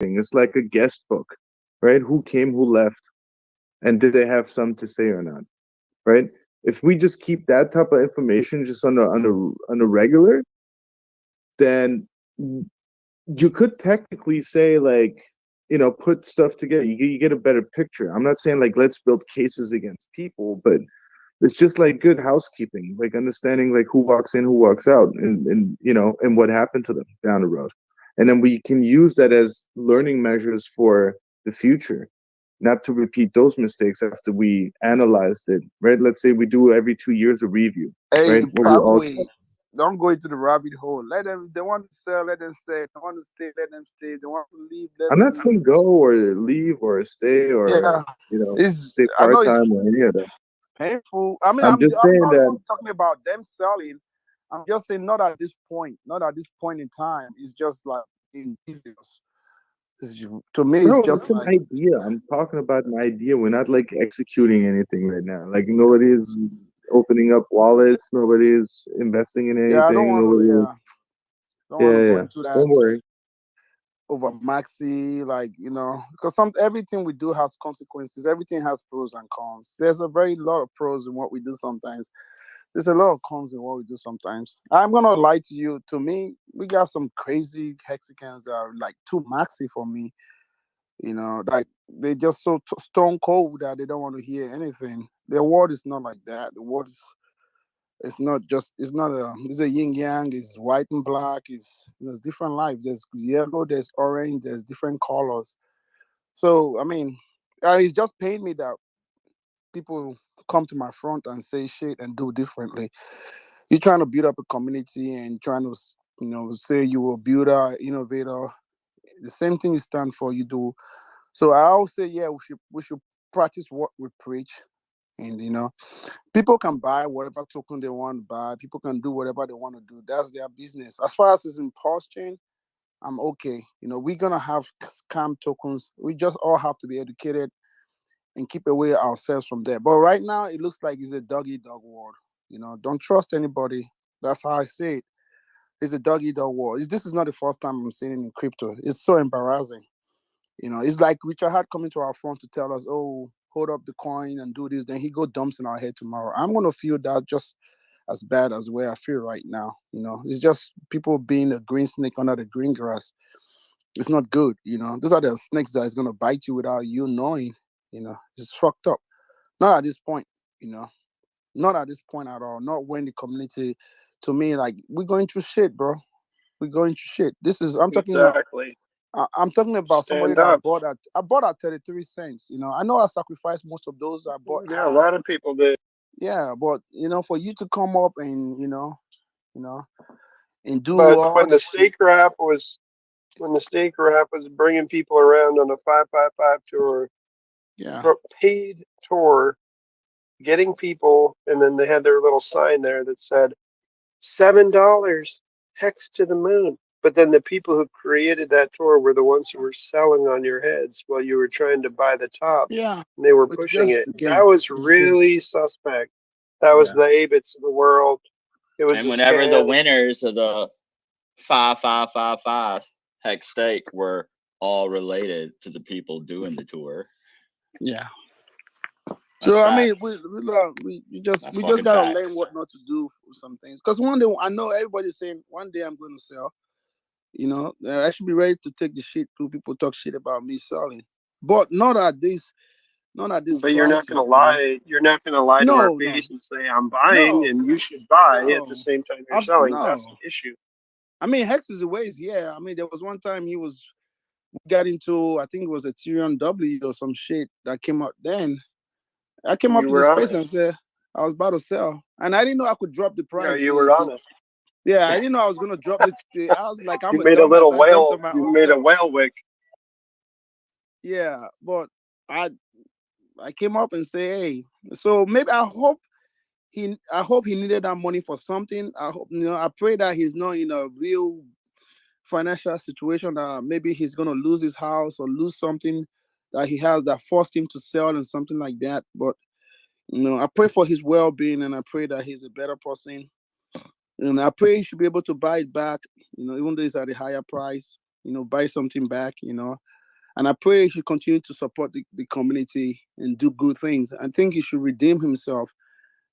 It's like a guest book, right? Who came, who left, and did they have some to say or not, right? If we just keep that type of information just on a regular, then you could technically say like, put stuff together. You get a better picture. I'm not saying like let's build cases against people, but it's just like good housekeeping, like understanding like who walks in, who walks out, and what happened to them down the road. And then we can use that as learning measures for the future, not to repeat those mistakes after we analyzed it, right? Let's say we do every 2 years a review, Hey, right? Where we all Parkway, don't go into the rabbit hole. Let them. If they want to sell, let them sell. If they want to stay, let them stay. If they want to leave, let I'm them not leave. saying go or leave or stay or Yeah, it's. stay I part know it's time or any of that. painful. I mean, I'm just I'm saying not that even talking about them selling. I'm just saying not at this point. Not at this point in time. It's just like individuals. To me, it's bro, just it's an like idea. I'm talking about an idea. We're not like executing anything right now. Like nobody is opening up wallets. Nobody is investing in yeah. I don't anything. want to. Nobody is. Yeah, don't Yeah, want to yeah, go yeah. into Don't that worry. over maxi, like because some everything we do has consequences. Everything has pros and cons. There's a very lot of pros in what we do sometimes. There's a lot of cons in what we do sometimes. I'm gonna lie to you. To me, we got some crazy Hexicans that are like too maxi for me. Like they just so stone cold that they don't want to hear anything. Their word is not like that. The word is it's not just it's a yin yang, it's white and black, there's different life. There's yellow, there's orange, there's different colors. So I mean, it's just pain me that people come to my front and say shit and do differently. You're trying to build up a community and trying to say you a builder, innovator. The same thing you stand for, you do. So I always say, yeah, we should practice what we preach. And people can buy whatever token they want to buy. People can do whatever they want to do. That's their business. As far as it's in pulse chain, I'm okay. We're gonna have scam tokens. We just all have to be educated and keep away ourselves from there. But right now, it looks like it's a doggy dog world. Don't trust anybody. That's how I say it. It's a doggy dog world. This is not the first time I'm seeing it in crypto. It's so embarrassing. It's like Richard Hart coming to our front to tell us, "Oh, hold up the coin and do this." Then he go dumps in our head tomorrow. I'm gonna feel that just as bad as where I feel right now. It's just people being a green snake under the green grass. It's not good. Those are the snakes that is gonna bite you without you knowing. It's fucked up. Not at this point. You know, not at this point at all. Not when the community, to me, like we're going through shit, bro. We're going through shit. This is I'm talking about Exactly. I'm talking about somebody Stand that up. I bought at 33 cents. I know I sacrificed most of those I bought Yeah, a high. lot of people did. Yeah, but for you to come up and you know, and do But all this shit. when the stake rap was bringing people around on a 555 tour, Yeah. paid tour, getting people, and then they had their little sign there that said $7 hex to the moon. But then the people who created that tour were the ones who were selling on your heads while you were trying to buy the top, Yeah. and they were It's pushing just it. the That game. was It's a game. really suspect. That was Yeah. the ABITs of the world. It was And a whenever the scam. winners of the 5555 hex stake were all related to the people doing the tour. Yeah. That's So I mean, facts. That's we just fucking gotta learn facts. what not to do for some things. Because one day I know everybody's saying one day I'm going to sell. I should be ready to take the shit too. People talk shit about me selling, but not at these But you're not going prices. to lie. You're not going to lie to our No, no, face and say, I'm buying no, and you should buy at the no. same time you're selling. That's No. the issue. I mean, Hex is a ways. Yeah. I mean, there was one time we got into, I think it was a Ethereum W or some shit that came out then. I came up You to the were space and honest. said I was about to sell, and I didn't know I could drop the Yeah, price. you were honest. Yeah, I didn't know I was gonna drop I was like, I'm You a made a dumbass. little I jumped whale. on my You own made a self. whale wick. Yeah, but I I came up and say, hey, so maybe I hope he needed that money for something. I hope I pray that he's not in a real financial situation that maybe he's gonna lose his house or lose something that he has that forced him to sell and something like that. But I pray for his well-being and I pray that he's a better person. And I pray he should be able to buy it back, even though it's at a higher price. buy something back, and I pray he should continue to support the community and do good things. I think he should redeem himself,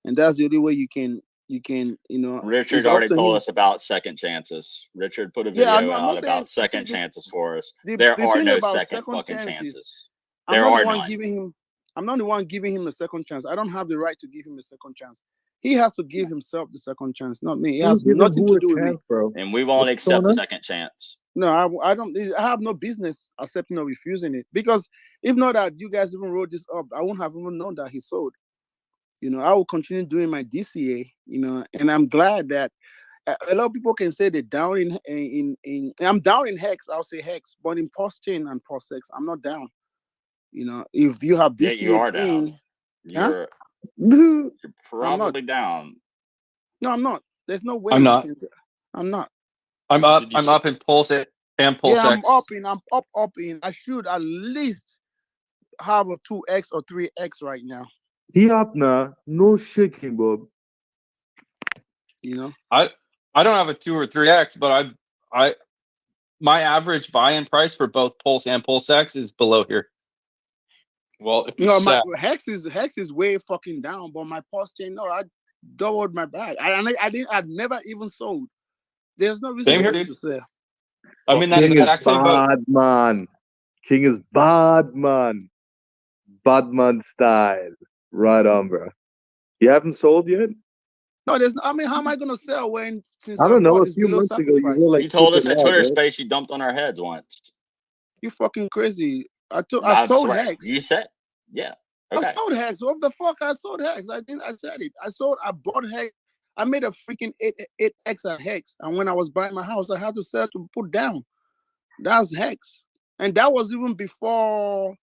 and that's the only way you can, Richard it's up already to told him. us about second chances. Richard put a Yeah, video I'm out not saying, about see, second chances for us. the, There the are thing no about second second fucking chances, chances. I'm There not the are one none. giving him. I'm not the one giving him a second chance. I don't have the right to give him a second chance. He has to give himself the second chance, not me. It Who's has giving nothing who to a do with me. chance, bro? And we won't What's accept going a on? second chance. No, I don't. I have no business accepting or refusing it, because if not that you guys even wrote this up, I wouldn't have even known that he sold. I will continue doing my DCA. And I'm glad that a lot of people can say they're down in I'm down in Hex. I'll say Hex, but in post chain and post sex, I'm not down. If you have Yeah, you DCA are down. in, huh? You're I'm not. probably down. No, I'm not. There's no way I'm you not. can. I'm not. I'm up. Did you I'm see- up in Pulse and Pulse Yeah, I'm X. up in. I'm up in. I should at least have a 2x or 3x right now. He up now. No shit, King Bob. I don't have a 2 or 3x, but my average buy-in price for both Pulse and Pulse X is below here. Well, if you My sell, Hex is way fucking down, but my post chain, no, I doubled my bag. I'd never even sold. There's no reason Same for here, me dude. to sell. I mean, that's King is actually about bad, man. King is bad, man. Bad man style. Right on, bro. You haven't sold yet? No, I mean, how am I gonna sell when since I I don't know. bought A is few below months ago, you sacrifice? were like You told us flipping at out, Twitter right? space you dumped on our heads once. You fucking crazy. I I sold swear. Hex. You said, yeah. Okay. I sold Hex. What the fuck? I sold Hex. I said it. I bought Hex. I made a freaking 8x at Hex. And when I was buying my house, I had to sell to put down. That's Hex. And that was even before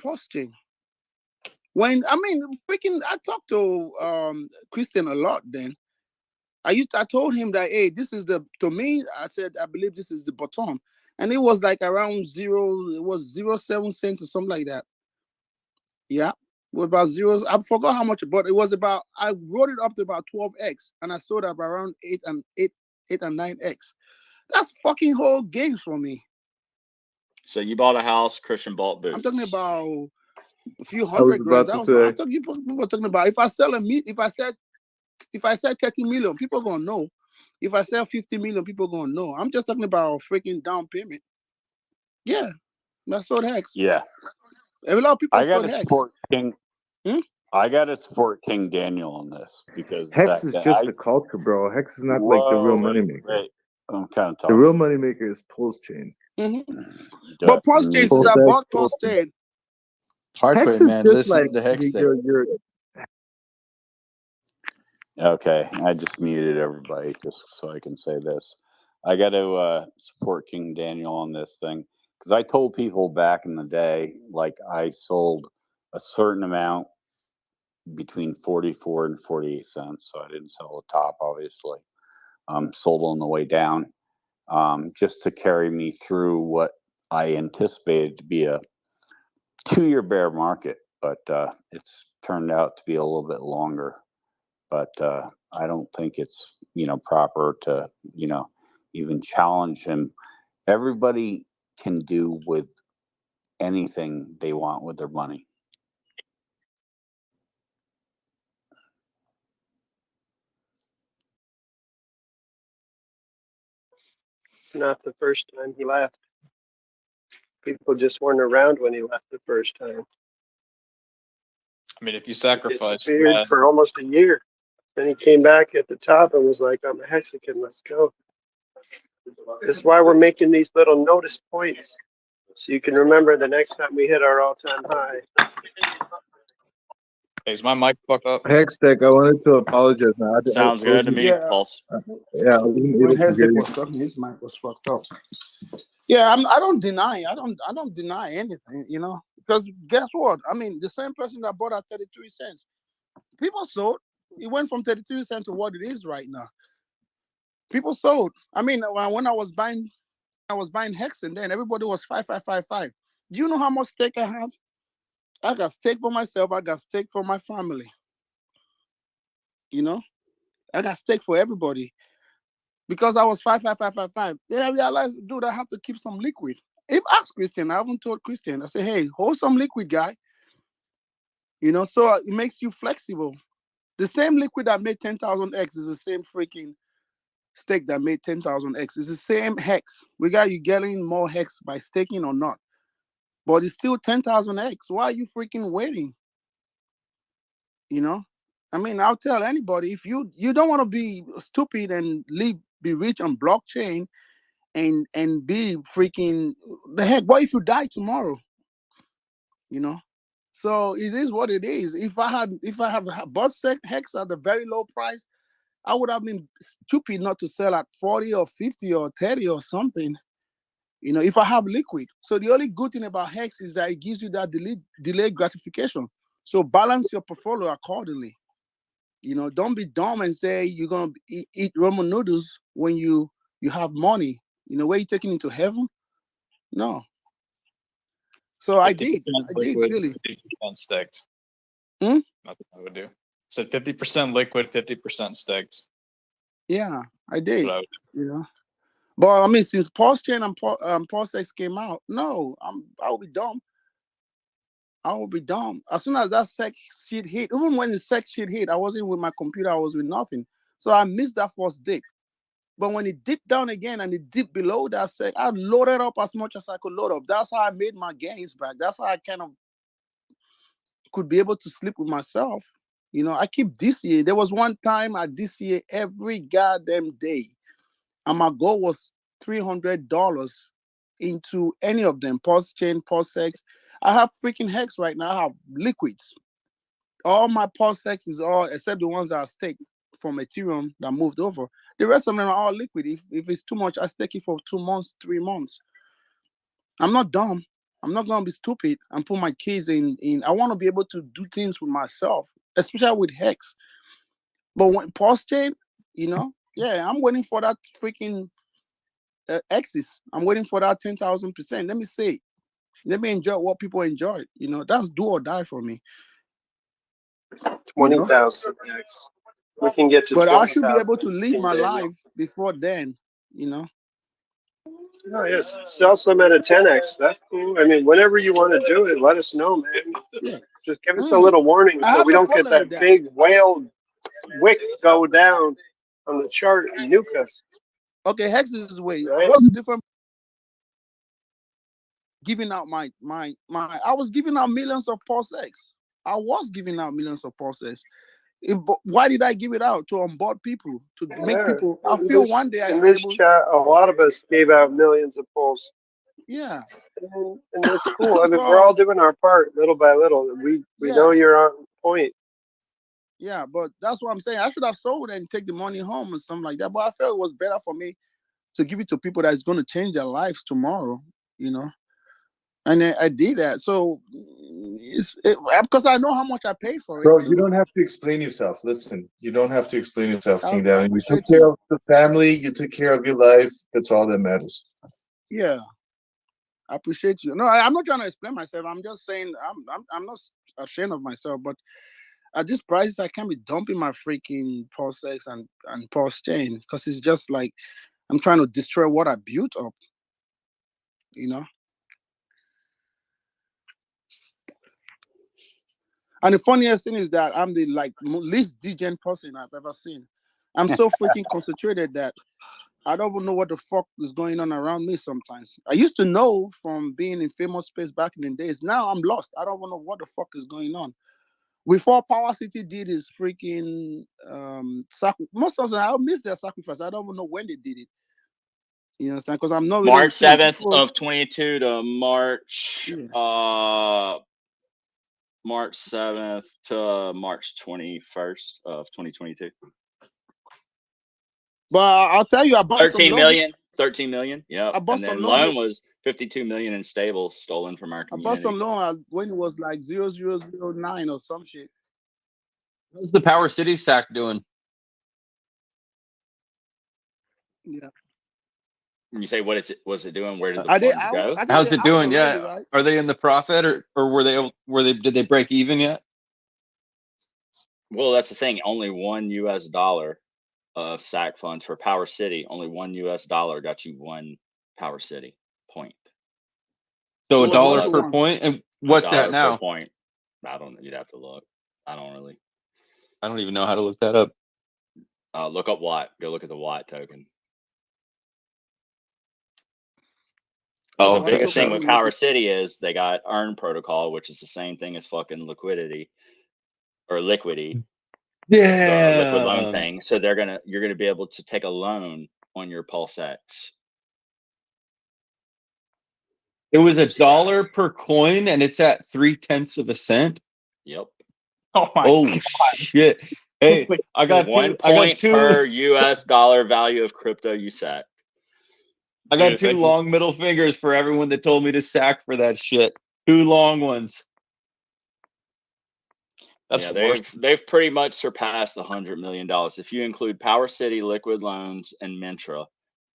posting. I talked to Christian a lot then. I told him that, hey, to me, I said, I believe this is the bottom. And it was like around it was 0.7 cents or something like that. Yeah. It was about zeros. I forgot how much, but it was about, I wrote it up to about 12x and I sold up around 8 and 9x. That's fucking whole gains for me. So you bought a house, Christian bought boots. I'm talking about a few I was hundred about grand. to I'm say. talking, people are talking about if I sell if I sell 30 million, people are gonna know. If I sell 50 million, people are gonna know. I'm just talking about freaking down payment. Yeah, that's what Hex. Yeah, A lot of people I got sold to Hex. support King. Hmm? I got to support King Daniel on this because the Hex fact is that just a culture, bro. Hex is not like the real whoa, moneymaker. wait, I'm kind of The talking. real moneymaker is Pulse Chain. Mm-hmm. But post chain, since I bought post chain, Hardcore, Hex is man. just Listen like to Hex there. you're Okay, I just muted everybody just so I can say this. I got to support King Daniel on this thing because I told people back in the day, like I sold a certain amount between 44 and 48 cents. So I didn't sell the top, obviously. Sold on the way down just to carry me through what I anticipated to be a 2-year bear market, but it's turned out to be a little bit longer. But I don't think it's proper to even challenge him. Everybody can do with anything they want with their money. It's not the first time he left. People just weren't around when he left the first time. I mean, if you He sacrifice disappeared that, for almost a year. Then he came back at the top and was like, I'm a Hexican, let's go. This is why we're making these little notice points. So you can remember the next time we hit our all-time high. is my mic fucked up? Hextech. I wanted to apologize. Man. I Sounds good to me, yeah, Pulse. Yeah, I wasn't when able to hear Hezek you. was talking, his mic was fucked up. Yeah, I don't deny. I don't deny anything. Because guess what? I mean, the same person that bought at 33 cents, people sold. It went from 33 cents to what it is right now. People sold. I mean, when I was buying Hexen, then everybody was 5. Do you know how much stake I have? I got stake for myself. I got stake for my family. I got stake for everybody. because I was 55555. Then I realized, dude, I have to keep some liquid. If asked Christian, I haven't told Christian. I say, hey, hold some liquid, guy. So it makes you flexible. The same liquid that made 10,000x is the same freaking stake that made 10,000x. It's the same hex. We got you getting more hex by staking or not, but it's still 10,000x. Why are you freaking waiting? I mean, I'll tell anybody, if you don't want to be stupid and be rich on blockchain and be freaking the heck. What if you die tomorrow? So it is what it is. If I have bought hex at a very low price, I would have been stupid not to sell at 40 or 50 or 30 or something. If I have liquid. So the only good thing about hex is that it gives you that delayed gratification. So balance your portfolio accordingly. Don't be dumb and say you're gonna eat ramen noodles when you have money. Where you taking it to heaven? No. So I did liquid, really. 50% staked. Hmm? That's what I would do. So 50% liquid, 50% staked. Yeah, I did. What I would do. But I mean, since Pulse Chain and Pulse X came out, no, I will be dumb. I will be dumb. As soon as that SEC shit hit, even when the SEC shit hit, I wasn't with my computer, I was with nothing. So I missed that first dip. But when it dipped down again and it dipped below that SEC, I loaded up as much as I could load up. That's how I made my gains back. That's how I kind of could be able to sleep with myself. I keep DCA. There was one time I DCA every goddamn day. And my goal was $300 into any of them. Pulse Chain, Pulse X. I have freaking Hex right now. I have liquids. All my Pulse X is all, except the ones that are staked from Ethereum that moved over. The rest of them are all liquid. If it's too much, I stake it for 2 months, 3 months. I'm not dumb. I'm not gonna be stupid and put my kids in. I want to be able to do things with myself, especially with Hex. But when Pulse Chain, yeah, I'm waiting for that freaking X's. I'm waiting for that 10,000%. Let me see. Let me enjoy what people enjoy. That's do or die for me. 20,000 X. We can get to But 20,000. I should be able to live my life before then. Oh yes, sell some at a 10x. That's cool. I mean, whenever you want to do it, let us know, man. Yeah. Just give us a little warning I so have we no don't get problem that with that. big whale wick go down on the chart and nuke us. Okay, Hex is the way. Right? What's the difference? Giving out my I was giving out millions of Pulse X. I was giving out millions of Pulse X. Why did I give it out? To onboard people, to make people. I feel one day I in should be this able. chat, a lot of us gave out millions of pulls. Yeah. And it's cool. I mean, we're all doing our part little by little. We know you're on point. Yeah, but that's what I'm saying. I should have sold and take the money home and something like that. But I felt it was better for me to give it to people that's going to change their lives tomorrow, And I did that. So because I know how much I paid for it. Bro, So. you don't have to explain yourself. Listen, you don't have to explain yourself, King I Danny. You took care of the family. You took care of your life. That's all that matters. Yeah. I appreciate you. No, I'm not trying to explain myself. I'm just saying I'm not ashamed of myself, but at this price, I can't be dumping my freaking Pulse X and Pulse Chain because it's just like I'm trying to destroy what I built up. And the funniest thing is that I'm the least degen person I've ever seen. I'm so freaking concentrated that I don't even know what the fuck is going on around me sometimes. I used to know from being in famous space back in the days. Now I'm lost. I don't even know what the fuck is going on. Before Power City did his freaking most of them, I miss their sacrifice. I don't even know when they did it. You understand? Because I'm not really March 7th of 22 to March March 7th to March 21st of 2022. But I'll tell you, I bought 13 million. 13 million. Yeah. And then loan was 52 million in stable stolen from our community. I bought some loan when it was like 0009 or some shit. How's the Power City SAC doing? Yeah. When you say what's it doing? Where did the funds go? How's it doing? Already, yeah. Right? Are they in the profit or did they break even yet? Well, that's the thing. Only $1 US of SAC funds for Power City. Only $1 got you 1 Power City point. So It was $1 1 to per 1. point, and A what's that dollar per now? point. I don't know. You'd have to look. I don't really. I don't even know how to look that up. Look up Watt. Go look at the Watt token. Oh, The One biggest thing token with will make Power it. City is they got earn protocol, which is the same thing as fucking liquidity or liquidity, the liquid loan yeah. thing. So you're gonna be able to take a loan on your Pulse X. It was $1 per coin, and it's at 0.3 of a cent. Yep. Oh my Oh god. shit! Hey, I got 1 two. I got point two. per US dollar value of crypto you sack. I Dude, got two long middle fingers for everyone that told me to sack for that shit. 2 long ones. That's Yeah, the worst. they've pretty much surpassed the $100 million. If you include Power City, Liquid Loans, and Mintra,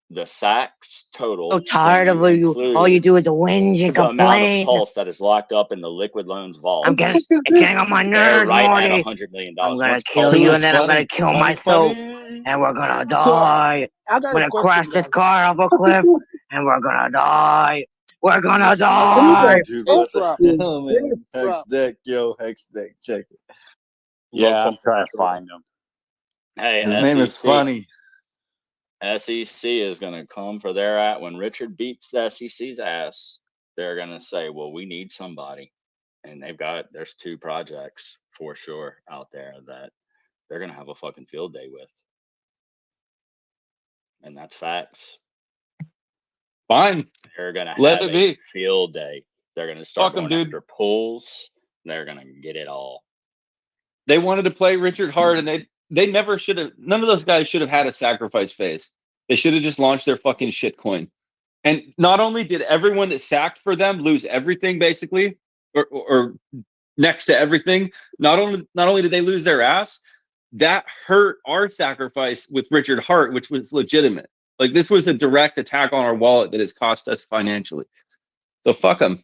the SACs total. So tired of you. All you do is whinge and The amount of complain. pulse that is locked up in the Liquid Loans vault. It's getting on my They're nerves, right at Morty. $100 million. I'm gonna Once kill Pulse you, got and then I'm gonna kill myself, and we're gonna die. I I'm got a gonna crash question, this guys. car off a cliff, and we're gonna die. We're gonna This is die. dude, Hey, what the Trap. hell, man? Trap. Hex deck, yo, hex deck, check it. Yeah, I'm trying to find him. Hey, His name is funny. SEC is going to come for their ass. When Richard beats the SEC's ass, they're going to say, well, we need somebody. And there's 2 projects for sure out there that they're going to have a fucking field day with. And that's facts. Fine. They're going to Let have it a be. field day. They're going to start Fuck 'em, going dude. after pulls. They're going to get it all. They wanted to play Richard Hart, and they never should have. None of those guys should have had a sacrifice phase. They should have just launched their fucking shitcoin. And not only did everyone that sacked for them lose everything, basically, or next to everything, not only did they lose their ass, that hurt our sacrifice with Richard Hart, which was legitimate. Like, this was a direct attack on our wallet that has cost us financially. So fuck them.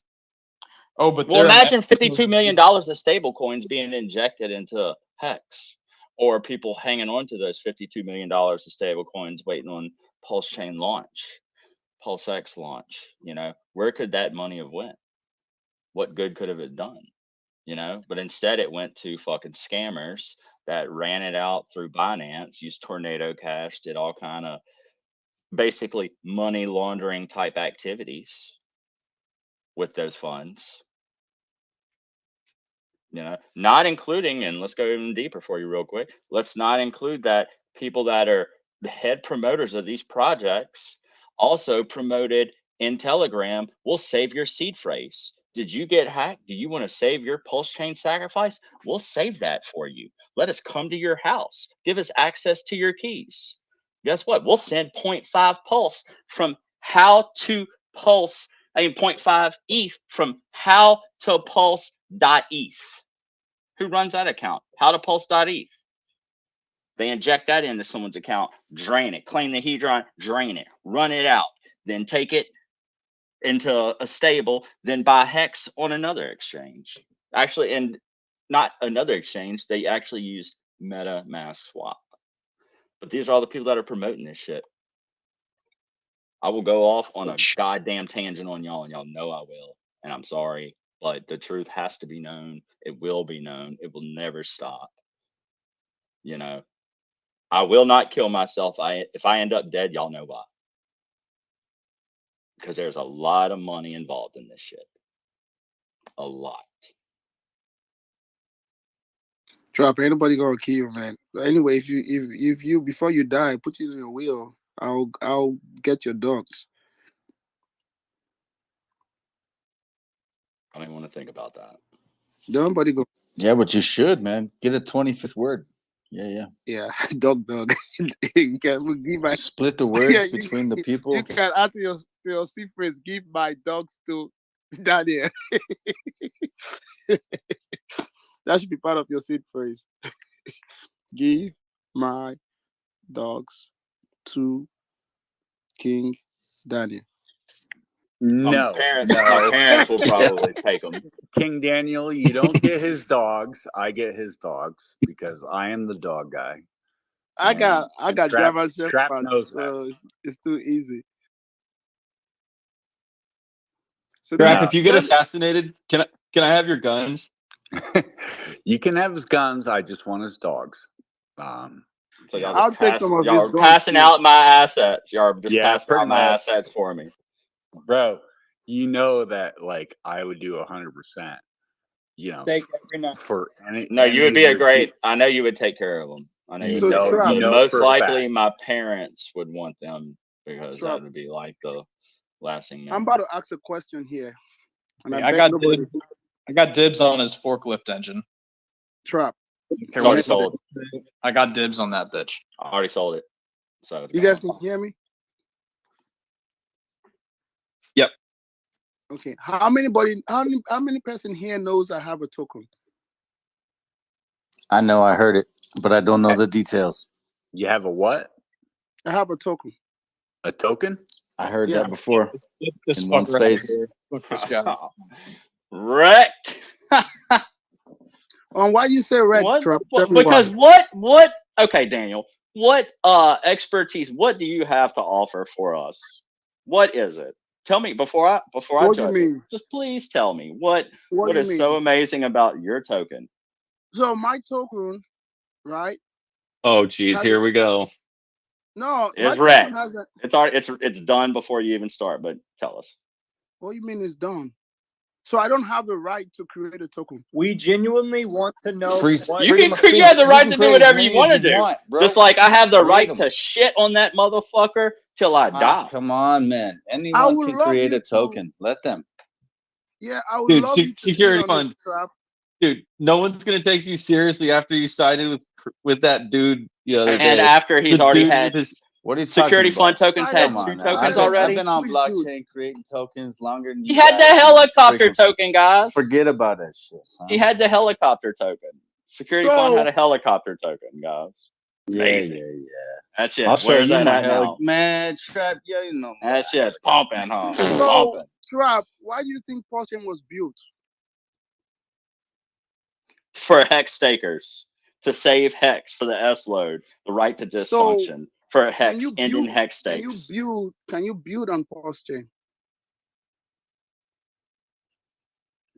Oh, but Well, imagine $52 million of stable coins being injected into Hex, or people hanging on to those $52 million of stable coins waiting on Pulse Chain launch, Pulse X launch. Where could that money have went? What good could have it done? But instead it went to fucking scammers that ran it out through Binance, used Tornado Cash, did all kind of basically money laundering type activities with those funds. Not including, and let's go even deeper for you real quick. Let's not include that people that are the head promoters of these projects also promoted in Telegram, we'll save your seed phrase. Did you get hacked? Do you want to save your Pulse Chain sacrifice? We'll save that for you. Let us come to your house. Give us access to your keys. Guess what? We'll send 0.5 Pulse from how to Pulse, 0.5 ETH from how to Pulse.eth. Who runs that account? How to Pulse.eth. They inject that into someone's account, drain it, claim the hedron, drain it, run it out, then take it into a stable, then buy Hex on another exchange. Actually, and not another exchange, they actually use MetaMask Swap. But these are all the people that are promoting this shit. I will go off on a goddamn tangent on y'all, and y'all know I will. And I'm sorry, but the truth has to be known. It will be known. It will never stop. I will not kill myself. If I end up dead, y'all know why. Because there's a lot of money involved in this shit. A lot. Trap, ain't nobody gonna kill you, man. Anyway, if you before you die, put it in your will. I'll get your dogs. I don't even want to think about that. Nobody go. Yeah, but you should, man. Get a 25th word. Yeah. Yeah, dog. You can give my Split the words between the people. You can add to your seed phrase. Give my dogs to Daniel. That should be part of your seed phrase. Give my dogs to King Daniel. No, My parents will probably take them. King Daniel, you don't get his dogs. I get his dogs because I am the dog guy. I got Trap driver's Trap but knows that. so it's too easy. So Trap, No. if you get assassinated, can I have your guns? You can have his guns. I just want his dogs. So y'all I'll just take some of his y'all are guns passing too. out my assets. Y'all are just Yeah, passing pretty out my much. assets for me. Bro, you know that like I would do 100%. You know, Take every night. for any. No, you would any be of a your great. people. I know you would take care of them. I know you would So take care of Trap, them. You But know most for a likely, fact. my parents would want them because Trap. that would be like the lasting I'm memory. about to ask a question here, and Okay, I I bet got nobody. dibs. I got dibs on his forklift engine. Trap. Okay, It's already Yeah. sold. I got dibs on that bitch. I already sold it. So it's You guys gone. can hear me? Yep. Okay. How many person here knows I have a token? I know I heard it, but I don't know the details. You have a what? I have a token. A token? I heard Yeah. that before This in one fucker out space. here. Fuck this guy. Wrecked. Why you say red, What? Trap? Tell me Because why. what? Okay, Daniel. What expertise? What do you have to offer for us? What is it? Tell me before I What do you judge it. mean? Just please tell me what What do you is so mean? amazing about your token. So my token, right? Oh, geez, Has here we go. no, my It's token wrecked. has a. It's already it's done before you even start. But tell us. What do you mean it's done? So I don't have the right to create a token. We genuinely want to know Free, what You freedom can of speech. you have the You right can to do create as whatever you many want as to you do. want, bro. Just like I have the Create right them. to shit on that motherfucker till I die. Come on, man. I Anyone would can love create you a to. token. Let them. Yeah, I would Dude, love you to speak security on this, fund. Trap. Dude, no one's gonna take you seriously after you sided with that dude the other And day. after he's The already dude had with his What are you security talking fund about? tokens Sided had Come with two on, man. tokens sided I've already. been on which dude? blockchain creating tokens longer than He you had the guys. helicopter token, guys. Forget about that shit, son. He had the helicopter token. Security fund So had a helicopter token, guys. Amazing. Yeah. That shit. I'll show Where's you that my at now? man. Trap, yeah, you know my That shit's pumping, huh? so Pumping. Trap, why do you think blockchain was built? For hex stakers to save hex for the S load, the right to So dysfunction for can hex you ending build? hex Can you stakes. build? Can you build on blockchain?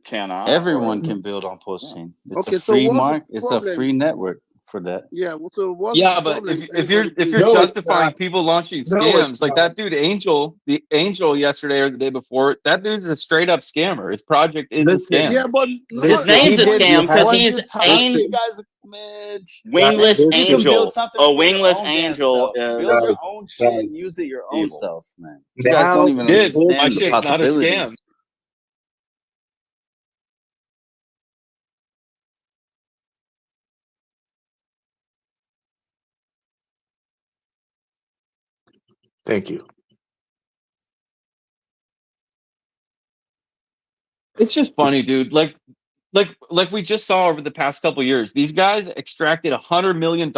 Can I? Everyone Or can build on Postchain. It's Okay, a so free what's the mark. It's a problem? free network for that. Yeah, so what's Yeah, the but problem? if you're Anybody build? No, it's justifying not. people launching No, it's scams like that dude Angel, the Angel yesterday or the day before, that dude's a straight up scammer. His project is a Listen, scam. Yeah, but his not name's a everybody scam is because What are he's you talking? You aim guys, man, wingless guys, you can listen, build angel. something A for your wingless own damn angel self. Build your guys, own shit guys. and use it your own evil. self, man. You guys Now don't he even Did my understand the shit's not a scam. possibilities. Thank you. It's just funny, dude. Like we just saw over the past couple of years, these guys extracted $100 million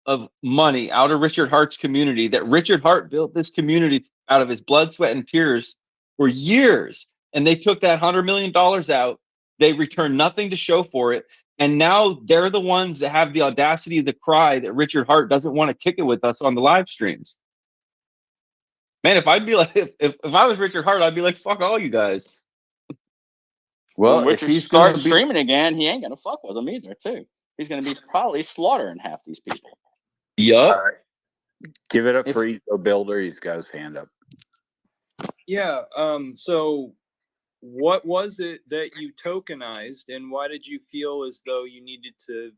of money out of Richard Hart's community. That Richard Hart built this community out of his blood, sweat, and tears for years, and they took that $100 million out. They returned nothing to show for it, and now they're the ones that have the audacity to cry that Richard Hart doesn't want to kick it with us on the live streams. Man, if I'd be like, if I was Richard Hart, I'd be like, fuck all you guys. Well, When if Richard he's gonna starts be, streaming again, he ain't gonna fuck with them either, too. He's gonna be probably slaughtering half these people. Yup. All right. Give it up if for Eco Builder. He's got his hand up. Yeah. So what was it that you tokenized, and why did you feel as though you needed to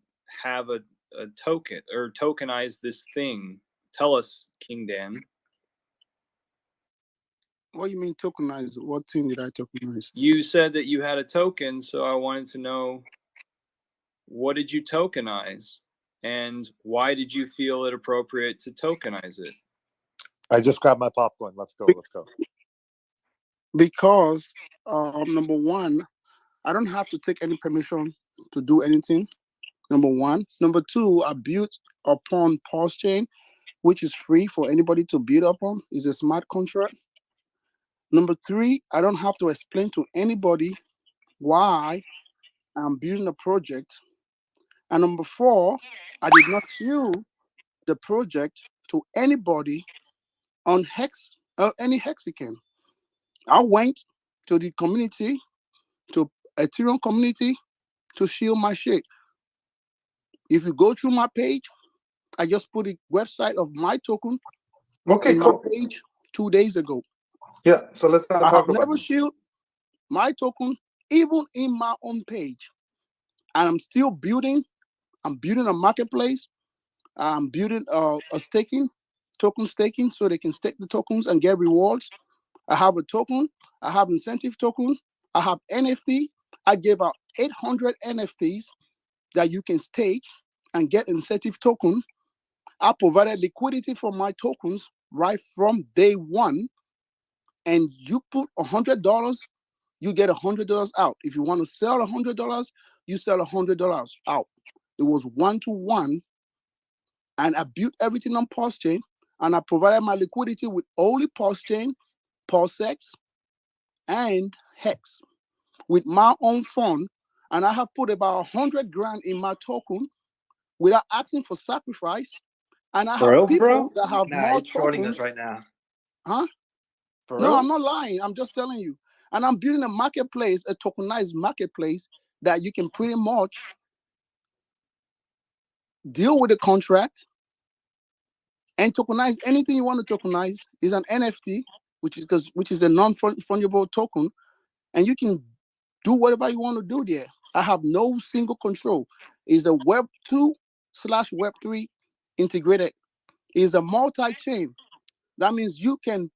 have a token or tokenize this thing? Tell us, King Dan. What do you mean tokenize? What thing did I tokenize? You said that you had a token, so I wanted to know, what did you tokenize, and why did you feel it appropriate to tokenize it? I just grabbed my popcorn. Let's go. Because number one, I don't have to take any permission to do anything. Number one. Number two, I built upon Postchain, which is free for anybody to build upon. It's a smart contract. Number three, I don't have to explain to anybody why I'm building a project. And number four, I did not feel the project to anybody on any Hexican. I went to the community, to Ethereum community, to shield my shit. If you go through my page, I just put the website of my token Okay, in my cool. page 2 days ago. Yeah, so let's not I have talk about never it. shielded my token even in my own page. And I'm still building. I'm building a marketplace. I'm building a token staking, so they can stake the tokens and get rewards. I have a token. I have incentive token. I have NFT. I gave out 800 NFTs that you can stake and get incentive token. I provided liquidity for my tokens right from day one. And you put $100, you get $100 out. If you want to sell $100, you sell $100 out. It was 1-to-1, and I built everything on Pulse Chain, and I provided my liquidity with only Pulse Chain, PulseX, and Hex with my own fund. And I have put about 100 grand in my token without asking for sacrifice. And I For have real, people bro? that have Nah, more you're trolling us tokens. right now. Huh? For No, real? I'm not lying. I'm just telling you. And I'm building a marketplace, a tokenized marketplace that you can pretty much deal with the contract and tokenize anything you want to tokenize. Is an NFT, which is a non-fungible token, and you can do whatever you want to do there. I have no single control. It's a Web 2/Web 3 integrated. It's a multi-chain. That means you can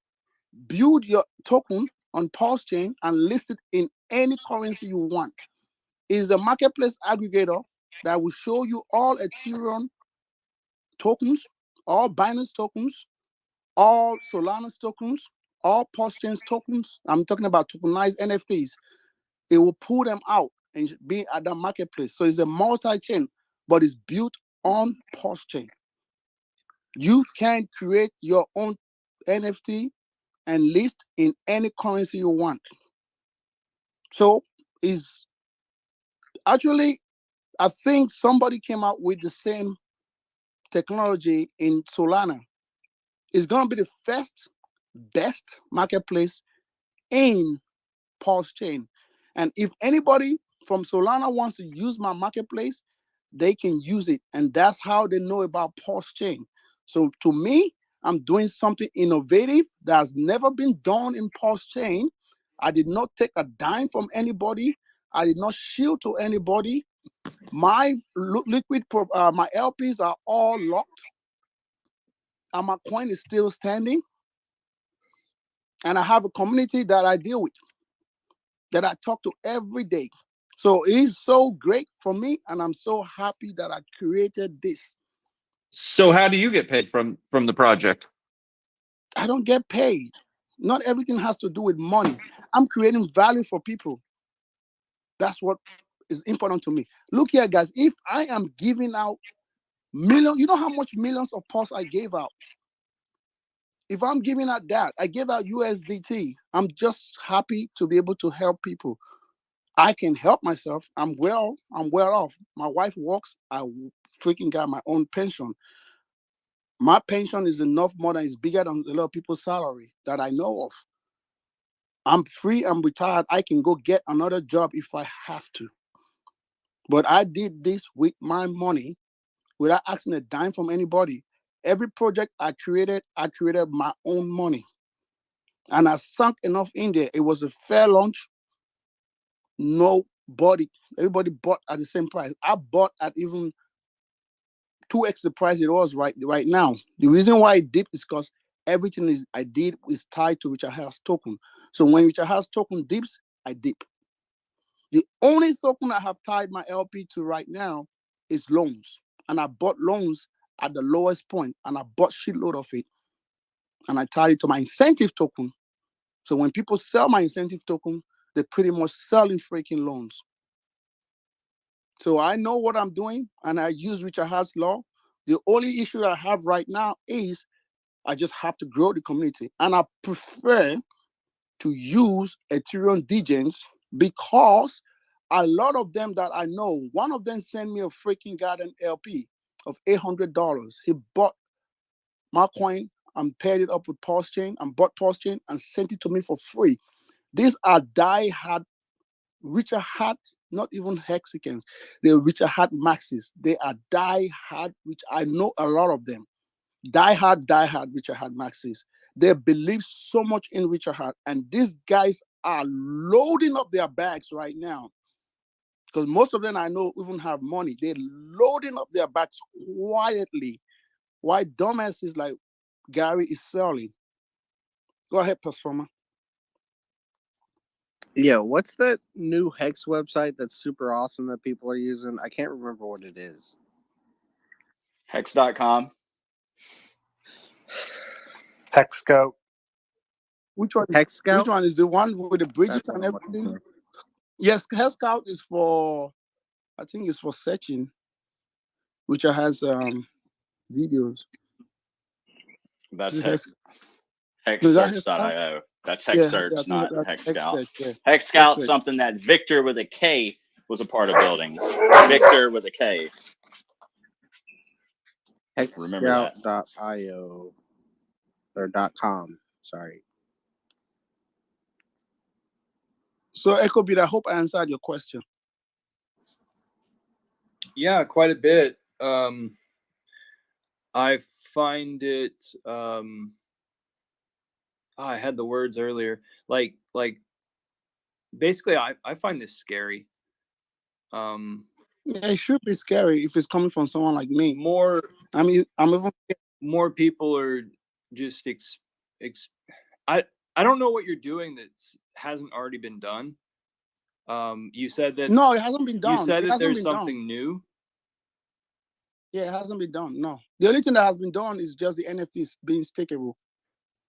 build your token on Pulse Chain and list it in any currency you want. It's a marketplace aggregator that will show you all Ethereum tokens, all Binance tokens, all Solana tokens, all Pulse Chain tokens. I'm talking about tokenized NFTs. It will pull them out and be at the marketplace. So it's a multi-chain, but it's built on Pulse Chain. You can create your own NFT and list in any currency you want. So is actually, I think somebody came out with the same technology in Solana. It's gonna be the first best marketplace in Pulse Chain. And if anybody from Solana wants to use my marketplace, they can use it. And that's how they know about Pulse Chain. So to me, I'm doing something innovative that's never been done in Pulse Chain. I did not take a dime from anybody. I did not shield to anybody. My my LPs are all locked, and my coin is still standing. And I have a community that I deal with, that I talk to every day. So it's so great for me, and I'm so happy that I created this. So how do you get paid from the project? I don't get paid. Not everything has to do with money. I'm creating value for people. That's what is important to me. Look here, guys. If I am giving out millions, you know how much millions of pulse I gave out? If I'm giving out that, I gave out USDT. I'm just happy to be able to help people. I can help myself. I'm well off. My wife works. I freaking got my own pension. My pension is enough more than it's bigger than a lot of people's salary that I know of. I'm free. I'm retired. I can go get another job if I have to. But I did this with my money without asking a dime from anybody. Every project I created my own money. And I sunk enough in there. It was a fair launch. Everybody bought at the same price. I bought at even 2x the price it was right now. The reason why it dipped is because everything I did is tied to Richard House token. So when Richard House token dips, I dip. The only token I have tied my LP to right now is loans. And I bought loans at the lowest point, and I bought shitload of it. And I tied it to my incentive token. So when people sell my incentive token, they're pretty much selling freaking loans. So I know what I'm doing, and I use Richard Haas law. The only issue that I have right now is I just have to grow the community. And I prefer to use Ethereum degens because a lot of them that I know, one of them sent me a freaking garden LP of $800. He bought my coin and paired it up with Pulse Chain and bought Pulse Chain and sent it to me for free. These are die-hard Richard Hart, not even Hexicans. They're Richard Hart Maxis. They are die-hard, which I know a lot of them. Die-hard Richard Hart Maxis. They believe so much in Richard Hart, and these guys are loading up their bags right now. Because most of them I know even have money. They're loading up their bags quietly. Why dumbasses like Gary is selling? Go ahead, Performer. Yeah, what's that new Hex website that's super awesome that people are using? I can't remember what it is. Hex.com. Hex Scout. Which one? Hex Scout? Which one is the one with the bridges That's what and I'm looking everything? for. Yes, Hex Scout is for, I think it's for searching, which has videos. That's Is it Hex? Hex, Is that Hex Scout? hexsearch.io. That's Yeah, HexSearch, I think not that's Hex Hex Scout. Search, yeah. Hex Hex Scout, Search. something that Victor with a K was a part of building. Victor with a K. Remember that. Hexscout.io or .com. Sorry. So Echo Beat, I hope I answered your question. Yeah, quite a bit. I find it. I had the words earlier. Like basically, I find this scary. Yeah, it should be scary if it's coming from someone like me. More. I mean, I'm even more people are just I don't know what you're doing that hasn't already been done. You said that. No, it hasn't been done. You said It that hasn't there's been something done. new. Yeah, it hasn't been done. No, the only thing that has been done is just the NFTs being stakeable.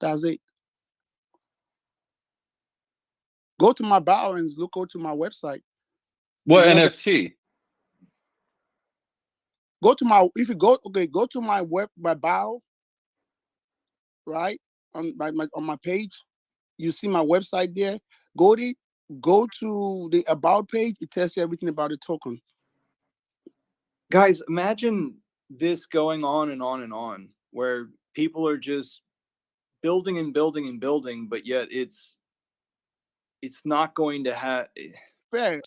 That's it. Go to my bio and go to my website. What It's not NFT? Go to my, if you go, okay, go to my bio, right? On my page, you see my website there. Go to the about page. It tells you everything about the token. Guys, imagine this going on and on and on, where people are just building and building and building, but yet it's not going to have. Fair.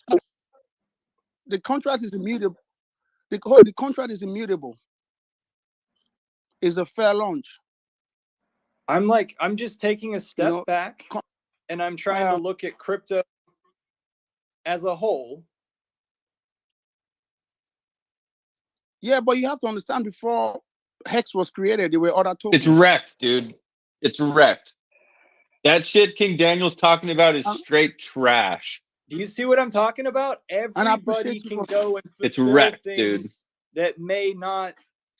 The contract is immutable. The contract is immutable. It's a fair launch. I'm just taking a step back, and I'm trying to look at crypto as a whole. Yeah, but you have to understand, before Hex was created, there were other tokens. It's wrecked, dude. It's wrecked. That shit King Daniel's talking about is straight trash. Do you see what I'm talking about? Everybody can go and fulfill wrecked, things that may not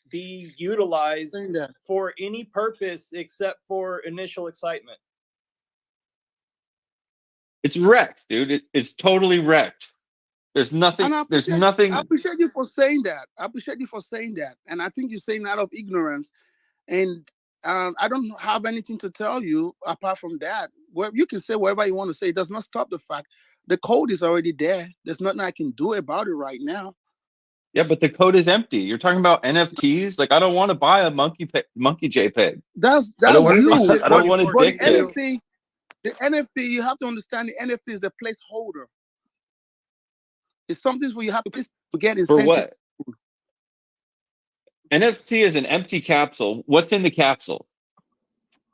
be utilized for any purpose except for initial excitement. It's wrecked, dude. It's totally wrecked. There's nothing. There's nothing. I appreciate you for saying that. I appreciate you for saying that. And I think you're saying out of ignorance. And I don't have anything to tell you apart from that. Well, you can say whatever you want to say. It does not stop the fact the code is already there. There's nothing I can do about it right now. Yeah, but the code is empty. You're talking about NFTs. Like, I don't want to buy a monkey JPEG. That's I don't want, you. I don't want a dick pic. The NFT, you have to understand, the NFT is a placeholder. It's something where you have to get incentive. For what? NFT is an empty capsule. What's in the capsule?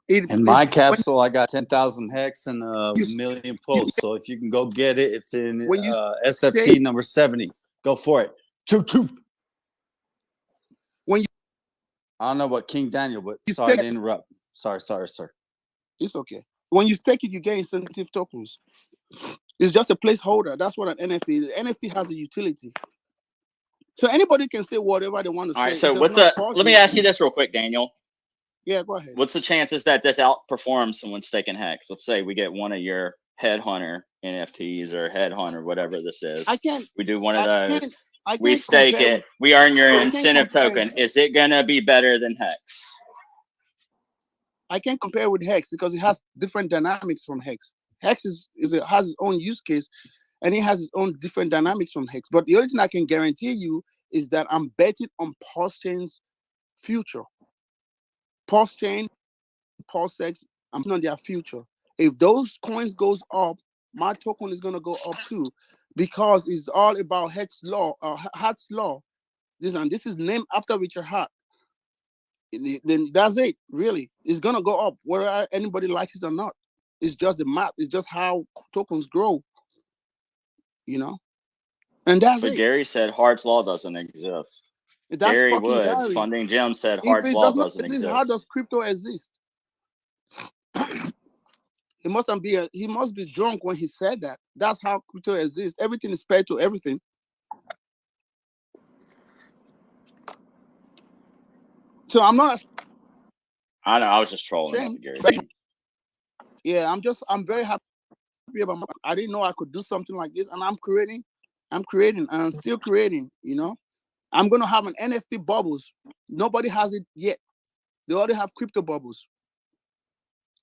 In my capsule, I got 10,000 hex and a million posts. So if you can go get it, it's in SFT number 70. Go for it. Choo. I don't know about King Daniel, but sorry to interrupt. Sorry, sir. It's okay. When you stake it, you get incentive tokens. It's just a placeholder. That's what an NFT is. An NFT has a utility. So anybody can say whatever they want to say. All right, so let me ask you this real quick, Daniel. Yeah, go ahead. What's the chances that this outperforms someone staking Hex? Let's say we get one of your headhunter NFTs or headhunter, whatever this is. We do one of those. We stake it. We earn your incentive token. Is it going to be better than Hex? I can't compare with Hex because it has different dynamics from Hex. Hex has its own use case, and it has its own different dynamics from Hex. But the only thing I can guarantee you is that I'm betting on Pulse Chain's future. Pulse Chain, Pulse X, I'm on their future. If those coins goes up, my token is gonna go up too, because it's all about Hart's law. This is named after Richard Hart. Then that's it. Really, it's gonna go up whether anybody likes it or not. It's just the math. It's just how tokens grow. And that's But it. Gary said Hart's law doesn't exist. That's Gary fucking Woods, Gary. Funding Jim, said If Hart's it law does not doesn't exist, how does exist. crypto exist? He must be drunk when he said that. That's how crypto exists. Everything is paid to everything. So I'm not I know. I was just trolling about ashamed. the Gary thing. Yeah, I'm very happy about I didn't know I could do something like this, and I'm creating, and I'm still creating, I'm gonna have an NFT bubbles. Nobody has it yet. They already have crypto bubbles.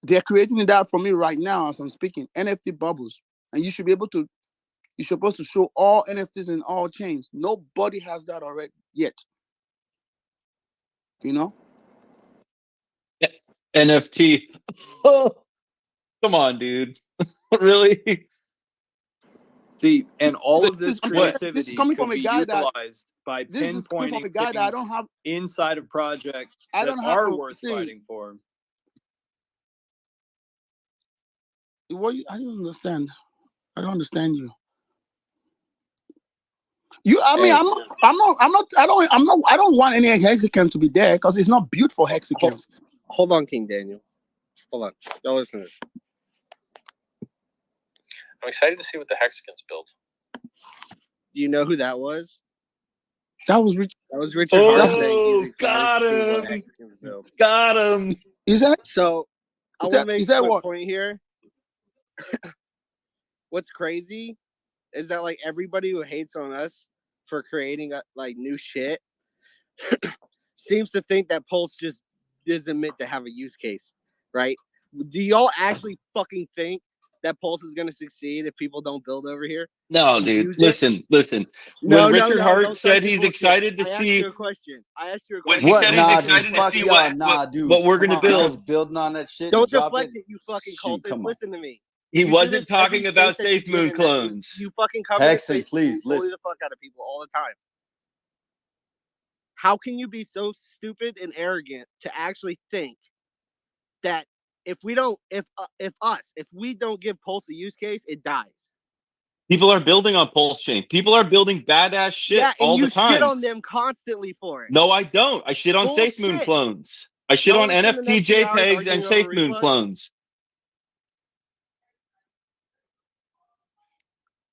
They're creating that for me right now as I'm speaking. NFT bubbles. And you should be able to, you're supposed to show all NFTs in all chains. Nobody has that already yet. NFT. Oh, come on, dude. Really? See, and all of this This creativity is coming could from a be guy that utilized by this is coming from pinpointing a guy that I things don't have inside of projects I that don't have are to worth see fighting for. I don't understand. I don't understand you. I don't want any Hexican to be there because it's not built for Hexicans. Hold on, King Daniel. Hold on. Y'all listen to this. I'm excited to see what the Hexicans build. Do you know who that was? That was Richard Hart saying he's excited got to see what him. Hexicans build. Got him. Is that so? I want to make a quick what? point here. What's crazy is that like everybody who hates on us for creating like new shit seems to think that Pulse just isn't meant to have a use case, right? Do y'all actually fucking think that Pulse is going to succeed if people don't build over here? No, dude. Listen. No, When Richard Hart don't said say he's bullshit. excited to I asked see you a question. when he What? said he's Nah, excited dude. to Fuck see y'all. Nah, dude. what we're Come gonna on. I was build. building on that shit. Don't and dropped deflect it. it, you fucking Shoot, cultist. come on. Listen to me. He You do wasn't this talking every about space that you Safe get Moon in that clones. You fucking come into Hexen, spaces please and bully listen. the fuck out of people all the time. How can you be so stupid and arrogant to actually think that if we don't give Pulse a use case, it dies? People are building on Pulse Chain. People are building badass shit all the time. Shit on them constantly for it. No, I don't. I shit on Bullshit. Safe Moon clones. I shit on NFT JPEGs and Safe Moon clones.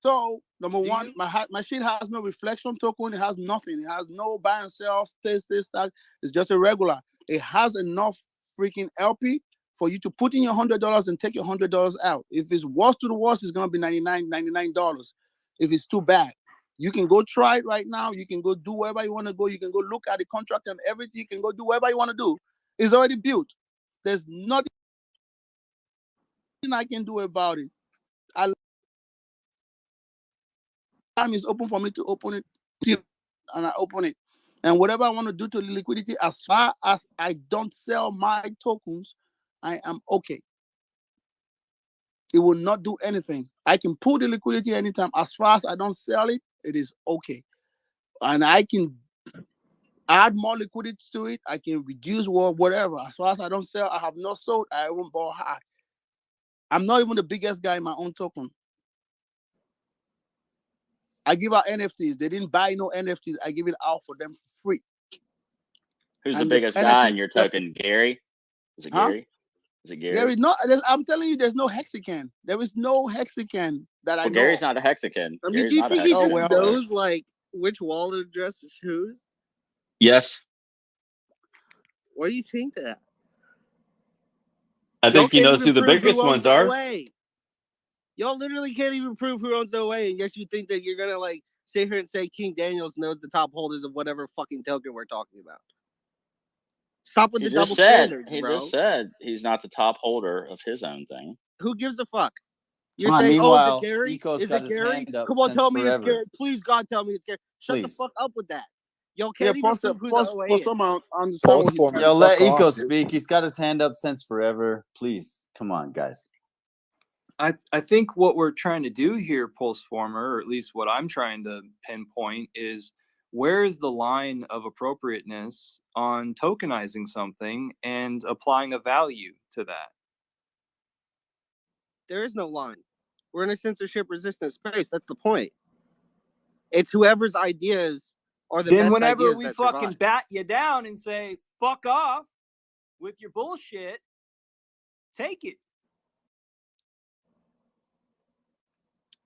So number one, my shit has no reflection token. It has nothing. It has no buy and sell, stay. It's just a regular. It has enough freaking LP for you to put in your $100 and take your $100 out. If it's worst to the worst, it's gonna be $99. If it's too bad, you can go try it right now. You can go do wherever you want to go. You can go look at the contract and everything. You can go do whatever you want to do. It's already built. There's nothing I can do about it. Time is open for me to open it, and I open it. And whatever I want to do to the liquidity, as far as I don't sell my tokens, I am okay. It will not do anything. I can pull the liquidity anytime. As far as I don't sell it, it is okay. And I can add more liquidity to it. I can reduce whatever. As far as I don't sell, I have not sold. I won't buy high. I'm not even the biggest guy in my own token. I give out NFTs. They didn't buy no NFTs. I give it out for them for free. Who's the biggest guy in your token? Gary? Is it Gary? Is it Gary? There is no. I'm telling you, there's no Hexican. There is no Hexican that I know. Gary's not a Hexican. I mean, Gary's do you not think a he Hexican. just knows like which wallet address is whose? Yes. Why do you think that? I think he knows who the biggest ones are. Y'all literally can't even prove who owns OA, and yet you think that you're gonna like sit here and say King Daniels knows the top holders of whatever fucking token we're talking about. Stop with the double standards, bro. He just said he's not the top holder of his own thing. Who gives a fuck? You're saying, oh, is it Gary? Is it Gary? Come on, tell me it's Gary. Please, God, tell me it's Gary. Shut the fuck up with that. Y'all Yeah, can't even prove who the OA for is. some, I understand what he's trying Yo, to let fuck Eco off, dude. speak. He's got his hand up since forever. Please, come on, guys. I think what we're trying to do here, Pulse Former, or at least what I'm trying to pinpoint, is where is the line of appropriateness on tokenizing something and applying a value to that? There is no line. We're in a censorship-resistant space. That's the point. It's whoever's ideas are the Then best whenever ideas we that fucking survive. bat you down and say, fuck off with your bullshit, take it.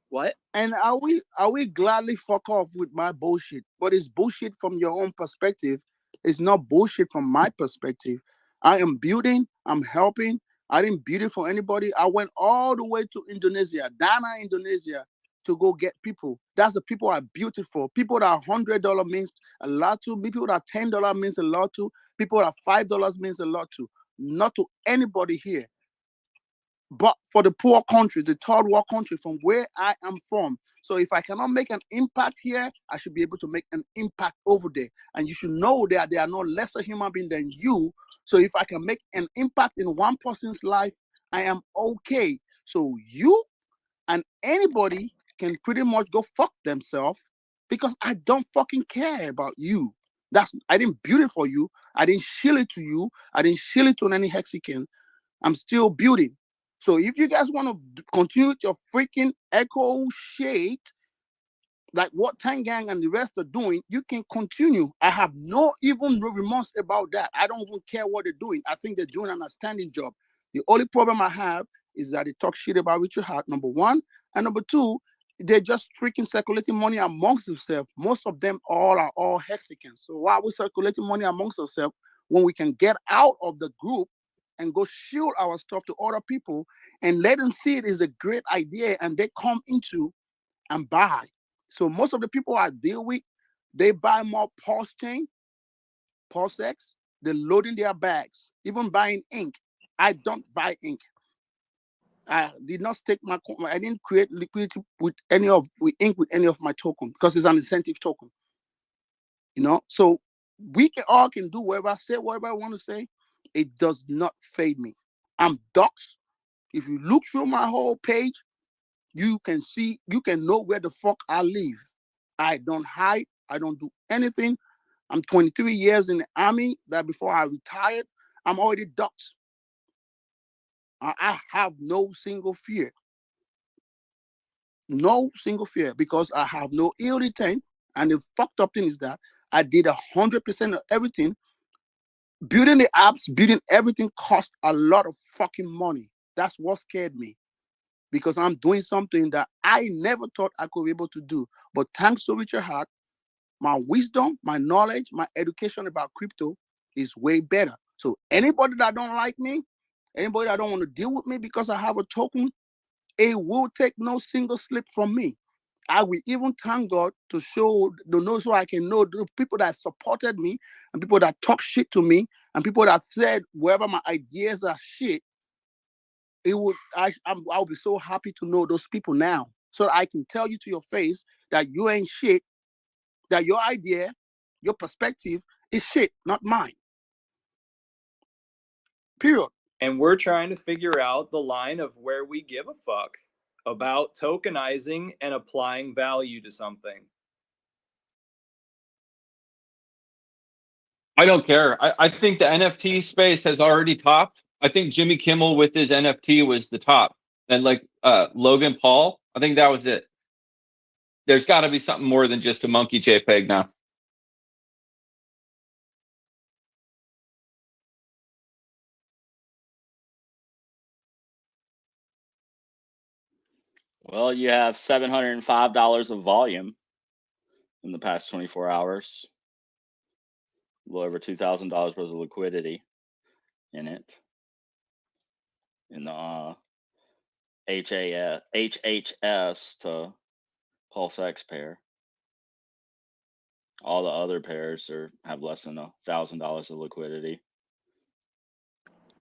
What? And are we gladly fuck off with my bullshit? But it's bullshit from your own perspective. It's not bullshit from my perspective. I am building, I'm helping. I didn't build it for anybody. I went all the way to Indonesia, Dana, Indonesia, to go get people. That's the people I built it for. People that $100 means a lot to. People that $10 means a lot to. People that $5 means a lot to. Not to anybody here. But for the poor countries, the third world country from where I am from. So if I cannot make an impact here, I should be able to make an impact over there. And you should know that they are no lesser human being than you. So if I can make an impact in one person's life, I am okay. So you and anybody can pretty much go fuck themselves because I don't fucking care about you. I didn't build it for you. I didn't shill it to you. I didn't shill it to any Hexican. I'm still building. So if you guys want to continue with your freaking echo shit, like what Tang Gang and the rest are doing, you can continue. I have no even remorse about that. I don't even care what they're doing. I think they're doing an outstanding job. The only problem I have is that they talk shit about Richard Hart, number one. And number two, they're just freaking circulating money amongst themselves. Most of them are all Hexicans. So why are we circulating money amongst ourselves when we can get out of the group and go shield our stuff to other people and let them see it is a great idea and they come into and buy. So most of the people I deal with, they buy more pulse chain, pulse X, they're loading their bags, even buying ink. I don't buy ink. I did not stake I didn't create liquidity with ink with any of my token because it's an incentive token. You know, so we all can do whatever I say, whatever I want to say. It does not fade me. I'm doxxed. If you look through my whole page, you can know where the fuck I live. I don't hide. I don't do anything. I'm 23 years in the army. That before I retired, I'm already doxxed. I have no single fear. No single fear because I have no ill intent. And the fucked up thing is that I did 100% of everything. Building the apps, building everything cost a lot of fucking money. That's what scared me. Because I'm doing something that I never thought I could be able to do. But thanks to Richard Hart, my wisdom, my knowledge, my education about crypto is way better. So anybody that don't like me, anybody that don't want to deal with me because I have a token, it will take no single slip from me. I will even thank God to know so I can know the people that supported me and people that talk shit to me and people that said wherever my ideas are shit. I'll be so happy to know those people now so that I can tell you to your face that you ain't shit, that your idea, your perspective is shit, not mine. Period. And we're trying to figure out the line of where we give a fuck about tokenizing and applying value to something. I don't care. I think the NFT space has already topped. I think Jimmy Kimmel with his NFT was the top. And like Logan Paul, I think that was it. There's got to be something more than just a monkey JPEG now. Well, you have $705 of volume in the past 24 hours. A little over $2,000 worth of liquidity in it. In the HHS to Pulse X pair. All the other pairs have less than $1,000 of liquidity.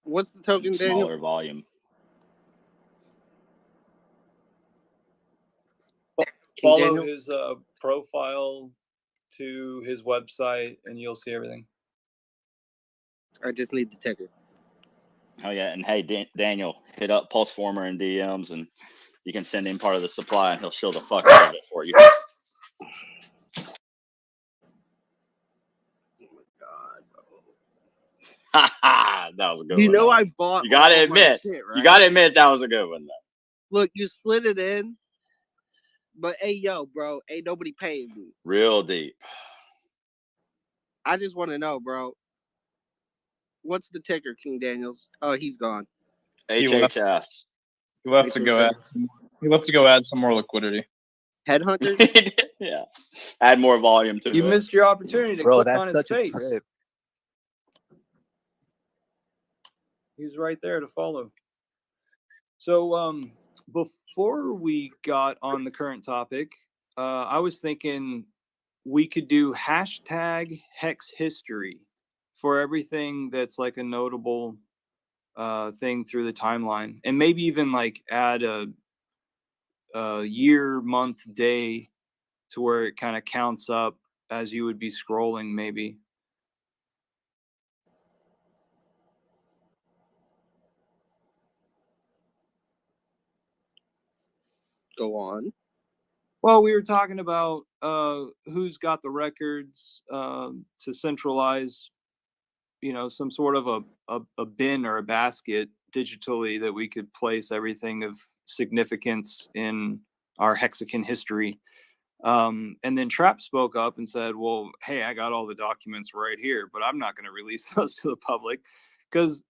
What's the token, Daniel? Smaller volume. Follow Daniel? his profile to his website, and you'll see everything. I just need the ticker. Oh yeah, and hey, Daniel, hit up Pulseformer in DMs, and you can send him part of the supply, and he'll show the fuck out of it for you. That was a good You one. know though. I bought. You gotta all my admit, shit, right? you gotta admit that was a good one though. Look, you slid it in, but hey, yo, bro, ain't nobody paying me. Real deep. I just want to know, bro. What's the ticker, King Daniels? Oh, he's gone. HHS. He left to go add. He left to go add some more liquidity. Headhunters. Yeah. Add more volume to You it. missed your opportunity to Bro, click that's on his such a face. trip. He's right there to follow. So before we got on the current topic, I was thinking we could do hashtag Hex History for everything that's like a notable thing through the timeline, and maybe even like add a year, month, day to where it kind of counts up as you would be scrolling, maybe. Go on. Well, we were talking about who's got the records to centralize, some sort of a bin or a basket digitally that we could place everything of significance in our Hexican history. And then Trap spoke up and said, well, hey, I got all the documents right here, but I'm not going to release those to the public because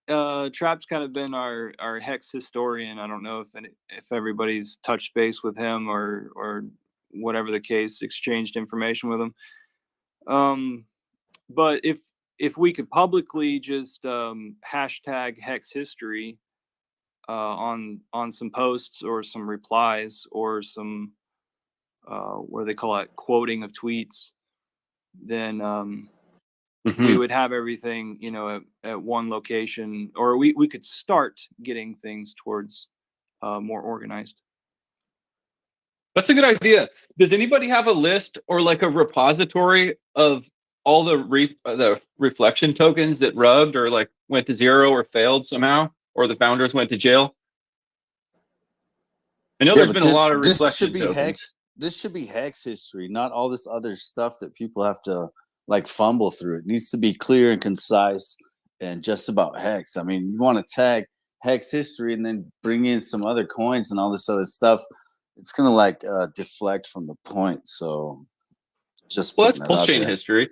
Trap's kind of been our Hex historian. I don't know if everybody's touched base with him or whatever the case, exchanged information with him. But if we could publicly just hashtag Hex history on some posts or some replies or some what do they call it, quoting of tweets, then we would have everything, at one location, or we could start getting things towards more organized. That's a good idea. Does anybody have a list or like a repository of all the reflection tokens that rubbed or like went to zero or failed somehow, or the founders went to jail? I know there's been a lot of this reflection should be tokens. Hex. This should be Hex history, not all this other stuff that people have to like fumble through. It needs to be clear and concise and just about Hex. I mean, you want to tag Hex history and then bring in some other coins and all this other stuff. It's gonna like deflect from the point. So just Well, that's putting it pulse out chain there. history.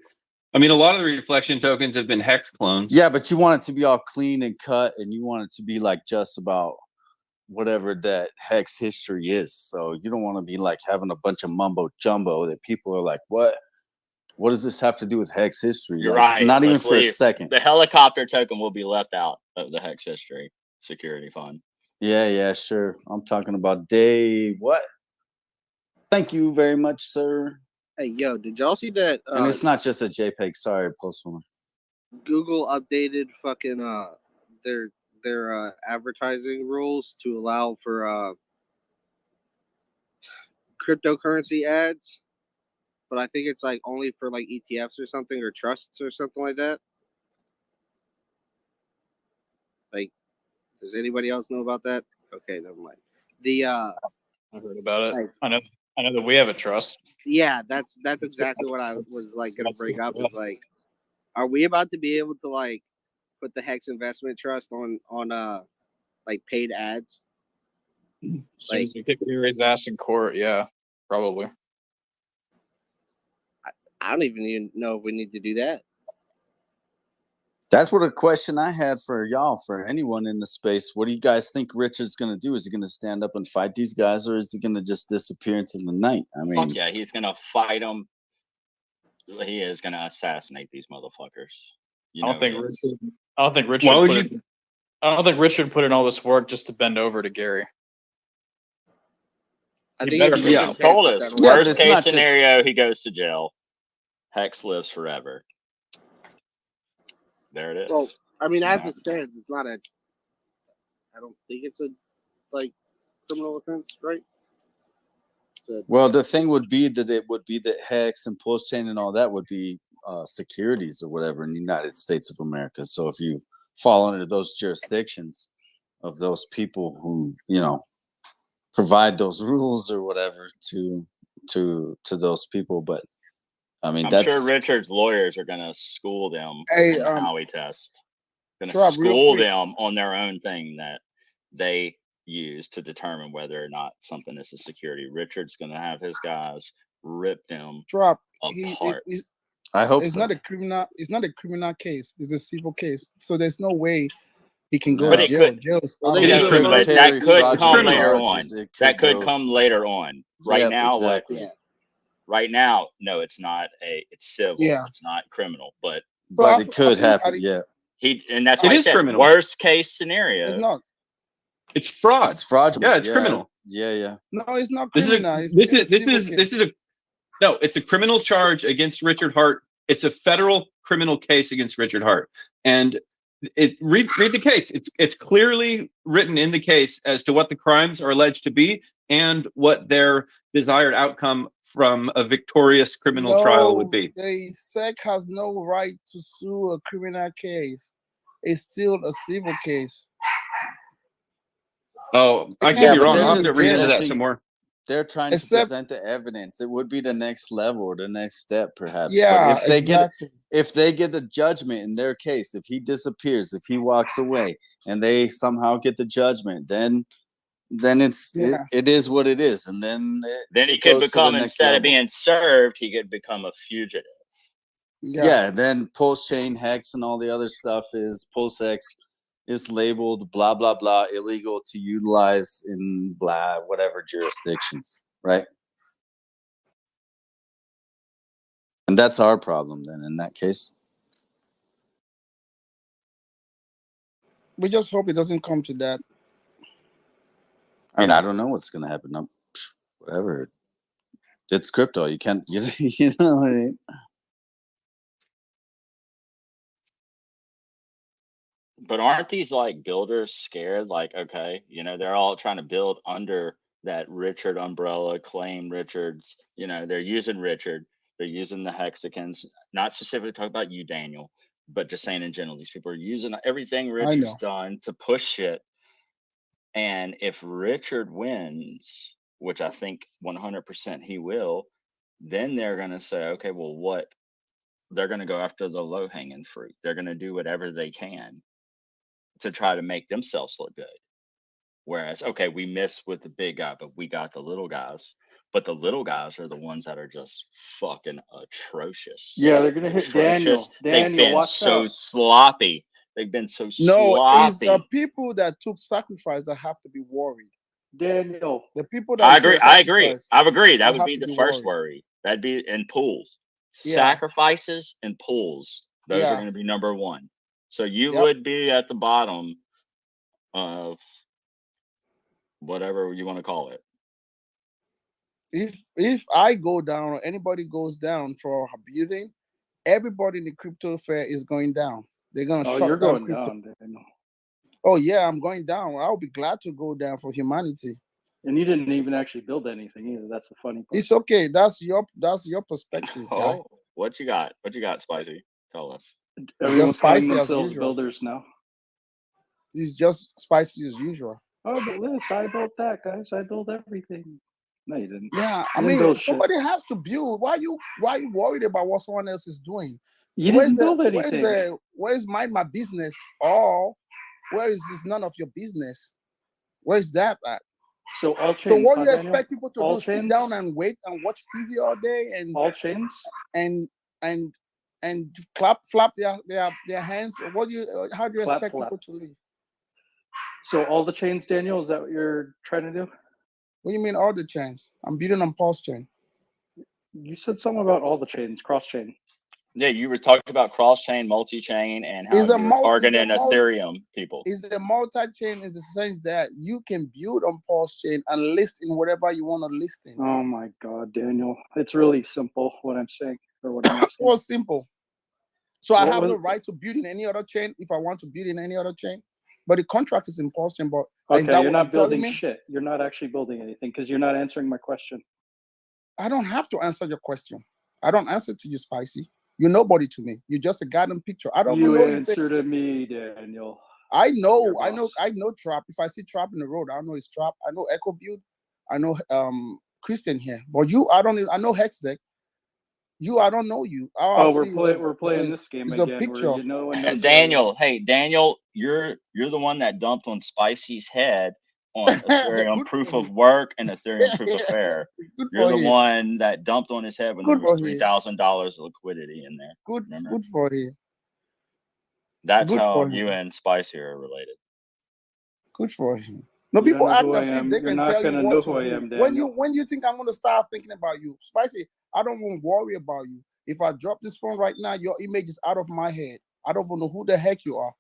I mean, a lot of the reflection tokens have been hex clones. Yeah, but you want it to be all clean and cut, and you want it to be like just about whatever that Hex history is. So you don't want to be like having a bunch of mumbo jumbo that people are like, what? What does this have to do with Hex history? You're Like, right. not even Let's for a leave. second. The helicopter token will be left out of the Hex history security fund. Yeah, sure. I'm talking about day what? Thank you very much, sir. Hey, yo, did y'all see that? And it's not just a JPEG. Sorry, post one. Google updated fucking their advertising rules to allow for cryptocurrency ads, but I think it's like only for like ETFs or something, or trusts or something like that. Like, does anybody else know about that? Okay, never mind. I heard about it. Like, I know that we have a trust. yeah, that's exactly what I was like gonna bring up. Is like, are we about to be able to like put the Hex Investment Trust on like paid ads? Like, you kick Gary's ass in court, yeah, probably. I don't even know if we need to do that. That's what a question I had for y'all, for anyone in the space. What do you guys think Richard's going to do? Is he going to stand up and fight these guys, or is he going to just disappear into the night? I mean, Fuck yeah, he's gonna fight them. He is gonna assassinate these motherfuckers. I don't think Richard. Why would put I don't think Richard put in all this work just to bend over to Gary. I He think better if be. you Yeah, told us. Yeah, but Worst it's case not just- scenario, he goes to jail. Hex lives forever. There it is. Well, I mean, as it stands, it's not a. I don't think it's a like criminal offense, right? understood. Well, the thing would be that it would be that Hex and Pulse Chain and all that would be securities or whatever in the United States of America. So if you fall under those jurisdictions of those people who, you know, provide those rules or whatever to those people, but I mean, I'm sure that's Richard's lawyers are going to school them Hey, on the Howey test. Going to Rob, real school quick. them on their own thing that they use to determine whether or not something is a security. Richard's going to have his guys rip them Rob, apart. I hope it's so. not a criminal. It's not a criminal case. It's a civil case. So there's no way he can go But to it jail. could, Jail's Well, out they of it use the it could, for question. but that could fraudulent come later charges. on. It That could go- come later on. Right Yep, now, exactly. Yeah. right now, no, it's not it's civil. Yeah. It's not criminal, but So But I, it could I think happen. Yeah, and that's It why I is said criminal. worst case it's scenario. not. It's fraud. it's fraudulent. Yeah, it's criminal. Yeah. No, it's not This is a criminal. It's this a is this civil is case. this is a no. It's a criminal charge against Richard Hart. It's a federal criminal case against Richard Hart, and read the case. It's clearly written in the case as to what the crimes are alleged to be and what their desired outcome from a victorious criminal trial would be. The SEC has no right to sue a criminal case. It's still a civil case. Oh, I They could be can't but wrong. put they're I'll him have in to read into that jail. presenting. some more. They're trying to Except, present the evidence. It would be the next level or the next step, perhaps. yeah, But exactly. if they get the judgment in their case, if he disappears, if he walks away, and they somehow get the judgment, then Yeah. it is what it is, and then Then he it could goes to the become, next instead of level. being served, he could become a fugitive. Yeah, then Pulse Chain Hex and all the other stuff is Pulse X is labeled blah blah blah illegal to utilize in blah whatever jurisdictions, right? And that's our problem then in that case. We just hope it doesn't come to that. I mean, I don't know what's gonna happen. Whatever. It's crypto. You can't you know what I mean? But aren't these like builders scared? Like, okay, they're all trying to build under that Richard umbrella, claim Richard's, they're using Richard, they're using the Hexicans, not specifically talking about you, Daniel, but just saying in general, these people are using everything I Richard's know. done to push shit. And if Richard wins, which I think 100% he will, then they're going to say, okay, well, what? They're going to go after the low hanging fruit. They're going to do whatever they can to try to make themselves look good. Whereas, okay, we missed with the big guy, but we got the little guys. But the little guys are the ones that are just fucking atrocious. Yeah, they're gonna hit Daniel. Atrocious. They've Daniel, been watch so out. sloppy. They've been so No, it's the sloppy. people that took sacrifice that have to be worried. Daniel. The people I that agree. took I agree. sacrifice I agree. That that would have be to the be first worried. worry. That'd be in pools. Yeah. Sacrifices and pools. Those are Yeah. going to be number one. So you Yep. would be at the bottom of whatever you want to call it. If I go down or anybody goes down for building, everybody in the crypto fair is going down. They're gonna Oh, shut you're down going crypto. down, Daniel. Oh yeah, I'm going down. I'll be glad to go down for humanity. And you didn't even actually build anything either. That's the funny part. It's okay. That's your perspective, guy. Oh, what you got? What you got, Spicy? Tell us. It's Everyone's just calling spicy as themselves usual. builders now. It's just spicy as usual. Oh, but this, I built that, guys. I built everything. No, you didn't. Yeah, I You didn't mean, build shit. somebody has to build. Why you worried about what someone else is doing? You didn't build anything. Where's my business? Or where is this none of your business? Where's that at? So all chains. So what do you Daniel? expect people to All do? Sit chains? down and wait and watch TV all day and All chains? and flap their hands? What do you? How do you Clap, expect clap. people to live? So all the chains, Daniel, is that what you're trying to do? What do you mean all the chains? I'm building on Pulse chain. You said something about all the chains, cross chain. Yeah, you were talking about cross-chain, multi-chain, and how Is a you were targeting multi Ethereum people. is a multi-chain in the sense that you can build on Pulse chain and list in whatever you want to list in. Oh my God, Daniel. It's really simple what I'm saying or what I'm asking. Well, simple. So I What have was- the right to build in any other chain if I want to build in any other chain. But the contract is in Pulse chain. But is Okay, that you're what not you're telling building me? shit. You're not actually building anything because you're not answering my question. I don't have to answer your question. I don't answer to you, Spicy. You're nobody to me. You're just a goddamn picture. I don't even You know your answer face. to me, Daniel. I know, Your I know, boss. I know Trap. If I see Trap in the road, I know it's Trap. I know Echo Build. I know Christian here. But you, I don't even, I know Hex Deck. You, I don't know you. All I Oh, see we're playing this game is a again where picture. no one knows Daniel, hey Daniel, you're the one that dumped on Spicy's head on Ethereum Good proof for of him. work and Ethereum proof of fair. Good You're for the him. one that dumped on his head when there Good was for him. $3,000 of liquidity in there. Good, Remember? good for him. That's Good how for you him. and Spicy are related. Good for him. No, You don't people know who act I as if am. they You're can not tell you gonna what know to who I do. am, Daniel. When you think I'm gonna start thinking about you, Spicy, I don't even worry about you. If I drop this phone right now, your image is out of my head. I don't even know who the heck you are.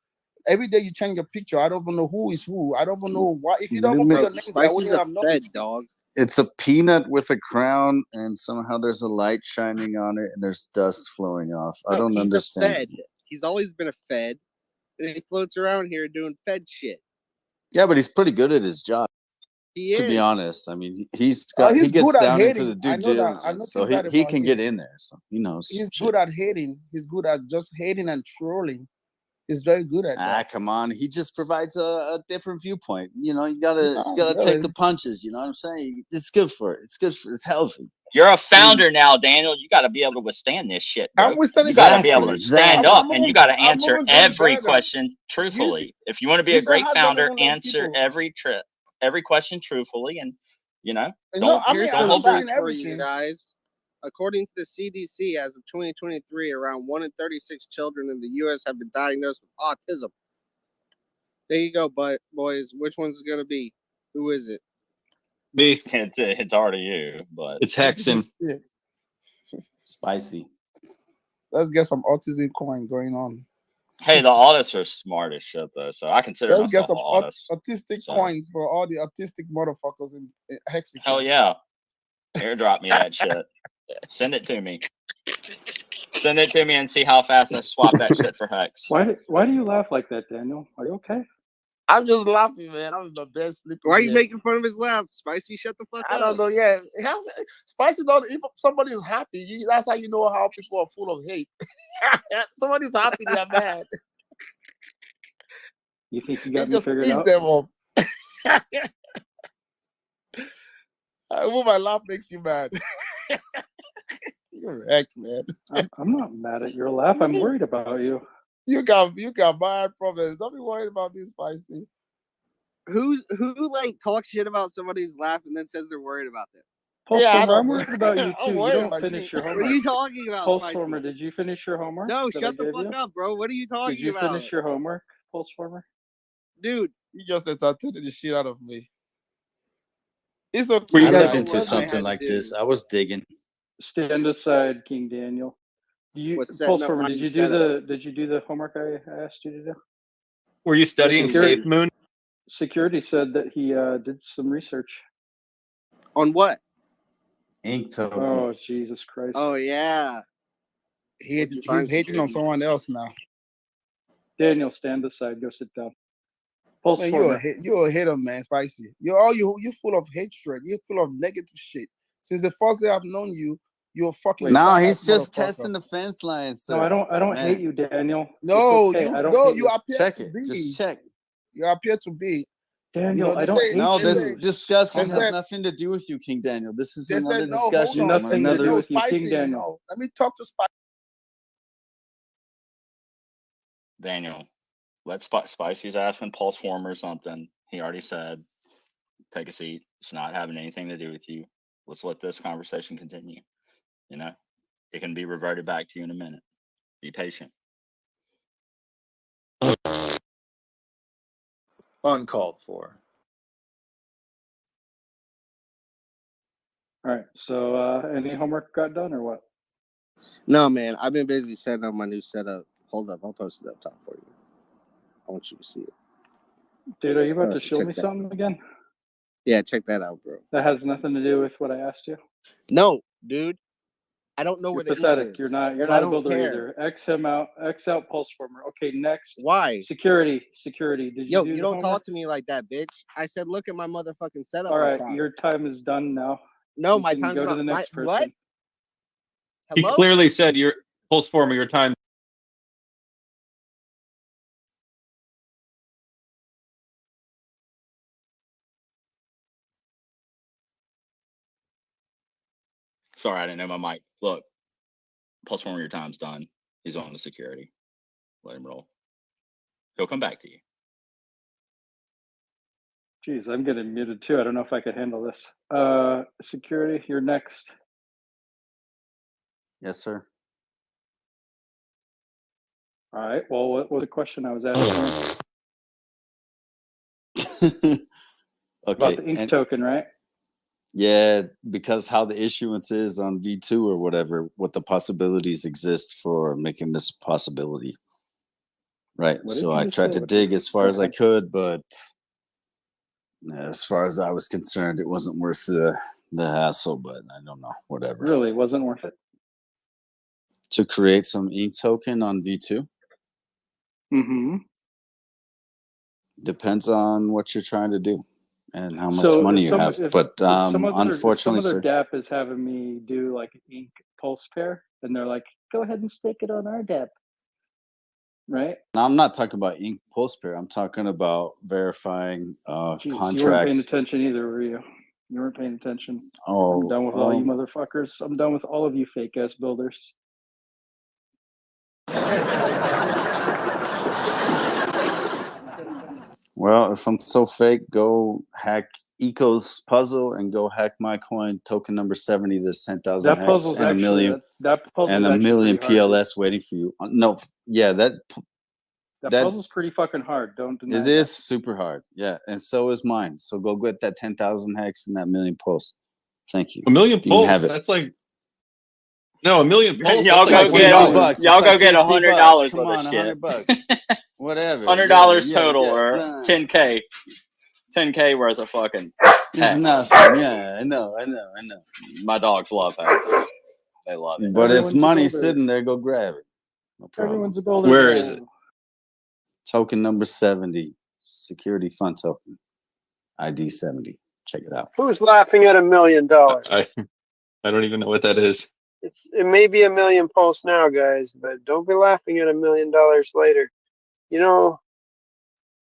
Every day you change your picture. I don't even know who is who. I don't even know why. If you don't even put your name there, I wouldn't Spicy's a have known Fed it's you. dog. It's a peanut with a crown, and somehow there's a light shining on it, and there's dust flowing off. I No, don't he's understand. a Fed. He's always been a Fed, and he floats around here doing Fed shit. Yeah, but he's pretty good at his job. He To be is. honest, I mean, he He's gets good at down into the hating. due I know that. I diligence, so noticed that he about can him. get in there. So he knows. He's shit. good at hating. He's good at just hating and trolling. He's very good at that. Come on, he just provides a different viewpoint. You know, you gotta Really. take the punches. You know what I'm saying? It's good for it. It's healthy. You're a founder now, Daniel. You got to be able to withstand this shit, bro. I'm withstanding. You got to be able to stand Exactly. up, and you got to I'm answer even doing every better. question truthfully. If you want to be You a say great how doesn't founder, even let answer people. every question truthfully, and No, don't I mean Here's don't some I'm hold back. answering facts for you everything. guys. According to the CDC, as of 2023, around 1 in 36 children in the U.S. have been diagnosed with autism. There you go, boys. Which one's it gonna be? Who is it? Me. It's already you, but It's Hexen. Yeah. Spicy. Let's get some autism coin going on. hey, the autists are smart as shit though, so I consider Let's get myself some an autist. autistic So coins for all the autistic motherfuckers in Hexican. hell yeah, airdrop me that shit. Send it to me. Send it to me and see how fast I swap that shit for Hex. Why do you laugh like that, Daniel? Are you okay? I'm just laughing, man. I'm in the best sleeping. Why are you making fun of his laugh? Spicy, shut the fuck up. I don't know. Yeah, Spicy. Don't. If somebody is happy, that's how you know how people are full of hate. Somebody's happy, they're mad. You think you got It me just figured eats out? them up. When my laugh makes you mad. You're wrecked, man. I'm not mad at your laugh. I'm worried about you. You got bad problems. Don't be worried about me, Spicy. Who like talks shit about somebody's laugh and then says they're worried about them? Pulseformer, I'm worried about you I'm too. You worried don't about finish you. your homework. What are you talking about, Pulseformer, Spicy? did you finish your homework? No, that I shut the gave fuck you? up, bro. What are you talking Did you about? finish your homework, Pulseformer? Dude, You just entertained the shit out of me. It's okay. Were you I guys looked into something like this. I was digging. stand aside, King Daniel? Was setting up Pulseformer, my did new you do setup. the homework I asked you to do? Were you studying Safe Moon? Security said that he did some research. On what? Ink token. Oh, Jesus Christ. Oh yeah. He's hating on someone else now. Daniel, stand aside. Go sit down. Man, you're a hater, man, Spicy. You're full of hatred. You're full of negative shit. Since the first day I've known you, you're fucking. No, he's just testing the fence lines, sir. No, I don't hate you, Daniel. No, it's okay. you appear check to it. be. Just check. You appear to be. Daniel, they I don't say, hate No, you. this discussion They has said- nothing to do with you, King Daniel. This is They another said, no, hold discussion on. from Nothing to another. do with you, King Spicy, Daniel. no. Let me talk to Spicy. Daniel, let Spicy's asking Pulseformer something. He already said, take a seat. It's not having anything to do with you. Let's let this conversation continue. You know, it can be reverted back to you in a minute. Be patient. Uncalled for. All right. So, any homework got done or what? No, man. I've been busy setting up my new setup. Hold up, I'll post it up top for you. I want you to see it. Dude, are you about to show check me that. something again? Yeah, check that out, bro. That has nothing to do with what I asked you? No, dude. I don't know You're where the pathetic. ink is. You're not I a don't builder care. either. X out Pulseformer. Okay, next. Why? Security. Did Yo, you do you the don't homework? talk to me like that, bitch. I said, look at my motherfucking setup. All up right, top. your time is done now. No, You my can time's go to not. the My next person. what? He Hello? clearly said your pulse form of your time. Sorry, I didn't know my mic. Look, pulse form your time's done. He's on the security. Let him roll. He'll come back to you. Jeez, I'm getting muted too. I don't know if I could handle this. Security, you're next. Yes, sir. All right. Well, what was the question I was asking? Okay. About the ink And token, right? yeah, because how the issuance is on V2 or whatever, what the possibilities exist for making this a possibility. Right. What did So you I just tried say? to dig as far Go as I ahead. could, but as far as I was concerned, it wasn't worth the hassle, but I don't know, whatever. Really, wasn't worth it. To create some ink token on V2 Mm-hmm. depends on what you're trying to do and how much So money if you some have. But if some unfortunately, other sir, DApp is having me do like an ink pulse pair, and they're like, go ahead and stake it on our DApp, right? now I'm not talking about ink pulse pair. I'm talking about verifying Jeez, you weren't paying contracts. attention either, were you? You weren't paying attention. Oh, I'm done with all you motherfuckers. I'm done with all of you fake ass builders. well, if I'm so fake, go hack Eco's puzzle and go hack my coin token number 70. There's 10,000 That hex puzzle's and a actually million that puzzle's and a actually million pretty hard, dude. PLS waiting for you. No, yeah, That that puzzle's pretty fucking hard. Don't deny it that. is super hard. Yeah, and so is mine. So go get that 10,000 hex and that million pulse. Thank you. A million You can pulse. have it. That's like no, a million pulse. Y'all That's go like get $50. y'all It's like go get $50. $100 Come worth of on, shit. $100. Whatever. $100 Yeah, total yeah, or yeah. 10K. 10K worth of fucking It's hex. nothing. Yeah, I know. My dogs love hex. They love it. But it's Everyone's a money builder. sitting there. Go grab it. No problem. Everyone's a builder. Where now. is it? Token number 70. Security fund token. ID 70. Check it out. Who's laughing at $1 million? I don't even know what that is. It may be 1 million posts now, guys, but don't be laughing at $1 million later. You know,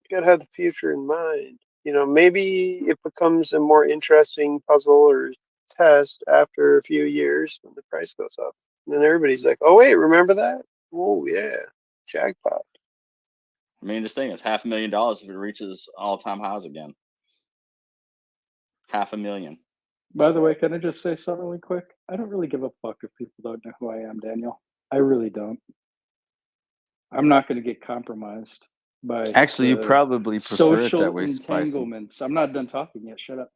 you gotta have the future in mind. You know, maybe it becomes a more interesting puzzle or test after a few years when the price goes up. And then everybody's like, oh, wait, remember that? Oh, yeah, jackpot. I mean, this thing is $500,000 if it reaches all-time highs again. $500,000. By the way, can I just say something really quick? I don't really give a fuck if people don't know who I am, Daniel. I really don't. I'm not going to get compromised by Actually, you the probably prefer it social that way, Spicy. entanglements. I'm not done talking yet. Shut up.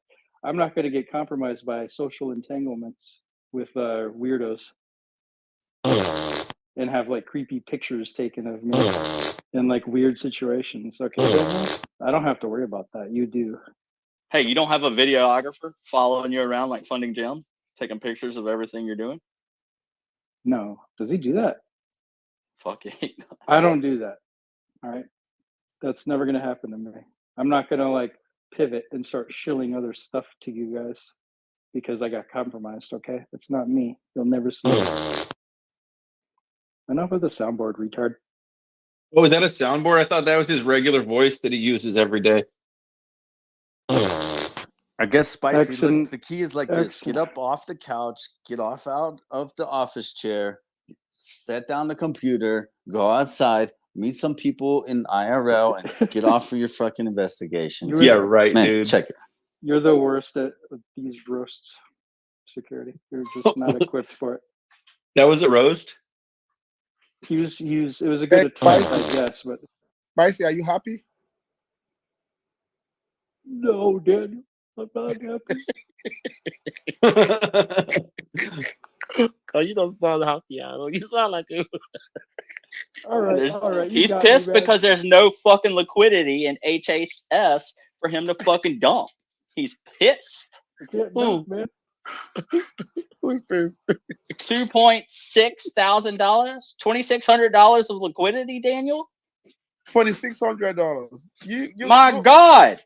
I'm not going to get compromised by social entanglements with weirdos and have like creepy pictures taken of me in like weird situations. Okay, Daniel? I don't have to worry about that. You do. Hey, you don't have a videographer following you around like Funding Jim, taking pictures of everything you're doing? No. Does he do that? Fuck it. I don't do that. All right. That's never going to happen to me. I'm not going to like pivot and start shilling other stuff to you guys because I got compromised. Okay. That's not me. You'll never see it. Enough of the soundboard, retard. Oh, is that a soundboard? I thought that was his regular voice that he uses every day. I guess, Spicy, Excellent. look, the key is like this. Get Excellent. up off the couch, get off out of the office chair, set down the computer, go outside, meet some people in IRL, and get off for your fucking investigations. Yeah, right, Man, dude. check it. You're the worst at these roasts, security. You're just not equipped for it. That was a roast? It was a good attempt, I guess, but Spicy, are you happy? no, Daniel. I'm not happy. Cause you don't sound happy, Arnold. You sound like a... All right. You He's got pissed me, man. because there's no fucking liquidity in HHS for him to fucking dump. He's pissed. I can't dump, man. Who's pissed? $2,600, $2,600 of liquidity, Daniel. $2,600. You My God.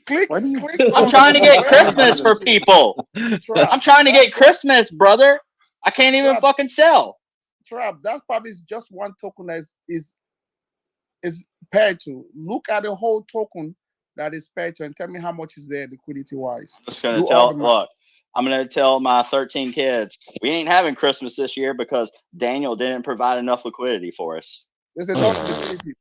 Click, Why do you? click I'm on trying to the get web Christmas for address. people. Trap. I'm trying to That's get what Christmas, brother. I can't even Trap. fucking sell. Trap. That's probably just one token that is paired to. Look at the whole token that is paired to and tell me how much is there liquidity wise. I'm just gonna Do all the tell. math. Look, I'm gonna tell my 13 kids we ain't having Christmas this year because Daniel didn't provide enough liquidity for us. There's enough liquidity.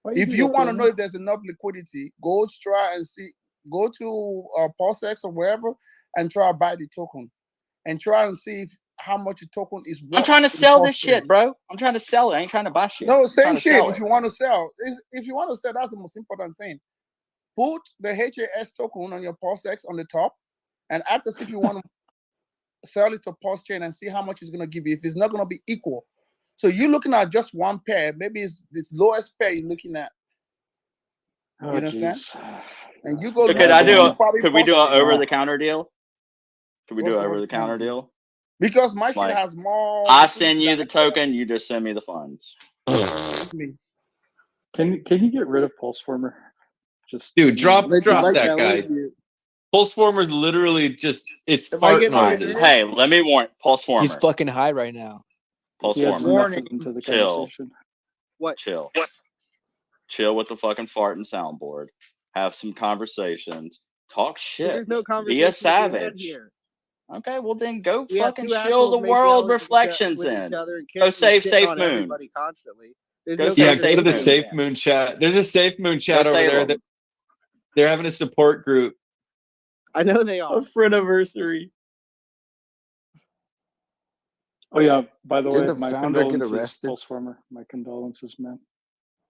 Why If do you that, want to know Daniel? if there's enough liquidity, go try and see. Go to PulseX or wherever and try to buy the token and try and see how much the token is worth. I'm trying to in sell this Pulse Chain. shit, bro. I'm trying to sell it. I ain't trying to buy shit. No, I'm same trying to shit. sell If it. you want to sell, if you want to sell, that's the most important thing. Put the HAS token on your PulseX on the top, and ask us if you want to sell it to Pulse Chain and see how much it's gonna give you. If it's not gonna be equal, so you're looking at just one pair. Maybe it's the lowest pair you're looking at. Oh, You understand? jeez. And you go So look. could I do Use a? probably Could we do Pulse an Chain. over the counter deal? Could we What's do an over over the the counter counter deal? Because my shit Like has more I liquidity send you than the token, you just send me the funds. me. Can you get rid of Pulseformer? Just Dude, drop Like that that guy. link, dude. Pulseformer's literally just it's If I fart get All right. noises. Hey, let me warn Pulse He's Former. fucking high right now. Pulse He adds Former. nothing to the Chill. conversation. What? Chill. Chill with the fucking fart and soundboard. Have some conversations. Talk shit. There's no Be a conversation to be had savage. here. Okay, well then go We have fucking two chill the assholes making world out with reflections with each then. other and Go kicking save shit Safe on Moon. everybody constantly. There's Go no save Yeah, go to Safe the conversation to Moon. be Safe had. Moon chat. There's a Safe Moon chat Go over save there. them. They're having a support group. I know they are. A friendiversary. Oh yeah. By the way, Didn't the my founder get condolences, arrested? Pulseformer. My condolences, man.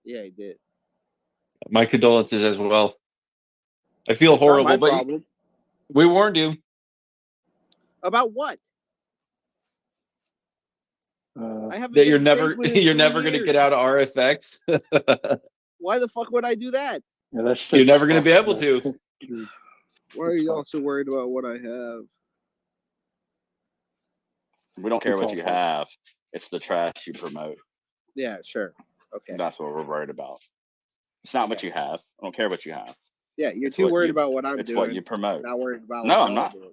Yeah, he did. My condolences as well. I feel It's not horrible, my but problem. we warned you. About what? I haven't That been you're to never Safe Moon in you're 3 never gonna years. get out of RFX. Why the fuck would I do that? Yeah, that You're shit's never gonna be fucked, able man. to. Dude, Why are it's y'all fucked. so worried about what I have? We don't care It's what all you fucked. have. It's the trash you promote. Yeah, sure. Okay. That's what we're worried about. It's not what Okay. you have. I don't care what you have. Yeah, you're It's too what worried you about what I'm it's what doing. you promote. Not worried about No, what I'm y'all are not. doing.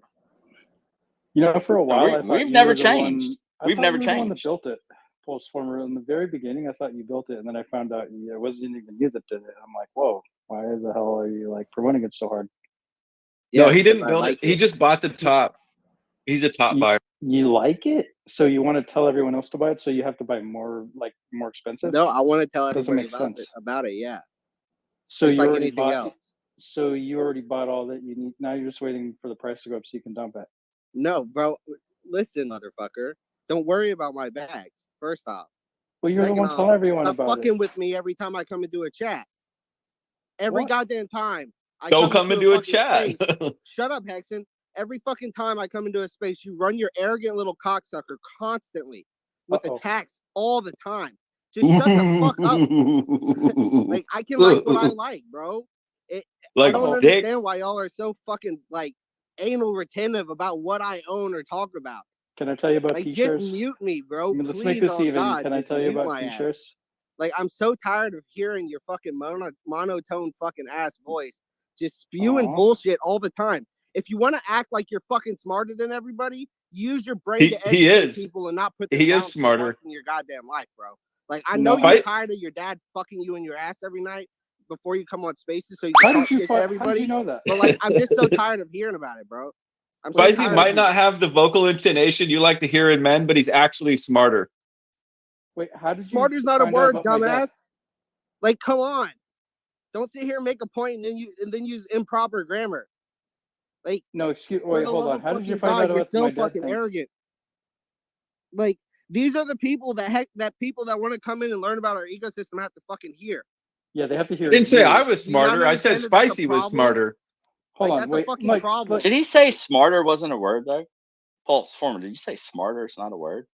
You know, for a No, while, I thought we've you never were the one. changed. I We've thought never you were the one that changed. built it, Pulseformer. In the very beginning, I thought you built it, and then I found out it wasn't even you that did it. I'm like, whoa, why the hell are you like promoting it so hard? Yeah, No, he because didn't I build it. like He it. just bought the top. He's a top You, buyer. you like it, so you want to tell everyone else to buy it, so you have to buy more, like more expensive. No, I want to tell Doesn't everybody make sense. about it. Yeah, So just you like already anything bought. else. So you already bought all that you need. Now you're just waiting for the price to go up so you can dump it. No, bro. Listen, motherfucker. Don't worry about my bags. First off. Well, you're the Second one off, telling everyone stop about it. fucking with me every time I come into a chat. Every What? goddamn time I Don't come come into into a a fucking chat. space. Shut up, Hexen. Every fucking time I come into a space, you run your arrogant little cocksucker constantly with attacks all the time. Just shut the fuck up. Like, I can like what I like, bro. I Like don't dick. understand why y'all are so fucking like anal retentive about what I own or talk about. Can I tell you about Like, just T-shirts? mute me, bro. I mean, let's make Please, this on even. God, Can I just tell you mute about my ass. T-shirts? Like, I'm so tired of hearing your fucking monotone fucking ass voice just spewing Aw. bullshit all the time. If you want to act like you're fucking smarter than everybody, use your brain to He educate is. people and not put them He down is for smarter. once in your goddamn life, bro. Like, I know No. you're Fight. tired of your dad fucking you in your ass every night before you come on spaces so you How can did talk you shit to How did everybody. you know that? But like, I'm just so tired of hearing about it, bro. I'm so Wait, Spicy tired might of not have the vocal intonation you like to hear in men, but he's actually smarter. Wait, how did you Smarter's not a find out word, about my dad? dumbass. Like, come on. Don't sit here and make a point and then use improper grammar. Like, No, excuse. for Wait, the hold love on. of How did you fucking find God, out you're about so my dad fucking thing? arrogant. Like, these are the people that people that want to come in and learn about our ecosystem have to fucking hear. Yeah, they have to hear. I didn't say you. I was Do you not smarter. I said understand that that's a Spicy was problem? smarter. Hold Like, on, that's wait, a fucking Mike. problem. Did he say smarter wasn't a word though? Pulse Former, did you say smarter is not a word?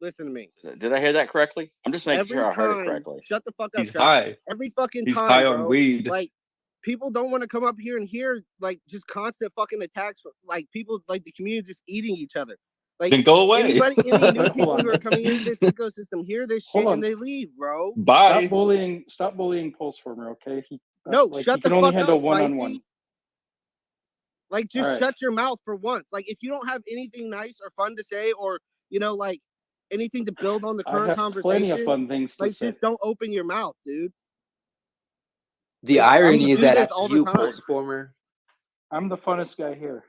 Listen to me. Did I hear that correctly? I'm just making Every sure I heard it time, correctly. shut the fuck up, He's Chuck. high. Every fucking He's time, high on bro. weed. Like, people don't want to come up here and hear like just constant fucking attacks. Like, people, like the community just eating each other. Like, Then go away. any new Hold people on. who are coming into this ecosystem hear this Hold shit on. and they leave, bro. Bye. Stop bullying Pulseformer, okay? No, Like, shut you the can only fuck handle up, one-on-one. Spicy. Like, just Alright. shut your mouth for once. Like, if you don't have anything nice or fun to say, or like anything to build on the I current have plenty of conversation, fun things to like say. just don't open your mouth, dude. The Like, irony you is do that this that's all the you, time. Pulse Former. I'm the funnest guy here.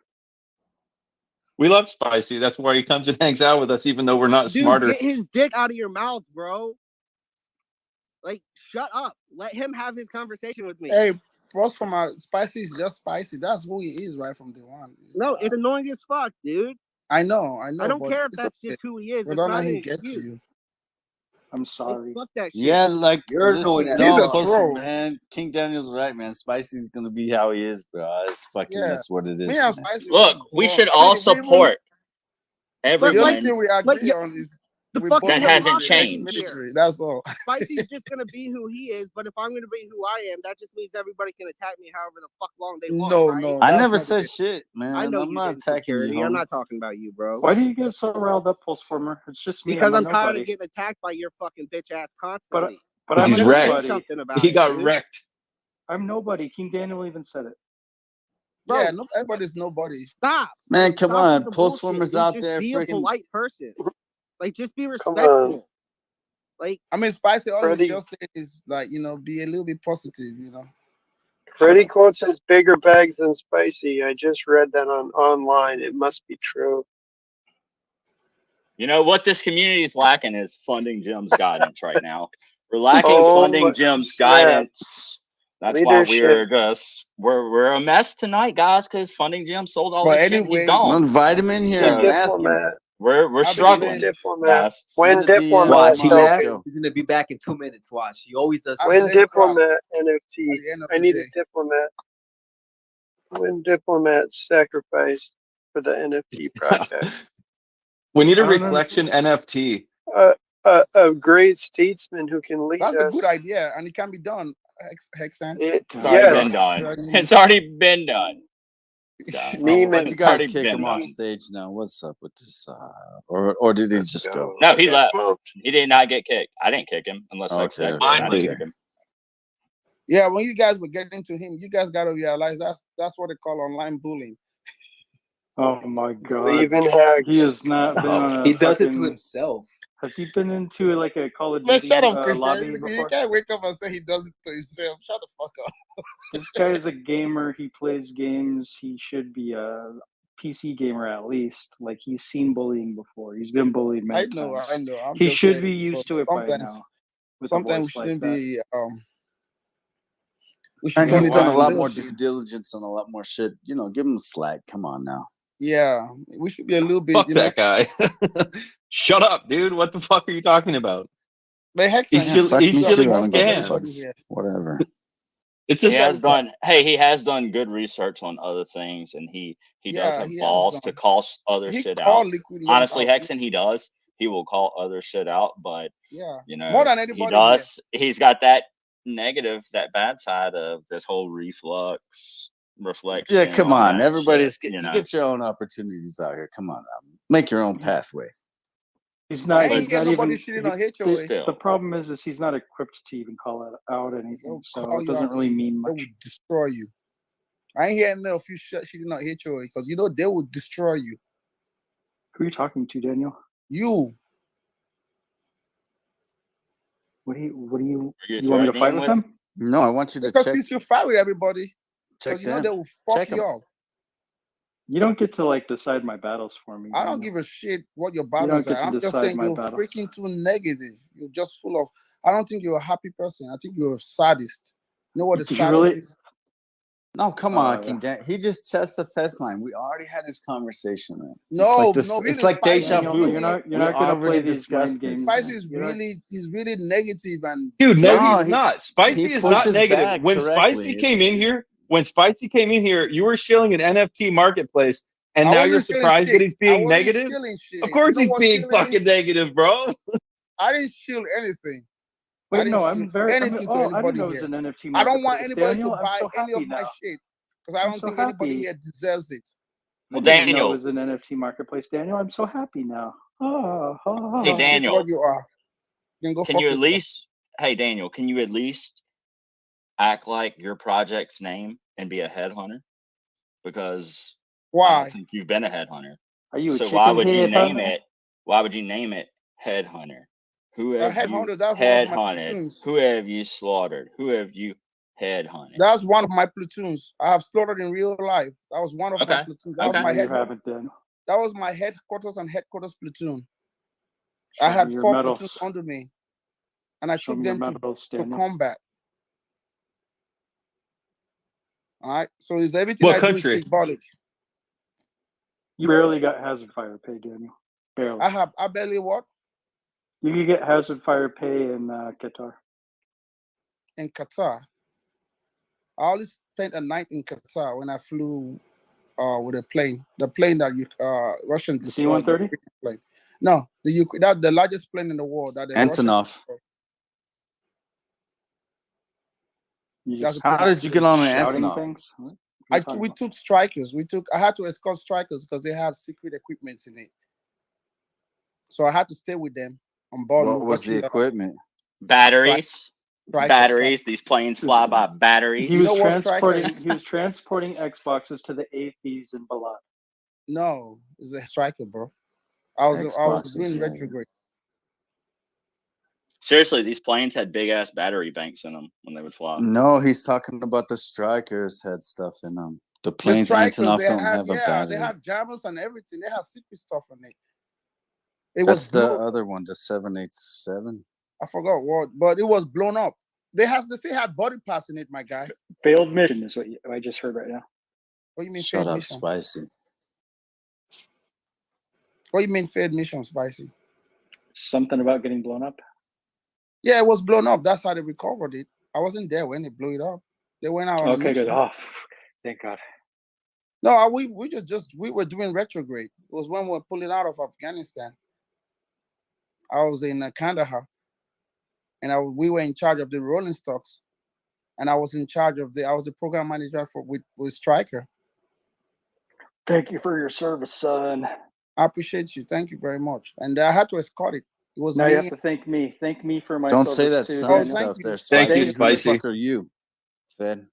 We love Spicy. That's why he comes and hangs out with us, even though we're not Dude, smarter. get his dick out of your mouth, bro. Like, shut up. Let him have his conversation with me. Hey, first from our Spicy is just Spicy. That's who he is right from day one. No, it's annoying as fuck, dude. I know. I don't but care if it's that's okay. just who he is. We It's don't not let an him get to excuse. you. I'm Like, sorry. fuck that shit. Yeah, like You're listen, annoying as He's a no, fuck. closer, troll. man. King Daniel's right, man. Spicy's gonna be how he is, bro. It's fucking. Yeah. That's what it Me is, and man. Spicy, Look, we should I all mean, we even, support But the only like, everyone thing we like agree on is the we fucking both that want hasn't to be hypocrisy changed. here. ex-military. That's all. Spicy's just gonna be who he is, but if I'm gonna be who I am, that just means everybody can attack me however the fuck long they want, No, right? no, I that's never not the said case. shit, man. I know I'm you not didn't, attacking you, security. I'm homie. not talking about you, bro. Why do you get so riled up, Pulse Former? It's just me. Because I'm I'm a tired nobody. of getting attacked by your fucking bitch ass But constantly. but I'm I'm a He's gonna say wrecked. nobody. something about He it, got dude. wrecked. I'm nobody. King Daniel even said it. Bro, Yeah, no, everybody's nobody. stop. Man, Like, come stop with on. the Pulse bullshit Former's and out just there be a freaking. polite person. Like, just be Come on. respectful. Like, I mean, Spicy, all he's Freddie, just saying is like, be a little bit positive, Freddie quote says bigger bags than Spicy. I just read that online. It must be true. You know what this community is lacking is funding Jim's guidance right now. We're lacking Oh funding my Jim's snap. guidance. That's why Leadership. we're a mess tonight, guys, because funding Jim sold all But his shit and he's anyway, gone. Invite him in here, He's a man. Ask him. diplomat. We're I'll be struggling, He's a letting, diplomat. guys. When Send a DM. diplomat, Watch, Come on, let's Matt. go. He's gonna be back in 2 minutes. Watch. He always does. I'll be when letting clap diplomat at NFTs. the end of I the need a day. diplomat. When diplomat sacrifice for the NFT project. We need a I don't know. reflection NFT. A great statesman who can lead That's a us. good idea, and it can be done, Hexan. It's already been Yes, done. It's already been done. Why'd Neiman. you guys Already kick been him off done. stage now? What's up with this? Or did he Let's just go. go? No, he Get left. pumped. He did not get kicked. I didn't kick him unless Hex Okay, did. I okay, didn't okay. kick him. Yeah, when you guys were getting to him, you guys got to realize that's what they call online bullying. Oh my god. Believe in He hacks. has not been on a He does it to fucking. himself. Has he been into like a Call of Man, Duty shut up, Chris. lobby You before? can't wake up and say he does it to himself. Shut the fuck up. This guy is a gamer. He plays games. He should be a PC gamer at least. Like, he's seen bullying before. He's been bullied many I know. times. I'm He just should saying, be but used to it by now. With a sometimes we voice like shouldn't that. be. We And should he's be done a like lot little more bit. due diligence and a lot more shit. Give him slack. Come on now. Yeah, we should be a little bit. Fuck that guy. Shut up, dude. What the fuck are you talking about? But Hexan, He's Yeah, fuck me shilling too. I don't give a fuck. scams. Whatever. It's He just has done. Hey, he has done good research on other things, and he does Yeah, have he has balls to done. call other He shit out. called liquid loans Honestly, out. Hexen, he does. He will call other shit out, but Yeah, you more know, than he anybody here. does. He's got that negative, that bad side of this whole reflux, reflection. Yeah, come all on. that Everybody's shit, you get your own opportunities out here. Come on now. Make your own pathway. He's I not. ain't He's hear not nobody even. shitting on HOA. Still. The problem is he's not equipped to even call out anything. They'll So call it you doesn't out. really mean They much. will destroy you. I ain't hearing no few shitting on HOA because they will destroy you. Who are you talking to, Daniel? You. What do you Are you want me to fight threatening with with? him? No, I want you to Because check since you fight with everybody, check because them. they will fuck Check you 'em. up. You don't get to like decide my battles for me. I don't Daniel. give a shit what your You don't battles get are. to I'm just decide saying my you're battles. freaking too negative. You're just full of. I don't think you're a happy person. I think you're a sadist. You know what a You sadist really? is? No, come on, King Dan. He just tests the fest line. We already had this conversation, man. No, It's no, really, like Spicy deja is Daniel, vu. you're not We going to play already these mind discussed games. this. Spicy Man. is You're not. he's really negative and Dude, no, No, he's not. Spicy he is not pushes negative. back When correctly. Spicy came in here, you were shilling an NFT marketplace, and I now you're wasn't shilling surprised that shit. he's I being wasn't negative? shilling shit. Of course You know he's what being shilling fucking is? negative, bro. I didn't shield anything. I Wait, didn't no, shield I'm very. anything to Oh, I didn't anybody know it was here. an NFT I don't want marketplace. anybody Daniel, to I'm buy so any of happy my now. shit because I I'm don't so think anybody happy. here deserves it. I Well, didn't know it Daniel. was an NFT marketplace, Daniel. I'm so happy now. Oh, You Hey, don't get Daniel. what you are. You can go Can fuck you at yourself. least? Hey, Daniel. Can you at least act like your project's name and be a headhunter? Because I Why? don't think you've been a headhunter. Are you a So why chicken would you head name hunter? it? Why would you name it Headhunter? Who A have you headhunter, that's one of my headhunted? platoons. Who have you slaughtered? Who have you headhunted? That's one of my platoons. I have slaughtered in real life. That was one of my Okay. platoons. That was Okay. my No, you headquarters. haven't, Dan. That was my headquarters and headquarters platoon. Show I had me your 4 medals. platoons under me, and I Show took me your them medals, to Daniel. combat. All right. So is everything What I do is country? symbolic. You barely got hazard fire pay, Daniel. Barely. I barely what? You can get hazard fire pay in Qatar. In Qatar. I only spent a night in Qatar when I flew with a plane. The plane that Russian destroyed. The C-130? Ukrainian plane. No, that the largest plane in the world that the Russians Antonov. destroyed. You That's just the plane How I did you flew. get on an shouting Antonov? things? What are you talking We about? took strikers. I had to escort strikers because they had secret equipment in it. So I had to stay with them on board. What was the watching equipment? Batteries. strikers. Batteries. These planes fly by batteries. He You was know what striker transporting. is? He was transporting Xboxes to the AFs in Balad. No, it's a striker, bro. I was Xboxes, doing yeah. retrograde. Seriously, these planes had big ass battery banks in them when they would fly. No, he's talking about the strikers had stuff in them. The The planes strikers, Antonov they don't had, have a they battery. had jammers and everything. They had secret stuff in it. It was That's the blown. other one, the 787. I forgot what, but it was blown up. They still had body parts in it, my guy. Failed mission is what I just heard right now. What do you mean Shut failed up, mission? Spicy. What do you mean failed mission, Spicy? Something about getting blown up. Yeah, it was blown up. That's how they recovered it. I wasn't there when they blew it up. They went out on a Okay, mission. good. Oh, thank God. No, we were doing retrograde. It was when we were pulling out of Afghanistan. I was in Kandahar, and we were in charge of the rolling stocks, and I was in charge of I was the program manager with Stryker. Thank you for your service, son. I appreciate you. Thank you very much. And I had to escort it. It was Now me. you have to thank me. Thank me for my Don't service say that too, son Oh, Daniel. thank stuff you. there, Thank Spicy. you, Who the Spicy. fuck are you, Fed?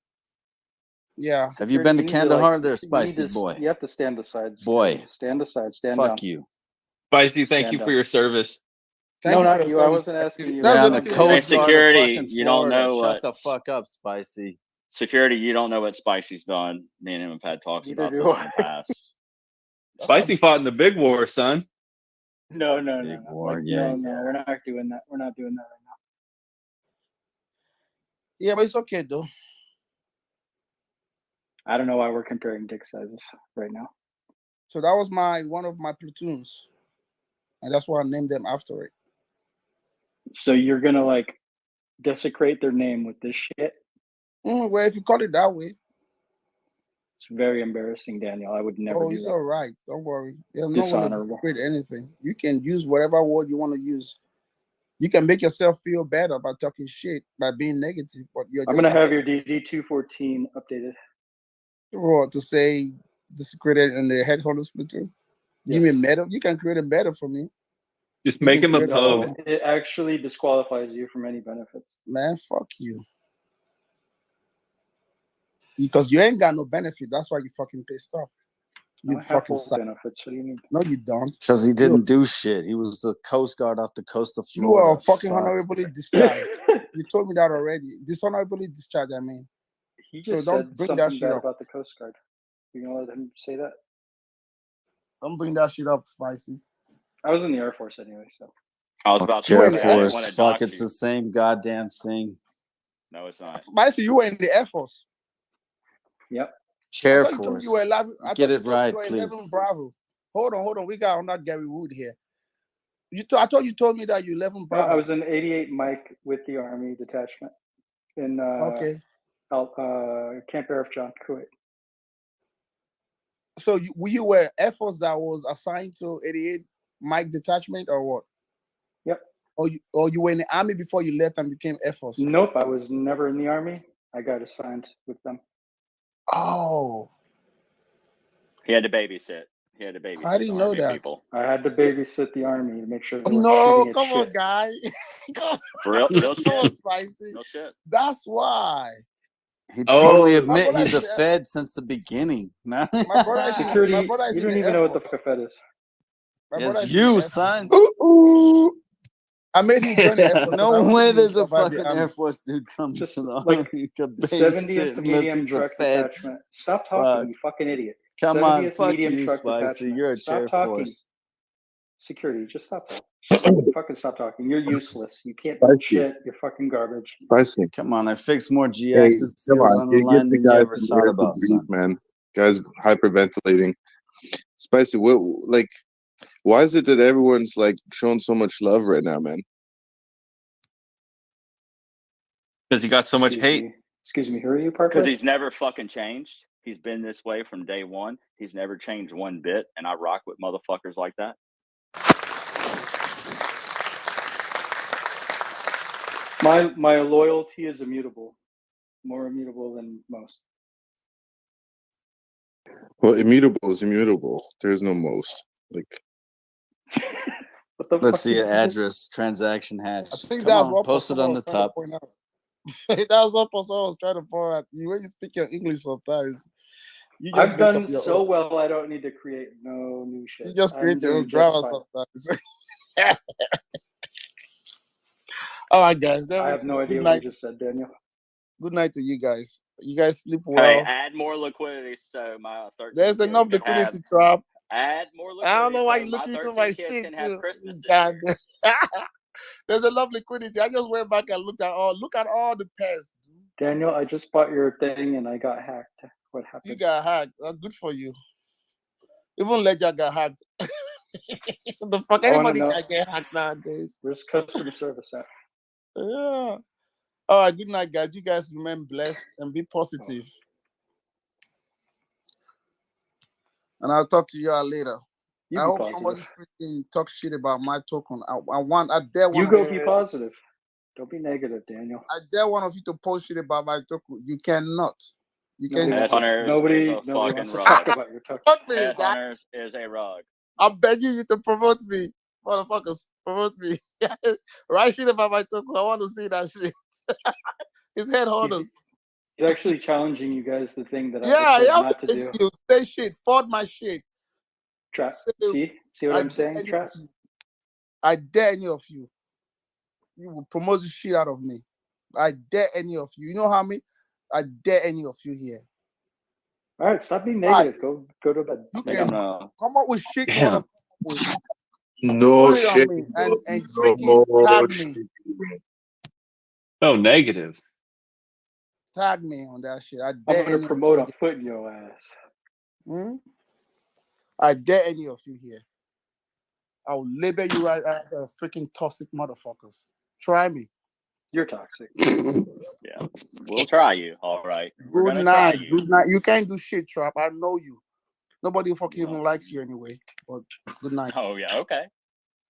Yeah. Have you been to You need Kandahar like, there, you Spicy need to, boy? You have to stand aside. Boy. Stand aside. Stand Fuck down. you. Spicy, thank Stand you down. for your service. Thank No, you for not your you. I service. wasn't asking you. That's You're the on only the thing I Hey, Coast did. Guard of security, fucking you don't Florida. know Shut what the fuck up, Spicy. security. You don't know what Spicy's done. Me and him have had talks Neither about do this I. in the past. Spicy fought in the big war, son. No. Big Like, war, yeah. no. We're not doing that. We're not doing that right now. Yeah, but it's okay though. I don't know why we're comparing dick sizes right now. So that was one of my platoons, and that's why I named them after it. So you're gonna like desecrate their name with this shit? Well, if you call it that way. It's very embarrassing, Daniel. I would never Oh, do it's that. all right. Don't worry. I'm not going to Dishonorable. desecrate anything. You can use whatever word you want to use. You can make yourself feel better by talking shit, by being negative, but you're I'm just gonna have your DD-214 updated. to say desecrated in the headhunters platoon. Give me a medal. You can create a medal for me. Just You make can him a create pogue. No, it actually disqualifies you from any benefits. Man, fuck you. Because you ain't got no benefit. That's why you fucking pissed off. You I have fucking full suck. benefits. What do you mean? No, you don't. Because he didn't do shit. He was the Coast Guard off the coast of You Florida. are fucking Fuck. honorably discharged. You told me that already. Dishonorably discharged, I mean. He So just don't said bring that something shit bad up. about the Coast Guard. You gonna let him say that? Don't bring that shit up, Spicy. I was in the Air Force anyway, so. I was about to Air say, I didn't want Force. to Fuck, dox it's you. the same goddamn thing. No, it's not. Spicy, you were in the Air Force. Yep. Chair I thought you told me Force. you were 11. I Get thought you it told me right, you were 11 please. Bravo. Hold on. We got on that Gary Wood here. I thought you told me that you 11 Bravo. I was in 88 Mike with the Army detachment in Okay. Camp Arif John, Kuwait. So you were Air Force that was assigned to 88 Mike detachment or what? Yep. Or you were in the Army before you left and became Air Force? Nope, I was never in the Army. I got assigned with them. Oh. He had to babysit. He had to babysit I didn't the know Army that. people. I had to babysit the Army to make sure they weren't No, shooting at come on, shit. guy. For real, no Come on, shit. Spicy. No shit. That's why. He Oh, totally My admit brother he's a is in, Fed since the beginning. my brother is in, my Security, brother is you in don't the even Air know what the Force. fuck a Fed is. My brother It's is in the you, Air Force. son. Ooh. I made him join the Air Force. No I don't way think he will there's a survive the fucking army. Air Force dude coming Just to the like army. You could 70th babysit unless Medium he's a Truck Fed. Detachment. Stop talking, Fuck. you fucking idiot. Come on, 70th fuck Medium you, Truck Spicy. Detachment. You're a Stop chair talking. force. Security, just stop talking. Just fucking stop talking. You're useless. You can't build Spicy. shit. You're fucking garbage. Spicy. Come on, I fixed more G Hey, axis come seals on. on the Give line the than you guys ever some thought air to about, breathe, son. man. Guys hyperventilating. Spicy, what, like, why is it that everyone's like showing so much love right now, man? because he got so much hate. Excuse me, who are you, Because Parker? he's never fucking changed. He's been this way from day one. He's never changed one bit, and I rock with motherfuckers like that. My loyalty is immutable. More immutable than most. Well, immutable is immutable. There's no most. Like, What the Let's fuck see did an you just- address, transaction hash. I think Come that's on, what post it Pastor on was the trying to top. point out. That's what Pastor was trying to point out. You when you speak your English sometimes, you just I've make done up your so own. well I don't need to create no new shit. You just I'm create your doing own drama just fine. sometimes. All right, guys. I have no idea Good what you night. just said, Daniel. Good night to you guys. You guys sleep Hey, well. add more liquidity so my 13 There's kids enough can have. liquidity, Trump. Add more liquidity. I don't know why so you're my looking into 13 my kids shit can have too. Christmas this God. year. There's enough liquidity. I just went back and looked at all the pairs. Dude. Daniel, I just bought your thing and I got hacked. What happened? You got hacked. Good for you. Even Ledger got hacked. The fuck, I wanna anybody know. can get hacked nowadays. Where's customer service at? Yeah. All right, good night, guys. You guys remain blessed and be positive. And I'll talk to you all later. You I be hope positive. somebody freaking talk shit about my token. I dare one You of go you. be positive. Don't be negative, Daniel. I dare one of you to post shit about my token. You cannot. You Nobody can. wants to, Headhunters nobody, is a nobody fucking wants to rug. talk about your tuck. Promote me, guys. Headhunters is a rug. I'm begging you to promote me. Motherfuckers, promote me. Write shit about my token. I want to see that shit. It's headhunters. He's actually challenging you guys the thing that I Yeah, just said I am not to do. begging you. Say shit. Forward my shit. Trap. Say, See what I I'm dare saying, any Trap? of you. I dare any of you. You will promote the shit out of me. I dare any of you. You know how many? I dare any of you here. All right, stop being Right. negative. Go to bed. You Think can I'm no. come up with shit you want to come up with. no Put it on shit. me and bro. freaking No tag shit. me. So negative. Tag me on that shit. I I'm dare gonna any promote of a you foot in your ass. here. I dare any of you here. I'll label you right as a freaking toxic motherfuckers. Try me. You're toxic. Yeah, we'll try you. All right, we're Good gonna try night. you. Good night. You can't do shit, Trap. I know you. Nobody fucking even likes you anyway. But good night. Oh yeah, okay.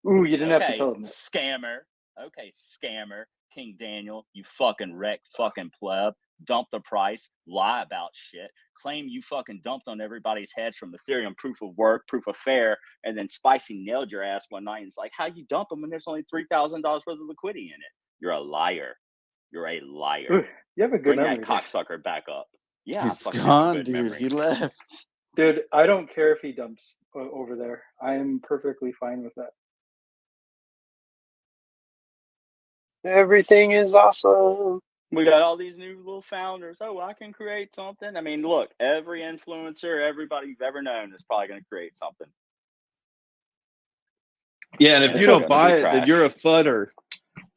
Ooh, you didn't have to Okay, tell him that. scammer. Okay, scammer. King Daniel, you fucking wreck, fucking pleb. Dump the price, lie about shit, claim you fucking dumped on everybody's heads from Ethereum proof of work, proof of fair, and then Spicy nailed your ass one night and it's like, how you dump them when there's only $3,000 worth of liquidity in it? You're a liar. You're a liar. Ooh, you have a good Bring memory. that cocksucker back up. Yeah, He's I fucking have a gone, good dude. memory. He left. Dude, I don't care if he dumps over there. I am perfectly fine with that. Everything is awesome. We got all these new little founders. Oh, I can create something. I mean, look, every influencer, everybody you've ever known is probably going to create something. Yeah, and if It's you all don't gonna buy be it, then trash. you're a fudder.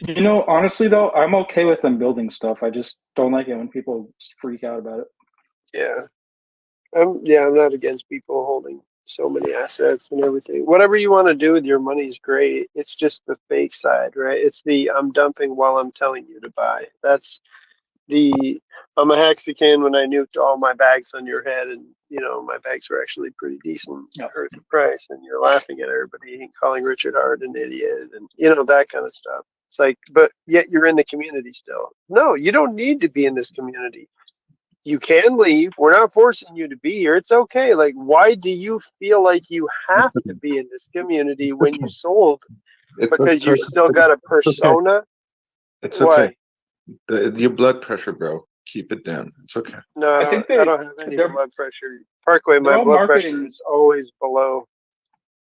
You know, honestly though, I'm okay with them building stuff. I just don't like it when people freak out about it. Yeah. I'm not against people holding so many assets and everything. Whatever you want to do with your money is great. It's just the fake side, right? It's the I'm dumping while I'm telling you to buy. That's the I'm a Hexican when I nuked all my bags on your head, and my bags were actually pretty decent. I heard the price, and you're laughing at everybody and calling Richard Hart an idiot, and that kind of stuff. It's like, but yet you're in the community still. No, you don't need to be in this community. You can leave. We're not forcing you to be here. It's okay. Like, why do you feel like you have to be in this community when you sold? Because you still got a persona? It's Why? okay. Your blood pressure, bro. keep it down. It's okay. No, I think I don't have any they're blood pressure. Parkway, they're my all blood pressure marketing. is always below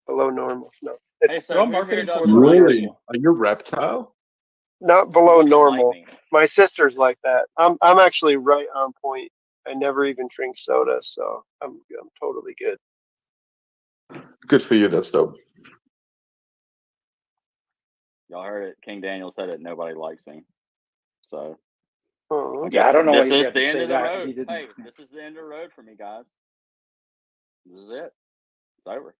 normal. No, Hey, it's They're so all who here marketing doesn't towards like rich Really? people. Are you a reptile? not who below doesn't like normal. me? My sister's like that. I'm actually right on point. I never even drink soda, so I'm totally good. Good for you. That's dope. Y'all heard it. King Daniel said it. Nobody likes me. So Oh, I Yeah, I guess don't know why this you is had the to end say of the that. road. He didn't. Hey, this is the end of the road for me, guys. This is it. It's over.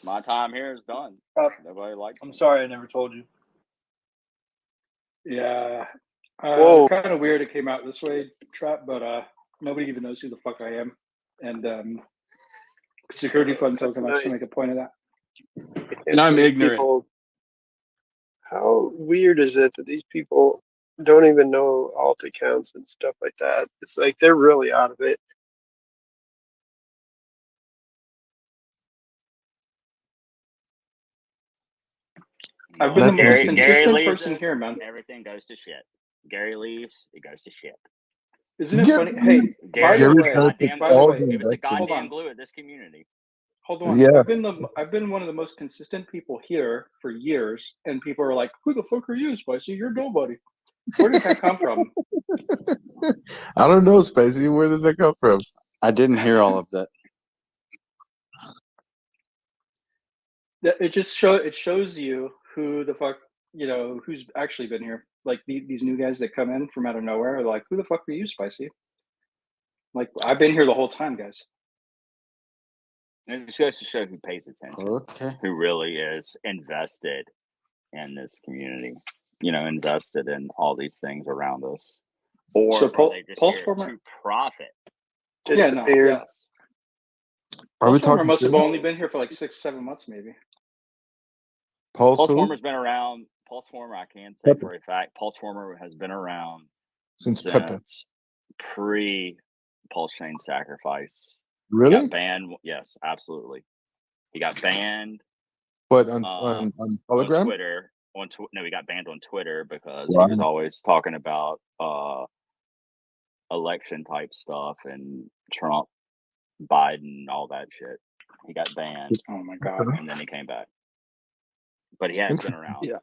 My time here is done. Nobody likes I'm me. sorry I never told you. Yeah. Whoa. Kind of weird it came out this way, Trap, but nobody even knows who the fuck I am. And security fund That's token, I just nice. make a point of that. And I'm ignorant. People, how weird is it that these people don't even know alt accounts and stuff like that? It's like they're really out of it. I've been the most Gary consistent leaves person us, here, man. everything goes to shit. Gary leaves, it goes to shit. Isn't it funny? Hey, Gary by the was the way, goddamn by the glue. way, He was the hold goddamn on, glue of this community. hold on. Yeah. I've been one of the most consistent people here for years, and people are like, "Who the fuck are you, Spicy? You're nobody." Where does that come from? I don't know, Spicy. Where does that come from? I didn't hear all of that. It just shows you who the fuck, who's actually been here. Like these new guys that come in from out of nowhere are like, "Who the fuck are you, Spicy?" Like, I've been here the whole time, guys. And it just goes to show who pays attention, Okay. who really is invested in this community, invested in all these things around us. Or So are they just Pulse here Former, to profit? yeah, no, Disappeared. yes. Are we Pulse Former talking must have serious? only been here for like 6-7 months, maybe. Pulse Pulse who? Former's been around. Pulse Former, I can say Pepe. for a fact, Pulse Former has been around Since Pepe. pre Pulse Chain Sacrifice. He Really? got banned. Yes, absolutely. He got banned But on on Telegram? Twitter. No, he got banned on Twitter because Wow. he was always talking about election type stuff and Trump, Biden, all that shit. He got banned. Oh my god. And then he came back. But he has been around. Yeah.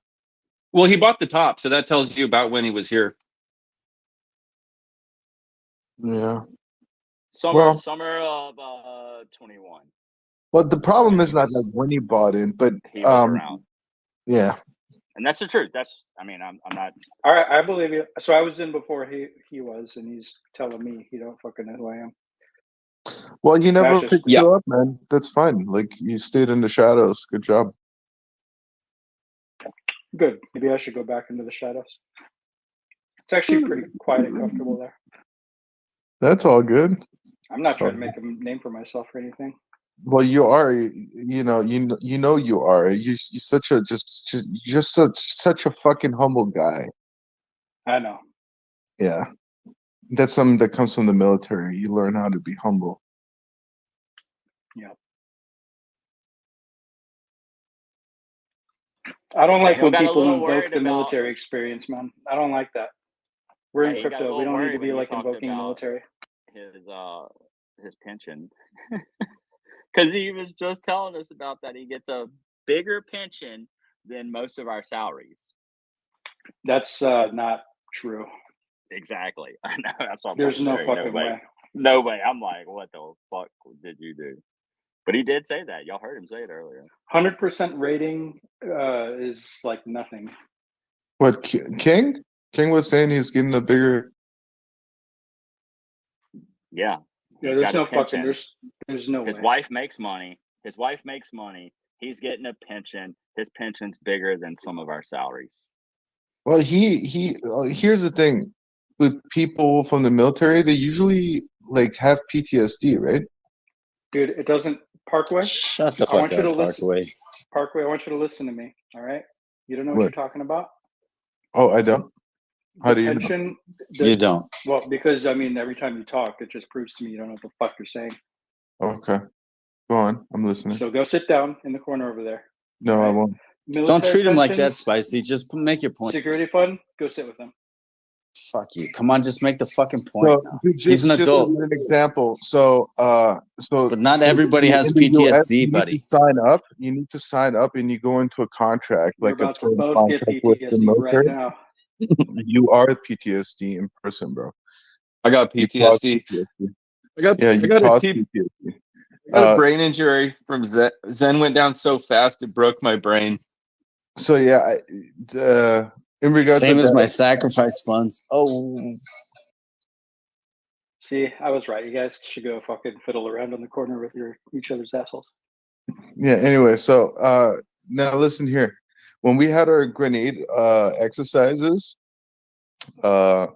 Well, he bought the top, so that tells you about when he was here. Yeah. Summer of 21. Well, the problem is not like when he bought in, but He was around. Yeah. And that's the truth. I'm not. All right, I believe you. So I was in before he was, and he's telling me he don't fucking know who I am. Well, you never That's just picked you up, man. That's fine. Like you stayed in the shadows. Good job. good. Maybe I should go back into the shadows. It's actually pretty quiet and comfortable there. That's all good. I'm not It's all trying to make a name for myself or anything. Well, you are. You know you are. You such a just such a fucking humble guy. I know. Yeah, that's something that comes from the military. You learn how to be humble. Yeah. I don't like He when got a people little invoke worried the about. military experience, man. I don't like that. We're in He got a crypto. little We don't need worried to when be you like talked invoking about military. his pension, because he was just telling us about that. He gets a bigger pension than most of our salaries. That's not true. Exactly. I know. That's what I'm There's like, no there ain't fucking way. No way. I'm like, what the fuck did you do? But he did say that. Y'all heard him say it earlier. 100% rating is like nothing. What King? King was saying he's getting a bigger. Yeah. Yeah, He's there's got a no pension. fucking. There's no His way. wife makes money. His wife makes money. He's getting a pension. His pension's bigger than some of our salaries. Well, here's the thing with people from the military. They usually like have PTSD, right? Dude, it doesn't. Parkway. Shut the I want fuck you to up, listen. Parkway. Parkway, I want you to listen to me. All right. You don't know what What? you're talking about. Oh, I don't. How The do you know? pension. You don't. Well, because I mean, every time you talk, it just proves to me you don't know what the fuck you're saying. Okay, go on. I'm listening. So go sit down in the corner over there. No, I right? won't. Don't Military treat him like that, pensions, Spicy. Just make your point. security fund. Go sit with them. Fuck you. Come on, just make the fucking point Well, now. dude, He's an just adult. as an example. So, But not so everybody has in the US, PTSD, you need buddy. to sign up. You need to sign up, and you go into a contract, You're like a about to term both get contract with the PTSD right military. now. You are PTSD in person, bro. I got You cause PTSD. PTSD. I got Yeah, I you got a cause T PTSD. I got a brain injury from Zen. Zen went down so fast it broke my brain. So yeah, in regards to Same as my that, sacrifice funds. Oh, See, I was right. You guys should go fucking fiddle around in the corner with each other's assholes. yeah. Anyway, so now listen here. When we had our grenade exercises, uh,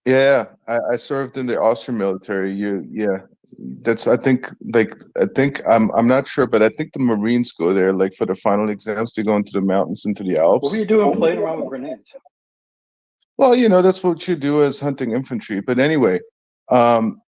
yeah, I served in the Austrian military. Yeah, that's I think I'm not sure, but I think the Marines go there like for the final exams to go into the mountains, into the What were Alps. you doing playing around with grenades? Well, that's what you do as hunting infantry. But anyway, um,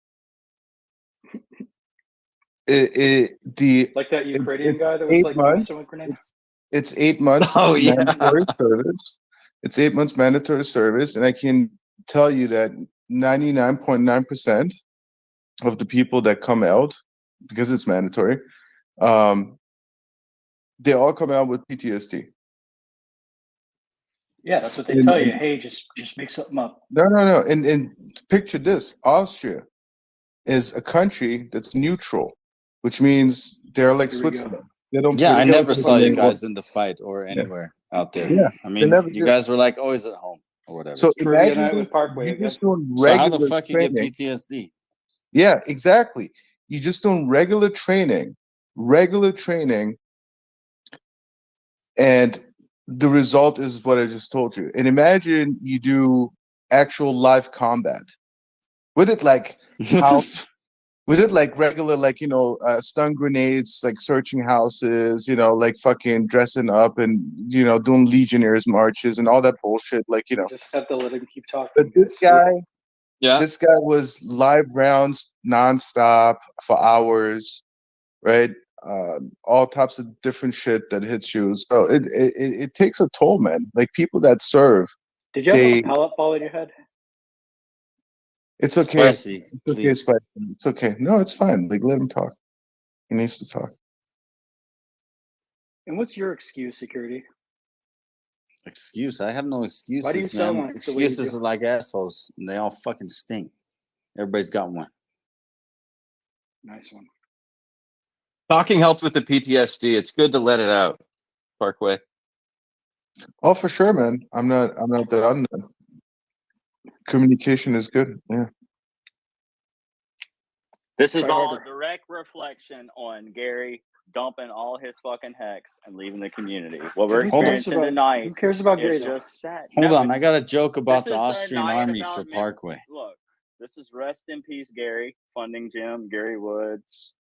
Like that Ukrainian it's guy that was 8 like months. messing with grenades? It's 8 months Oh yeah. mandatory service. It's 8 months mandatory service, and I can tell you that 99.9% of the people that come out, because it's mandatory, they all come out with PTSD. Yeah, that's what they And- tell you. and- Hey, just make something up. No. And picture this: Austria is a country that's neutral, which means they're like Here we go. Switzerland. They don't. yeah, I participate never saw you in- guys in the fight or anywhere out there. Yeah, I they mean, never you did. guys were like always at home or whatever. So Trivia imagine night this: with Parkway you again. just doing So how the regular fuck you get training. PTSD? Yeah, exactly. You just doing regular training, and the result is what I just told you. And imagine you do actual live combat with it, like how we did like regular, like stun grenades, like searching houses, like fucking dressing up and doing legionnaires marches and all that bullshit, like Just have to let him keep talking. But this guy Yeah. was live rounds nonstop for hours, right? All types of different shit that hits you. So it takes a toll, man. Like people that serve, Did you have they a pellet ball in your head? it's okay. Spicy, It's okay, please. Spicy. It's okay. No, it's fine. Like let him talk. He needs to talk. And what's your excuse, security? Excuse? I have no excuses, Why do you sound man. like the way you Excuses do? are like assholes, and they all fucking stink. Everybody's got one. Nice one. Talking helps with the PTSD. It's good to let it out. Parkway. Oh, for sure, man. I'm not done. Communication is good. Yeah. This is Try all harder. a direct reflection on Gary dumping all his fucking hex and leaving the community. What we're Who Hold on. cares experiencing about tonight who cares about Gary is though? just sad. Hold No, on, I got a joke about this the is a Austrian night army about for Parkway. Look, this is rest in peace, Gary, funding Jim, Gary Woods.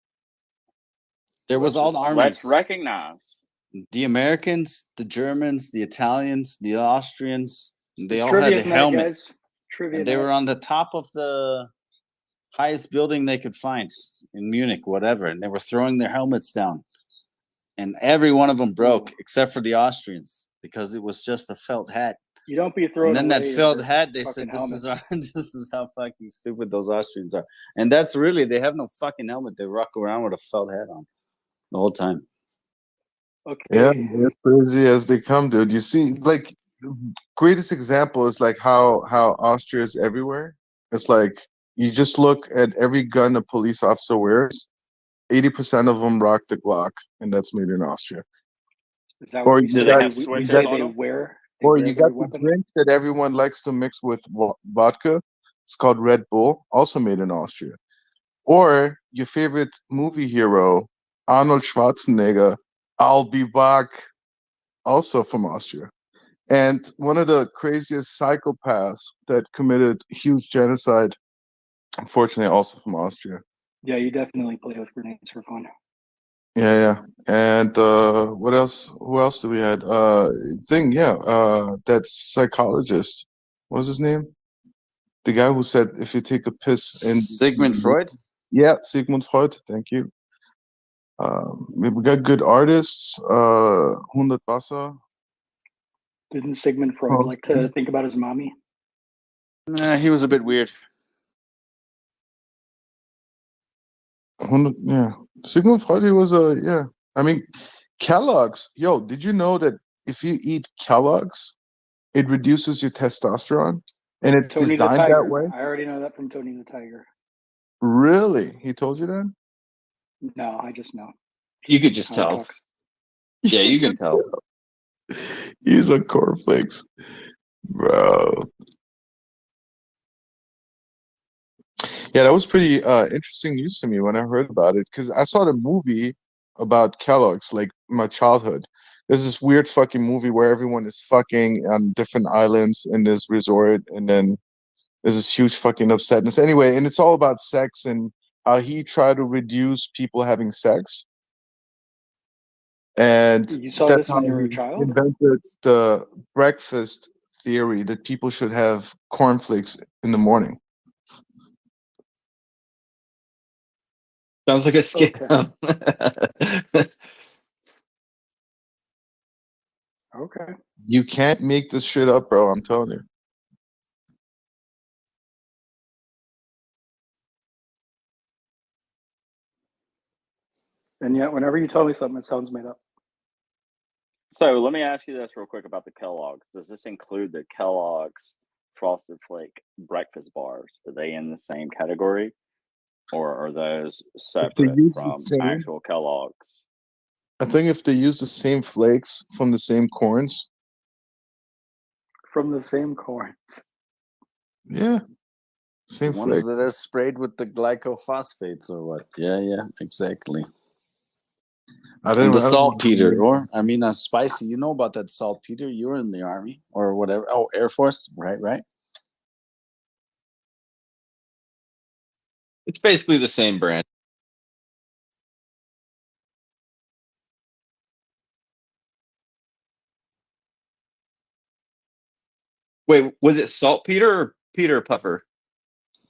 There was all the Let's armies. recognize. The Americans, the Germans, the Italians, the Austrians. They It's all had trivia a night, helmet, guys. Trivia and they night. were on the top of the highest building they could find in Munich, whatever, and they were throwing their helmets down, and every one of them broke except for the Austrians because it was just a felt hat. You don't be throwing And then that away felt your hat, they said, fucking "This is helmets. our, this is how fucking stupid those Austrians are." And that's really, they have no fucking helmet. They rock around with a felt hat on the whole time. Okay. Yeah, as crazy as they come, dude. You see, like, greatest example is like how Austria is everywhere. It's like you just look at every gun a police officer wears. 80% of them rock the Glock, and that's made in Austria. Is that Or what you you Do said? they got have You switches say got on they them? wear or you their got the weapon? drink that everyone likes to mix with vodka. It's called Red Bull, also made in Austria. Or your favorite movie hero, Arnold Schwarzenegger, I'll be back, also from Austria. And one of the craziest psychopaths that committed huge genocide, unfortunately, also from Austria. Yeah, you definitely play with grenades for fun. Yeah. And what else? Who else do we had? That psychologist. What was his name? The guy who said if you take a piss in Sigmund Freud? Yeah, Sigmund Freud. Thank you. We got good artists. 100 Wasser. Didn't Sigmund Freud like to think about his mommy? Nah, he was a bit weird. Yeah. Sigmund Freud, he was a, yeah. I mean, Kellogg's, yo, did you know that if you eat Kellogg's, it reduces your testosterone? And it's Tony the designed that Tiger. way? I already know that from Tony the Tiger. Really? He told you that? No, I just know. You could just How he tell. talks. Yeah, you can tell. He's a cornflakes, bro. Yeah, that was pretty interesting news to me when I heard about it because I saw the movie about Kellogg's, like my childhood. There's this weird fucking movie where everyone is fucking on different islands in this resort, and then there's this huge fucking upsetness. Anyway, and it's all about sex and how he tried to reduce people having sex. And You saw that's this how when you were a he child? invented the breakfast theory that people should have cornflakes in the morning. Sounds like a scam. Okay. You can't make this shit up, bro. I'm telling you. And yet, whenever you tell me something, it sounds made up. So let me ask you this real quick about the Kellogg's. Does this include the Kellogg's Frosted Flake breakfast bars? Are they in the same category, or are those If they separate use the from same, actual Kellogg's? I think if they use the same flakes from the same corns, From the same corns. yeah, The same ones flake. that are sprayed with the glycophosphates or what? Yeah, exactly. And the saltpeter, or I mean, spicy. You know about that saltpeter? You were in the army or whatever. Oh, Air Force, right. It's basically the same brand. Wait, was it saltpeter or Peter Puffer?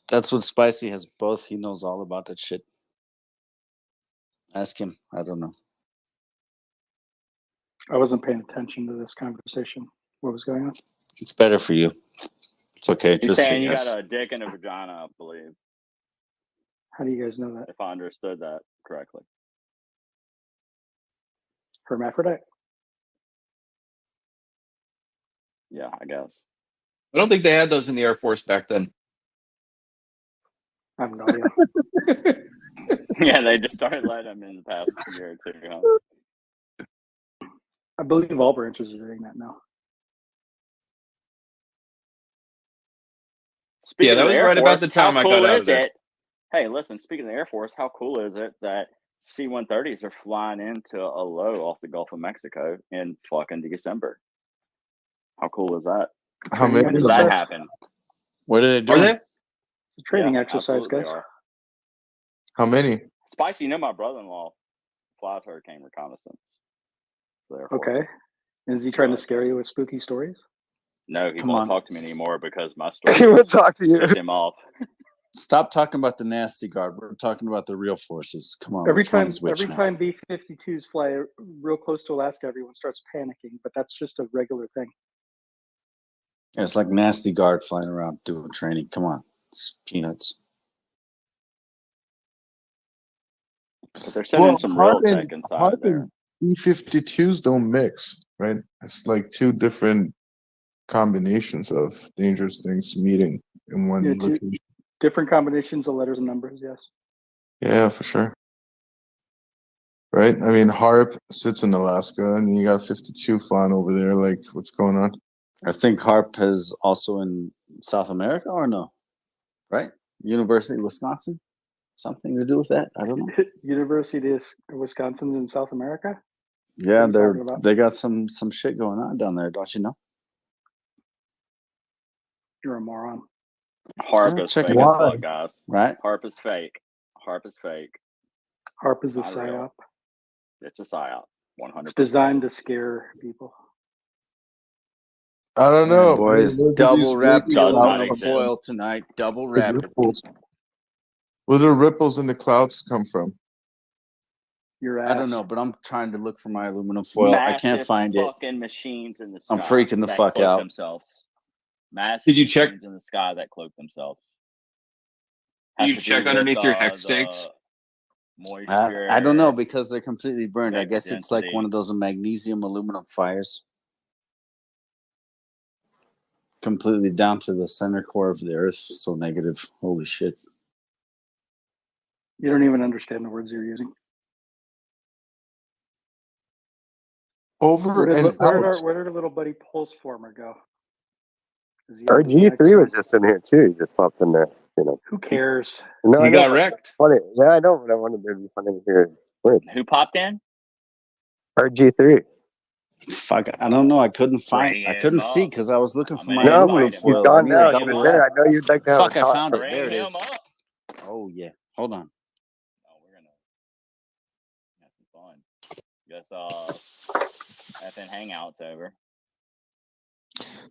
That's what Spicy has both. He knows all about that shit. Ask him. I don't know. I wasn't paying attention to this conversation. What was going on? It's better for you. It's okay. He's Just say saying you yes. got a dick and a vagina, I believe, How do you guys know that? if I understood that correctly. Hermaphrodite? Yeah, I guess. I don't think they had those in the Air Force back then. I have no idea. Yeah, they just started letting them in the past year or two. Huh? I believe all branches are doing that now. Speaking Yeah, that of the was Air right Force, about the time how I cool got out of is there. it? Hey, listen, speaking of the Air Force, how cool is it that C-130s are flying into a low off the Gulf of Mexico in fucking December? How cool is that? How Training many? When did that exercise. happen? What are they Are doing? they? It's a training Yeah, exercise, absolutely guys. are. How many? Spicy, you know my brother-in-law flies hurricane reconnaissance. For the Air Force. Okay. Is he trying to scare you with spooky stories? No, he Come won't on. talk to me anymore because my He story won't talk to you. pissed him off. Stop talking about the nasty guard. We're talking about the real forces. Come on. Every Which one time, is which every now? time B-52s fly real close to Alaska, everyone starts panicking. But that's just a regular thing. Yeah, it's like nasty guard flying around doing training. Come on. It's peanuts. But they're sending some real Harp tech and inside there. B-52s don't mix, right? It's like two different combinations of dangerous things meeting in one Yeah, two location. different combinations of letters and numbers. Yes. Yeah, for sure. Right? I mean, Harp sits in Alaska, and you got 52 flying over there. Like, what's going on? I think HARP is also in South America or no? Right? University of Wisconsin? Something to do with that? I don't know. University of Wisconsin's in South America. Yeah, What are you talking about? they got some shit going on down there, don't you know? You're a moron. Harp Yeah, is check fake it as out. fuck, guys. Right? Harp is fake. Harp is fake. Harp is a Not real. psyop. It's a psyop. 100%. It's designed to scare people. I don't All right, know. boys. Where do Double these wrap wavy Does not aluminum clouds- exist. foil tonight. Double the wrap it. ripples? Where do the ripples in the clouds come from? Your ass. I don't know, but I'm trying to look for my aluminum foil. I can't Massive find it. fucking machines in the sky I'm freaking the that fuck cloak out. themselves. Massive Did you check? planes in the sky that cloak themselves. Did Has you to do check with underneath your hex the stakes? moisture. I don't know because they're completely burned. I Hex guess it's like one density. of those magnesium aluminum fires. Completely down to the center core of the earth. So negative. Holy shit. You don't even understand the words you're using. Over Where did, and where did out. our where did our little buddy Pulse Former go? Is he Our on the G3 was X-Men? just in here too. He just popped in there. You know. Who cares? No, I He know. got But wrecked. funny. Yeah, I know. But I wanted to be funny to hear. Word. Who popped in? Our G3. Fuck, I don't know. I couldn't find. Bring I him couldn't see up. because I was looking for I'm my gonna No, aluminum invite but him he's up. foil. I gone need now. a He double was wrap. there. I know you'd like to have a Fuck, I talk. found it. Bring There it him is. up. Oh yeah. Hold on. Oh, we're gonna have some fun. Guess FN Hangouts over.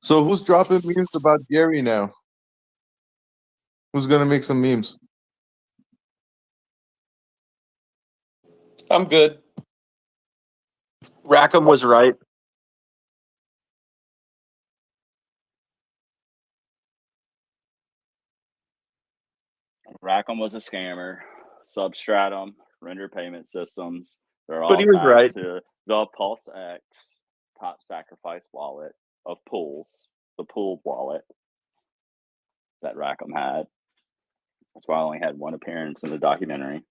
So who's dropping memes about Gary now? Who's gonna make some memes? I'm good. Rackham was right. Rackham was a scammer. Substratum, render payment systems. They're But all he was tied right. to the Pulse X top sacrifice wallet of pools, the pool wallet that Rackham had. That's why I only had one appearance in the documentary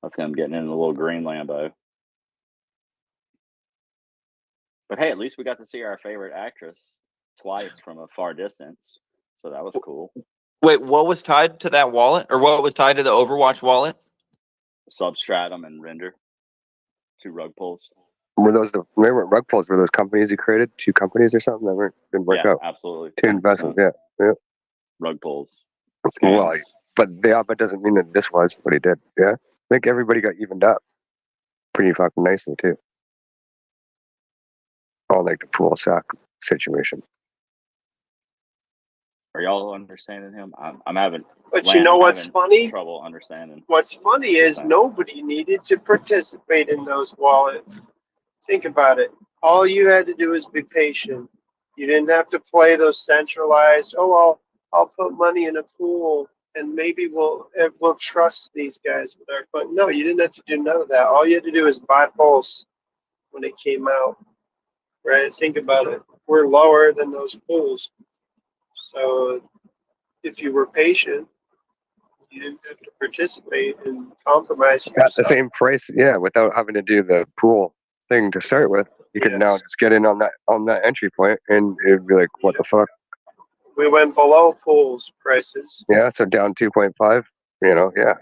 of him getting in the little green Lambo. But hey, at least we got to see our favorite actress twice from a far distance. So that was cool. Wait, what was tied to that wallet? Or what was tied to the Overwatch wallet? Substratum and render. 2 rug pulls. Were those the remember rug pulls? Were those companies he created? 2 companies or something that didn't work Yeah, out. absolutely. 2 investments. Yeah, yeah. Rug pulls. Well, Scams. but doesn't mean that this was what he did. Yeah, I think everybody got evened up pretty fucking nicely too. All like the pool sack situation. Are y'all understanding him? I'm having. But Lance, you know I'm what's having funny? trouble understanding. What's funny is nobody needed to participate in those wallets. Think about it. All you had to do was be patient. You didn't have to play those centralized. Oh, I'll put money in a pool and maybe we'll trust these guys with our fund. No, you didn't have to do none of that. All you had to do was buy Pulse when it came out. Right? Think about it. We're lower than those pools. So if you were patient, you didn't have to participate and compromise Got the yourself. same price, yeah, without having to do the pool thing to start with. You could now just get in on that entry point, and it'd be like, what the fuck? We went below pools prices. Yeah, so down 2.5. You know, yeah.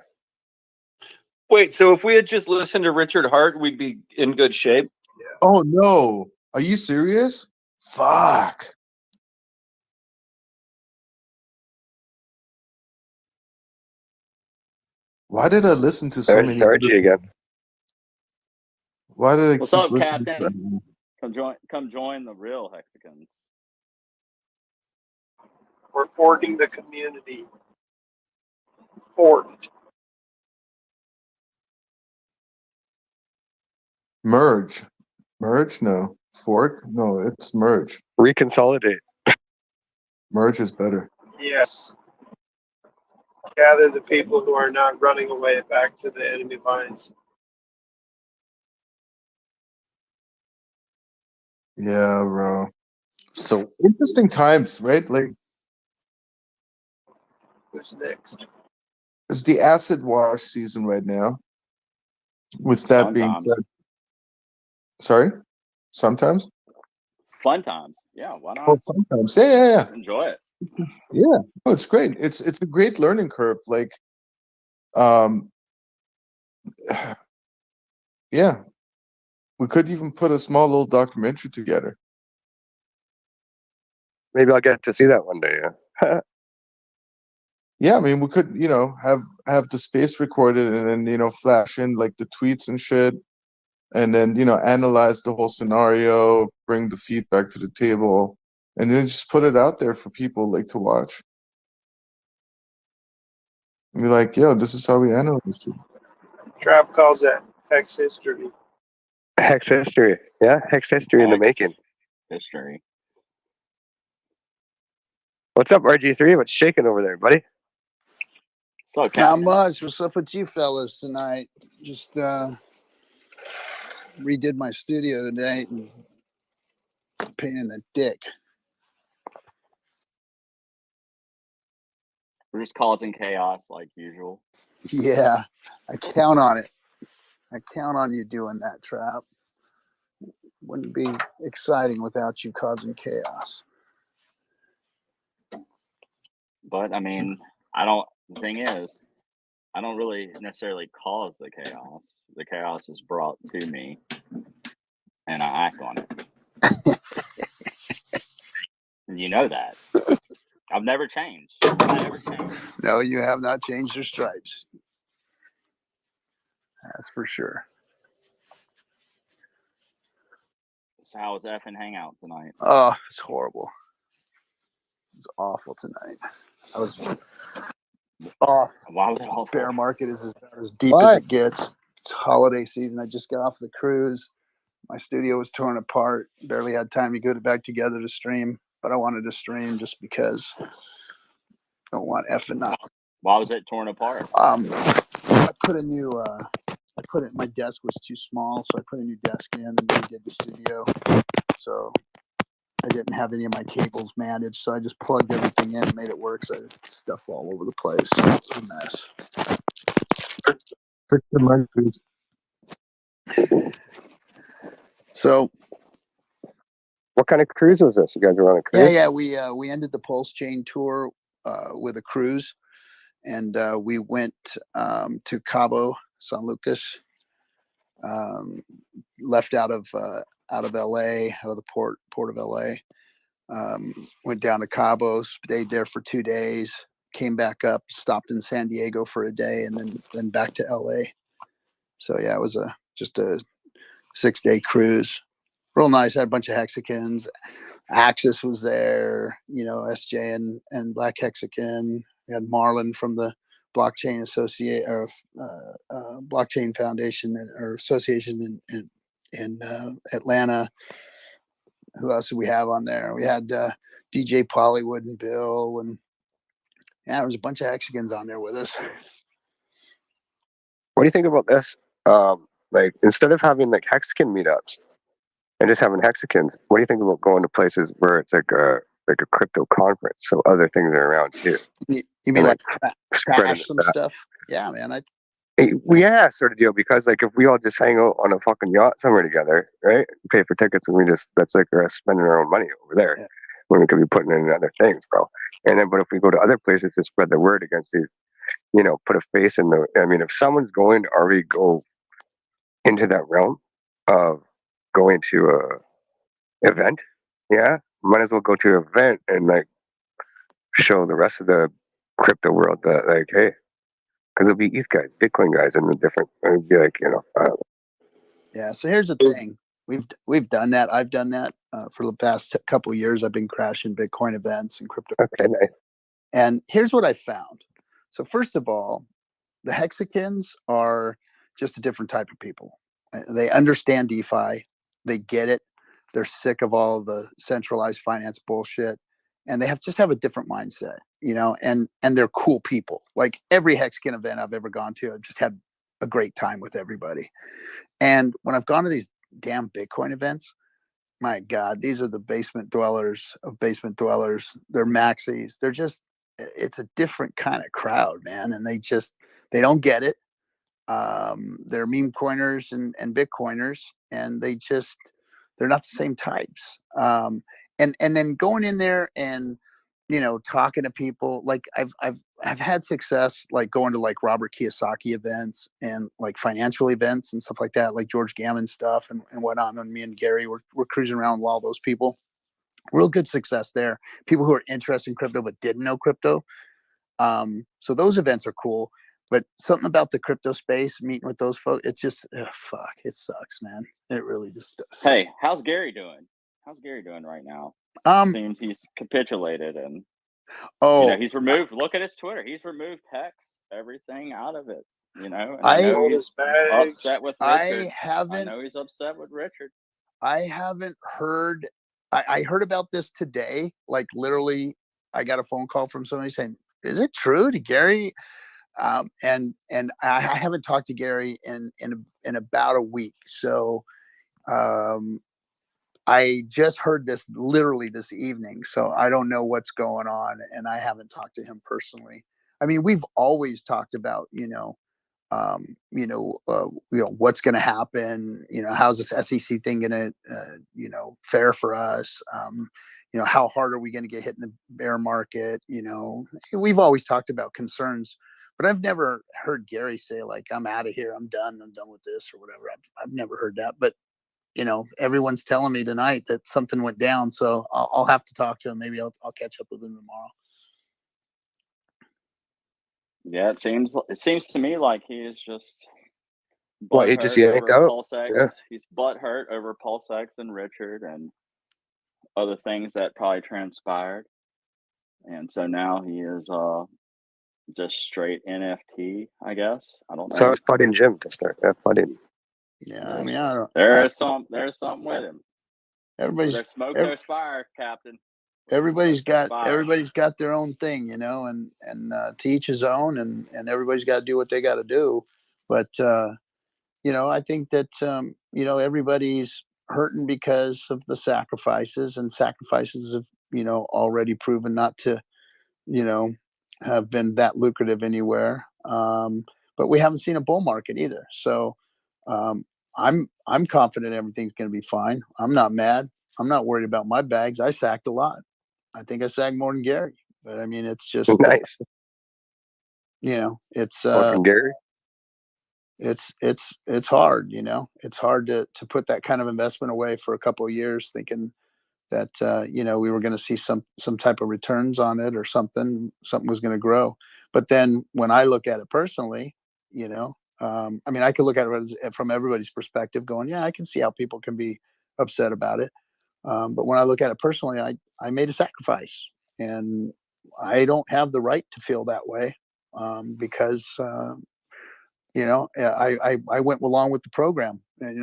Wait, so if we had just listened to Richard Hart, we'd be in good shape? Oh no. Are you serious? Fuck. Why did I listen to so There's many Archie again. Why did I What's keep up, listening to Captain? that? Come join the real Hexicans. We're forking the community. Forked. Merge. Merge? No. Fork? No, it's merge. Reconsolidate. Merge is better. Yes. Gather the people who are not running away back to the enemy lines. Yeah, bro. So interesting times, right? Like Who's next? it's the acid wash season right now. With that being Sometimes. said, sorry, sometimes. Fun times. Yeah, why not? Oh, sometimes. Yeah. Enjoy it. Yeah, no, it's great. It's a great learning curve. Like, yeah, we could even put a small little documentary together. Maybe I'll get to see that one day. Yeah. Yeah, I mean, we could, have the space recorded and then, flash in like the tweets and shit, and then, analyze the whole scenario, bring the feedback to the table, and then just put it out there for people like to watch. And be like, yo, this is how we analyze it. Trap calls that Hex history. Hex history. Yeah, Hex history in the making. History. What's up, RG3? What's shaking over there, buddy? So Not much. What's up with you fellas tonight? Just redid my studio today and pain in the dick. We're just causing chaos like usual. Yeah, I count on it. I count on you doing that, Trap. Wouldn't be exciting without you causing chaos. But I mean, the thing is, I don't really necessarily cause the chaos. The chaos is brought to me, and I act on it. And you know that. I've never changed. No, you have not changed your stripes. That's for sure. So how was effing hangout tonight? Oh, it's horrible. It's awful tonight. I was off. Why was it awful? Bear market is as deep as it gets. It's holiday season. I just got off the cruise. My studio was torn apart. Barely had time to get it back together to stream, but I wanted to stream just because I don't want effing not. Why was it torn apart? I put a new. My desk was too small, so I put a new desk in and redid the studio. So I didn't have any of my cables managed, so I just plugged everything in and made it work. So I had stuff all over the place. It's a mess. Fix the mic, please. So, what kind of cruise was this? You guys were on a cruise? Yeah. We ended the Pulse Chain tour with a cruise, and we went to Cabo San Lucas. Left out of LA, out of the port of LA. Went down to Cabo, stayed there for 2 days, came back up, stopped in San Diego for a day, and then back to LA. So yeah, it was just a 6-day cruise. Real nice. Had a bunch of Hexicans. Axis was there, SJ and Black Hexican. We had Marlon from the Blockchain Blockchain Foundation or Association in Atlanta. Who else did we have on there? We had DJ Pollywood and Bill, and there was a bunch of Hexicans on there with us. What do you think about this? Like, instead of having like Hexican meetups and just having Hexicans, what do you think about going to places where it's like a crypto conference, so other things are around too? You mean like crash some stuff? Yeah, man. Yeah, sort of deal. Because like if we all just hang out on a fucking yacht somewhere together, right? Pay for tickets and that's like us spending our own money over there. Yeah. When we could be putting in other things, bro. And then, but if we go to other places to spread the word against these, put a face in if someone's going to already go into that realm of going to a event, yeah, might as well go to an event and like show the rest of the crypto world that like, hey, because it'll be ETH guys, Bitcoin guys, and the different. It'd be like, Yeah. So here's the thing: we've done that. I've done that for the past couple of years. I've been crashing Bitcoin events and crypto. Okay, nice. And here's what I found. So first of all, the Hexicans are just a different type of people. They understand DeFi. They get it. They're sick of all the centralized finance bullshit, and they just have a different mindset, and they're cool people. Like every Hexican event I've ever gone to, I've just had a great time with everybody. And when I've gone to these damn Bitcoin events, my God, these are the basement dwellers of basement dwellers. They're maxis. It's a different kind of crowd, man. And they don't get it. They're meme coiners and Bitcoiners, and they're not the same types. And then going in there and talking to people, like I've had success like going to like Robert Kiyosaki events and like financial events and stuff like that, like George Gammon stuff and whatnot. And me and Gary we're cruising around with all those people. Real good success there. People who are interested in crypto but didn't know crypto. So those events are cool. But something about the crypto space, meeting with those folks, it's just fuck. It sucks, man. It really just does. Hey, how's Gary doing? How's Gary doing right now? Seems he's capitulated and he's removed. Look at his Twitter. He's removed Hex, everything out of it. And I know he's upset with Richard. I know he's upset with Richard. I haven't heard. I heard about this today, like literally I got a phone call from somebody saying, "Is it true? Did Gary?" And I haven't talked to Gary in about a week. So I just heard this literally this evening. So I don't know what's going on, and I haven't talked to him personally. I mean, we've always talked about, what's going to happen. How's this SEC thing going to, fare for us? How hard are we going to get hit in the bear market? We've always talked about concerns, but I've never heard Gary say like, "I'm out of here. I'm done with this," or whatever. I've never heard that, but everyone's telling me tonight that something went down. So I'll have to talk to him. Maybe I'll catch up with him tomorrow. Yeah, it seems to me like he is just What, he just butthurt yanked over out? Pulse X. Yeah. He's butthurt over Pulse X and Richard and other things that probably transpired. And so now he is just straight NFT, I guess. I don't know. So it's Putting Jim to start. Putting. Yeah, I mean, I don't. There's something with him. Everybody's There's smoke, there's fire, Captain. Everybody's Smoke, got their own thing, and to each his own, and everybody's got to do what they got to do. But I think that everybody's hurting because of the sacrifices, and sacrifices have already proven not to have been that lucrative anywhere. But we haven't seen a bull market either, so I'm confident everything's going to be fine. I'm not mad. I'm not worried about my bags. I sacked a lot. I think I sagged more than Gary, but I mean, it's just nice. It's Fucking Gary. It's hard. It's hard to put that kind of investment away for a couple of years, thinking that we were going to see some type of returns on it, or something was going to grow. But then when I look at it personally, I mean, I could look at it from everybody's perspective, going, yeah, I can see how people can be upset about it. But when I look at it personally, I made a sacrifice, and I don't have the right to feel that way, because I went along with the program, and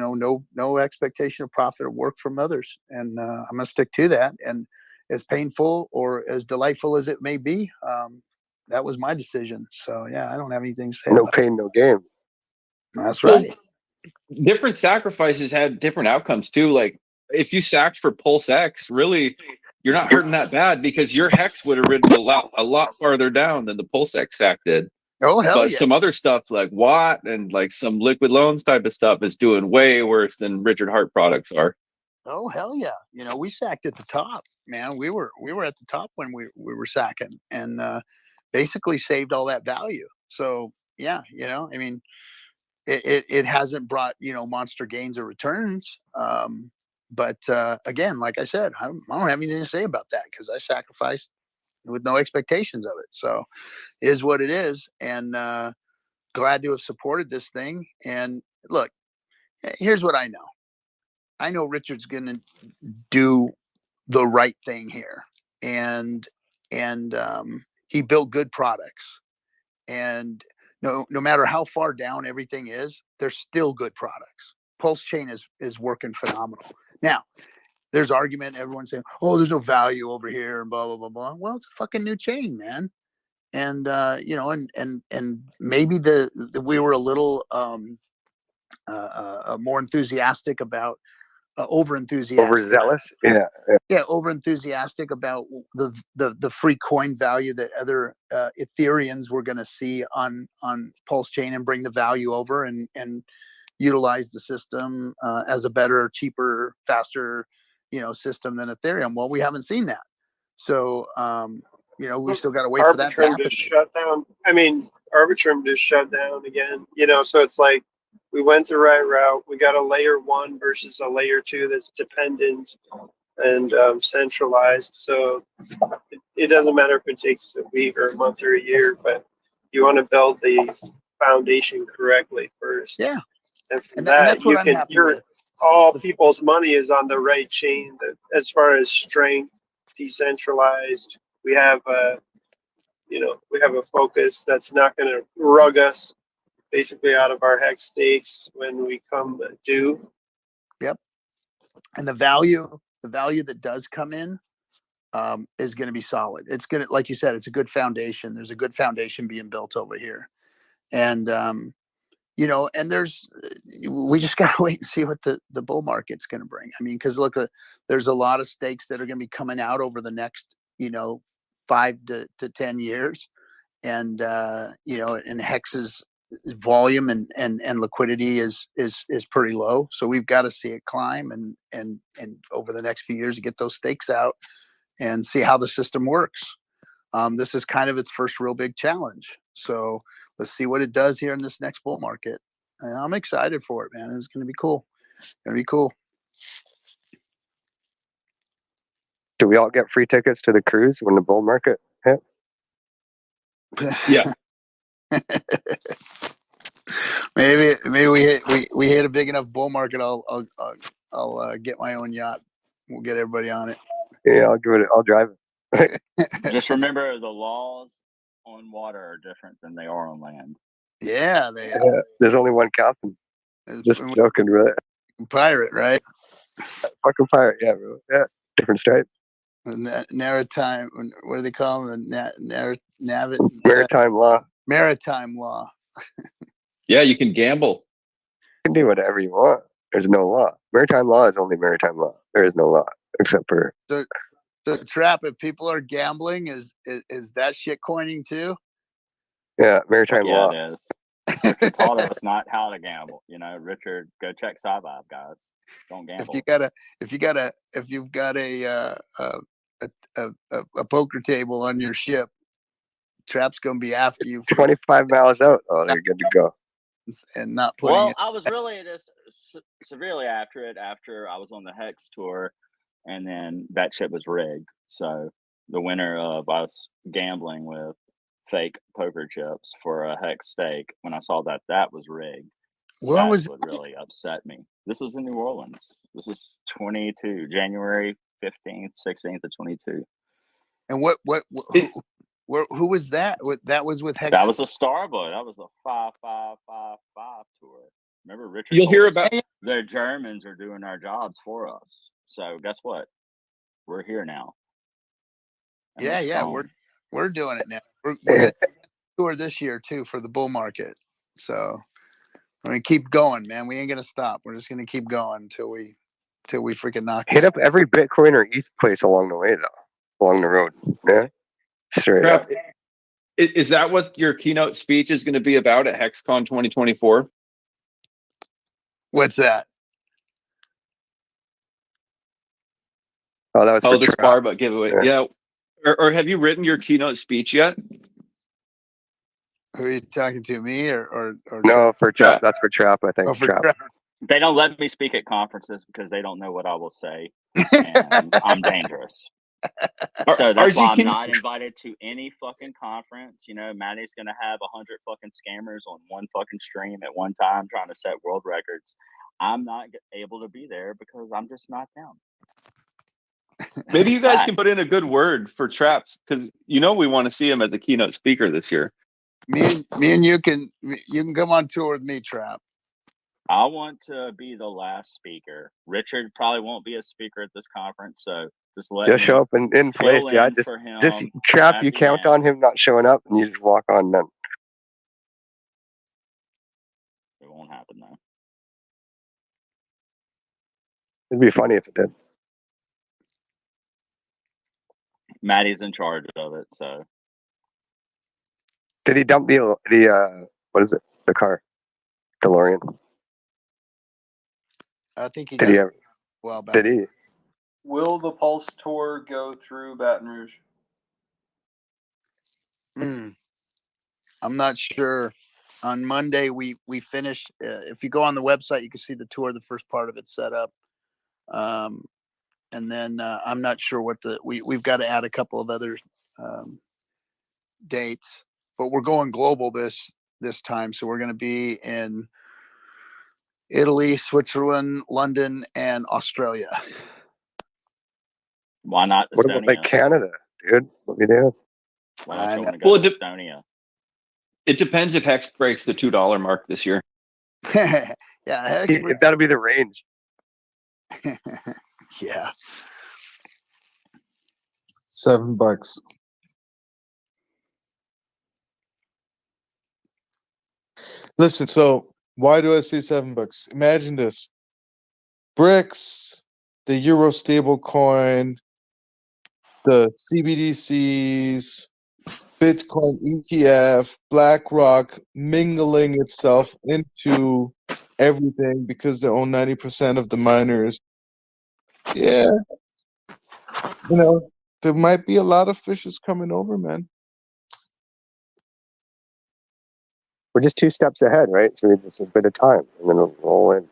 no expectation of profit or work from others, and I'm going to stick to that. And as painful or as delightful as it may be, that was my decision. So yeah, I don't have anything to say. No about pain, no gain. That's right. Different sacrifices had different outcomes too. Like if you sacked for Pulse X, really, you're not hurting that bad, because your hex would have ridden a lot farther down than the Pulse X sack did. Oh hell But yeah! some other stuff like Watt and like some liquid loans type of stuff is doing way worse than Richard Hart products are. Oh hell yeah! We sacked at the top, man. We were at the top when we were sacking, and basically saved all that value. So yeah, I mean, it hasn't brought monster gains or returns. But again, like I said, I don't have anything to say about that, because I sacrificed with no expectations of it. So it is what it is, and glad to have supported this thing. And look, here's what I know. I know Richard's going to do the right thing here, and he built good products, and no matter how far down everything is, they're still good products. Pulse Chain is working phenomenal. Now, there's argument, everyone's saying, oh, there's no value over here and blah blah blah blah. Well, it's a fucking new chain, man. And and maybe we were a little more enthusiastic about over enthusiastic. Overzealous. Yeah. Yeah, over enthusiastic about the free coin value that other Ethereans were going to see on Pulse Chain, and bring the value over and utilize the system as a better, cheaper, faster system than Ethereum. Well, we haven't seen that, so we still got to wait for that to Arbitrum happen. just shut down. I mean, Arbitrum just shut down again. So it's like we went the right route. We got a layer 1 versus a layer 2 that's dependent and centralized. So it doesn't matter if it takes a week or a month or a year, but you want to build the foundation correctly first. Yeah. And from that's what I'm happy with. All people's money is on the right chain. As far as strength, decentralized, we have a focus that's not going to rug us basically out of our hex stakes when we come due. Yep. And the value that does come in is going to be solid. It's going to, like you said, it's a good foundation. There's a good foundation being built over here. And, and we just got to wait and see what the bull market's going to bring. I mean, because look, there's a lot of stakes that are going to be coming out over the next, 5 to 10 years. And, and Hex's volume and liquidity is pretty low. So we've got to see it climb and over the next few years to get those stakes out and see how the system works. This is kind of its first real big challenge. So let's see what it does here in this next bull market. And I'm excited for it, man. It's going to be cool. Going to be cool. Do we all get free tickets to the cruise when the bull market hit? Yeah. maybe we hit a big enough bull market. I'll get my own yacht. We'll get everybody on it. Yeah, I'll give it. I'll drive it. Just remember, the laws on water are different than they are on land. Yeah, there's only one captain. Just joking, bro. Pirate, right? Fucking pirate, yeah, bro. Yeah, different stripes. Maritime. What do they call them? Maritime law. Maritime law. Yeah, you can gamble. You can do whatever you want. There's no law. Maritime law is only maritime law. There is no law except for. So Trap, if people are gambling, is that shit coining too? Yeah, maritime law. Yeah, it is. Richard taught us not how to gamble. Richard, go check Sci-Vibe, guys. Don't gamble. If you've got a poker table on your ship, Trap's gonna be after you. 25 miles out. Oh, they're good to go. And not putting. Well, I was really just severely after it after I was on the Hex tour, and then that shit was rigged. So the winner of us gambling with fake poker chips for a Hex stake, when I saw that was rigged, that's what really upset me. This was in New Orleans. This is January 15th, 16th of 22. And who was that? That was with Hex. That was a Starboy. That was a 5555 tour. Remember, Richard? You'll hear about the Germans are doing our jobs for us. So guess what? We're here now. Yeah, we're doing it now. We're gonna tour this year too for the bull market. So I mean, keep going, man. We ain't gonna stop. We're just gonna keep going until we freaking knock. Hit up every Bitcoin or ETH place along the way, though, along the road. Yeah, straight up. Is that what your keynote speech is going to be about at HexCon 2024? What's that? Oh, that was the Sparbuck giveaway. Yeah. Or have you written your keynote speech yet? Who are you talking to, me or no, for Trap? That's for Trap, I think. Trap. They don't let me speak at conferences because they don't know what I will say, and I'm dangerous. So that's why I'm not invited to any fucking conference. Maddie's gonna have 100 fucking scammers on one fucking stream at one time trying to set world records. I'm not able to be there because I'm just not down. Maybe you guys can put in a good word for Traps, because we want to see him as a keynote speaker this year. Me and you can come on tour with me, Trap. I want to be the last speaker. Richard probably won't be a speaker at this conference, so just show up in place. Yeah, just Trap. You count on him not showing up, and you just walk on then. It won't happen though. It'd be funny if it did. Maddie's in charge of it, so. Did he dump the what is it? The car, DeLorean. I think he did. Got He ever? Well, back. Did he? Will the Pulse tour go through Baton Rouge? I'm not sure. On Monday, we finished. If you go on the website, you can see the tour. The first part of it set up. And then I'm not sure what we've got to add a couple of other dates, but we're going global this time. So we're going to be in Italy, Switzerland, London, and Australia. Why not Estonia? What about like Canada, dude? What we do? Why don't you want to go to Estonia? It depends if Hex breaks the $2 mark this year. Yeah, Hex that'll be the range. Yeah. $7. Listen, so why do I say $7? Imagine this: BRICS, the Euro stable coin, the CBDCs, Bitcoin ETF, BlackRock mingling itself into everything because they own 90% of the miners. Yeah, there might be a lot of fishes coming over, man. We're just 2 steps ahead, right? So we have just a bit of time, and then we'll roll in.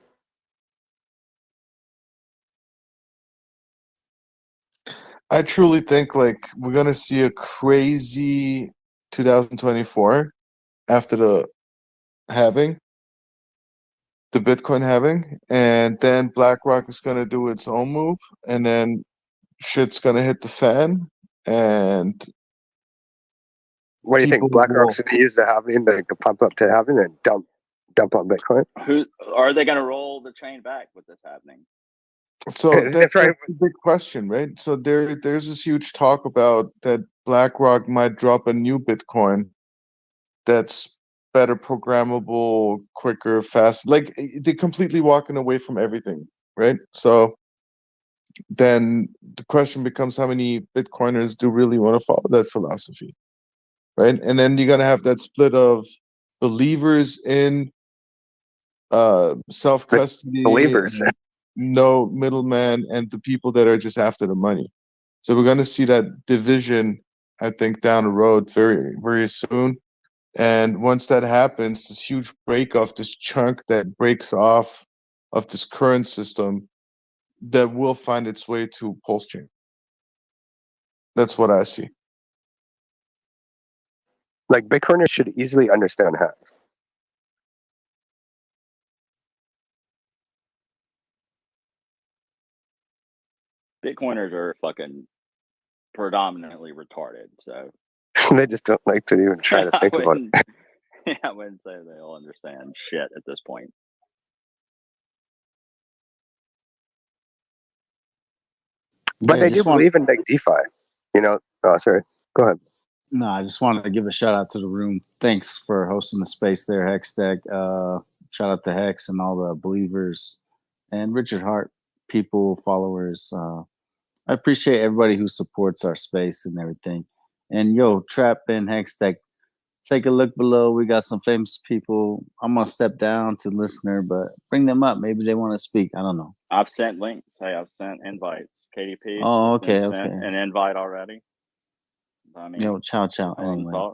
I truly think like we're gonna see a crazy 2024 after the halving, the Bitcoin halving, and then BlackRock is gonna do its own move, and then shit's gonna hit the fan, and What do you people think? will. BlackRock's going to use the halving to pump up to halving and dump on Bitcoin? Who are they going to roll the train back with this happening? So That's right. that's a big question, right? So there's this huge talk about that BlackRock might drop a new Bitcoin that's better programmable, quicker, fast. Like they're completely walking away from everything, right? So then the question becomes how many Bitcoiners do really want to follow that philosophy, right? And then you're gonna have that split of believers in self-custody, Believers. no middleman, and the people that are just after the money. So we're going to see that division, I think, down the road very, very soon. And once that happens, this huge break off, this chunk that breaks off of this current system, that will find its way to Pulse Chain. That's what I see. Like Bitcoiners should easily understand hacks. Bitcoiners are fucking predominantly retarded, so They just don't like to even try to think about it. I wouldn't say they all understand shit at this point. But Hey, I they do just want believe in like DeFi. Oh, sorry. Go ahead. no, I just wanted to give a shout out to the room. Thanks for hosting the space there, Hextech. Shout out to Hex and all the believers and Richard Hart people, followers. I appreciate everybody who supports our space and everything. And yo, Trap and Hextech, take a look below. We got some famous people. I'm gonna step down to listener, but bring them up. Maybe they want to speak. I don't know. I've sent links. Hey, I've sent invites. KDP Oh, has been okay, sent okay. an invite already. I mean, Yo, ciao. Anyway,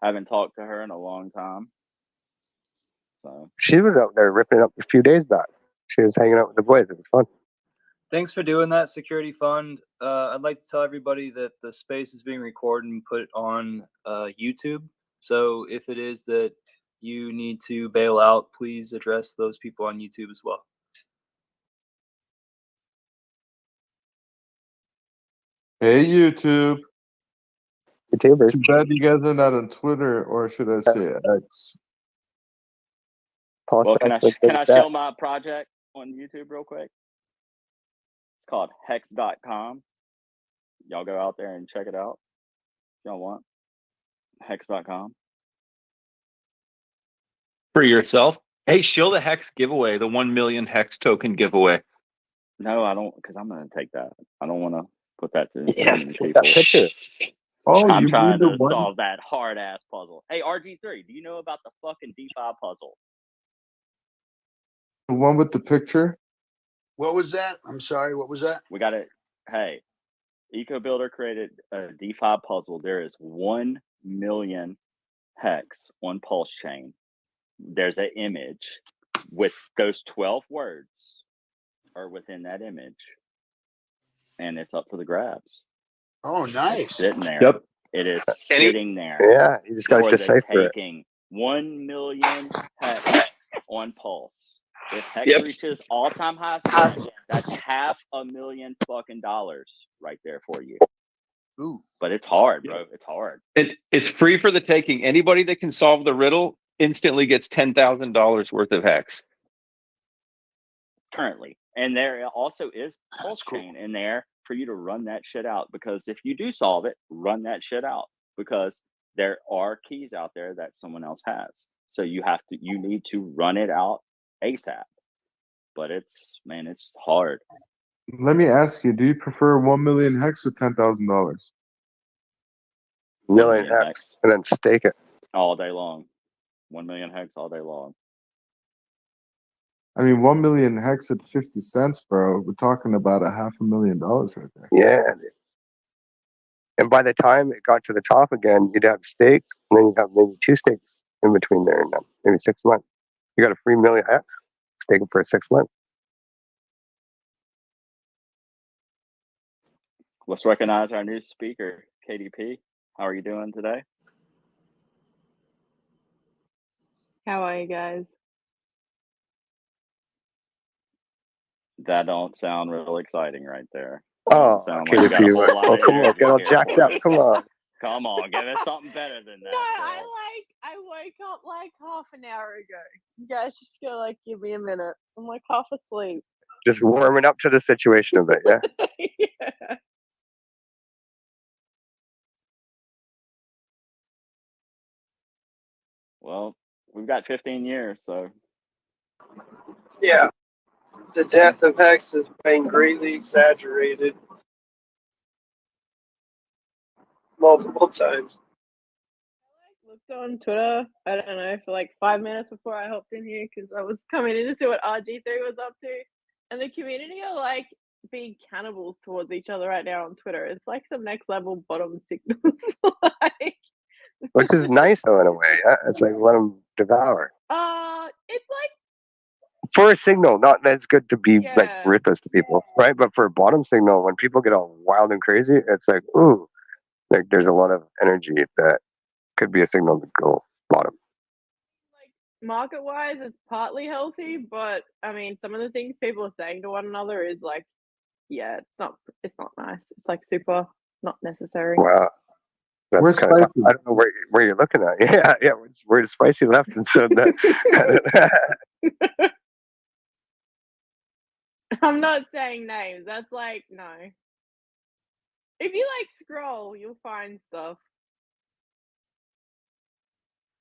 haven't talked to her in a long time. So She was out there ripping it up a few days back. She was hanging out with the boys. It was fun. Thanks for doing that, Security Fund. I'd like to tell everybody that the space is being recorded and put on YouTube. So if it is that you need to bail out, please address those people on YouTube as well. Hey, YouTube. YouTubers. Too bad you guys are not on Twitter, or should I say X? well, can I show my project on YouTube real quick? It's called Hex.com. Y'all go out there and check it out if y'all want. Hex.com. For yourself. Hey, show the Hex giveaway, the 1 million Hex token giveaway. No, I don't, because I'm going to take that. I don't want to put that to Yeah, many take people. that picture. Oh, I'm you mean trying the to one? solve that hard ass puzzle. Hey, RG3, do you know about the fucking DeFi puzzle? The one with the picture? What was that? I'm sorry. What was that? We got it. Hey, EcoBuilder created a DeFi puzzle. There is 1 million hex on Pulse Chain. There's an image with those 12 words are within that image, and it's up for the grabs. Oh, It's nice. sitting there. Yep. It is sitting there. Yeah, you just got to for the decipher it. taking. 1 million hex on Pulse. If Hex reaches all-time highs again, that's $500,000 fucking dollars right there for you. Ooh. But it's hard, bro. It's hard. It's free for the taking. Anybody that can solve the riddle instantly gets $10,000 worth of Hex. Currently. And there also is Pulse Chain in there for you to run that shit out, because if you do solve it, run that shit out, because there are keys out there that someone else has. So you need to run it out ASAP. But it's hard. Let me ask you: do you prefer 1 million hex or $10,000? Million hex, and then stake it all day long. 1 million hex all day long. I mean, 1 million hex at 50 cents, bro. We're talking about $500,000 right there. Yeah. And by the time it got to the top again, you'd have stakes, and then you'd have maybe 2 stakes in between there, and maybe 6 months. You got a free million hex, stake it for 6 months. Let's recognize our new speaker, KDP. How are you doing today? How are you guys? That don't sound real exciting right there. Oh, sound KDP, like you got a whole lot of come on, energy get all here jacked for up. us. Come on. Come on, give us something better than that. I woke up like half an hour ago. You guys just gotta like give me a minute. I'm like half asleep. Just warming up to the situation a bit, yeah? Yeah. Well, we've got 15 years, so. Yeah. The death of Hex has been greatly exaggerated multiple times. Looked on Twitter, I don't know, for like 5 minutes before I hopped in here because I was coming in to see what RG3 was up to. And the community are like being cannibals towards each other right now on Twitter. It's like some next level bottom signals. like, Which is nice, though, in a way. Yeah? It's like let them devour. it's like For a signal, not that it's good to be like ruthless to people, right? But for a bottom signal, when people get all wild and crazy, it's like, ooh, like there's a lot of energy that could be a signal to go bottom. market wise, it's partly healthy, but I mean, some of the things people are saying to one another is like, yeah, it's not nice. It's like super not necessary. Wow. That's Where's kind of tough. Spicy? I don't know where you're looking at. Yeah, yeah. Where's Spicy left? And so that. I'm not saying names. That's like no. If you like scroll, you'll find stuff.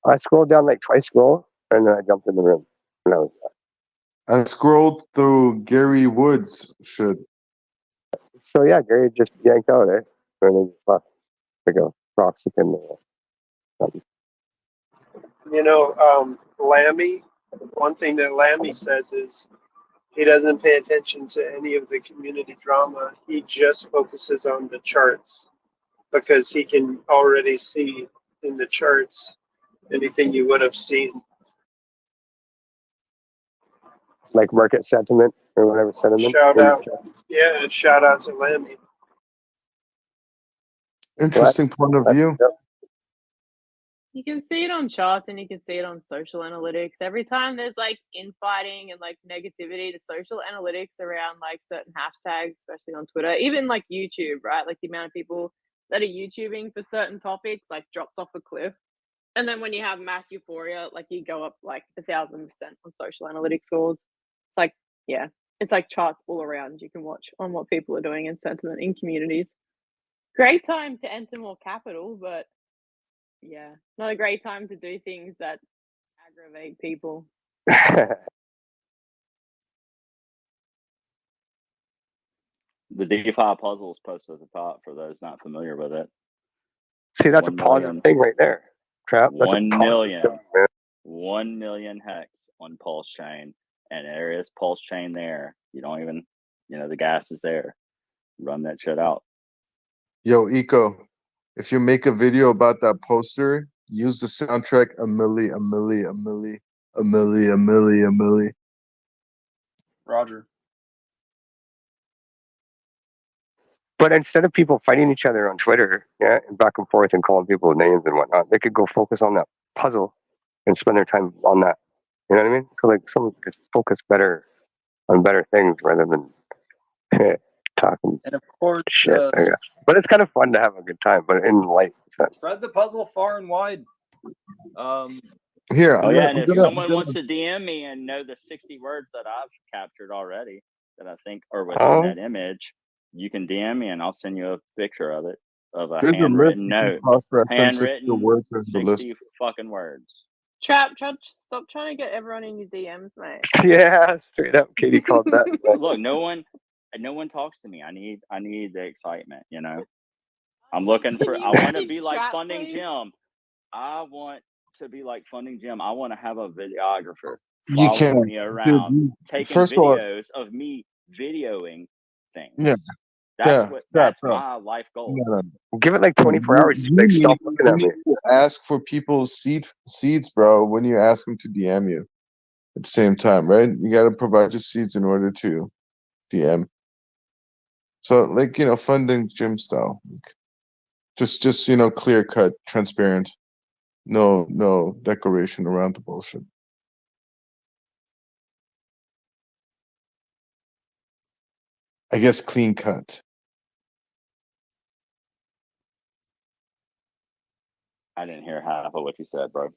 I scrolled down like twice, and then I jumped in the room. And I was, I scrolled through Gary Woods shit. so yeah, Gary just yanked out, eh? And then just left like a Hexican. You know, Lammy, one thing that Lammy says is he doesn't pay attention to any of the community drama. He just focuses on the charts because he can already see in the charts anything you would have seen. Like market sentiment or whatever sentiment. Shout out. Yeah, shout out to Lammy. Interesting point of view. You can see it on charts and you can see it on social analytics. Every time there's like infighting and like negativity, the social analytics around like certain hashtags, especially on Twitter, even like YouTube, right? Like the amount of people that are YouTubing for certain topics like drops off a cliff. And then when you have mass euphoria, like you go up like 1,000% on social analytics scores. It's like, yeah, it's like charts all around. You can watch on what people are doing and sentiment in communities. Great time to enter more capital, but yeah, not a great time to do things that aggravate people. The DeFi puzzle is posted at the top for those not familiar with it. See, that's a positive thing right there. Trap. That's 1 a million. positive thing, man. 1 million hex on Pulse Chain. And there is Pulse Chain there. You don't even, the gas is there. Run that shit out. Yo, Eco, if you make a video about that poster, use the soundtrack a milli. Roger. But instead of people fighting each other on Twitter, yeah, and back and forth and calling people names and whatnot, they could go focus on that puzzle and spend their time on that. You know what I mean? So like someone could focus better on better things rather than talking And of course, shit, I guess. But it's kind of fun to have a good time, but in light sense. spread the puzzle far and wide. Here, Oh, yeah. And if someone wants to DM me and know the 60 words that I've captured already that I think are within that image, You can DM me and I'll send you a picture of it, of a There's a list handwritten you can note, cross-reference if the handwritten words are in the list. 60 fucking words. Trap, stop trying to get everyone in your DMs, mate. Yeah, straight up. Katie called that. Look, no one talks to me. I need the excitement, you know. I'm looking Can for. you I want to message be like Trap, Funding please? Jim. I want to be like Funding Jim. I want to have a videographer You following can, me dude. around, taking First of all, videos of me videoing things. yeah, That's bro. my life goal. No. Give it like 24 You, hours. She's like, stop looking you at me. need to ask for people's seeds, bro. When you ask them to DM you at the same time, right? You got to provide your seeds in order to DM. So, like, you know, Funding Gym style, like, just you know, clear cut, transparent, no decoration around the bullshit. I guess clean cut. I didn't hear half of what you said, bro.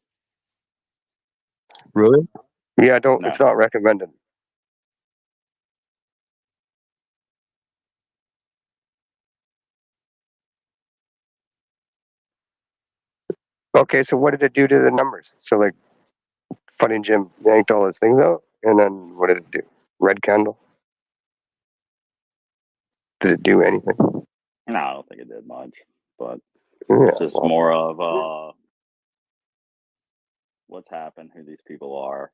Really? Yeah, don't. No. It's not recommended. Okay, so what did it do to the numbers? So like, Funny Jim yanked all his things out, and then what did it do? Red candle. Did it do anything? No, I don't think it did much, but Yeah, it's just well, more of what's happened, who these people are,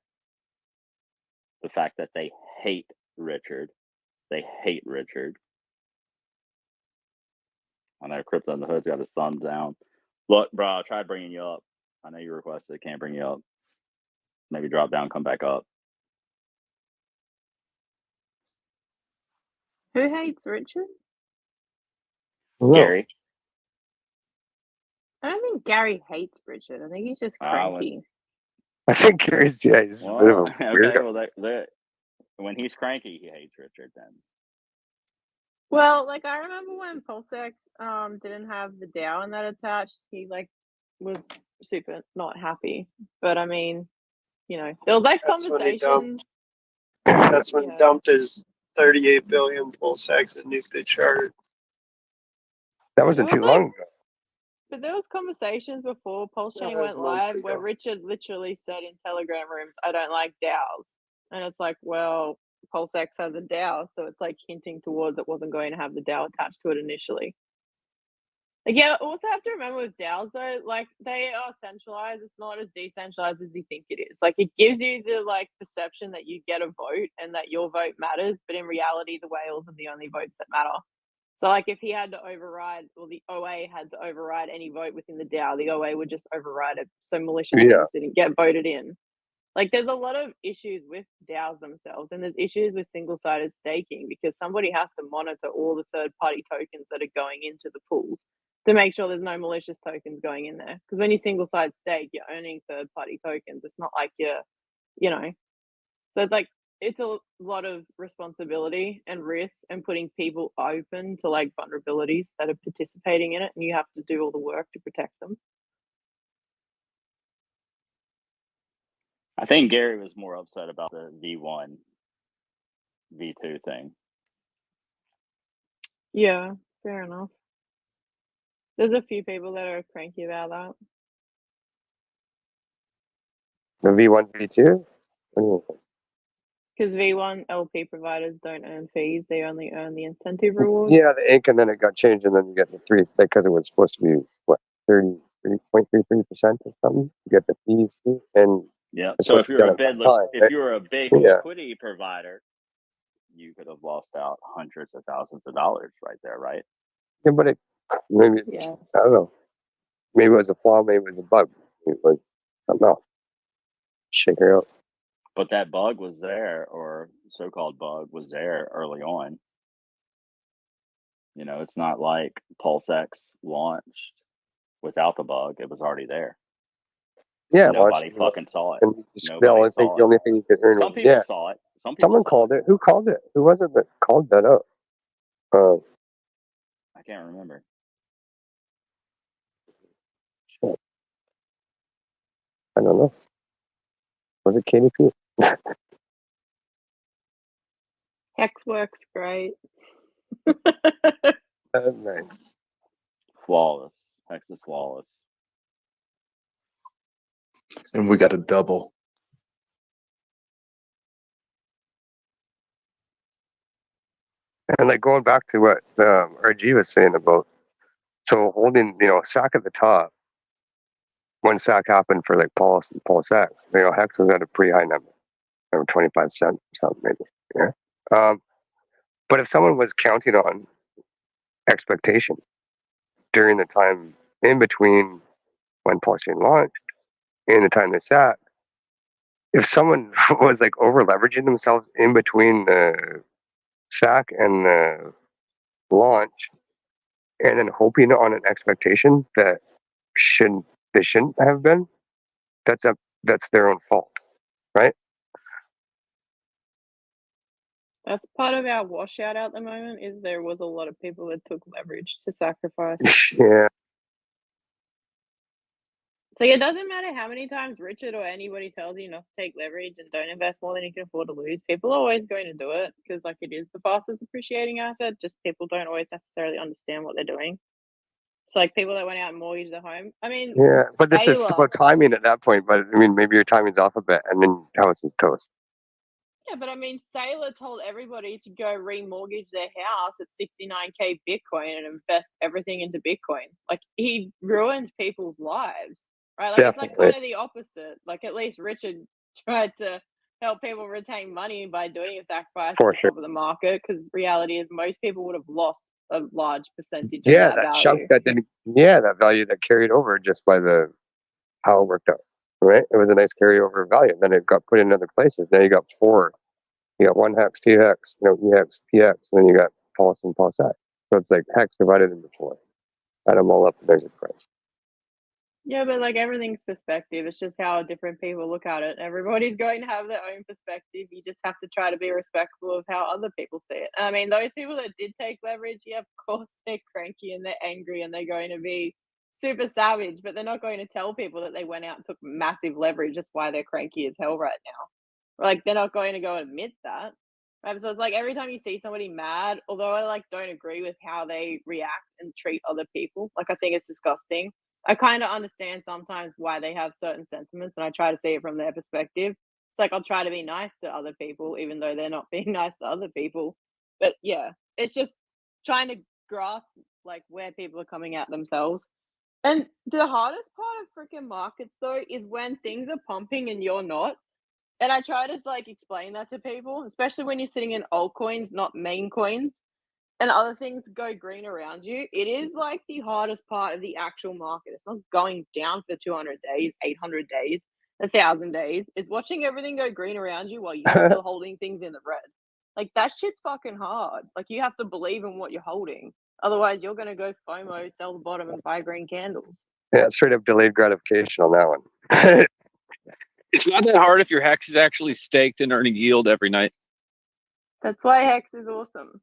the fact that they hate Richard. They hate Richard. I know Crypto in the Hood's got his thumbs down. Look, bro, I tried bringing you up. I know you requested. Can't bring you up. Maybe drop down, come back up. Who hates Richard? Gary. I don't think Gary hates Richard. I think he's just cranky. I think Gary's he's a bit of Well, a okay. weirdo. Well, when he's cranky, he hates Richard. Then Well, like I remember when Pulsex didn't have the DAO and that attached, he like was super not happy. But I mean, you know, there was like That's when he conversations. That's when Yeah. dumped his 38 billion full sex and nuked the chart. That wasn't It was too like- long ago. But there was conversations before Pulse Yeah, Chain that went was months live where ago. Richard literally said in Telegram rooms, "I don't like DAOs," and it's like, well, PulseX has a DAO, so it's like hinting towards it wasn't going to have the DAO attached to it initially. Like, yeah, also have to remember with DAOs though, like they are centralized. It's not as decentralized as you think it is. Like it gives you the like perception that you get a vote and that your vote matters, but in reality, the whales are the only votes that matter. So, like, if he had to override, or the OA had to override any vote within the DAO, the OA would just override it. So malicious Yeah. things didn't get voted in. Like, there's a lot of issues with DAOs themselves, and there's issues with single-sided staking because somebody has to monitor all the third-party tokens that are going into the pools to make sure there's no malicious tokens going in there. Because when you single-side stake, you're owning third-party tokens. It's not like you're, you know. So it's like it's a lot of responsibility and risk and putting people open to like vulnerabilities that are participating in it, and you have to do all the work to protect them. I think Gary was more upset about the V1, V2 thing. Yeah, fair enough. There's a few people that are cranky about that. The V1, V2? Because V1 LP providers don't earn fees, they only earn the incentive rewards. Yeah, the ink, and then it got changed, and then you get the three, because it was supposed to be, what, 33.33% or something? You get the fees too, and Yeah. it's So supposed if to you be were done a at big that time, if right? you were a big Yeah. liquidity provider, you could have lost out hundreds of thousands of dollars right there, right? Yeah, but it, maybe, Yeah. I don't know. Maybe it was a flaw, maybe it was a bug. It was something else. Shake her out. But that bug was there, or so-called bug was there early on. You know, it's not like PulseX launched without the bug; it was already there. Yeah, Nobody fucking saw it. And the Nobody only thing, saw the it. only thing you could earn Some was, people yeah. saw it. Some people Someone saw called it. Who called it? Who was it that called that out? I can't remember. Shit. I don't know. Was it Katie Pete? Hex works great. Nice. Flawless. Hex is flawless. And we got a double. And like going back to what RG was saying about so holding, Sack at the top. When Sack happened for like Paul Sachs, Hex was at a pretty high number, 25 cents or something maybe. Yeah. But if someone was counting on expectation during the time in between when Paul Chain launched and the time they sat, if someone was like over leveraging themselves in between the Sack and the launch, and then hoping on an expectation that they shouldn't have been, that's their own fault, right? That's part of our washout at the moment. Is there was a lot of people that took leverage to sacrifice. Yeah. So it doesn't matter how many times Richard or anybody tells you not to take leverage and don't invest more than you can afford to lose. People are always going to do it because, like, it is the fastest appreciating asset. Just people don't always necessarily understand what they're doing. It's like people that went out and mortgaged their home. I mean, Yeah, but this is Sailor. about timing at that point. But I mean, maybe your timing's off a bit, and then house is toast. Yeah, but I mean, Sailor told everybody to go remortgage their house at 69K Bitcoin and invest everything into Bitcoin. Like, he ruined people's lives, right? Like, it's like Definitely. kind of the opposite. Like, at least Richard tried to help people retain money by doing a sacrifice For at the sure. top of the market, because reality is most people would have lost a large percentage of Yeah, that that chunk value. that value that carried over just by the how it worked out, right? It was a nice carryover of value. Then it got put in other places. Now you got 4. You got 1 hex, 2 hex, EX, PX, and then you got Pulse and Pulse X. So it's like hex divided into 4. Add them all up, and there's a price. Yeah, but like everything's perspective. It's just how different people look at it. Everybody's going to have their own perspective. You just have to try to be respectful of how other people see it. I mean, those people that did take leverage, yeah, of course they're cranky and they're angry and they're going to be super savage, but they're not going to tell people that they went out and took massive leverage. That's why they're cranky as hell right now. Like, they're not going to go admit that. Right? So it's like every time you see somebody mad, although I like don't agree with how they react and treat other people, like I think it's disgusting. I kind of understand sometimes why they have certain sentiments, and I try to see it from their perspective. It's like I'll try to be nice to other people, even though they're not being nice to other people. But yeah, it's just trying to grasp like where people are coming at themselves. And the hardest part of freaking markets, though, is when things are pumping and you're not. And I try to like explain that to people, especially when you're sitting in altcoins, not main coins, and other things go green around you. It is like the hardest part of the actual market. It's not going down for 200 days, 800 days, 1,000 days. It's watching everything go green around you while you're still holding things in the red. Like, that shit's fucking hard. Like, you have to believe in what you're holding. Otherwise, you're going to go FOMO, sell the bottom, and buy green candles. Yeah, straight up delayed gratification on that one. It's not that hard if your hex is actually staked and earning yield every night. That's why Hex is awesome.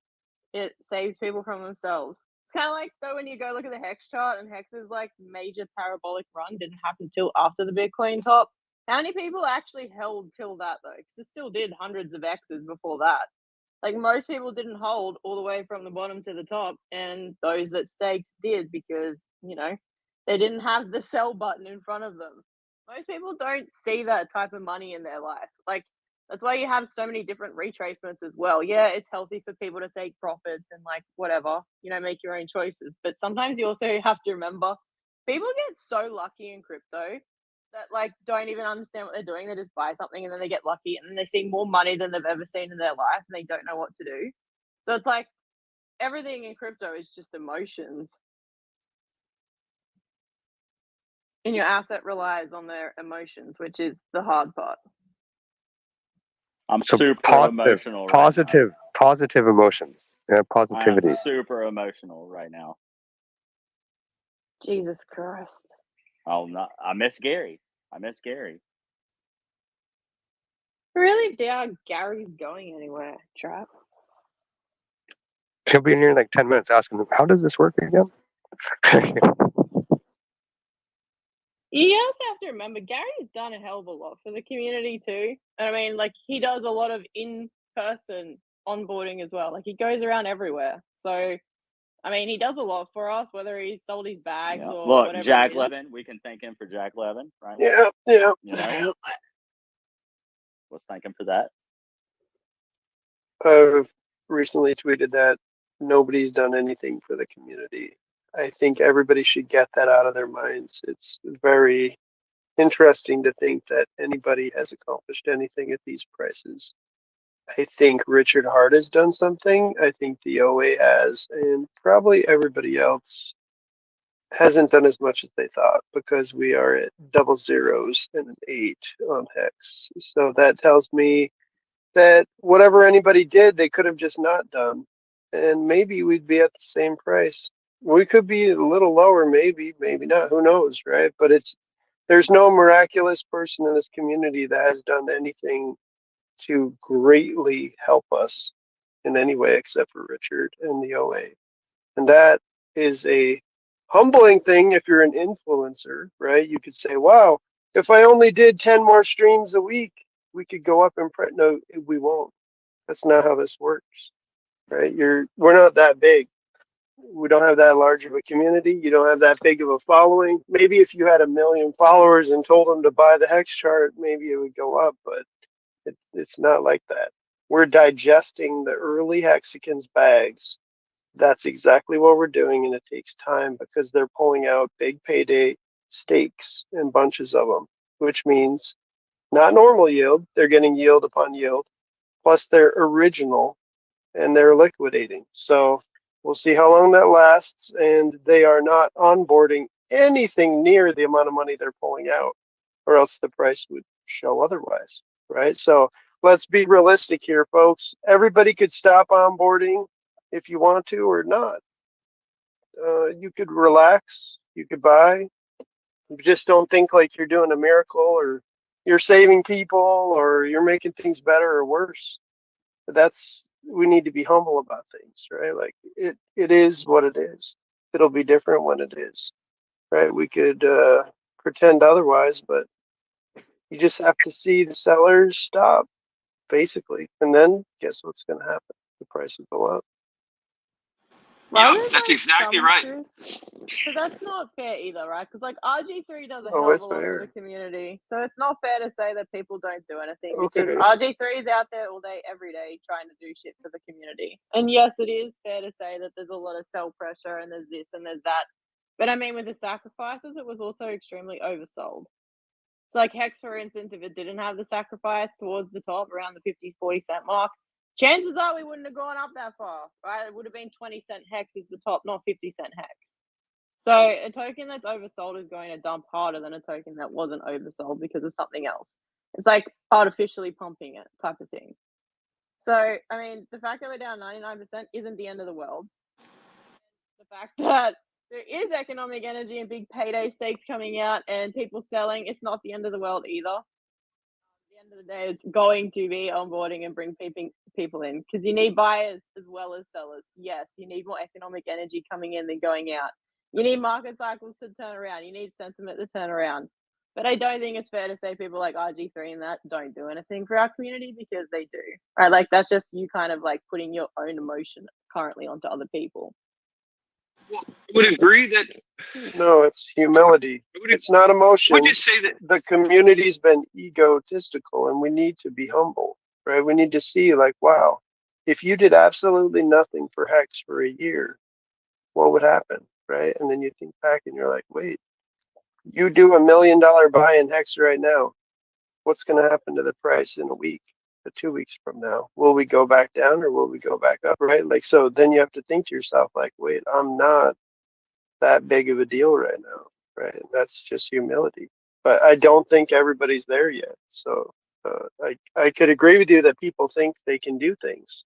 It saves people from themselves. It's kind of like, though, when you go look at the Hex chart and Hex's like major parabolic run didn't happen till after the Bitcoin top. How many people actually held till that, though? Because it still did hundreds of X's before that. Like, most people didn't hold all the way from the bottom to the top, and those that staked did because, they didn't have the sell button in front of them. Most people don't see that type of money in their life. Like, that's why you have so many different retracements as well. Yeah, it's healthy for people to take profits and like whatever, make your own choices. But sometimes you also have to remember people get so lucky in crypto that like don't even understand what they're doing. They just buy something and then they get lucky and then they see more money than they've ever seen in their life and they don't know what to do. So it's like everything in crypto is just emotions. And your asset relies on their emotions, which is the hard part. I'm So super emotional right positive emotions. Yeah, now. I am positivity. super emotional right now. Jesus Christ. I miss Gary. I miss Gary. Really doubt Gary's going anywhere, Trap. He'll be in here in like 10 minutes asking them, how does this work again? You also have to remember Gary's done a hell of a lot for the community too. And I mean, like, he does a lot of in-person onboarding as well. Like he goes around everywhere. So I mean, he does a lot for us, whether he's sold his bags Yeah. or Look, whatever Jack it is. Levin, we can thank him for Jack Levin, right? Yeah. You know, let's thank him for that. I've recently tweeted that nobody's done anything for the community. I think everybody should get that out of their minds. It's very interesting to think that anybody has accomplished anything at these prices. I think Richard Hart has done something. I think the OA has, and probably everybody else hasn't done as much as they thought because we are at double zeros and an 8 on Hex. So that tells me that whatever anybody did, they could have just not done. And maybe we'd be at the same price. We could be a little lower, maybe not. Who knows, right? But there's no miraculous person in this community that has done anything to greatly help us in any way except for Richard and the OA. And that is a humbling thing if you're an influencer, right? You could say, wow, if I only did 10 more streams a week, we could go up in print. No, we won't. That's not how this works, right? We're not that big. We don't have that large of a community. You don't have that big of a following. Maybe if you had 1 million followers and told them to buy the Hex chart, maybe it would go up, but it's not like that. We're digesting the early Hexicans bags. That's exactly what we're doing, and it takes time because they're pulling out big payday stakes in bunches of them, which means not normal yield. They're getting yield upon yield, plus they're original, and they're liquidating. So we'll see how long that lasts, and they are not onboarding anything near the amount of money they're pulling out, or else the price would show otherwise, right? So let's be realistic here, folks. Everybody could stop onboarding if you want to or not. You could relax, you could buy. You just don't think like you're doing a miracle or you're saving people or you're making things better or worse. We need to be humble about things, right? Like it is what it is. It'll be different when it is, right? We could pretend otherwise, but you just have to see the sellers stop, basically, and then guess what's going to happen? The price will go up. Well, Yep, there's that's like exactly some right. truth. So that's not fair either, right? Because like RG3 does a Oh, hell of it's a lot for fair. the community. So it's not fair to say that people don't do anything because Okay. RG3 is out there all day, every day trying to do shit for the community. And yes, it is fair to say that there's a lot of sell pressure and there's this and there's that. But I mean, with the sacrifices, it was also extremely oversold. So like Hex, for instance, if it didn't have the sacrifice towards the top around the 50-40 cent mark, chances are we wouldn't have gone up that far, right? It would have been 20-cent Hex is the top, not 50-cent Hex. So a token that's oversold is going to dump harder than a token that wasn't oversold because of something else. It's like artificially pumping it type of thing. So, I mean, the fact that we're down 99% isn't the end of the world. The fact that there is economic energy and big payday stakes coming out and people selling, it's not the end of the world either. At the end of the day, it's going to be onboarding and bring people in because you need buyers as well as sellers. Yes, you need more economic energy coming in than going out. You need market cycles to turn around. You need sentiment to turn around. But I don't think it's fair to say people like RG3 and that don't do anything for our community because they do. Right? Like that's just you kind of like putting your own emotion currently onto other people. I would agree that. No, it's humility. It's not emotion. Would you say that the community's been egotistical and we need to be humble, right? We need to see like, wow, if you did absolutely nothing for Hex for a year, what would happen, right? And then you think back and you're like, wait, you do $1 million buy in Hex right now. What's going to happen to the price in a week, 2 weeks from now? Will we go back down or will we go back up, right? Like, so then you have to think to yourself, like, wait, I'm not that big of a deal right now, right? And that's just humility. But I don't think everybody's there yet. So I could agree with you that people think they can do things,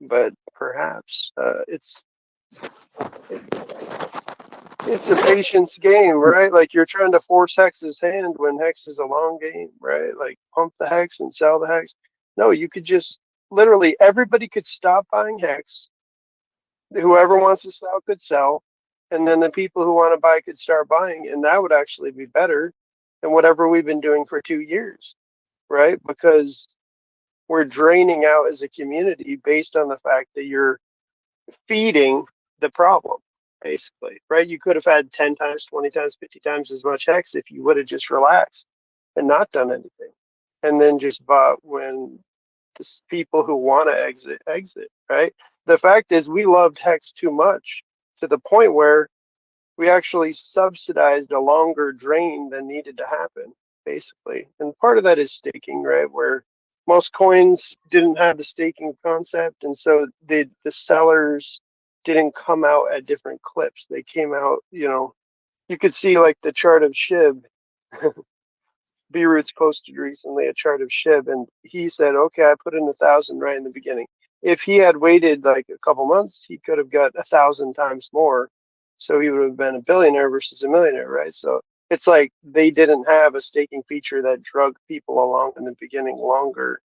but perhaps it's a patience game, right? Like you're trying to force Hex's hand when Hex is a long game, right? Like pump the Hex and sell the Hex. No, you could just literally everybody could stop buying Hex. Whoever wants to sell could sell, and then the people who want to buy could start buying, and that would actually be better than whatever we've been doing for 2 years, right? Because we're draining out as a community based on the fact that you're feeding the problem, basically, right? You could have had 10 times, 20 times, 50 times as much hex if you would have just relaxed and not done anything. And then just bought when people who want to exit, right? The fact is, we loved hex too much to the point where we actually subsidized a longer drain than needed to happen, basically. And part of that is staking, right? Where most coins didn't have the staking concept, and so the sellers didn't come out at different clips. They came out, you could see like the chart of SHIB. B-Roots posted recently a chart of SHIB, and he said, okay, I put in 1,000 right in the beginning. If he had waited like a couple months, he could have got 1,000 times more. So he would have been a billionaire versus a millionaire, right? So it's like they didn't have a staking feature that drug people along in the beginning longer,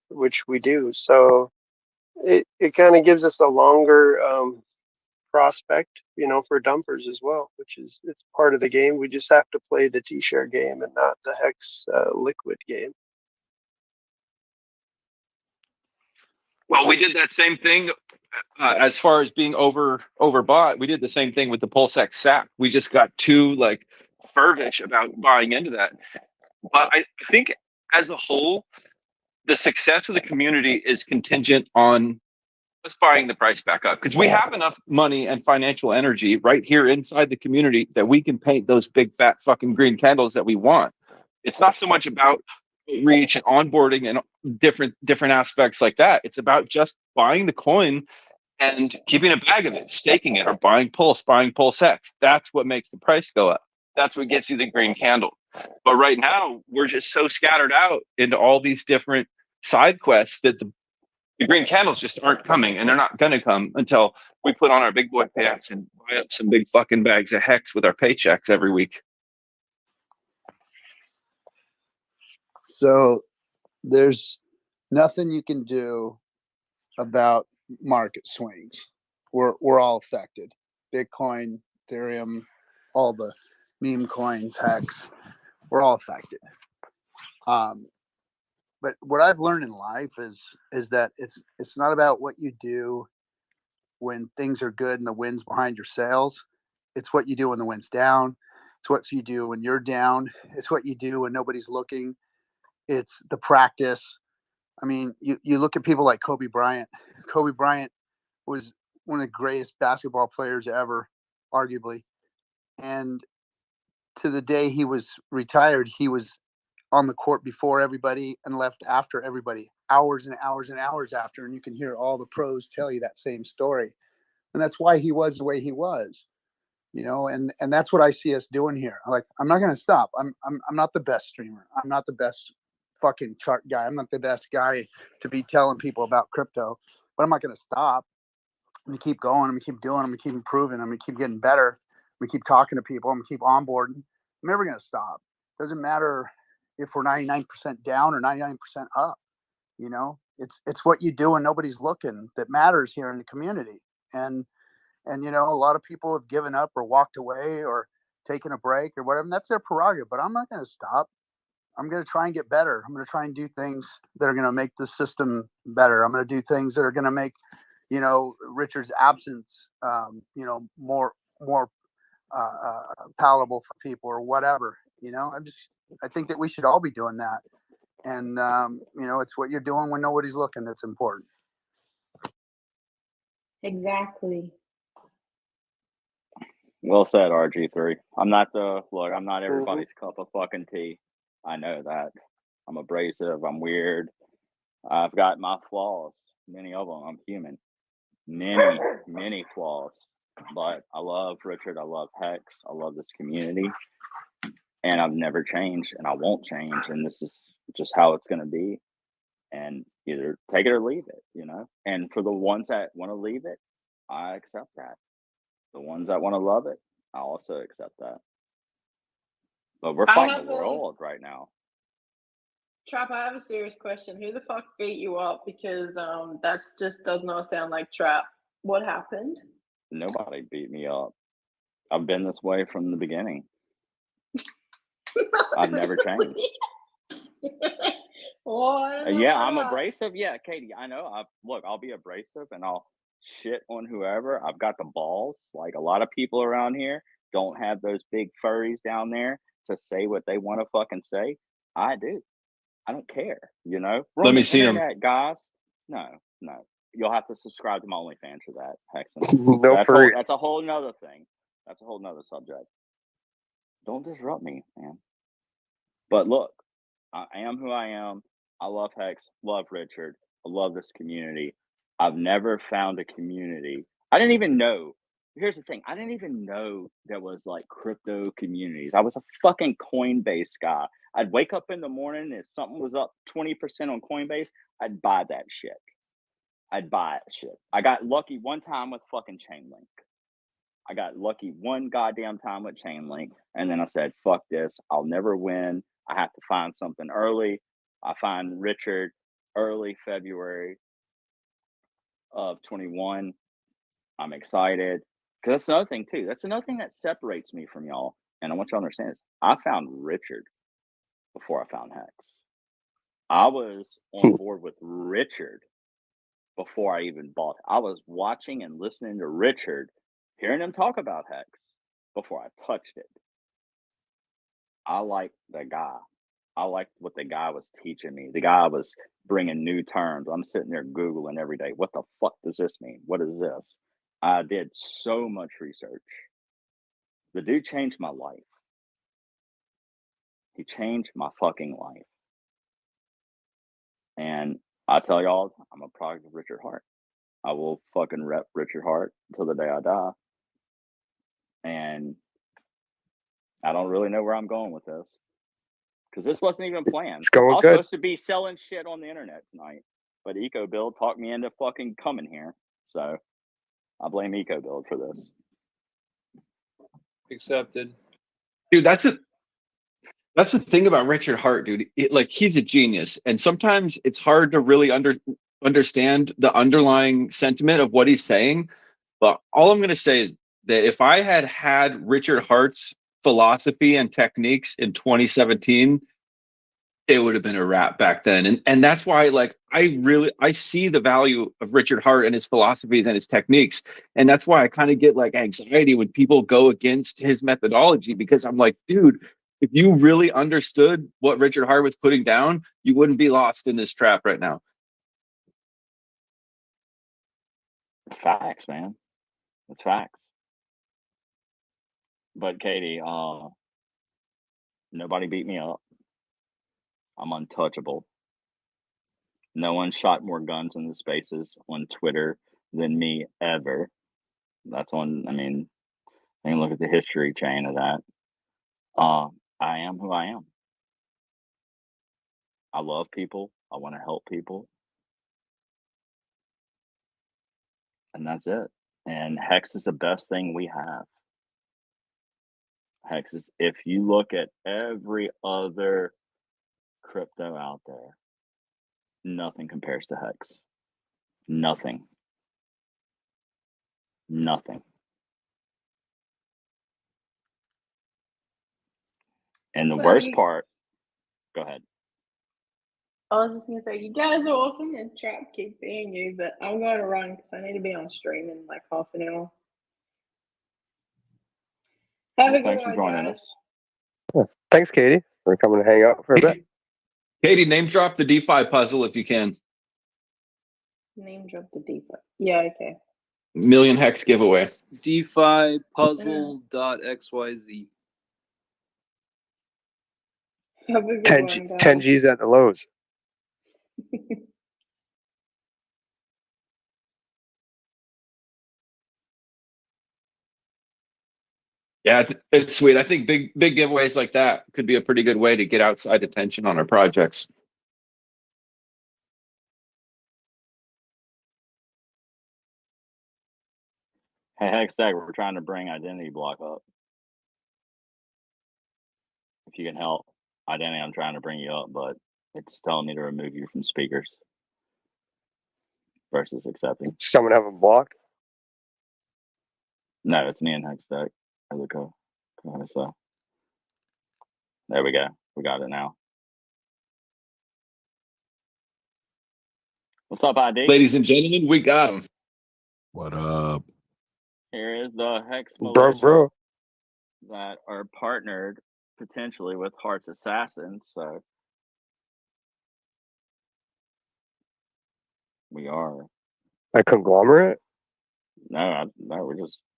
which we do. So it kind of gives us a longer prospect, for dumpers as well, which is, it's part of the game. We just have to play the T-share game and not the hex liquid game. Well, we did that same thing as far as being overbought. We did the same thing with the PulseX SAP. We just got too like fervish about buying into that. But I think as a whole, the success of the community is contingent on us buying the price back up, because we have enough money and financial energy right here inside the community that we can paint those big fat fucking green candles that we want. It's not so much about reach and onboarding and different aspects like that. It's about just buying the coin and keeping a bag of it, staking it, or buying PulseX. That's what makes the price go up. That's what gets you the green candle. But right now, we're just so scattered out into all these different side quests that the green candles just aren't coming, and they're not going to come until we put on our big boy pants and buy up some big fucking bags of hex with our paychecks every week. So there's nothing you can do about market swings. We're all affected. Bitcoin, Ethereum, all the meme coins, hex, we're all affected. But what I've learned in life is that it's not about what you do when things are good and the wind's behind your sails. It's what you do when the wind's down. It's what you do when you're down. It's what you do when nobody's looking. It's the practice. I mean, you look at people like Kobe Bryant. Kobe Bryant was one of the greatest basketball players ever, arguably. And to the day he was retired, he was on the court before everybody and left after everybody, hours and hours and hours after. And you can hear all the pros tell you that same story. And that's why he was the way he was, and that's what I see us doing here. Like, I'm not going to stop. I'm not the best streamer. I'm not the best fucking chart guy. I'm not the best guy to be telling people about crypto, but I'm not going to stop. I'm going to keep going. I'm going to keep doing. I'm going to keep improving. I'm going to keep getting better. I'm going to keep talking to people. I'm going to keep onboarding. I'm never going to stop. Doesn't matter if we're 99% down or 99% up. It's what you do when nobody's looking that matters here in the community. And a lot of people have given up or walked away or taken a break or whatever. And that's their prerogative. But I'm not going to stop. I'm going to try and get better. I'm going to try and do things that are going to make the system better. I'm going to do things that are going to make, Richard's absence, more palatable for people or whatever. I think that we should all be doing that. And, it's what you're doing when nobody's looking that's important. Exactly. Well said, RG3. I'm not everybody's cup of fucking tea. I know that. I'm abrasive. I'm weird. I've got my flaws. Many of them. I'm human. Many flaws. But I love Richard. I love Hex. I love this community. And I've never changed, and I won't change. And this is just how it's going to be. And either take it or leave it, And for the ones that want to leave it, I accept that. The ones that want to love it, I also accept that. But we're fighting the world right now. Trap, I have a serious question. Who the fuck beat you up? Because that's just does not sound like Trap. What happened? Nobody beat me up. I've been this way from the beginning. I've never changed. Yeah, I'm abrasive. Yeah, Katie, I know. I'll be abrasive and I'll shit on whoever. I've got the balls. Like a lot of people around here don't have those big furries down there to say what they want to fucking say. I do. I don't care. You know, we're Let on me the see him. internet, guys. No. You'll have to subscribe to my OnlyFans for that, Hexen. No furries. That's a whole nother thing. That's a whole nother subject. Don't disrupt me, man. But look, I am who I am. I love Hex, love Richard. I love this community. I've never found a community. I didn't even know. Here's the thing. I didn't even know there was like crypto communities. I was a fucking Coinbase guy. I'd wake up in the morning if something was up 20% on Coinbase, I'd buy that shit. I got lucky one time with fucking Chainlink. I got lucky one goddamn time with Chainlink, and then I said, "Fuck this! I'll never win. I have to find something early." I find Richard early February of 21. I'm excited because that's another thing too. That's another thing that separates me from y'all, and I want you to understand this. I found Richard before I found Hex. I was on board with Richard before I even bought. I was watching and listening to Richard, hearing him talk about Hex before I touched it. I liked the guy. I liked what the guy was teaching me. The guy was bringing new terms. I'm sitting there Googling every day. What the fuck does this mean? What is this? I did so much research. The dude changed my life. He changed my fucking life. And I tell y'all, I'm a product of Richard Hart. I will fucking rep Richard Hart until the day I die. And I don't really know where I'm going with this. Because this wasn't even planned. It's going I was good. supposed to be selling shit on the internet tonight. But EcoBuild talked me into fucking coming here. So I blame EcoBuild for this. Accepted. Dude, that's the thing about Richard Hart, dude. Like he's a genius, and sometimes it's hard to really understand the underlying sentiment of what he's saying. But all I'm going to say is that if I had Richard Hart's philosophy and techniques in 2017, it would have been a wrap back then. And that's why like I see the value of Richard Hart and his philosophies and his techniques. And that's why I kind of get like anxiety when people go against his methodology, because I'm like, dude, if you really understood what Richard Hart was putting down, you wouldn't be lost in this trap right now. Facts, man. It's facts. But Katie, nobody beat me up. I'm untouchable. No one shot more guns in the spaces on Twitter than me ever. That's on, I mean, look at the history chain of that. I am who I am. I love people. I want to help people. And that's it. And Hex is the best thing we have. Hex is, if you look at every other crypto out there, nothing compares to Hex. Nothing. Nothing. And the Well, worst part, go ahead. I was just gonna say, you guys are awesome and Trap keep being you, but I'm going to run because I need to be on stream in like half an hour. Have a good Thanks for one, joining guys. us. Thanks, Katie, for coming to hang out for a bit. Katie, name drop the DeFi puzzle if you can. Name drop the DeFi. Yeah, okay. Million Hex giveaway. DeFi puzzle.xyz. Have a good 10 one, guys. 10 G's at the lows. Yeah, it's sweet. I think big giveaways like that could be a pretty good way to get outside attention on our projects. Hey, Hextag, we're trying to bring Identity Block up. If you can help, Identity, I'm trying to bring you up, but it's telling me to remove you from speakers versus accepting. Someone have them blocked? No, it's me and Hextag. There we go. So there we go. We got it now. What's up, ID? Ladies and gentlemen, we got him. What up? Here is the Hex Bro, Militia bro. that are partnered potentially with Heart's Assassins. So we are. A conglomerate? No,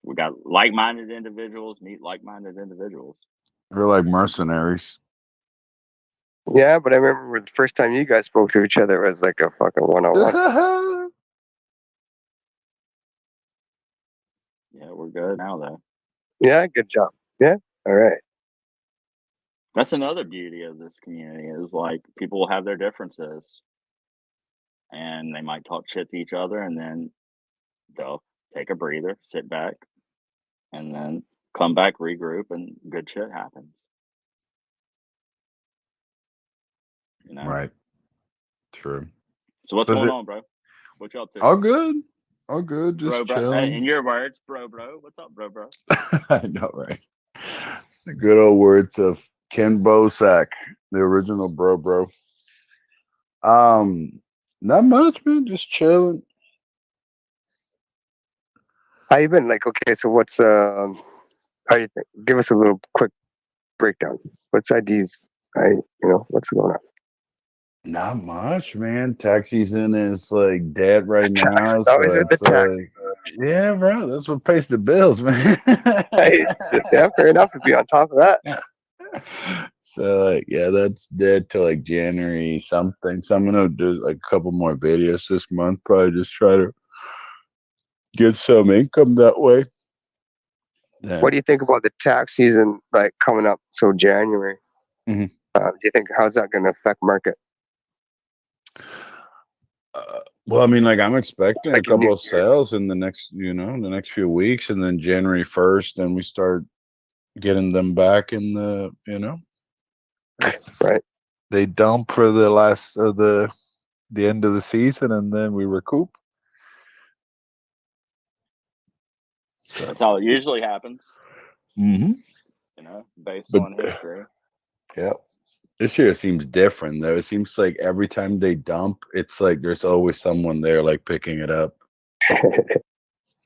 we got like-minded individuals meet like-minded individuals. They're like mercenaries. Yeah, but I remember the first time you guys spoke to each other, it was like a fucking one-on-one. Yeah, we're good now though. Yeah, good job. Yeah, all right. That's another beauty of this community is like people will have their differences and they might talk shit to each other and then they'll take a breather, sit back, and then come back, regroup, and good shit happens. You know? Right. True. So what's Does going it- on, bro? What you up to? All good. All good. Just bro. chilling. In your words, bro. What's up, bro? I know, right? The good old words of Ken Bosak, the original bro. Not much, man. Just chilling. How you been? Like, okay, so what's how you think? Give us a little quick breakdown. What's IDs? What's going on? Not much, man. Tax season is like dead right now. That was So with the it's tax. like, yeah, bro, that's what pays the bills, man. Hey, yeah, fair enough to be on top of that. So like, yeah, that's dead till like January something. So I'm gonna do like a couple more videos this month. Probably just try to get some income that way. Yeah. What do you think about the tax season like coming up? So January. Mhm. Do you think how's that going to affect market? Well, I mean, like I'm expecting Like a couple of sales in the next, the next few weeks, and then January 1st, then we start getting them back in the, right. They dump for the last of the end of the season, and then we recoup. That's how it usually happens. Mm-hmm. Based on history. Yeah. This year it seems different though. It seems like every time they dump, it's like there's always someone there like picking it up.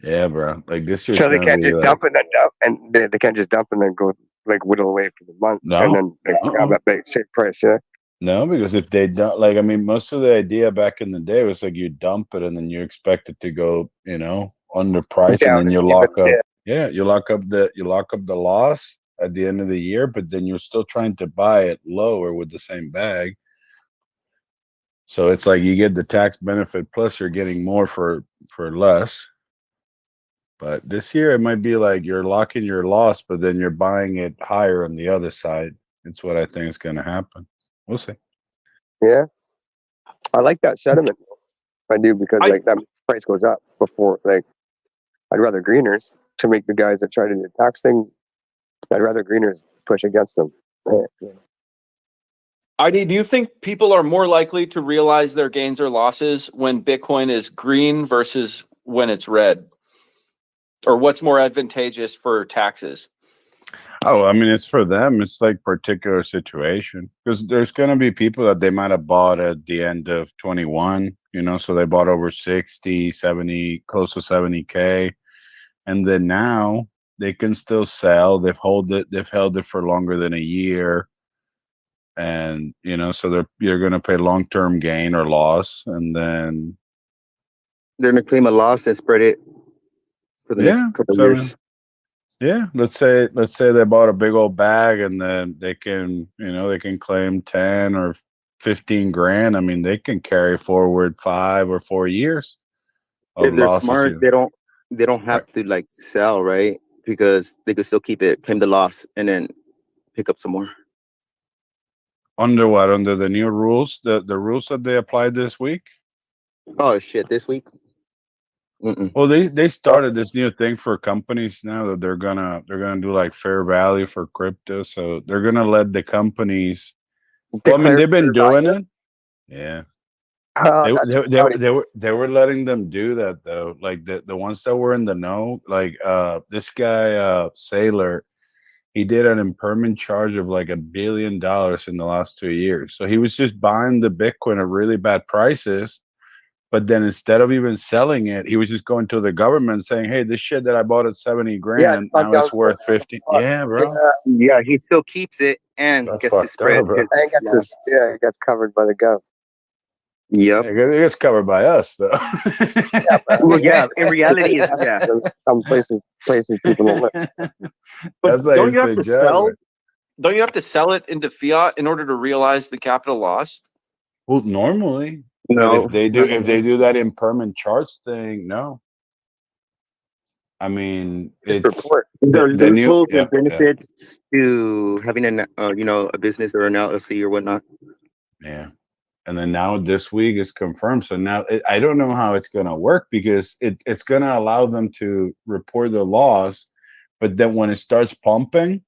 Yeah, bro. Like this year's So they gonna can't be just like, dump and then dump, and they can't just dump and then go like whittle away for the month, No. and then they have that big same price. Yeah. No, because if they don't, like, I mean, most of the idea back in the day was like you dump it and then you expect it to go, under price, and Down then you even, lock up. yeah. You lock up the loss at the end of the year, but then you're still trying to buy it lower with the same bag. So it's like you get the tax benefit plus you're getting more for less. But this year it might be like you're locking your loss, but then you're buying it higher on the other side. It's what I think is going to happen. We'll see. Yeah. I like that sentiment. I do because like that price goes up before like I'd rather greeners to make the guys that try to do the tax thing. I'd rather greeners push against them. Yeah. ID, do you think people are more likely to realize their gains or losses when Bitcoin is green versus when it's red? Or what's more advantageous for taxes? Oh, I mean, it's for them. It's like particular situation because there's going to be people that they might have bought at the end of 21, so they bought over 60, 70, close to 70K. And then now they can still sell. They've held it for longer than a year. And, so you're going to pay long-term gain or loss. And then they're going to claim a loss and spread it for the next couple of years. Yeah, let's say they bought a big old bag and then they can claim 10 or 15 grand. I mean, they can carry forward 5 or 4 years of If they're losses. smart, they don't have to like sell, right? Because they could still keep it, claim the loss, and then pick up some more. Under what? Under the new rules, the rules that they applied this week? Oh shit, this week? Well, they started this new thing for companies now that they're gonna do like fair value for crypto. So they're gonna let the companies. Well, I mean, they've been doing it. Yeah. They were letting them do that though. Like the ones that were in the know, like this guy Sailor, he did an impairment charge of like $1 billion in the last 2 years. So he was just buying the Bitcoin at really bad prices. But then instead of even selling it, he was just going to the government saying, "Hey, this shit that I bought at 70 Yeah, grand, it's not now down it's worth 50." Yeah, Yeah, bro. Yeah, he still keeps it and That's gets to fucked spread up, bro. his and gets loss. this. Yeah, it gets covered by the gov. Yep. It gets covered by us, though. Yeah, but Well, yeah. In reality, is yeah. some places people don't live. That's But like don't his you have big to job, sell? right? Don't you have to sell it into fiat in order to realize the capital loss? Well, normally, but No, if they do that impairment charts thing, no. I mean, Just it's report. the the new, loopholes yeah, and yeah, benefits to having a business or an LLC or whatnot. yeah. And then now this week is confirmed. So now I don't know how it's going to work because it's going to allow them to report the loss, but then when it starts pumping,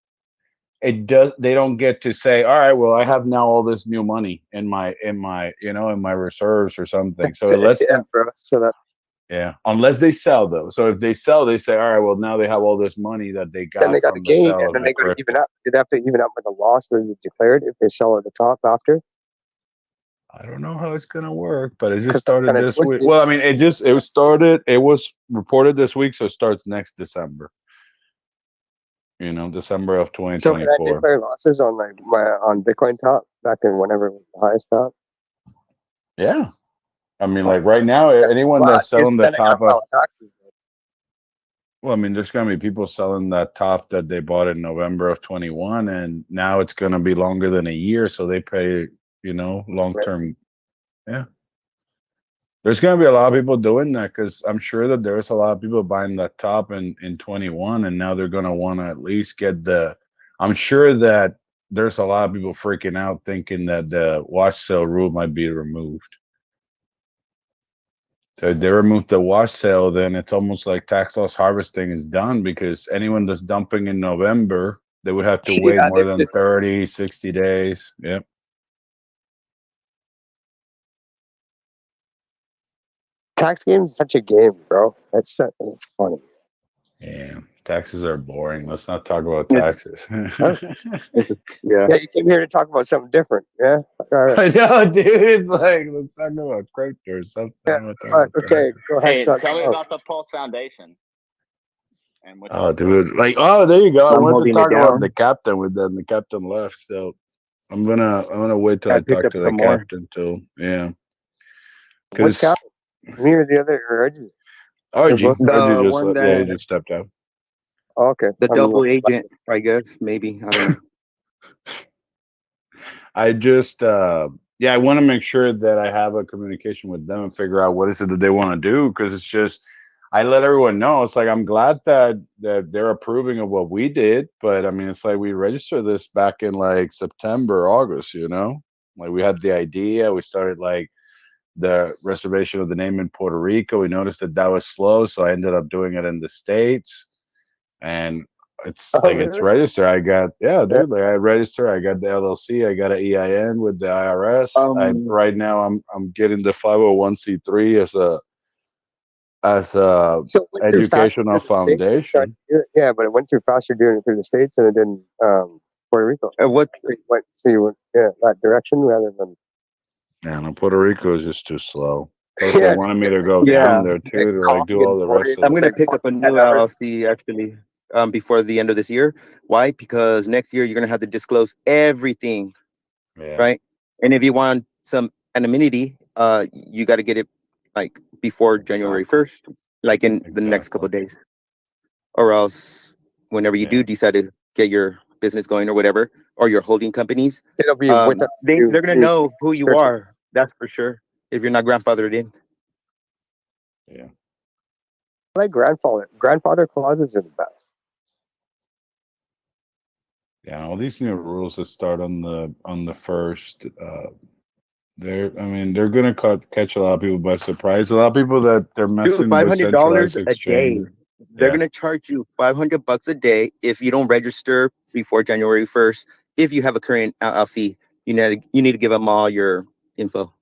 they don't get to say, all right, well, I have now all this new money in my in my reserves or something. So it lets Yeah, them, bro. So that yeah, unless they sell though. So if they sell, they say, all right, well, now they have all this money that they then they got got the from the gain, sale and of then the they got to even crypto. up. They'd have to even up with the loss that you declared if they sell at the top after. I don't know how it's gonna work, but it just Because that's started kind of this week. twisty. Well, I mean, it was reported this week, so it starts next December. December of So can I 2024. declare losses on on Bitcoin top back in whenever it was the highest top? Yeah, I mean, Oh, like right now, anyone well, that's selling the then I gotta top of, file taxes. well, I mean, there's gonna be people selling that top that they bought in November of 21, and now it's gonna be longer than a year, so they pay, long Right. term. Yeah. There's going to be a lot of people doing that because I'm sure that there's a lot of people buying that top in 21, and now they're going to want to at least get the. I'm sure that there's a lot of people freaking out thinking that the watch sale rule might be removed. So if they remove the watch sale, then it's almost like tax loss harvesting is done because anyone that's dumping in November, they would have to wait Yeah, more than 30, 60 days. Yep. tax game is such a game, bro. It's funny. Yeah. Taxes are boring. Let's not talk about It's, taxes. huh? Yeah. Yeah, you came here to talk about something different. Yeah. All right. I know, dude. It's like let's talk about crypto or something. Yeah. I'm gonna talk All right. about Okay. taxes. Go ahead. Hey, Start tell me off. about the Pulse Foundation and what Oh, y'all's doing. dude. Like, oh, there you go. I I'm wanted to holding it talk about the down. captain with them. The captain left, so I'm gonna wait till I I picked talk up to the some more. captain too. Yeah, Which because captain? Me or the other or Reggie? They're both. RG The just one yeah, that he just stepped out. Oh, okay. the I'm double agent, I guess, maybe. I don't know. I just yeah, I want to make sure that I have a communication with them and figure out what is it that they want to do because it's just I let everyone know. It's like I'm glad that they're approving of what we did, but I mean it's like we registered this back in like September, August, Like we had the idea, we started like the reservation of the name in Puerto Rico. We noticed that was slow, so I ended up doing it in the States. And it's Oh, like it's really? registered. I got Yeah. dude. Like I register. I got the LLC. I got an EIN with the IRS. Um, Right now I'm getting the 501c3 as a So it went through faster educational through the states. Than trying to foundation. do it. Yeah, but it went through faster doing it through the states than it did in Puerto Rico. what? So you went that direction rather than Yeah, no, Puerto Rico is just too slow. Plus, they yeah. wanted me to go Yeah, down there Like too to like do coffee and all the rest portage. of I'm the gonna Like stuff. pick what, up a 10 new hours. LLC actually before the end of this year. Why? Because next year you're gonna have to disclose everything, Yeah, right? And if you want some anonymity, you got to get it like before January exactly, 1st, like in the next couple exactly. of days, or else whenever you Yeah, do decide to get your business going or whatever, or your holding companies, It'll be with a they're gonna know who you are. That's for sure. If you're not grandfathered in. yeah. I like grandfather clauses are the best. Yeah, all these new rules that start on the first, I mean, they're gonna catch a lot of people by surprise. A lot of people that they're Dude, messing with $500 centralized a day. exchange. They're Yeah, gonna charge you $500 a day if you don't register before January 1st. If you have a current LLC, you need to give them all your info.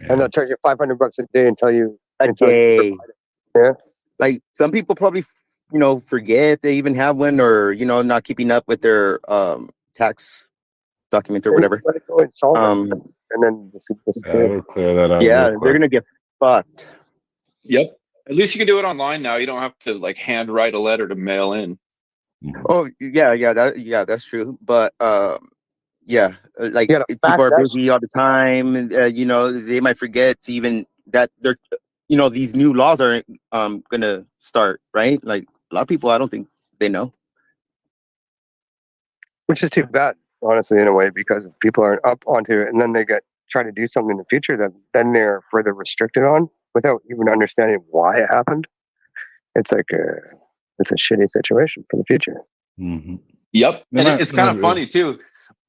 And they'll charge you $500 a day until you A day. provide it. Yeah. Like some people probably, forget they even have one, or not keeping up with their tax documents or Then whatever. let it go insolvent, and then disappear. that'll clear that out real Yeah, they're quick. gonna get fucked. Yep. At least you can do it online now. You don't have to like handwrite a letter to mail in. Oh yeah, that's true. But yeah, like You gotta people fax are that busy all the time, and you know they might forget to even that they're, you know, these new laws are gonna start, right? Like a lot of people, I don't think they know. which is too bad, honestly, in a way, because if people aren't up onto it, and then they get try to do something in the future that then they're further restricted on without even understanding why it happened. It's like it's a shitty situation for the future. Mm-hmm. Yep. They're And not- it's they're kind not of real. funny too.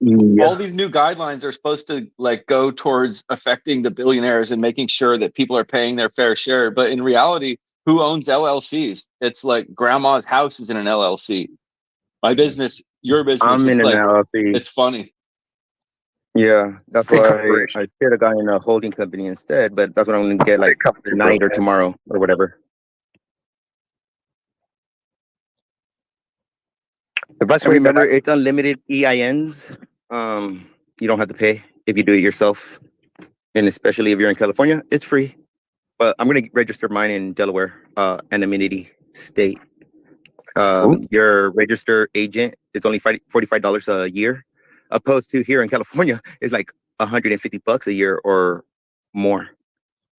Yeah. All these new guidelines are supposed to like go towards affecting the billionaires and making sure that people are paying their fair share. But in reality, who owns LLCs? It's like grandma's house is in an LLC. My business, your business. I'm It's in an like, LLC. it's funny. Yeah, that's Big why corporation. I should have gotten a holding company instead. But that's what I'm gonna get like Big company, bro. tonight or tomorrow or whatever. The best And way that remember, it's unlimited EINs. You don't have to pay if you do it yourself, and especially if you're in California, it's free. But I'm gonna register mine in Delaware, anonymity state. Your registered agent, it's only $45 a year, opposed to here in California, it's like $150 a year or more.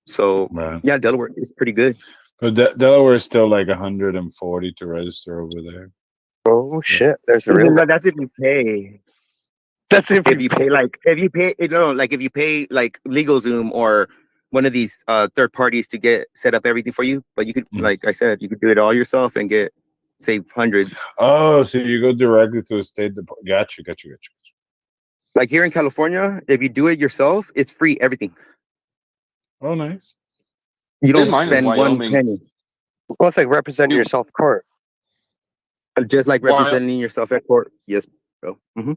So Right. yeah, Delaware is pretty good. But Delaware is still like 140 to register over there. Oh shit! There's the real. Even though that's if you pay. That's If you pay like if you pay like LegalZoom or one of these third parties to get set up everything for you, but you could, like I said, you could do it all yourself and save hundreds. Oh, so you go directly to a state department. Got you. Like here in California, if you do it yourself, it's free everything. Oh, nice. You don't Mine is spend one Wyoming. penny. Well, it's like representing yourself in court. Just like representing yourself at court. Yes, bro. Mm-hmm.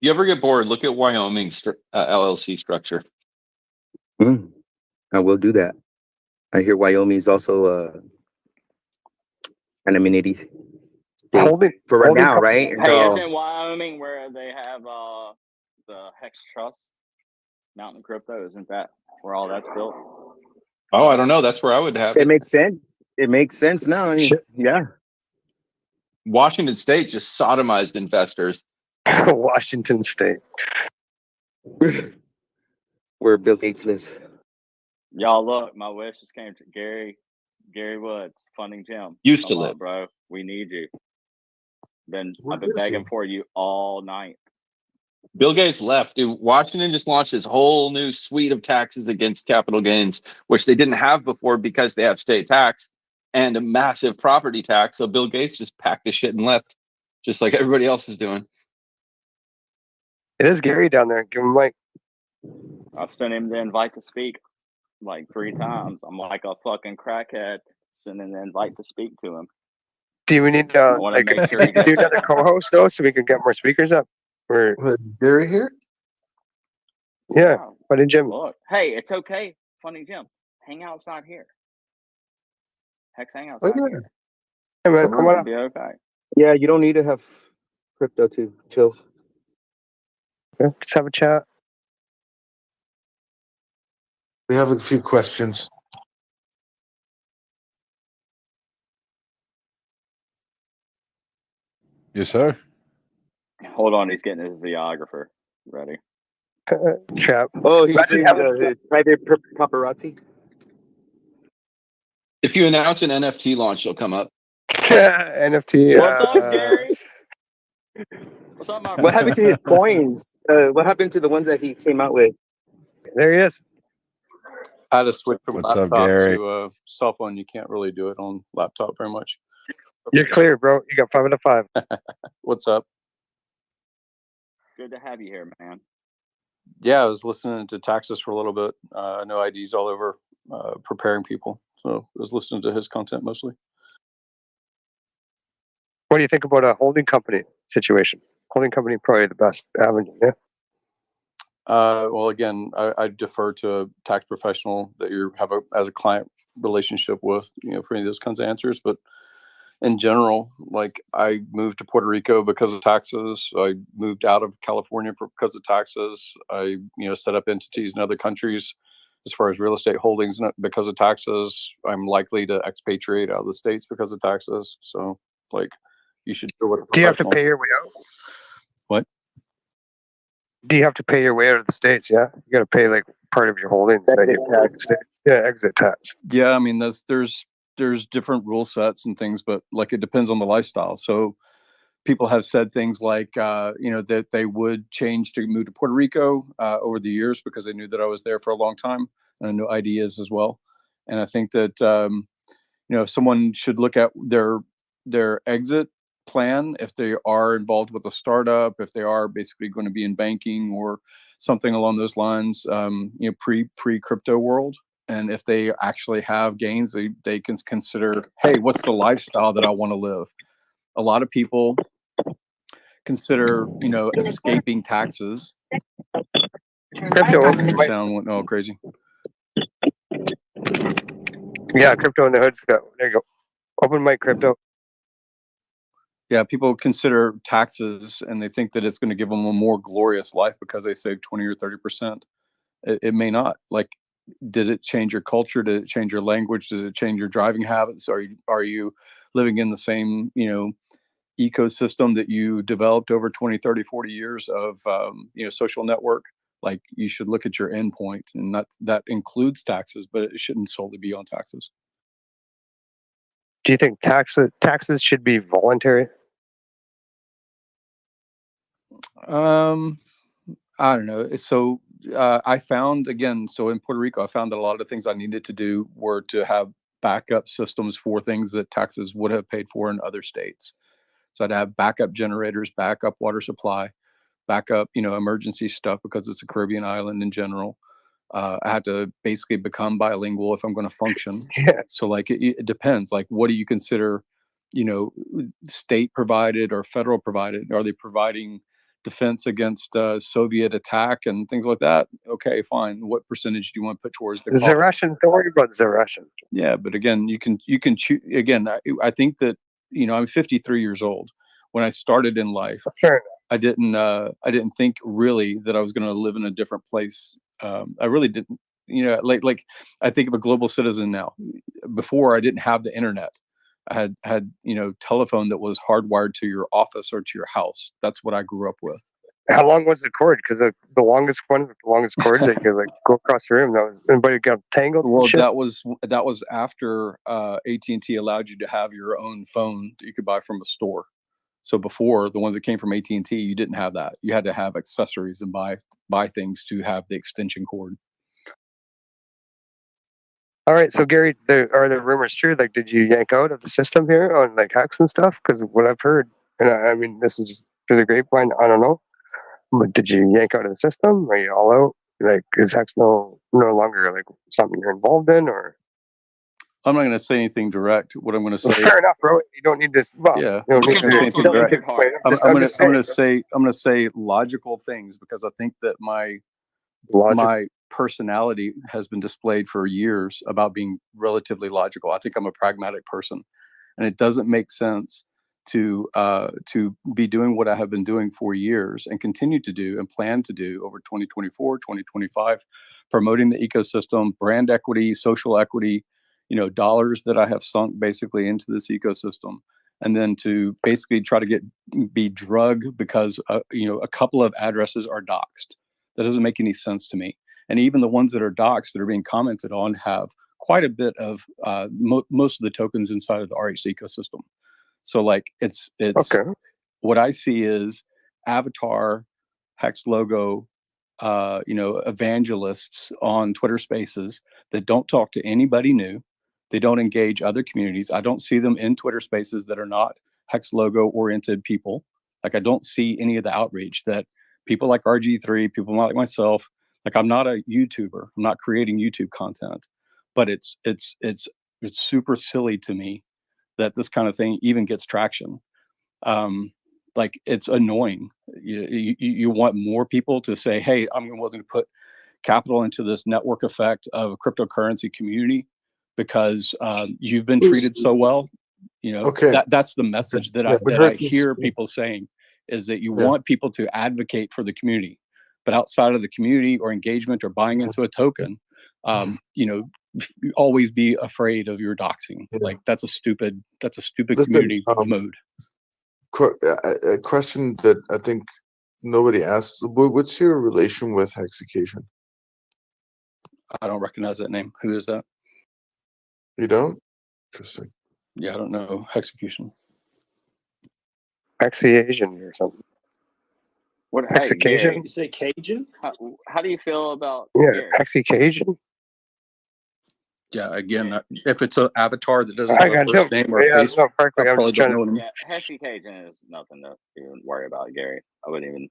You ever get bored? Look at Wyoming's LLC structure. I will do that. I hear Wyoming is also anonymity state for right now, right? Hey, Until isn't Wyoming where they have the Hex Trust, Mountain Crypto? Isn't that where all that's built? Oh, I don't know. That's where I would have it it. makes sense. It makes sense now. Yeah. Washington State just sodomized investors. Washington State. Where Bill Gates lives. Y'all look, my wish just came to Gary Woods, funding Jim. Used to Come on, live. bro. We need you. Where I've been is begging he? for you all night. Bill Gates left. Dude, Washington just launched this whole new suite of taxes against capital gains, which they didn't have before because they have state tax and a massive property tax. So Bill Gates just packed his shit and left, just like everybody else is doing. It is Gary down there. Give him like. I've sent him the invite to speak like 3 times. I'm like a fucking crackhead sending the invite to speak to him. Do we need I want to make sure he do gets another co-host though, so we can get more speakers up? Or Gary here? Yeah, Wow. Buddy Jim. Look, hey, it's okay, Funding Jim. Hangout's not here. Hex Hangout's not here. Hey man, We're come on gonna up. be okay. Yeah, you don't need to have crypto to chill. Yeah, just have a chat. We have a few questions. Yes, sir. Hold on, he's getting his videographer ready. Trap. Oh, he's Imagine doing having- the private paparazzi. If you announce an NFT launch, you'll come up. NFT. What's up, Gary? What's up, my What happened to his coins? What happened to the ones that he came out with? There he is. I had to switch from What's up, laptop Gary? to cell phone. You can't really do it on laptop very much. You're clear, bro. You got 5 out of 5. What's up? Good to have you here, man. Yeah, I was listening to Taxis for a little bit. I know ID's all over preparing people, so I was listening to his content mostly. What do you think about a holding company situation? Holding company probably the best avenue, yeah. Well, again, I defer to a tax professional that you have as a client relationship with, for any of those kinds of answers. But in general, like I moved to Puerto Rico because of taxes. I moved out of California because of taxes. I, set up entities in other countries as far as real estate holdings, not because of taxes. I'm likely to expatriate out of the States because of taxes. So like, you should do what. Do you have to pay your way out? What? Do you have to pay your way out of the States? Yeah, you got to pay like part of your holdings that you pay in the States. Yeah, exit tax. Yeah, I mean, there's different rule sets and things, but like it depends on the lifestyle. So people have said things like, that they would change to move to Puerto Rico over the years because they knew that I was there for a long time, and I know ideas as well. And I think that someone should look at their exit plan if they are involved with a startup, if they are basically going to be in banking or something along those lines, pre crypto world. And if they actually have gains, they can consider, hey, what's the lifestyle that I want to live? A lot of people consider, escaping taxes. Crypto. Your sound went all crazy. Yeah, crypto in the hood's got. There you go. Open mic crypto. Yeah, people consider taxes and they think that it's going to give them a more glorious life because they save 20 or 30%. It may not. Like, did it change your culture? Did it change your language? Does it change your driving habits? Are you living in the same, ecosystem that you developed over 20, 30, 40 years of, social network? Like, you should look at your endpoint, and that includes taxes, but it shouldn't solely be on taxes. Do you think taxes should be voluntary? I don't know. So I found, again, so in Puerto Rico, I found that a lot of things I needed to do were to have backup systems for things that taxes would have paid for in other states. So I'd have backup generators, backup water supply, backup, emergency stuff because it's a Caribbean island in general. I had to basically become bilingual if I'm going to function. Yeah. So like it depends. Like, what do you consider, state provided or federal provided? Are they providing defense against Soviet attack and things like that? Okay, fine. What percentage do you want to put towards the The cost? Russians. Don't worry about the Russians. Yeah, but again, you can choose. Again, I think that I'm 53 years old. When I started in life, Sure. I didn't think really that I was going to live in a different place. I really didn't. Like I think of a global citizen now. Before, I didn't have the internet. I had telephone that was hardwired to your office or to your house. That's what I grew up with. How long was the cord? Because the longest one with the longest cords that you could like go across the room. That was anybody got tangled. Well, and shit? that was after AT&T allowed you to have your own phone that you could buy from a store. So before, the ones that came from AT&T, you didn't have that. You had to have accessories and buy things to have the extension cord. All right, so Gary, are the rumors true? Like, did you yank out of the system here on like hacks and stuff? Because what I've heard, and I mean, this is just through the grapevine. I don't know, but did you yank out of the system? Are you all out? Like, is hacks no longer like something you're involved in, or? I'm not going to say anything direct. What I'm going to say. Fair enough, bro. You don't need this. Well, Yeah, you don't I'm need not going to say anything direct. explain. I'm just going saying. to say logical things because I think that my personality has been displayed for years about being relatively logical. I think I'm a pragmatic person, and it doesn't make sense to be doing what I have been doing for years and continue to do and plan to do over 2024, 2025, promoting the ecosystem, brand equity, social equity, dollars that I have sunk basically into this ecosystem. And then to basically try to be drugged because a couple of addresses are doxed. That doesn't make any sense to me. And even the ones that are doxed that are being commented on have quite a bit of most of the tokens inside of the RH ecosystem. So like it's okay. What I see is avatar, Hex logo, evangelists on Twitter Spaces that don't talk to anybody new. They don't engage other communities. I don't see them in Twitter Spaces that are not Hex logo oriented people. Like, I don't see any of the outreach that people like RG3, people like myself. Like, I'm not a YouTuber. I'm not creating YouTube content, but it's super silly to me that this kind of thing even gets traction. Like, it's annoying. You want more people to say, hey, I'm willing to put capital into this network effect of a cryptocurrency community because you've been treated so well. Okay. That's the message that I hear people saying, is that you want people to advocate for the community, but outside of the community or engagement or buying into a token, you know, always be afraid of your doxing. Yeah. Like that's a stupid Listen, community mode. a question that I think nobody asks: what's your relation with Hexication? I don't recognize that name. Who is that? You don't? Interesting. Yeah, I don't know. Hexecution. Asian or something. What? Hey, Gary, Hexication? You say Cajun? how do you feel about Yeah, Gary? Hexication. Yeah, again, if it's an avatar that doesn't I have a got first no. name or a Yeah, face, no, I frankly, I'm probably just don't trying know to. him. Yeah, Hexication is nothing to even worry about, Gary. I wouldn't even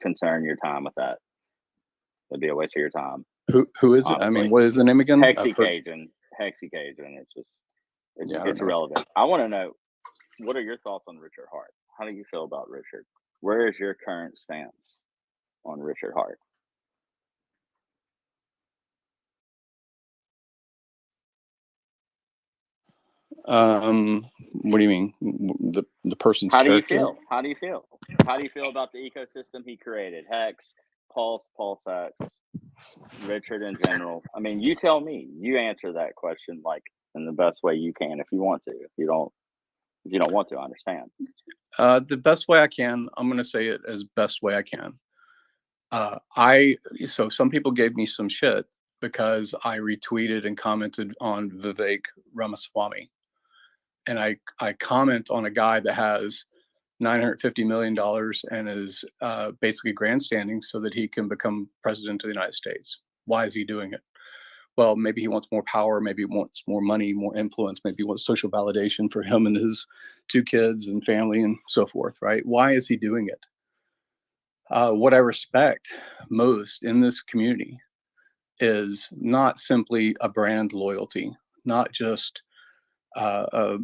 concern your time with that. It'd be a waste of your time. Who is it? I Honestly. mean, what is the name again? I've heard. Hexication. It's just Yeah, I don't it's know. irrelevant. I want to know, what are your thoughts on Richard Hart? How do you feel about Richard? Where is your current stance on Richard Hart? What do you mean? The person's How do you character? feel? How do you feel? How do you feel about the ecosystem he created? Hex, Pulse, PulseX, Richard in general. I mean, you tell me. You answer that question like in the best way you can if you want to. If you don't want to, I understand. The best way I can. I'm going to say it as best way I can. So some people gave me some shit because I retweeted and commented on Vivek Ramaswamy, and I comment on a guy that has $950 million and is basically grandstanding so that he can become president of the United States. Why is he doing it? Well, maybe he wants more power, maybe he wants more money, more influence, maybe he wants social validation for him and his 2 kids and family and so forth, right? Why is he doing it? What I respect most in this community is not simply a brand loyalty, not just a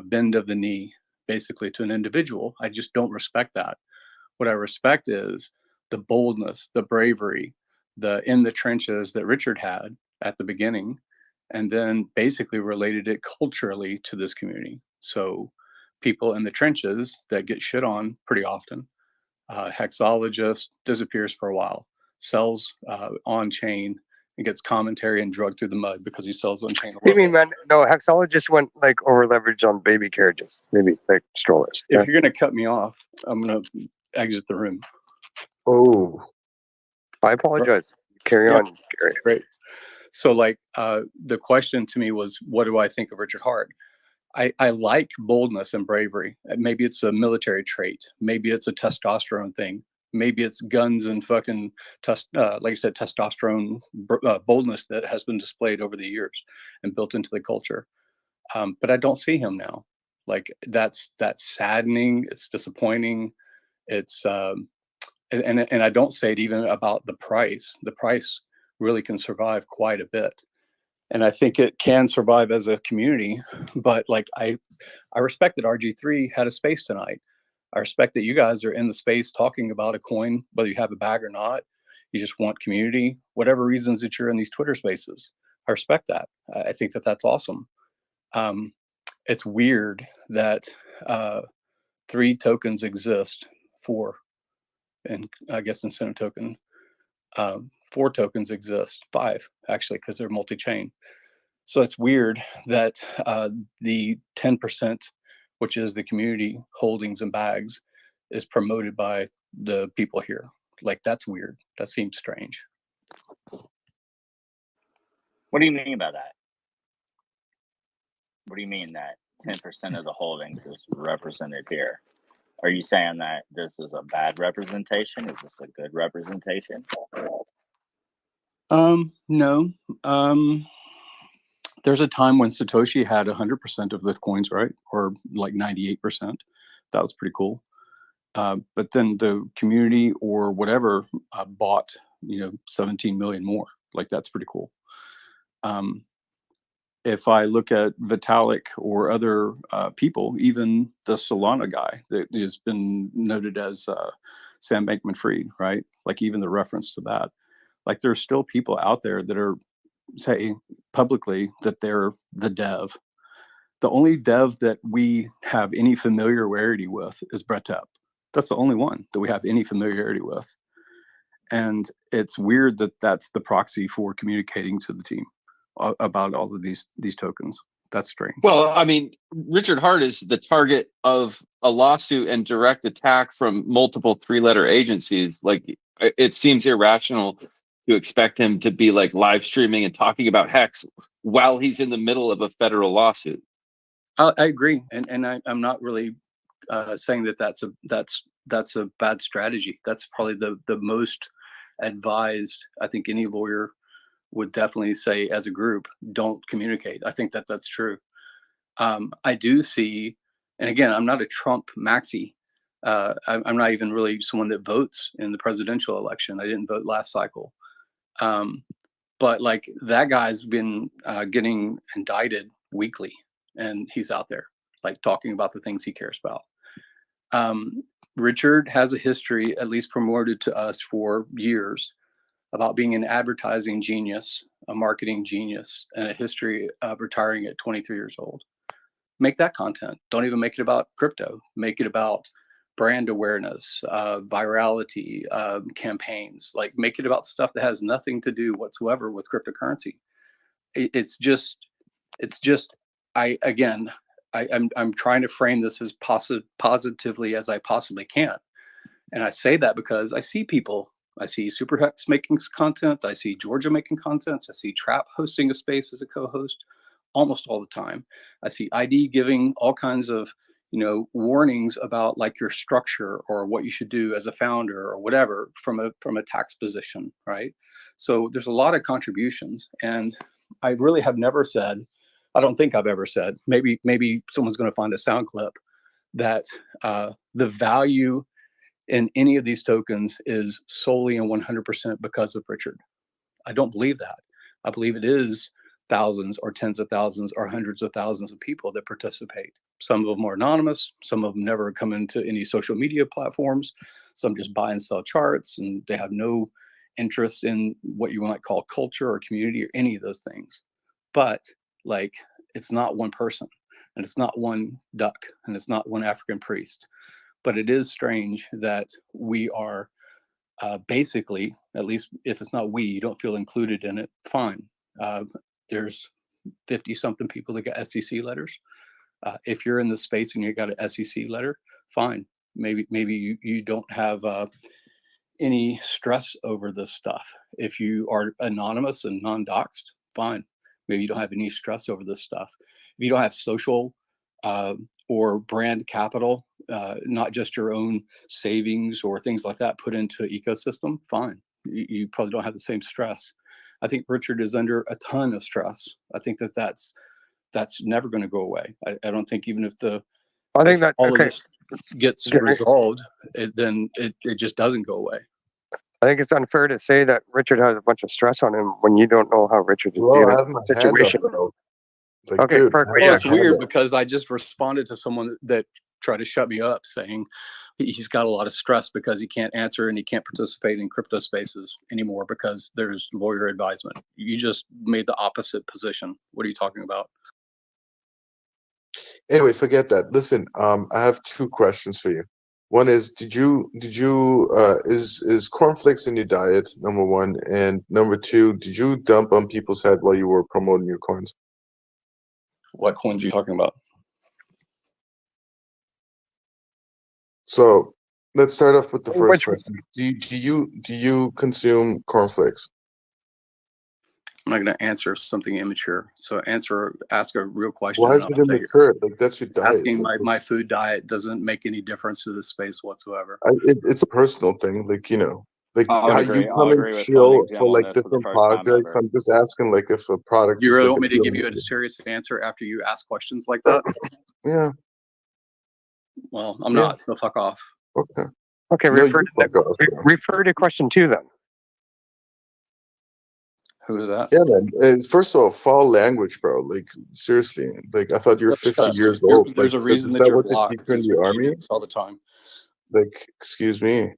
bend of the knee, basically, to an individual. I just don't respect that. What I respect is the boldness, the bravery, the in the trenches that Richard had at the beginning, and then basically related it culturally to this community. So people in the trenches that get shit on pretty often. Hexologist disappears for a while, sells on chain, and gets commentary and drugged through the mud because he sells on chain a You little mean, bit. man? No, Hexologist went like over leverage on baby carriages, maybe like strollers. If you're going to cut me off, I'm going to exit the room. Oh, I apologize. Carry Yeah. on, Gary. Great. So, like, the question to me was, what do I think of Richard Hart? I like boldness and bravery. Maybe it's a military trait. Maybe it's a testosterone thing. Maybe it's guns and fucking, like I said, testosterone boldness that has been displayed over the years and built into the culture. But I don't see him now. Like that's saddening. It's disappointing. It's and I don't say it even about the price. The price really can survive quite a bit. And I think it can survive as a community, but like I respect that RG3 had a space tonight. I respect that you guys are in the space talking about a coin, whether you have a bag or not. You just want community, whatever reasons that you're in these Twitter spaces. I respect that. I think that that's awesome. It's weird that 3 tokens exist, 4, and I guess incentive token. 4 tokens exist, 5 actually, because they're multi-chain. So it's weird that the 10%, which is the community holdings and bags, is promoted by the people here. Like that's weird. That seems strange. What do you mean by that? What do you mean that 10% of the holdings is represented here? Are you saying that this is a bad representation? Is this a good representation? No. There's a time when Satoshi had 100% of the coins, right? Or like 98%. That was pretty cool. But then the community or whatever bought, 17 million more. Like that's pretty cool. If I look at Vitalik or other people, even the Solana guy that has been noted as Sam Bankman-Fried, right? Like even the reference to that, like there's still people out there that are saying publicly that they're the dev. The only dev that we have any familiarity with is Brett Tepp. That's the only one that we have any familiarity with. And it's weird that that's the proxy for communicating to the team about all of these tokens. That's strange. Well, I mean, Richard Hart is the target of a lawsuit and direct attack from multiple three-letter agencies. Like, it seems irrational to expect him to be like live streaming and talking about Hex while he's in the middle of a federal lawsuit. I agree, and I'm not really saying that that's a bad strategy. That's probably the most advised. I think any lawyer would definitely say, as a group, don't communicate. I think that that's true. I do see, and again, I'm not a Trump maxi. I'm not even really someone that votes in the presidential election. I didn't vote last cycle. But like, that guy's been getting indicted weekly, and he's out there like talking about the things he cares about. Richard has a history, at least promoted to us for years, about being an advertising genius, a marketing genius, and a history of retiring at 23 years old. Make that content. Don't even make it about crypto. Make it about brand awareness, virality, campaigns. Like, make it about stuff that has nothing to do whatsoever with cryptocurrency. It's just I'm trying to frame this as positively as I possibly can. And I say that because I see people. I see Superhex making content. I see Georgia making content. I see Trap hosting a space as a co-host almost all the time. I see ID giving all kinds of, warnings about like your structure or what you should do as a founder or whatever from a tax position, right? So there's a lot of contributions, and I really have never said, I don't think I've ever said, maybe someone's going to find a sound clip, that the value in any of these tokens is solely and 100% because of Richard. I don't believe that. I believe it is thousands or tens of thousands or hundreds of thousands of people that participate. Some of them are anonymous. Some of them never come into any social media platforms. Some just buy and sell charts, and they have no interest in what you might call culture or community or any of those things. But like, it's not one person, and it's not one duck, and it's not one African priest. But it is strange that we are basically, at least if it's not we, you don't feel included in it, fine. There's 50 something people that got SEC letters. If you're in the space and you got an SEC letter, fine. Maybe you don't have any stress over this stuff. If you are anonymous and non-doxed, fine. Maybe you don't have any stress over this stuff. If you don't have social or brand capital, not just your own savings or things like that put into an ecosystem, fine. You probably don't have the same stress. I think Richard is under a ton of stress. I think that's never going to go away. I don't think, even if I think that all of this gets resolved, then it just doesn't go away. I think it's unfair to say that Richard has a bunch of stress on him when you don't know how Richard is Bro, dealing I have with my the hand up, situation. bro. Like, Okay, dude, perfect. Well, Yeah. it's weird because I just responded to someone that tried to shut me up, saying he's got a lot of stress because he can't answer and he can't participate in crypto spaces anymore because there's lawyer advisement. You just made the opposite position. What are you talking about? Anyway, forget that. Listen, I have two questions for you. One is, is cornflakes in your diet, number one, and number two, did you dump on people's head while you were promoting your coins? What coins are you talking about? So let's start off with the first Which question. Do you consume cornflakes? I'm not going to answer something immature. So ask a real question. Why And is I'll it tell you. immature? Like, that's your diet. Asking Like, my food diet doesn't make any difference to this space whatsoever. it's a personal thing. Like, like I would how agree. you I'll come and agree with chill Cunningham for on like this for the different first time projects. ever. I'm just asking, like, if a product You is really like want me to give appealing you a to you. serious answer after you ask questions like that? Yeah. Well, I'm Yeah. not, so fuck off. Okay. Okay, No, refer you to fuck off, bro. refer to question 2 then. Who is that? Yeah, man. First of all, foul language, bro. Like, seriously. Like, I thought you were 50 years old. Like, There's a reason is that that you're what they blocked teach you in because the we do army? this all the time. Like, excuse me.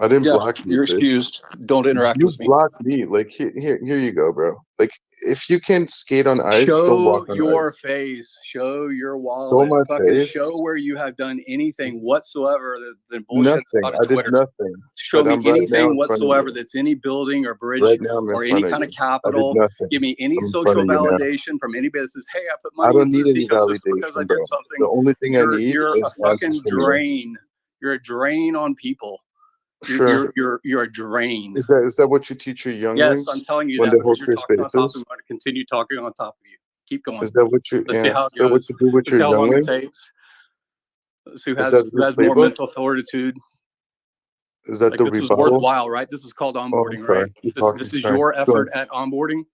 I didn't Yeah, block you, you're bitch. excused. Don't interact You with me. blocked me. Like here you go, bro. Like if you can't skate on ice, don't Show walk on your ice. face. Show your Show wallet. my Fucking face. show where you have done anything whatsoever than bullshit Nothing. about I did Twitter. nothing. Show But me I'm right now anything in front of whatsoever you. that's any building or bridge Right now I'm in or any front of kind of you. I did capital. nothing. Give me any I'm in front social of you now. validation from any business. Hey, I put I money don't into need this any ecosystem because I validation, bro. did something. The only thing I need You're a is answers fucking from you. drain. You're a drain on people. Sure. You're a drain. Is that what you teach your Yes, younglings I'm telling you when that they because host you're your talking on top of me. spaces? I'm going to continue talking on top of you. Keep going. Is that what you Let's see how it is that what goes. you do with Let's see your how long it youngling? takes. Let's see Is that who the has more playbook? mental fortitude. Is that Like the this is rebuttal? worthwhile, right? This is called Oh, I'm onboarding, sorry. right? Keep This talking. is Sorry. your Go effort ahead. at onboarding.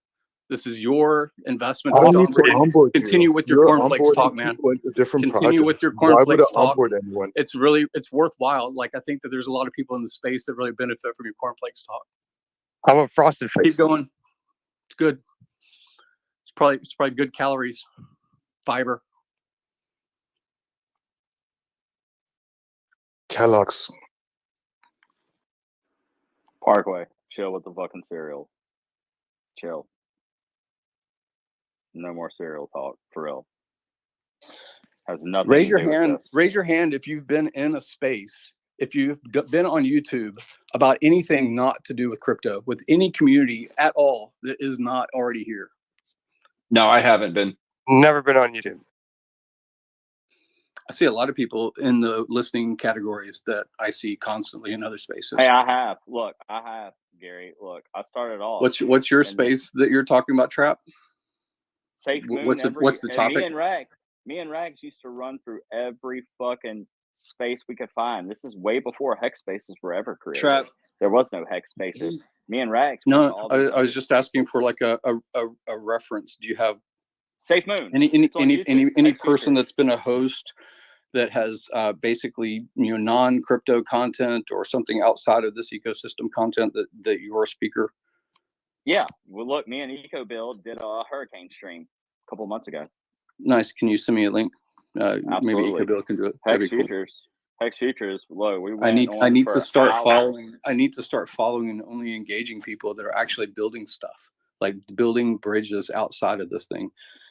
This is your investment I don't into need to onboarding. onboard Continue you. with your You're cornflakes talk, onboarding man. people into different Continue with projects. your Why would I cornflakes talk. onboard anyone? It's worthwhile. Like I think that there's a lot of people in the space that really benefit from your cornflakes talk. How about Frosted Flakes? Keep going. It's good. It's probably good calories, fiber. Kellogg's. Parkway, chill with the fucking cereal. Chill. No more cereal talk, for real. Has nothing Raise to your do with hand. this. Raise your hand if you've been in a space, if you've been on YouTube about anything not to do with crypto, with any community at all that is not already here. No, I haven't been. Never been on YouTube. I see a lot of people in the listening categories that I see constantly in other spaces. Hey, I have. Look, I have, Gary. Look, I started off. What's your and space that you're talking about, Trap? Safe Moon. What's the and topic? Me and Rags used to run through every fucking space we could find. This is way before hex spaces were ever created. Trap. There was no hex spaces. Me and Rags. went to No, all I these was other just asking for like a reference. Do you have Safe Moon. any It's on YouTube. Hex person Future. that's been a host that has basically non-crypto content or something outside of this ecosystem content that you're a speaker? Yeah. Well, look, me and EcoBuild did a hurricane stream a couple months ago. Nice. Can you send me a link? Maybe Absolutely. EcoBuild can do it. Hex That'd be cool. Futures. Hex Futures. Look, we I went need on to for start hours. following. I need to start following and only engaging people that are actually building stuff, like building bridges outside of this thing.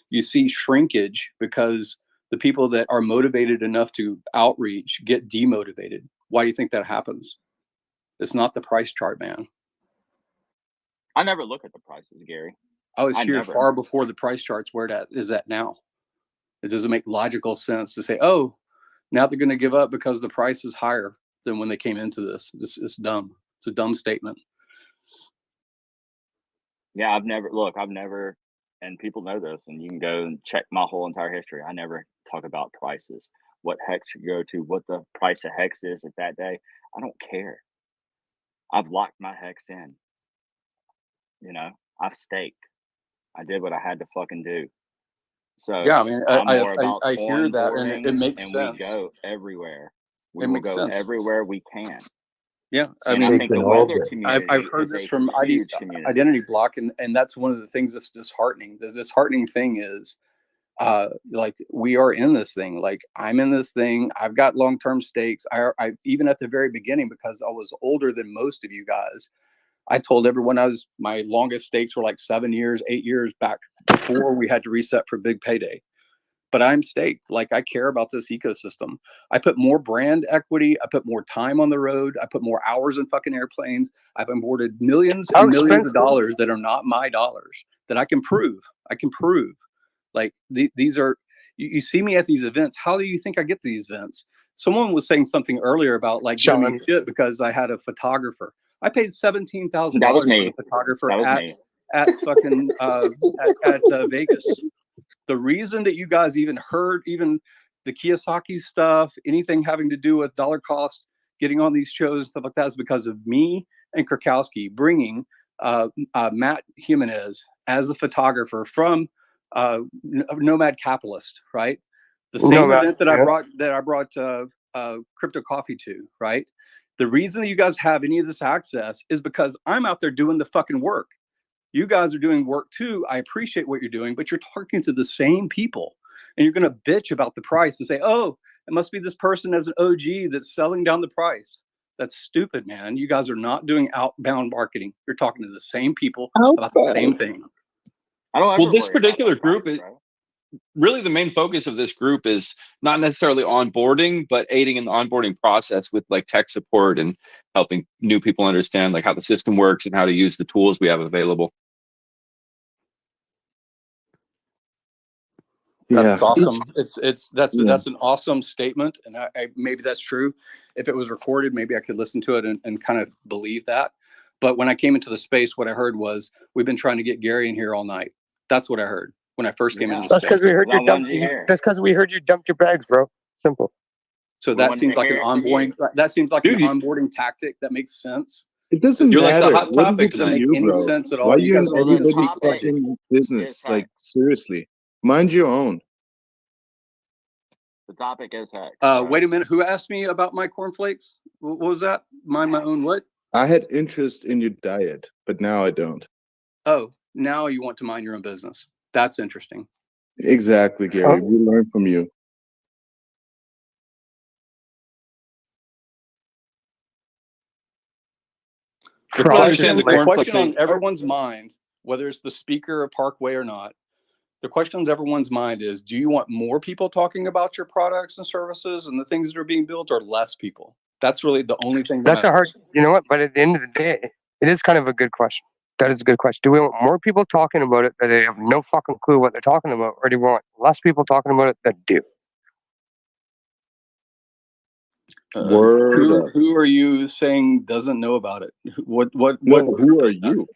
You see shrinkage because the people that are motivated enough to outreach get demotivated. Why do you think that happens? It's not the price chart, man. I never look at the prices, Gary. I was here never. far before the price charts. Where that is at now? It doesn't make logical sense to say, oh, now they're going to give up because the price is higher than when they came into this. It's dumb. It's a dumb statement. Yeah, I've never, and people know this, and you can go and check my whole entire history. I never talk about prices, what hex should go to, what the price of hex is at that day. I don't care. I've locked my hex in. I've staked. I did what I had to fucking do. So Yeah, I mean, I'm more about I hear that, and it onboarding, makes and sense. we go everywhere. We It will makes go sense. everywhere we can. Yeah, I And mean, I think the weather community I've heard is this a from huge community. Identity Block, and that's one of the things that's disheartening. The disheartening thing is, like we are in this thing. Like I'm in this thing. I've got long-term stakes. I even at the very beginning, because I was older than most of you guys, I told everyone my longest stakes were like 7 years, 8 years back before we had to reset for big payday. But I'm staked. Like I care about this ecosystem. I put more brand equity. I put more time on the road. I put more hours in fucking airplanes. I've onboarded millions and millions of dollars that are not my dollars that I can prove. Like these are, you see me at these events. How do you think I get to these events? Someone was saying something earlier about like giving me shit because I had a photographer. I paid $17,000 for the photographer at fucking at Vegas. The reason that you guys even heard even the Kiyosaki stuff, anything having to do with dollar cost, getting on these shows, stuff like that, is because of me and Krakowski bringing Matt Jimenez as the photographer from Nomad Capitalist, right? The same event that I brought Crypto Coffee to, right? The reason that you guys have any of this access is because I'm out there doing the fucking work. You guys are doing work too. I appreciate what you're doing, but you're talking to the same people and you're going to bitch about the price and say, oh, it must be this person as an OG that's selling down the price. That's stupid, man. You guys are not doing outbound marketing. You're talking to the same people about the same thing. I don't Well, this particular group is really the main focus of this group is not necessarily onboarding, but aiding in the onboarding process with like tech support and helping new people understand like how the system works and how to use the tools we have available. That's awesome. That's an awesome statement, and I maybe that's true. If it was recorded, maybe I could listen to it and kind of believe that. But when I came into the space, what I heard was, "We've been trying to get Gary in here all night." That's what I heard when I first came into the That's space. because we heard That's because we heard you dumped your bags, bro. Simple. So that seems like an onboarding. That seems like an onboarding tactic that makes sense. It doesn't You're like the matter. hot What is topic it to tonight. you, Make any bro? sense at all. Why are You you guys in are on this everybody's topic. fucking business? Like, seriously. Mind your own. The topic is Hex. Wait a minute. Who asked me about my cornflakes? What was that? Mind my own what? I had interest in your diet, but now I don't. Oh, now you want to mind your own business. That's interesting. Exactly, Gary. We learn from you. The question on everyone's mind, whether it's the speaker of Parkway or not, the question on everyone's mind is, do you want more people talking about your products and services and the things that are being built, or less people? That's really the only thing that That's a hard, you know what? But at the end of the day, it is kind of a good question. That is a good question. Do we want more people talking about it that they have no fucking clue what they're talking about, or do we want less people talking about it that do? Who are you saying doesn't know about it? What who are you?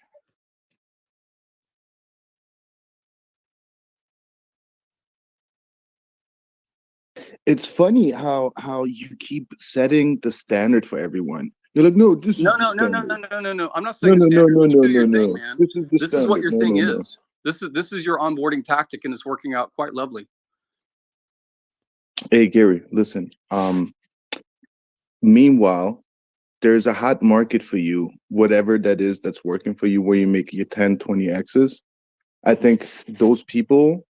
It's funny how you keep setting the standard for everyone. You're like, no, this is No. I'm not saying no, a standard. You do your no. thing, man. This is the This is what your standard. thing No. is. This is your onboarding tactic, and it's working out quite lovely. Hey, Gary, listen. Meanwhile, there's a hot market for you, whatever that is that's working for you, where you make your 10, 20 X's. I think those people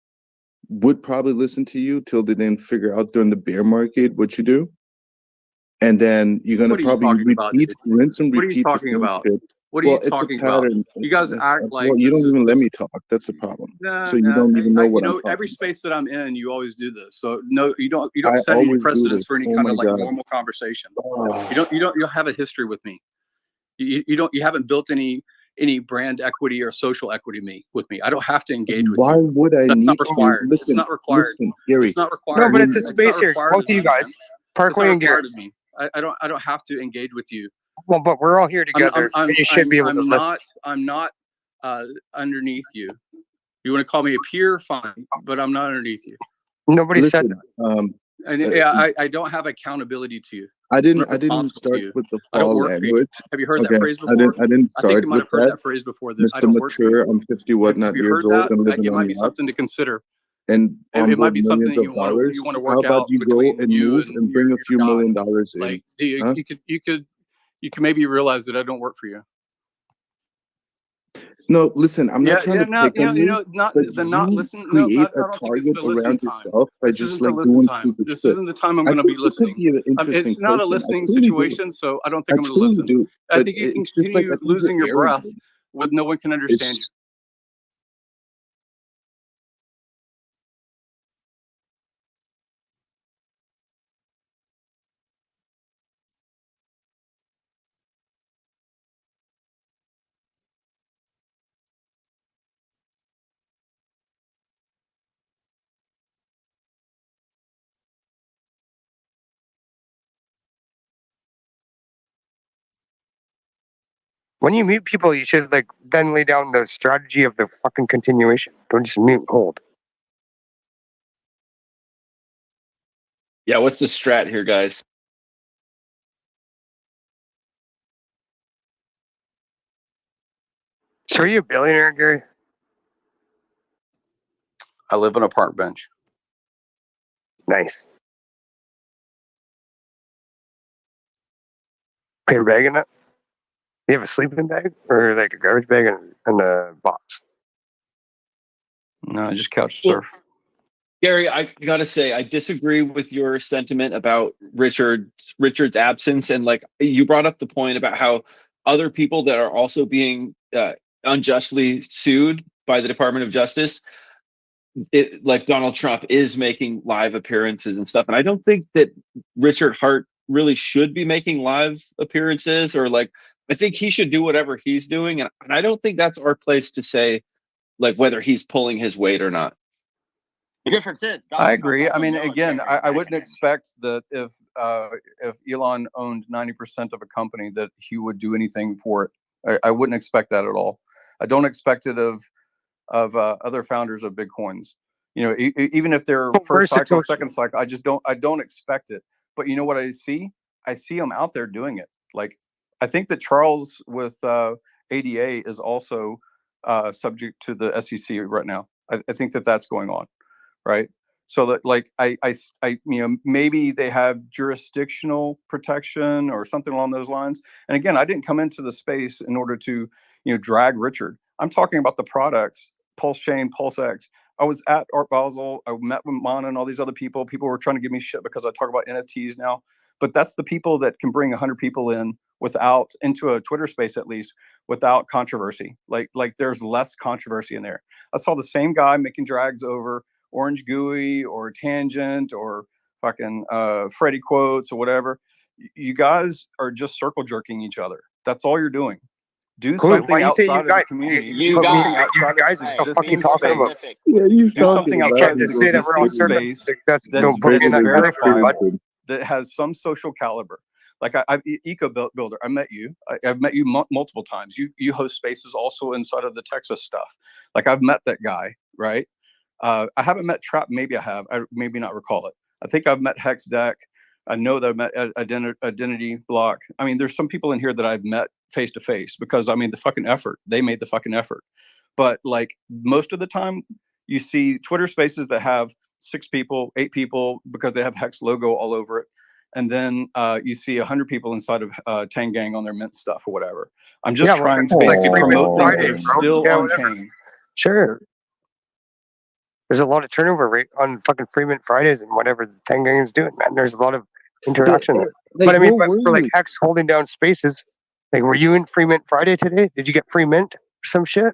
would probably listen to you till they then figure out during the bear market what you do. And then you're going What to are you probably talking about, dude? rinse and What are you repeat the talking same about? shit. What are Well, you it's a talking about? pattern. You guys act like Well, you this don't is even let this. me talk. That's the problem. No, So you don't even know you what I'm know, talking every space that I'm in, you always do this. So no, you don't I set any always do precedence this. for any Oh kind my of like God. normal conversation. Oh. You don't have a history with me. You haven't built any brand equity or social equity with me. I don't have to engage with Why you. would I That's need not to? required. It's Listen, not required. Gary. It's not required. No, but it's a It's space not here. required Both of of you me, man. guys, It's Parkway not and Gary. required of me. I don't have to engage with you. Well, but we're all here together, and you should be able to listen. I'm not underneath you. You want to call me a peer, fine, but I'm not underneath you. Nobody said Listen, that. And yeah, I don't have accountability to you. I I'm didn't not responsible to start you. with the I don't fall work for you. language. Have you heard Okay, that phrase before? I didn't I think start you might with have heard that. that phrase before. That I Mr. don't work for you. Mature, I'm 50 whatnot Have you years heard old that? and living It on might be yachts something to consider. and It might onboard be something millions that of dollars. you want to How work about out you go between and you move and and bring a your few guy. $1 million in? Like, you Huh? could maybe realize that I don't work for you. No, listen, I'm not trying to No, pick on you, not but the not you listen. No, create I a don't think it's target the listen around time. yourself by This just isn't the like listen doing time. stupid This shit. isn't the time I'm I going to be think you could listening. be an interesting It's not a person. I listening truly do. situation, so I don't think I I'm going to truly listen. do. I But think you can it's just like I continue think losing you're your breath arrogant. with no one can understand you. It's When you meet people, you should like then lay down the strategy of the fucking continuation. Don't just mute and hold. Yeah, what's the strat here, guys? So are you a billionaire, Gary? I live on a park bench. Nice. Put your bag in it? You have a sleeping bag or like a garbage bag and a box? No, just couch surf. Gary, I gotta say, I disagree with your sentiment about Richard's absence, and like you brought up the point about how other people that are also being unjustly sued by the Department of Justice, like Donald Trump, is making live appearances and stuff, and I don't think that Richard Hart really should be making live appearances, or like I think he should do whatever he's doing, and I don't think that's our place to say like whether he's pulling his weight or not. The difference is I agree. I mean, again, I wouldn't expect that if Elon owned 90% of a company that he would do anything for it. I wouldn't expect that at all. I don't expect it of other founders of Bitcoins. You know, even if they're first cycle, second cycle, I don't expect it. But you know what I see? I see them out there doing it. Like, I think that Charles with ADA is also subject to the SEC right now. I think that that's going on. Right. So that like I you know, maybe they have jurisdictional protection or something along those lines. And again, I didn't come into the space in order to, you know, drag Richard. I'm talking about the products, Pulse Chain, Pulse X. I was at Art Basel. I met with Mana and all these other people. People were trying to give me shit because I talk about NFTs now. But that's the people that can bring 100 people in without, into a Twitter space at least, without controversy. Like there's less controversy in there. I saw the same guy making drags over Orange GUI or Tangent or fucking Freddy Quotes or whatever. You guys are just circle jerking each other. That's all you're doing. Do something outside of the community. Do something outside of this existing space. Do something outside of this existing space that's verified, that has some social caliber. Like I've Eco Builder. I met you. I've met you multiple times. You host spaces also inside of the Texas stuff. Like I've met that guy, right? I haven't met Trap. Maybe I have. I maybe not recall it. I think I've met Hex Deck. I know that I've met Identity Block. I mean, there's some people in here that I've met face to face because I made the fucking effort. They made the fucking effort. But like most of the time, you see Twitter spaces that have 6 people, 8 people because they have Hex logo all over it. And then you see 100 people inside of Tang Gang on their mint stuff or whatever. I'm just trying to basically promote things that are still on chain. Sure. There's a lot of turnover rate on fucking Freeman Fridays and whatever the Tang Gang is doing, man. There's a lot of interaction there. Like, but I mean, where for like Hex holding down spaces, like, were you in Freeman Friday today? Did you get free mint or some shit?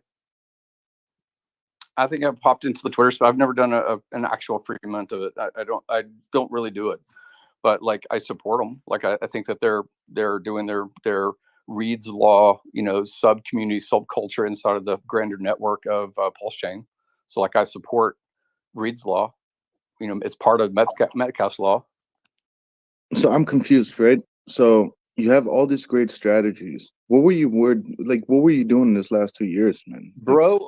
I think I've popped into the Twitter space. I've never done an actual free mint of it. I don't really do it, but like I support them. Like I think that they're doing their Reed's Law, you know, sub community, subculture inside of the grander network of Pulse Chain. So like I support Reed's Law. You know, it's part of Metcalfe's Law. So I'm confused, right? So you have all these great strategies. What were you doing this last 2 years, man? Bro,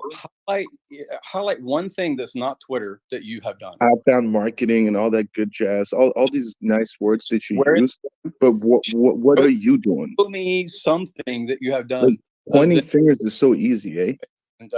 highlight one thing that's not Twitter that you have done. Outbound marketing and all that good jazz, all these nice words that you use. But what are you doing? Show me something that you have done. Like, pointing fingers is so easy, eh? And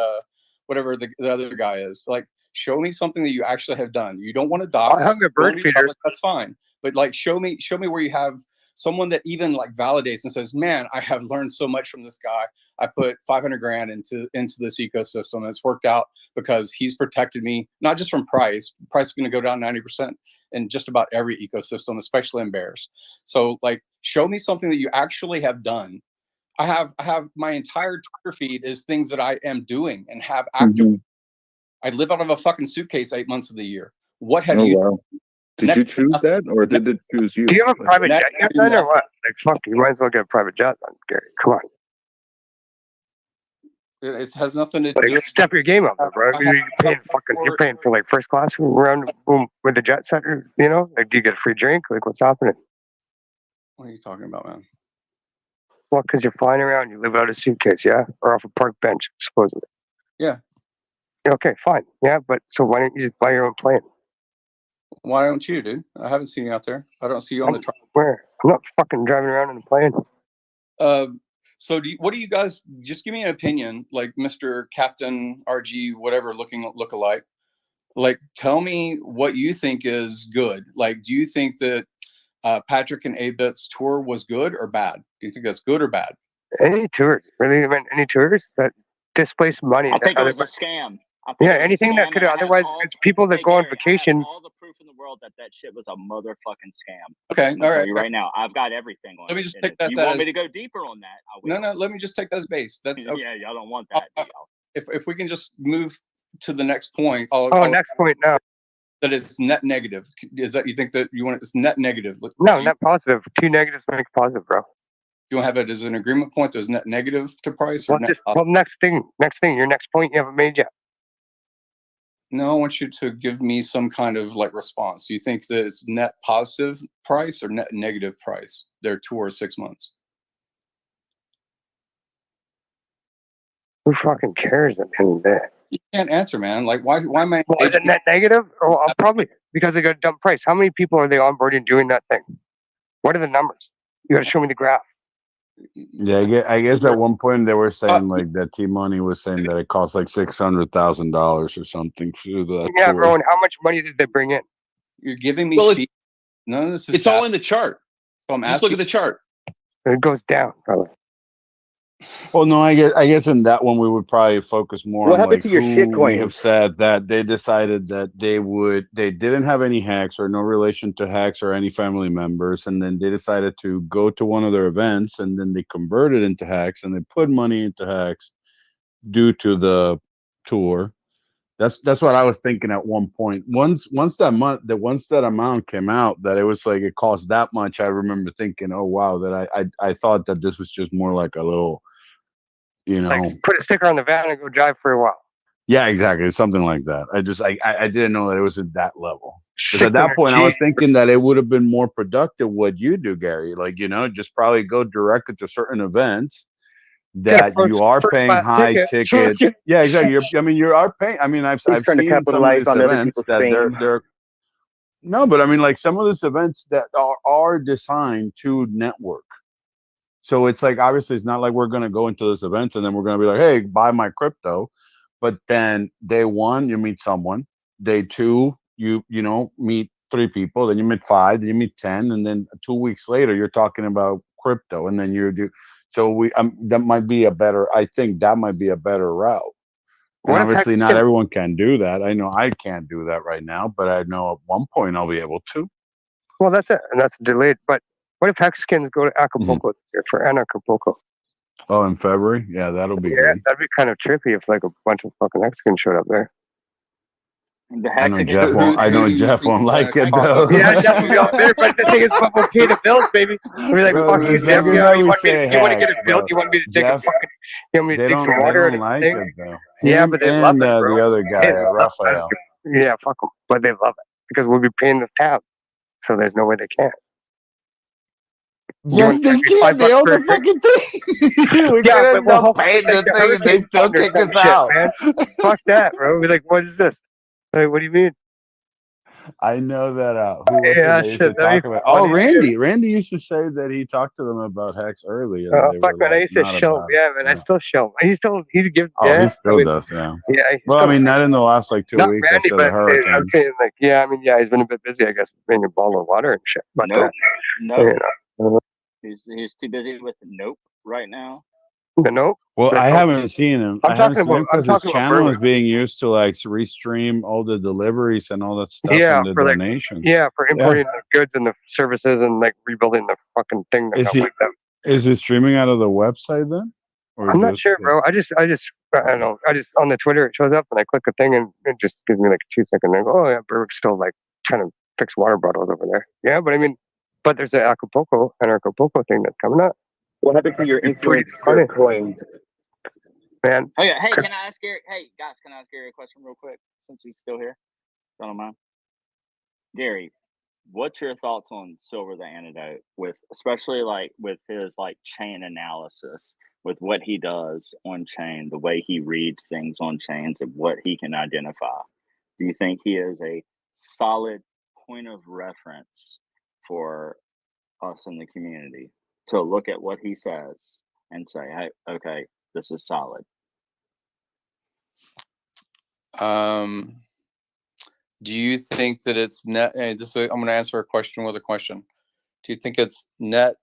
whatever the other guy is, like, show me something that you actually have done. You don't want to dox. I have a bird feeder. That's fine. But like, show me where you have someone that even like validates and says, man, I have learned so much from this guy. I put 500 grand into this ecosystem. And it's worked out because he's protected me, not just from price. Price is going to go down 90% in just about every ecosystem, especially in bears. So like, show me something that you actually have done. I have my entire Twitter feed is things that I am doing and have active. I live out of a fucking suitcase 8 months of the year. What have you? Wow. Did you choose that, or did it choose you? Do you have a private jet yet then, or what? Like, fuck, you might as well get a private jet then, Gary. Come on. It has nothing to do. Like, step your game up, bro. You're paying for like first class around with the jet set, you know? Like, do you get a free drink? Like, what's happening? What are you talking about, man? Well, because you're flying around, you live out of a suitcase, yeah, or off a park bench, supposedly. Yeah. Okay, fine. Yeah, but so why don't you just buy your own plane? Why don't you, dude? I haven't seen you out there. I don't see you on the. Where? I'm not fucking driving around in a plane. So what do you guys? Just give me an opinion, like Mr. Captain RG, whatever look alike. Like, tell me what you think is good. Like, do you think that Patrick and A-Bit's tour was good or bad? Do you think that's good or bad? Any tours? Really? I mean, any tours that displace money? I think it was a scam. I put Yeah, it was a anything that scam, could and I have otherwise, all. it's people that Hey go on Gary, I have vacation. all the proof in the world that that shit was a motherfucking scam. Okay, I'm gonna all tell right. you right now. I've got everything on Let me it. just And take if that you that want as me to go deeper on that, I will. no. Let me just take that as base. That's okay. Yeah, y'all don't want that, do y'all? If we can just move to the next point. Next point now. That it's net negative. Is that you think that you want it's net negative? No, net positive. Two negatives make positive, bro. You want to have it as an agreement point? There's net negative to price or net positive? Well, next thing. Your next point you haven't made yet. No, I want you to give me some kind of like response. Do you think that it's net positive price or net negative price? They're 2 or 6 months. Who fucking cares at the end of the day? You can't answer, man. Like, why am I? Well, is it net negative? Oh, probably because they got a dumb price. How many people are they onboarding doing that thing? What are the numbers? You got to show me the graph. Yeah, I guess at one point they were saying like that T-Money was saying that it cost like $600,000 or something for that Yeah, tour. bro. And how much money did they bring in? You're giving me Well, sheet. None of this is. It's all in the chart. So I'm Just look at asking. the chart. It goes down, probably. Well, no, I guess in that one we would probably focus more What on happened like to your who shit we coin? have said that they decided that they didn't have any hacks or no relation to hacks or any family members, and then they decided to go to one of their events, and then they converted into hacks and they put money into hacks due to the tour. That's what I was thinking at one point. Once that amount came out, that it was like it cost that much. I remember thinking, oh wow, that I thought that this was just more like a little, you know, Like put a sticker on the van and go drive for a while. yeah, exactly, something like that. I didn't know that it was at that level. Because at that point, I was thinking that it would have been more productive what you do, Gary. Like, you know, just probably go directly to certain events that you are paying high ticket. Yeah, exactly. You are paying. I mean, I've He's trying to seen some of capitalize these on other events people's that fame. they're no, but I mean, like some of these events that are designed to network. So it's like obviously it's not like we're gonna go into this event and then we're gonna be like, hey, buy my crypto. But then day one, you meet someone. Day two, you know, meet 3 people. Then you meet 5. Then you meet 10, and then 2 weeks later, you're talking about crypto, and then you do. So that might be a better. I think that might be a better route. And What if obviously, not Hexican? everyone can do that. I know I can't do that right now, but I know at one point I'll be able to. Well, that's it, and that's delayed. But what if Hexicans go to Acapulco this year for Acapulco? Oh, in February? Yeah, that'll be Yeah, good. that'd be kind of trippy if like a bunch of fucking Hexicans showed up there. The I know Hexican. Jeff won't. I know Jeff won't like it though. Yeah, Jeff will be all bitter, but the thing is, but we'll pay the bills, baby. We'll be like, Well, fuck the you, Jeff. second You know, that you we want me say to get hacks, it built? bro, You want me to take a Jeff, fucking, you want me to dig some they water don't out of the like thing? it though. Yeah, Him but they love and it, bro. the other guy, They love Raphael. it. Yeah, fuck them, but they love it because we'll be paying the tab, so there's no way they can't. You Yes, want to they charge me can. They $5 own for a the drink? fucking thing. We're Yeah, gonna but end we'll up hopefully paying like the the thing, and they hurricane still fund or kick some us shit, out. man. Fuck that, bro. We're like, what is this? Like, what do you mean? I know that. Who was Yeah, it? They used shit, to that'd talk be about. Oh, funny as shit. Randy. Randy used to say that he talked to them about Hex earlier. That they Fuck, were man, I like used to not show. about. Yeah, man, I still show. He'd give. Oh, Yeah, he I still mean, does. Yeah. yeah. He Well, I still, mean, not in the last like 2 not weeks Randy, after the but I'm hurricane. saying like, yeah, I mean, yeah, he's been a bit busy, I guess, being a ball of water and shit. But Nope. you know, He's too busy with nope right now. nope. Well, The I nope. haven't seen him. I haven't seen him because his channel is being used to like restream all the deliveries and all that stuff Yeah, and the for like, donations. yeah, for importing the goods and the services and like rebuilding the fucking thing that Is got he wiped out. is he streaming out of the website then, or I'm not just? sure, bro. I don't know. I just on the Twitter it shows up and I click a thing and it just gives me like a 2-second. I go, oh yeah, Berwick's still like trying to fix water bottles over there. Yeah, but I mean, but there's an Acapulco thing that's coming up. What happened to your Pretty funny, influencer coins? man. Oh yeah. Hey, can I ask Gary? Hey guys, can I ask Gary a question real quick since he's still here? Don't mind. Gary, what's your thoughts on Silver the Antidote with especially like with his like chain analysis, with what he does on chain, the way he reads things on chains and what he can identify? Do you think he is a solid point of reference for us in the community to look at what he says and say, hey, okay, this is solid? Do you think that it's net? I'm going to answer a question with a question. Do you think it's net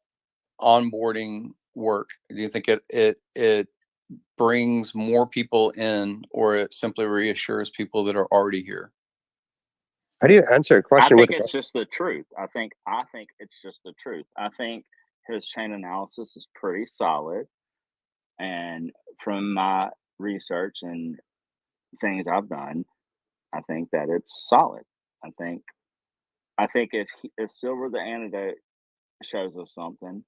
onboarding work? Do you think it brings more people in, or it simply reassures people that are already here? How do you answer a I question with think a it's question? just the truth. I think it's just the truth. I think his chain analysis is pretty solid, and from my research and things I've done, I think that it's solid. I think if Silver the Antidote shows us something,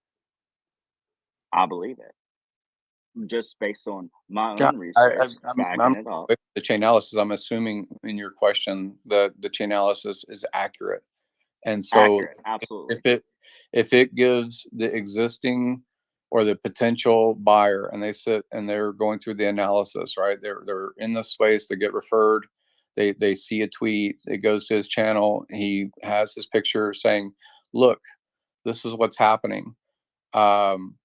I believe it, just based on my Yeah, own research backing I'm it up. with the chain analysis. I'm assuming in your question that the chain analysis is accurate, and so Accurate, absolutely. if it gives the existing or the potential buyer, and they sit and they're going through the analysis, right? They're in the space, they get referred, they see a tweet, it goes to his channel, he has his picture saying, "Look, this is what's happening." Um,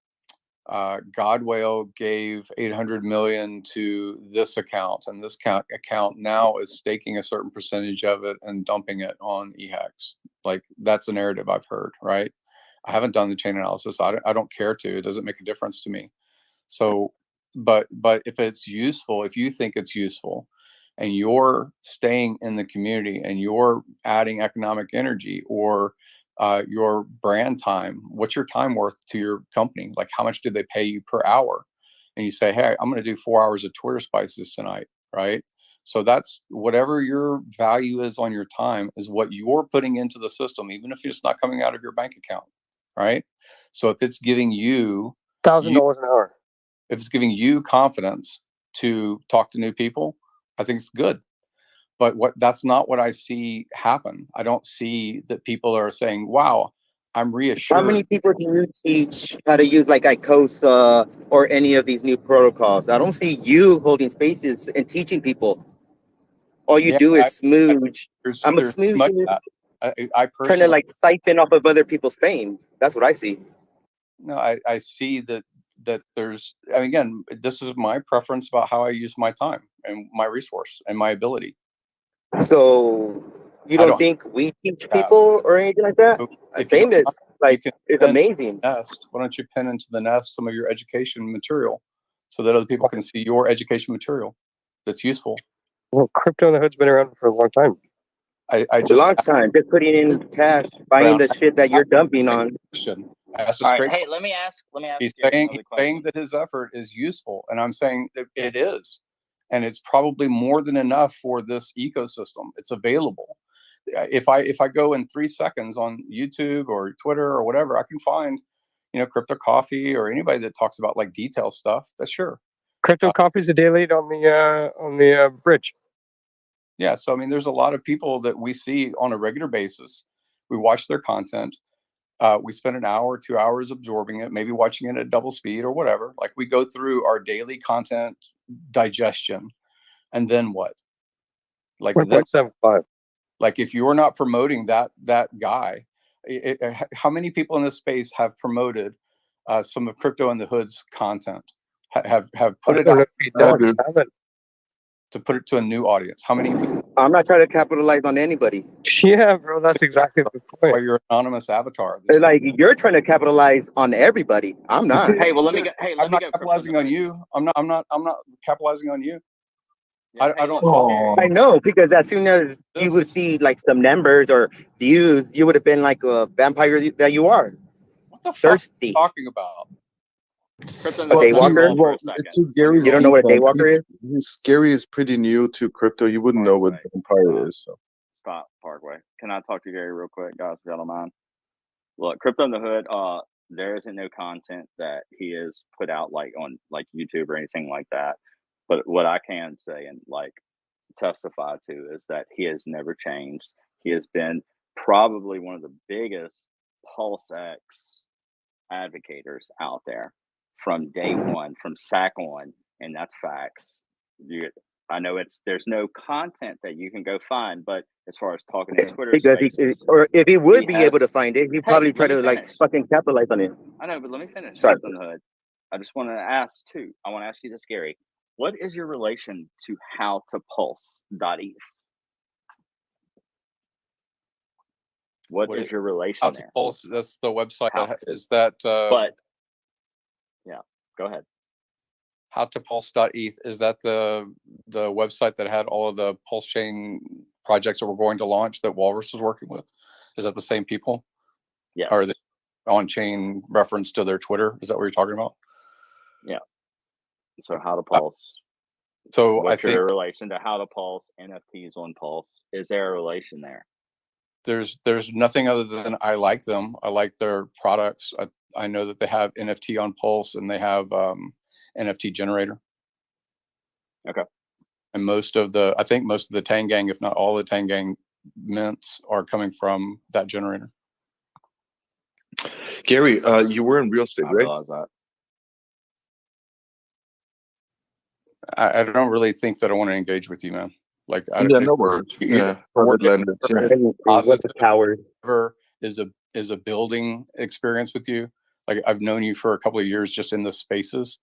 Godwale gave 800 million to this account, and this account now is staking a certain percentage of it and dumping it on eHex. Like, that's a narrative I've heard, right? I haven't done the chain analysis. I don't care to. It doesn't make a difference to me. So, but if it's useful, if you think it's useful, and you're staying in the community and you're adding economic energy, or your brand time, what's your time worth to your company? Like, how much do they pay you per hour? And you say, hey, I'm going to do 4 hours of Twitter Spaces tonight, right? So that's whatever your value is on your time is what you're putting into the system, even if it's not coming out of your bank account, right? So if it's giving you $1,000 an hour. if it's giving you confidence to talk to new people, I think it's good. But that's not what I see happen. I don't see that people are saying, wow, I'm How reassured. many people do you teach how to use like ICOSA or any of these new protocols? I don't see you holding spaces and teaching people. All you Yeah, do is smooge. I'm a there's too much smooche, of that. I trying to personally, like siphon off of other people's fame. That's what I see. no, I see that there's, I mean, again, this is my preference about how I use my time and my resource and my ability. So you I don't don't think we teach have. people or anything like that? So if you don't Famous, mind, you like, can is pin amazing. nest. Why don't you pin into the nest some of your education material so that other people can see your education material that's useful? Well, Crypto in the Hood's been around for a long time. I A just long time. Just putting in cash, buying the shit that you're dumping on. I asked a All right. straight Hey, let me ask He's Gary saying another question. that his effort is useful, and I'm saying that it is, and it's probably more than enough for this ecosystem. It's available. If I go in 3 seconds on YouTube or Twitter or whatever, I can find, Crypto Coffee or anybody that talks about like detail stuff. That's sure. Crypto Coffee's a day late on the bridge. Yeah, so I mean, there's a lot of people that we see on a regular basis. We watch their content. We spend an hour, 2 hours absorbing it, maybe watching it at double speed or whatever. Like, we go through our daily content digestion, and then what? Like, then, 1.75. like, if you're not promoting that guy, how many people in this space have promoted some of Crypto in the Hood's content? Have put it out to put it to a new audience? How many? I'm not trying to capitalize on anybody. Yeah, bro, that's exactly the point. Or your anonymous avatar. Like, you're trying to capitalize on everybody. I'm not. Hey, well, let me go. Hey, let I'm me not go. capitalizing on you. I'm not capitalizing on you. Yeah, I don't. I know, because as soon as you would see like some numbers or views, you would have been like a vampire that you are. What the fuck Thirsty. are you talking about? Crypto A daywalker? To Gary's You don't know what a defense, daywalker is? Gary is pretty new to crypto. You wouldn't know what vampire is. So. Stop, Parkway. Can I talk to Gary real quick, guys, if y'all don't mind? Look, Crypto in the Hood, there isn't no content that he has put out like on like YouTube or anything like that. But what I can say and like testify to is that he has never changed. He has been probably one of the biggest PulseX advocators out there from day one, from SAC on, and that's facts. I know there's no content that you can go find, but as far as talking to Twitter Because Spaces, or if he would he be has- able to find it, he'd Hey, probably let try me to like finish. fucking capitalize on it. I know, but let me finish. Sorry. Crypto in the Hood. I just want to ask too. I want to ask you this, Gary. What is your relation to how to pulse.eth? What is your relation Out to there? Pulse? That's the website. How? That is that. But yeah, go ahead. howtopulse.eth, is that the website that had all of the pulse chain projects that we're going to launch that Walrus is working with? Is that the same people? Yes. Or are they on chain reference to their Twitter? Is that what you're talking about? Yeah. So how to pulse. So What's I think your relation to how to pulse NFTs on Pulse? Is there a relation there? there's nothing other than I like them. I like their products. I know that they have NFT on Pulse and they have NFT generator. Okay. And I think most of the Tangang, if not all the Tangang mints, are coming from that generator. Gary, you were in real estate, I right? realize that. I don't really think that I want to engage with you, man. Like, Yeah, no worries. Yeah, private lenders. Yeah. Positive whatever is a building experience with you. Like, I've known you for a couple of years just in the spaces,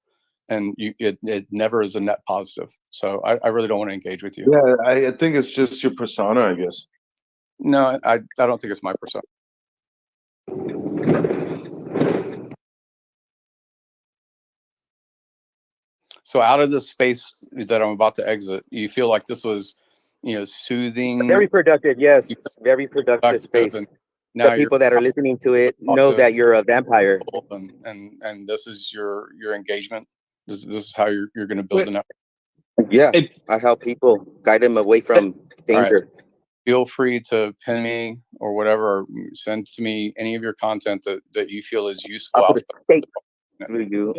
and it never is a net positive. So I really don't want to engage with you. Yeah, I think it's just your persona, I guess. No, I don't think it's my persona. So out of this space that I'm about to exit, you feel like this was, soothing. Very productive, yes. Very productive space. And The now people that are listening to it know that you're a vampire. and this is your engagement. This is how you're going to build a network. Yeah, I help people, guide them away from danger. All right. Feel free to pin me or whatever, or send to me any of your content that you feel is useful.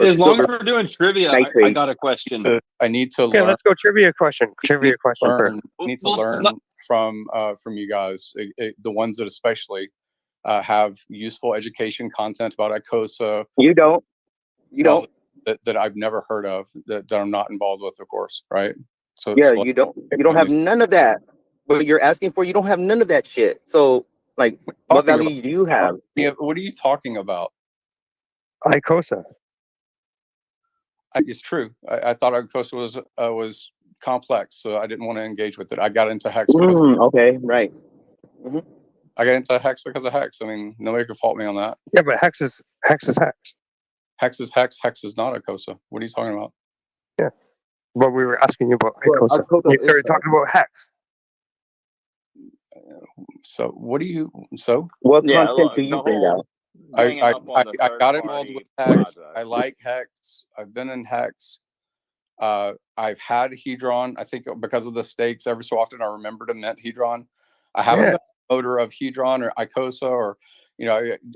As long as we're doing trivia, I got a question. I need to learn. Yeah, let's go trivia question. Trivia question first. I need to learn from you guys, the ones that especially have useful education content about ICOSA. You don't. That I've never heard of, that I'm not involved with, of course, right? So yeah, you don't have none of that. What you're asking for, you don't have none of that shit. So, like, what value do you have? Yeah, what are you talking about? ICOSA. It's true. I thought ICOSA was complex, so I didn't want to engage with it. I got into Hex because okay, right. I got into Hex because of Hex. I mean, nobody could fault me on that. Yeah, but Hex is Hex. Hex is Hex. Hex is not ICOSA. What are you talking about? Yeah, but we were asking you about Well, ICOSA. ICOSA You is started talking about Hex. So what do you? So what Yeah, content look, do you the bring whole out? bringing up on the I third got involved party with Hex. project. I like Hex. I've been in Hex. I've had Hedron. I think because of the stakes, every so often I remember to mint Hedron. I haven't been a promoter of Hedron or ICOSA, or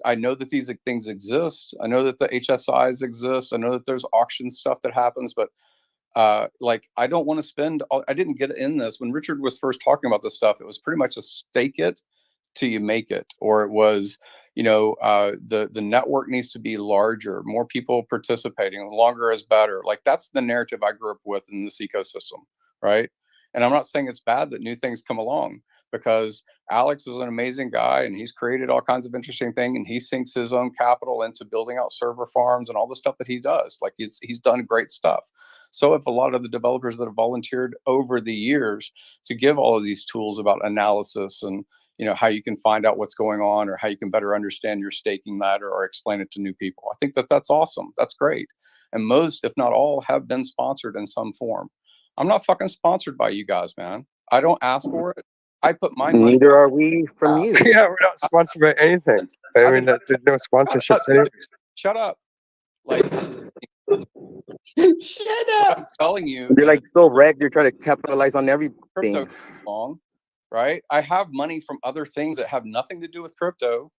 I know that these things exist. I know that the HSIs exist. I know that there's auction stuff that happens, but like, I don't want to spend. I didn't get in this when Richard was first talking about this stuff. It was pretty much a stake it till you make it, or it was, the network needs to be larger, more people participating, longer is better. Like, that's the narrative I grew up with in this ecosystem, right? And I'm not saying it's bad that new things come along, because Alex is an amazing guy and he's created all kinds of interesting things, and he sinks his own capital into building out server farms and all the stuff that he does. Like, he's done great stuff. So have a lot of the developers that have volunteered over the years to give all of these tools about analysis and how you can find out what's going on, or how you can better understand your staking ladder, or explain it to new people. I think that that's awesome. That's great. And most, if not all, have been sponsored in some form. I'm not fucking sponsored by you guys, man. I don't ask for it. I put my money. Neither are we from you. Yeah, we're not sponsored by anything. I mean, there's no sponsorships anyways. Shut up. Like, Shut up. I'm telling you, You're like so wrecked. You're trying to capitalize on everything. crypto long, right? I have money from other things that have nothing to do with crypto.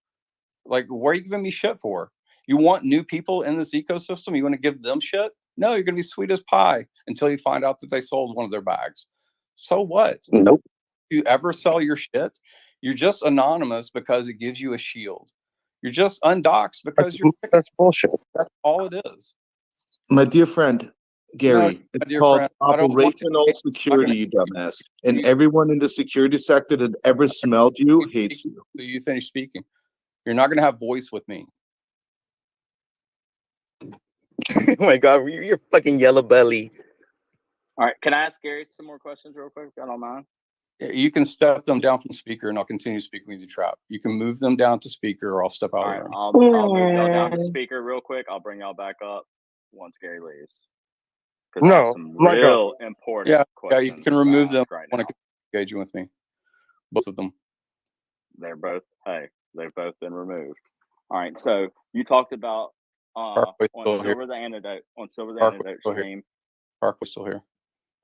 Like, what are you giving me shit for? You want new people in this ecosystem? You want to give them shit? No, you're going to be sweet as pie until you find out that they sold one of their bags. So what? Nope. If you ever sell your shit, you're just anonymous because it gives you a shield. You're just undoxed because that's bullshit. That's all it is. My dear friend, Gary, my it's dear called friend, I don't want to operational security, you dumbass. And everyone in the security sector that ever smelled you hates you. So you finish speaking. You're not going to have voice with me. Oh my God, you're fucking yellow belly. All right, can I ask Gary some more questions real quick, if I don't mind? You can step them down from speaker, and I'll continue speaking with you, Trap. You can move them down to speaker, or I'll step out of the room. I'll move y'all down to speaker real quick. I'll bring y'all back up once Gary leaves. because I have No, some I'm not gonna. real important Yeah, you questions can to remove them. ask right Want now. to engage with me? Both of them. They've both been removed. All right, so you talked about Parkway's on still here. Silver the Antidote Parkway's still here. stream. Parkway's still here.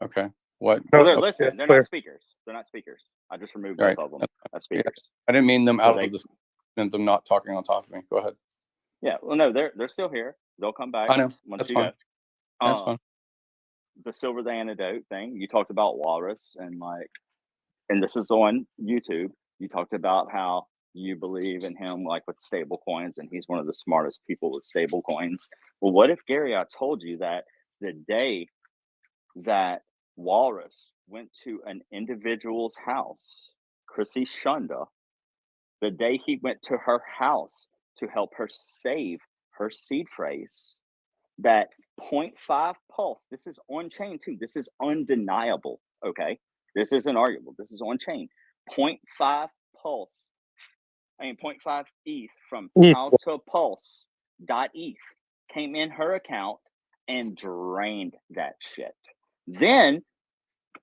Okay. What? Well, No, they're no, listening. it's They're clear. not speakers. They're not speakers. I just removed All both right. of them That's as fine. Yeah. speakers. I didn't mean them So out they, of the. Meant them not talking on top of me. Go ahead. yeah. Well, no, they're still here. They'll come back I know. once That's you fine. go. That's fine. The Silver the Antidote thing. You talked about Walrus and this is on YouTube. You talked about how you believe in him, like with stable coins, and he's one of the smartest people with stable coins. Well, what if, Gary, I told you that the day that Walrus went to an individual's house, Chrissy Shunda, the day he went to her house to help her save her seed phrase, that 0.5 pulse, this is on chain too, this is undeniable, okay? This isn't arguable, this is on chain. 0.5 pulse, 0.5 ETH from how to pulse .eth came in her account and drained that shit. Then,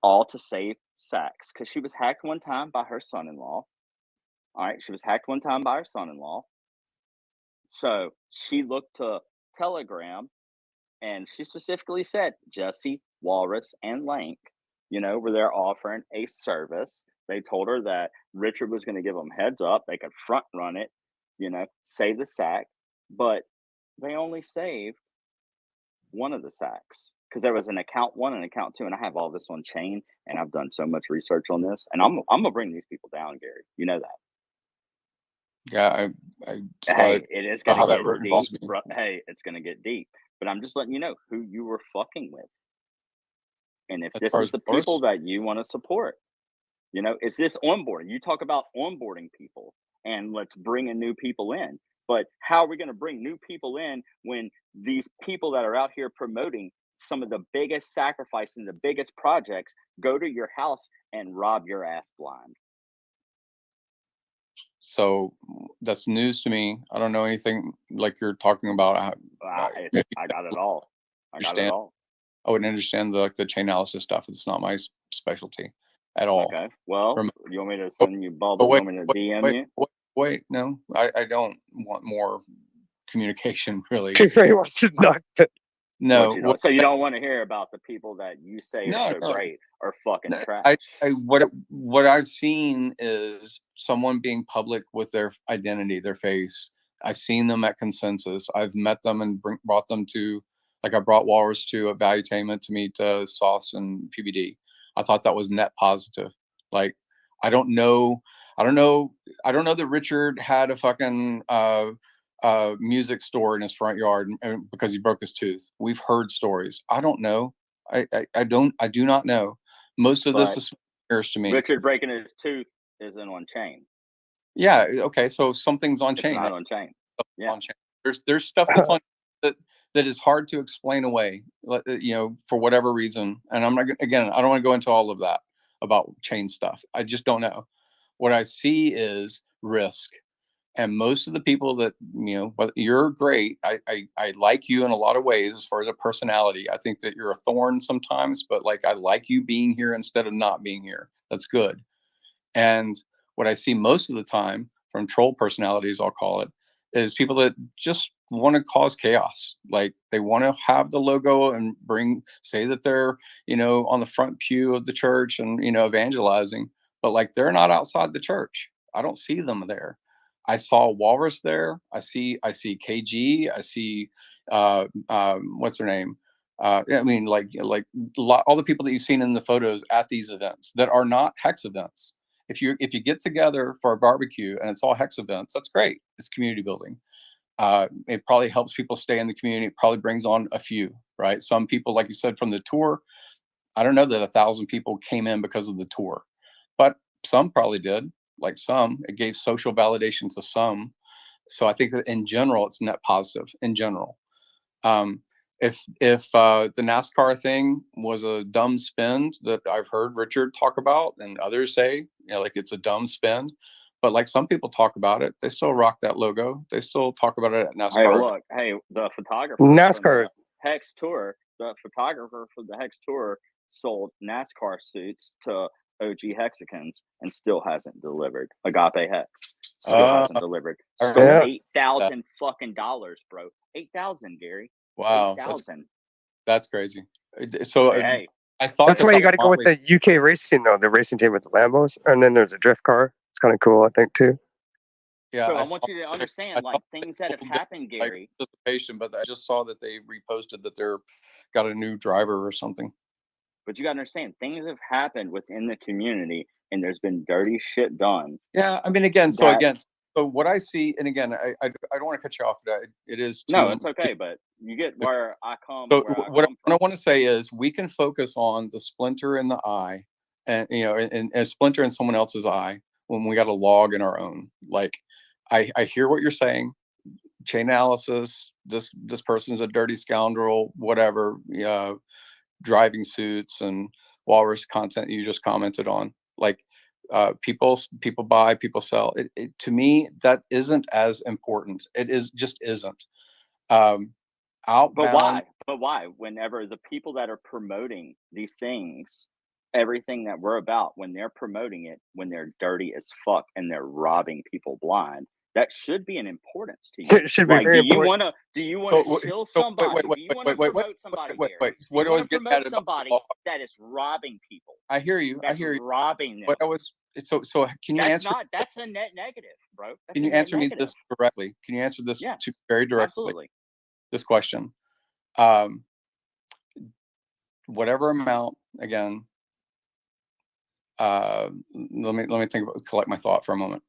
all to save Sachs, because she was hacked one time by her son-in-law. All right, she was hacked one time by her son-in-law. So she looked to Telegram, and she specifically said Jesse, Walrus, and Lank, were there offering a service. They told her that Richard was going to give them heads up. They could front run it, save the sack, but they only saved one of the sacks because there was an account 1 and account 2, and I have all this on chain, and I've done so much research on this, and I'm gonna bring these people down, Gary. You know that. Yeah, Hey, it is how gonna that get involves deep. me. Hey, it's gonna get deep. But I'm just letting you know who you were fucking with, and if As this far is as the Walrus? people that you want to support, is this onboarding? You talk about onboarding people, and let's bring in new people in. But how are we going to bring new people in when these people that are out here promoting some of the biggest sacrifice and the biggest projects go to your house and rob your ass blind? So that's news to me. I don't know anything like you're talking about. I got it all. I got it Understand? all. I wouldn't understand the chain analysis stuff. It's not my specialty at all. Okay. Well, From, you want me to oh, send you but bubble? You wait, want me to wait, DM wait, you? wait. No, I don't want more communication. Really. Very much not. No. So you don't want to hear about the people that you say are No, so no. great or fucking No, trash. what I've seen is someone being public with their identity, their face. I've seen them at consensus. I've met them and brought them to, like I brought Walrus to a Valuetainment to meet Sauce and PBD. I thought that was net positive. Like, I don't know that Richard had a fucking music store in his front yard and because he broke his tooth. We've heard stories. I don't know. I do not know. Most of this But is mirrors to me. Richard breaking his tooth isn't on chain. Yeah. Okay. So something's on It's chain. not on chain. Yeah. On chain. There's stuff that's on that is hard to explain away, for whatever reason. And I'm not, again, I don't want to go into all of that about chain stuff. I just don't know. What I see is risk. And most of the people that, you're great. I like you in a lot of ways as far as a personality. I think that you're a thorn sometimes, but like, I like you being here instead of not being here. That's good. And what I see most of the time from troll personalities, I'll call it, is people that just want to cause chaos. Like they want to have the logo and say that they're, on the front pew of the church and, evangelizing, but like they're not outside the church. I don't see them there. I saw Walrus there. I see KG. I see what's her name? I mean, all the people that you've seen in the photos at these events that are not Hex events. If you get together for a barbecue and it's all Hex events, that's great. It's community building. It probably helps people stay in the community. It probably brings on a few, right? Some people, like you said, from the tour. I don't know that 1,000 people came in because of the tour, but some probably did. Like some, it gave social validation to some. So I think that in general, it's net positive in general. If the NASCAR thing was a dumb spin that I've heard Richard talk about and others say, like it's a dumb spin, but like some people talk about it, they still rock that logo. They still talk about it at NASCAR. Hey, look, the photographer NASCAR. from the Hex tour the photographer for the Hex Tour sold NASCAR suits to OG Hexicans and still hasn't delivered. Agape Hex still hasn't delivered. I Stole remember that. $8,000 fucking dollars, bro. 8,000, Gary. Wow, 8,000. that's crazy. So Hey. I thought That's that why that you got to go with Motley- the UK race team, though. The racing team with the Lambos, and then there's a drift car. It's kind of cool, I think, too. Yeah, So I saw want you to I understand, like, saw things that have little bit, happened, like Gary. participation, but I just saw that they reposted that they're got a new driver or something. But you got to understand, things have happened within the community, and there's been dirty shit done. Yeah, I mean, again, that- so what I see, and again, I don't want to cut you off, but it is too. No, it's okay, but you get where I come. So where I what come I want to say is we can focus on the splinter in the eye, and and a splinter in someone else's eye when we got a log in our own. Like, I hear what you're saying. Chain analysis. This person's a dirty scoundrel. Whatever. Driving suits and walrus content you just commented on. Like, people buy, people sell. To me, that isn't as important. It just isn't. Outbound. But why? Whenever the people that are promoting these things, everything that we're about, when they're promoting it, when they're dirty as fuck and they're robbing people blind, that should be an importance to you. It should be Like, very do you important. want to? Do you want to shill somebody? Do you want to promote somebody? Wait. Do What you I was want to getting at promote about somebody the that is robbing people? I hear you. That's robbing them. What I was so can you That's answer? not. That's a net negative, bro. That's Can a you net answer me negative. this directly? Can you answer this Yes, very directly? absolutely. This question. Whatever amount, again. Let me collect my thought for a moment.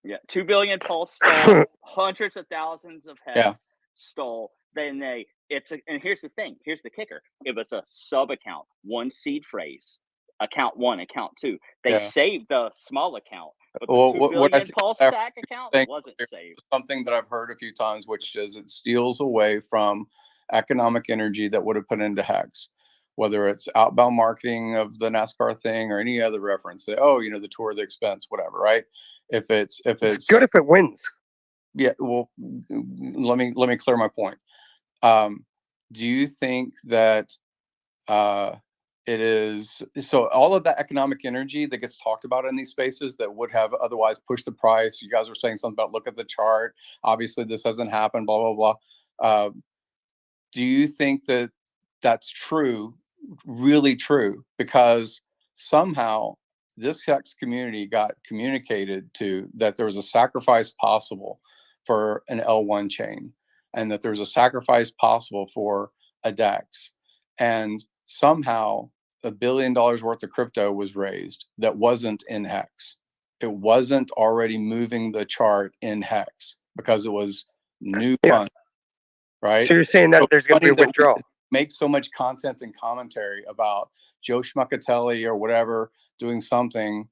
Yeah, 2 billion Pulse stole, hundreds of thousands of Hex Yeah. stole. Then and here's the thing. Here's the kicker. It was a sub account, one seed phrase, account 1, account 2. They Yeah. saved the small account, but the Well, 2 what I billion see Pulse there, stack account think wasn't there's saved. something that I've heard a few times, which is it steals away from economic energy that would have put into Hex, whether it's outbound marketing of the NASCAR thing or any other reference. Say, oh, the tour, the expense, whatever, right? If it's good if it wins. Yeah. Well, let me clear my point. Do you think that it is so all of that economic energy that gets talked about in these spaces that would have otherwise pushed the price? You guys were saying something about look at the chart. Obviously, this hasn't happened. Blah blah blah. Do you think that that's true? Really true? Because somehow this Hex community got communicated to that there was a sacrifice possible for an L1 chain, and that there's a sacrifice possible for a DEX, and somehow $1 billion worth of crypto was raised that wasn't in Hex. It wasn't already moving the chart in Hex because it was new funds, right? So you're saying that there's going to be a Funny that we withdrawal. make so much content and commentary about Joe Schmuckatelli or whatever doing something,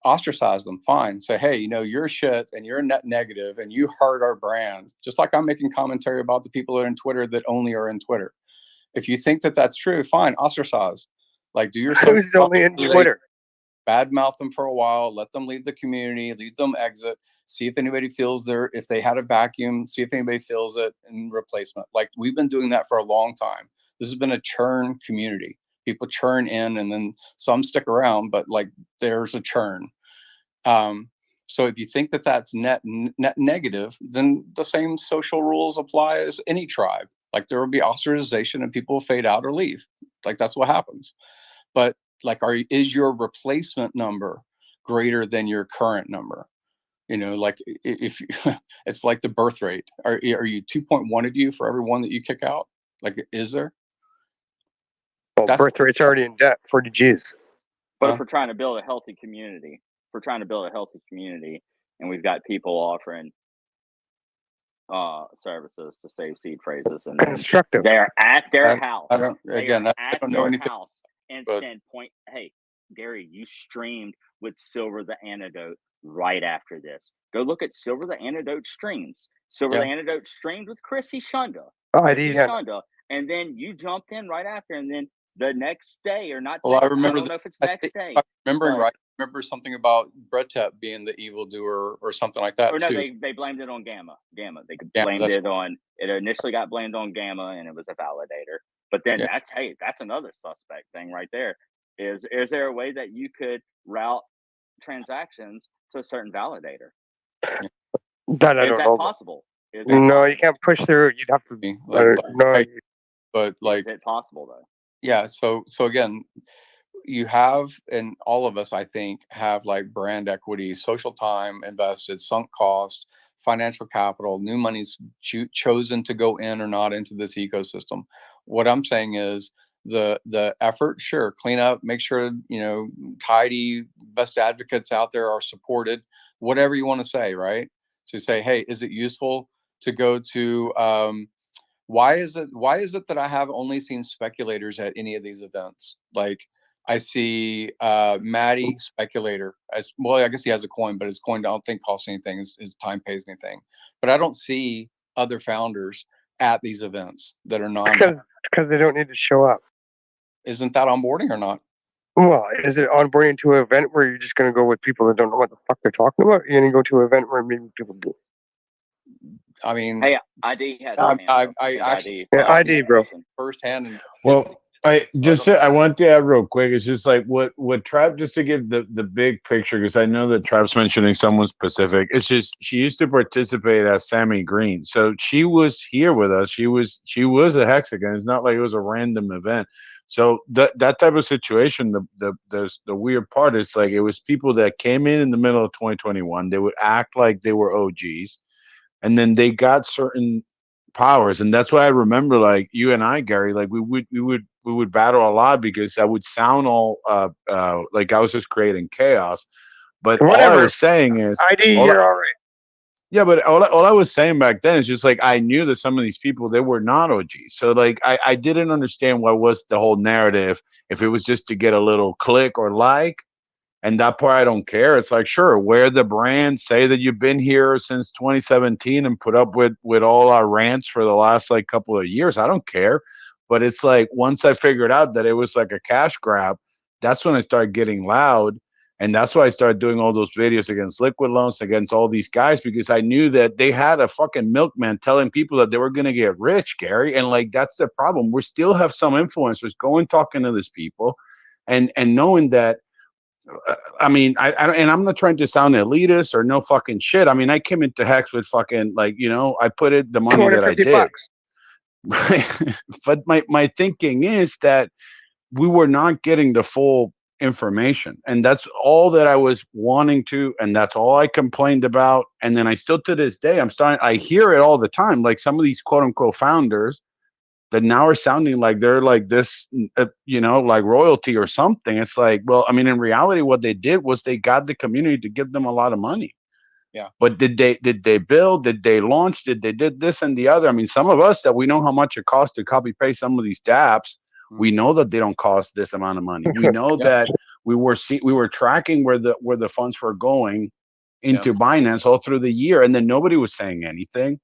ostracize them. Fine. Say, hey, you're shit and you're a net negative and you hurt our brand. Just like I'm making commentary about the people that are in Twitter that only are in Twitter. If you think that that's true, fine, ostracize. Like, do your Who's only in Twitter? Badmouth them for a while, let them leave the community, leave them exit, see if anybody feels if they had a vacuum, see if anybody feels it in replacement. Like, we've been doing that for a long time. This has been a churn community. People churn in and then some stick around, but like there's a churn. So if you think that that's net negative, then the same social rules apply as any tribe. Like, there will be ostracization and people will fade out or leave. Like, that's what happens. But like, is your replacement number greater than your current number? Like, if it's like the birth rate, are you 2.1 of you for every one that you kick out? Like, is there? Well, birth rate's already in debt, 40 G's. But if we're trying to build a healthy community, and we've got people offering services to save seed phrases, and constructive. They're at their house. I don't know anything. House and send point. Hey, Gary, you streamed with Silver the Antidote right after this. Go look at Silver the Antidote streams. Silver the Antidote streamed with Chrissy Shunda. And then you jumped in right after, and then the next day or not. Well, I don't know if it's next day. I'm remembering right. I remember something about Bretep being the evildoer or something like that. Or no, too. they blamed it on Gamma. They blamed it on. It initially got blamed on Gamma, and it was a validator. But then Yeah. that's another suspect thing right there. Is there a way that you could route transactions to a certain validator? That I Is don't that know. possible? Is that No, possible? you can't push through. You'd have to. No. But like, is it possible though? yeah. So again, you have, and all of us, I think, have like brand equity, social time invested, sunk cost, financial capital, new money's chosen to go in or not into this ecosystem. What I'm saying is the effort, sure, clean up, make sure, tidy, best advocates out there are supported, whatever you want to say, right? So say, hey, is it useful to go to, why is it that I have only seen speculators at any of these events? Like I see Maddie speculator as well. I guess he has a coin, but his coin I don't think costs anything. His time pays me thing. But I don't see other founders at these events that are non. Because they don't need to show up. Isn't that onboarding or not? Well, is it onboarding to an event where you're just going to go with people that don't know what the fuck they're talking about? You're going to go to an event where maybe people do. I mean, Hey, ID has I actually ID, bro. Firsthand. And Well, I want to add real quick. It's just like what Trap, just to give the big picture, because I know that Trap's mentioning someone specific. It's just she used to participate as Sammy Green, so she was here with us. She was a Hexican. It's not like it was a random event. So that type of situation, the weird part is like it was people that came in the middle of 2021. They would act like they were OGs, and then they got certain powers, and that's why I remember, like you and I, Gary, like we would battle a lot because I would sound all like I was just creating chaos. But all I Whatever. was saying is, ID, all you're I- all right. yeah, but all I was saying back then is just like I knew that some of these people, they were not OGs. So like I didn't understand what was the whole narrative, if it was just to get a little click or like. And that part I don't care. It's like, sure, wear the brand, say that you've been here since 2017 and put up with all our rants for the last like couple of years. I don't care. But it's like once I figured out that it was like a cash grab, that's when I started getting loud. And that's why I started doing all those videos against liquid loans, against all these guys, because I knew that they had a fucking milkman telling people that they were going to get rich, Gary. And like, that's the problem. We still have some influencers going talking to these people and knowing that, I mean, I don't, and I'm not trying to sound elitist or no fucking shit. I mean, I came into Hex with fucking like, I put it the money that I did. But my thinking is that we were not getting the full information, and that's all that I was wanting to, and that's all I complained about. And then I still, to this day, I hear it all the time. Like some of these quote unquote founders that now are sounding like they're like this, like royalty or something. It's like, well, I mean, in reality, what they did was they got the community to give them a lot of money. Yeah. But did they build? Did they launch? Did this and the other? I mean, some of us that we know how much it costs to copy paste some of these dApps, we know that they don't cost this amount of money. We know that we were tracking where the funds were going into Binance all through the year, and then nobody was saying anything.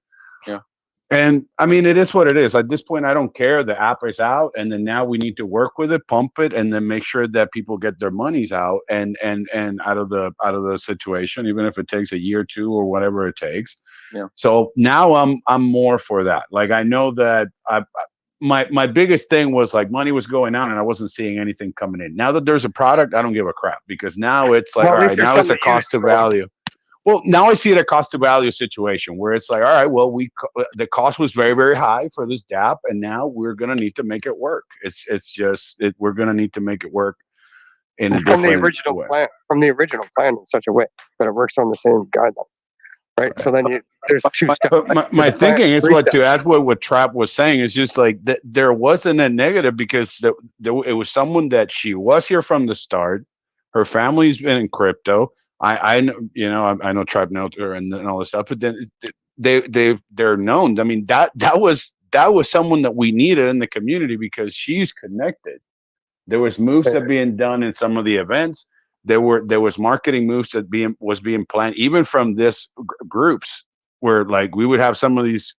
Yeah. And I mean, it is what it is. At this point, I don't care. The app is out, and then now we need to work with it, pump it, and then make sure that people get their monies out and out of the situation, even if it takes a year or two or whatever it takes. Yeah. So now I'm more for that. Like I know that my biggest thing was like money was going out and I wasn't seeing anything coming in. Now that there's a product, I don't give a crap, because now it's like, all right, now it's a cost to value. Well, now I see it a cost to value situation where it's like, all right, well, the cost was very, very high for this dApp, and now we're going to need to make it work. We're going to need to make it work in a different way. From the original plan in such a way that it works on the same guideline, right? So then there's two steps. But my thinking is to add what Trap was saying is just like that there wasn't a negative, because it was someone that she was here from the start. Her family's been in crypto. I know Tribe knows her and all this stuff, but then they're known. I mean, that was someone that we needed in the community because she's connected. There was moves that being done in some of the events. There was marketing moves that was being planned, even from this groups, where like we would have some of these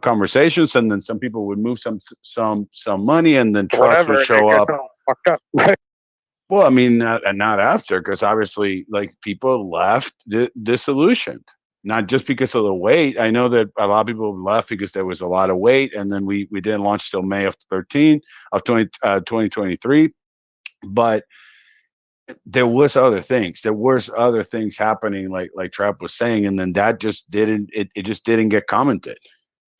conversations, and then some people would move some money, and then trucks would show up. Fucked up. Well, I mean, not after, because obviously, like people left disillusioned. not just because of the wait. I know that a lot of people left because there was a lot of wait, and then we didn't launch till May of 2023. But there was other things. There was other things happening, like Trap was saying, and then that just didn't. It just didn't get commented.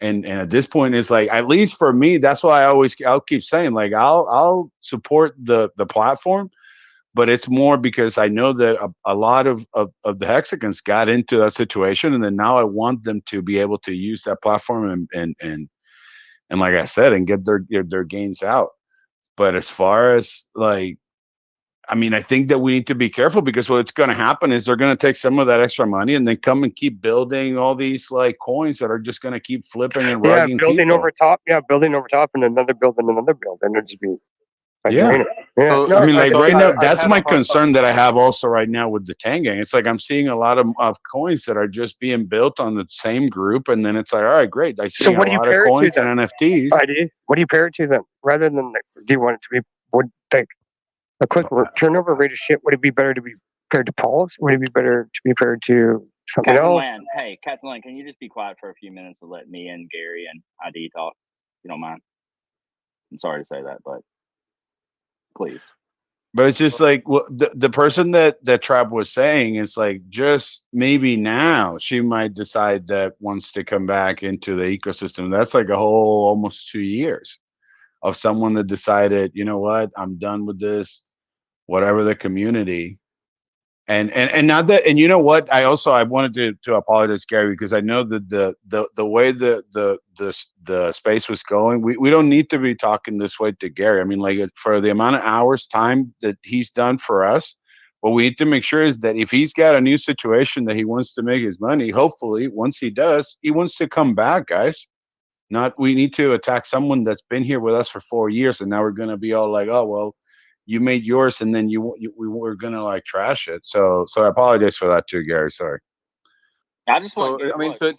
And at this point, it's like, at least for me, that's why I'll keep saying, like, I'll support the platform, but it's more because I know that a lot of the Hexicans got into that situation, and then now I want them to be able to use that platform and like I said, and get their gains out. But as far as like, I mean, I think that we need to be careful, because what's going to happen is they're going to take some of that extra money and then come and keep building all these like coins that are just going to keep flipping and Yeah, rugging building people. over top. Yeah, building over top, and another building, another building. It'd just be like Yeah. draining. Yeah, I no, mean, like it's right just, now, that's my concern that I have also right now with the Tangang. It's like I'm seeing a lot of coins that are just being built on the same group, and then it's like, all right, great. I see so a what do you lot of pair it to coins then? and NFTs. ID? What do you pair it to then? Rather than do you want it to be like a quick turnover rate of shit? Would it be better to be paired to Paul's? Would it be better to be paired to something Captain else? Land, hey, Captain Land, can you just be quiet for a few minutes and let me and Gary and ID talk? If you don't mind. I'm sorry to say that, but please. But it's just like, well, the person that Trap was saying, it's like, just maybe now she might decide that wants to come back into the ecosystem. That's like a whole almost 2 years of someone that decided, you know what, I'm done with this, whatever the community. And not that, and you know what, I wanted to apologize, Gary, because I know that the way the space was going, we don't need to be talking this way to Gary. I mean, like, for the amount of hours time that he's done for us, what we need to make sure is that if he's got a new situation that he wants to make his money, hopefully once he does, he wants to come back, guys. Not, we need to attack someone that's been here with us for 4 years, and now we're gonna be all like, oh well, you made yours, and then we were gonna like trash it. So I apologize for that too, Gary. Sorry. I just So, want I mean, to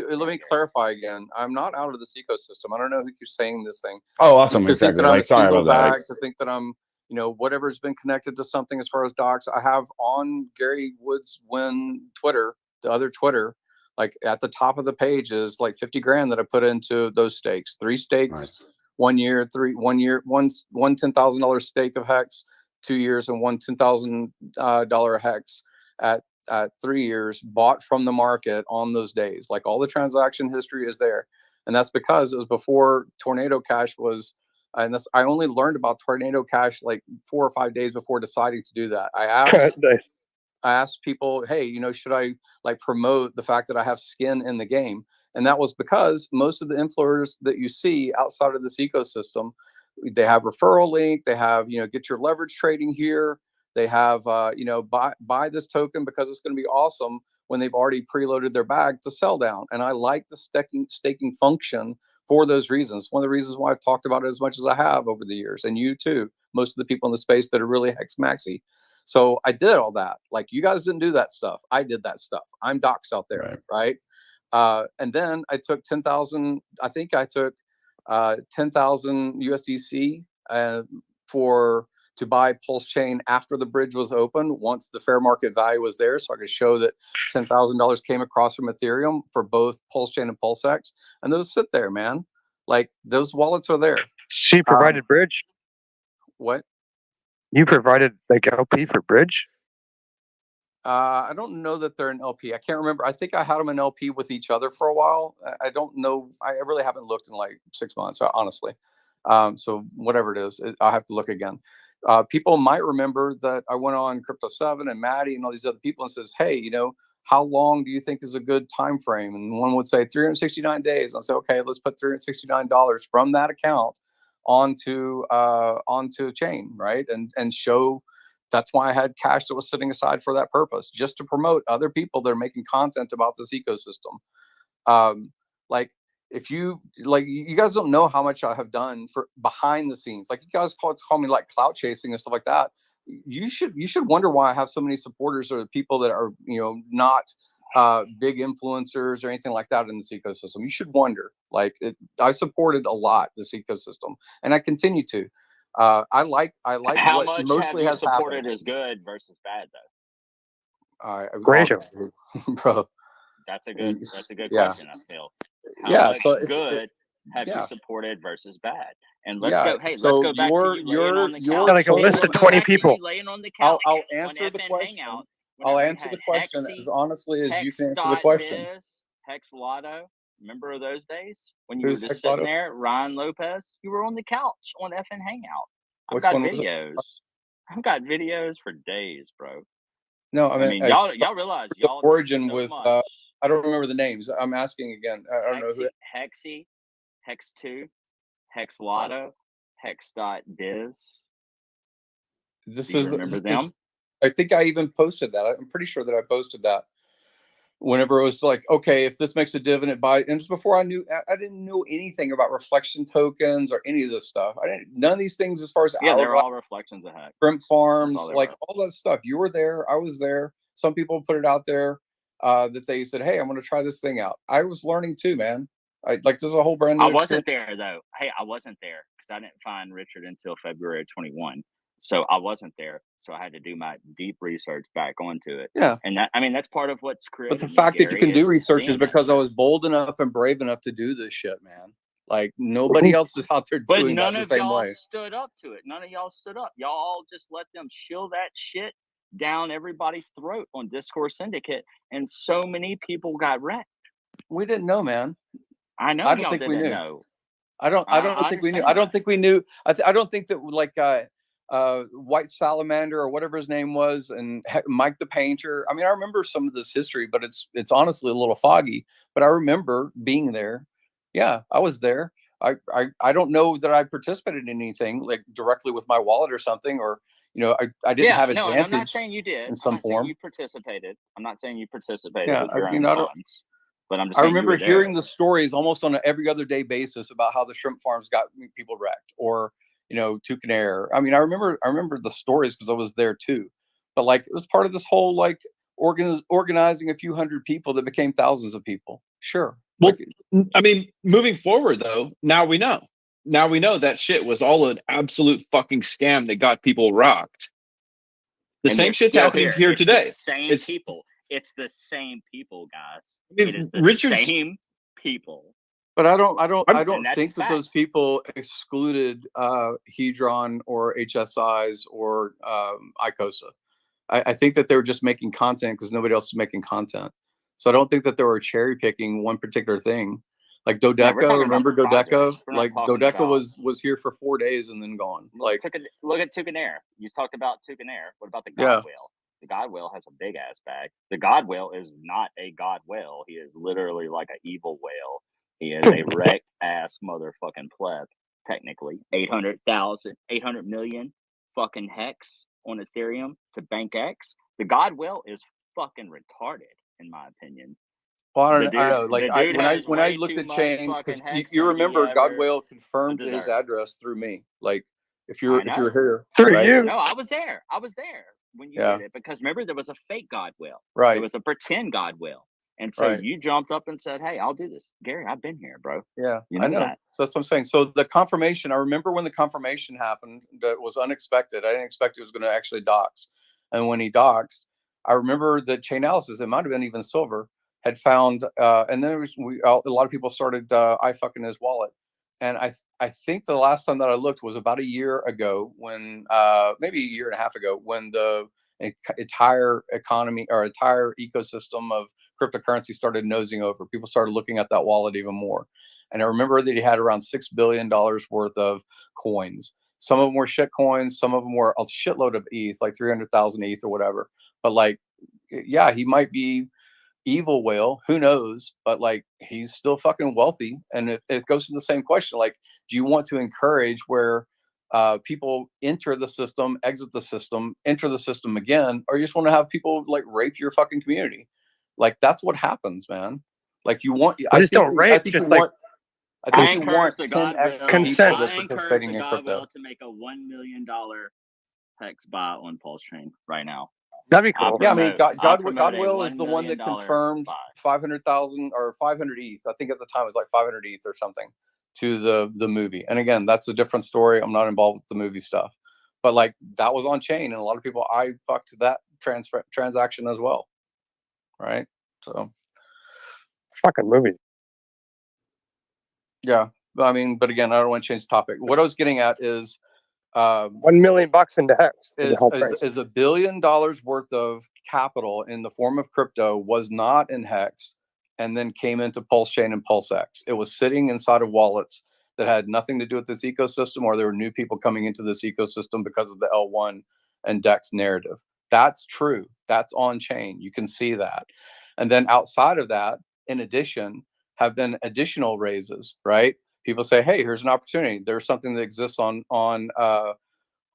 let me clarify again. I'm not out of this ecosystem. I don't know who keeps saying this thing. Oh, awesome! To think Exactly. that I'm Like, a sorry single about that. bag, to think that I'm, whatever's been connected to something as far as docs. I have on Gary Woods Win Twitter, the other Twitter, like at the top of the page is like 50 grand that I put into those stakes. 3 stakes, 1 year, one $10,000 stake of Hex, 2 years, and one $10,000 Hex at 3 years, bought from the market on those days. Like, all the transaction history is there. And that's because it was before Tornado Cash was, and that's, I only learned about Tornado Cash like 4 or 5 days before deciding to do that. I asked people, hey, should I like promote the fact that I have skin in the game? And that was because most of the influencers that you see outside of this ecosystem, they have referral link, they have, get your leverage trading here. They have, buy this token because it's going to be awesome, when they've already preloaded their bag to sell down. And I like the staking function for those reasons. One of the reasons why I've talked about it as much as I have over the years, and you too, most of the people in the space that are really Hex Maxi. So I did all that. Like, you guys didn't do that stuff. I did that stuff. I'm docs out there, right? And then I took 10,000. I think I took 10,000 USDC to buy Pulse Chain after the bridge was open, once the fair market value was there, so I could show that $10,000 came across from Ethereum for both Pulse Chain and PulseX, and those sit there, man. Like, those wallets are there. She provided bridge. What? You provided like LP for bridge? I don't know that they're an LP. I can't remember. I think I had them in LP with each other for a while. I don't know. I really haven't looked in like 6 months, honestly. So whatever it is, I'll have to look again. People might remember that I went on Crypto 7 and Maddie and all these other people and says, hey, how long do you think is a good time frame? And one would say 369 days. I'll say, okay, let's put $369 from that account onto chain, right? And show. That's why I had cash that was sitting aside for that purpose, just to promote other people that are making content about this ecosystem. Like, if you guys don't know how much I have done for behind the scenes. Like, you guys call me like clout chasing and stuff like that. You should wonder why I have so many supporters, or people that are not big influencers or anything like that in this ecosystem. You should wonder. Like, I supported a lot this ecosystem, and I continue to. I like how what much mostly have you has supported happened. is good versus bad, though? Bro. That's a good Yeah. question. I feel. How Yeah. much So it's good have you yeah. supported versus bad? And let's Yeah. go. Hey, let's So go back to you laying on the you're couch. Like a Hey, list let's of go 20 back to people. you laying on the couch I'll on answer the FN question. Hangout. I'll Whenever you answer had the question as Hexy, honestly as you can answer the Hex question. Biz, Hex Lotto. Remember those days when you were Who's just Hex sitting Lotto? there, Ryan Lopez? You were on the couch on FN Hangout. I've Which got one was it? videos. I've got videos for days, bro. No, I mean, y'all realize the y'all do origin so with much. I don't remember the names. I'm asking again. I don't know who. Hexy, Hex 2, Hex Lotto, Hex.biz. This Do you is remember this them? is. I think I even posted that. I'm pretty sure that I posted that. Whenever it was like, okay, if this makes a dividend buy, and just before I didn't know anything about reflection tokens or any of this stuff. None of these things as far as Yeah, they're hourglass, all reflections of Hex. shrimp farms, That's all they like were. all that stuff. You were there. I was there. Some people put it out there that they said, hey, I'm going to try this thing out. I was learning too, man. This is a whole brand new I wasn't experience. there though. Hey, I wasn't there because I didn't find Richard until February of 21. So I wasn't there. So I had to do my deep research back onto it. Yeah. And that, I mean, that's part of what's But created the me, fact that you Gary, can do is research is seeing that because I shit. was bold enough and brave enough to do this shit, man. Like nobody else is out there But doing that none the of same y'all way. stood up to it. None of y'all stood up. Y'all all just let them shill that shit down everybody's throat on Discord Syndicate, and so many people got wrecked. We didn't know, man. I know I don't y'all think we didn't knew. know. I don't I think we knew. understand I don't that. think we knew. I don't think that like White Salamander or whatever his name was, and Mike the Painter. I mean, I remember some of this history, but it's honestly a little foggy. But I remember being there. Yeah, I was there. I don't know that I participated in anything like directly with my wallet or something, or I didn't have No, and I'm not advantage saying you did. in I'm some not saying form. you participated. I'm not saying you participated Yeah, with I your mean, own I don't. funds, but I'm just I saying you remember were there. hearing the stories almost on an every other day basis about how the shrimp farms got people wrecked, or Toucan Air. I mean, I remember the stories because I was there too. But like, it was part of this whole like organizing a few hundred people that became thousands of people. Sure. Well, I mean, moving forward though, now we know. Now we know that shit was all an absolute fucking scam that got people rocked. The And same they're shit's still happening here. here It's the today. same people. It's the same people, guys. I mean, It is the Richard's same people. But I don't And that's think a that fact. those people excluded Hedron or HSIs or ICOSA. I think that they were just making content because nobody else is making content. So I don't think that they were cherry picking one particular thing. Like Yeah, we're Dodeco, talking about remember the Dodeco? projects. We're not Like talking Dodeco about. was here for 4 days and then gone. Like Look at Toucan Air. You talked about Toucan Air. What about the God yeah, Whale? The God Whale has a big ass bag. The God Whale is not a God Whale. He is literally like an evil whale. He is a wrecked ass motherfucking pleb. Technically, 800 million fucking hex on Ethereum to bank X. The God Whale is fucking retarded, in my opinion. well, I The know. dude, Like the dude has when I way looked too at much Chain, because fucking hex you than he remember ever Godwell confirmed his deserved. address through me. Like if I you're know. here, Through right? you. No, I was there. I was there when you Yeah, did it because remember there was a fake God Will. right, There was a pretend God Will. And so right. you jumped up and said, "Hey, I'll do this." Gary, I've been here, bro. Yeah, You I know know. that. So that's what I'm saying. So the confirmation, I remember when the confirmation happened, that was unexpected. I didn't expect he was going to actually dox. And when he doxed, I remember the Chainalysis, it might have been even Silver, had found, and then a lot of people started iFucking his wallet. And I think the last time that I looked was about a year ago when, maybe a year and a half ago, when the entire economy or entire ecosystem of cryptocurrency started nosing over. People started looking at that wallet even more. And I remember that he had around $6 billion worth of coins. Some of them were shit coins. Some of them were a shitload of ETH, like 300,000 ETH or whatever. But like, yeah, he might be evil whale. Who knows? But like, he's still fucking wealthy. And it goes to the same question. Like, do you want to encourage where people enter the system, exit the system, enter the system again, or you just want to have people like rape your fucking community? Like that's what happens, man. Like you want, But just don't rape. I Just like I think you encourage want the 10x the Godwill. people consent. that I are encourage participating the in crypto. Godwill to make a $1 million hex buy on Pulse Chain right now. That'd be cool. Yeah, I mean, I promote a Godwill is $1 the one million that confirmed buy. 500,000 or 500 ETH. I think at the time it was like 500 ETH or something to the movie. And again, that's a different story. I'm not involved with the movie stuff, but like that was on chain, and a lot of people I fucked that transaction as well, right? So Fucking movies. Yeah, I mean, but again, I don't want to change the topic. What I was getting at is, $1 million into Hex for the whole price. is $1 billion worth of capital in the form of crypto was not in Hex, and then came into Pulse Chain and PulseX. It was sitting inside of wallets that had nothing to do with this ecosystem, or there were new people coming into this ecosystem because of the L1 and DEX narrative. That's true. That's on chain. You can see that. And then outside of that, in addition, have been additional raises, right? People say, hey, here's an opportunity. There's something that exists on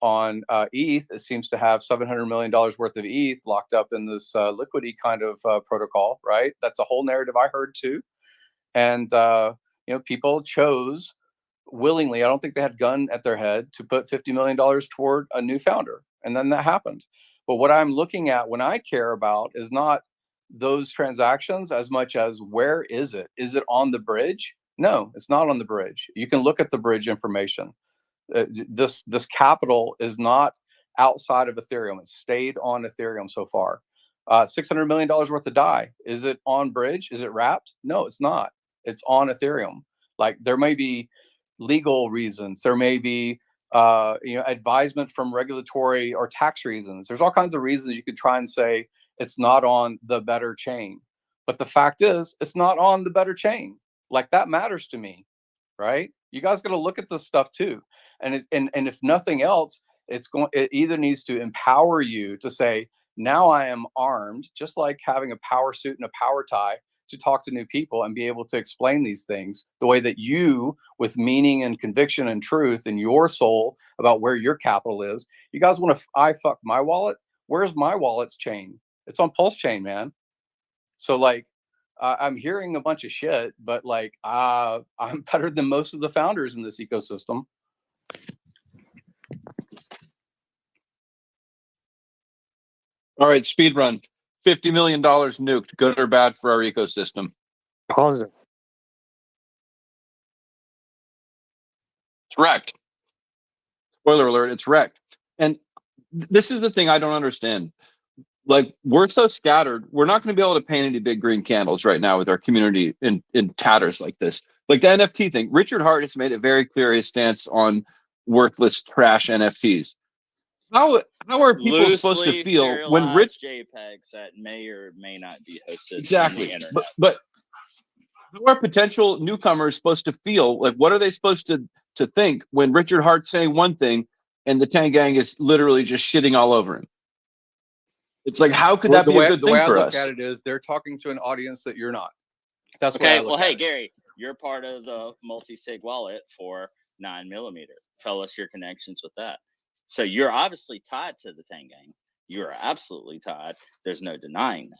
ETH. It seems to have $700 million worth of ETH locked up in this liquidity kind of protocol, right? That's a whole narrative I heard too. And, people chose willingly, I don't think they had gun at their head, to put $50 million toward a new founder. And then that happened. But what I'm looking at when I care about is not those transactions as much as where is it? Is it on the bridge? No, it's not on the bridge. You can look at the bridge information. This capital is not outside of Ethereum. It's stayed on Ethereum so far. $600 million worth of DAI. Is it on bridge? Is it wrapped? No, it's not. It's on Ethereum. Like, there may be legal reasons. There may be advisement from regulatory or tax reasons. There's all kinds of reasons you could try and say it's not on the better chain. But the fact is, it's not on the better chain. Like, that matters to me, right? You guys got to look at this stuff too. And if nothing else, it either needs to empower you to say, now I am armed, just like having a power suit and a power tie, to talk to new people and be able to explain these things the way that you, with meaning and conviction and truth in your soul about where your capital is. You guys want to fuck my wallet? Where's my wallet's chain? It's on Pulse Chain, man. So like, I'm hearing a bunch of shit, but like, I'm better than most of the founders in this ecosystem. All right, speed run. $50 million nuked, good or bad for our ecosystem? Positive. It's wrecked. Spoiler alert, it's wrecked. And this is the thing I don't understand. Like, we're so scattered, we're not going to be able to paint any big green candles right now with our community in tatters like this. Like the NFT thing, Richard Hart has made it very clear his stance on worthless trash NFTs. How are people supposed to feel when Rich JPEGs that may or may not be hosted exactly on the internet? but how are potential newcomers supposed to feel? Like, what are they supposed to think when Richard Hart's saying one thing and the Tang Gang is literally just shitting all over him? It's like, how could that be a good the thing way I for look us? at it is they're talking to an audience that you're not. That's Okay, what I well, look at hey, it. Gary, you're part of the multi-sig wallet for 9mm. Tell us your connections with that. So you're obviously tied to the Tang Gang. You're absolutely tied. There's no denying that.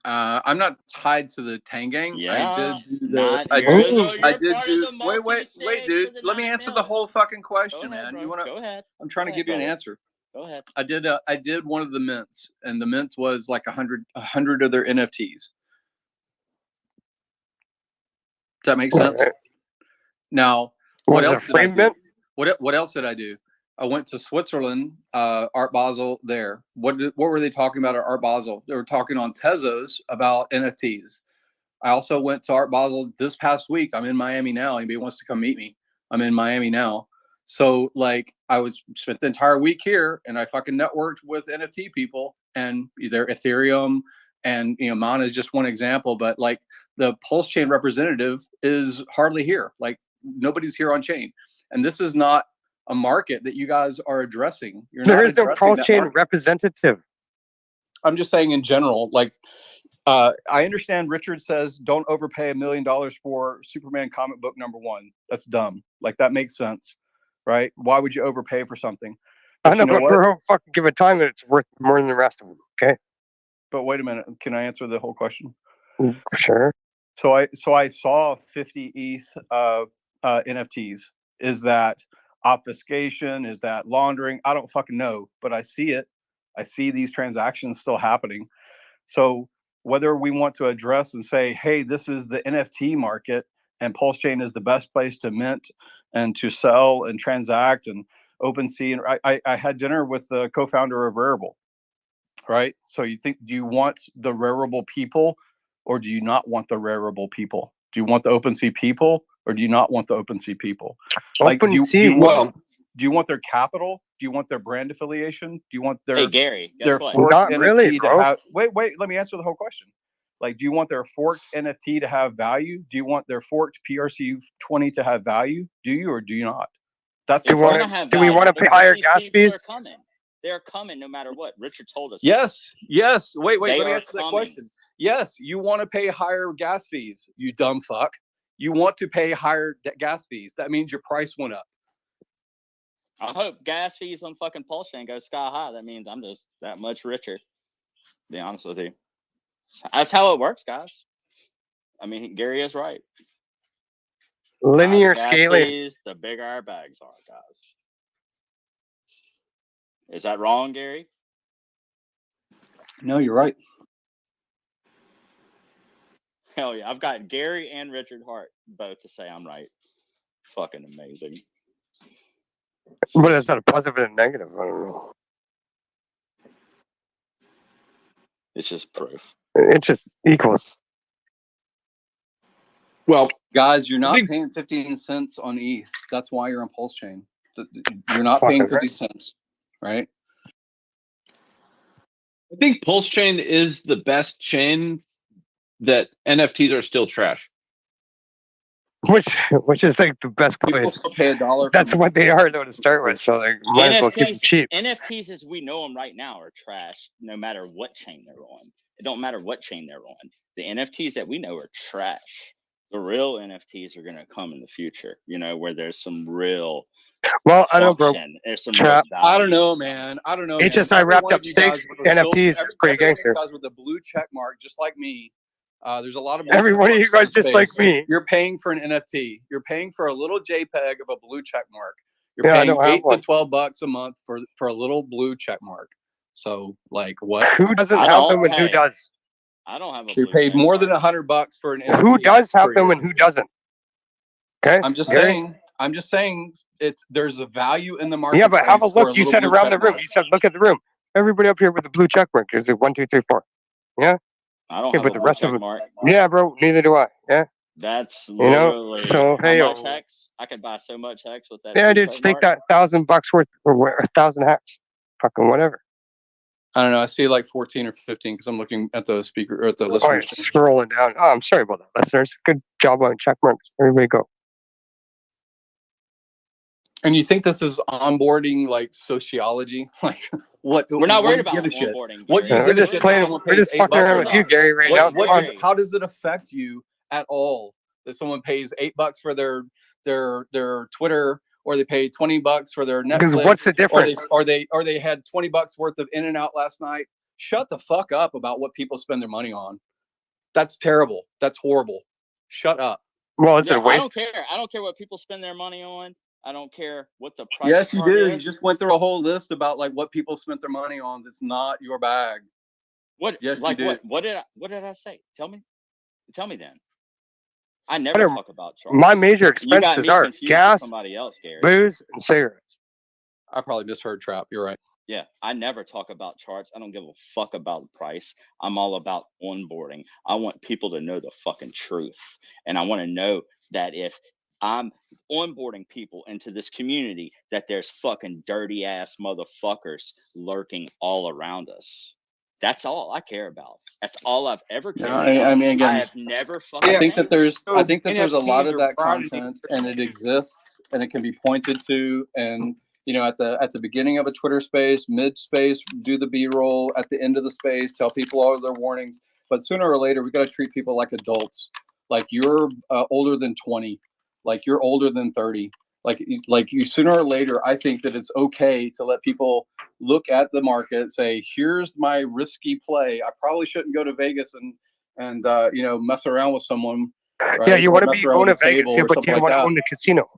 I'm not tied to the Tang Gang. Yeah, I did do not I you're, did, no, I you're did part do of the wait, dude. Let me answer the whole fucking question, Go ahead, man. bro. You wanna Go ahead. I'm trying to give you an answer. Go ahead. I did one of the mints, and the mint was like 100 of their NFTs. Does that make sense? Right. Now, Was what it a else did I free do? mint? What else did I do? I went to Switzerland, Art Basel there. What were they talking about at Art Basel? They were talking on Tezos about NFTs. I also went to Art Basel this past week. I'm in Miami now. Anybody wants to come meet me? I'm in Miami now. So like, I spent the entire week here, and I fucking networked with NFT people, and their Ethereum, and Mana is just one example, but like the Pulse Chain representative is hardly here. Like, nobody's here on chain, and this is not a market that you guys are addressing. You're There not is no addressing Pulse that Chain market. representative. I'm just saying in general, like, I understand Richard says don't overpay $1 million for Superman comic book #1. That's dumb. Like, that makes sense, right? Why would you overpay for something? I But know, you know but what? for a fucking given time, that it's worth more than the rest of them. Okay. But wait a minute. Can I answer the whole question? Sure. So I saw 50 ETH NFTs. Is that obfuscation? Is that laundering? I don't fucking know, but I see it. I see these transactions still happening. So whether we want to address and say, hey, this is the NFT market and Pulse Chain is the best place to mint and to sell and transact and OpenSea. And I had dinner with the co-founder of Rarible, right? So do you want the Rarible people or do you not want the Rarible people? Do you want the OpenSea people, or do you not want the OpenSea people? Like, do you want their capital? Do you want their brand affiliation? Do you want Hey, Gary, guess their what? forked Not NFT really, to bro. have? Wait, let me answer the whole question. Like, do you want their forked NFT to have value? Do you want their forked PRC20 to have value? Do you or do you not? That's the It's going to question. have Do we value want to pay because higher these gas people are fees? coming. They're coming no matter what. Richard told us. Yes. Wait. They Let me are answer that coming. question. Yes, you want to pay higher gas fees, you dumb fuck. You want to pay higher gas fees. That means your price went up. I hope gas fees on fucking Pulse Chain go sky high. That means I'm just that much richer. To be honest with you, that's how it works, guys. I mean, Gary is right. Linear Gas scaling. fees, the bigger our bags are, guys. Is that wrong, Gary? No, you're right. Hell yeah, I've got Gary and Richard Hart both to say I'm right. Fucking amazing. But is that a positive and a negative? I don't know. It's just proof. It just equals. Well, guys, you're not paying 15 cents on ETH. That's why you're on Pulse Chain. You're not paying 50 cents, right? I think Pulse Chain is the best chain that NFTs are still trash. Which is like the best place. People still pay $1. That's what they are though to start with. So like, might as well keep them cheap. NFTs as we know them right now are trash no matter what chain they're on. It don't matter what chain they're on. The NFTs that we know are trash. The real NFTs are going to come in the future, you know, where there's some real I don't know, bro. There's some real I don't know, man. It's just I wrapped up stakes NFTs. It's pretty gangster. Guys with a blue check mark, just like me. There's a lot of every one of you guys just like me. You're paying for an NFT. You're paying for a little JPEG of a blue check mark. You're Yeah, I paying don't have $8 to $12 a month for a little blue check mark. So like what? Who doesn't have them and who does? I don't have a So you paid more than $100 for an NFT. Who does have them and who doesn't? Okay. I'm just Gary? saying. I'm just saying. There's a value in the market. Yeah, but have a look. You said around the room. You said look at the room. Everybody up here with the blue check mark. Is it 1, 2, 3, 4? Yeah. I don't Okay, have but a the blue rest check of them. mark. Yeah, hey, neither do I. Yeah. That's You know, literally so hey, how much hex? I could buy so much hex with that. yeah, blue dude, check stake mark. that $1,000 worth or 1,000 hacks. Fucking whatever. I don't know. I see like 14 or 15 because I'm looking at the speaker or at the Oh, listeners. you're scrolling down. Oh, I'm sorry about that, listeners. Good job on check marks. Everybody go. And you think this is onboarding like sociology? Like what? We're not what worried do you about give a shit? onboarding, What do you Gary. give a We're just shit? playing. If someone We're pays just $8 fucking around a with month? you, Gary, right now. How does it affect you at all that someone pays $8 for their Twitter, or they pay $20 for their Netflix? Because what's the difference? Or they had $20 worth of In and Out last night. Shut the fuck up about what people spend their money on. That's terrible. That's horrible. Shut up. Well, is it a I waste? don't care. I don't care what people spend their money on. I don't care what the price Yes, you chart do. is. You just went through a whole list about like what people spent their money on. That's not your bag. What? Yes, like you did. what did I say? Tell me then. I never talk about charts. My major You got expenses me are confused with gas, somebody else, Gary. booze, and cigarettes. I probably misheard Trap. You're right. Yeah, I never talk about charts. I don't give a fuck about the price. I'm all about onboarding. I want people to know the fucking truth. And I want to know that if I'm onboarding people into this community, that there's fucking dirty ass motherfuckers lurking all around us. That's all I care about. That's all I've ever cared about. I mean, again, I have never fucking I think that changed. there's a lot of that content, and it exists, and it can be pointed to, and you know, at the beginning of a Twitter space, mid space, do the B-roll. At the end of the space, tell people all their warnings. But sooner or later, we got to treat people like adults. Like you're older than 20, like you're older than 30. Like you sooner or later, I think that it's okay to let people look at the market, say, here's my risky play. I probably shouldn't go to Vegas and you know, mess around with someone. Right? Yeah, you Or want to mess be around going with to a Vegas, table yeah, or but do something you like want to that. own the casino?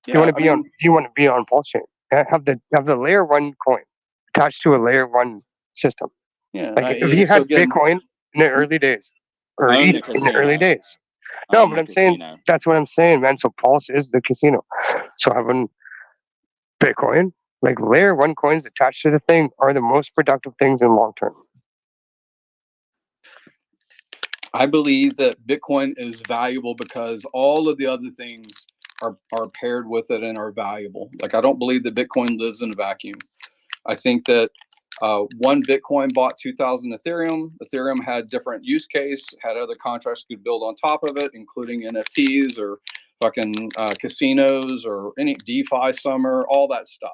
Yeah, you want to be on Pulse Chain. Have the layer 1 coin attached to a layer 1 system. Yeah, like if you had Bitcoin in the early days or Own the ETH in the early casino. days. No, Own but the I'm saying casino. that's what I'm saying, man. So Pulse is the casino. So having Bitcoin, like layer 1 coins attached to the thing, are the most productive things in long term. I believe that Bitcoin is valuable because all of the other things are paired with it and are valuable. Like, I don't believe that Bitcoin lives in a vacuum. I think that one Bitcoin bought 2,000 Ethereum. Ethereum had different use case, had other contracts you could build on top of it, including NFTs or fucking casinos or any DeFi summer, all that stuff.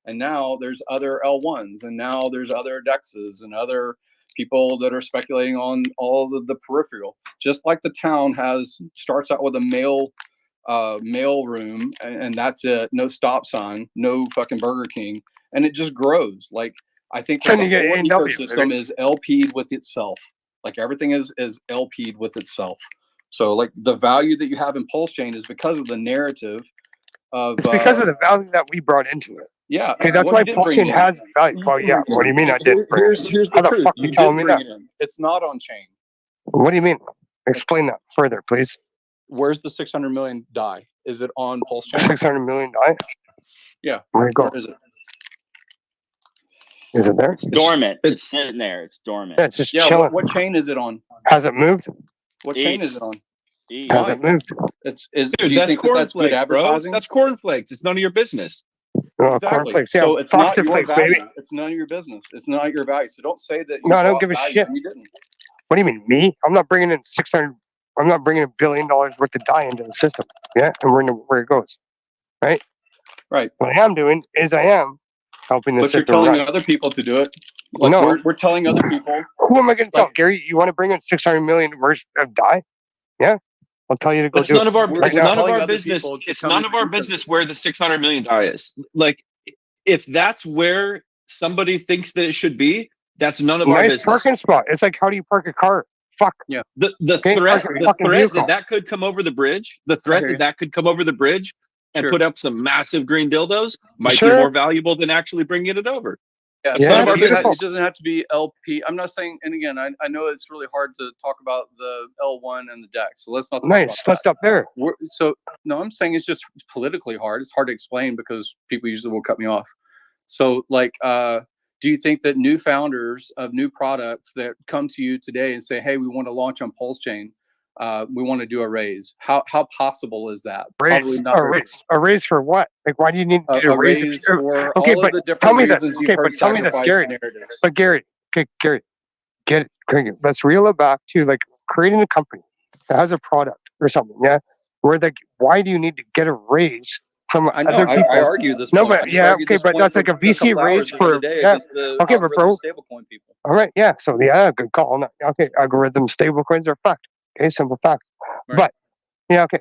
And now there's other L1s, and now there's other DEXs and other people that are speculating on all of the peripheral. Just like the town starts out with a mail room, and that's it. No stop sign, no fucking Burger King, and it just grows. Like, I think that Can the you get whole A&W, ecosystem maybe? is LP'd with itself. Like, everything is LP'd with itself. So, like, the value that you have in Pulse Chain is because of the narrative of It's because of the value that we brought into it. yeah. Okay, that's Well, why you did Pulse bring Chain it in. has value. Well, yeah. What do you mean I didn't bring it in? Here's How the the truth. fuck you You telling did me bring that? it in. It's not on chain. What do you mean? Explain that further, please. Where's the 600 million die? Is it on Pulse Chain? 600 million die? Yeah. Where it go? Where is it? Is it there? It's dormant. It's sitting there. It's dormant. Yeah, it's just Yeah. chilling. What chain is it on? Has it moved? What ETH. chain is it on? ETH. Has Why? it moved? Dude, Do you that's think that that's good cornflakes, bro. advertising? That's cornflakes. It's none of your business. Oh, Exactly. cornflakes. Yeah, So it's not frosted your flakes, value. baby. It's none of your business. It's not your value. So don't say that you No, I don't brought give a value shit. when you didn't. What do you mean, me? I'm not bringing in 600. I'm not bringing $1 billion worth of dye into the system. Yeah, and we're where it goes, right? Right. What I am doing is I am helping the But you're system telling run. other people to do it. Like, No. we're telling other people. Who am I going to tell? Like, Gary, you want to bring in 600 million worth of dye? Yeah, I'll tell you to go It's do none it of our. right It's now. none of telling our other business. people to It's come none into of our the business ecosystem. where the 600 million die is. Like, if that's where somebody thinks that it should be, that's none of our Nice business. parking spot. It's like, how do you park a car? Fuck. Yeah. The Okay, threat park a fucking vehicle. that could come over the bridge. The I threat hear you. that could come over the bridge and Sure. put up some massive green dildos might be Sure. more valuable than actually bringing it over. Yeah, That's so none of our business. it doesn't have to be LP. I'm not saying, and again, I know it's really hard to talk about the L1 and the DEX, so let's not talk Nice. about Let's that. stop there. So, no, I'm saying it's just politically hard. It's hard to explain because people usually will cut me off. So, like, do you think that new founders of new products that come to you today and say, hey, we want to launch on Pulse Chain, we want to do a raise, how possible is that? Probably Raise, not. a raise for what? Like, why do you need to do A a raise? raise for Okay, all but of the tell different me this. reasons you've Okay, heard but tell me this, sacrifice Gary. narratives. But Gary, okay, Gary, Gary, let's reel it back to like creating a company that has a product or something. Yeah, where like, why do you need to get a raise from I know. other people? I argue this No, point. I but just yeah, argued okay, this but point that's like a for VC couple raise hours the for other day yeah. against the Okay, but algorithm bro, stablecoin people. all right, yeah. So yeah, good call. No, okay, algorithm stable coins are fucked. Okay, simple facts. Right. But yeah, okay.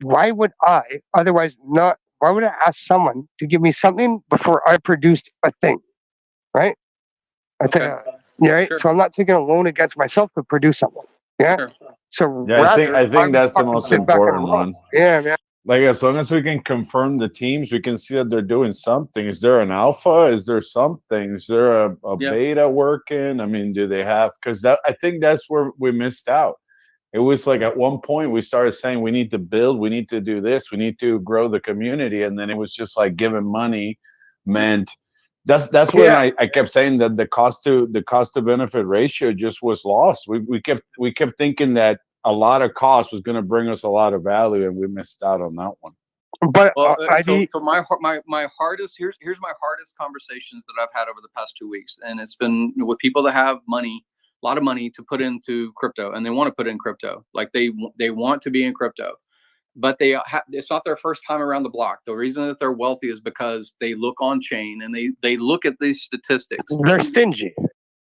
Why would I otherwise not? Why would I ask someone to give me something before I produced a thing? Right? That's Okay. yeah. Right. Sure. So I'm not taking a loan against myself to produce something. Yeah. Sure. So Yeah, rather, I think would that's the fucking most sit back and important roll. one. Yeah, man. Like, as long as we can confirm the teams, we can see that they're doing something. Is there an alpha? Is there something? Is there a Yeah. beta working? I mean, do they have? Because that, I think that's where we missed out. It was like at one point we started saying we need to build, we need to do this, we need to grow the community, and then it was just like giving money meant that's when Yeah. I kept saying that the cost to benefit ratio just was lost. We kept thinking that a lot of cost was going to bring us a lot of value, and we missed out on that one. But Well, ID, so my hardest here's my hardest conversations that I've had over the past 2 weeks, and it's been with people that have money, a lot of money to put into crypto, and they want to put in crypto, like they want to be in crypto, but it's not their first time around the block. The reason that they're wealthy is because they look on chain and they look at these statistics. they're stingy.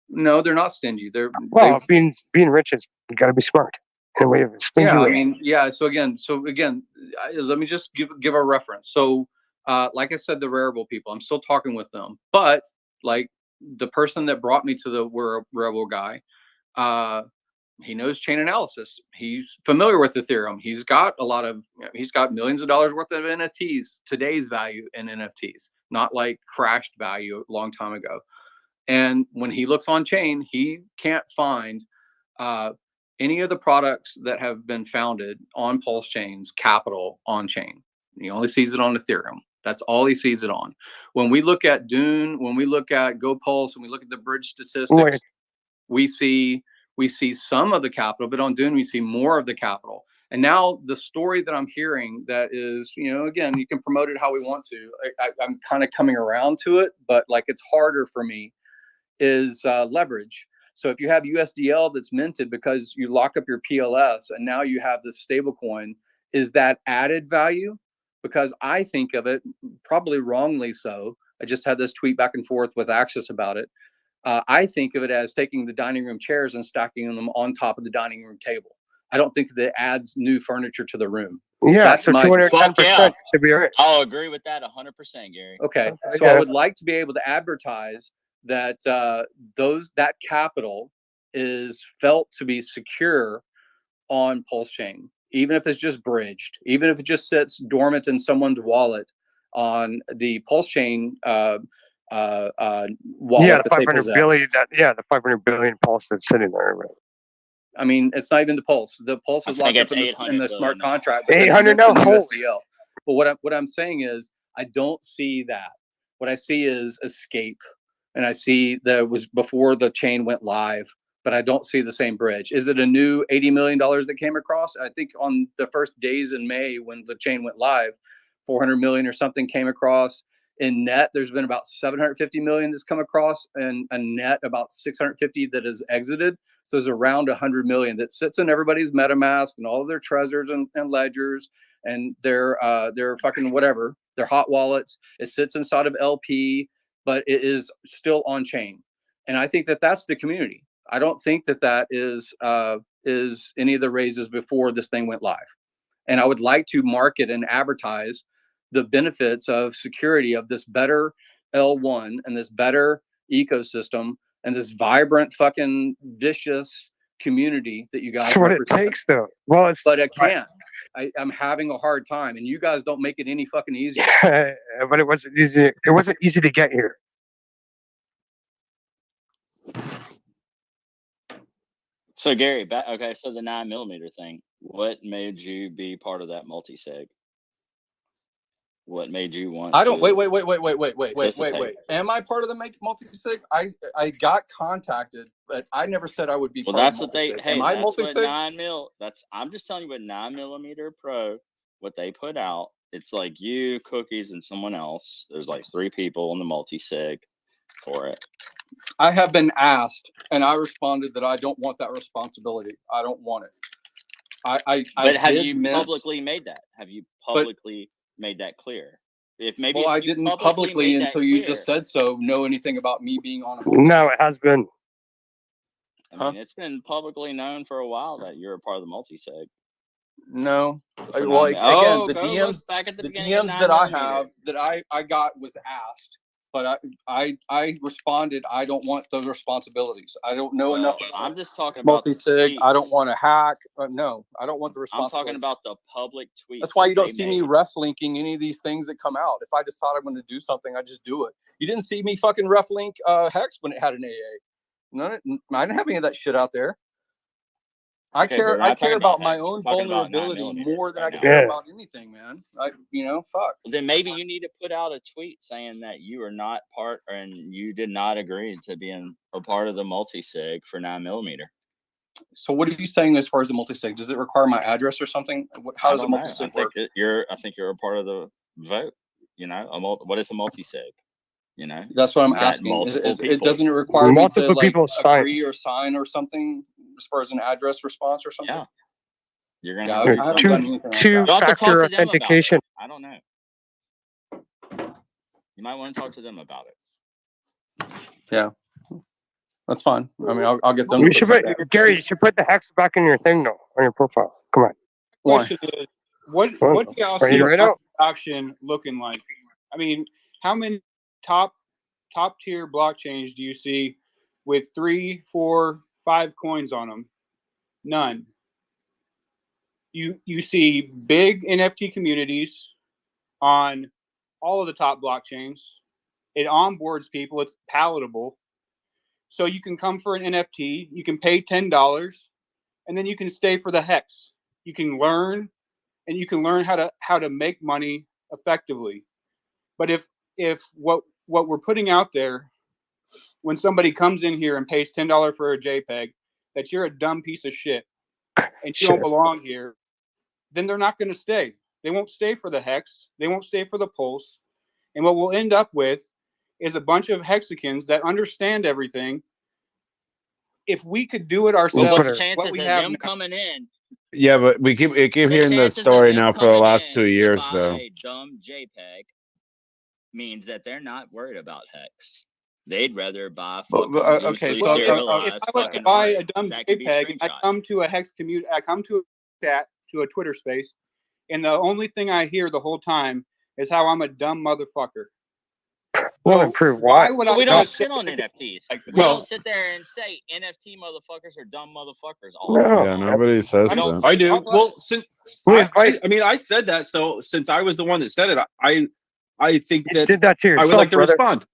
No, they're not stingy. Well, being rich is you got to be smart in a way of a stingy Yeah, I way. mean, yeah. So again, let me just give a reference. So, like I said, the Rarible people, I'm still talking with them, but like the person that brought me to the Rarible guy, he knows chain analysis. He's familiar with Ethereum. He's got he's got millions of dollars worth of NFTs, today's value in NFTs, not like crashed value a long time ago. And when he looks on chain, he can't find any of the products that have been founded on Pulse Chain's capital on chain. He only sees it on Ethereum. That's all he sees it on. When we look at Dune, when we look at GoPulse, when we look at the bridge statistics, we see We see some of the capital, but on Dune, we see more of the capital. And now the story that I'm hearing that is, again, you can promote it how we want to. I'm kind of coming around to it, but like it's harder for me is leverage. So if you have USDL that's minted because you lock up your PLS and now you have this stable coin, is that added value? Because I think of it, probably wrongly so. I just had this tweet back and forth with Axis about it. I think of it as taking the dining room chairs and stacking them on top of the dining room table. I don't think that adds new furniture to the room. Yeah, That's so my 210% should be all right. I'll agree with that 100%, Gary. Okay, so I would like to be able to advertise that that capital is felt to be secure on Pulse Chain, even if it's just bridged, even if it just sits dormant in someone's wallet on the Pulse Chain wallet Yeah, the that they 500 possess. billion. The 500 billion pulse that's sitting there. Right? I mean, it's not even the Pulse. The Pulse I is think locked up it's in the 800 smart billion now. contract. But then 800 it's in now? Holy. USDL. But what I'm saying is, I don't see that. What I see is escape, and I see that was before the chain went live. But I don't see the same bridge. Is it a new $80 million that came across? I think on the first days in May when the chain went live, 400 million or something came across. In net, there's been about 750 million that's come across, and a net about 650 that has exited. So there's around 100 million that sits in everybody's MetaMask and all of their treasures and ledgers and their fucking whatever, their hot wallets. It sits inside of LP, but it is still on chain. And I think that that's the community. I don't think that is any of the raises before this thing went live. And I would like to market and advertise the benefits of security of this better L1 and this better ecosystem and this vibrant fucking vicious community that you guys That's what it represent. takes, though. Well, But I can't. I'm having a hard time, and you guys don't make it any fucking easier. but it wasn't easy. It wasn't easy to get here. So Gary, so the 9mm thing. What made you be part of that multi-sig? What made you want I don't to wait. participate? Am I part of the multi-sig? I got contacted, but I never said I would be Well, part that's of what they. multi-sig. Hey, Am I that's what multi-sig? 9mm. I'm just telling you what 9mm Pro, what they put out. It's like you, Cookies, and someone else. There's like 3 people on the multi-sig for it. I have been asked, and I responded that I don't want that responsibility. I don't want it. But have you publicly made that? Have you publicly made that clear? Well, I didn't publicly until you just said so. Know anything about me being on a multi-sig? No, it has been. I mean, it's been publicly known for a while that you're a part of the multi-sig. No. For Well, 9mm. again, the go DMs look back at the beginning DMs of that I 9mm. have that I got was asked, but I responded. I don't want those responsibilities. I don't know enough about I'm just talking about the multi-sig. I don't tweets. want to hack. No, I don't want the I'm responsibilities. talking about the public tweets. That's why you don't that see they me made. ref linking any of these things that come out. If I decide I'm going to do something, I just do it. You didn't see me fucking ref link Hex when it had an AA. I didn't have any of that shit out there. I Okay, but we're care not talking about about my Hex. own We're talking about vulnerability 9mm more than right I now. care about anything, man. Fuck. Then maybe you need to put out a tweet saying that you are not part and you did not agree to being a part of the multi-sig for 9mm. So what are you saying as far as the multi-sig? Does it require my address or something? How does a multi-sig work? I think you're a part of the vote. What is a multi-sig? That's what I'm You got asking. multiple It people. doesn't require me to Multiple like people sign. agree or sign or something as far as an address response or something? Yeah. You're gonna Yeah, have I to do haven't something. done anything like that. You'll have to talk Two-factor to them about authentication. it. I don't know. You might want to talk to them about it. Yeah, that's fine. I mean, I'll get them. You to should put put, something. Gary, you should put the hex back in your thing, though, on your profile. Come on. Question is, what do y'all Are see you right out? auction looking like? I mean, how many top tier blockchains do you see with 3, 4, 5 coins on them? None. You see big NFT communities on all of the top blockchains. It onboards people. It's palatable. So you can come for an NFT. You can pay $10, and then you can stay for the hex. You can learn, and you can learn how to make money effectively. But if what we're putting out there, when somebody comes in here and pays $10 for a JPEG, that you're a dumb piece of shit and you don't belong here, then they're not going to stay. They won't stay for the Hex. They won't stay for the Pulse. And what we'll end up with is a bunch of Hexicans that understand everything. If we could do it Well, ourselves, what's the what chances we of have them now, coming in? Yeah, but we keep hearing the Chances of story them now for the coming last 2 in to years, though. buy dumb JPEG means that they're not worried about Hex. They'd rather buy fucking okay, loosely so if serialized I was to fucking buy a art dumb that can be JPEG and I screenshot. come to a Hex community, I come to a chat, to a Twitter space, and the only thing I hear the whole time is how I'm a dumb motherfucker. Well, So improve why what? would But I we want don't to shit on NFTs. like We that? don't sit there and say NFT motherfuckers are dumb motherfuckers all the No. Yeah, fucking time. nobody says We don't that. say I do. How about Well, since We I invite. mean, I said that. So since I was the one that said it, I think You that did that to I would yourself, like to brother. respond.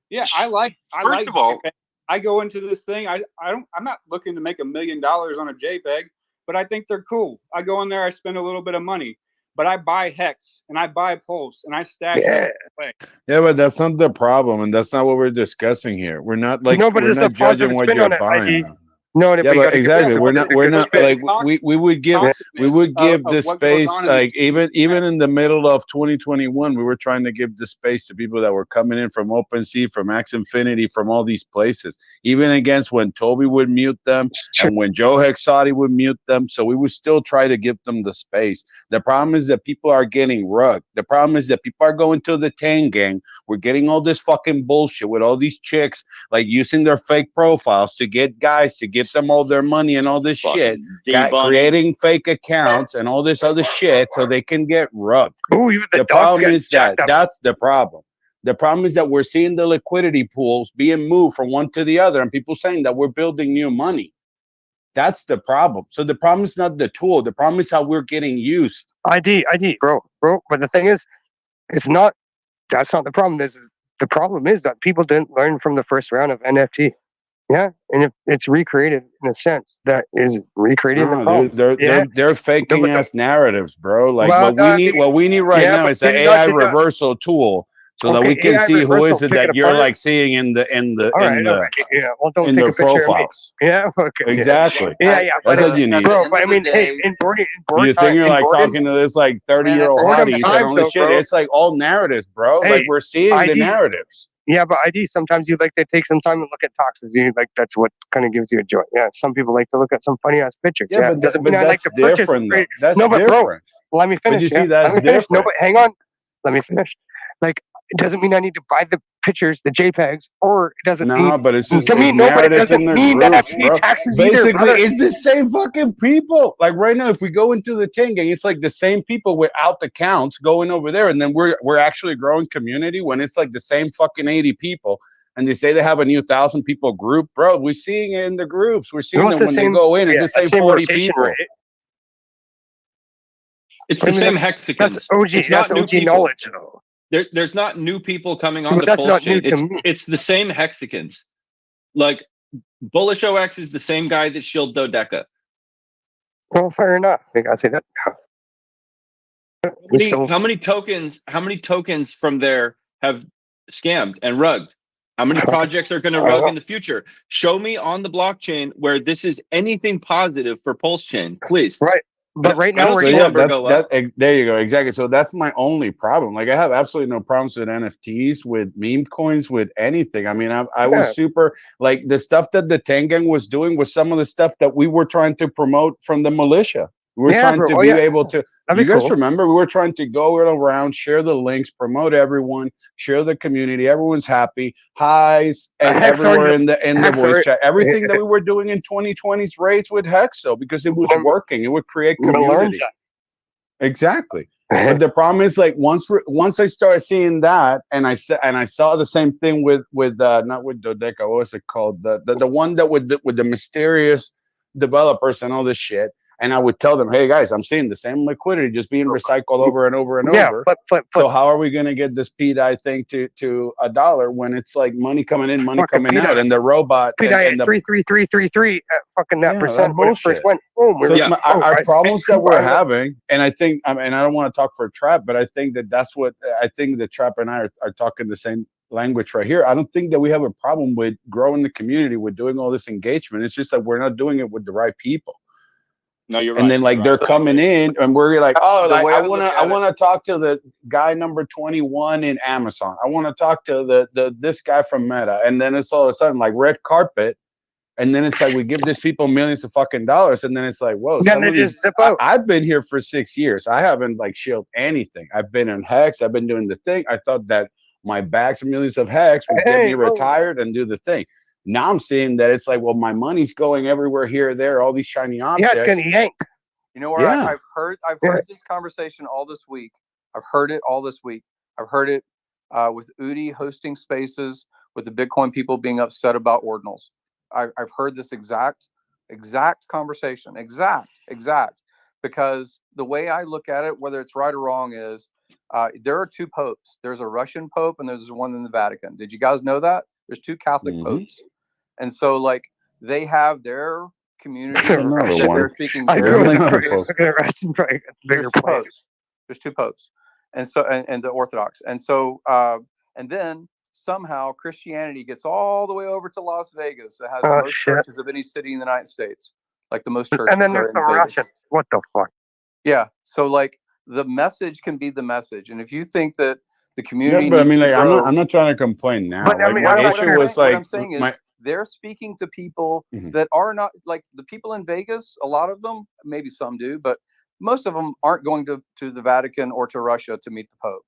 Yeah, I like First of all, JPEG. I go into this thing. I'm not looking to make $1 million on a JPEG, but I think they're cool. I go in there, I spend a little bit of money, but I buy Hex and I buy Pulse and I stash Yeah. them away. Yeah, but that's not the problem, and that's not what we're discussing here. We're not like No, but we're it's a not judging positive what spin you're on it, buying. ID. Though. No, Yeah, but you but got to give exactly, it. we're not like we would give Toxicness we would give of the what goes space on in like these even in the middle of 2021, we were trying to give the space to people that were coming in from OpenSea, from X Infinity, from all these places. Even against when Toby would mute them and when Joe Hexati would mute them, so we would still try to give them the space. The problem is that people are getting rugged. The problem is that people are going to the Tang Gang. We're getting all this fucking bullshit with all these chicks like using their fake profiles to get guys to give them all their money and all this shit, creating fake accounts and all this other shit so they can get rubbed. Ooh, even the problem getting is that jacked up. that's the problem. The problem is that we're seeing the liquidity pools being moved from one to the other, and people saying that we're building new money. That's the problem. So the problem is not the tool. The problem is how we're getting used. ID, bro. But the thing is, it's not. That's not the problem. The problem is that people didn't learn from the first round of NFT. Yeah, and if it's recreated in a sense that is recreating the No, problems. they're faking but ass narratives, bro. Like well, what we need right now but is an did AI not reversal tool so that okay, we can AI see who is reversal, it pick it that you're apart. like seeing in the All right, yeah. Well, don't in take their a picture profiles. of me. Yeah, okay. Exactly. Yeah. That's what you need. Bro, but I mean, hey, in board You think time, you're in like boredom, talking to this like 30-year-old boredom hotties and times all though, this shit. bro. It's like all narratives, bro. Hey, Like we're seeing the ID. narratives. Yeah, but ID, sometimes you like to take some time and look at toxins. You like that's what kind of gives you a joy. Yeah, some people like to look at some funny ass pictures. Yeah, but doesn't mean I like that's to purchase. different though. That's No, but bro, different. let me But finish. you see, Yeah, that's let me finish. No, different. but hang on. Let me finish. Like, it doesn't mean I need to buy the pictures, the JPEGs, or it doesn't mean No, but it's just to me. it's No, but it narratives in doesn't their mean that I groups, pay bro. taxes Basically, either, brother. it's the same fucking people. Like right now, if we go into the Ting Gang, it's like the same people without the counts going over there, and then we're actually growing community when it's like the same fucking 80 people. And they say they have a new 1,000 people group, bro. We're seeing it in the groups. We're seeing them when they go in. It's the same 40 people. Rate. It's the same Hexicans. That's OG. It's That's not new OG people. knowledge, though. There's not new people coming on But the that's Pulse not new chain. to me. It's the same Hexicans. Like Bullish OX is the same guy that shielded Dodeca. Well, fair enough. I gotta say that. How many tokens from there have scammed and rugged? How many projects are going to rug in the future? Show me on the blockchain where this is anything positive for Pulse Chain, please. Right. But right now we're there you go. Exactly. So that's my only problem. Like I have absolutely no problems with NFTs, with meme coins, with anything. I mean, I was super like the stuff that the Tengang was doing was some of the stuff that we were trying to promote from the militia. We were trying to be able to. That'd You be guys cool. remember we were trying to go around, share the links, promote everyone, share the community. Everyone's happy, highs and everywhere in the voice chat. Everything that we were doing in 2020's raids with Hexo because it was working. It would create community. Exactly. But the problem is like once I started seeing that and I saw the same thing with not with Dodeca, what was it called? The one that with the mysterious developers and all this shit. And I would tell them, hey guys, I'm seeing the same liquidity just being recycled over and over and over. So how are we gonna get this PDI thing to $1 when it's like money coming in, money coming out, and the robot and the 33333 fucking that percent that when it first went boom. So our problems that we're having. having, and I think, and I don't want to talk for Trap, but I think that's what I think that Trap and I are talking the language right here. I don't think that we have a problem with growing the community, with doing all this engagement. It's just that we're not doing it with the right people. No, you're And right. then like You're they're right. coming in and we're like, oh, The like way I I wanna look I at it, wanna talk to the guy number 21 in Amazon. I wanna talk to the this guy from Meta. And then it's all of a sudden like red carpet. And then it's like we give these people millions of fucking dollars, and then it's like, whoa, Then some they of just these. zip out. I've been here for 6 years. I haven't like shielded anything. I've been in Hex. I've been doing the thing. I thought that my bags of millions of Hex would get me Hey, oh, retired and do the thing. Now I'm seeing that it's like, well, my money's going everywhere here, there, all these shiny yeah, it's objects. getting yanked. You know where Yeah. I've heard Yeah. this conversation all this week. I've heard it all this week. I've heard it with Udi hosting spaces with the Bitcoin people being upset about ordinals. I've heard this exact conversation, exact, because the way I look at it, whether it's right or wrong, is there are two popes. There's a Russian pope and there's one in the Vatican. Did you guys know that? There's two Catholic popes, and so like they have their community There's another that one. they're speaking. I There's grew up another in pope. a Russian break. Bigger There's two place. popes. There's two popes, and so and the Orthodox, and so and then somehow Christianity gets all the way over to Las Vegas. It has the Oh most shit. churches of any city in the United States. Like the most churches And then are there's in the Vegas. Russian. What the fuck? Yeah. So like the message can be the message, and if you think that the Yeah, community but I needs mean, to like, grow, I'm not trying to complain now. But I Like, mean, my I'm not issue sure. was what I'm like saying is my. they're speaking to people Mhm. that are not like the people in Vegas. A lot of them, maybe some do, but most of them aren't going to the Vatican or to Russia to meet the Pope,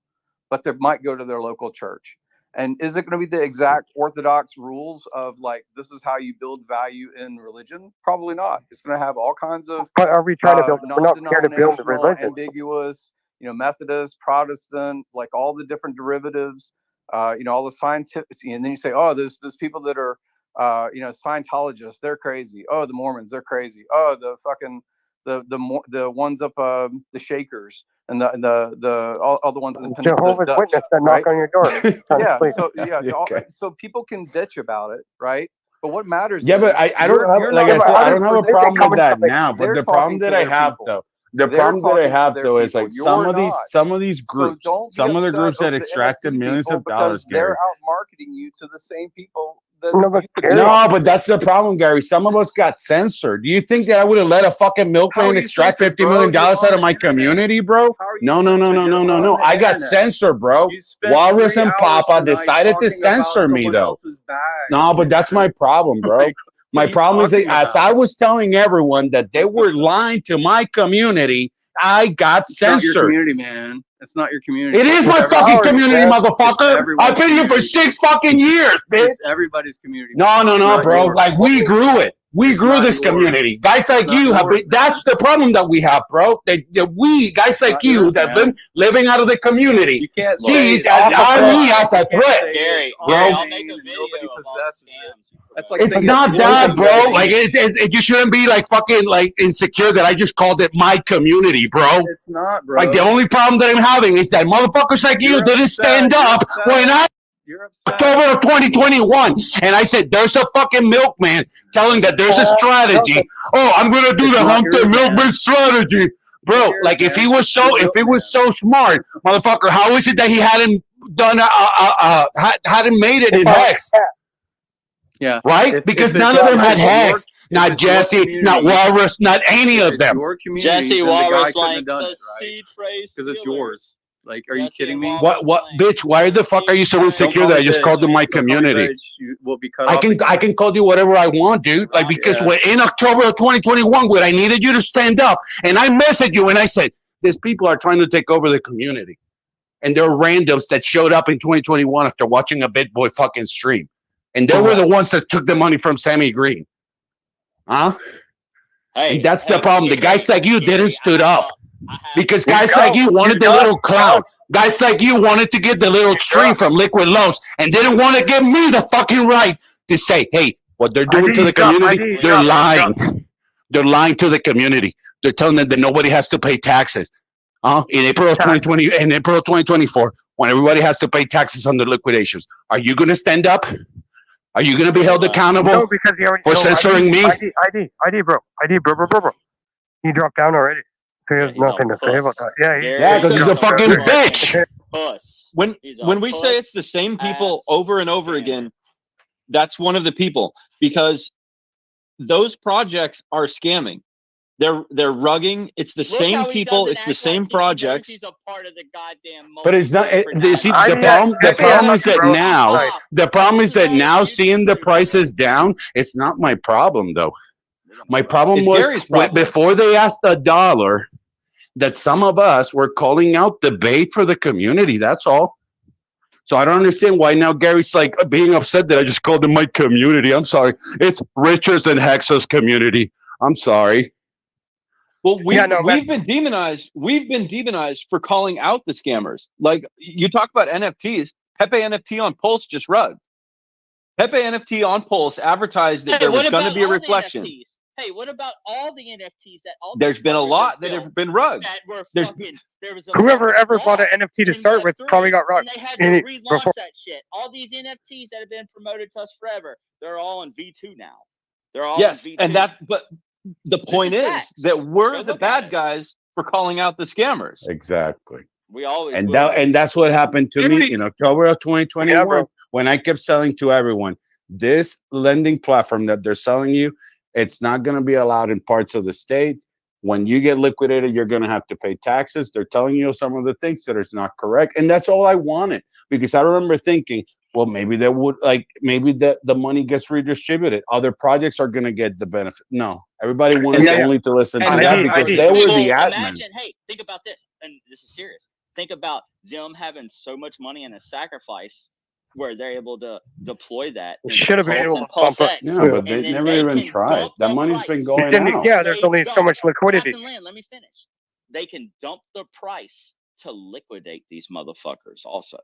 but they might go to their local church. And is it going to be the exact Orthodox rules of like this is how you build value in religion? Probably not. It's going to have all kinds of But are we trying to build? We're not here to build the non-denominational, religion. ambiguous, Methodist, Protestant, like all the different derivatives, all the scientific, and then you say, oh, there's people that are, Scientologists, they're crazy. Oh, the Mormons, they're crazy. Oh, the fucking the ones up the Shakers and the all the ones in the Jehovah's Dutch, Witness that right? knock on your door. trying to Yeah. sleep. So yeah, Okay. so people can bitch about it, right? But what matters Yeah, but is I don't have, you're like not I said, I don't have a they're problem with talking, that now. But they're the talking problem that to I their have people. though, They're talking to their is people. like You're not. some of these So groups, don't be some of the upset groups that over the extracted NFT millions people of dollars, because they're Gary. out marketing you to the same people that No, but you could Gary, No, talk but to. that's the problem, Gary. Some of us got censored. Do you think that I would have let a fucking How are milkman you extract censored, $50 bro? million You're out on of the my internet. community, bro? How are you No, no, no, censored? no, no, You're no, on no. the I got internet. censored, bro. You spent Walrus 3 and hours Papa tonight decided to talking about censor me, someone though. else's bags, No, but that's man. my problem, bro. Like, what My are you problem is that talking as I about? was telling everyone that they were lying to my community, I got It's not your censored. community, man. It's not your community. It is It's my fucking ours, community, man. It's motherfucker. I've everyone's been here for community. 6 fucking years, bitch. It's everybody's community. No, Man. no, It's no, not bro. yours. Like we grew it. We It's grew not this yours. community. Guys It's like not you have yours, been. That's man. the problem that we have, bro. We guys It's like not you yours, that have man. been living out of the community. You can't Look, say See, it's eye me digitalized. as a You can't threat, say Gary, it's bro. I'll make a on-chain and video nobody of all the possesses it. scams you That's promote. like It's saying not it's that, bro. working. Like you shouldn't be like fucking like insecure that I just called it my community, bro. It's not, bro. Like the only problem that I'm having is that motherfuckers like you You're didn't upset. stand You're up when upset. I You're upset. October of 2021, and I said, "There's a fucking milkman telling that there's a strategy. Oh, I'm gonna do It's the not Hunter yours, man. Milkman strategy, It's bro. not yours, Like if man. he was It's the milkman. so smart, motherfucker, how is it that he hadn't done hadn't made it in Hex, Yeah. right? If Because it's none of them if had it's your Hex, not if it's your Jesse, not community, Walrus, not any if of it's them. your community, Jesse then the guy Walrus couldn't like have done the it, right? seed phrase Because it's stealer. yours. Like, are you Jesse kidding and me? Walrus What, Lane. bitch? Why the fuck are you so Don't insecure call that me I just called them bitch. my Don't call me community? bitch. You will be cut I off can again. call you whatever I want, dude. Like because Yeah. when in October of 2021, when I needed you to stand up, and I messaged you and I said, "These people are trying to take over the community," and they're randoms that showed up in 2021 after watching a BitBoy fucking stream, and they were the ones that took the money from Sammy Green, huh? Hey, And that's the problem. The guys like you didn't stood up because guys like you wanted the little clown. Guys like you wanted to get the little stream from Liquid Loans and didn't want to give me the fucking right to say, hey, what they're doing to the community, they're lying. They're lying to the community. They're telling them that nobody has to pay taxes. In April of 2020, in April of 2024, when everybody has to pay taxes on the liquidations, are you going to stand up? Are you going to be held accountable No, because he already for censoring me? ID, bro. He dropped down already. He has nothing to say about that. Yeah, Yeah, because he's a fucking bitch. Puss. When He's a when we say it's the puss same people ass over and over scammer. again, that's one of the people, because those projects are scamming. They're rugging. It's the Look same how he people. doesn't It's the act same like he knows projects. he's a part of the goddamn But it's not. You see, the problem is that now. The problem is that now seeing the prices down, it's not my problem though. My problem It's was Gary's problem. before they asked $1, that some of us were calling out the bait for the community. That's all. So I don't understand why now Gary's like being upset that I just called him my community. I'm sorry. It's Richards and Hexa's community. I'm sorry. Well, we've been demonized. We've been demonized for calling out the scammers. Like, you talk about NFTs. Pepe NFT on Pulse just rugged. Pepe NFT on Pulse advertised that there was going to be a reflection. Hey, what about all the NFTs that all There's been a lot that have been rugged. that were There's fucking? There was a Whoever fucking ever bought an law NFT to in start with Web3, probably got rocked. and they had to relaunch that shit. All these NFTs that have been promoted to us forever, they're all in V2 now. They're all Yes, in V2. and but the point is that we're the bad guys for calling out the scammers. Exactly. We always And will. that's what happened to me in October of 2021 Yeah, bro. when I kept selling to everyone. This lending platform that they're selling you, it's not going to be allowed in parts of the state. When you get liquidated, you're going to have to pay taxes. They're telling you some of the things that is not correct. And that's all I wanted, because I remember thinking, well, maybe there would maybe the money gets redistributed. Other projects are going to get the benefit. No, everybody wanted only to listen to that because they were the admins. Imagine, hey, think about this, and this is serious. Think about them having so much money in a sacrifice where they're able to deploy that into Should have been Pulse able and to pump Pulse up. X, Yeah, but they and then never they even can tried. dump That the money's been price. going Then, out. yeah, there's They only so dump- much liquidity. Captain Lynn, let me finish. They can dump the price to liquidate these motherfuckers also.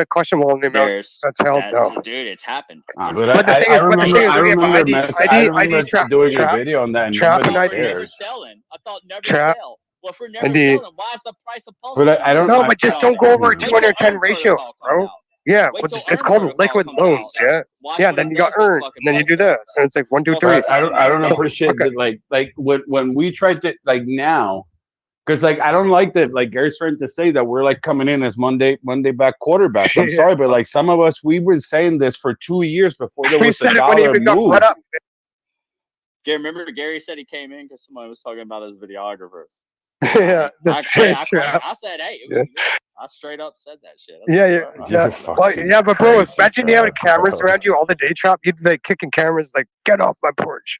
Questionable in the amount that's held though. Dude, it's happened. But But the thing I is, remember, I remember, ID doing a trap, video on that, and trap, nobody and ID. Never cares. selling. I thought never Trap. sell. Well, if we're never Indeed. selling, why is the price of Pulse? But I don't. No, but just don't go over a 210 ratio, bro. Yeah, Wait well, till it's Earn called Protocol liquid comes loans. out. Yeah, Watch yeah. what Then it you got does with earn, fucking and then you do Pulse this, and it's like 1, 2, Well, 3. But I don't So, appreciate okay. that. Like when we tried to now, because I don't like that. Like Gary's trying to say that we're like coming in as Monday back quarterbacks. I'm sorry, but like some of us, we were saying this for 2 years before there We was a said it when it dollar even got move. brought up. Remember Gary said he came in because someone was talking about his videographer. Yeah, I said, hey, it was good. I straight up said that shit. Yeah. Well, yeah, but bro, imagine you having cameras around you all the day, Chop. You'd be like kicking cameras, like, get off my porch.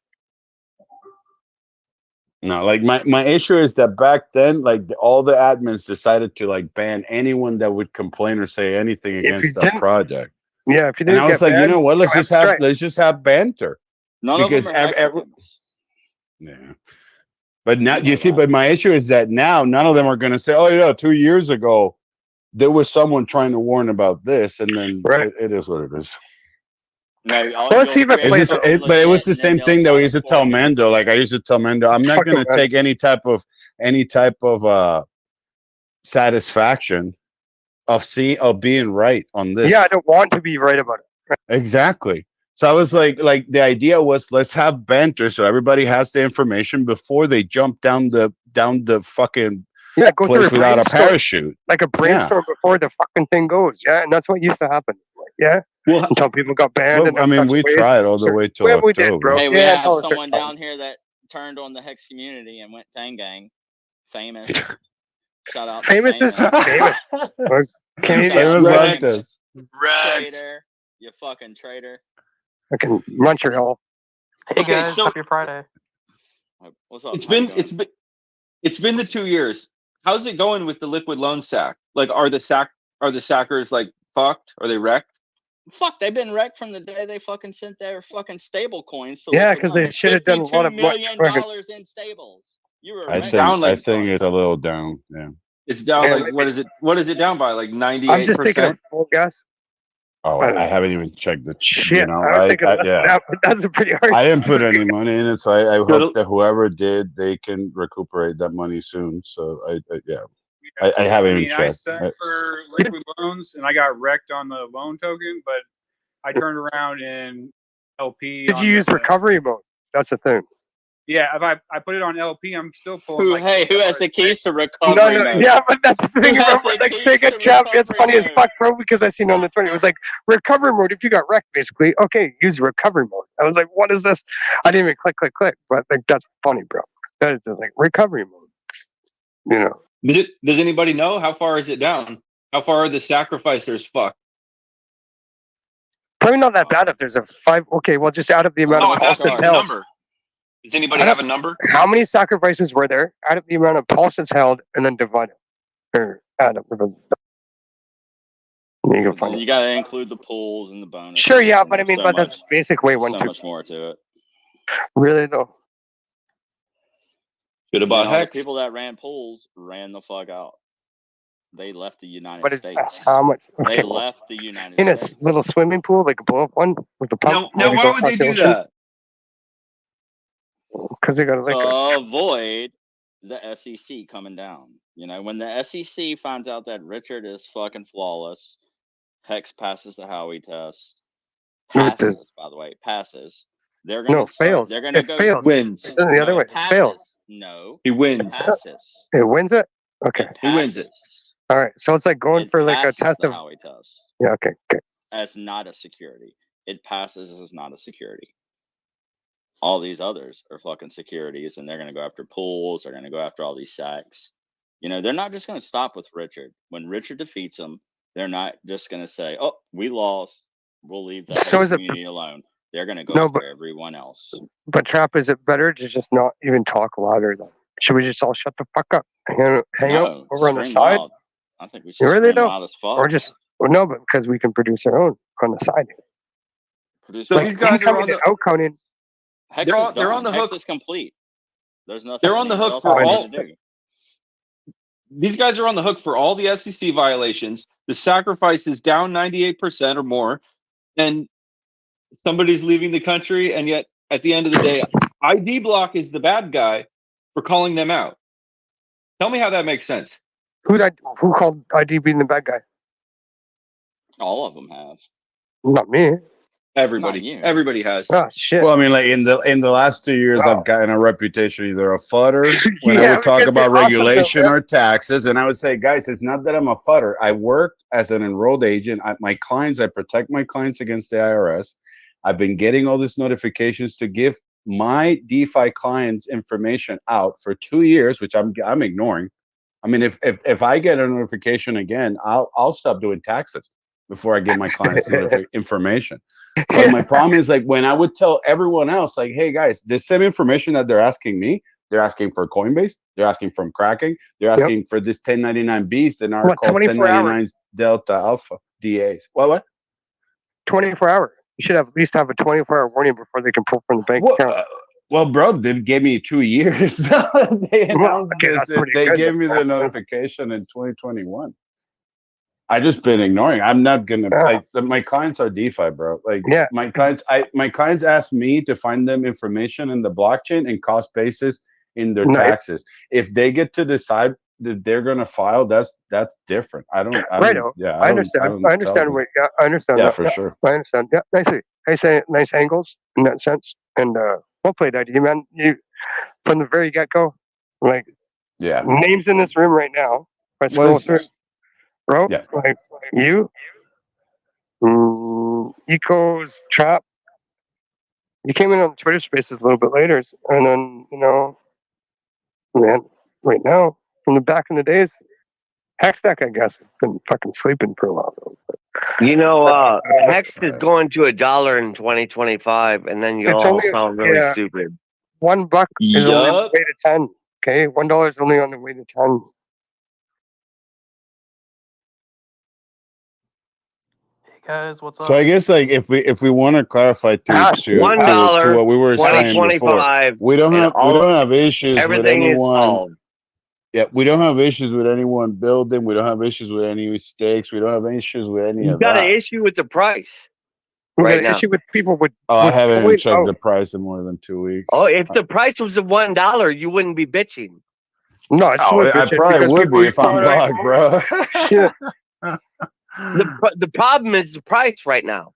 No, like my issue is that back then, like all the admins decided to like ban anyone that would complain or say anything against that project. Yeah, if you And didn't I was get like, you banned, know what? you don't have strike. Let's just have banter. None because of them are Hexicans. yeah. But now you see, but my issue is that now none of them are going to say, "Oh yeah, 2 years ago there was someone trying to warn about this," and then it is what it is. No, Let's even play It's just, but it was the same thing that we used to tell Mando. Like I used to tell Mando, I'm not going to take any type of satisfaction of being right on this. Yeah, I don't want to be right about it. Exactly. So I was like the idea was let's have banter so everybody has the information before they jump down the fucking go place through without a brainstorm, parachute. like a brainstorm before the fucking thing goes. Yeah, and that's what used to happen. Yeah, until people got banned. Well, I mean, we tried all the way till we October. did, bro. Hey, we yeah, have someone down here that turned on the Hex community and went Tangang. Famous. Shout out. Famous is famous. Famous leftist. Traitor. You fucking traitor. Fucking munch your hole. Hey guys, happy Friday. What's up? It's been the 2 years. How's it going with the liquid loan sack? Like, are the sackers like fucked? Are they wrecked? Fuck, they've been wrecked from the day they fucking sent their fucking stable coins. Yeah, because they should have done a lot of $52 million in stables. You were I wrecked. think it's a little down. Yeah. It's down like what is it? What is it down by? Like 98%? I'm just taking a full guess. Oh, I haven't even checked the shit. You know, I was thinking less than that, but that's a pretty hard. I didn't put any money in it, so I hope that whoever did, they can recuperate that money soon. So I haven't even I checked. sent for liquid loans and I got wrecked on the loan token, but I turned around in LP. Did you use recovery mode? That's the thing. Yeah, if I put it on LP, I'm still pulling Who? like. Hey, who has the keys to No, recovery no, mode? yeah, but that's the Who thing, has bro. the Like keys Sega to Champ, it's recovery funny as mode? fuck, bro, because I seen on the 20, it was like recovery mode. If you got wrecked, basically, okay, use recovery mode. I was like, what is this? I didn't even click, but like that's funny, bro. That is just like recovery mode. You know, Does anybody know how far is it down? How far are the sacrificers fucked? probably not that bad if there's a 5. Okay, well, just out of the amount No, of I'm asking pulses for a held. number. Does anybody have a number? How many sacrifices were there out of the amount of pulses held, and then divide it or add up. You can find You it. got to include the pools and the bonuses. Sure, yeah, and but I there's mean, so but that's much, basic way one so too. much more to it. Really though. Should have You bought know, the Hex. people that ran pools ran the fuck out. They left the United But it's States. how much? They Okay, well, left the United in a States. little swimming pool, like a blow up one with a pump. Now, why would they do that? Because they got To like a. avoid the SEC coming down. You know, when the SEC finds out that Richard is fucking flawless, Hex passes the Howey test. Passes, by the way, passes. They're gonna No, start. fails. They're gonna It go. fails. Wins. It doesn't the other way. It Passes. fails. No, he wins. Passes. It wins it. Okay. He wins it. All right, so it's like going It for like a passes test the of. Howey test Yeah. Okay. Okay. as not a security. It passes as not a security. All these others are fucking securities, and they're gonna go after pools. They're gonna go after all these sacks. You know, they're not just gonna stop with Richard. When Richard defeats them, they're not just gonna say, "Oh, we lost. We'll leave the So Hex is it? community alone." They're gonna go No, after but everyone else. Trap, is it better to just not even talk louder? Then should we just all shut the fuck up? Hang out No, over on the scream side. loud. I think we You should really scream do? loud as fuck. Or just well, no, but because we can produce our own on the side. Produce So what? these guys are on the. outcounting. Hex They're is on. They're on done. the Hex hook. is complete. There's nothing. They're on the What hook else for are they all. gonna do? These guys are on the hook for all the SEC violations. The sacrifice is down 98% or more, and somebody's leaving the country. And yet, at the end of the day, ID Block is the bad guy for calling them out. Tell me how that makes sense. Who called ID being the bad guy? All of them have. Not me. Everybody. Not you. Everybody has. Oh shit. Well, I mean, like in the last 2 years, I've gotten a reputation either a fudder when I Yeah, would talk because you're about awesome, though, regulation man. or taxes, and I would say, guys, it's not that I'm a fudder. I work as an enrolled agent. My clients, I protect my clients against the IRS. I've been getting all these notifications to give my DeFi clients information out for 2 years, which I'm ignoring. I mean, if I get a notification again, I'll stop doing taxes before I give my clients information. But my problem is like when I would tell everyone else, like, hey guys, the same information that they're asking me, they're asking for Coinbase, they're asking from Kraken, they're asking for this 1099 beast and are What, called 24 hours? 1099s Delta Alpha DAs. What? 24 hour. You should have at least have a 24-hour warning before they can pull from the bank account. Well, bro, they gave me 2 years. They announced okay, this. that's pretty They good, gave me the notification in 2021. I just been ignoring. I'm not gonna. My clients are DeFi, bro. Like my clients ask me to find them information in the blockchain and cost basis in their Nice. taxes. If they get to decide that they're gonna file, that's different. I don't. I understand. I understand. I understand Yeah, that. for sure. I understand. Yeah, nice angles in that sense. And well played, ID man. You from the very get go, like names in this room right now. If I scroll through, bro. Yeah. Like you, Eco's Trap. You came in on Twitter Spaces a little bit later, and then man, right now from the back in the days, Hextech, I guess, been fucking sleeping for a while though. Hex is going to $1 in 2025, and then you'll It's all only sound really stupid. $1 is only on the Yup. way to 10. Okay, $1 is only on the way to 10. Guys, what's up? So I guess like if we want to clarify to $1, what we were saying before, 2025, we don't and have issues with everything is anyone. solved. Yeah, we don't have issues with anyone building. We don't have issues with any mistakes. We don't have issues with any You of got that. an issue with the price We got right an now. issue with people with. Oh, I with haven't coin- checked the price in more than 2 weeks. Oh, if the price was at $1, you wouldn't be bitching. No, I Oh, I probably would be if I'm blocked, bro. Shit. The problem is the price right now.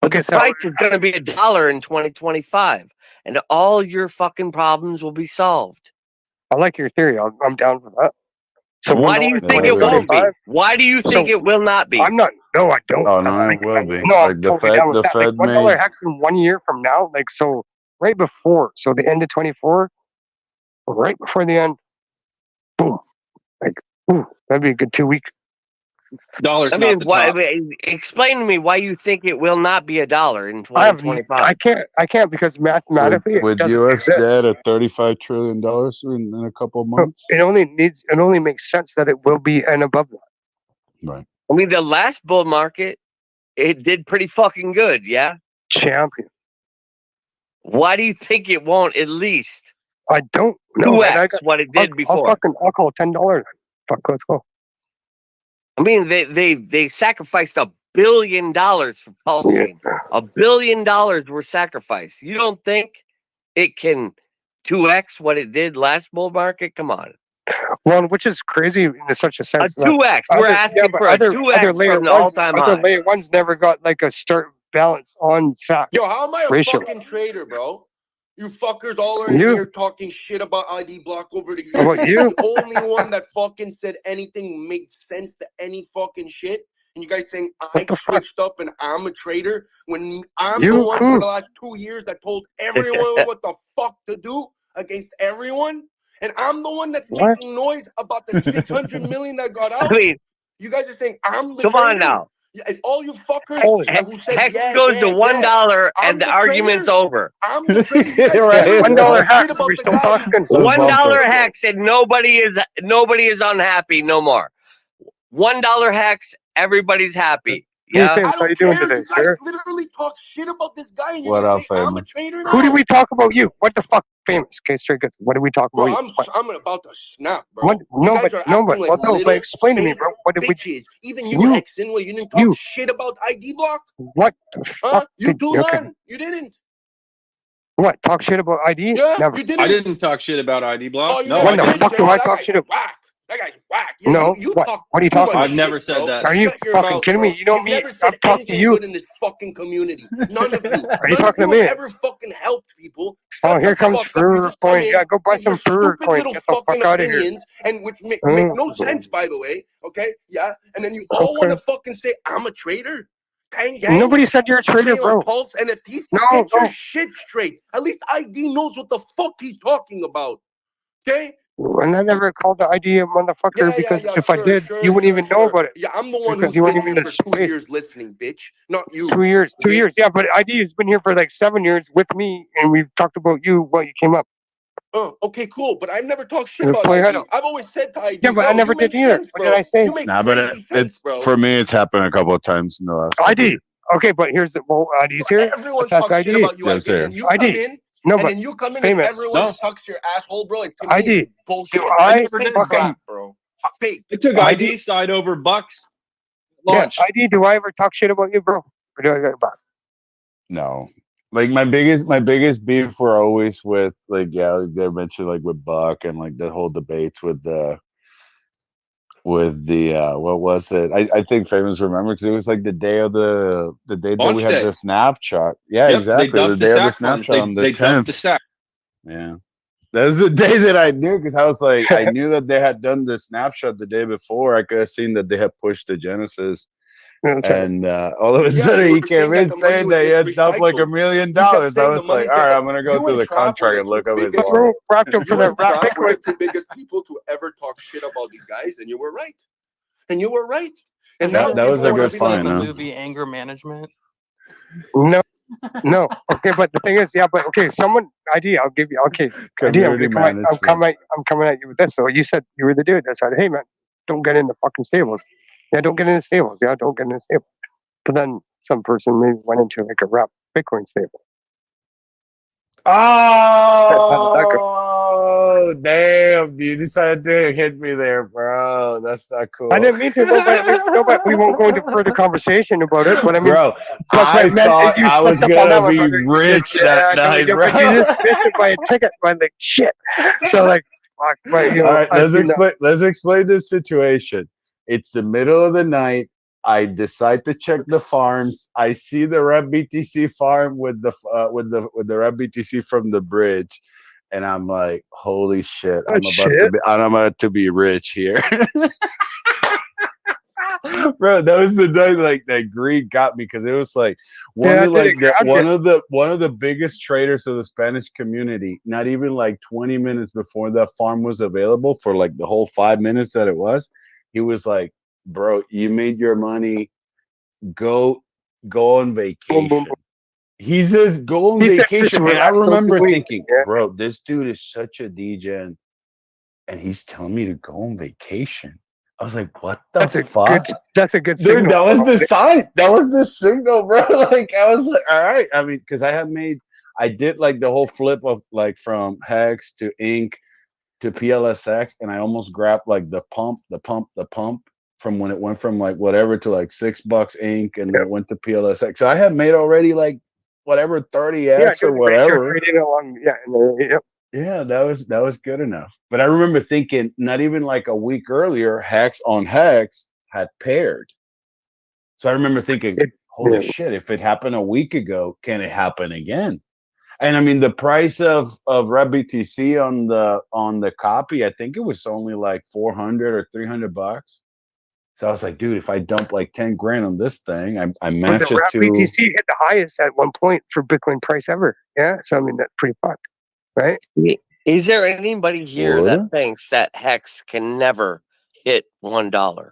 But Okay, the price is going to be $1 in 2025. and all your fucking problems will be solved. I like your theory. I'm down for that. So Why do you think it won't be? Why do you think it will not be? I'm not. No, I don't. Oh no, it will be. No, I'm Like the totally Fed, down with the that. Like Fed $1 made. hex in 1 year from now. Like so, right before. So the end of 24, right before the end. Boom. Like, ooh, that'd be a good 2 week. Dollars I mean, explain to me why you think it will not be $1 in 2025. I can't because mathematically With it doesn't U.S. exist. debt at $35 trillion in a couple of months. It only makes sense that it will be and above that. Right. I mean, the last bull market, it did pretty fucking good, yeah? Champion. Why do you think it won't at least? I don't know. 2x what it did before. I'll call $10. Fuck, let's go. I mean, they sacrificed $1 billion for Pulsing. $1 billion were sacrificed. You don't think it can 2x what it did last bull market? Come on. Well, which is crazy in such a sense. A 2x. We're asking for a 2x from the all-time high. Other layer ones never got like a start balance on SAC. Yo, how am I a ratio. fucking trader, bro? You fuckers all are in here talking shit about ID Block over the years. How about you? The only one that fucking said anything made sense to any fucking shit. And you guys saying I switched up and I'm a trader when I'm the one for the last 2 years that told everyone what the fuck to do against everyone. And I'm the one that's making noise about the 600 million that got out. I mean, you guys are saying I'm the come trader. on now. And all you fuckers who said Hex yeah, goes yeah, to $1 I'm and the trader. argument's over. I'm the trader. You guys Right. $1 hex. Are we still talking? $1 hex and nobody is unhappy no more. $1 hex, everybody's happy. Yeah. Hey, how you doing today, You guys literally talk shit about this guy and you're What gonna up, say I'm a famous? trader now? Who did we talk about you? What the fuck, famous? Okay, straight goods. What did we talk about Bro, you? I'm about to snap, bro. What? No, but explain to me, bro. What did we? Bitches. Even you, Hexen, well, you didn't talk shit about ID Block? What the fuck? You Dulan. You didn't. What? Talk shit about ID? Yeah, Never. you didn't. I didn't talk shit about ID Block. Oh, you No, never When the did, fuck do Jay. I That talk guy's shit about? whack. That guy's whack. Yeah, No. you What? talk What are you too talking much about? I've never shit, said bro. that. Are you Shut your fucking mouth, kidding bro. me? You know You've me. never I've said talked to anything you. good in this fucking community. None of you. Are you None of talking you to have me? ever fucking helped people. Oh, Shut here the comes fuck up. You Fur just come Coin. in Yeah, go buy with your some Fur stupid Coin. little Get the fucking fuck out of here. opinions, and which make no sense, by the way. Okay, yeah, and then you all want to fucking say I'm a trader. Gang, gang. Nobody said you're a trader, Playing on bro. Pulse NFTs. No, Get your no. shit straight. At least ID knows what the fuck he's talking about. Okay? And I never called the ID a motherfucker because if I did, you wouldn't even know about it. Yeah, I'm the one Because who's you weren't been even here in for the 2 space. years listening, bitch. Not you. 2 years. 2 Okay? years. Yeah, but ID has been here for like 7 years with me, and we've talked about you while you came up. Oh, okay, cool. But I've never talked shit Let's about play ID. Huddle. I've always said to ID, Yeah, but yo, I never you make did either. sense, What bro. did I say? You make Nah, but crazy sense, it's bro. for me. It's happened a couple of times in the last. ID. Okay, but here's the ID's here. Everyone Let's ask talks shit ID. about you, ID, and then you come ID. in, No, and but then you come in, and famous. everyone No. sucks your asshole, bro. Like, to me, ID. it's bullshit. Do I I never did. fucking? Crap, bro. Fake. I took ID side over Bucks launch. Yeah, ID. Do I ever talk shit about you, bro? Or do I get back? No. Like my biggest beef were always with like like they mentioned like with Buck and like the whole debates with the what was it? I think famous remember because it was like the day that Launch we had day. the snapshot. Yeah, Yep, exactly. they dumped The the day of the sack funds. snapshot on the They dumped the 10th. sack. Yeah. That's the day that I knew because I was like, I knew that they had done the snapshot the day before. I could have seen that they had pushed the Genesis. And all of a sudden you he were saying came that in the money saying was that he getting had dumped like $1 recycled. million. You kept I saying the was like, money's all right, getting. I'm gonna go You through and the Trap were contract the and look two up his biggest. wallet. For the rap Trap were Bitcoin. the two biggest people to ever talk shit about these guys, and you were right. And you were right. And Is now that That was people a want to good be from like, find, the huh? movie Anger Management? No, no. Okay, but the thing is, yeah, but okay, someone ID. I'll give you. Okay, ID. Community management. I'm coming at you with this. So you said you were the dude that said, "Hey, man, don't get in the fucking stables." Yeah, don't get in the stables. Yeah, don't get in the stables. But then some person maybe went into like a rap Bitcoin stable. Oh, damn, dude. You decided to hit me there, bro. That's not cool. I didn't mean to. But we won't go into further conversation about it. But I mean, Bro, but I man, thought you I was slipped up on that gonna one, be brother. You rich just, that no, night, you bro. just missed it by a ticket, by like shit. So like, fuck, but you know, All right, I do know. let's explain this situation. It's the middle of the night. I decide to check the farms. I see the Red BTC farm with the Red BTC from the bridge, and I'm like, holy shit! Oh, I'm about to be rich here. Bro, that was the night like that greed got me because it was like one Yeah, of did it like the grab you? one of the biggest traders of the Spanish community. Not even like 20 minutes before that farm was available for like the whole 5 minutes that it was, he was like, "Bro, you made your money. Go go on Boom, boom, boom. vacation." He says, "Go on He said, just vacation," and I relax, don't do remember anything. thinking, Yeah, "Bro, this dude is such a degen, and he's telling me to go on vacation." I was like, "What the fuck?" That's a good Dude, signal. that was the sign. That was the signal, bro. Like I was like, all right. I mean, because I did like the whole flip of like from Hex to Ink to PLSX, and I almost grabbed like the pump from when it went from like whatever to like $6 Ink, and then it went to PLSX. So I had made already like whatever 30x or doing the ratio whatever. trading along. Yeah, yep. Yeah, that was good enough. But I remember thinking, not even like a week earlier, Hex on Hex had paired. So I remember thinking, holy shit, if it happened a week ago, can it happen again? And I mean the price of Red BTC on the copy, I think it was only like 400 or $300. So I was like, dude, if I dump like 10 grand on this thing, I But match the it RAP to BTC hit the highest at one point for Bitcoin price ever. Yeah, so I mean that's pretty fucked, right? Is there anybody here that Would? thinks that Hex can never hit $1?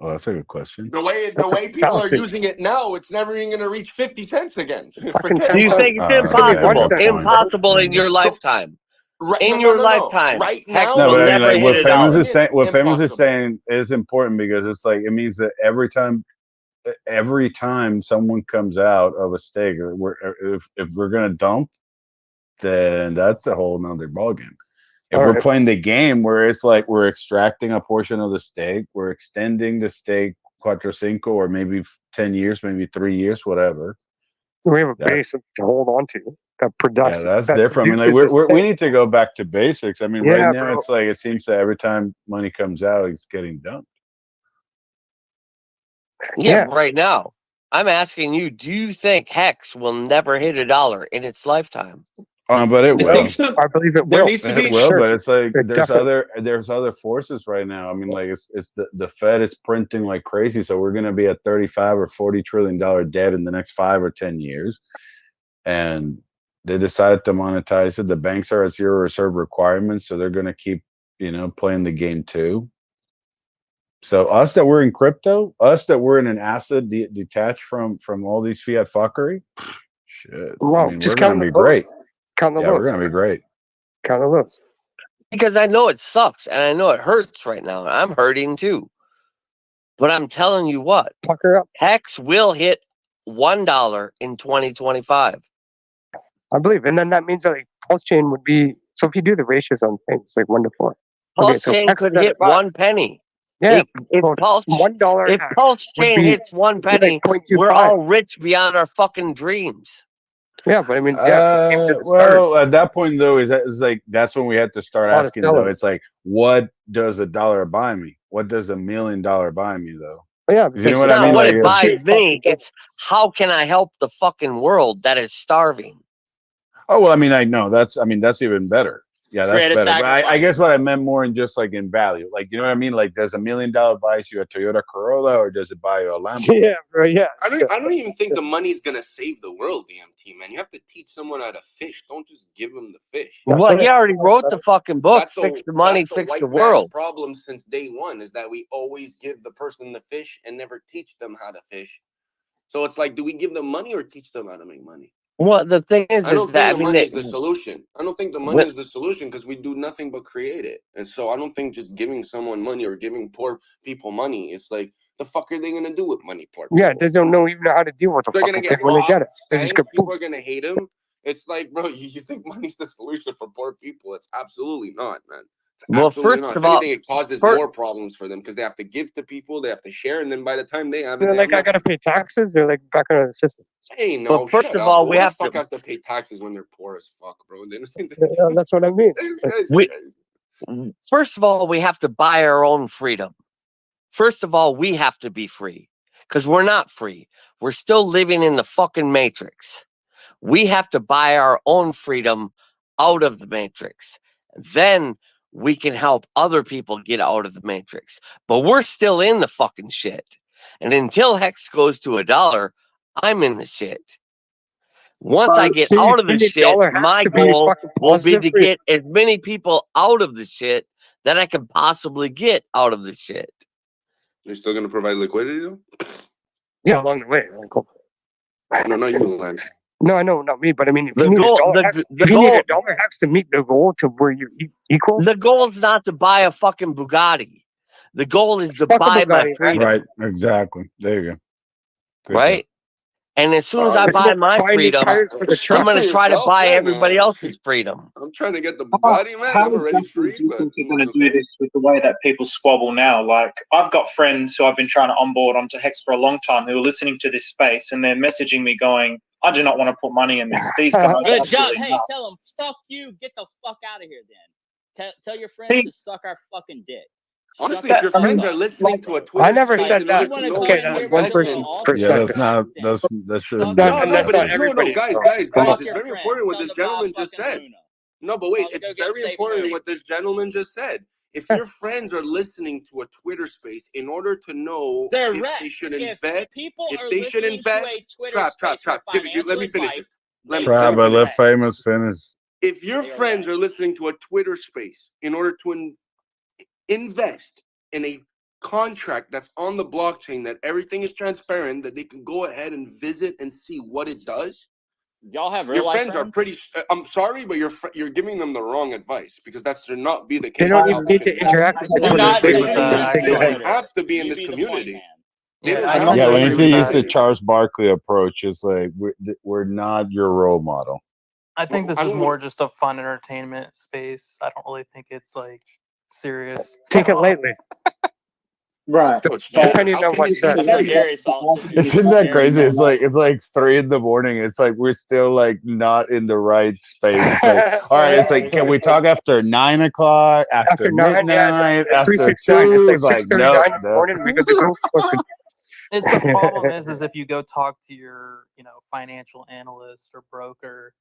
Oh, that's a good question. The way people are using it now, it's never even going to reach 50 cents again. Forget Do you about think it. it's impossible? Impossible in your lifetime. In your lifetime. Right Hex now, No, will but I mean, never like hit what Famous $1. is saying, Impossible. is important because it's like it means that every time someone comes out of a stake, if we're gonna dump, then that's a whole nother ballgame. If All we're right. playing the game where it's like we're extracting a portion of the stake, we're extending the stake cuatro cinco or maybe 10 years, maybe 3 years, whatever. We have a That- base to hold on to that Yeah, production. that's that different. I mean, like produces this we thing. need to go back to basics. I mean, right Yeah, now bro. it's like it seems that every time money comes out, it's getting dumped. Yeah, right now. I'm asking you, do you think Hex will never hit $1 in its lifetime? But it I will. think so. I believe it There will. needs to It be will, but it's like It definitely. there's other forces right now. I mean, like it's the Fed is printing like crazy, so we're gonna be at 35 or $40 trillion debt in the next 5 or 10 years. And they decided to monetize it. The banks are at zero reserve requirements, so they're gonna keep, playing the game too. So us that we're in crypto, us that we're in an asset detached from all these fiat fuckery, shit. I Wow, mean, we're just count gonna the be lows. great. Count the Yeah, we're lows. gonna be great. Count the lows. Because I know it sucks and I know it hurts right now. And I'm hurting too. But I'm telling you what, Pucker up. Hex will hit $1 in 2025. I believe, and then that means that like pulse chain would be. So if you do the ratios on things like 1 to 4, Pulse so chain Hex could is at hit 5. 1 penny. Yeah, If well, Pulse $1 if Hex Pulse would chain be hits 1 penny, like we're 0.25. all rich beyond our fucking dreams. Yeah, but I mean, yeah, if it came to the Well, at that point though, is like that's when we had to start A lot of asking though. selling. It's like, what does $1 buy me? What does $1 million buy me though? Yeah, 'Cause you know It's what I not mean? what Like, it buys me. It's how can I help the fucking world that is starving? oh well, I mean, that's even better. Yeah, that's Create a better. But I sacrifice. guess what I meant more in just like in value. Like, you know what I mean? Like, does $1 million buy you a Toyota Corolla or does it buy you a Lambo? Yeah, bro. Yeah. I don't even think the money's gonna save the world, DMT, man. You have to teach someone how to fish. Don't just give them the fish. Well, he already wrote the fucking book, Fix the Money, That's the Fix the white man's World. problem since day one, is that we always give the person the fish and never teach them how to fish. So it's like, do we give them money or teach them how to make money? Well, the thing I don't is think that the money is the solution. I don't think the money when- is the solution because we do nothing but create it. And so I don't think just giving someone money or giving poor people money, it's like, the fuck are they gonna do with money, poor people? Yeah, they don't know even how to deal with the They're gonna fucking get thing when they get robbed, it. They just spanked, go people boom. are gonna hate him. It's like, bro, you think money's the solution for poor people? It's absolutely not, man. It's Well, absolutely first not. of If all, anything, it causes first, more problems for them because they have to give to people, they have to share, and then by the time they have it, They're they like, have I gotta nothing. pay taxes. They're like back out of the system. Hey, no, But first shut of up. all, Who we the have fuck to has to pay taxes when they're poor as fuck, bro? That's what I mean. These guys are we crazy. first of all we have to buy our own freedom. First of all, we have to be free because we're not free. We're still living in the fucking matrix. We have to buy our own freedom out of the matrix. Then we can help other people get out of the matrix. But we're still in the fucking shit. And until Hex goes to $1, I'm in the shit. Once I get out of the shit, my goal will be to get as many people out of the shit that I can possibly get out of the shit. You're still going to provide liquidity, though? Yeah, along the way, Uncle. No, not you, Len. No, I know, not me, but I mean, if The you need goal- a dollar the- Hex, the if you need goal- a dollar Hex to meet the goal to where you're equal. The goal is not to buy a fucking Bugatti. The goal is to Fuck a buy my Bugatti, man. freedom. Right, exactly. There you go. Good Right? And as soon as I It's buy not my buying new freedom, tires for the I'm truck. going to try to Yourself, buy yeah, everybody no. else's freedom. I'm trying to get the Bugatti, man. I'm already free, do you but think you're going to do this with the way that people squabble now? Like, I've got friends who I've been trying to onboard onto Hex for a long time who are listening to this space, and they're messaging me going, I do not want to put money in this. These guys are Good job. absolutely Hey, nuts. tell them, fuck you. Get the fuck out of here then. Tell your friends to suck our fucking dick. honestly, if your friends are listening to a Twitter I never space said in order that. to know Okay, what that's you one invest person's in. Yeah, perspective. that shouldn't No, be. No, and no, that's but not it's, everybody. guys, bro. guys, Come guys, on. it's very important what this gentleman just said. No, but wait, it's very important what this gentleman just said. If your friends are listening to a Twitter space in order to know They're if wrecked. they should If invest, people if are they should listening to invest, a Twitter trap, space for let me financial finish this. advice, Let me Try, but finish. let famous finish. If your friends are listening to a Twitter space in order to invest in a contract that's on the blockchain, that everything is transparent, that they can go ahead and visit and see what it does. y'all have real Your life friends are pretty. I'm sorry, but you're giving them the wrong advice because that should not be the case. They don't How even it need should to be. interact with Do the not Twitter say space. anything They on go They ahead. have to be in You this be the point community. man. They don't I have Yeah, to we be need in to this use the community. Charles Barkley approach. It's like we're not your role model. I think this I is don't more want. just a fun entertainment space. I don't really think it's like serious. Take at it all. lightly. Right. Depending on what's That's said. what Gary thought too. Isn't that Gary crazy? thought It's like 3 a.m. It's like we're still like not in the right space. It's like, all right, it's like, can we talk after 9 o'clock, after 9, yeah, midnight, after 369. 2? It's It's like like 6:39 no, in the no. morning. We got to go. Fucking. It's the problem is if you go talk to your, financial analyst or broker,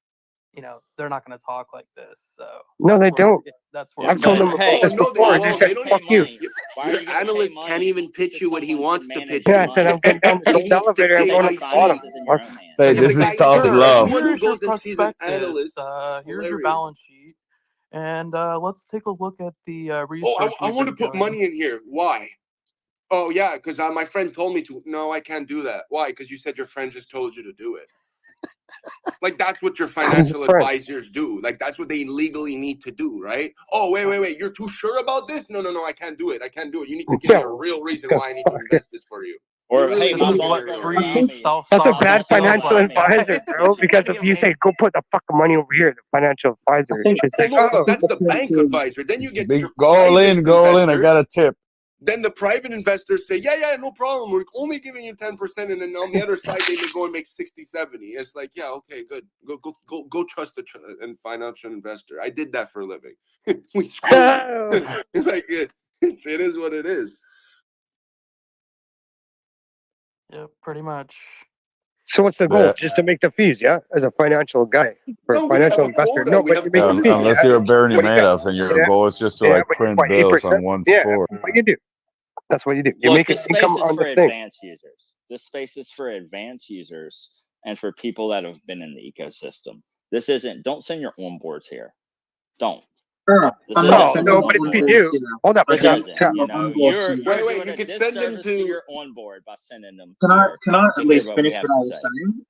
they're not going to talk like this. So No, they don't. That's where I've told them about Oh this no, before. they They won't. said, They don't "Fuck you." Your analyst can't even pitch you what he wants to pitch Yeah, I you. said I'm getting down the He needs to elevator. I'm going to the bottom. Hey, Because this the is guy, tough listen, love. everyone who here's your goes and sees an prospectus. analyst, Here's your hilarious. balance sheet, and let's take a look at the research. Oh, I you've want to been put doing. money in here. Why? Oh yeah, because my friend told me to. No, I can't do that. Why? Because you said your friend just told you to do it. Like that's what your financial advisors do. Like that's what they legally need to do, right? Oh wait. You're too sure about this? No, I can't do it. I can't do it. You need to give me a real reason why I need to invest this for you. Or Really hey, my need to boss give me a don't real allow reason. me. That's a My bad boss don't allow financial me. advisor, bro. Because if you say, "Go put the fucking money over here," the financial advisor is just like, No, "Oh, that's the bank advisor. Then you get your Go all private in, go all in. I investor. got a tip. Then the private investors say, yeah, no problem. We're only giving you 10%. And then on the other side, they may go and make 60, 70. It's like, yeah, okay, good. Go trust a financial investor. I did that for a living. We screwed you. Like, it is what it is. Yeah, pretty much. So what's the goal? Yeah. Just to make the fees, yeah? As a financial guy or No, a we have financial a investor. quota. No, We but you have make the fees, Unless yeah? you're Bernie What do you got? Madoff and your Yeah. goal is just to Yeah, like but print what, bills 8%? on one Yeah, floor. what do you do? That's what you do. You Look, make an this income space is on for the thing. advanced users. This space is for advanced users and for people that have been in the ecosystem. This isn't. Don't send your onboards here. Don't. This isn't Oh, for no, but if you onboards. do, hold up. This Trap, isn't. trap. You're Wait, doing you a could send them disservice to to. your onboard by sending them Can I here at to least hear what we finish have what I to was say. saying?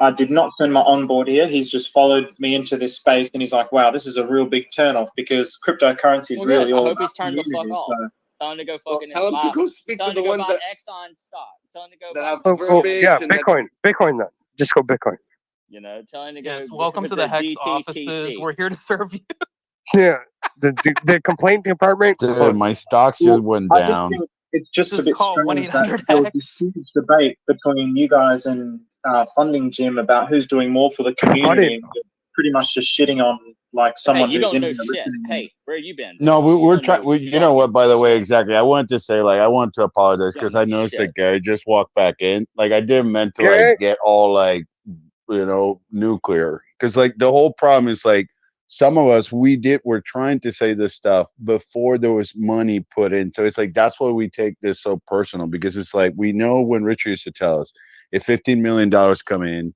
I did not send my onboard here. He's just followed me into this space, and he's like, "Wow, this is a real big turnoff because cryptocurrency is Well, really good. I all hope about he's turned the fuck community." off. So, Tell him to go fucking Tell them to go speak tell to him the to go ones buy that Exxon stock. Tell him to go have Oh, verbiage yeah, and that. Bitcoin then. Just go Bitcoin. Tell him to go Yes, welcome with to the Hex DTTC. offices. We're here to serve you. Yeah, the complaint department. Dude, my stocks just went I just down. think it's just a Just bit call strange that 1-800 there was this huge debate between you guys and Funding Jim about who's doing more for the community, and you're pretty much just shitting on like someone you who's don't in know here shit. listening. Hey, where you been? No, Bro? we're don't trying. know You know what? By the way, exactly. I wanted to say, like, I want to apologize You don't because I know noticed that shit. Gary just walked back in. Like, I didn't meant to Gary? like get all like, nuclear, because like the whole problem is like some of us we're trying to say this stuff before there was money put in. So it's like that's why we take this so personal, because it's like we know when Richard used to tell us if $15 million come in,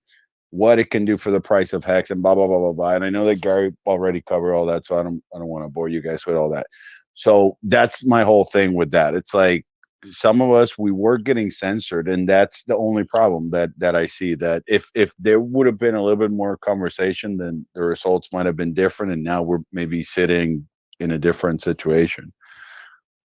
what it can do for the price of Hex and blah blah blah blah blah. And I know that Gary already covered all that, so I don't want to bore you guys with all that. So that's my whole thing with that. It's like some of us we were getting censored, and that's the only problem that I see. That if there would have been a little bit more conversation, then the results might have been different, and now we're maybe sitting in a different situation.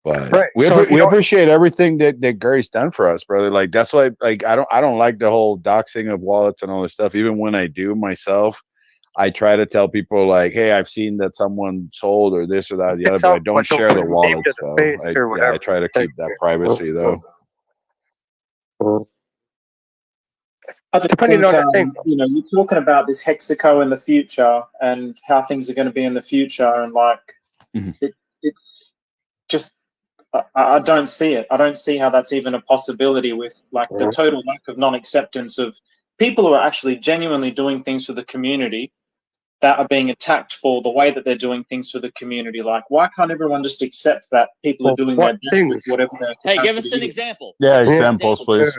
But Right. So if you we don't, appreciate everything that Gary's done for us, brother. Like that's why like I don't like the whole doxing of wallets and all this stuff. Even when I do myself, I try to tell people like, hey, I've seen that someone sold or this or that or the other, but I itself, don't but don't share put the your name to wallets the though. face or I whatever. try to keep that privacy though. I just Depending think, on the thing. you're talking about this Hexico in the future and how things are going to be in the future, and like, Mhm. it just, I don't see it. I don't see how that's even a possibility with like the total lack of non-acceptance of people who are actually genuinely doing things for the community that are being attacked for the way that they're doing things for the community. Like, why can't everyone just accept that people are doing their best with whatever their Hey, give us capacity an is? example. Yeah, Give us an examples, example,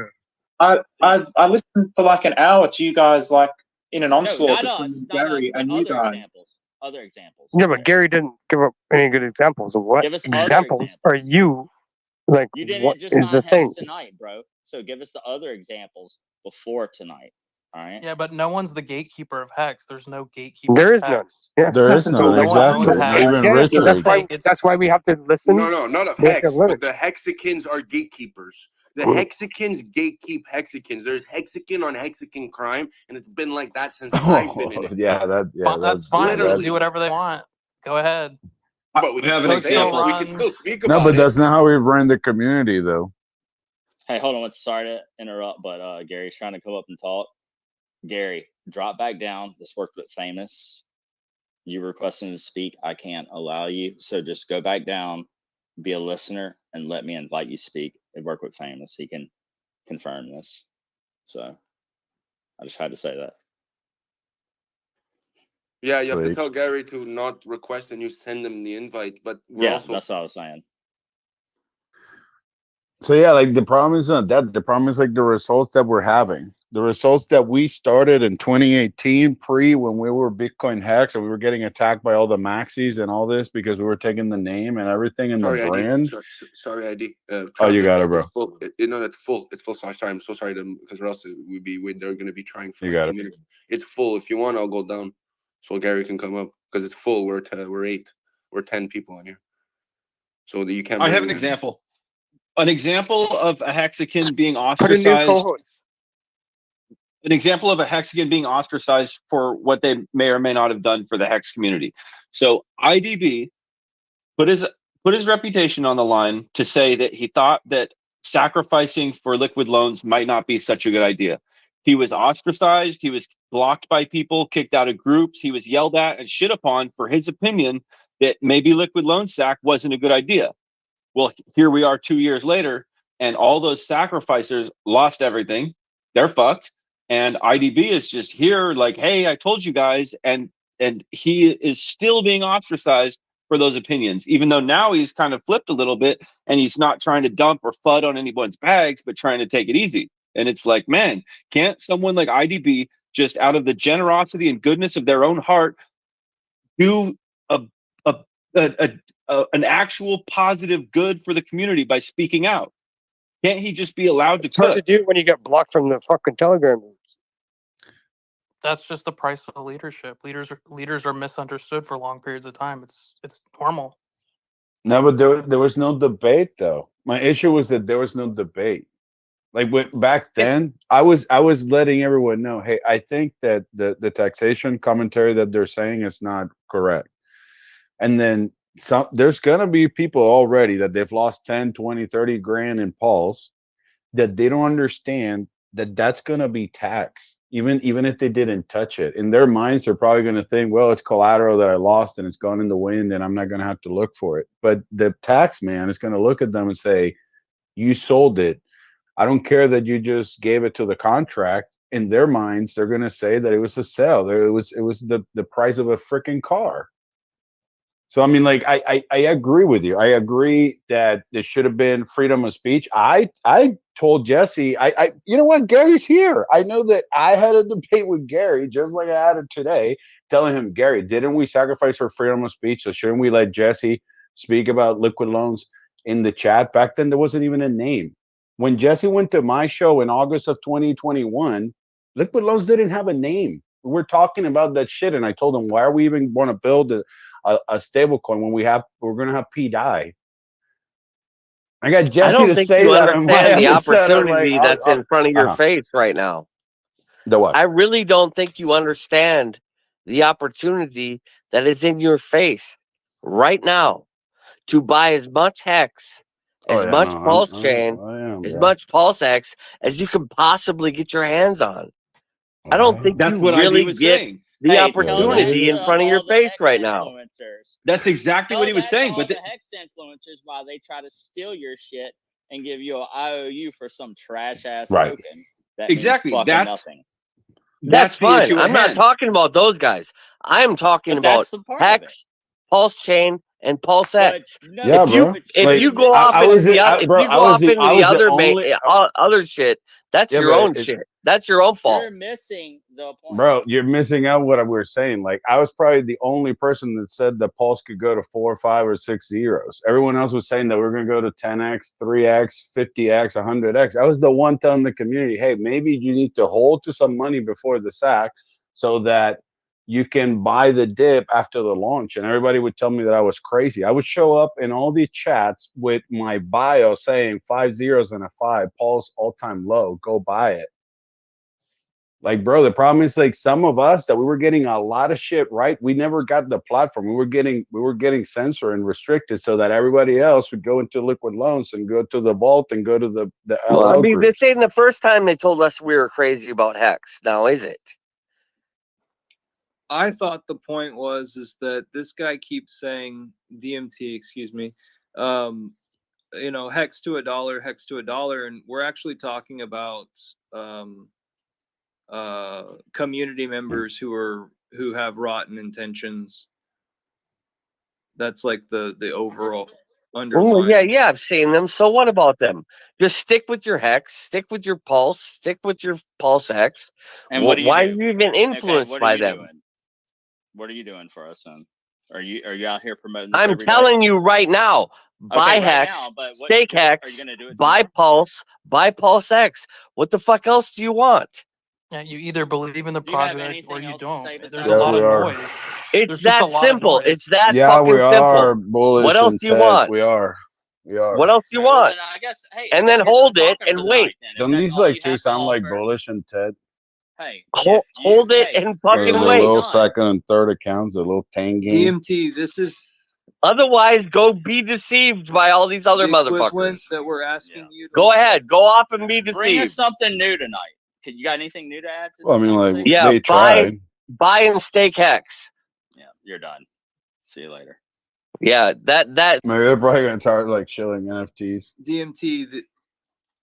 please. I listened for like an hour to you guys, like in an No, onslaught not between us, Gary but and you other guys. examples. Other examples. Yeah, but Gary didn't give up any good examples of what Give us other examples are you like. You What didn't just is the not Hex thing? tonight, bro. So give us the other examples before tonight. All right. Yeah, but no one's the gatekeeper of Hex. There's no gatekeeper There of is none. Hex. Yeah. There is none, No one exactly. owns Not Hex. even Yeah. It's Richard. fake. That's why we have to listen. No, not a We have hex, to learn. but the Hexicans are gatekeepers. The Mm. Hexicans gatekeep Hexicans. There's Hexican on Hexican crime, and it's been like that since I've been in it. That's fine. They can Literally. do whatever they want. Go ahead. But we I can have an still say it. example. We can still speak No, about but it. that's not how we run the community though. Hey, hold on. Sorry to interrupt, but Gary's trying to come up and talk. Gary, drop back down. This worked with Famous. You requesting to speak. I can't allow you. So just go back down, be a listener, and let me invite you to speak. It worked with Famous. He can confirm this. So I just had to say that. Yeah, you have to Sweet. tell Gary to not request and you send him the invite. But we're Yeah, also that's what I was saying. So yeah, like the problem is not that. The problem is like the results that we're having. The results that we started in 2018, when we were Bitcoin hacks and we were getting attacked by all the maxis and all this because we were taking the name and everything and the sorry, ID. brand. Sorry, ID. Oh, you Trap, got it, bro. it's full. It's full. It's full. Sorry, I'm so sorry because or else they're going to be trying for You like got 2 it. minutes. It's full. If you want, I'll go down so Gary can come up because it's full. We're 8. We're 10 people in here, so that you can't I have bring an in. example. An example of a Hexican being Put a new ostracized. co-host. An example of a Hexican being ostracized for what they may or may not have done for the Hex community. So IDB put his reputation on the line to say that he thought that sacrificing for liquid loans might not be such a good idea. He was ostracized. He was blocked by people, kicked out of groups. He was yelled at and shit upon for his opinion that maybe liquid loan sack wasn't a good idea. Well, here we are 2 years later, and all those sacrificers lost everything. They're fucked. And IDB is just here like, hey, I told you guys. And he is still being ostracized for those opinions, even though now he's kind of flipped a little bit and he's not trying to dump or FUD on anyone's bags, but trying to take it easy. And it's like, man, can't someone like IDB just out of the generosity and goodness of their own heart do a an actual positive good for the community by speaking out? Can't he just be allowed to It's hard to cook? do when you get blocked from the fucking Telegram groups. That's just the price of leadership. Leaders are misunderstood for long periods of time. It's normal. No, but there was no debate though. My issue was that there was no debate. Like back then, I was letting everyone know, hey, I think that the taxation commentary that they're saying is not correct. And then there's gonna be people already that they've lost 10, 20, 30 grand in Pulse that they don't understand that's going to be taxed, even if they didn't touch it. In their minds, they're probably going to think, well, it's collateral that I lost and it's gone in the wind and I'm not going to have to look for it. But the tax man is going to look at them and say, you sold it. I don't care that you just gave it to the contract. In their minds, they're going to say that it was a sale. It was the price of a freaking car. So I mean, like, I agree with you. I agree that there should have been freedom of speech. I told Jesse, you know what, Gary's here. I know that I had a debate with Gary just like I had it today, telling him, Gary, didn't we sacrifice for freedom of speech? So shouldn't we let Jesse speak about liquid loans in the chat? Back then, there wasn't even a name. When Jesse went to my show in August of 2021, liquid loans didn't have a name. We were talking about that shit, and I told him, why are we even want to build a stable coin when we're going to have P die? I got I Jesse don't to think say you that on my understand the episode. I'm like, opportunity that's in front of your face right now. The what? I really don't think you understand the opportunity that is in your face right now to buy as much Hex, as much Pulse Chain, as much Pulse X as you can possibly get your hands on. I don't think That's you what ID really was get saying. the Hey, tell that opportunity in to front of your all the face Hex right now. influencers. That's exactly Tell what he was that saying. to all But the Hex influencers while they try to steal your shit and give you an IOU for some trash ass Right. token that Exactly. means fucking nothing. That's the fine. issue at I'm not hand. talking about those guys. I'm talking But about that's the part of it. Hex, Pulse Chain, and Pulse But X. no, Yeah, if you bro. if Like, you go I off into was the I, if bro, you I go was off the into I the was the only other shit, that's yeah, your but own shit. That's your own fault. you're missing the point. bro, you're missing out what we were saying. Like, I was probably the only person that said the pulse could go to 4 or 5 or 6 zeros. Everyone else was saying that we're going to go to 10x, 3x, 50x, 100x. I was the one telling the community, hey, maybe you need to hold to some money before the sack so that you can buy the dip after the launch. And everybody would tell me that I was crazy. I would show up in all the chats with my bio saying 5 zeros and a 5, pulse all-time low, go buy it. Like, bro, the problem is, like, some of us that we were getting a lot of shit right, we never got the platform. We were getting censored and restricted so that everybody else would go into liquid loans and go to the vault and go to the Well, I LL mean, groups. this ain't the first time they told us we were crazy about Hex. Now, is it? I thought the point is that this guy keeps saying DMT, excuse me, you know, hex to $1, and we're actually talking about community members who have rotten intentions. That's like the overall underlying. Yeah, I've seen them. So what about them? Just stick with your Hex, stick with your Pulse, stick with your Pulse X. And what do you Why do? are you even influenced what are by you them? doing? What are you doing for us, son? Are you out here promoting this I'm every day? telling you right now, buy Okay, right Hex, now, but what stake are you Hex, gonna do it buy tomorrow? Pulse, buy Pulse X. What the fuck else do you want? Yeah, you either believe in the Do you have project or anything you else to don't. say There's besides a Yeah, lot we of are. noise. It's There's just a that lot of simple. noise. It's that Yeah, we fucking simple. are bullish What else and you tech. want? We are. We are. What else you All right, well want? then I guess hey, And I guess then you're done hold it talking and for the wait. night then. If Don't that's these all like you two have to sound like offer. bullish and Ted? Hey, Hold it and Or fucking the wait. little second and third accounts, the little Tang game. DMT, this is Otherwise, go be deceived by all these other the equivalent motherfuckers. that we're asking you to Go ahead, go off and be Bring us deceived. something new tonight. You got anything new to add to Well, I this mean, like, conversation? Yeah, they tried. buy and stake Hex. Yeah, you're done. See you later. Yeah, that Maybe they're probably gonna start like shilling NFTs. DMT.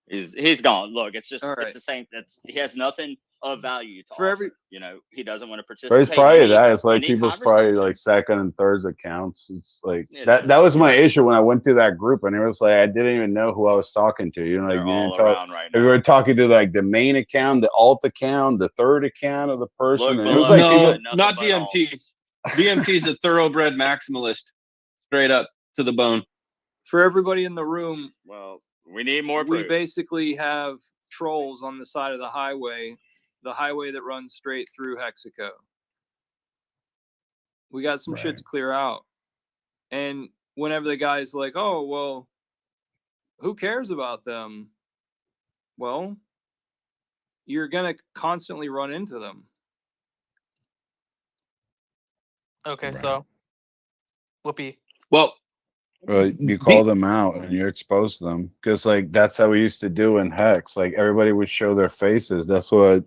He's gone. Look, it's just All right. it's the same. He has nothing of value to For offer. every You know, he doesn't want to But it's participate probably in that. It's like any people's probably conversation. like second and thirds accounts. It's like It that. is. That was my issue when I went through that group, and it was like I didn't even know who I was talking to. You know, like They're you all didn't talk. around right We now. were talking to like the main account, the alt account, the third account of the person, Look and it was below like you, people. got nothing Not but DMT. alts. DMT is a thoroughbred maximalist, straight up to the bone. For everybody in the room, Well, we need more we proof. basically have trolls on the side of the highway that runs straight through Hexico. We got some shit to clear out. And whenever the guy's like, oh, well, who cares about them? Well, you're going to constantly run into them. Okay, so Whoopi. Well, You call them out and you expose them because like that's how we used to do in Hex. Like everybody would show their faces. That's what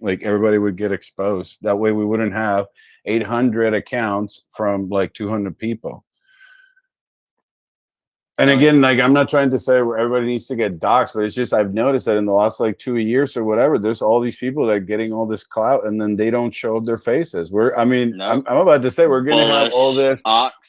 like everybody would get exposed. That way we wouldn't have 800 accounts from like 200 people. And again, like I'm not trying to say where everybody needs to get doxxed, but it's just I've noticed that in the last like 2 years or whatever, there's all these people that are getting all this clout and then they don't show their faces. I'm about to say we're gonna have all this.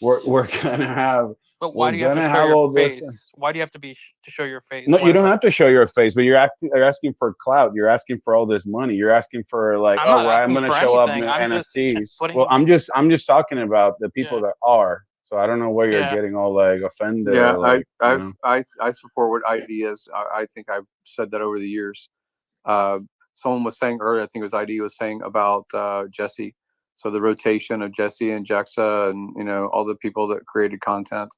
We're gonna have. But why We're do you have to gonna show have your all this. face? Why do you have to to show your face? No, Why you does don't that? have to show your face, but you're asking for clout. You're asking for all this money. You're asking for like, I'm oh, not well, I'm asking gonna for show up in anything. I'm just NFTs. putting. Well, I'm just talking about the people that are. So I don't know where you're Yeah. getting all like offended Yeah, or like. I support what ID is. I think I've said that over the years. Someone was saying earlier, I think it was ID was saying about Jesse. So the rotation of Jesse and Jexa and all the people that created content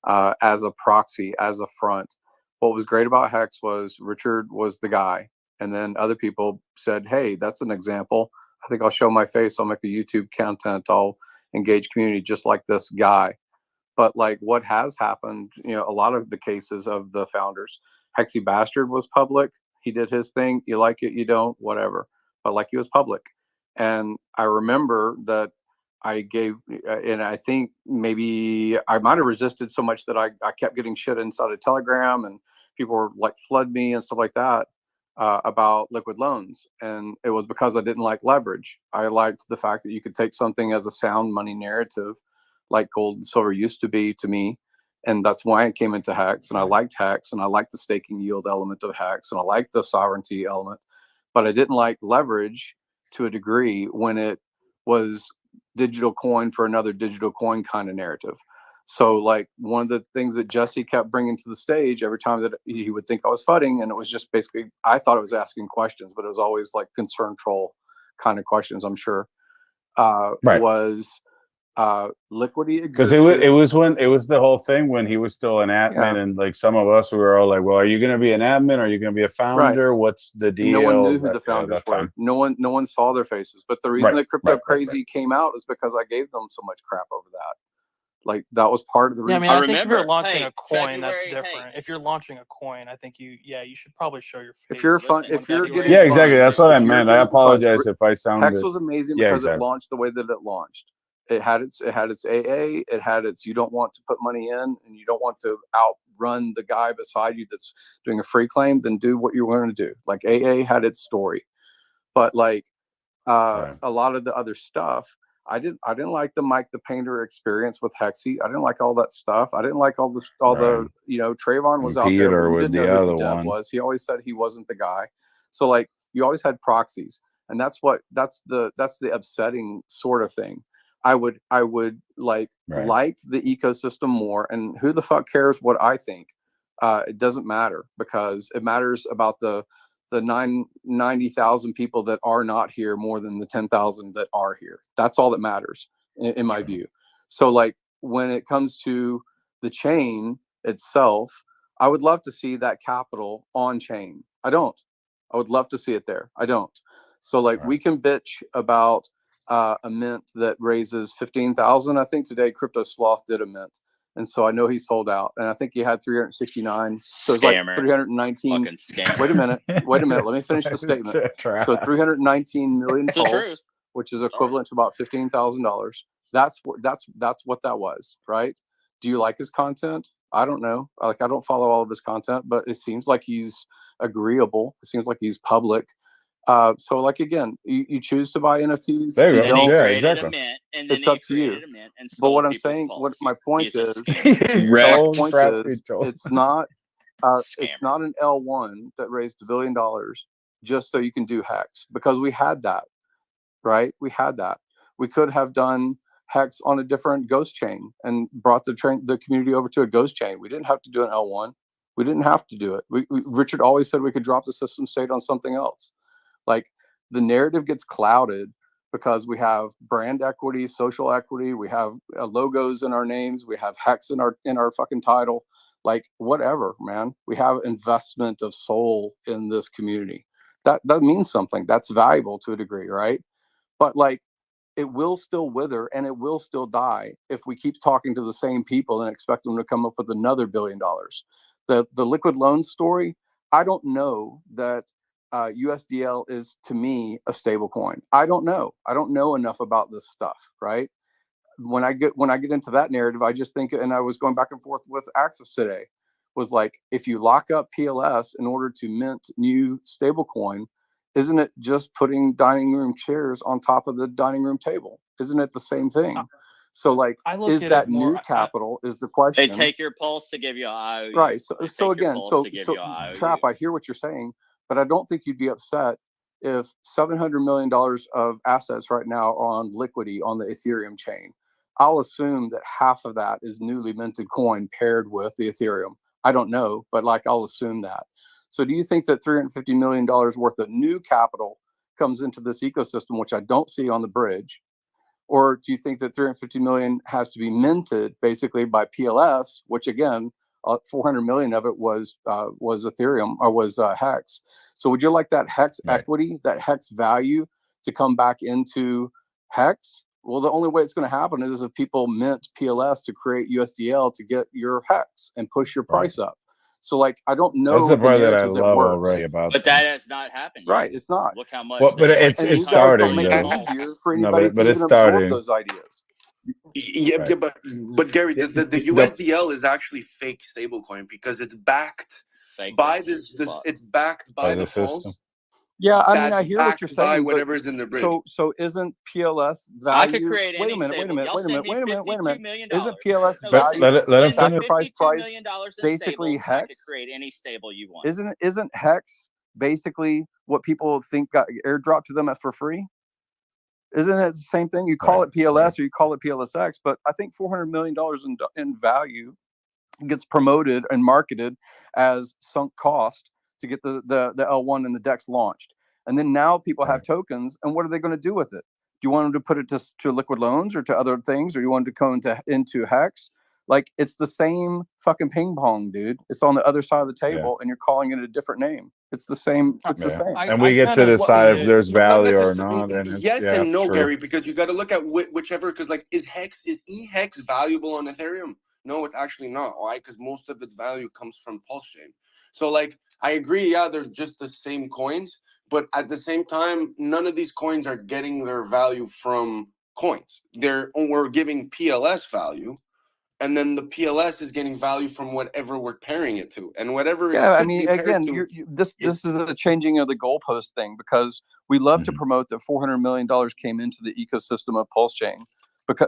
as a proxy, as a front. What was great about Hex was Richard was the guy, and then other people said, "Hey, that's an example. I think I'll show my face. I'll make a YouTube content. I'll engage community just like this guy." But like what has happened, a lot of the cases of the founders, Hexy Bastard was public. He did his thing. You like it, you don't, whatever. But like he was public. And I remember that I gave, and I think maybe I might have resisted so much that I kept getting shit inside of Telegram and people were like flood me and stuff like that about liquid loans. And it was because I didn't like leverage. I liked the fact that you could take something as a sound money narrative like gold and silver used to be to me. And that's why I came into Hex, and I liked Hex, and I liked the staking yield element of Hex, and I liked the sovereignty element, but I didn't like leverage to a degree when it was digital coin for another digital coin kind of narrative. So like one of the things that Jesse kept bringing to the stage every time that he would think I was fudding, and it was just basically, I thought it was asking questions, but it was always like concern troll kind of questions, I'm sure, Right. was liquidity Because existed. it was the whole thing when he was still an admin, and like some of us we were all like, well, are you going to be an admin? Are you going to be a founder? What's the deal? And no one knew who That- the founders that were. time. No one saw their faces. But the reason Right, that Crypto right, right, Crazy came out is because I gave them so much crap over that. Like that was part of the Yeah, I reason. mean, I think if you're launching a coin, that's different. If you're launching a coin, I think you should probably show your face. If you're fun, if you're getting Yeah, exactly. That's what I if you're meant. I getting funds, apologize if I sounded. Hex was amazing Yeah, because it exactly. launched the way that it launched. It had its AA. It had its you don't want to put money in and you don't want to outrun the guy beside you that's doing a free claim. Then do what you want to do. Like AA had its story, but like a lot of the other stuff. I didn't like the Mike the Painter experience with Hexy. I didn't like all that stuff. I didn't like all the Trayvon was out there, but Peter you with didn't know the who other the dev one. was. He always said he wasn't the guy. So like you always had proxies, and that's the upsetting sort of thing. I would like the ecosystem more, and who the fuck cares what I think? It doesn't matter because it matters about the 90,000 people that are not here more than the 10,000 that are here. That's all that matters in my view. So like when it comes to the chain itself, I would love to see that capital on chain. I don't. I would love to see it there. I don't. So like we can bitch about a mint that raises 15,000. I think today Crypto Sloth did a mint. And so I know he sold out, and I think he had 369. So it's like Scammer. 319. Fucking scammer. Wait a minute. Let me finish the statement. So 319 million It's the truth. pulse, which is equivalent to about $15,000. That's what that was, right? Do you like his content? I don't know. Like I don't follow all of his content, but it seems like he's agreeable. It seems like he's public. So like again, you choose to buy NFTs. There you go. don't. Yeah, exactly. It's up to you. But what I'm saying, what my point is, it's not an L1 that raised $1 billion just so you can do Hex, because we had that, right? We had that. We could have done Hex on a different ghost chain and brought the community over to a ghost chain. We didn't have to do an L1. We didn't have to do it. Richard always said we could drop the system state on something else. Like the narrative gets clouded because we have brand equity, social equity, we have logos in our names, we have Hex in our fucking title. Like whatever, man. We have investment of soul in this community. That means something. That's valuable to a degree, right? But like it will still wither and it will still die if we keep talking to the same people and expect them to come up with another $1 billion. The liquid loan story, I don't know that USDL is, to me, a stable coin. I don't know. I don't know enough about this stuff, right? When I get into that narrative, I just think, and I was going back and forth with Axis today, was like, if you lock up PLS in order to mint new stablecoin, isn't it just putting dining room chairs on top of the dining room table? Isn't it the same thing? So like, I look is at that it more. new capital is the They question. take your pulse to give you a IOU. Right. So They so take your again, pulse so to give so you a IOU. Trap, I hear what you're saying, but I don't think you'd be upset if $700 million of assets right now are on Liquidity on the Ethereum chain. I'll assume that half of that is newly minted coin paired with the Ethereum. I don't know, but like I'll assume that. So do you think that $350 million worth of new capital comes into this ecosystem, which I don't see on the bridge? Or do you think that 350 million has to be minted basically by PLS, which again, 400 million of it was Ethereum or was Hex. So would you like that Hex equity, that Hex value to come back into Hex? Well, the only way it's going to happen is if people mint PLS to create USDL to get your Hex and push your price up. So like, I don't That's know the the part that I narrative that love works. already about But them. that has not happened yet. Right, it's not. Look how much. Well, but there's it's And you it's guys don't starting make it though. easier for No, anybody but to it's even absorb starting. those ideas. Yeah, Right. yeah, but Gary, Yeah, the the USDL is actually fake stablecoin because it's backed Fake by as fuck. it's backed by by the the system. pulse. Yeah, I mean, That's I hear what you're backed by saying, but whatever's in the bridge. so isn't PLS I could value? create Wait any a minute, wait a stable. minute, Y'all wait a send minute, me wait a minute, wait a $52 minute. million. Isn't No, PLS But listen. value let him the Send me finish. sacrifice $52 price million in basically stable. I could Hex? create any stable you want. Isn't Hex basically what people think got airdropped to them for free? Isn't it the same thing? You call Right. it PLS or you call it PLSX, but I think $400 million in value gets promoted and marketed as sunk cost to get the L1 and the DEX launched. And then now people have tokens, and what are they going to do with it? Do you want them to put it to liquid loans or to other things, or you want it to go into Hex? Like, it's the same fucking ping pong, dude. It's on the other side of the Yeah. table, and you're calling it a different name. It's the same. It's the Yeah. same. And we get to decide if there's value or not, and it's Yes and no, true. Gary, because you got to look at whichever. Because like, is eHex valuable on Ethereum? No, it's actually not. Why? Because most of its value comes from Pulse Chain. So like, I agree. Yeah, they're just the same coins, but at the same time, none of these coins are getting their value from coins. We're giving PLS value. And then the PLS is getting value from whatever we're pairing it to, and whatever it Yeah, I could mean, be paired again, to. this is a changing of the goalpost thing, because we love to promote that $400 million came into the ecosystem of Pulse Chain,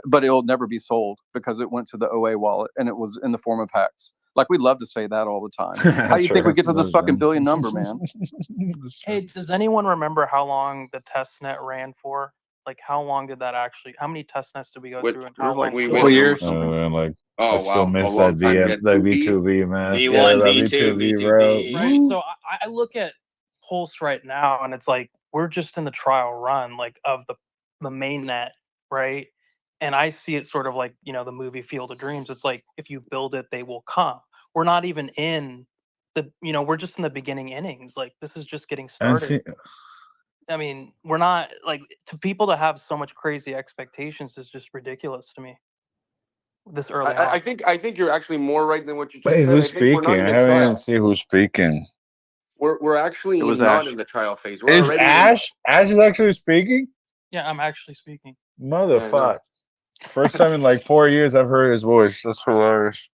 but it'll never be sold because it went to the OA wallet and it was in the form of Hex. Like, we love to say that all the time. How do you think we get to this fucking billion number, man? Hey, does anyone remember how long the test net ran for? Like, how long did that actually? How many test nets did we go Which through, and It was how like long? we did it went last? years. Like, I Oh still wow, a miss that long time. VM, Yeah, that 2B. V2V, man. V1, Yeah, that V2, V2V, bro. V2V. Right. So I look at Pulse right now, and it's like we're just in the trial run, like of the main net, right? And I see it sort of like, the movie Field of Dreams. It's like, if you build it, they will come. We're not even in we're just in the beginning innings. Like, this is just getting And started. I mean, we're not like, to people to have so much crazy expectations is just ridiculous to me. This early on. I think you're actually more right than what you just Wait, said. who's I think we're not speaking? in I a haven't even trial. seen who's speaking. We're It actually was not Ash. in the trial phase. We're Is already in. Ash? Ash is actually speaking? Yeah, I'm actually speaking. Yeah, I know. Motherfuck. First time in like 4 years I've heard his voice. That's hilarious.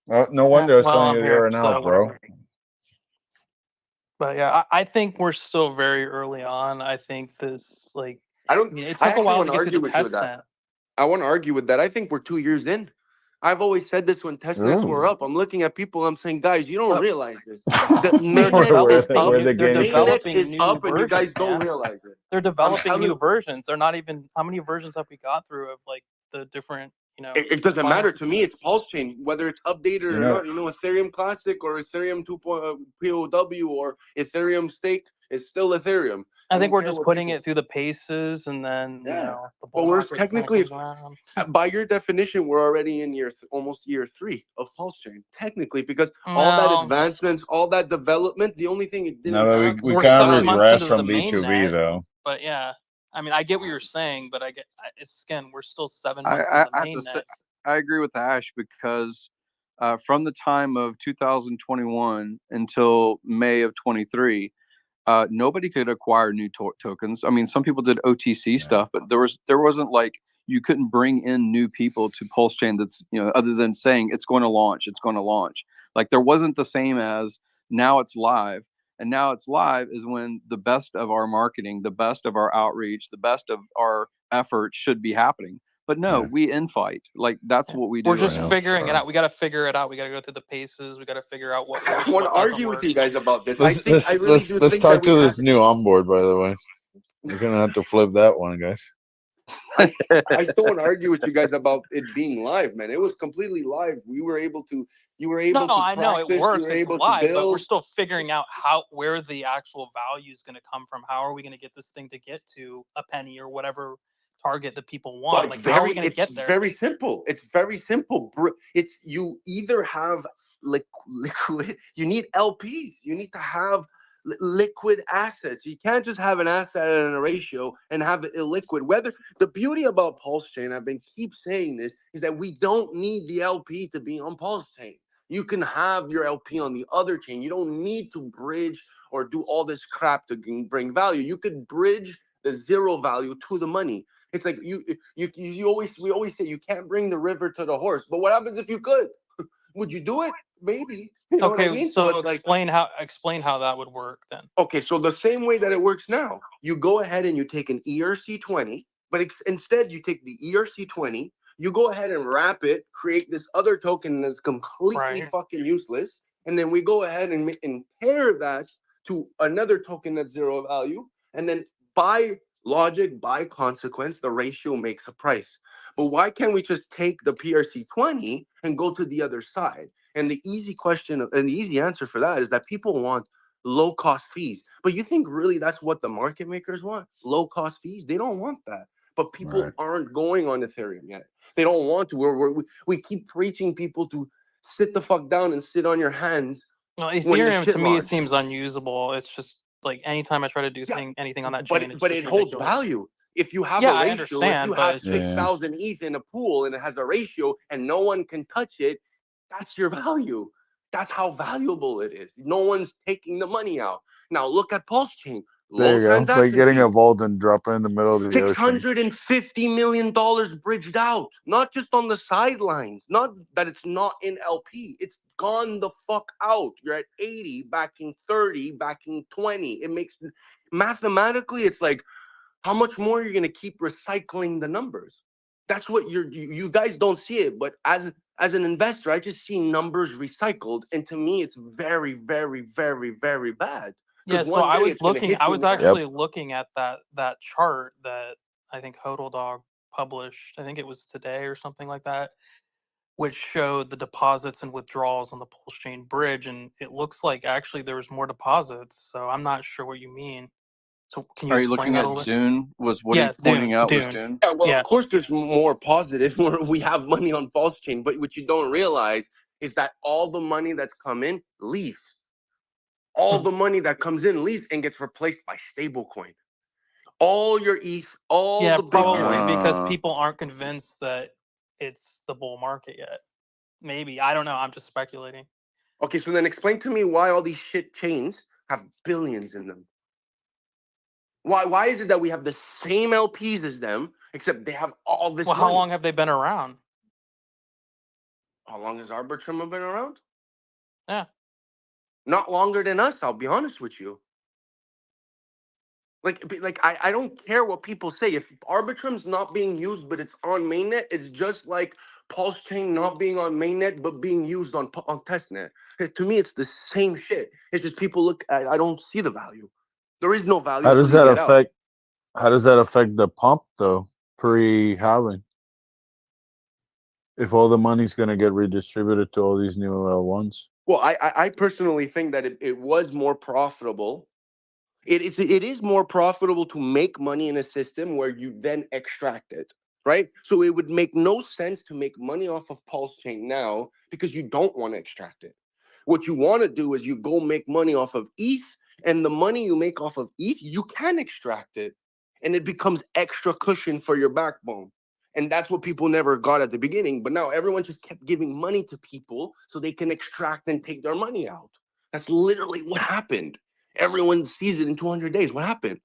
No wonder I was Well, telling I'm you the here, other so now, bro. whatever. But yeah, I think we're still very early on. I think this, like, I don't. it I took a actually while want to to get through argue the with you with test that. net. I want to argue with that. I think we're 2 years in. I've always said this when test nets were Ooh. up. I'm looking at people. I'm saying, guys, you don't But realize this. The they're mainnet is developing up. We're the they're guinea pigs. Mainnet developing is new up, and you guys versions, don't man. realize it. They're I'm developing new telling. versions. They're not even, how many versions have we got through of like the different, It doesn't matter finance to me. It's Pulse Chain, whether it's updated You or know, not. Ethereum Classic or Ethereum 2.0 POW or Ethereum Stake. It's still Ethereum. I I think don't we're care just what putting people. it through the paces, and then Yeah, the but bull we're market kind of technically, comes around. by your definition, we're already in almost year 3 of Pulse Chain, technically, because all that Well, advancements, all that development, the only thing it no, didn't but have we we're kind of 7 months regress into the from main B2B net, though. but yeah, I mean, I get what you're saying, but it's again, we're still 7 I, months I, into I have to say, mainnet. I agree with Ash because from the time of 2021 until May of 23, nobody could acquire new tokens. I mean, some people did OTC stuff, but there wasn't like you couldn't bring in new people to Pulse Chain that's, other than saying it's going to launch, it's going to launch. Like there wasn't the same as now it's live. And now it's live is when the best of our marketing, the best of our outreach, the best of our efforts should be happening. But no, we infight. Like that's what we do. We're just right now. figuring it out. We got to figure it out. We got to go through the paces. We got to figure out what I works, want to what doesn't argue with work. you guys about this. Let's I really do let's think that talk we to have. this new onboard. By the way, we're gonna have to flip that one, guys. I still want to argue with you guys about it being live, man. It was completely live. You were able to No, to I know it practice. You works. were It's able to live, but we're build. still figuring out where the actual value is going to come from. How are we going to get this thing to get to a penny or whatever target that people Well, want? Like, how are we going to it's get there? very simple. It's very simple. It's you either have liquid. You need LPs. You need to have liquid assets. You can't just have an asset and a ratio and have it illiquid. Whether the beauty about Pulse Chain, I've been keep saying this, is that we don't need the LP to be on Pulse Chain. You can have your LP on the other chain. You don't need to bridge or do all this crap to bring value. You could bridge the zero value to the money. It's like we always say you can't bring the river to the horse. But what happens if you could? Would you do it? Maybe. You know what I Okay, mean? so it's like, explain how that would work then. okay, so the same way that it works now, you go ahead and you take an ERC20, but instead you take the ERC20, you go ahead and wrap it, create this other token that's completely fucking useless, and then we go ahead and pair that to another token that's zero value, and then by logic, by consequence, the ratio makes a price. But why can't we just take the PRC20 and go to the other side? And the easy question and the easy answer for that is that people want low cost fees. But you think really that's what the market makers want? Low cost fees? They don't want that. But people aren't going on Ethereum yet. They don't want to. We keep preaching people to sit the fuck down and sit on your hands. No, when the Ethereum shit to me it launches. seems unusable. It's just like anytime I try to do anything on that chain, it's But just it holds ridiculous. value. If you have Yeah, a I ratio, if understand, you but have it's- 6,000 ETH in a pool and it has a ratio and no one can touch it, that's your value. That's how valuable it is. No one's taking the money out. Now look at Pulse Chain. There Low you go. It's like transaction getting fee. a vault and dropping in the middle of the ocean. $650 million bridged out, not just on the sidelines, not that it's not in LP. It's gone the fuck out. You're at 80, backing 30, backing 20. It makes mathematically, it's like, how much more are you going to keep recycling the numbers? That's what you guys don't see it. But as an investor, I just see numbers recycled. And to me, it's very, very, very, very bad. Yeah, Because so one I day was it's going to looking. hit I you in was the face. actually looking at that chart that I think Hodl Dog published. I think it was today or something like that, which showed the deposits and withdrawals on the Pulse Chain bridge, and it looks like actually there was more deposits. So I'm not sure what you mean. So can you Are you explain looking that a at little bit? Dune? Was what Yes, he's pointing out was Dune. Dune? Yeah, well, Yeah. of course, there's more positive where we have money on Pulse Chain, but what you don't realize is that all the money that's come in leaves. All the money that comes in leaves and gets replaced by stablecoin. All your ETH, all Yeah, the probably Bitcoin. because people aren't convinced that it's the bull market yet. Maybe. I don't know. I'm just speculating. Okay, so then explain to me why all these shit chains have billions in them. Why is it that we have the same LPs as them, except they have all this Well, how money? long have they been around? How long has Arbitrum been around? Yeah. Not longer than us, I'll be honest with you. Like I don't care what people say. If Arbitrum's not being used, but it's on mainnet, it's just like Pulse Chain not being on mainnet, but being used on testnet. To me, it's the same shit. It's just people look. I don't see the value. There is no value How until does you that get out. affect? How does that affect the pump though? Pre-halving, if all the money's going to get redistributed to all these new L1s. Well, I personally think that it was more profitable. It is more profitable to make money in a system where you then extract it, right? So it would make no sense to make money off of Pulse Chain now because you don't want to extract it. What you want to do is you go make money off of ETH, and the money you make off of ETH, you can extract it. and it becomes extra cushion for your backbone. And that's what people never got at the beginning. But now everyone just kept giving money to people so they can extract and take their money out. That's literally what happened. Everyone sees it in 200 days. What happened?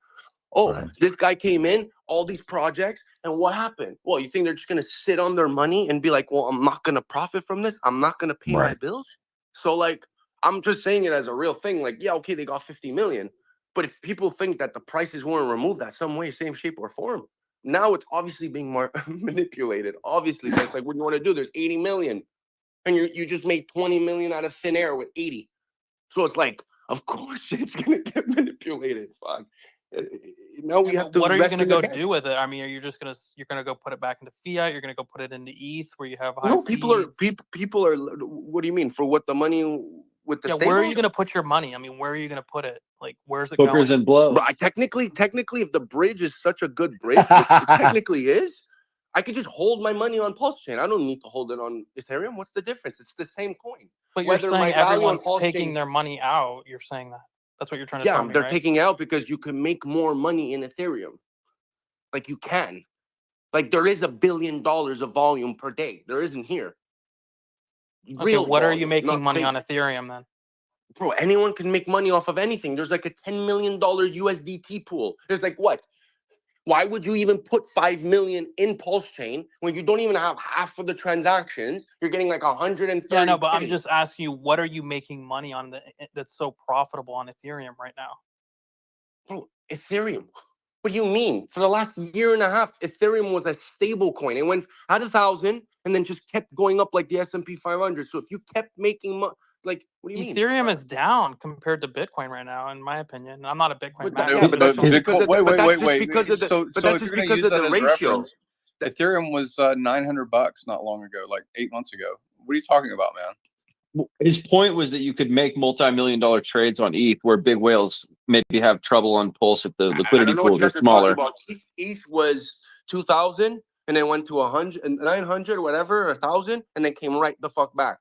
Oh, this guy came in, all these projects, and what happened? Well, you think they're just going to sit on their money and be like, well, I'm not going to profit from this. I'm not going to pay my bills. So, like, I'm just saying it as a real thing. Like, yeah, okay, they got 50 million. But if people think that the prices weren't removed that some way, same shape or form, now it's obviously being more manipulated. Obviously, but it's like, what do you want to do? There's 80 million. And you just made 20 million out of thin air with 80. So it's like, of course it's going to get manipulated. Fuck. Now we have to. What are you rest going to in the go past. do with it? I mean, are you just you're going to go put it back into fiat? You're going to go put it into ETH where you have high No, people are fees? people are. What do you mean for what the money with the Yeah, where are you stable? going to put your money? I mean, where are you going to put it? Like, where's it Hookers going? and blow. But technically, if the bridge is such a good bridge, which it technically is, I could just hold my money on Pulse Chain. I don't need to hold it on Ethereum. What's the difference? It's the same coin. But you're Whether my saying value on everyone's Pulse taking Chain, their money out. You're saying that. That's what you're trying to yeah, tell me, they're right? taking out because you can make more money in Ethereum. Like you can. Like there is $1 billion of volume per day. There isn't here. Okay, Real what are you volume, making not money fake. on Ethereum then? Bro, anyone can make money off of anything. There's like a $10 million USDT pool. There's like what? Why would you even put 5 million in Pulse Chain when you don't even have half of the transactions? You're getting like 130. Yeah, no, but I'm just asking you, what are you making money on that's so profitable on Ethereum right now? Bro, Ethereum. What do you mean? For the last year and a half, Ethereum was a stable coin. It went at 1,000 and then just kept going up like the S&P 500. So if you kept making money, like, what do you mean? Ethereum is down compared to Bitcoin right now, in my opinion. I'm not a Bitcoin But master. but that's just because of the, but that's just Wait. because of the, So, but so that's if just you're going to because use of that the as ratio. reference, Ethereum was $900 not long ago, like 8 months ago. What are you talking about, man? His point was that you could make multi-million-dollar trades on ETH, where big whales maybe have trouble on Pulse if the I liquidity don't know what pools you are guys are talking smaller. about. ETH was 2,000 and then went to 100 and 900, whatever, 1,000, and then came right the fuck back.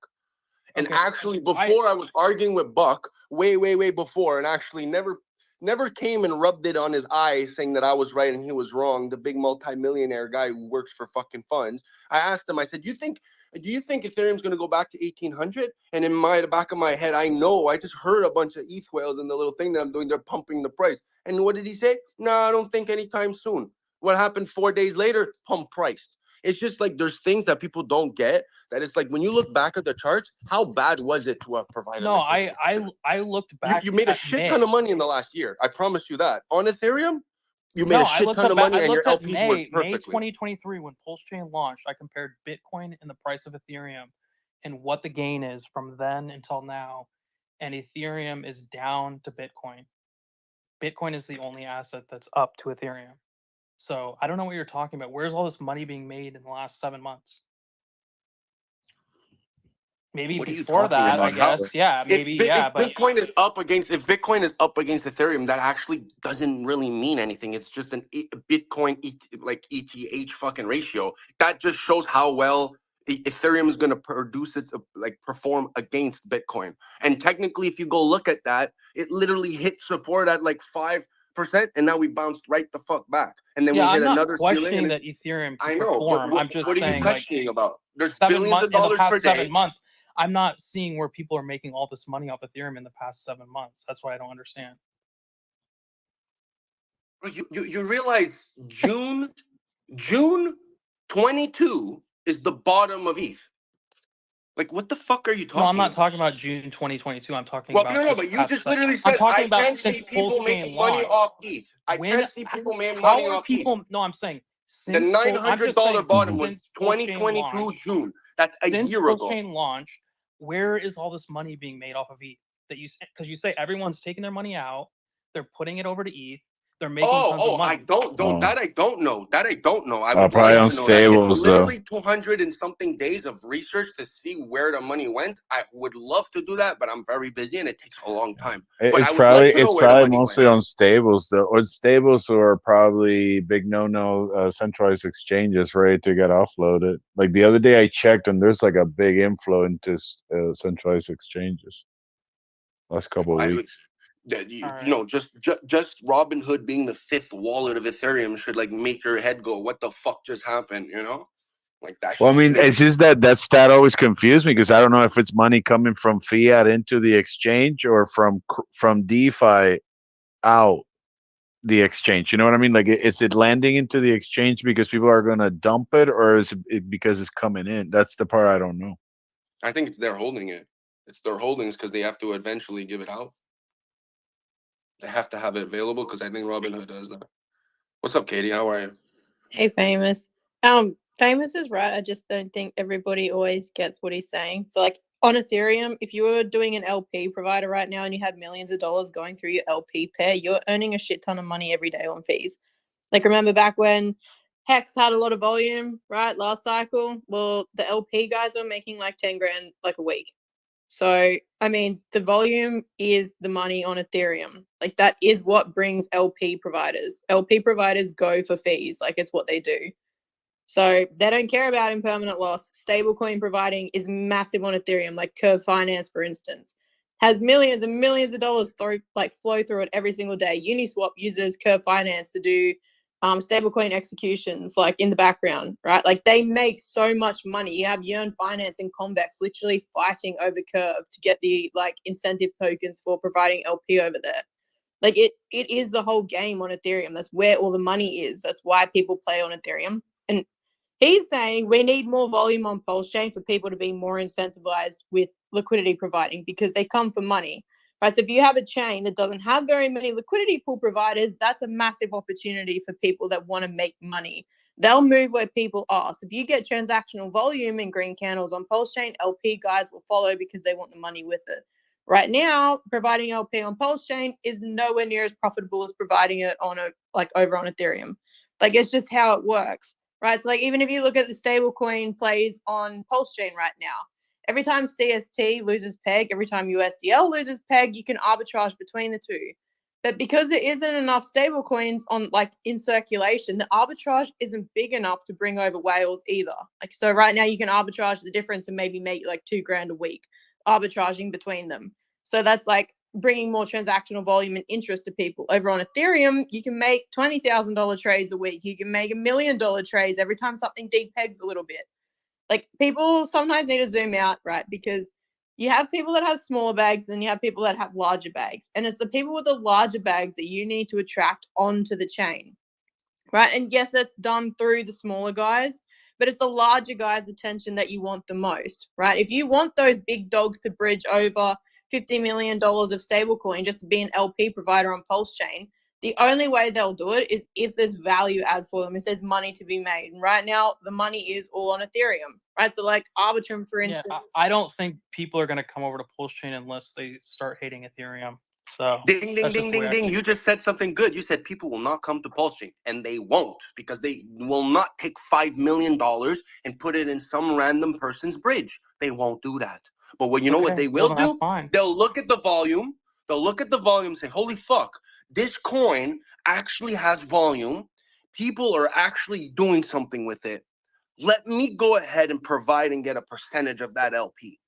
And Okay, actually, before I was arguing with Buck, way before, and actually never came and rubbed it on his eye saying that I was right and he was wrong. The big multimillionaire guy who works for fucking funds. I asked him. I said, do you think Ethereum's going to go back to 1,800? And in the back of my head, I know. I just heard a bunch of ETH whales and the little thing that I'm doing. They're pumping the price. And what did he say? No, I don't think anytime soon. What happened 4 days later? Pump price. It's just like there's things that people don't get. That it's like when you look back at the charts, how bad was it to have provided? No, I looked back. You made a at shit May. ton of money in the last year. I promise you that. On Ethereum, you made No, a I shit looked ton up. of money I and your looked at LPs worked May perfectly. 2023 when Pulse Chain launched. I compared Bitcoin and the price of Ethereum, and what the gain is from then until now. And Ethereum is down to Bitcoin. Bitcoin is the only asset that's up to Ethereum. So I don't know what you're talking about. Where's all this money being made in the last 7 months? Maybe What are you before talking that, I about? How guess. Yeah, maybe. Yeah, if but Bitcoin is up against Ethereum, that actually doesn't really mean anything. It's just an Bitcoin like ETH fucking ratio. That just shows how well Ethereum is going to produce it like perform against Bitcoin. And technically, if you go look at that, it literally hit support at like 5%, and now we bounced right the fuck back. And then yeah, we hit I'm not another ceiling. questioning And that Ethereum I can know, but perform. I'm just what are you saying, like, questioning about? There's 7 billions months of in the dollars per past day. 7 months. I'm not seeing where people are making all this money off Ethereum in the past 7 months. That's why I don't understand. You realize June 22 is the bottom of ETH. Like, what the fuck are you talking No, I'm not about? talking about June 2022. I'm talking Well, about no, just but you past just se- literally I'm said talking I about can since see Pulse people Chain making money launched. off ETH. I When? can see people making How money are off ETH. people? No, I'm saying The since I'm just saying $900 bottom was since Pulse Chain 2022 launched. June. That's a Since year Pulse ago. Chain launched, where is all this money being made off of ETH? That you because you say everyone's taking their money out, they're putting it over to ETH, they're making tons of money. I don't that I don't know. That I don't know. I would Probably like on to know that. It's stables though. literally 200 and something days of research to see where the money went. I would love to do that, but I'm very busy and it takes a long time. But I It's would like to know it's where the probably money mostly went. on stables though, or stables are probably big no centralized exchanges ready to get offloaded. Like the other day I checked and there's like a big inflow into centralized exchanges last couple of weeks. That All you right. know, just Robinhood being the 5th wallet of Ethereum should like make your head go, "What the fuck just happened?" You know, like that Well, I should mean, make it's just that stat always confused me because I don't know if it's money coming from fiat into the exchange or from DeFi out the exchange. You know what I mean? Like, is it landing into the exchange because people are going to dump it, or is it because it's coming in? That's the part I don't know. I think it's they're holding it. It's their holdings because they have to eventually give it out. They have to have it available because I think Robinhood does that. What's up, Katie? How are you? Hey, Famous. Famous is right. I just don't think everybody always gets what he's saying. So, like on Ethereum, if you were doing an LP provider right now and you had millions of dollars going through your LP pair, you're earning a shit ton of money every day on fees. Like, remember back when Hex had a lot of volume, right? Last cycle? Well, the LP guys were making like 10 grand like a week. So, I mean, the volume is the money on Ethereum. Like, that is what brings LP providers. LP providers go for fees. Like, it's what they do. So they don't care about impermanent loss. Stablecoin providing is massive on Ethereum, like Curve Finance, for instance, has millions and millions of dollars flow through it every single day. Uniswap uses Curve Finance to do stablecoin executions, like in the background, right? Like they make so much money. You have Yearn Finance and Convex literally fighting over Curve to get the like incentive tokens for providing LP over there. Like it is the whole game on Ethereum. That's where all the money is. That's why people play on Ethereum. And he's saying we need more volume on Pulse Chain for people to be more incentivized with liquidity providing because they come for money. Right. So if you have a chain that doesn't have very many liquidity pool providers, that's a massive opportunity for people that want to make money. They'll move where people are. So if you get transactional volume and green candles on Pulse Chain, LP guys will follow because they want the money with it. Right now, providing LP on Pulse Chain is nowhere near as profitable as providing it on over on Ethereum. Like it's just how it works. Right. So like even if you look at the stablecoin plays on Pulse Chain right now, every time CST loses peg, every time USDL loses peg, you can arbitrage between the two. But because there isn't enough stablecoins on like in circulation, the arbitrage isn't big enough to bring over whales either. Like so right now you can arbitrage the difference and maybe make like $2,000 a week arbitraging between them. So that's like bringing more transactional volume and interest to people. Over on Ethereum, you can make $20,000 trades a week. You can make $1 million trades every time something depegs a little bit. Like people sometimes need to zoom out, right? Because you have people that have smaller bags and you have people that have larger bags. And it's the people with the larger bags that you need to attract onto the chain, right? And yes, that's done through the smaller guys, but it's the larger guys' attention that you want the most, right? If you want those big dogs to bridge over $50 million of stablecoin just to be an LP provider on Pulse Chain, the only way they'll do it is if there's value add for them, if there's money to be made. And right now, the money is all on Ethereum, right? So like Arbitrum, for instance. Yeah, I don't think people are going to come over to Pulse Chain unless they start hating Ethereum. So Ding, ding, that's just ding, the way ding, I ding. see You it. just said something good. You said people will not come to Pulse Chain, and they won't because they will not take $5 million and put it in some random person's bridge. They won't do that. But what you know what Okay, they well will then that's do? fine. They'll look at the volume. They'll look at the volume and say, holy fuck, this coin actually has volume. People are actually doing something with it. Let me go ahead and provide and get a percentage of that LP.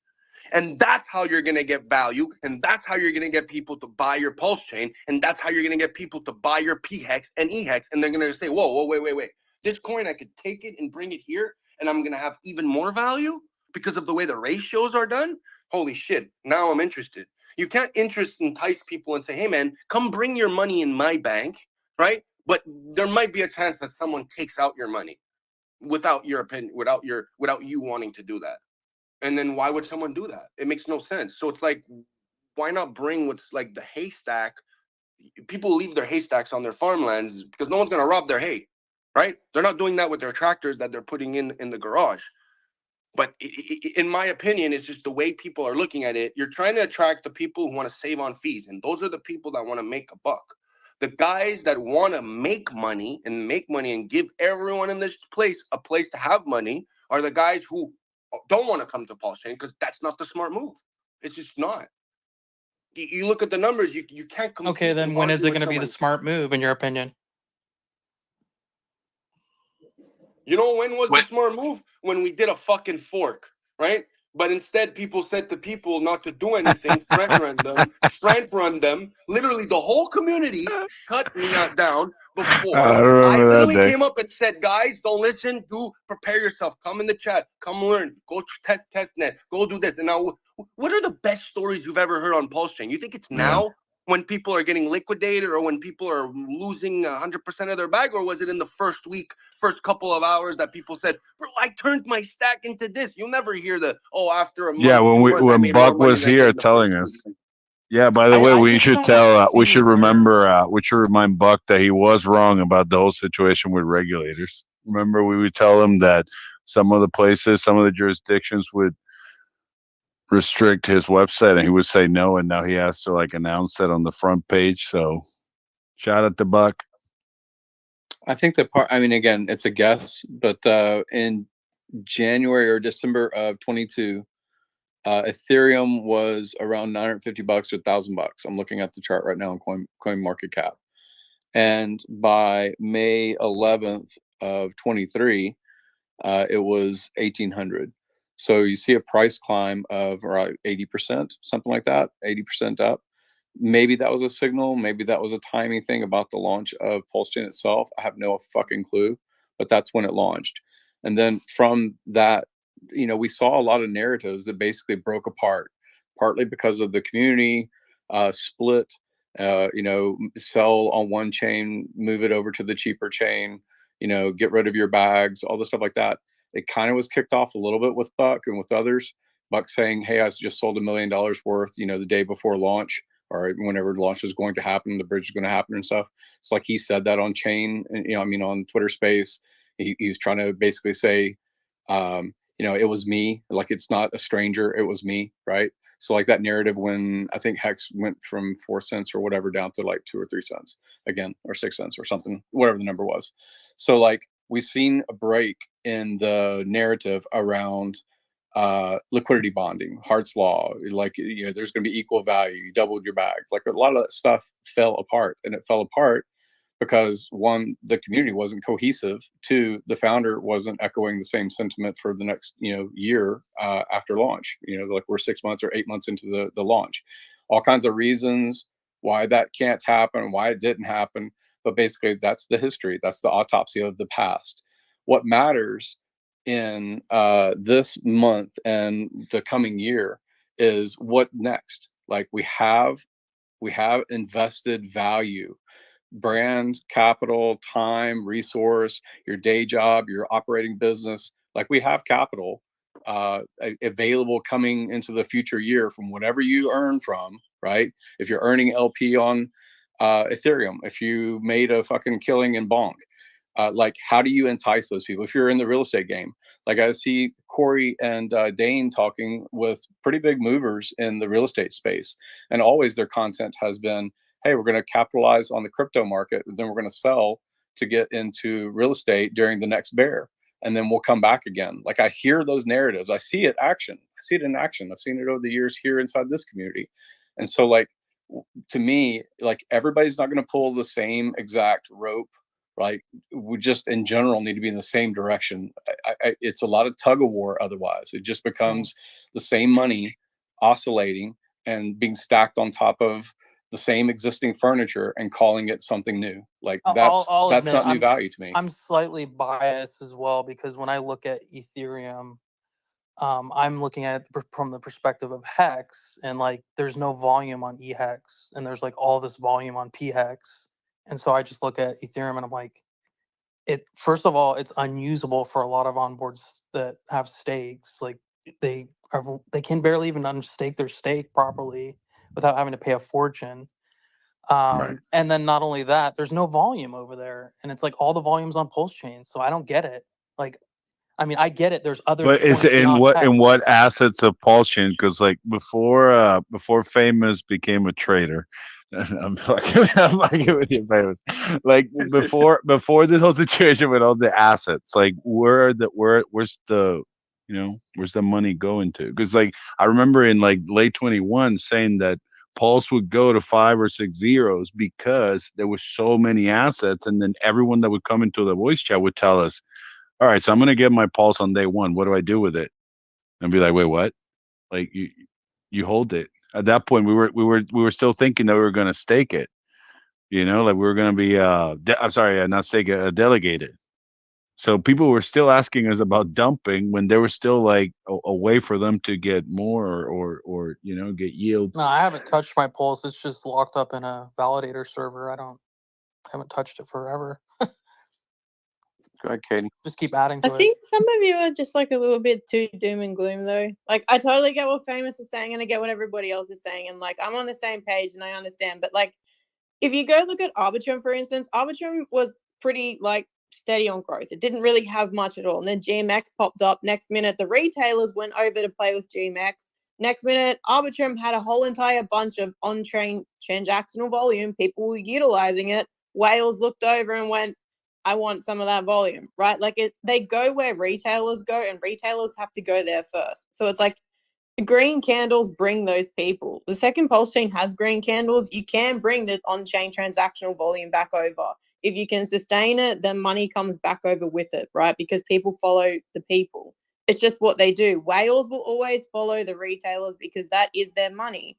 And that's how you're going to get value. And that's how you're going to get people to buy your Pulse Chain. And that's how you're going to get people to buy your P-Hex and E-Hex. And they're going to say, whoa, wait. This coin, I could take it and bring it here. And I'm going to have even more value because of the way the ratios are done. Holy shit. Now I'm interested. You can't entice people and say, hey, man, come bring your money in my bank. Right. But there might be a chance that someone takes out your money without your opinion, without you wanting to do that. And then why would someone do that? It makes no sense. So it's like, why not bring what's like the haystack? People leave their haystacks on their farmlands because no one's going to rob their hay, right? They're not doing that with their tractors that they're putting in the garage. But in my opinion, it's just the way people are looking at it. You're trying to attract the people who want to save on fees. And those are the people that want to make a buck. The guys that want to make money and give everyone in this place a place to have money are the guys who don't want to come to Pulse Chain because that's not the smart move. It's just not. You look at the numbers, you can't compete. Okay, then when is it going to be the smart move, in your opinion? You know when was the smart move? When we did a fucking fork, right? But instead, people said to people not to do anything, front run them. Literally, the whole community cut me not down before. I I remember that literally day. came up and said, guys, don't listen. Do prepare yourself. Come in the chat. Come learn. Go test net. Go do this. And now, what are the best stories you've ever heard on Pulse Chain? You think it's now when people are getting liquidated or when people are losing 100% of their bag, or was it in the first week, first couple of hours that people said, bro, I turned my stack into this? You'll never hear the, oh, after a month, Yeah, 2 months, I when made more Buck money was than I did here in the telling first us. week. Yeah, by the way, I we just should don't tell we see should where remember we should remind Buck that he was wrong about the whole situation with regulators. Remember, we would tell him that some of the places, some of the jurisdictions would restrict his website, and he would say no, and now he has to like announce that on the front page. So, shout out to Buck. I think the part, I mean, again, it's a guess, but in January or December of 22, Ethereum was around $950 to $1,000. I'm looking at the chart right now on Coin Market Cap. And by May 11th of 23, it was 1,800. So you see a price climb of around 80%, something like that, 80% up. Maybe that was a signal. Maybe that was a timing thing about the launch of PulseChain itself. I have no fucking clue, but that's when it launched. And then from that, we saw a lot of narratives that basically broke apart, partly because of the community split. Sell on one chain, move it over to the cheaper chain. Get rid of your bags, all the stuff like that. It kind of was kicked off a little bit with Buck and with others. Buck saying, "Hey, I just sold $1 million worth, the day before launch." Or whenever launch is going to happen, the bridge is going to happen and stuff. It's like he said that on chain, and on Twitter Space, he was trying to basically say, it was me. Like, it's not a stranger, it was me, right? So like that narrative when I think Hex went from 4 cents or whatever down to like 2 or 3 cents again, or 6 cents or something, whatever the number was. So like we've seen a break in the narrative around liquidity bonding, Hart's law, like there's going to be equal value. You doubled your bags. Like a lot of that stuff fell apart, and it fell apart because one, the community wasn't cohesive. Two, the founder wasn't echoing the same sentiment for the next year after launch. Like we're 6 months or 8 months into the launch. All kinds of reasons why that can't happen, why it didn't happen. But basically, that's the history. That's the autopsy of the past. What matters in this month and the coming year is what next. Like we have invested value, brand, capital, time, resource, your day job, your operating business. Like we have capital available coming into the future year from whatever you earn from, right? If you're earning LP on Ethereum, if you made a fucking killing in Bonk, like how do you entice those people if you're in the real estate game? Like I see Corey and Dane talking with pretty big movers in the real estate space, and always their content has been, hey, we're going to capitalize on the crypto market, then we're going to sell to get into real estate during the next bear, and then we'll come back again. Like I hear those narratives, I see it in action. I've seen it over the years here inside this community. And so like to me, like everybody's not going to pull the same exact rope. Like we just in general need to be in the same direction. It's a lot of tug of war. Otherwise, it just becomes the same money oscillating and being stacked on top of the same existing furniture and calling it something new. Like I'll that's admit not new value to me. I'm slightly biased as well, because when I look at Ethereum, I'm looking at it from the perspective of Hex, and like there's no volume on eHex, and there's like all this volume on PHEX, and so I just look at Ethereum and I'm like, first of all, it's unusable for a lot of onboards that have stakes. Like they can barely even unstake their stake properly without having to pay a fortune. And then not only that, there's no volume over there, and it's like all the volume's on Pulse Chain, so I don't get it. Like, I mean, I get it. There's other But is coins it beyond Hex. in what assets of Pulsion? Because like before Famous became a trader, I'm fucking with you, Famous. Like before this whole situation with all the assets, like where's the where's the money going to? Because like I remember in like late 21 saying that Pulse would go to 5 or 6 zeros because there were so many assets, and then everyone that would come into the voice chat would tell us, all right, so I'm going to get my Pulse on day one. What do I do with it? And be like, wait, what? Like you hold it. At that point, we were still thinking that we were going to stake it. You know, like we were going to be I'm sorry, not stake it, delegated. So people were still asking us about dumping when there was still like a way for them to get more or you know get yield. No, I haven't touched my pulse. It's just locked up in a validator server. I haven't touched it forever. Go ahead, Katie. Just keep adding I to it. think some of you are just like a little bit too doom and gloom though. Like I totally get what Famous is saying and I get what everybody else is saying and like I'm on the same page and I understand. But like if you go look at Arbitrum, for instance, Arbitrum was pretty like steady on growth. It didn't really have much at all. And then GMX popped up. Next minute, the retailers went over to play with GMX. Next minute, Arbitrum had a whole entire bunch of on-chain transactional volume. People were utilizing it. Whales looked over and went, I want some of that volume, right? Like they go where retailers go and retailers have to go there first. So it's like the green candles bring those people. The second pulse chain has green candles. You can bring the on-chain transactional volume back over. If you can sustain it, then money comes back over with it, right? Because people follow the people. It's just what they do. Whales will always follow the retailers because that is their money.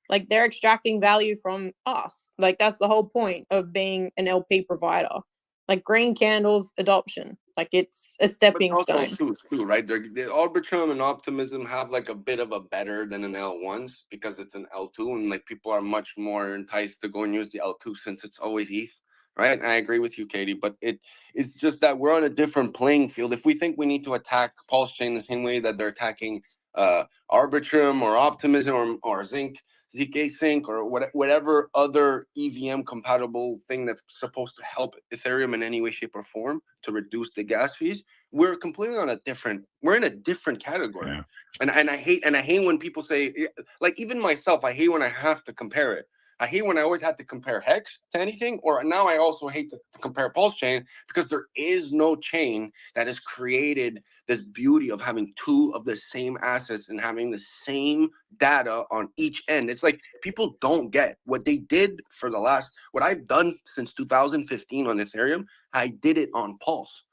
Like they're extracting value from us. Like that's the whole point of being an LP provider. Like green candles adoption. Like it's a But stepping also stone. too, right? The Arbitrum and Optimism have like a bit of a better than an L1s because it's an L2 and like people are much more enticed to go and use the L2 since it's always ETH, right? And I agree with you, Katie, but it's just that we're on a different playing field. If we think we need to attack Pulse Chain the same way that they're attacking Arbitrum or Optimism or Zinc, ZK Sync or whatever other EVM compatible thing that's supposed to help Ethereum in any way, shape, or form to reduce the gas fees, we're completely on a different. We're in a different category, Yeah. and I hate when people say like even myself, I hate when I have to compare it. I hate when I always have to compare Hex to anything, or now I also hate to compare Pulse Chain because there is no chain that has created this beauty of having two of the same assets and having the same data on each end. It's like people don't get what they did for what I've done since 2015 on Ethereum. I did it on Pulse.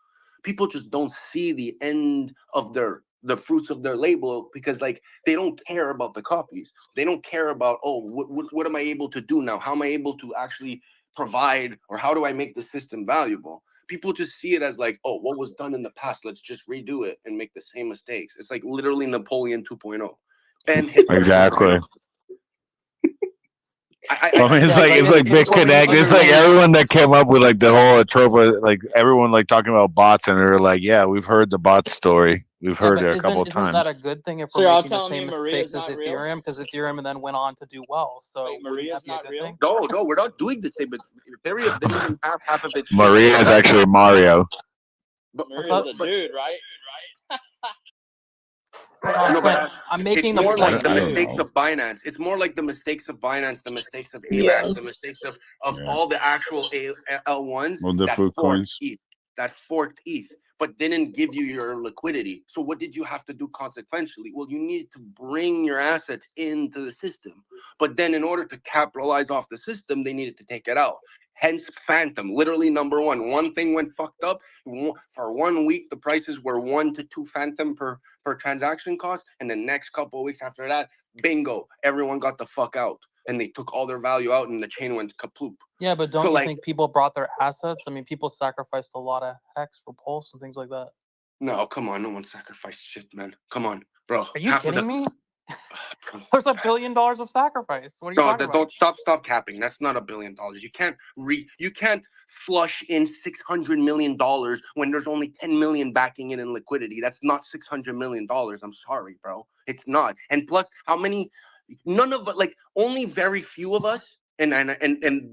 People just don't see the end of the fruits of their label because like they don't care about the copies. They don't care about what am I able to do now? How am I able to actually provide or how do I make the system valuable? People just see it as like, oh, what was done in the past, let's just redo it and make the same mistakes. It's like literally Napoleon 2.0 and Hitler Exactly. 2.0. I mean, it's like BitConnect. It's like everyone that came up with like the whole Atropa, like everyone like talking about bots, and they're like, "Yeah, we've heard the bot story. We've Yeah, heard but it a couple of isn't times." that a good thing if So we're y'all making the telling me same Maria's mistakes as not real? Ethereum? Because Ethereum then went on to do well. So Wait, wouldn't Maria's that be a not good real? thing? No, we're not doing the same. But Ethereum didn't even have half of its shit. Maria is actually Mario. Maria's a dude, right? No, but I'm it's making the more point. like the I don't mistakes know. of Binance. It's more like the mistakes of Binance, the mistakes of Yeah. AVAX, the mistakes of Yeah. all the actual L1s Well, the that food forked coins. ETH, but didn't give you your liquidity. So what did you have to do consequentially? Well, you needed to bring your assets into the system. But then in order to capitalize off the system, they needed to take it out. Hence Phantom, literally number one. One thing went fucked up. For 1 week, the prices were 1 to 2 Phantom per transaction cost. And the next couple of weeks after that, bingo, everyone got the fuck out. And they took all their value out and the chain went kaploop. Yeah, but don't So you like, think people brought their assets? I mean, people sacrificed a lot of Hex for Pulse and things like that. no, come on, no one sacrificed shit, man. Come on, bro. Are you kidding me? There's $1 billion of sacrifice. What are you No, talking about? don't stop capping. That's not $1 billion. You can't flush in $600 million when there's only 10 million backing it in liquidity. That's not $600 million. I'm sorry, bro. It's not. And plus, none of like only very few of us. And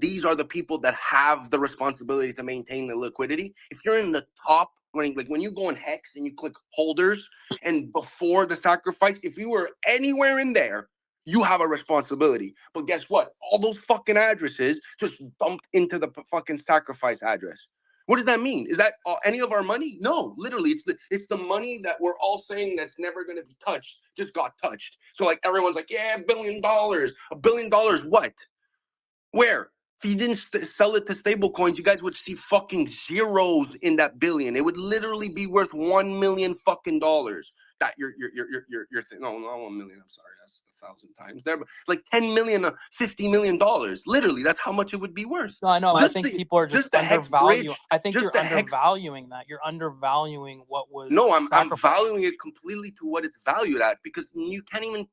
these are the people that have the responsibility to maintain the liquidity. If you're in the top, when you go in Hex and you click holders and before the sacrifice, if you were anywhere in there, you have a responsibility. But guess what? All those fucking addresses just dumped into the fucking sacrifice address. What does that mean? Is that any of our money? No, literally, it's the money that we're all saying that's never going to be touched just got touched. So like everyone's like, yeah, $1 billion, $1 billion. What? Where? If you didn't sell it to stable coins, you guys would see fucking zeros in that billion. It would literally be worth $1 million fucking dollars. that you're no, not 1 million. I'm sorry, that's 1,000 times there, but like 10 million, $50 million. Literally, that's how much it would be worth. No, I know. I Just think the people are just the Hex undervaluing. bridge. I think Just you're the Hex. undervaluing that. You're undervaluing what was No, I'm sacrificed. valuing it completely to what it's valued at, because you can't even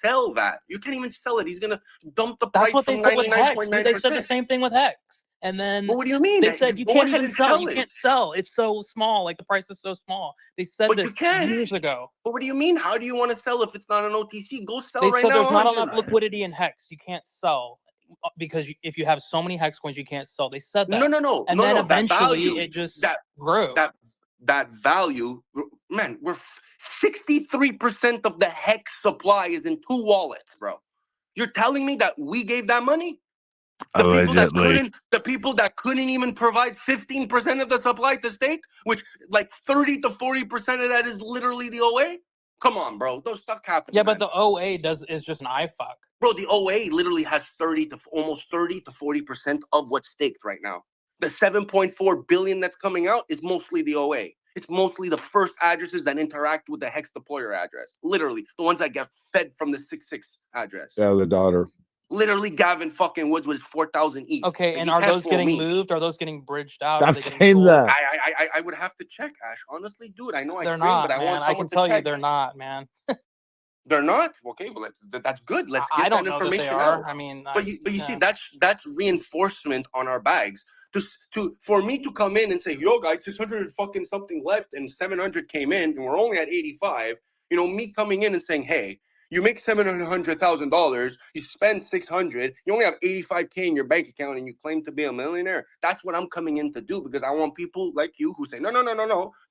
sell that. You can't even sell it. He's gonna dump the That's price what they from said with Hex. Dude. They said the 99.9%. same thing with Hex. And then But what do you mean? they said you Go can't ahead even and sell. sell You it. can't sell. It's so small. Like the price is so small. They said But you this can't. years ago. But what do you mean? How do you want to sell if it's not an OTC? Go sell They right said now there's not on enough July. liquidity in Hex. You can't sell because if you have so many Hex coins, you can't sell. They said that. No. And then That eventually value, it just that grew. that value, man. We're 63% of the Hex supply is in 2 wallets, bro. You're telling me that we gave that money? The people that couldn't even provide 15% of the supply to stake, which like 30 to 40% of that is literally the OA. Come on, bro. Don't stop happening. Yeah, but the OA is just an iFuck. Bro, the OA literally has almost 30 to 40% of what's staked right now. The 7.4 billion that's coming out is mostly the OA. It's mostly the first addresses that interact with the Hex deployer address. Literally, the ones that get fed from the 6.6 address. Yeah, the daughter. Literally, Gavin fucking Woods was 4,000 ETH. Okay, Like, and he are can't those fool getting me. moved? Are those getting bridged out? Are Stop they getting saying sold? that. I would have to check, Ash. Honestly, dude, I know I They're scream, not, but I man. want I someone can to tell you check. they're not, man. They're not? Okay, well, that's good. Let's I get don't that know that they information are. out. I mean, But you see, yeah. that's reinforcement on our bags. For me to come in and say, yo, guys, 600 fucking something left and 700 came in and we're only at 85. You know, me coming in and saying, hey, you make $700,000, you spend 600, you only have 85K in your bank account, and you claim to be a millionaire. That's what I'm coming in to do, because I want people like you who say, no.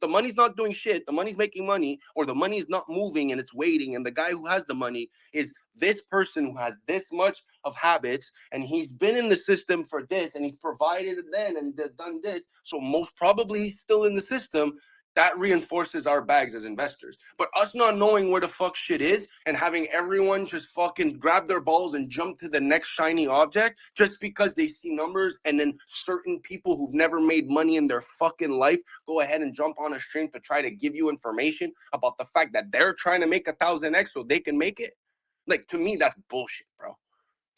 The money's not doing shit. The money's making money, or the money is not moving and it's waiting. And the guy who has the money is this person who has this much of habits, and he's been in the system for this, and he's provided it then and done this. So most probably he's still in the system. That reinforces our bags as investors. But us not knowing where the fuck shit is and having everyone just fucking grab their balls and jump to the next shiny object just because they see numbers, and then certain people who've never made money in their fucking life go ahead and jump on a stream to try to give you information about the fact that they're trying to make 1,000x so they can make it. Like, to me, that's bullshit, bro.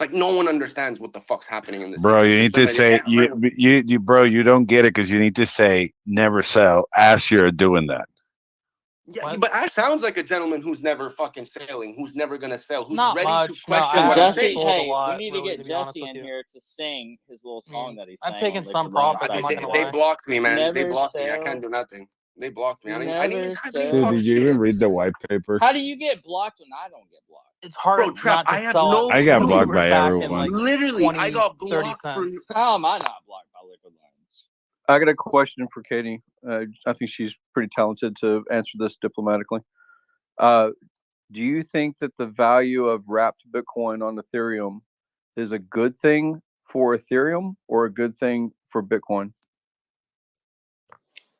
Like, no one understands what the fuck's happening in this Bro, you need to say ecosystem. you bro, you don't get it because you need to say never sell as you're doing that. Yeah, but Ash sounds like a gentleman who's never fucking sailing, who's never gonna sail, who's Not ready much. to No, question I what I'm haven't saying. sold a Hey, we lot, need really, to to get be honest Jesse with in you. here to sing his little song that he I've sang taken on some Liquid Lungs. profits. I'm not gonna They lie. blocked me, man. They Never blocked me. I can't sell. do nothing. They blocked me. I didn't Never even Dude, talk did you shit. even read the white paper? How do you get blocked when I don't get blocked? It's hard Bro, Trap, not to I have sell no at I got clue. blocked by back in everyone. like Literally, I 20, got 30 blocked for. cents. How am I not blocked by Liquid Lungs? I got a question for Katie. I think she's pretty talented to answer this diplomatically. Do you think that the value of wrapped Bitcoin on Ethereum is a good thing for Ethereum or a good thing for Bitcoin?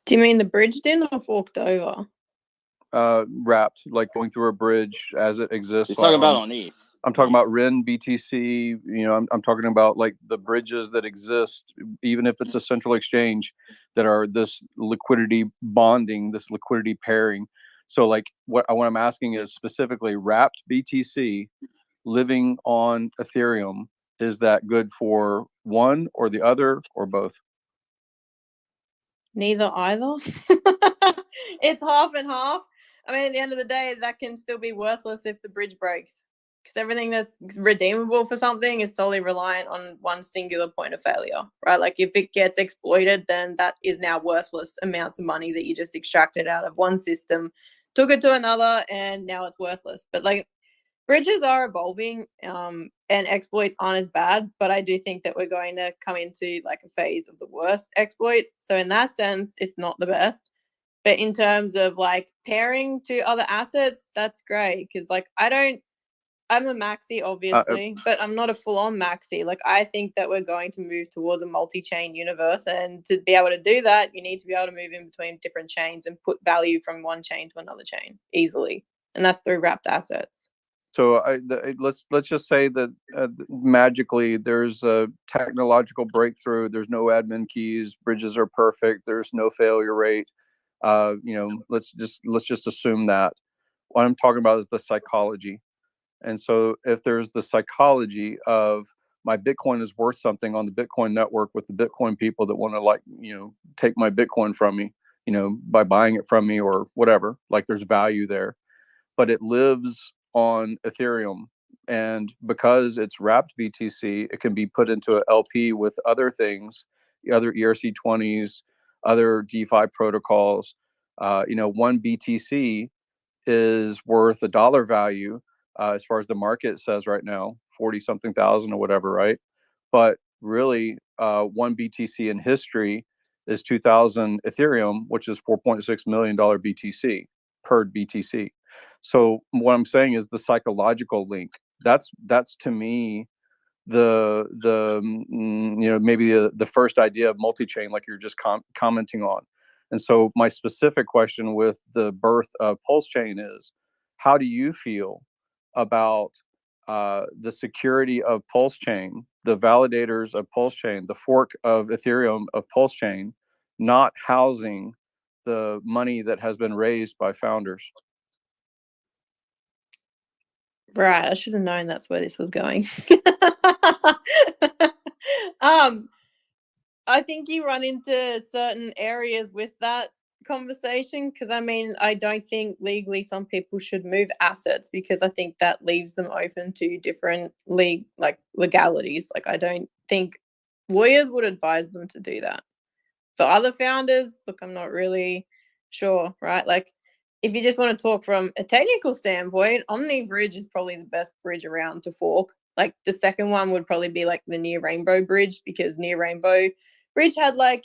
Do you mean the bridged in or forked over? Wrapped, like going through a bridge as it exists. He's talking about on ETH. I'm talking about REN, BTC. You know, I'm talking about like the bridges that exist, even if it's a central exchange, that are this liquidity bonding, this liquidity pairing. So, like, what I'm asking is specifically wrapped BTC living on Ethereum. Is that good for one or the other or both? Neither either. It's half and half. I mean, at the end of the day, that can still be worthless if the bridge breaks, because everything that's redeemable for something is solely reliant on one singular point of failure, right? Like if it gets exploited, then that is now worthless amounts of money that you just extracted out of one system, took it to another, and now it's worthless. But like, bridges are evolving, and exploits aren't as bad, but I do think that we're going to come into like a phase of the worst exploits. So in that sense, it's not the best. But in terms of like pairing to other assets, that's great, because like I'm a maxi, obviously, but I'm not a full-on maxi. Like, I think that we're going to move towards a multi-chain universe, and to be able to do that, you need to be able to move in between different chains and put value from one chain to another chain easily, and that's through wrapped assets. So let's just say that magically there's a technological breakthrough. There's no admin keys. Bridges are perfect. There's no failure rate. You know, let's just assume that. What I'm talking about is the psychology. And so if there's the psychology of my Bitcoin is worth something on the Bitcoin network with the Bitcoin people that want to, like, take my Bitcoin from me, by buying it from me or whatever, like there's value there, but it lives on Ethereum. And because it's wrapped BTC, it can be put into an LP with other things, other ERC20s, other DeFi protocols. One BTC is worth a dollar value, as far as the market says right now, 40 something thousand or whatever, right? But really, one BTC in history is 2,000 Ethereum, which is $4.6 million BTC per BTC. So what I'm saying is the psychological link. That's to me maybe the first idea of multi-chain, like you're just commenting on. And so my specific question with the birth of Pulse Chain is, how do you feel about the security of Pulse Chain, the validators of Pulse Chain, the fork of Ethereum of Pulse Chain, not housing the money that has been raised by founders? Right, I should have known that's where this was going. I think you run into certain areas with that conversation, because I don't think legally some people should move assets, because I think that leaves them open to different legalities. Like, I don't think lawyers would advise them to do that. For other founders, look, I'm not really sure, right? Like, if you just want to talk from a technical standpoint, Omni Bridge is probably the best bridge around to fork. Like, the second one would probably be like the Near Rainbow Bridge, because Near Rainbow Bridge had like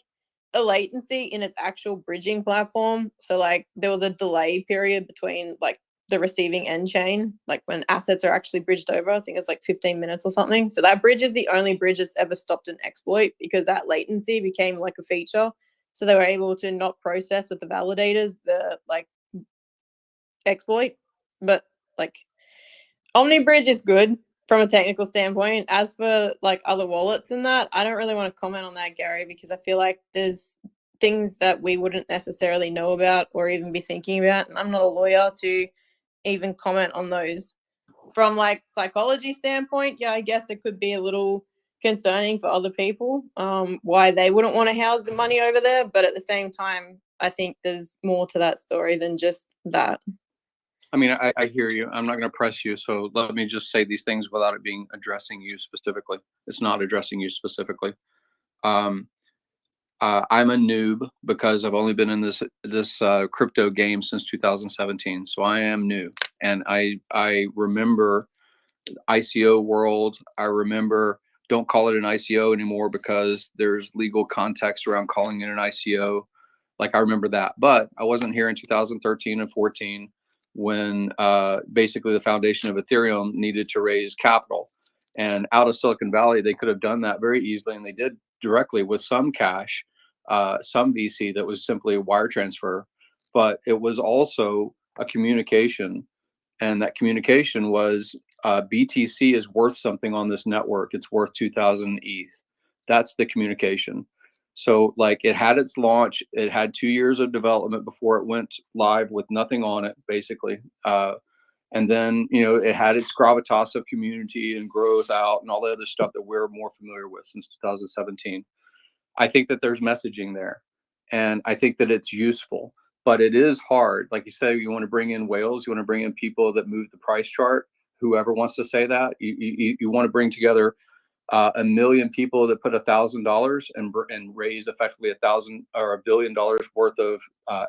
a latency in its actual bridging platform. So like there was a delay period between like the receiving end chain, like when assets are actually bridged over. I think it's like 15 minutes or something. So that bridge is the only bridge that's ever stopped an exploit, because that latency became like a feature. So they were able to not process with the validators the like exploit. But like OmniBridge is good from a technical standpoint. As for like other wallets and that, I don't really want to comment on that, Gary, because I feel like there's things that we wouldn't necessarily know about or even be thinking about. And I'm not a lawyer to even comment on those. From like psychology standpoint, yeah, I guess it could be a little concerning for other people, why they wouldn't want to house the money over there. But at the same time, I think there's more to that story than just that. I mean, I hear you. I'm not going to press you. So let me just say these things without it being addressing you specifically. It's not addressing you specifically. I'm a noob because I've only been in this crypto game since 2017. So I am new. And I remember ICO world. I remember, don't call it an ICO anymore because there's legal context around calling it an ICO. Like, I remember that. But I wasn't here in 2013 and 14 when basically the foundation of Ethereum needed to raise capital. And out of Silicon Valley, they could have done that very easily. And they did directly with some cash, some VC that was simply a wire transfer. But it was also a communication. And that communication was BTC is worth something on this network. It's worth 2,000 ETH. That's the communication. So like, it had its launch, it had 2 years of development before it went live with nothing on it, basically. And then, it had its gravitas of community and growth out and all the other stuff that we're more familiar with since 2017. I think that there's messaging there, and I think that it's useful, but it is hard. Like you say, you want to bring in whales, you want to bring in people that move the price chart. Whoever wants to say that, you want to bring together 1 million people that put $1,000 and raise effectively $1,000 or $1 billion worth of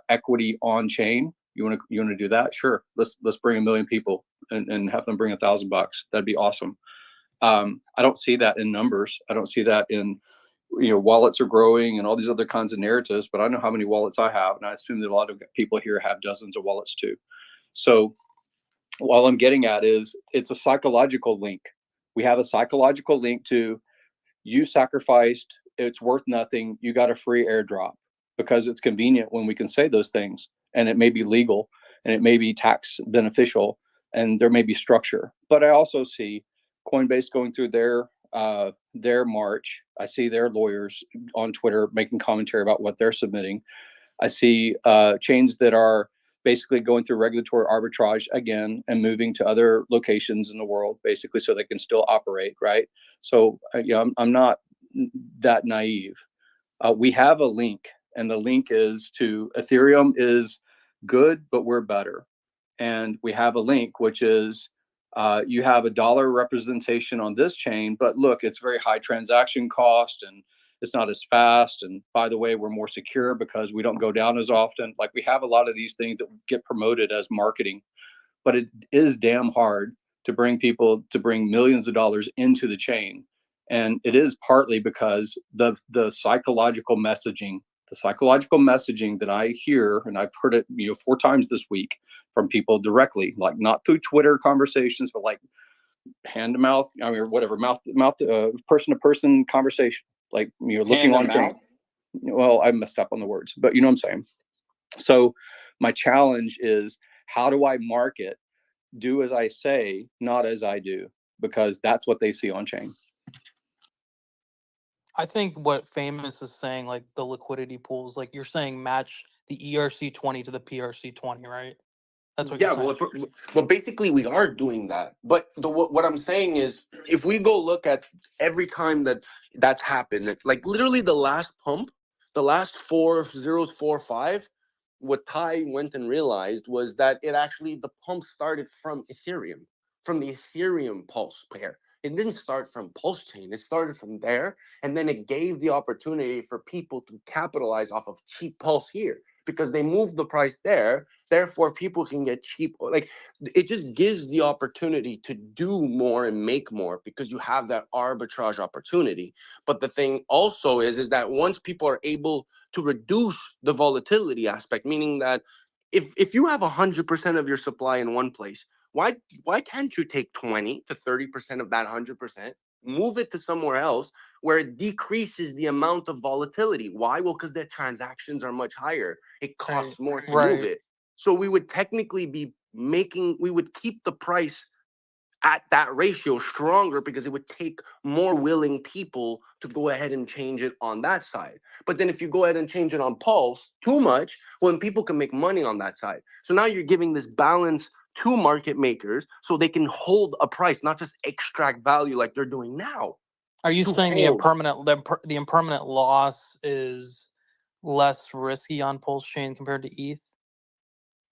equity on chain. You want to do that? Sure. Let's bring 1 million people and have them bring $1,000. That'd be awesome. I don't see that in numbers. I don't see that in, wallets are growing and all these other kinds of narratives, but I know how many wallets I have. And I assume that a lot of people here have dozens of wallets too. So all I'm getting at is it's a psychological link. We have a psychological link to, you sacrificed, it's worth nothing, you got a free airdrop, because it's convenient when we can say those things, and it may be legal and it may be tax beneficial and there may be structure. But I also see Coinbase going through their march. I see their lawyers on Twitter making commentary about what they're submitting. I see chains that are basically going through regulatory arbitrage again and moving to other locations in the world, basically, so they can still operate, right? So, I'm not that naive. We have a link, and the link is to Ethereum is good, but we're better. And we have a link, which is you have a dollar representation on this chain, but look, it's very high transaction cost and it's not as fast. And by the way, we're more secure because we don't go down as often. Like, we have a lot of these things that get promoted as marketing, but it is damn hard to bring millions of dollars into the chain. And it is partly because the psychological messaging that I hear, and I've heard it 4 times this week from people directly, like not through Twitter conversations, but like hand to mouth, or whatever, person to person conversation, like looking on chain. Well, I messed up on the words, but you know what I'm saying. So my challenge is, how do I market? Do as I say, not as I do, because that's what they see on chain. I think what Famous is saying, like the liquidity pools, like you're saying match the ERC20 to the PRC20, right? That's what Yeah, you're saying. well, basically we are doing that. But what I'm saying is, if we go look at every time that's happened, like literally the last pump, the last 4 zeros, 4, 5, what Ty went and realized was that the pump started from Ethereum, from the Ethereum Pulse pair. It didn't start from Pulse Chain. It started from there, and then it gave the opportunity for people to capitalize off of cheap Pulse here because they moved the price there. Therefore, people can get cheap. Like, it just gives the opportunity to do more and make more because you have that arbitrage opportunity. But the thing also is that once people are able to reduce the volatility aspect, meaning that if you have 100% of your supply in one place, why can't you take 20 to 30% of that 100%, move it to somewhere else where it decreases the amount of volatility? Why? Well, because the transactions are much higher. It costs more to move it. So we would technically we would keep the price at that ratio stronger because it would take more willing people to go ahead and change it on that side. But then if you go ahead and change it on Pulse too much, well, then people can make money on that side. So now you're giving this balance to market makers so they can hold a price, not just extract value like they're doing now. Are you saying the impermanent loss is less risky on Pulse Chain compared to ETH?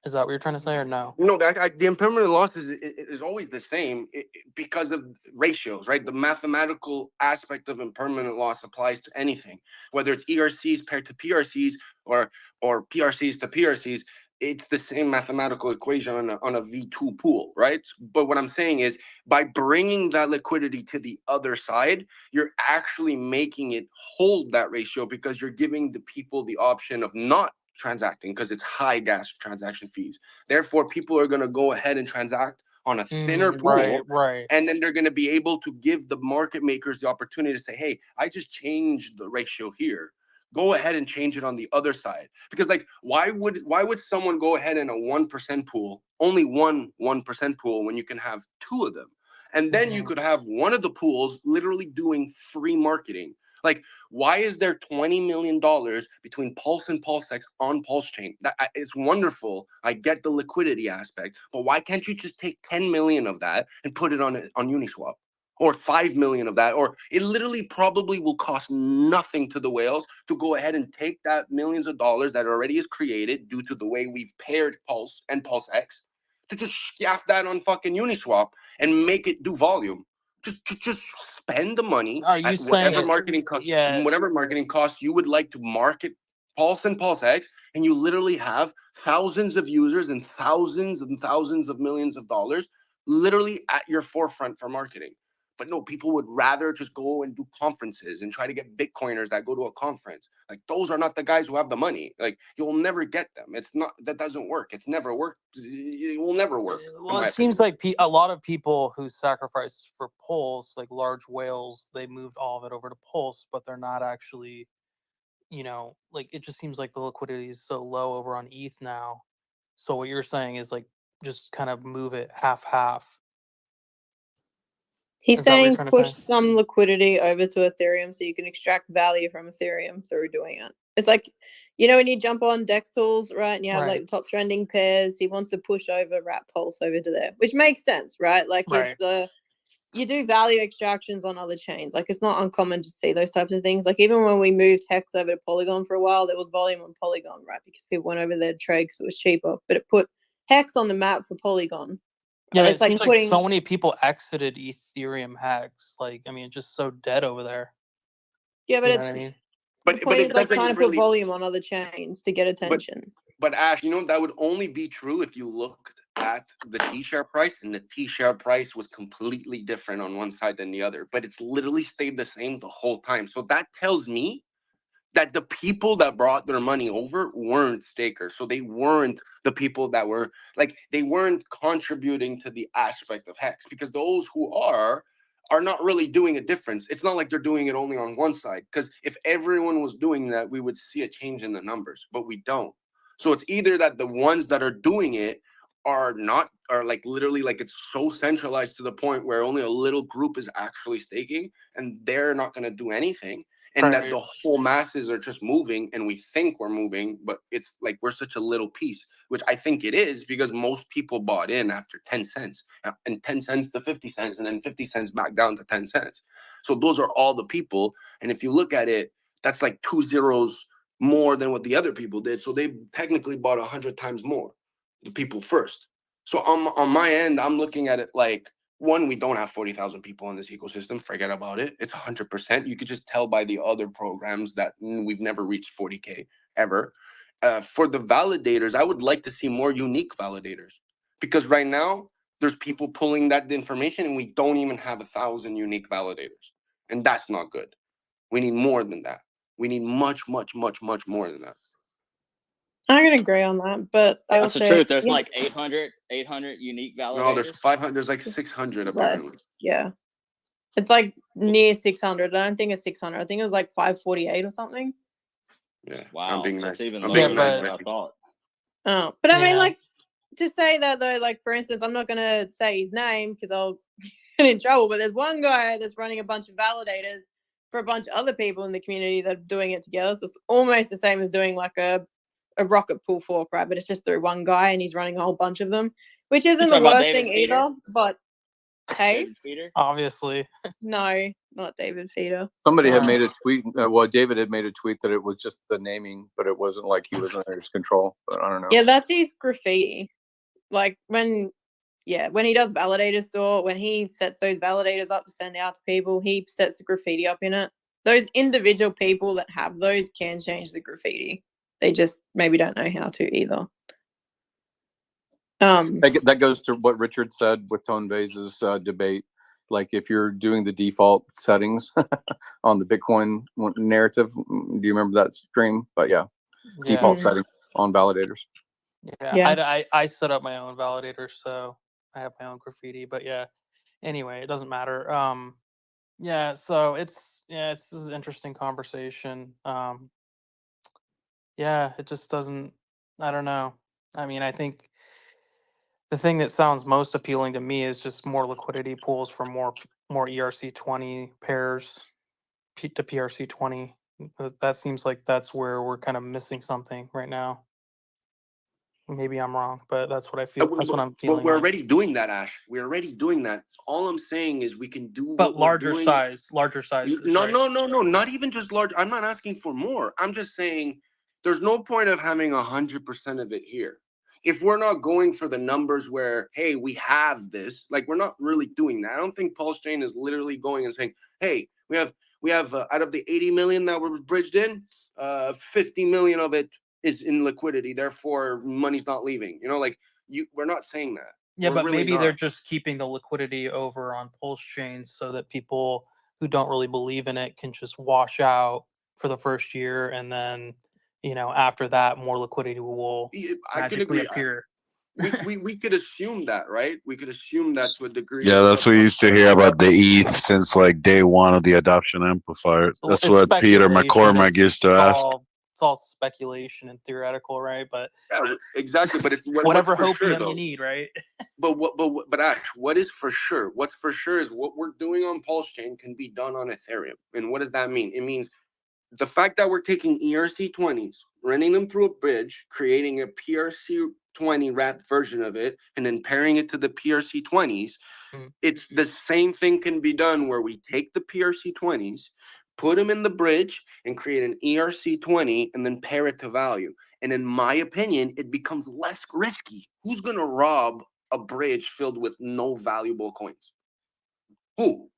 Is that what you're trying to say, or no? No, the impermanent loss is always the same because of ratios, right? The mathematical aspect of impermanent loss applies to anything, whether it's ERCs paired to PRCs or PRCs to PRCs. It's the same mathematical equation on a V2 pool, right? But what I'm saying is, by bringing that liquidity to the other side, you're actually making it hold that ratio because you're giving the people the option of not transacting because it's high gas transaction fees. Therefore, people are going to go ahead and transact on a thinner pool, right. And then they're going to be able to give the market makers the opportunity to say, hey, I just changed the ratio here. Go ahead and change it on the other side. Because like, why would someone go ahead in a 1% pool, only 1% pool, when you can have 2 of them? And then you could have one of the pools literally doing free marketing. Like, why is there $20 million between Pulse and PulseX on Pulse Chain? It's wonderful. I get the liquidity aspect, but why can't you just take 10 million of that and put it on Uniswap? Or 5 million of that? Or it literally probably will cost nothing to the whales to go ahead and take that millions of dollars that already is created due to the way we've paired Pulse and PulseX to just scaff that on fucking Uniswap and make it do volume. Just spend the money at whatever marketing cost you would like to market Pulse and PulseX, and you literally have thousands of users and thousands of millions of dollars literally at your forefront for marketing. But no, people would rather just go and do conferences and try to get Bitcoiners that go to a conference. Like, those are not the guys who have the money. Like, you'll never get them. That doesn't work. It's never worked. It will never work. Well, it seems like a lot of people who sacrificed for Pulse, like large whales, they moved all of it over to Pulse, but they're not actually, like, it just seems like the liquidity is so low over on ETH now. So what you're saying is, like, just kind of move it half. He's Is that what you're saying trying to push say? some liquidity over to Ethereum so you can extract value from Ethereum through doing it. It's like, you know, when you jump on Dex Tools, right, and you have like Right. the top trending pairs, he wants to push over Rat Pulse over to there, which makes sense, right? Like Right. it's you do value extractions on other chains. Like it's not uncommon to see those types of things. Like even when we moved Hex over to Polygon for a while, there was volume on Polygon, right? Because people went over there to trade because it was cheaper. But it put Hex on the map for Polygon. Yeah, but It's it like seems like putting so many people exited Ethereum Hex. Like, I mean, it's just so dead over there. yeah, but You know it's what I mean? the But point it is like doesn't trying to put really. volume on other chains to get But attention. but Ash, you know that would only be true if you looked at the T-share price, and the T-share price was completely different on one side than the other. But it's literally stayed the same the whole time. So that tells me that the people that brought their money over weren't stakers. So they weren't the people that were like they weren't contributing to the aspect of Hex, because those who are not really doing a difference. It's not like they're doing it only on one side, because if everyone was doing that, we would see a change in the numbers, but we don't. So it's either that the ones that are doing it are like literally like it's so centralized to the point where only a little group is actually staking and they're not going to do anything, and that Right. the whole masses are just moving and we think we're moving, but it's like we're such a little piece, which I think it is, because most people bought in after 10 cents and 10 cents to 50 cents and then 50 cents back down to 10 cents. So those are all the people. And if you look at it, that's like 2 zeros more than what the other people did. So they technically bought 100 times more, the people first. So on my end, I'm looking at it like, one, we don't have 40,000 people in this ecosystem. Forget about it. It's 100%. You could just tell by the other programs that we've never reached 40K ever. For the validators, I would like to see more unique validators, because right now there's people pulling that information and we don't even have 1,000 unique validators. And that's not good. We need more than that. We need much, much, much, much more than that. I'm gonna agree on that, but I That's the also truth. There's yeah, like 800 unique No, there's validators. 500. There's like 600 apparently. less. Yeah, it's like near 600. I don't think it's 600. I think it was like 548 or something. Yeah. Wow, I'm being so it's nice. even I'm lower Yeah, being than nice, what I but Messi. thought. Oh, but I mean, yeah. like to say that though, like for instance, I'm not gonna say his name because I'll get in trouble. But there's one guy that's running a bunch of validators for a bunch of other people in the community that are doing it together. So it's almost the same as doing like a rocket pool fork, right? But it's just through one guy and he's running a whole bunch of them, which You isn't the talking about worst David thing Feeder? either. But hey, David Feeder? Obviously. no, not David Feeder. Somebody had Uh, made a tweet. Well, David had made a tweet that it was just the naming, but it wasn't like he was under his control. But I don't know. Yeah, that's his graffiti. Like when he does validator store, when he sets those validators up to send out to people, he sets the graffiti up in it. Those individual people that have those can change the graffiti. They just maybe don't know how to either. That goes to what Richard said with Tone Vase's debate. Like if you're doing the default settings on the Bitcoin narrative, do you remember that stream? But yeah, yeah. default settings on validators. Yeah. I set up my own validator, so I have my own graffiti. But yeah. Anyway, it doesn't matter. Yeah. So this is an interesting conversation. Yeah, it just doesn't. I don't know. I mean, I think the thing that sounds most appealing to me is just more liquidity pools for more ERC20 pairs to PRC20. That seems like that's where we're kind of missing something right now. Maybe I'm wrong, but that's what I feel. That's what I'm But feeling we're like. already doing that, Ash. We're already doing that. All I'm saying is we can do But what we're larger doing. sizes, No, right? no, no, no. Not even just large. I'm not asking for more. I'm just saying there's no point of having 100% of it here. If we're not going for the numbers where, hey, we have this, like we're not really doing that. I don't think Pulse Chain is literally going and saying, hey, we have out of the 80 million that were bridged in, 50 million of it is in liquidity. Therefore, money's not leaving. Like we're not saying that. Yeah, We're but really maybe they're not. just keeping the liquidity over on Pulse chains so that people who don't really believe in it can just wash out for the first year, and then after that, more liquidity will I could magically agree. appear. We could assume that, right? We could assume that to a degree Yeah, of that's what we used to hear about the ETH since like day one of the adoption amplifier. Well, That's it's what Peter speculation. McCormack used to ask. It's all speculation and theoretical, right? But yeah, exactly. But it's what's whatever for sure hopium you though. need, right? But Ash, what is for sure? What's for sure is what we're doing on Pulse Chain can be done on Ethereum. And what does that mean? It means The fact that we're taking ERC20s, running them through a bridge, creating a PRC20 wrapped version of it, and then pairing it to the PRC20s, it's the same thing can be done where we take the PRC20s, put them in the bridge, and create an ERC20 and then pair it to value. And in my opinion, it becomes less risky. Who's going to rob a bridge filled with no valuable coins? Who?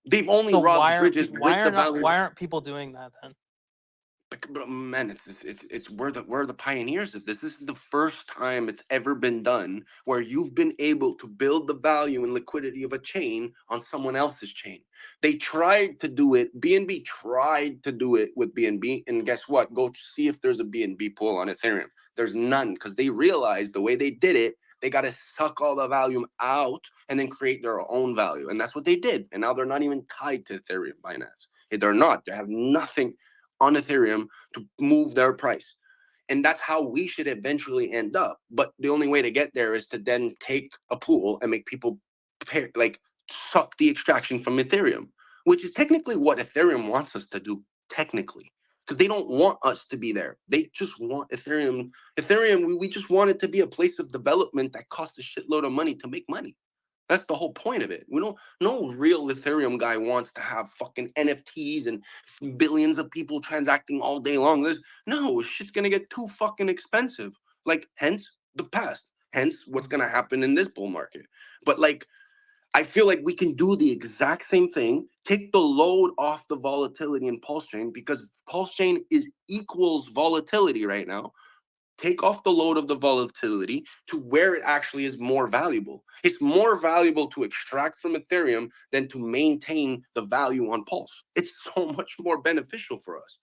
They've only So robbed bridges with the value. why aren't people doing that then? But man, it's we're the pioneers of this. This is the first time it's ever been done where you've been able to build the value and liquidity of a chain on someone else's chain. They tried to do it. BNB tried to do it with BNB, and guess what? Go see if there's a BNB pool on Ethereum. There's none because they realized the way they did it, they got to suck all the volume out and then create their own value, and that's what they did. And now they're not even tied to Ethereum Binance. They're not. They have nothing on Ethereum to move their price. And that's how we should eventually end up. But the only way to get there is to then take a pool and make people pay, like suck the extraction from Ethereum, which is technically what Ethereum wants us to do, technically. Because they don't want us to be there. They just want Ethereum. We just want it to be a place of development that costs a shitload of money to make money. That's the whole point of it. No real Ethereum guy wants to have fucking NFTs and billions of people transacting all day long. Shit's gonna get too fucking expensive. Like, hence the past. Hence what's gonna happen in this bull market. But like, I feel like we can do the exact same thing, take the load off the volatility in Pulse Chain because Pulse Chain equals volatility right now. Take off the load of the volatility to where it actually is more valuable. It's more valuable to extract from Ethereum than to maintain the value on Pulse. It's so much more beneficial for us.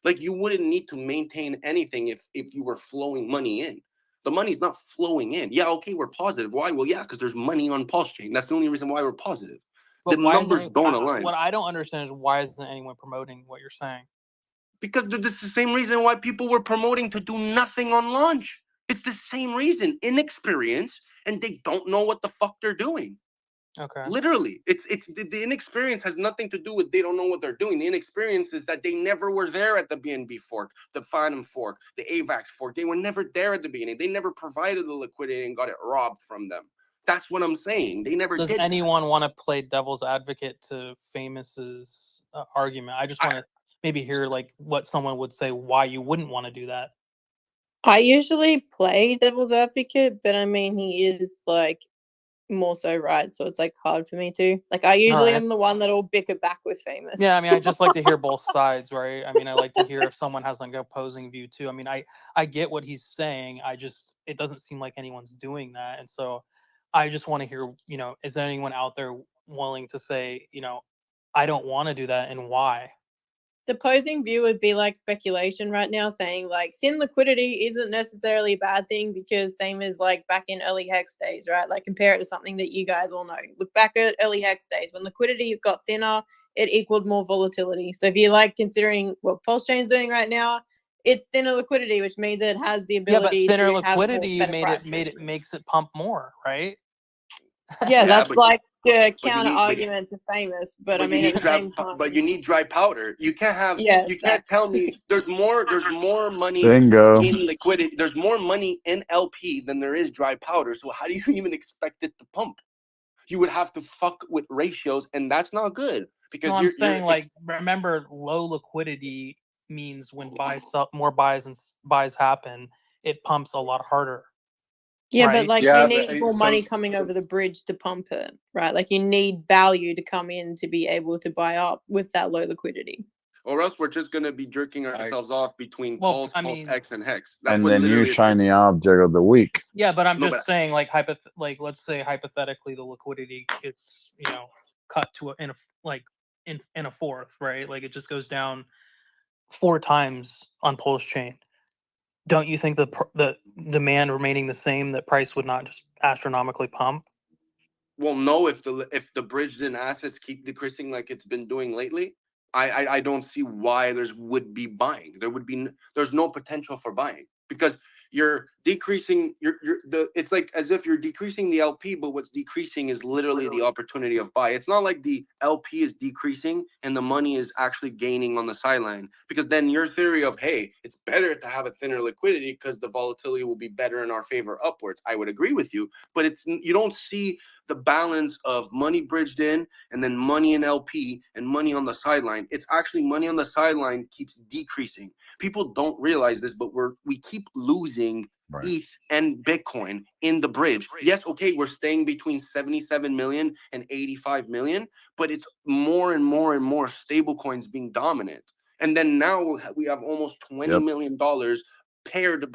Like, you wouldn't need to maintain anything if you were flowing money in. The money's not flowing in. Yeah, okay, we're positive. Why? Well, yeah, because there's money on Pulse Chain. That's the only reason why we're positive. The But why numbers isn't don't align. what I don't understand is why isn't anyone promoting what you're saying? Because it's the same reason why people were promoting to do nothing on launch. It's the same reason. Inexperience, and they don't know what the fuck they're doing. Okay. Literally. It's the inexperience has nothing to do with they don't know what they're doing. The inexperience is that they never were there at the BNB fork, the Phantom fork, the AVAX fork. They were never there at the beginning. They never provided the liquidity and got it robbed from them. That's what I'm saying. They never Does did that. anyone want to play devil's advocate to Famous's argument? I just want to maybe hear like what someone would say why you wouldn't want to do that. I usually play devil's advocate, but I mean, he is like more so right, so it's like hard for me to. Like, I usually Alright. am the one that'll bicker back with Famous. Yeah, I mean, I just like to hear both sides, right? I mean, I like to hear if someone has like an opposing view too. I mean, I get what he's saying. It doesn't seem like anyone's doing that, and so I just want to hear, is there anyone out there willing to say, I don't want to do that, and why? The opposing view would be like speculation right now, saying like thin liquidity isn't necessarily a bad thing because same as like back in early Hex days, right? Like, compare it to something that you guys all know. Look back at early Hex days when liquidity got thinner, it equaled more volatility. So if you're like considering what Pulse Chain's doing right now, it's thinner liquidity, which means it has the Yeah, but ability thinner to have more liquidity better price makes it pump more, right? Yeah, that's like the but you counter need- argument to Famous. But I you mean, need at the same time, but you need dry powder. You can't have. yeah, You can't tell me there's more money Bingo. in liquidity. There's more money in LP than there is dry powder. So how do you even expect it to pump? You would have to fuck with ratios, and that's not good because No, I'm you're saying like remember low liquidity means when more buys and buys happen, it pumps a lot harder. yeah, right? but like you need more money coming over the bridge to pump it, right? Like, you need value to come in to be able to buy up with that low liquidity. or else we're just gonna be jerking ourselves off between Well, Pulse, I Pulse mean- X, and Hex. That's And what then you literally. shine the object of the week. Yeah, but I'm No, just saying, like, let's say hypothetically the liquidity gets, cut to in a fourth, right? Like, it just goes down 4 times on Pulse Chain. Don't you think the demand remaining the same, that price would not just astronomically pump? Well, no, if the bridged in assets keep decreasing like it's been doing lately, I don't see why would be buying. There's no potential for buying because you're decreasing it's like as if you're decreasing the LP, but what's decreasing is literally the opportunity of buy. It's not like the LP is decreasing and the money is actually gaining on the sideline, because then your theory of, hey, it's better to have a thinner liquidity because the volatility will be better in our favor upwards. I would agree with you, but you don't see the balance of money bridged in and then money in LP and money on the sideline. It's actually money on the sideline keeps decreasing. People don't realize this, but we keep losing ETH and Bitcoin in the bridge. Yes, okay, we're staying between 77 million and 85 million, but it's more and more and more stable coins being dominant. And then now we have almost $20 million paired.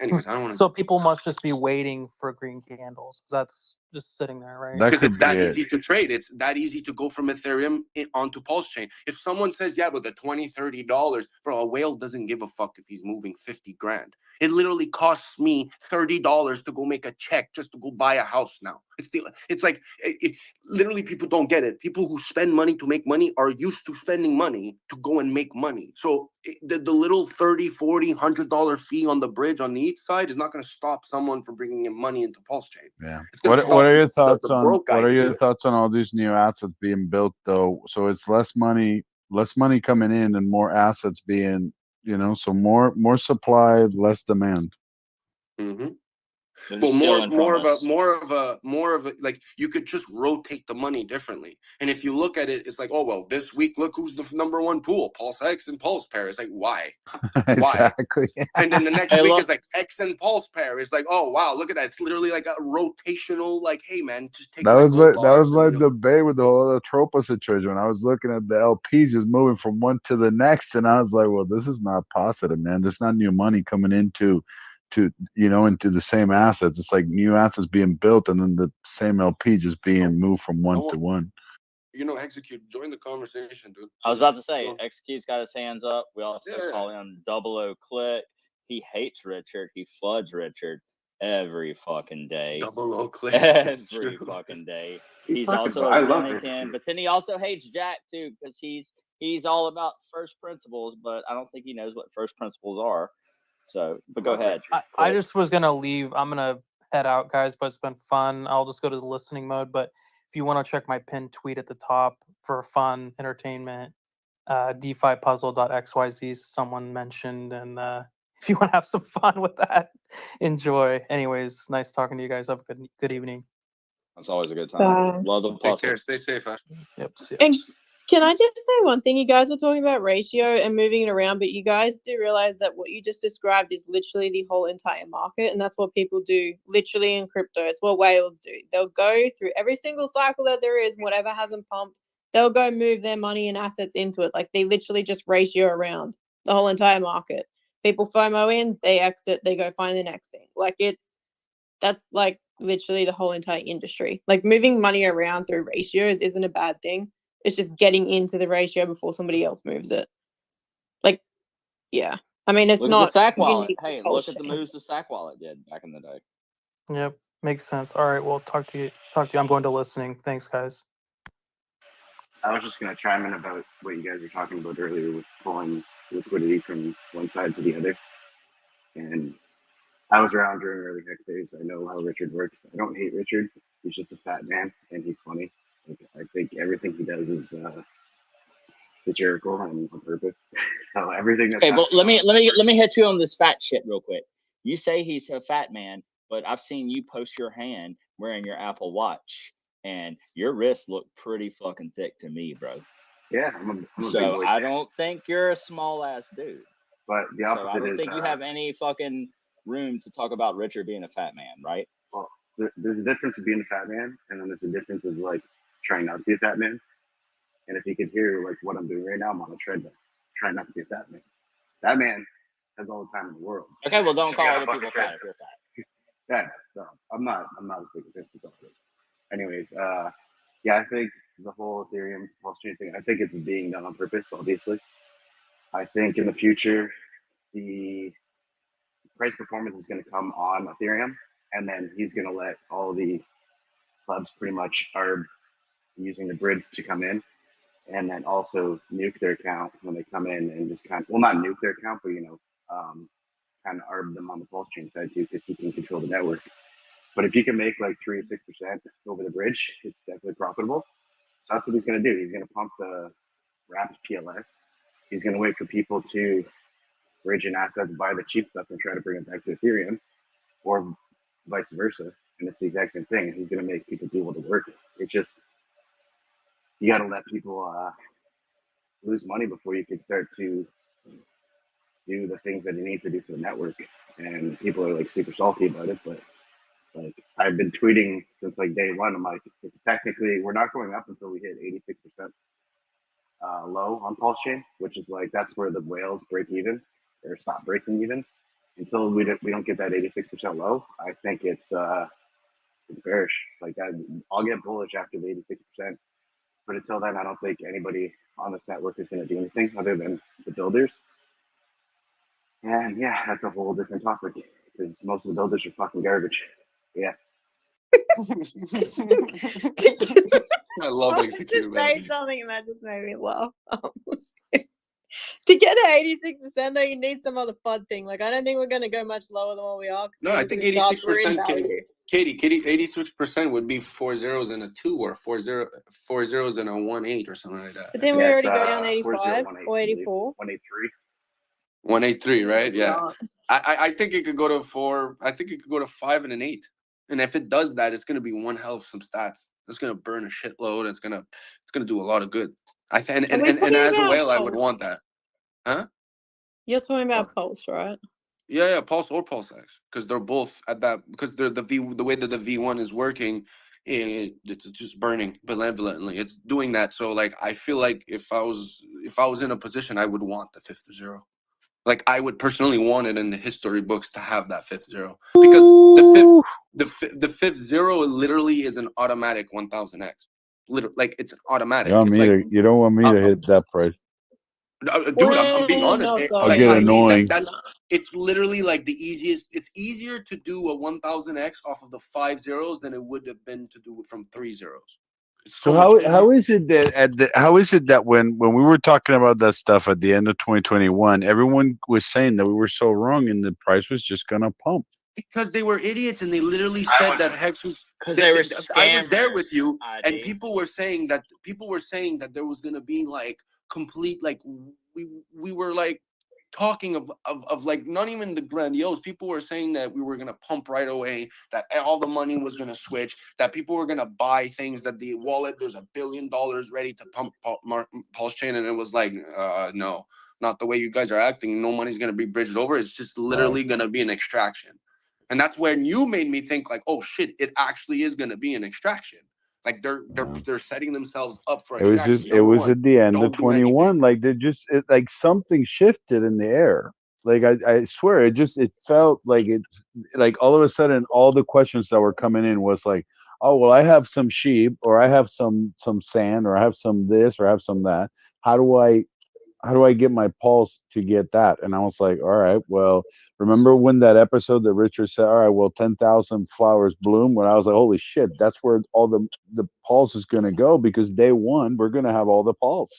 Anyways, I don't want to. So people must just be waiting for green candles. That's just sitting there, right? Because it's that easy to trade. It's that easy to go from Ethereum onto Pulse Chain. If someone says, yeah, but the $20, $30, bro, a whale doesn't give a fuck if he's moving 50 grand. It literally costs me $30 to go make a check just to go buy a house now. It's like literally people don't get it. People who spend money to make money are used to spending money to go and make money. So the little $30, $40, $100 fee on the bridge on the ETH side is not going to stop someone from bringing in money into Pulse Chain. Yeah. What are your thoughts on all these new assets being built though? So it's less money coming in and more assets being, so more supply, less demand. Mm-hmm. They're Well, stealing from more of a like you could just rotate the money differently. And if you look at it, it's like, oh well, this week look who's the number one pool, Pulse X and Pulse Pair. It's like why? Exactly. And then the next week is like X and Pulse Pair. It's like, oh wow, look at that. It's literally like a rotational, like, hey man, just take That my was gold my bars and, debate with the whole Tropa situation. When I was looking at the LPs just moving from one to the next, and I was like, well, this is not positive, man. There's not new money coming into the same assets. It's like new assets being built and then the same LP just being moved from one to one. Execute, join the conversation, dude. I was about to say, Execute's got his hands up. We also call him 00 Click. He hates Richard. He floods Richard every fucking day. 00 Click. Every fucking day. He's also a I love Dominican, but then he also hates Jack too, because he's all about first principles, but I don't think he knows what first principles are. So, but go ahead. I just was gonna leave. I'm gonna head out, guys, but it's been fun. I'll just go to the listening mode. But if you want to check my pinned tweet at the top for fun entertainment, DeFiPuzzle.xyz someone mentioned, and if you want to have some fun with that, enjoy. Anyways, nice talking to you guys. Have a good evening. That's always a good time. Bye. Love the puzzle. Take care. Stay safe, Ash. Yep. And can I just say one thing? You guys were talking about ratio and moving it around, but you guys do realize that what you just described is literally the whole entire market, and that's what people do literally in crypto. It's what whales do. They'll go through every single cycle that there is, whatever hasn't pumped, they'll go move their money and assets into it. Like they literally just ratio around the whole entire market. People FOMO in, they exit, they go find the next thing. Like that's like literally the whole entire industry. Like moving money around through ratios isn't a bad thing. It's just getting into the ratio before somebody else moves it. Like, yeah. I mean, it's Look not at the Sack Wallet. unique to Hey, Pulse look at the Chain. moves the Sack Wallet did back in the day. Yep, makes sense. All right, well, talk to you. I'm going to listening. Thanks, guys. I was just going to chime in about what you guys were talking about earlier with pulling liquidity from one side to the other. And I was around during early Hex days. I know how Richard works. I don't hate Richard. He's just a fat man, and he's funny. Like, I think everything he does is satirical and on purpose. So everything that's Okay, well, let me hit you on this fat shit real quick. You say he's a fat man, but I've seen you post your hand wearing your Apple Watch, and your wrists look pretty fucking thick to me, bro. Yeah, I'm a big So boy I fan. don't think you're a small ass dude. But the So I opposite don't is think you have any fucking room to talk about Richard being a fat man, right? well, there's a difference of being a fat man, and then there's a difference of like trying not to be a fat man. And if you could hear like what I'm doing right now, I'm on a treadmill, trying not to be a fat man. That man has all the time in the world. Okay, well, don't So call we other gotta people fucking fat if you're fat. Yeah, no, I'm not as big as him. Anyways, yeah, I think the whole Ethereum pulse chain thing, I think it's being done on purpose, obviously. I think in the future, the price performance is going to come on Ethereum, and then he's going to let all the clubs pretty much are using the bridge to come in, and then also nuke their account when they come in and just kind of, well, not nuke their account, but kind kind of arb them on the pulse chain side too, because he can control the network. But if you can make like 3 to 6% over the bridge, it's definitely profitable. So that's what he's going to do. He's going to pump the wrapped PLS. He's going to wait for people to bridge an asset, buy the cheap stuff, and try to bring it back to Ethereum, or vice versa. And it's the exact same thing. He's going to make people do all the work. It's just, you got to let people lose money before you can start to do the things that he needs to do for the network. And people are like super salty about it, but like I've been tweeting since like day one. I'm like, it's technically we're not going up until we hit 86% low on Pulse Chain, which is like that's where the whales break even or stop breaking even. Until we don't get that 86% low, I think it's bearish. Like that, I'll get bullish after the 86%. But until then, I don't think anybody on this network is going to do anything other than the builders. And yeah, that's a whole different topic because most of the builders are fucking garbage. Yeah. I love I was Hexican, just man. say something and that just made me laugh. To get to 86% though, you need some other FUD thing. Like I don't think we're going to go much lower than what we are. No, I think 86% Katie, 86% would be 4 zeros and a 2 or 4 zeros and a 1-8 or something like that. But didn't we already go down 85 or 84? 183. 183, right? It's Yeah. not. I think it could go to 4. I think it could go to 5 and an 8. And if it does that, it's gonna be one hell of some stats. It's gonna burn a shitload. It's gonna do a lot of good. I think and as a whale, I would want that. Huh? You're talking about Pulse, right? Yeah, Pulse or Pulse X, because they're both at that because they're the way that the V1 is working, it's just burning benevolently. It's doing that. So like I feel like if I was in a position, I would want the fifth zero. Like I would personally want it in the history books to have that fifth zero because the fifth zero literally is an automatic 1000x. Literally, like it's automatic. It's like You don't want me to hit that price. dude, I'm being honest. I'll get annoying. That's it's literally like the easiest. It's easier to do a 1000x off of the 5 zeros than it would have been to do it from 3 zeros. So how is it that when we were talking about that stuff at the end of 2021, everyone was saying that we were so wrong and the price was just gonna pump? Because they were idiots and they literally said that Hex was. They were I was there with you, ID. and people were saying that there was gonna be like complete like we were like talking of like not even the grandiose. People were saying that we were gonna pump right away, that all the money was gonna switch, that people were gonna buy things, that the wallet there's $1 billion ready to pump Pulse Chain, and it was like no, not the way you guys are acting. No money's gonna be bridged over. It's just literally gonna be an extraction. And that's when you made me think like, oh shit, it actually is going to be an extraction. Like they're setting themselves up for extraction. It was at the end of 21. Like like something shifted in the air. Like I swear, it felt like it's like all of a sudden all the questions that were coming in was like, oh well, I have some sheep, or I have some sand, or I have some this, or I have some that. How do I get my pulse to get that? And I was like, all right, well, remember when that episode that Richard said, all right, well, 10,000 flowers bloom? When I was like, holy shit, that's where all the pulse is going to go, because day one, we're going to have all the pulse.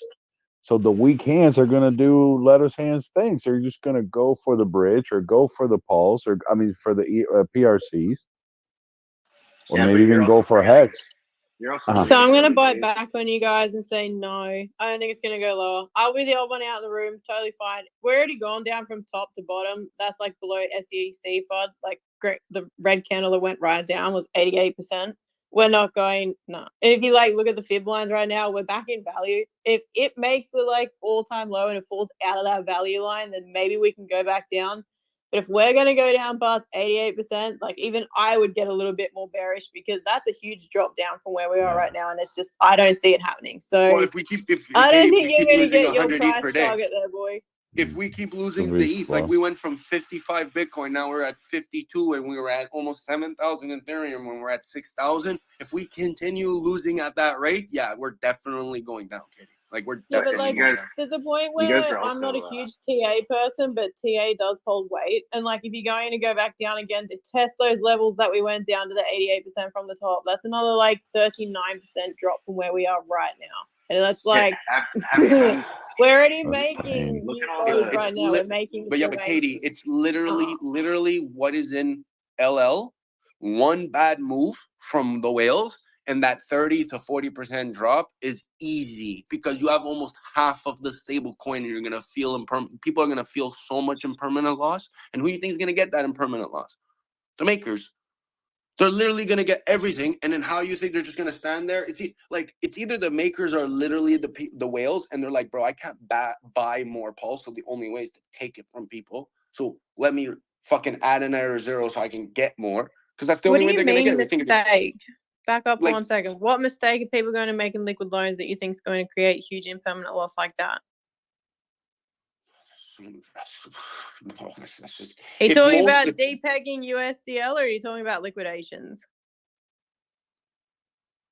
So the weak hands are going to do lettuce hands things. They're just going to go for the bridge or go for the pulse, or I mean, for the PRCs, or maybe even go for Hex. So I'm going to bite back on you guys and say no. I don't think it's going to go lower. I'll be the odd one out of the room. Totally fine. We're already gone down from top to bottom. That's like below SEC FUD. Like the red candle that went right down was 88%. We're not going, no. And if you like look at the fib lines right now, we're back in value. If it makes the like all-time low and it falls out of that value line, then maybe we can go back down. But if we're going to go down past 88%, like even I would get a little bit more bearish, because that's a huge drop down from where we are right now. And it's just, I don't see it happening. So well, if we keep, I don't think you're going to losing get your 100 ETH price per day, target there, boy. if we keep losing the ETH, like we went from 55 Bitcoin, now we're at 52, and we were at almost 7,000 Ethereum when we're at 6,000. If we continue losing at that rate, yeah, we're definitely going down, Katie. Like we're definitely going down. There's a point where I'm not a huge TA person, but TA does hold weight. And like if you're going to go back down again to test those levels that we went down to the 88% from the top, that's another like 39% drop from where we are right now. And that's like we're already making Look new at all the. lows It's right now. We're making but yeah, but Katie, it's literally what is in LL. One bad move from the whales, and that 30 to 40% drop is easy because you have almost half of the stable coin, and you're gonna feel people are gonna feel so much impermanent loss. And who do you think is gonna get that impermanent loss? The makers. They're literally gonna get everything, and then how you think they're just gonna stand there? It's either the makers are literally the whales, and they're like, bro, I can't buy more pulse, so the only way is to take it from people. So let me fucking add another zero so I can get more, because that's the What only do way you they're gonna get mean it. They think it's mistake? Back up like 1 second. What mistake are people going to make in liquid loans that you think is going to create huge impermanent loss like that? that's just Are you if talking most about if, depegging USDL or are you talking about liquidations?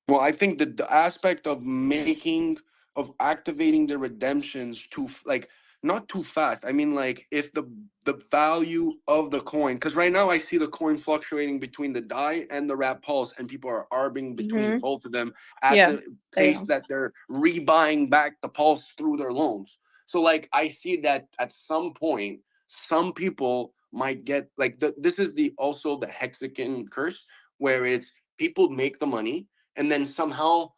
well, I think that the aspect of activating the redemptions not too fast. I mean, like if the value of the coin, because right now I see the coin fluctuating between the DAI and the wrap pulse, and people are arbing between both of them at Yeah, the pace that they're rebuying back the pulse through their loans. So like I see that at some point, some people might get like this is also the Hexican curse, where it's people make the money and then somehow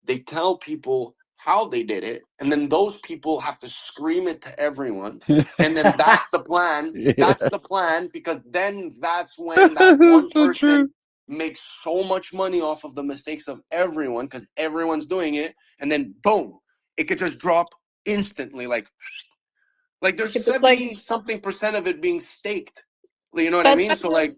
they tell people how they did it, and then those people have to scream it to everyone, and then that's the plan. Yeah. That's the plan, because then that's when that one So person true. makes so much money off of the mistakes of everyone, because everyone's doing it, and then boom, it could just drop instantly, like there's Yeah, but like 70 something percent of it being staked. You know what I mean? So like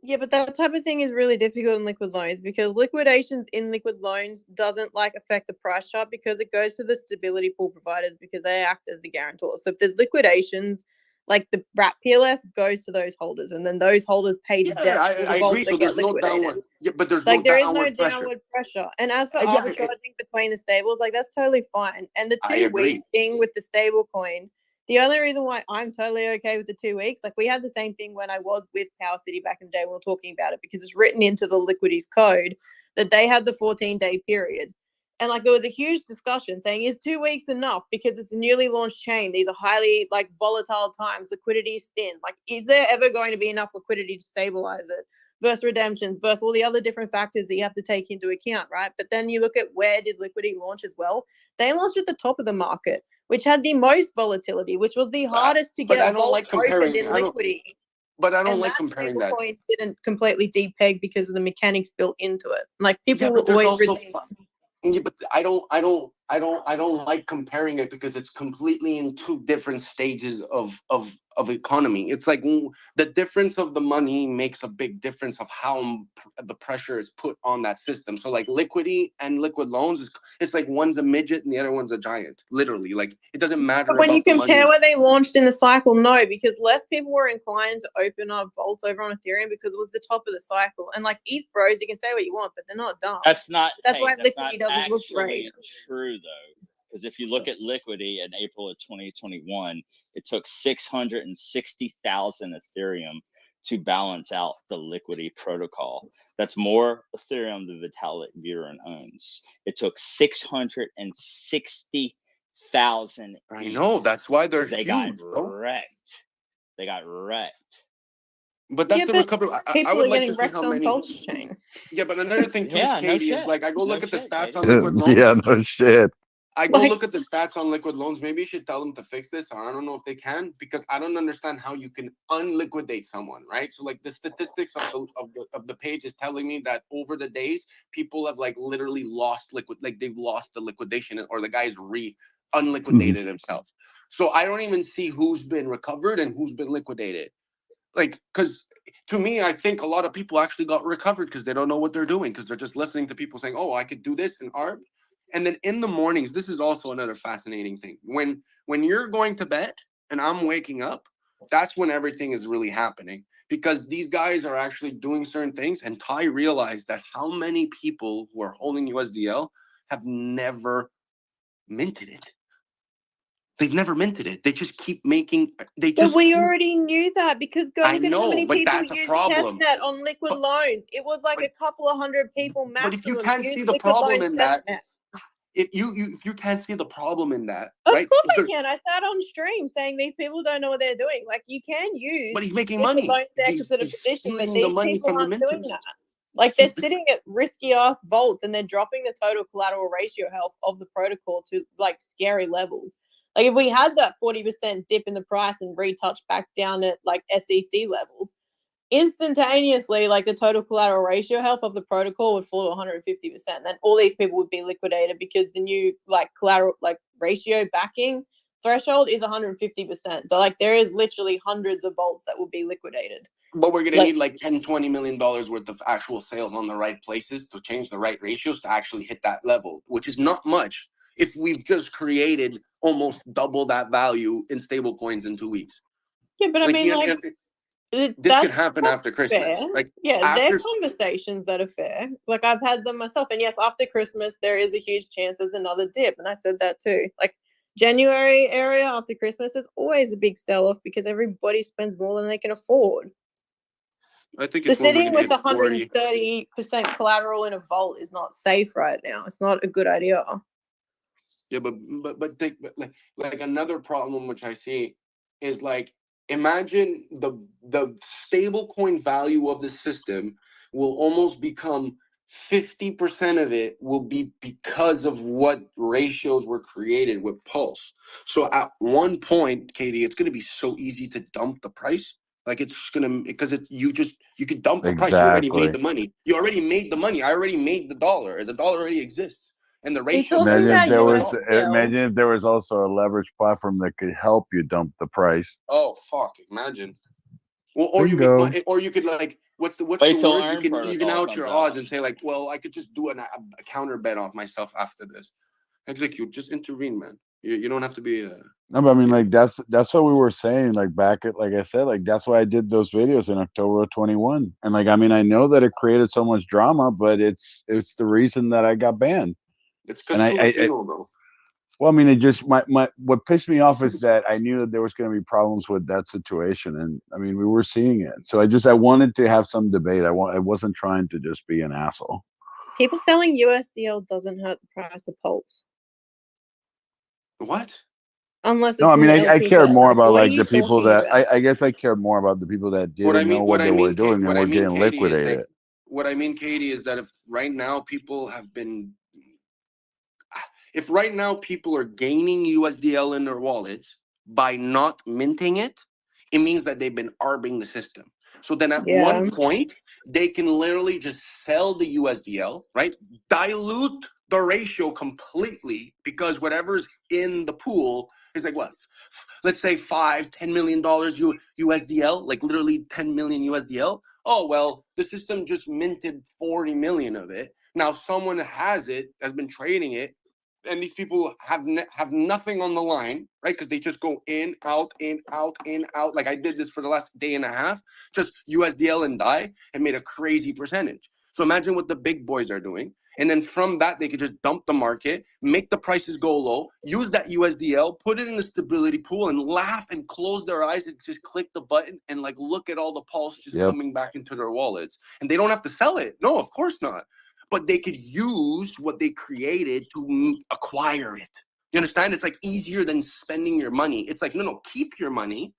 yeah, but that type of thing is really difficult in liquid loans because liquidations in liquid loans doesn't like affect the price chart because it goes to the stability pool providers because they act as the guarantors. So if there's liquidations, like the wrap PLS goes to those holders, and then those holders pay the debt for I the bonds agree. that So get there's no liquidated. downward. Yeah, but there's no Like there is no downward pressure. downward pressure. And as for Yeah, arbitraging between the stables, like that's totally fine. And the I 2 agree. week thing with the stable coin, the only reason why I'm totally okay with the 2 weeks, like we had the same thing when I was with Power City back in the day. We were talking about it because it's written into the Liquidities code that they had the 14-day period. And like there was a huge discussion saying, is 2 weeks enough? Because it's a newly launched chain. These are highly like volatile times. Liquidity is thin. Like, is there ever going to be enough liquidity to stabilize it? Versus redemptions, versus all the other different factors that you have to take into account, right? But then you look at where did liquidity launch as well? They launched at the top of the market, which had the most volatility, which was the hardest to But I get don't vaults like comparing. opened in liquidity. But I don't And like that comparing that. stablecoin didn't completely depeg because of the mechanics built into it. Like people Yeah, will but there's always also redeem. yeah, but I don't like comparing it because it's completely in two different stages of economy. It's like the difference of the money makes a big difference of how the pressure is put on that system. So like liquidity and liquid loans it's like one's a midget and the other one's a giant. Literally, like it doesn't matter But when you about the compare money. where they launched in the cycle, no, because less people were inclined to open up vaults over on Ethereum because it was the top of the cycle. And like ETH bros, you can say what you want, but they're not dumb. That's not That's why that's not liquidity doesn't look great. actually true though, because if you look at Liquidity in April of 2021, it took 660,000 Ethereum to balance out the Liquidity protocol. That's more Ethereum than Vitalik Buterin owns. It took 660,000. I know, that's why they're they got huge, bro. wrecked. They got wrecked. But that's Yeah, the but recovery. I people would are like to getting see wrecked how on many. Pulse Chain. Yeah, but another thing too, Yeah, no Katie, is shit. like I go No look at the shit, stats Katie. on liquid loans. Yeah, no shit. I go Like- look at the stats on liquid loans. Maybe you should tell them to fix this, or I don't know if they can, because I don't understand how you can unliquidate someone, right? So like the statistics of the page is telling me that over the days, people have like literally lost they've lost the liquidation, or the guy's unliquidated himself. So I don't even see who's been recovered and who's been liquidated. Like, because to me, I think a lot of people actually got recovered because they don't know what they're doing, because they're just listening to people saying, "Oh, I could do this in ARB." And then in the mornings, this is also another fascinating thing. When you're going to bed and I'm waking up, that's when everything is really happening, because these guys are actually doing certain things. And Ty realized that how many people who are holding USDL have never minted it. They've never minted it. They just keep making. They But just we keep. already knew that because go I look at how know, many but people that's a use problem. testnet on liquid loans. It was like a couple of hundred people But if you maximum can't use see the liquid problem loans in that, testnet. if you can't see the problem in that, Of right? course I can. I sat on stream saying these people don't know what they're doing. Like, you can use But he's making different money. loan decks He's sort of position, but stealing the these money people from the aren't doing minters. that. Like, they're sitting at risky ass vaults and they're dropping the total collateral ratio health of the protocol to like scary levels. Like, if we had that 40% dip in the price and retouched back down at like SEC levels, instantaneously, like the total collateral ratio health of the protocol would fall to 150%. Then all these people would be liquidated because the new like collateral like ratio backing threshold is 150%. So like there is literally hundreds of vaults that will be liquidated. But we're gonna Like, need like $10-20 million worth of actual sales on the right places to change the right ratios to actually hit that level, which is not much if we've just created almost double that value in stable coins in 2 weeks. yeah, but I Like, mean, you know, like this could that's happen after Christmas. fair. Like Yeah, they're after conversations that are fair. Like, I've had them myself. And yes, after Christmas, there is a huge chance there's another dip. And I said that too. Like, January area after Christmas is always a big sell off because everybody spends more than they can afford. I think So it's when we're sitting gonna with hit 40. 130% collateral in a vault is not safe right now. It's not a good idea. Yeah, but think like another problem which I see is like, imagine the stable coin value of the system will almost become 50% of it will be because of what ratios were created with Pulse. So at one point, Katie, it's gonna be so easy to dump the price. Like, it's gonna, because you could dump the price. You already made Exactly. the money. You already made the money. I already made the dollar. The dollar already exists. And the Are you ratios talking Imagine if about there was USDL? imagine if there was also a leverage platform that could help you dump the price. Oh fuck! Imagine. Well, or you make Bingo. money, or you could like, what's the Wait till word? You Earn can even Protocol out your comes out. odds and say like, well, I could just do a counter bet off myself after this. Execute, just intervene, man. You don't have to be a. No, but I mean, like that's what we were saying. Like back at, like I said, like that's why I did those videos in October of 21. And like, I mean, I know that it created so much drama, but it's the reason that I got banned. It's And because too Latino, bro. well, I mean, it just my what pissed me off is that I knew that there was going to be problems with that situation, and I mean, we were seeing it. So I wanted to have some debate. I wasn't trying to just be an asshole. People selling USDL doesn't hurt the price of Pulse. What? Unless it's No, I from mean, the I LP cared bet. more Like, about what are like you the people talking that about? I guess I cared more about the people that What I didn't know mean, what they were doing and what I were mean, getting Katie, is liquidated. like, what I mean, Katie, is that if right now people have been, if right now people are gaining USDL in their wallets by not minting it, it means that they've been arbing the system. So then at Yeah. one point, they can literally just sell the USDL, right? Dilute the ratio completely, because whatever's in the pool is like what? Let's say $5-10 million USDL, like literally 10 million USDL. Oh, well, the system just minted 40 million of it. Now someone has been trading it, and these people have nothing on the line, right? Because they just go in, out, in, out, in, out. Like I did this for the last day and a half, just USDL and DAI, and made a crazy percentage. So imagine what the big boys are doing. And then from that, they could just dump the market, make the prices go low, use that USDL, put it in the stability pool, and laugh and close their eyes and just click the button and like look at all the pulse just coming back into their wallets. And they don't have to sell it. No, of course not. But they could use what they created to acquire it. You understand? It's like easier than spending your money. It's like, no, keep your money,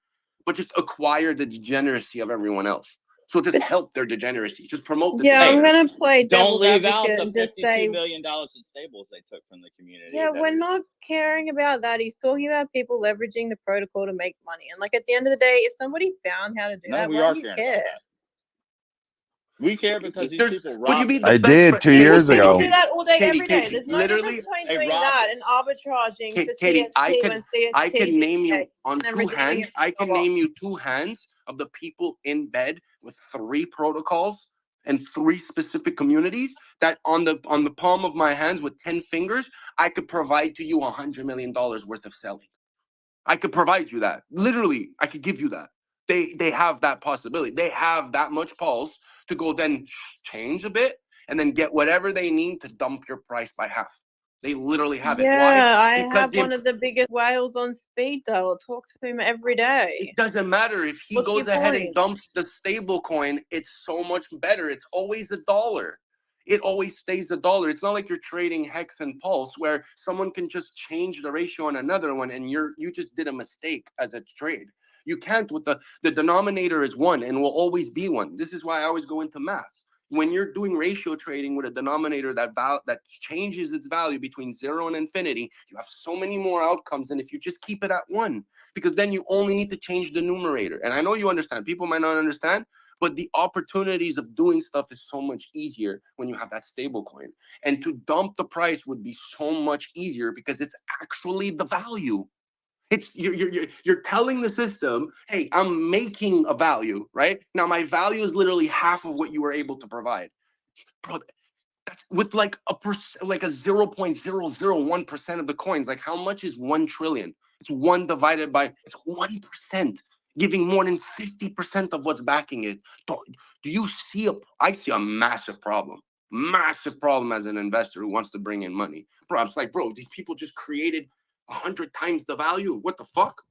but just acquire the degeneracy of everyone else. So just help their degeneracy. Just promote the Yeah, I'm degeneracy. gonna play Don't devil's leave out advocate the and just $52 say, million in stables they took from the community. yeah, that we're are- not caring about that. He's talking about people leveraging the protocol to make money. And like at the end of the day, if somebody found how to do No, that, we why are do you caring about care? that. We care because these people But you robbed mean us. the I best did friend, 2 Katie, years Katie, ago. Do that all day, Katie, every day. Katie, There's no literally, difference between They doing robbed that us. and arbitraging to Katie, I CST could when CST I could name you on and then two redeeming hands. it I for can name you two hands of the people in bed with 3 protocols and 3 specific communities that on the palm of my hands with 10 fingers, I could provide to you $100 million worth of selling. I could provide you that. Literally, I could give you that. They have that possibility. They have that much pulse to go then change a bit and then get whatever they need to dump your price by half. They literally have it. Why? Yeah, I Because have one of the biggest whales on speed dial. I talk to him every day. it doesn't matter if he What's goes your ahead and point? dumps the stable coin. It's so much better. It's always $1. it always stays a dollar. It's not like you're trading Hex and Pulse where someone can just change the ratio on another one and you just did a mistake as a trade. You can't. With the denominator is 1 and will always be 1. This is why I always go into maths. When you're doing ratio trading with a denominator that changes its value between 0 and infinity, you have so many more outcomes than if you just keep it at 1, because then you only need to change the numerator. And I know you understand. People might not understand, but the opportunities of doing stuff is so much easier when you have that stable coin. And to dump the price would be so much easier because it's actually the value. It's you're telling the system, hey, I'm making a value, right? Now my value is literally half of what you were able to provide. Bro, that's with like a 0.001% of the coins. Like, how much is 1 trillion? It's 1 divided by, it's 1%, giving more than 50% of what's backing it. Do you see I see a massive problem as an investor who wants to bring in money. Bro, it's like, bro, these people just created 100 times the value. What the fuck?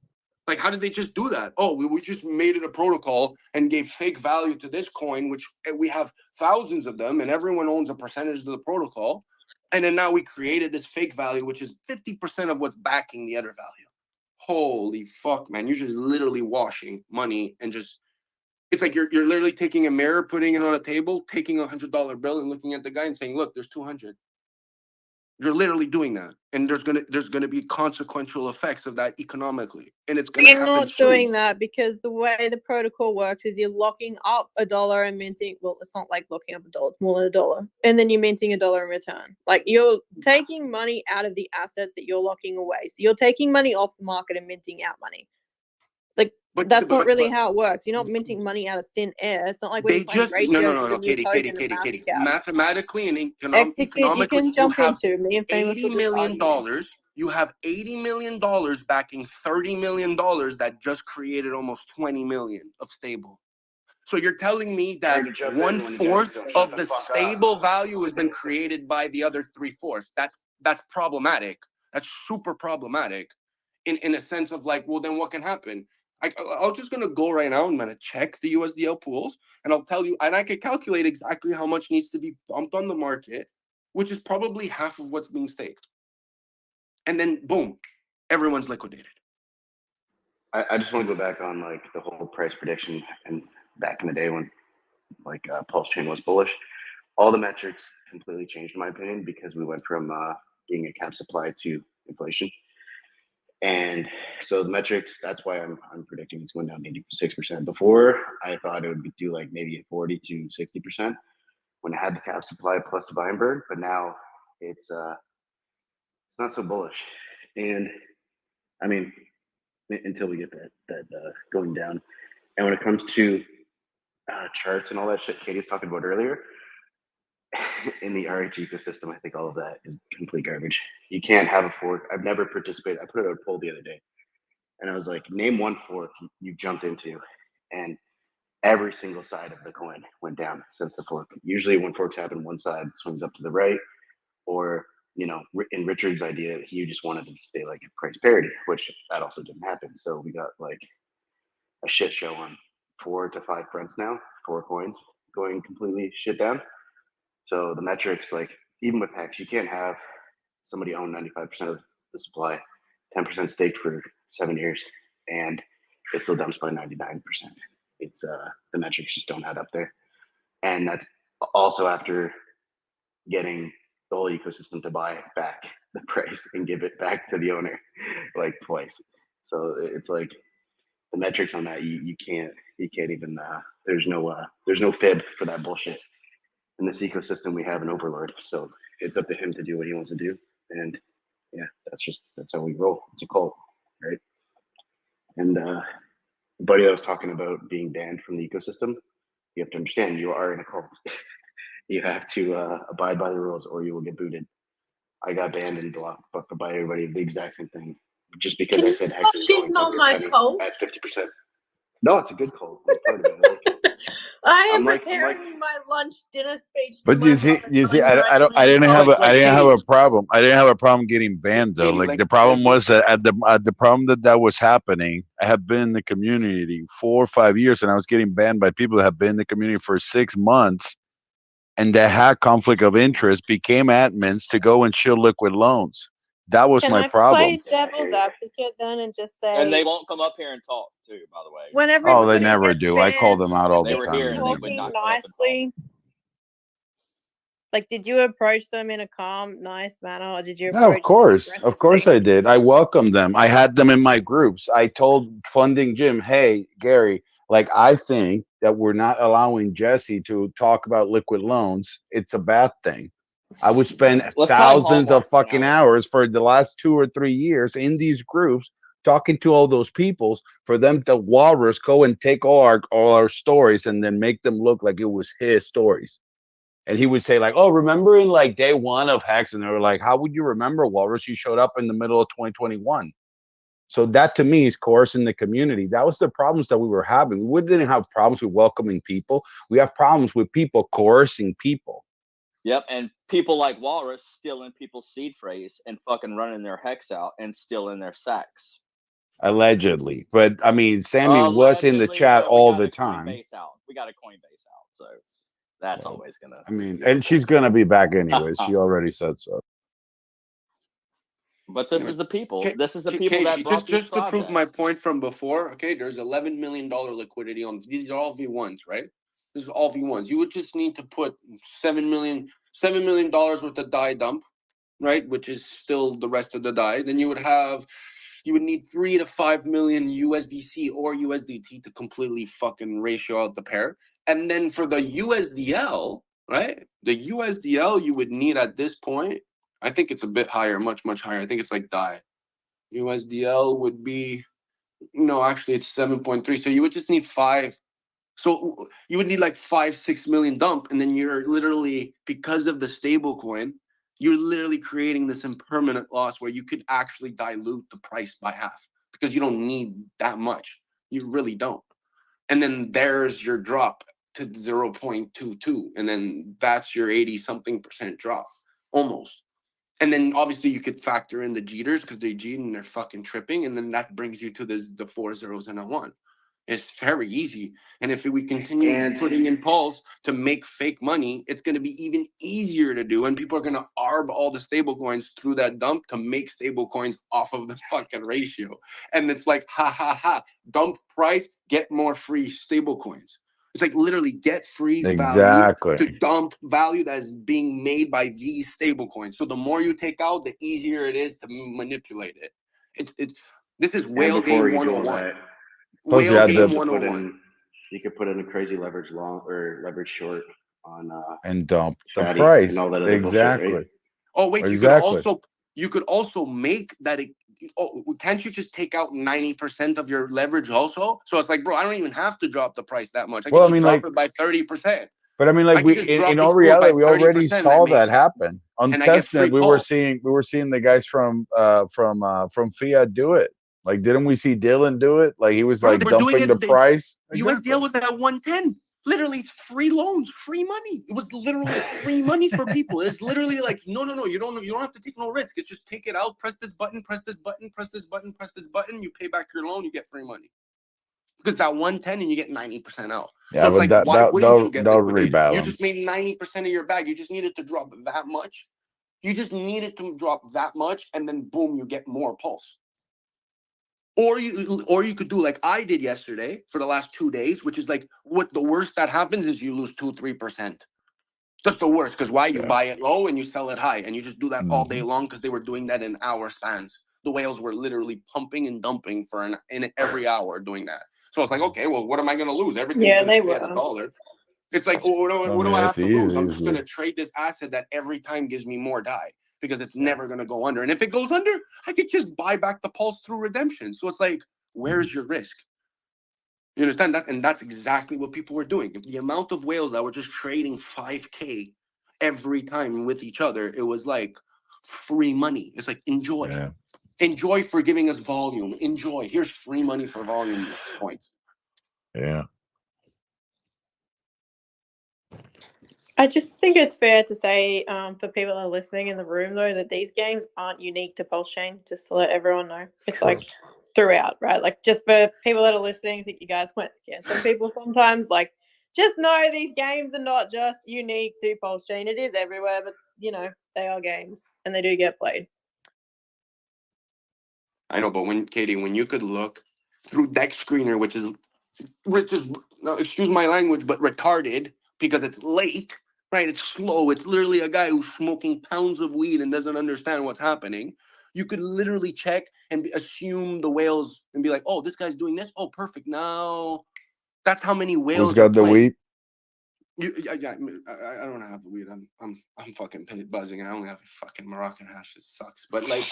Like, how did they just do that? Oh, we just made it a protocol and gave fake value to this coin, which we have thousands of them, and everyone owns a percentage of the protocol. And then now we created this fake value, which is 50% of what's backing the other value. Holy fuck, man. You're just literally washing money and just, it's like you're literally taking a mirror, putting it on a table, taking $100 bill and looking at the guy and saying, look, there's 200. You're literally doing that, and there's gonna be consequential effects of that economically, and it's gonna You're happen not soon. doing that because the way the protocol works is you're locking up $1 and minting. Well, it's not like locking up $1; it's more than $1, and then you're minting $1 in return. Like, you're taking money out of the assets that you're locking away. So you're taking money off the market and minting out money. Like, that's not really how it works. You're not minting money out of thin air. It's not like when They you're playing just ratio no, with a new Katie, token and math cap. mathematically and Execute, you economically, can you jump have into me and Famous $80 will just million. argue. You have $80 million backing $30 million that just created almost 20 million of stable. So you're telling me that 1/4 of the stable value has been created by the other 3/4. That's problematic. That's super problematic in a sense of like, well, then what can happen? I'm just gonna go right now and I'm gonna check the USDL pools, and I'll tell you, and I can calculate exactly how much needs to be bumped on the market, which is probably half of what's being staked. And then boom, everyone's liquidated. I just want to go back on like the whole price prediction and back in the day when like Pulse Chain was bullish. All the metrics completely changed in my opinion because we went from being a cap supply to inflation. And so the metrics, that's why I'm predicting it's going down 86%. Before, I thought it would do like maybe 40 to 60% when I had the cap supply plus the Weinberg, but now it's not so bullish. And I mean, until we get that going down. And when it comes to charts and all that shit Katie was talking about earlier, in the RH ecosystem, I think all of that is complete garbage. You can't have a fork. I've never participated. I put out a poll the other day, and I was like, name one fork you've jumped into, and every single side of the coin went down since the fork. Usually, when forks happen, one side swings up to the right, or in Richard's idea, he just wanted it to stay like at price parity, which that also didn't happen. So we got like a shit show on 4 to 5 fronts now, 4 coins going completely shit down. So the metrics, like even with Hex, you can't have somebody own 95% of the supply, 10% staked for 7 years, and it still dumps by 99%. It's the metrics just don't add up there, and that's also after getting the whole ecosystem to buy back the price and give it back to the owner like twice. So it's like the metrics on that you can't even there's no fib for that bullshit. In this ecosystem we have an overlord, so it's up to him to do what he wants to do, and yeah, that's how we roll. It's a cult, right? And the buddy that was talking about being banned from the ecosystem, you have to understand you are in a cult. You have to abide by the rules or you will get booted. I got banned and blocked by everybody, the exact same thing, just because Can I you said stop Hex was going shitting on every my penny cult? at 50%. No, it's a good cult. It's part of it. I like it. I am I'm like preparing my lunch dinner speech to But my mother, telling her I I didn't have cult. I didn't have a problem. I didn't have a problem getting banned though. Katie, Like the problem was that at the problem that was happening, I have been in the community 4 or 5 years, and I was getting banned by people that have been in the community for 6 months, and that had conflict of interest became admins to go and shield liquid loans. That was Can my I problem. play devil's advocate then and just And they say, won't come up here and talk too, by the way. when Oh, they everybody never gets do. I call banned, them out when all They the they're were time. here They and they never would do. not come up and talk. talking nicely, like, did you approach them in a calm, nice manner, or did you No, approach them of course aggressively? I did. I welcomed them. I had them in my groups. I told Funding Jim, hey, Gary, like, I think that we're not allowing Jesse to talk about liquid loans. It's a bad thing. I would spend Let's buy thousands of Hallmark for an fucking hour. hours for the last 2 or 3 years in these groups talking to all those peoples for them to walrus go and take all our stories and then make them look like it was his stories. And he would say, like, oh, remember in like day one of Hex? And they were like, how would you remember, Walrus? You showed up in the middle of 2021. So that to me is coercing the community. That was the problems that we were having. We didn't have problems with welcoming people. We have problems with people coercing people. Yep, and people like Walrus stealing people's seed phrase and fucking running their hex out and stealing their sacks. Allegedly. But I mean, Sammy was in the Allegedly, chat but we all got the a time. Coinbase out. We got a Coinbase out, so that's always gonna. I mean, be our and she's bull. gonna be back anyways. She already said so. But this is the people. Okay, This is the okay, people that brought these just to prove my projects. point from before, okay, there's $11 million liquidity on these are all V1s, right? This is all V1s. You would just need to put $7 million worth of die dump, right? Which is still the rest of the die. Then you would need 3 to 5 million USDC or USDT to completely fucking ratio out the pair. And then for the USDL, right? The USDL you would need at this point, I think it's a bit higher, much, much higher. I think it's like die. USDL would be, no, actually it's 7.3. So you would just need 5. So you would need like 5-6 million dump, and then you're literally, because of the stable coin, you're literally creating this impermanent loss where you could actually dilute the price by half because you don't need that much. You really don't. And then there's your drop to 0.22, and then that's your 80 something % drop, almost. And then obviously you could factor in the jeeters because they jeet and they're fucking tripping, and then that brings you to the 4 zeros and a 1. It's very easy. And if we continue putting in polls to make fake money, it's going to be even easier to do. And people are going to arb all the stable coins through that dump to make stable coins off of the fucking ratio. And it's like, ha, ha, ha, dump price, get more free stable coins. It's like literally get free value Exactly. to dump value that is being made by these stable coins. So the more you take out, the easier it is to manipulate it. This is And whale before game you do all 101. that, Plus, you Whale had game the 101. you could put in a crazy leverage long or leverage short on and dump the fatty and price. all that other bullshit, Exactly. right? Oh wait, Exactly. you could also make that. Can't you just take out 90% of your leverage also? So it's like, bro, I don't even have to drop the price that much. I Well, could I just mean, drop like, it by 30%. but I mean, I like could we just in drop all this pool by reality, we already 30% and I saw make, that happen on and I get testnet. free pulse. We were seeing the guys from Fiat do it. Like, didn't we see Dylan do it? Like he was Bro, like they were doing dumping it. the price. Exactly. USDL was at 110. Literally, it's free loans, free money. It was literally free money for people. It's literally like, no, you don't have to take no risk. It's just take it out, press this button, press this button, press this button, press this button. You pay back your loan, you get free money. Because it's at 110 and you get 90% out. Yeah, So it's but like, why wouldn't you get they'll liquidated? You just rebalance. made 90% of your bag. You just needed to drop that much. You just needed to drop that much, and then boom, you get more pulse. Or you could do like I did yesterday for the last 2 days, which is like what the worst that happens is you lose 2-3%. That's the worst because why? You buy it low and you sell it high, and you just do that all day long because they were doing that in hour spans. The whales were literally pumping and dumping in every hour doing that. So it's like, okay, well, what am I going to lose? Everything's Yeah, going to they stay at were. $1. It's like, oh, I what do mean, I it's have to lose? I'm easy. just going to trade this asset that every time gives me more die because it's never going to go under. And if it goes under, I could just buy back the pulse through redemption. So it's like, where's your risk? You understand that? And that's exactly what people were doing. The amount of whales that were just trading 5K every time with each other, it was like free money. It's like, enjoy. Yeah. Enjoy for giving us volume. Enjoy. Here's free money for volume points. Yeah. I just think it's fair to say, for people that are listening in the room, though, that these games aren't unique to Pulse Chain, just to let everyone know. It's like throughout, right? Like, just for people that are listening, I think you guys weren't scared. Some people sometimes, like, just know these games are not just unique to Pulse Chain. It is everywhere, but they are games and they do get played. I know, but Katie, when you could look through Deck Screener, which is no, excuse my language, but retarded because it's late, right? It's slow. It's literally a guy who's smoking pounds of weed and doesn't understand what's happening. You could literally check and assume the whales and be like, "Oh, this guy's doing this. Oh, perfect. Now that's how many Who's whales are got the playing." wheat? I don't have weed. I'm fucking buzzing. I only have a fucking Moroccan hash. It sucks, but like.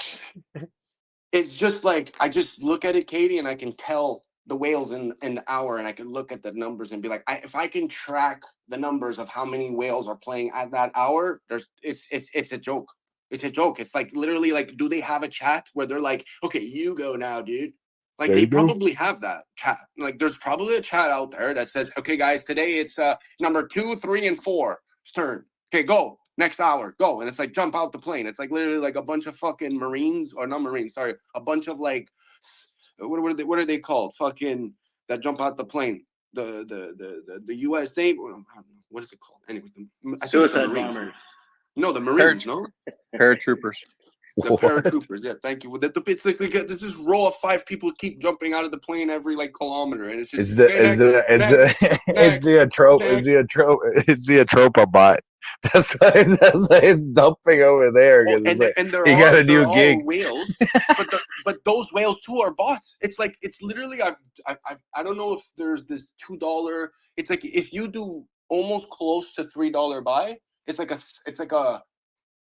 It's just like I just look at it, Katie, and I can tell the whales in the hour, and I can look at the numbers and be like, if I can track the numbers of how many whales are playing at that hour, it's a joke. It's a joke. It's like literally like, do they have a chat where they're like, okay, you go now, dude? Like They they do. probably have that chat. Like there's probably a chat out there that says, okay, guys, today it's number 2, 3, and 4's turn. Okay, go. Next hour, go. And it's like jump out the plane. It's like literally like a bunch of fucking Marines, or not Marines, sorry, a bunch of like what are they called? Fucking that jump out the plane. The US Navy. What is it called? Anyway, I think it's the Suicide Marines. bombers. No, the Marines, no? Paratroopers. The paratroopers, yeah, thank you. It's like this is row of 5 people keep jumping out of the plane every like kilometer, and it's just okay, next, It's the Atropa bot. That's why it's dumping over there because it's like and he got a they're new all gig. whales, but those whales too are bots. It's like it's literally I don't know if there's this $2. It's like if you do almost close to $3 buy, it's like a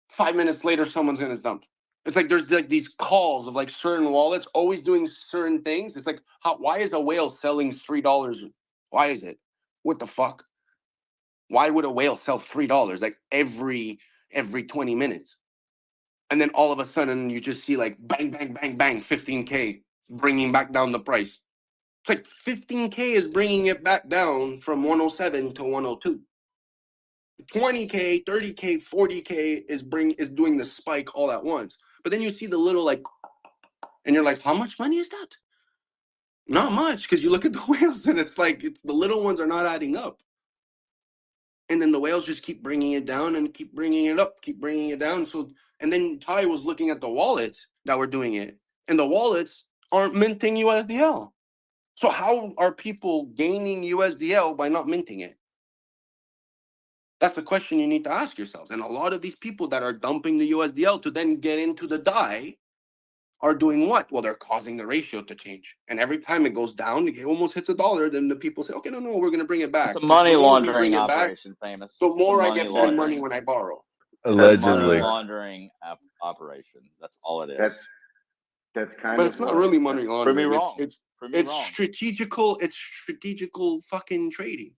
5 minutes later someone's gonna dump. It's like there's like these calls of like certain wallets always doing certain things. It's like why is a whale selling $3? Why is it? What the fuck? Why would a whale sell $3 like every 20 minutes? And then all of a sudden you just see like bang, bang, bang, bang, 15K bringing back down the price. It's like 15K is bringing it back down from 107 to 102. 20K, 30K, 40K is doing the spike all at once. But then you see the little like, and you're like, how much money is that? Not much, because you look at the whales and it's like the little ones are not adding up. And then the whales just keep bringing it down and keep bringing it up, keep bringing it down. So, and then Ty was looking at the wallets that were doing it, and the wallets aren't minting USDL. So how are people gaining USDL by not minting it? That's the question you need to ask yourselves. And a lot of these people that are dumping the USDL to then get into the DAI are doing what? Well, they're causing the ratio to change. And every time it goes down, it almost hits $1. Then the people say, okay, no, we're going to bring it back. It's a money The more we laundering bring it back, operation, famous. the It's a more I money get free money laundering. when I borrow. It's a money Allegedly. laundering operation. That's all it is. That's kind But of it's not what. really money Prove me laundering. wrong. It's Prove me wrong. strategical. It's strategical fucking trading.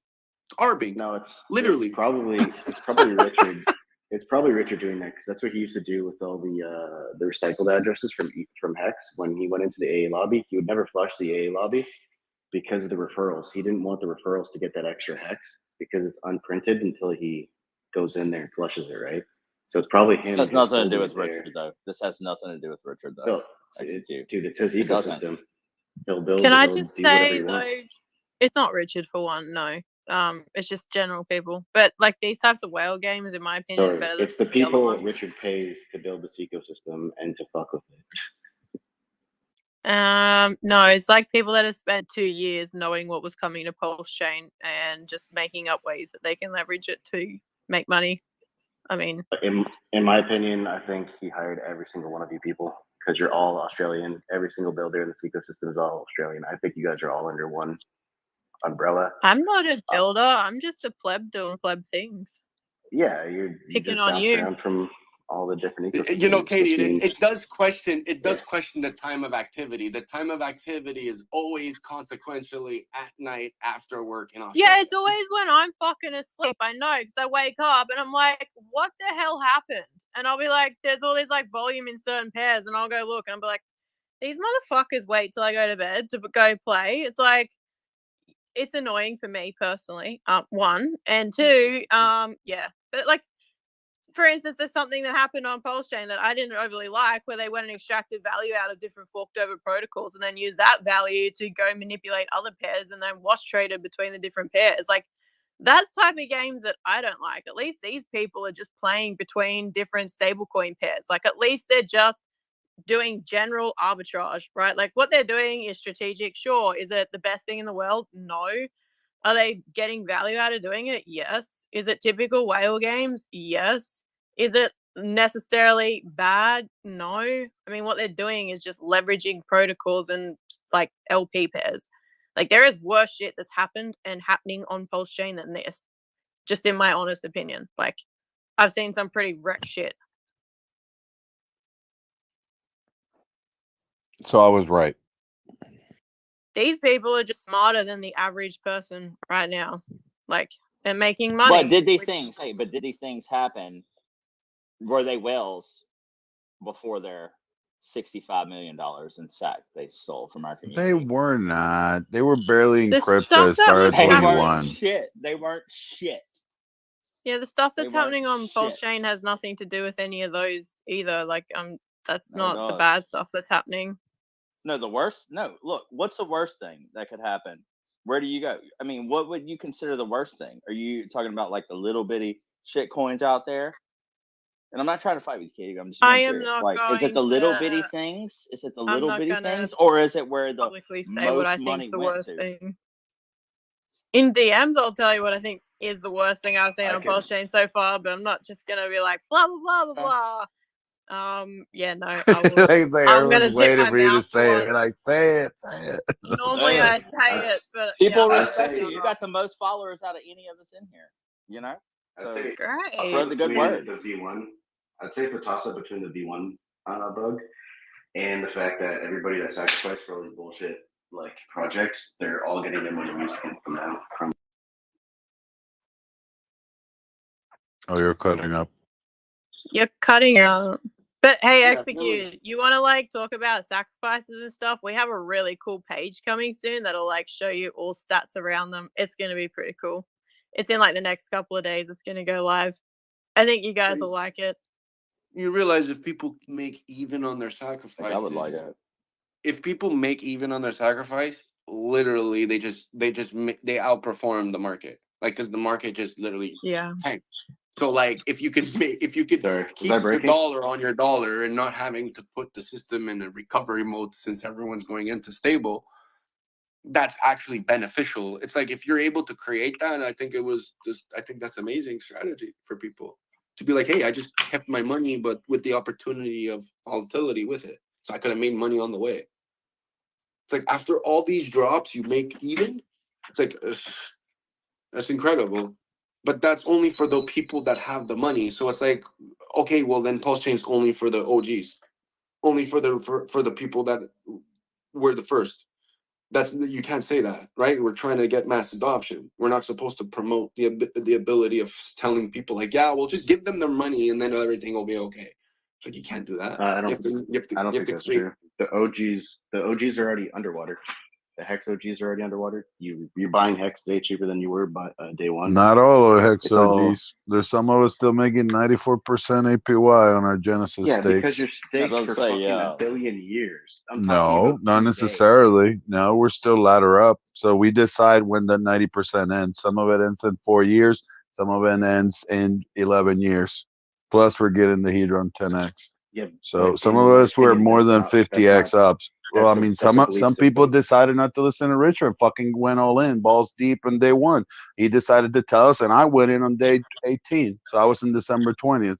It's arbing. No, it's literally probably Richard. It's probably Richard doing that because that's what he used to do with all the recycled addresses from Hex. When he went into the AA lobby, he would never flush the AA lobby because of the referrals. He didn't want the referrals to get that extra Hex because it's unprinted until he goes in there and flushes it, right? So it's probably him. This has nothing to do with Richard, Richard, though. This has nothing to do with Richard, though. No, dude, it's his ecosystem. He'll build. Can I He'll just do whatever say he wants. though, it's not Richard for one. No, it's just general people. But like these types of whale games, in my opinion, are Sorry, better than it's the some of the other people ones. Richard pays to build this ecosystem and to fuck with it. No, it's like people that have spent 2 years knowing what was coming to Pulse Chain and just making up ways that they can leverage it to make money. I mean, in my opinion, I think he hired every single one of you people because you're all Australian. Every single builder in this ecosystem is all Australian. I think you guys are all under one umbrella. I'm not a builder. I'm just a pleb doing pleb things. Yeah, you Picking just on bounce you. around from all the different ecosystems. You know, Katie, which means- it does question the time of activity. The time of activity is always consequentially at night after work in Australia. Yeah, it's always when I'm fucking asleep. I know, because I wake up and I'm like, what the hell happened? And I'll be like, there's all these like volume in certain pairs, and I'll go look and I'll be like, these motherfuckers wait till I go to bed to go play. It's like, it's annoying for me personally. One and two, yeah. But like, for instance, there's something that happened on Pulse Chain that I didn't overly like, where they went and extracted value out of different forked over protocols and then used that value to go manipulate other pairs and then wash traded between the different pairs. Like, That's type of games that I don't like. At least these people are just playing between different stablecoin pairs. Like, at least they're just doing general arbitrage, right? Like, what they're doing is strategic. Sure. Is it the best thing in the world? No. Are they getting value out of doing it? Yes. Is it typical whale games? Yes. Is it necessarily bad? No. I mean, what they're doing is just leveraging protocols and like LP pairs. Like, there is worse shit that's happened and happening on Pulse Chain than this, just in my honest opinion. Like, I've seen some pretty wreck shit. So I was right. These people are just smarter than the average person right now. Like, they're making money. But did these things? Hey, but did these things happen? Were they whales before their $65 million in SAC they stole from our They community? were not. They were barely in The crypto. stuff It that started was at They weren't 21. shit. They weren't shit. Yeah, the stuff They that's weren't happening on Pulse shit. Chain has nothing to do with any of those either. Like, that's No, it not the does. bad stuff that's happening. No, the worst. No, look. What's the worst thing that could happen? Where do you go? I mean, what would you consider the worst thing? Are you talking about like the little bitty shit coins out there? And I'm not trying to fight with you, Katie. I'm just I being am serious. not Like, is it going the little bitty to. things? Is it the I'm little not bitty gonna things, or is it where the publicly say what I most think's money the went worst to? thing. In DMs, I'll tell you what I think is the worst thing I've seen I on can. Pulse Chain so far, but I'm not just gonna be like blah blah blah blah blah. Yeah, no, I will. Like I'm everyone's gonna zip waiting my for you to mouth say it. once. You're like, say it, say it. Normally Say I it. say it, but People yeah, respect I'm you. You got the most followers out of any of us in here. You know, I'd so say great. spread the good between the words. V1. I'd say it's a toss up between the V1 bug and the fact that everybody that sacrificed for all these bullshit like projects, they're all getting their money used against them now. From Oh, you're cutting up. You're cutting out. But hey, Yeah, Execute, you want to like talk about sacrifices and stuff? We have a really cool page coming soon that'll like show you all stats around them. It's going to be pretty cool. It's in like the next couple of days. It's going to go live. I think you guys will like it. You realize if people make even on their I think sacrifices, I would like it. if people make even on their sacrifice, literally they outperform the market. Like, because the market just literally Yeah. tanks. So like, if you could keep the dollar on your dollar and not having to put the system in a recovery mode since everyone's going into stable, that's actually beneficial. It's like if you're able to create that, I think that's amazing strategy for people to be like, hey, I just kept my money, but with the opportunity of volatility with it, so I could have made money on the way. It's like after all these drops, you make even. It's like that's incredible, but that's only for the people that have the money. So it's like, okay, well then Pulse Chain's only for the OGs, only for the people that were the first. You can't say that, right? We're trying to get mass adoption. We're not supposed to promote the ability of telling people like, yeah, well, just give them their money and then everything will be okay. It's like you can't do that. I don't think that's true. The OGs are already underwater. The Hex OGs are already underwater. You're buying Hex today cheaper than you were by day one. Not all of Hex It's all- OGs. There's some of us still making 94% APY on our Genesis Yeah, stakes. because you're staked for fucking a billion years. I'm talking No, about not today. necessarily. No, we're still ladder up. So we decide when the 90% ends. Some of it ends in 4 years. Some of it ends in 11 years. Plus, we're getting the Hedron 10x. Yeah, So but some in of my us were opinion, more than that's 50x not- ups. Well, I mean, that's a belief some people system. decided not to listen to Richard and fucking went all in, balls deep on day one. He decided to tell us, and I went in on day 18. So I was in December 20th.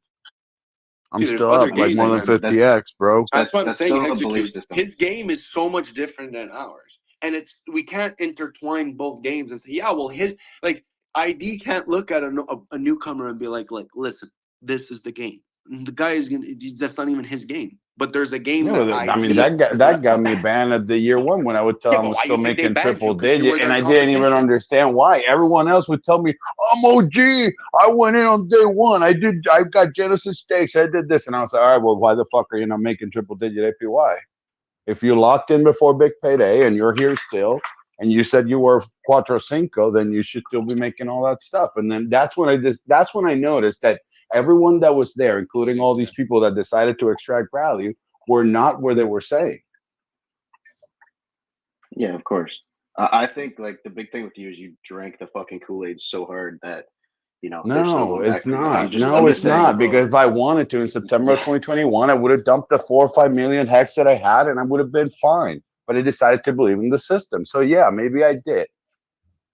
I'm See, there's still other up like games, more than man. 50x, bro. That's what I'm saying. still a belief Execute. system. His game is so much different than ours, and we can't intertwine both games and say, yeah, well, his like ID can't look at a newcomer and be like, listen, this is the game. And the guy is gonna. That's not even his game. But there's a game Yeah, that but I ID mean is. that got me banned at the year one when I would tell Yeah, them I but was why still you think they making banned you? triple Because you were digit, and their I didn't even competition. understand why. Everyone else would tell me I'm OG. I went in on day one. I got Genesis stakes. I did this, and I was like, all right, well, why the fuck are you not making triple digit APY? If you locked in before big payday and you're here still, and you said you were Cuatro Cinco, then you should still be making all that stuff. And then that's when I noticed that everyone that was there, including all these people that decided to extract value, were not where they were saying. Yeah, of course. I think like the big thing with you is you drank the fucking Kool-Aid so hard that there's no No, going it's back for you. not. I'm No, just it's saying. not. Because if I wanted to in September of 2021, I would have dumped the 4 or 5 million hex that I had, and I would have been fine. But I decided to believe in the system. So yeah, maybe I did.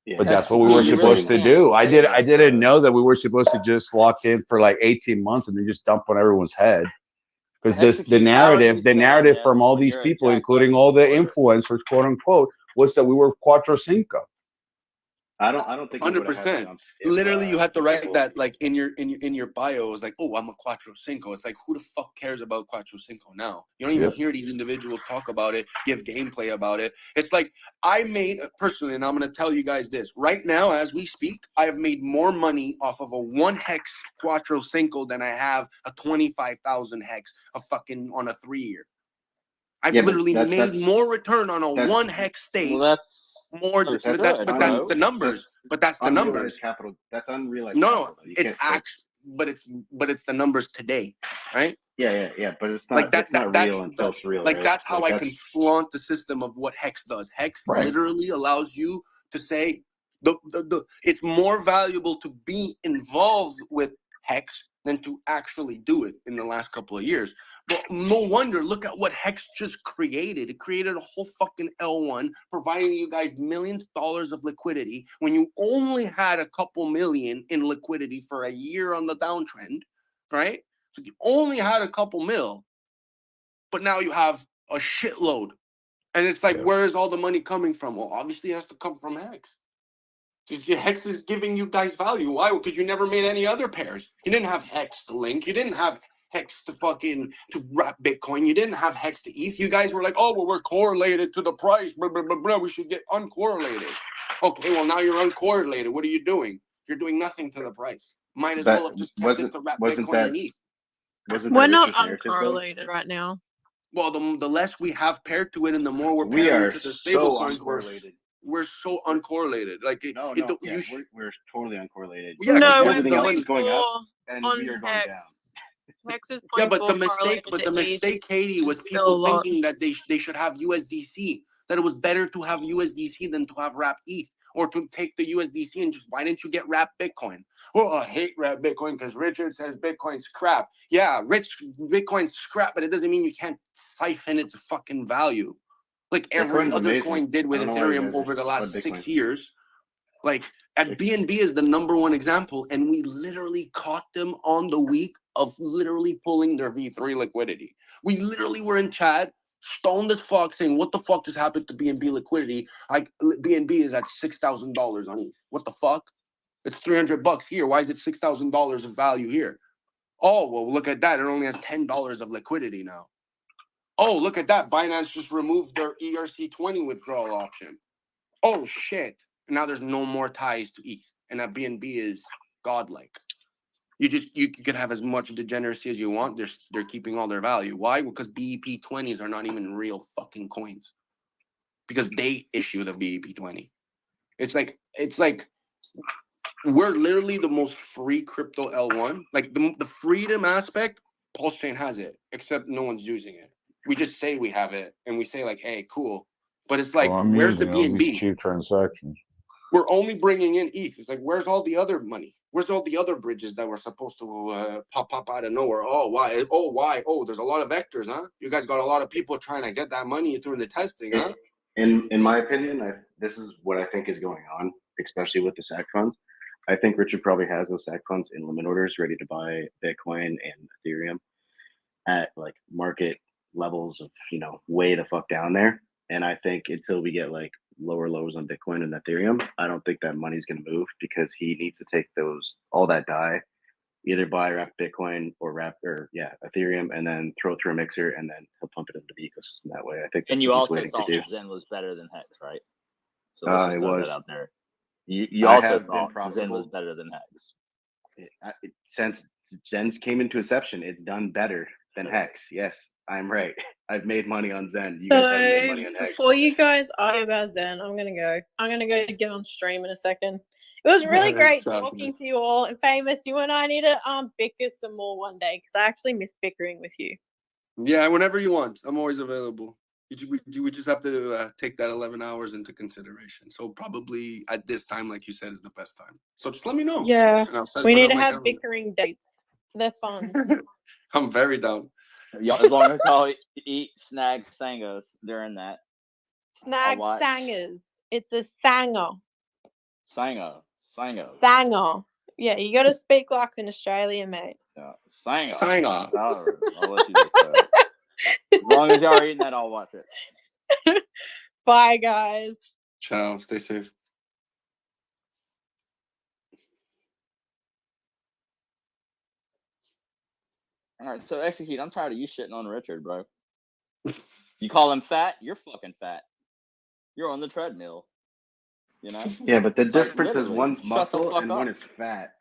Yeah, But that's but what we were you supposed really to do. I say didn't know that we were supposed to just lock in for like 18 months and then just dump on everyone's head. Because the Execute, how are you saying narrative this from all when these you're at people, Jack including fucking all the Corner? influencers, quote unquote, was that we were cuatro cinco. I don't think we would have had to 100%. dump Literally, you had to if write people. that like in your bio. It's like, oh, I'm a cuatro cinco. It's like, who the fuck cares about cuatro cinco now? You don't even Yep. hear these individuals talk about it, give gameplay about it. It's like I made personally, and I'm gonna tell you guys this right now as we speak. I have made more money off of a 1 hex cuatro cinco than I have a 25,000 hex a fucking on a 3-year. I've Yeah, but literally made more return on a that's 1 hex stake. Well, that's More, that's but that's un, the numbers. But that's the numbers. unrealized capital. That's unrealized No, capital. Though. You it's can't. but it's the numbers today, right? Yeah. But it's Like not. It's not real until it's real, like right? that's how Like I can that's flaunt the system of what Hex does. Hex Right. literally allows you to say the it's more valuable to be involved with Hex than to actually do it in the last couple of years. But no wonder, look at what Hex just created. It created a whole fucking L1, providing you guys millions of dollars of liquidity when you only had a couple million in liquidity for a year on the downtrend, right? So you only had a couple mil, but now you have a shitload. And it's like, where is all the money coming from? Well, obviously it has to come from Hex. Hex is giving you guys value. Why? Because you never made any other pairs. You didn't have Hex to Link. You didn't have Hex to wrap Bitcoin. You didn't have Hex to ETH. You guys were like, oh, well, we're correlated to the price. Blah, blah, blah, blah. We should get uncorrelated. Okay, well, now you're uncorrelated. What are you doing? You're doing nothing to the price. Might as well have just kept it to wrap Bitcoin and ETH. We're not uncorrelated right now. Well, the less we have paired to it and the more we're we pairing are it to the so stable coins, uncorrelated. we're so uncorrelated. Like we're totally uncorrelated. Yeah, No, because we're everything else is going up, 0.4 and on we are going Hex. down. Hex is 0.4 yeah, but the correlated to ETH. mistake, Katie, was It's still a people lot. thinking that they should have USDC. That it was better to have USDC than to have wrap ETH, or to take the USDC and just why didn't you get wrap Bitcoin? Well, I hate wrap Bitcoin because Richard says Bitcoin's crap. Yeah, Bitcoin's crap, but it doesn't mean you can't siphon its fucking value, like every Bitcoin's other amazing. coin did with I don't know why you Ethereum guys over the are last Bitcoin. 6 years. Like at BNB is the #1 example, and we literally caught them on the week of literally pulling their V3 liquidity. We literally were in chat, stoned as fuck, saying, "What the fuck just happened to BNB liquidity? Like BNB is at $6,000 on ETH. What the fuck? It's $300 here. Why is it $6,000 of value here? Oh well, look at that. It only has $10 of liquidity now. Oh, look at that. Binance just removed their ERC20 withdrawal option. Oh shit! Now there's no more ties to ETH, and that BNB is godlike. You could have as much degeneracy as you want. They're keeping all their value. Why? Because BEP20s are not even real fucking coins, because they issue the BEP20. It's like we're literally the most free crypto L1. Like the freedom aspect, Pulse Chain has it, except no one's using it. We just say we have it, and we say like, hey, cool. But it's like, I'm where's the using all these BNB? cheap transactions. We're only bringing in ETH. It's like, where's all the other money? Where's all the other bridges that were supposed to pop out of nowhere? Oh, why? Oh, why? Oh, there's a lot of vectors, huh? You guys got a lot of people trying to get that money through the testing, huh? In my opinion, this is what I think is going on, especially with the SAC funds. I think Richard probably has those SAC funds in limit orders ready to buy Bitcoin and Ethereum at like market levels of, way the fuck down there. And I think until we get like lower lows on Bitcoin and Ethereum, I don't think that money's going to move, because he needs to take all that DAI, either buy wrap Bitcoin or Ethereum, and then throw it through a mixer, and then he'll pump it into the ecosystem that way. I think And that's you what he's also waiting to thought do. Zen was better than Hex, right? So let's just It throw was. that out there. You I also have been thought Zen profitable. was better than Hex. Since Zen's came into inception, it's done better than Hex. Yes, I'm right. I've made money on Zen. You guys haven't made money on Hex. Before you guys argue about Zen, I'm gonna go. I'm gonna go get on stream in a second. It was really great talking to you all. And Famous, you and I need to bicker some more one day, because I actually miss bickering with you. Yeah, whenever you want. I'm always available. We just have to take that 11 hours into consideration. So probably at this time, like you said, is the best time. So just let me know. Yeah, And I'll we put it need on to my have calendar. bickering dates. They're fun. I'm very down. Y'all, as long as y'all eat snag sangos during that. Snag watch. sangers. It's a sanger. Sango. Sanger. Yeah, you got to speak like an Australian, mate. Yeah, Sango. Sanger. I'll let you just say it. As long as y'all are eating that, I'll watch it. Bye, guys. Ciao. Stay safe. All right, so Execute. I'm tired of you shitting on Richard, bro. You call him fat? You're fucking fat. You're on the treadmill. You know? Yeah, but the Like, difference is literally, one's shut the muscle fuck and up. one is fat.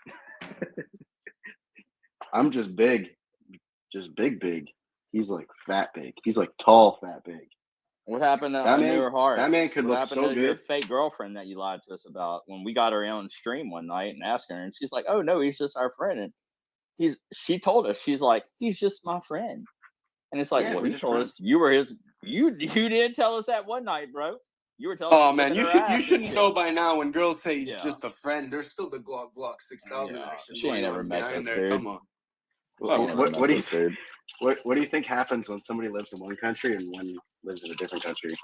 I'm just big. Just big. He's like fat big. He's like tall fat big. What happened to That man, Newer Hearts? that man could What look happened so to your good. fake girlfriend that you lied to us about when we got her on stream one night and asked her, and she's like, "Oh no, he's just our friend." And she told us, she's like, "He's just my friend." And it's like, Yeah, well, we're he just told friends. us you were his. You didn't tell us that one night, bro. You were telling us Oh to man, whipping you her should ass and should shit. know by now when girls say he's Yeah. just a friend, there's still the Glock 6000 Yeah, action she ain't going ever on met behind this there. dude. Come on. She Oh, ain't ever met What do this dude. what do you think happens when somebody lives in one country and one lives in a different country?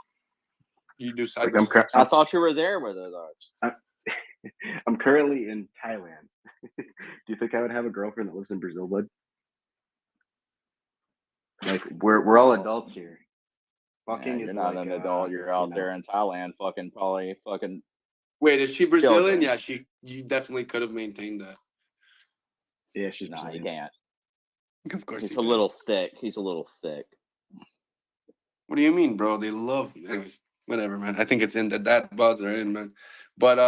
You do Like I thought you were there with her though. I'm currently in Thailand. Do you think I would have a girlfriend that lives in Brazil, bud? Like we're all adults here. Fucking Yeah, you're is not like an adult. You're out there in Thailand, probably fucking. Wait, is she Brazilian? Children. Yeah, you definitely could have maintained that. Yeah, she's Nah, Brazilian. you can't. Of course He's you a can. little thick. He's a little thick. What do you mean, bro? They love me. Anyways, whatever, man. I think it's in that buds are in, man. But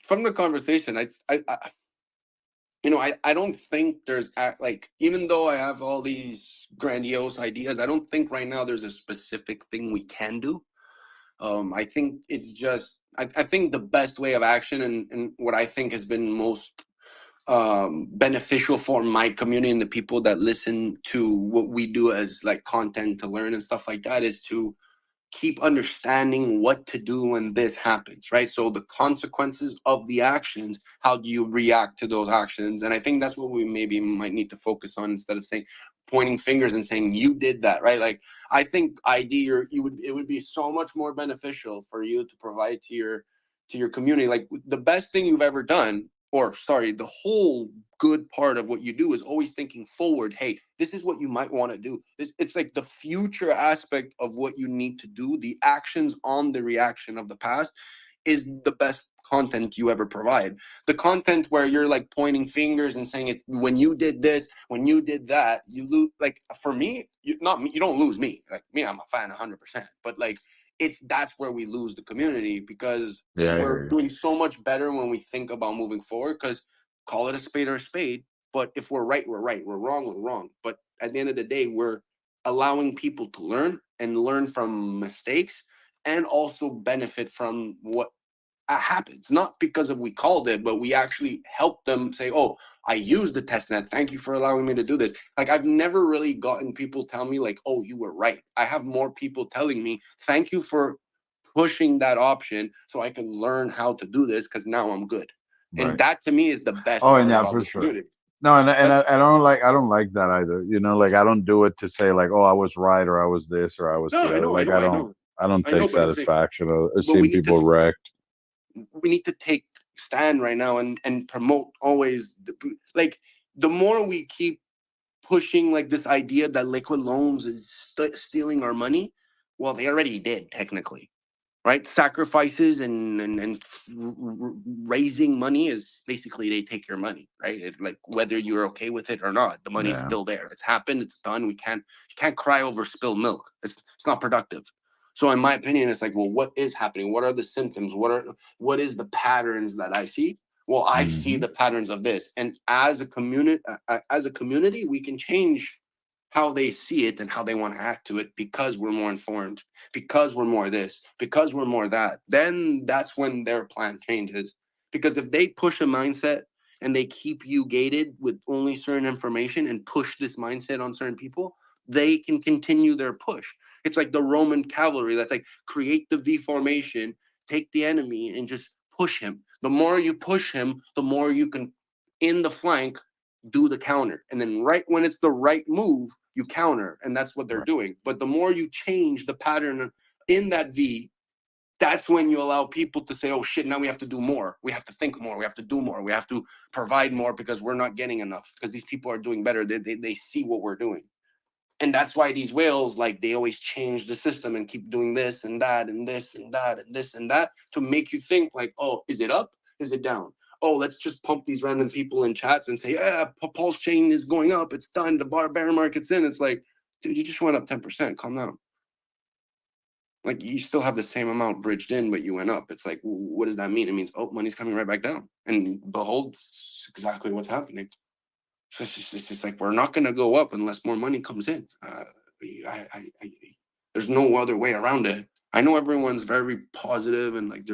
from the conversation, I I don't think there's like, even though I have all these grandiose ideas, I don't think right now there's a specific thing we can do. I think it's just I think the best way of action and what I think has been most beneficial for my community and the people that listen to what we do as like content to learn and stuff like that is to keep understanding what to do when this happens, right? So the consequences of the actions, how do you react to those actions? And I think that's what we maybe might need to focus on instead of saying pointing fingers and saying you did that, right? Like I think it would be so much more beneficial for you to provide to your community. Like the best thing you've ever done, or sorry, the whole good part of what you do is always thinking forward. Hey, this is what you might want to do. It's like the future aspect of what you need to do. The actions on the reaction of the past is the best content you ever provide. The content where you're like pointing fingers and saying it's when you did this, when you did that, you lose. Like for me, you don't lose me. Like me, I'm a fan 100%. But like that's where we lose the community because we're doing so much better when we think about moving forward. Because call it a spade or a spade. But if we're right, we're right. We're wrong, we're wrong. But at the end of the day, we're allowing people to learn from mistakes and also benefit from what happens. Not because of we called it, but we actually helped them say, oh, I used the test net. Thank you for allowing me to do this. Like I've never really gotten people tell me like, oh, you were right. I have more people telling me, thank you for pushing that option so I can learn how to do this because now I'm good. And Right. that to me is the best Oh, part yeah, about for this sure. community. No, and I don't like that either. You know, like I don't do it to say like, oh, I was right or I was this or I was No, the other. Like I don't I know, take but it's like, satisfaction of but seeing people wrecked. we need to take stand right now and promote always like the more we keep pushing like this idea that liquid loans is stealing our money, well, they already did technically, right? Sacrifices and raising money is basically they take your money, right? Like whether you're okay with it or not, the money's still there. It's happened. It's done. You can't cry over spilled milk. It's not productive. So in my opinion, it's like, well, what is happening? What are the symptoms? What is the patterns that I see? Well, I see the patterns of this, and as a community, we can change how they see it and how they want to act to it because we're more informed, because we're more this, because we're more that. Then that's when their plan changes. Because if they push a mindset and they keep you gated with only certain information and push this mindset on certain people, they can continue their push. It's like the Roman cavalry that's like create the V formation, take the enemy, and just push him. The more you push him, the more you can, in the flank, do the counter. And then right when it's the right move, you counter. And that's what they're doing. But the more you change the pattern in that V, that's when you allow people to say, oh shit, now we have to do more. We have to think more. We have to do more. We have to provide more because we're not getting enough. Because these people are doing better. They see what we're doing. And that's why these whales, like, they always change the system and keep doing this and that and this and that and this and that to make you think like, oh, is it up? Is it down? Oh, let's just pump these random people in chats and say, yeah, pulse chain is going up. It's done. The bear market's in. It's like, dude, you just went up 10%. Calm down. Like, you still have the same amount bridged in, but you went up. It's like, what does that mean? It means, oh, money's coming right back down. And behold, it's exactly what's happening. So it's just like, we're not going to go up unless more money comes in. There's no other way around it. I know everyone's very positive and like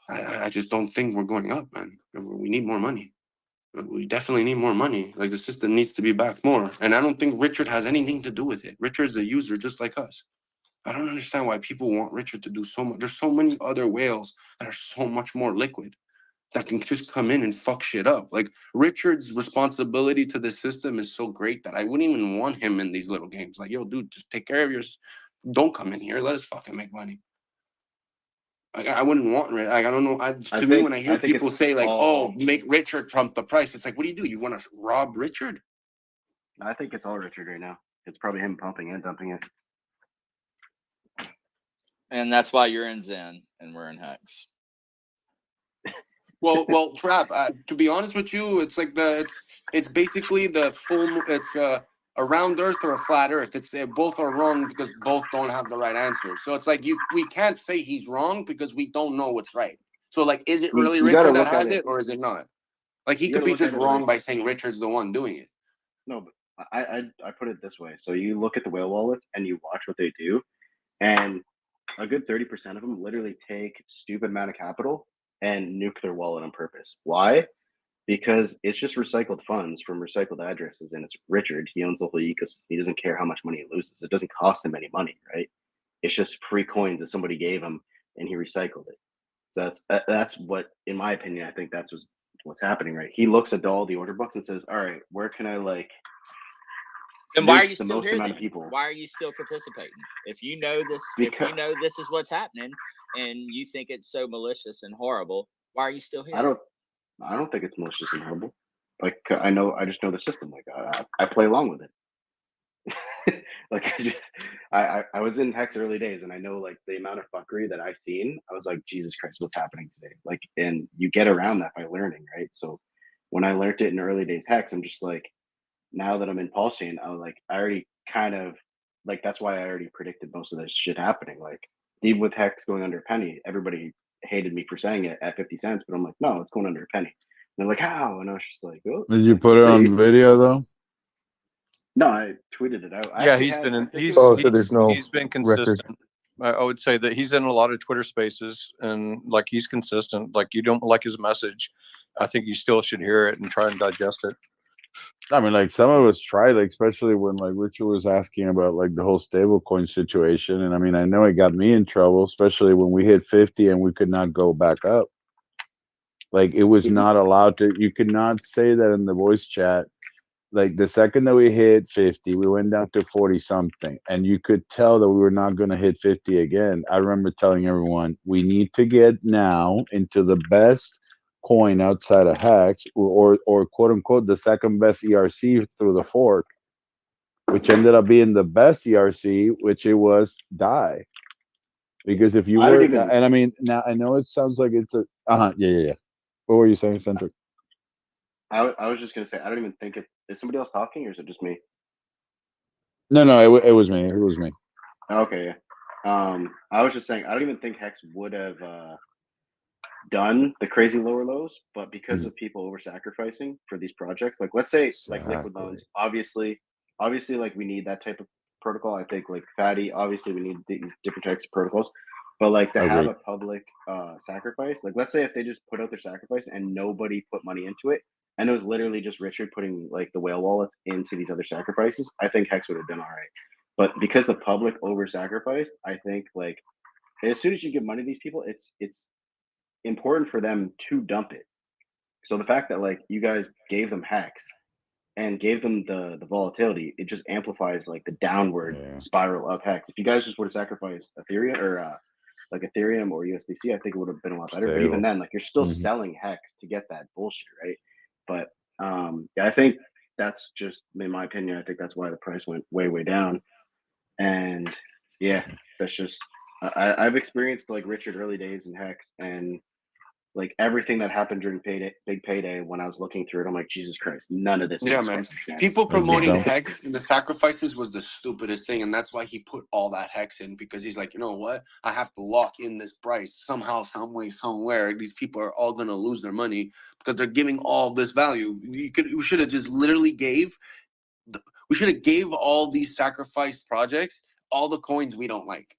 I just don't think we're going up, man. We need more money. We definitely need more money. Like, the system needs to be back more. And I don't think Richard has anything to do with it. Richard's a user just like us. I don't understand why people want Richard to do so much. There's so many other whales that are so much more liquid that can just come in and fuck shit up. Like, Richard's responsibility to the system is so great that I wouldn't even want him in these little games. Like, yo, dude, just take care of yours. Don't come in here. Let us fucking make money. Like, I wouldn't want, like, I don't know. To me, when I hear people say like, "Oh, make Richard trump the price," it's like, what do? You want to rob Richard? I think it's all Richard right now. It's probably him pumping and dumping it. And that's why you're in Zen and we're in Hex. Well, Trap. To be honest with you, it's like it's basically the full. It's a round Earth or a flat Earth. It's both are wrong because both don't have the right answer. So it's like we can't say he's wrong because we don't know what's right. So like, is it really Richard that has it or is it not? Like, he could be just wrong by saying Richard's the one doing it. No, but I put it this way. So you look at the whale wallets and you watch what they do, and a good 30% of them literally take stupid amount of capital and nuke their wallet on purpose. Why? Because it's just recycled funds from recycled addresses, and it's Richard. He owns the whole ecosystem. He doesn't care how much money he loses. It doesn't cost him any money, right? It's just free coins that somebody gave him, and he recycled it. So that's what, in my opinion, I think that's what's happening, right? He looks at all the order books and says, "All right, where can I like?" Then why are you the still most here? amount Then? of people? Why are you still participating? If you know this, Because if you know this is what's happening, and you think it's so malicious and horrible, why are you still here? I don't think it's malicious and horrible. Like, I just know the system. Like, I play along with it. Like, I was in Hex early days, and I know like the amount of fuckery that I've seen. I was like, Jesus Christ, what's happening today? Like, and you get around that by learning, right? So when I learned it in early days Hex, I'm just like, now that I'm in Pulse Chain, I was like, I already kind of like, that's why I already predicted most of this shit happening. Like, even with Hex going under a penny, everybody hated me for saying it at 50 cents, but I'm like, no, it's going under a penny. And they're like, how? And I was just like, oh. Did you put it on video though? No, I tweeted it out. Yeah, he's been consistent. I would say that he's in a lot of Twitter spaces, and like, he's consistent. Like, you don't like his message, I think you still should hear it and try and digest it. I mean, like, some of us tried, like, especially when like Richard was asking about like the whole stablecoin situation, and I mean, I know it got me in trouble, especially when we hit 50 and we could not go back up. Like, it was not allowed to. You could not say that in the voice chat. Like, the second that we hit 50, we went down to 40 something, and you could tell that we were not going to hit 50 again. I remember telling everyone, we need to get now into the best coin outside of Hex, or quote unquote the second best ERC through the fork, which ended up being the best ERC, which it was DAI. Because if you were, and I mean, now I know it sounds like it's a yeah. What were you saying, Centric? I was just gonna say, I don't even think is somebody else talking, or is it just me? No, it was me. It was me. Okay, yeah. I was just saying, I don't even think Hex would have done the crazy lower lows, but because of people over sacrificing for these projects, like, let's say like liquid loans, obviously, like, we need that type of protocol. I think like Fatty, obviously we need these different types of protocols, but like to have a public sacrifice, like, let's say if they just put out their sacrifice and nobody put money into it, and it was literally just Richard putting like the whale wallets into these other sacrifices, I think Hex would have been all right. But because the public over sacrificed, I think like as soon as you give money to these people, it's important for them to dump it. So the fact that like you guys gave them Hex and gave them the volatility, it just amplifies like the downward spiral of Hex. If you guys just would have sacrificed Ethereum or like Ethereum or USDC, I think it would have been a lot better. But even Stable. then, like you're still Mhm. selling Hex to get that bullshit, right? But yeah, I think that's just in my opinion. I think that's why the price went way down. And yeah, that's just I've experienced like Richard early days in Hex and like everything that happened during big payday. When I was looking through it, I'm like, Jesus Christ, none of this Yeah, makes man. fucking sense. People Like the promoting dump. Hex and the sacrifices was the stupidest thing, and that's why he put all that Hex in, because he's like, you know what? I have to lock in this price somehow, some way, somewhere. These people are all gonna lose their money because they're giving all this value. We should have just literally we should have gave all these sacrifice projects all the coins we don't like.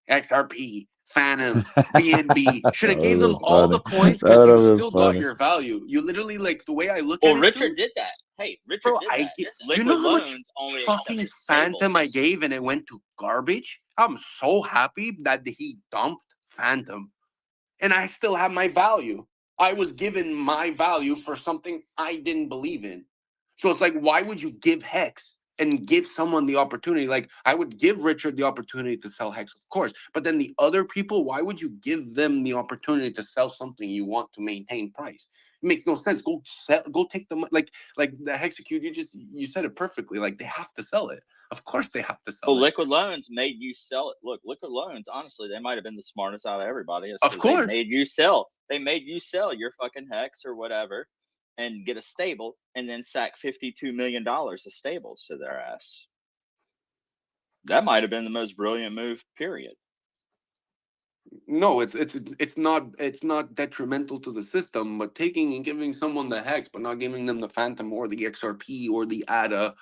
XRP, Phantom, BNB. Should have That gave would them have been all funny. the coins That because would you have been still got funny. your value. You literally, like, the way I look Well, at it, Richard dude, did that. Hey, Richard bro, did that. you know Liquid how much loans only fucking accepted Phantom I stables. gave and it went to garbage? I'm so happy that he dumped Phantom and I still have my value. I was given my value for something I didn't believe in. So it's like, why would you give Hex and give someone the opportunity? Like, I would give Richard the opportunity to sell Hex, of course. But then the other people, why would you give them the opportunity to sell something you want to maintain price? It makes no sense. Go sell, go take the money. Like the Hexecute, you said it perfectly. Like, they have to sell it. Of course they have to sell Well, it. liquid loans made you sell it. Look, liquid loans, honestly, they might have been the smartest out of everybody. It's Of because they course. made you sell. They made you sell your fucking Hex or whatever and get a stable and then sack $52 million of stables to their ass. That might have been the most brilliant move, period. No, it's not detrimental to the system, but taking and giving someone the Hex, but not giving them the Phantom or the XRP or the ADA,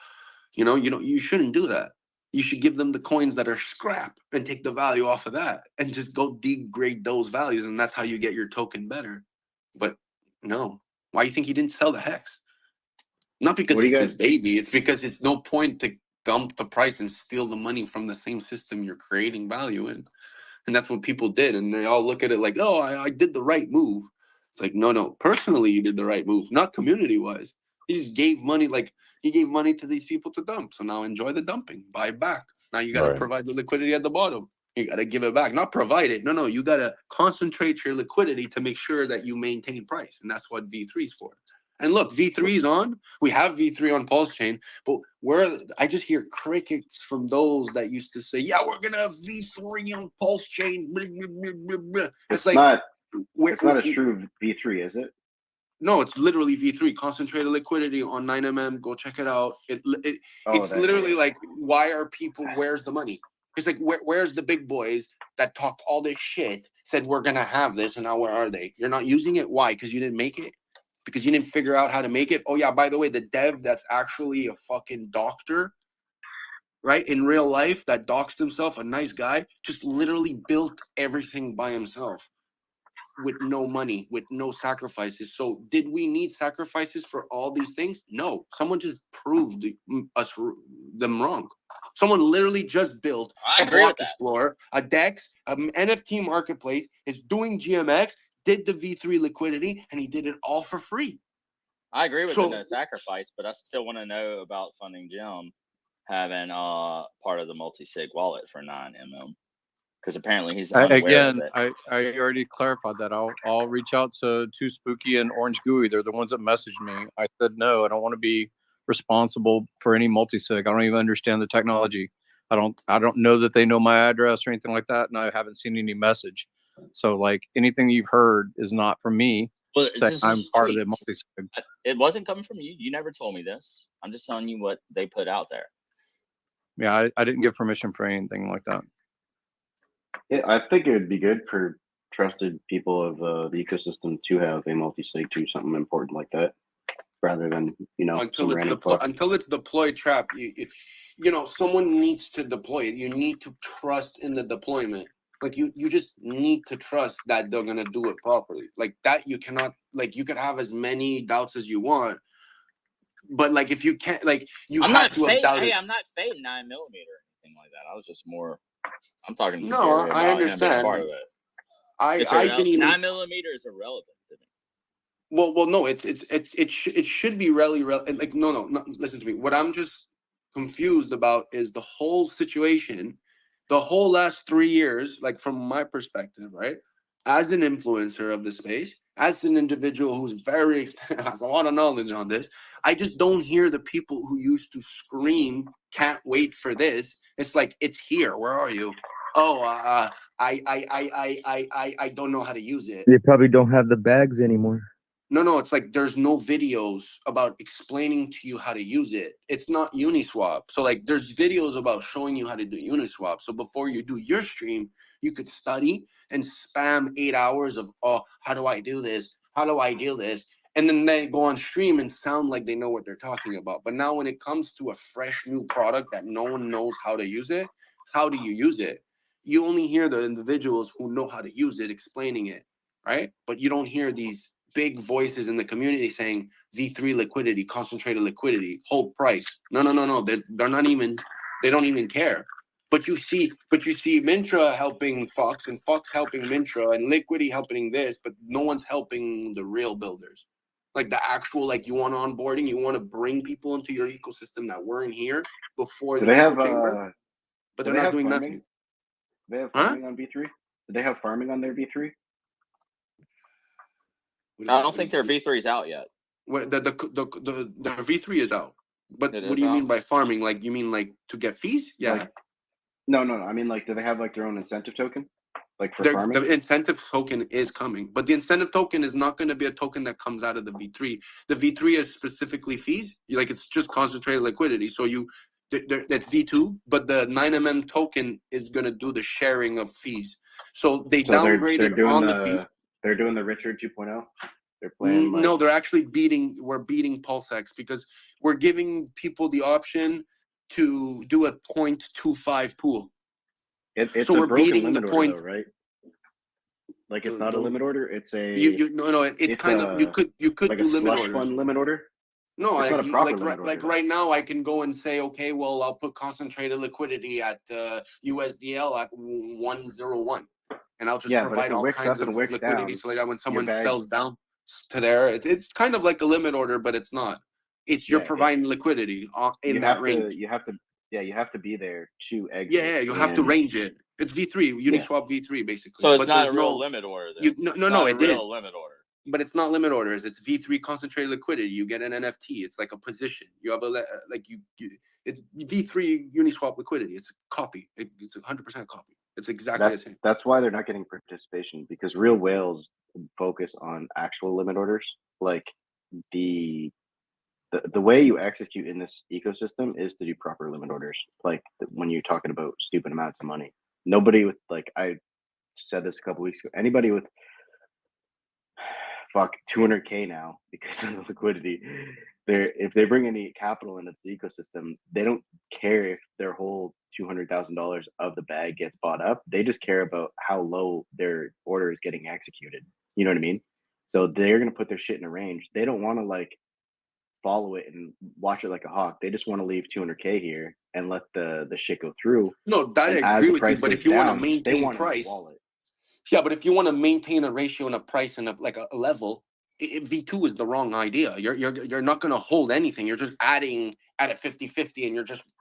you shouldn't do that. You should give them the coins that are scrap and take the value off of that and just go degrade those values, and that's how you get your token better. But no, why do you think he didn't sell the Hex? Not because What do you it's guys? his baby. It's because it's no point to dump the price and steal the money from the same system you're creating value in. And that's what people did. And they all look at it like, oh, I did the right move. It's like, no. Personally, you did the right move, not community wise. He just gave money, like he gave money to these people to dump. So now enjoy the dumping, buy it back. Now you got to Right. provide the liquidity at the bottom. You got to give it back, not provide it. No, you got to concentrate your liquidity to make sure that you maintain price. And that's what V3 is for. And look, V3 is on. We have V3 on Pulse Chain, but I just hear crickets from those that used to say, "Yeah, we're gonna have V3 on Pulse Chain." Blah, blah, blah, blah. It's like it's not a true V3, is it? no, it's literally V3, concentrated liquidity on 9mm. Go check it out. Oh, It's that, literally yeah. like, why are people? Where's the money? It's like, where's the big boys that talked all this shit, said we're gonna have this, and now where are they? You're not using it. Why? Because you didn't make it. Because you didn't figure out how to make it. Oh yeah, by the way, the dev that's actually a fucking doctor, right? In real life, that doxed himself, a nice guy, just literally built everything by himself with no money, with no sacrifices. So did we need sacrifices for all these things? No. Someone just proved them wrong. Someone literally just built I a agree with block that. explorer, a DEX, an NFT marketplace, is doing GMX, did the V3 liquidity, and he did it all for free. I agree with the So no sacrifice, but I still want to know about Funding Jim having part of the multi-sig wallet for 9mm because apparently he's unaware of Again, it. I already clarified that. I'll reach out to Too Spooky and Orange Gooey. They're the ones that messaged me. I said no, I don't want to be responsible for any multi-sig. I don't even understand the technology. I don't know that they know my address or anything like that, and I haven't seen any message. So like anything you've heard is not from me Well, it's saying just I'm part of the tweets. multi-sig. It wasn't coming from you. You never told me this. I'm just telling you what they put out there. Yeah, I didn't give permission for anything like that. Yeah, I think it would be good for trusted people of the ecosystem to have a multi-sig to something important like that, rather than some random fuck. until it's deployed trap, someone needs to deploy it. You need to trust in the deployment. Like you just need to trust that they're gonna do it properly. Like that, you cannot like you could have as many doubts as you want, but like if you can't, like you I'm have not to have fading. doubted. Hey, I'm not fading 9mm or anything like that. I was just more. I'm talking to No, Jerry I about him being understand. part of it. I didn't even 9mm is irrelevant to me. Well, no, it should be really like no, listen to me. What I'm just confused about is the whole situation, the whole last 3 years, like from my perspective, right? As an influencer of the space, as an individual who's has a lot of knowledge on this, I just don't hear the people who used to scream, "Can't wait for this." It's like it's here. Where are you? Oh, I don't know how to use it. They probably don't have the bags anymore. No, it's like there's no videos about explaining to you how to use it. It's not Uniswap. So like there's videos about showing you how to do Uniswap. So before you do your stream, you could study and spam 8 hours of, oh, how do I do this? How do I do this? And then they go on stream and sound like they know what they're talking about. But now when it comes to a fresh new product that no one knows how to use it, how do you use it? You only hear the individuals who know how to use it explaining it, right? But you don't hear these big voices in the community saying V3 liquidity, concentrated liquidity, hold price. No. They're not even, they don't even care. But you see Mintra helping Fox and Fox helping Mintra and Liquidity helping this, but no one's helping the real builders. Like the actual, like you want onboarding, you want to bring people into your ecosystem that weren't here before Do the they eco have chamber, but do they're they not have doing farming? nothing. Do they have Huh? farming on V3? Do they have farming on their V3? I don't think their V3 is out yet. What the V3 is out. But It what is do you out? mean by farming? Like you mean like to get fees? Yeah. Like, no. I mean, like, do they have like their own incentive token, like for The farming? incentive token is coming, but the incentive token is not going to be a token that comes out of the V3. The V3 is specifically fees. Like it's just concentrated liquidity. So that's V2, but the 9mm token is going to do the sharing of fees. So they So they're downgraded doing on the fees. they're doing the Richard 2.0. They're playing like No, they're actually we're beating PulseX because we're giving people the option to do a 0.25 pool. it's So a we're broken beating the limit order point. though, right? Like it's not a limit order. It's a It's kind of you could like do a limit slush orders. fund limit order. No, It's like not a proper limit order. like right now, I can go and say, okay, well, I'll put concentrated liquidity at USDL at 101, and I'll just Yeah, but if provide it all wicks kinds up of and wicks liquidity. down, So like when someone bag- sells down to there, it's kind of like a limit order, but it's not. It's you're Yeah, providing liquidity in you that have range. you have to be there to exit. Yeah, you have to range it. It's V3, Uniswap V3 basically. So it's but not there's a real no limit order then. no, It's it not a is. real limit order. But it's not limit orders. It's V3 concentrated liquidity. You get an NFT. It's like a position. You have a like you it's V3 Uniswap liquidity. It's a copy. It's 100% copy. It's exactly the same. That's why they're not getting participation, because real whales focus on actual limit orders. Like the way you execute in this ecosystem is to do proper limit orders. Like when you're talking about stupid amounts of money, nobody with, like I said this a couple weeks ago, anybody with 200K now because of the liquidity, if they bring any capital into the ecosystem, they don't care if their whole $200,000 of the bag gets bought up. They just care about how low their order is getting executed. You know what I mean? So they're gonna put their shit in a range. They don't want to like follow it and watch it like a hawk. They just want to leave 200K here and let the shit go through. No, that And I as agree the with you. price But goes if you want to down, they maintain want it in their price, wallet. yeah. But if you want to maintain a ratio and a price and like a level, V2 is the wrong idea. You're not going to hold anything. You're just adding at a 50-50, and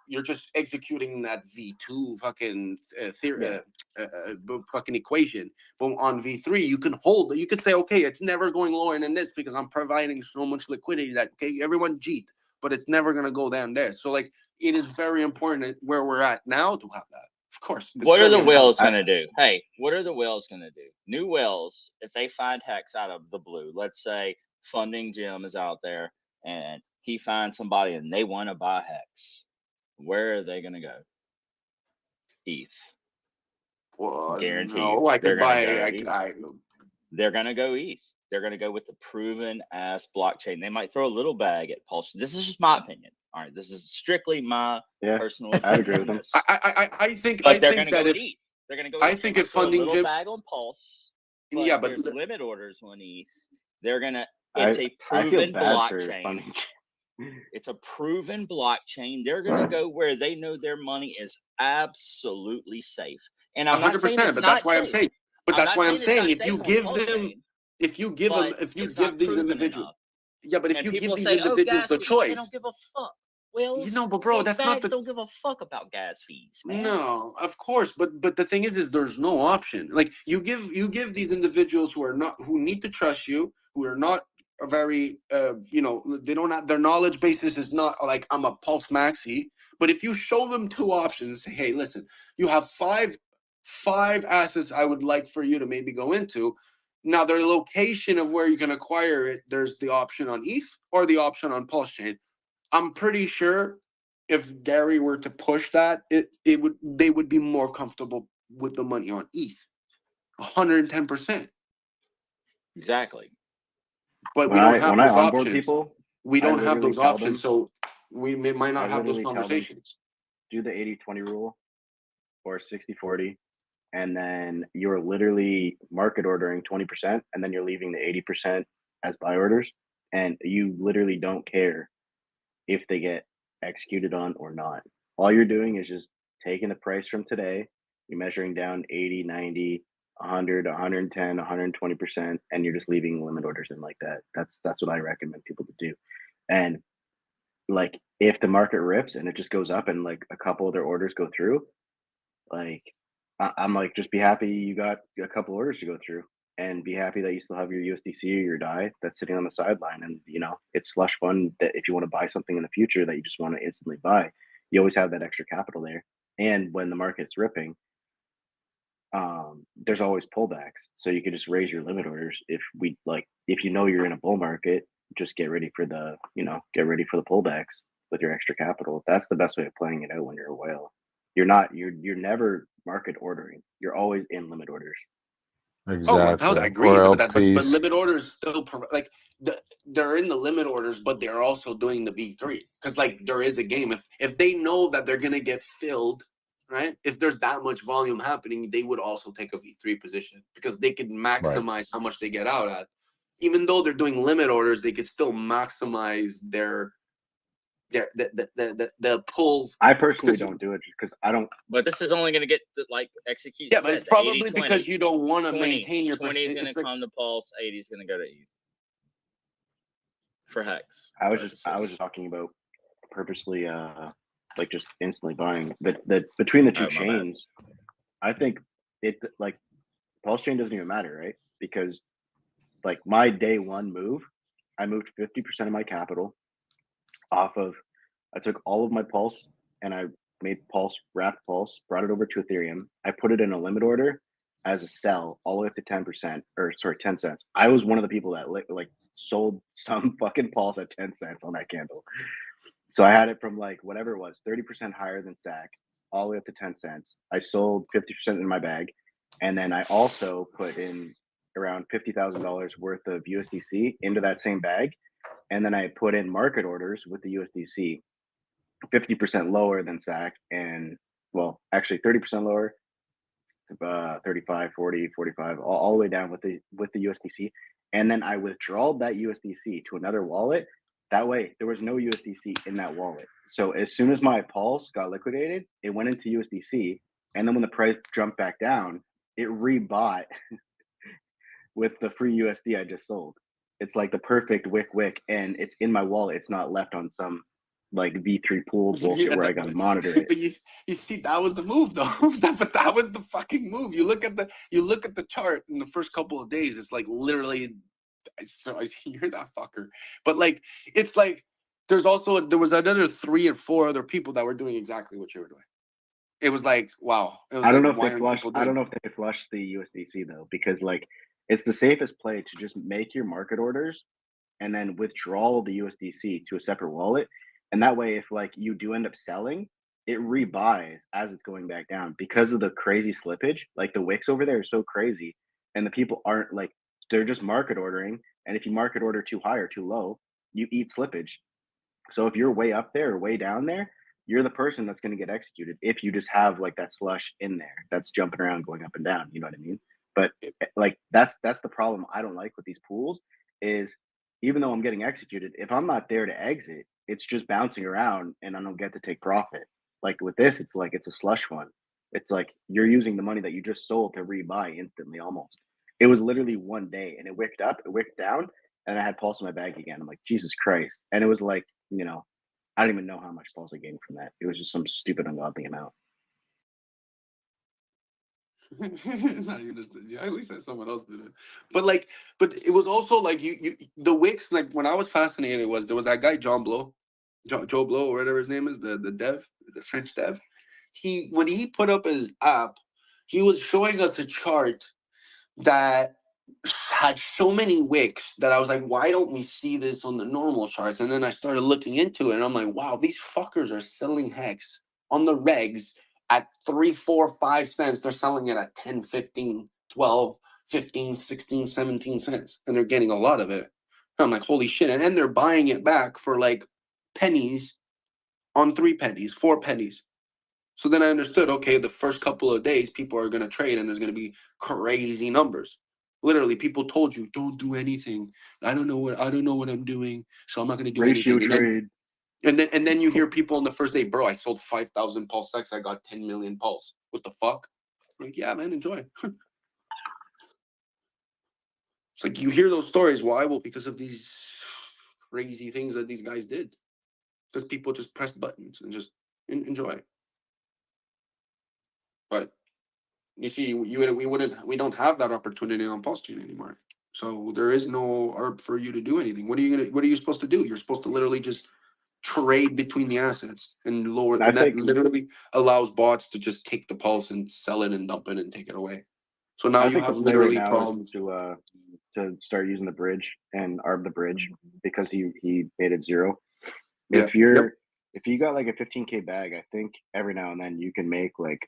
you're just executing that V2 fucking theory, fucking equation. But on V3, you can hold. You could say, okay, it's never going lower than this because I'm providing so much liquidity that okay, everyone jeet, but it's never going to go down there. So like, it is very important where we're at now to have that. Of course. What are the whales going to do? Hey, what are the whales going to do? New whales, if they find Hex out of the blue, let's say Funding Jim is out there and he finds somebody and they want to buy Hex, where are they going to go? ETH. Well, Guaranteed. no, I could buy. They're going to go ETH. They're going to go with the proven ass blockchain. They might throw a little bag at Pulse. This is just my opinion. All right, this is strictly my personal opinion. I agree with them. I think but I they're think going to that go if with ETH. They're going to go. I think if throw a funding little Jim, bag on Pulse, but yeah, but there's limit orders on ETH. They're gonna. I It's a I feel proven bad for blockchain. funding. It's a proven blockchain. They're gonna go where they know their money is absolutely safe. And I'm not saying 100%. it's But that's not why I'm safe. saying. But I'm that's not why I'm saying it's saying not if you safe on give Pulse them, chain, if you give them, but if you it's give not these proven individuals, enough. yeah, but if And you give people these say, "Oh, individuals gas the fees." They choice, don't give a fuck. Well, you know, but bro, big that's not bags the don't give a fuck about gas fees, man. no, of course, but the thing is there's no option. Like you give these individuals who are not who need to trust you, who are not a very you know, they don't have their knowledge basis is not like I'm a Pulse Maxi. But if you show them two options, say, hey, listen, you have five assets I would like for you to maybe go into. Now their location of where you can acquire it, there's the option on ETH or the option on Pulse Chain. I'm pretty sure if Gary were to push that, it would they would be more comfortable with the money on ETH, 110%. Exactly. But we don't have when I those onboard options. people, We I don't have literally those tell options, them. so we might I not have those literally tell them conversations. do the 80-20 rule or 60-40, and then you're literally market ordering 20%, and then you're leaving the 80% as buy orders, and you literally don't care if they get executed on or not. All you're doing is just taking the price from today, you're measuring down 80, 90, 100, 110, 120%, and you're just leaving limit orders in like that. That's what I recommend people to do. And like if the market rips and it just goes up and like a couple of their orders go through, like I'm like, just be happy you got a couple orders to go through, and be happy that you still have your USDC or your DAI that's sitting on the sideline. And you know, it's slush fund that if you want to buy something in the future that you just want to instantly buy, you always have that extra capital there. And when the market's ripping, there's always pullbacks, so you could just raise your limit orders. If you know you're in a bull market, just get ready for the pullbacks with your extra capital. That's the best way of playing it out when you're a whale. You're never market ordering. You're always in limit orders. Oh, 1000, I Exactly. agree. Or But but LPs. limit orders still like they're in the limit orders, but they're also doing the V3 because like there is a game. If they know that they're gonna get filled, right? If there's that much volume happening, they would also take a V3 position because they could maximize how much they get out at. Even though they're doing limit orders, they could still maximize their the pulls. I personally don't do it just because I don't. But this is only going to get like execution Yeah, but it's said. The probably 80-20. because you don't want to 20 maintain your. 20 is going to It's like come to Pulse. 80 is going to go to ETH for Hex. I was just talking about purposely like just instantly buying the between the two Oh, my bad. chains. I think it like Pulse chain doesn't even matter, right? Because like my day one move, I moved 50% of my capital off of. I took all of my Pulse and I made Pulse, wrapped Pulse, brought it over to Ethereum. I put it in a limit order as a sell all the way up to 10%, or sorry, 10 cents. I was one of the people that like sold some fucking Pulse at 10 cents on that candle. So I had it from like whatever it was, 30% higher than SAC, all the way up to 10 cents. I sold 50% in my bag. And then I also put in around $50,000 worth of USDC into that same bag. And then I put in market orders with the USDC, 50% lower than SAC, and well, actually 30% lower, 35, 40, 45, all the way down with the USDC. And then I withdrawed that USDC to another wallet. That way, there was no USDC in that wallet. So as soon as my Pulse got liquidated, it went into USDC. And then when the price jumped back down, it rebought with the free USD I just sold. It's like the perfect wick, and it's in my wallet. It's not left on some like V3 pool bullshit where I got to monitor it. But you see, that was the move though. But that was the fucking move. You look at the chart in the first couple of days. It's like literally, I hear that fucker. But like, it's like there was another 3 or 4 other people that were doing exactly what you were doing. It was like, wow. It was I don't like, know if why they aren't flush. people I don't doing? know if they flush the USDC though, because like it's the safest play to just make your market orders and then withdraw the USDC to a separate wallet. And that way, if like you do end up selling, it rebuys as it's going back down because of the crazy slippage. Like the wicks over there are so crazy, and the people aren't like they're just market ordering. And if you market order too high or too low, you eat slippage. So if you're way up there or way down there, you're the person that's going to get executed if you just have like that slush in there that's jumping around, going up and down. You know what I mean? But like that's the problem I don't like with these pools is even though I'm getting executed, if I'm not there to exit, it's just bouncing around and I don't get to take profit. Like with this, it's like it's a slush one. It's like you're using the money that you just sold to rebuy instantly almost. It was literally one day and it wicked up, it wicked down, and I had pulse in my bag again. I'm like, Jesus Christ. And it was like, you know, I don't even know how much pulse I gained from that. It was just some stupid ungodly amount. Yeah, at least that someone else did it. But it was also like you the Wix. Like when I was fascinated was there was that guy John Blow, Joe Blow or whatever his name is, the dev, the French dev. When he put up his app, he was showing us a chart that had so many wicks that I was like, why don't we see this on the normal charts? And then I started looking into it and I'm like, wow, these fuckers are selling hex on the regs at 3, 4, 5 cents. They're selling it at 10, 15, 12, 15, 16, 17 cents. And they're getting a lot of it. And I'm like, holy shit. And then they're buying it back for like pennies on 3 pennies, 4 pennies. So then I understood, okay, the first couple of days, people are going to trade and there's going to be crazy numbers. Literally, people told you, don't do anything. I don't know what I'm doing, so I'm not going to do Ratio anything. trade. And then you hear people on the first day, bro, I sold 5,000 pulse X, I got 10 million pulse. What the fuck? I'm like, yeah, man, enjoy. It's like you hear those stories. Why? Well, because of these crazy things that these guys did. Because people just pressed buttons and just enjoy. But you see, we don't have that opportunity on Pulse Chain anymore. So there is no ARB for you to do anything. What are you supposed to do? You're supposed to literally just trade between the assets and lower, I and that think literally allows bots to just take the pulse and sell it and dump it and take it away. So now I you think the have play right literally now is problems. to start using the bridge and arb the bridge because he made it 0. Yeah. If you got like a 15K bag, I think every now and then you can make like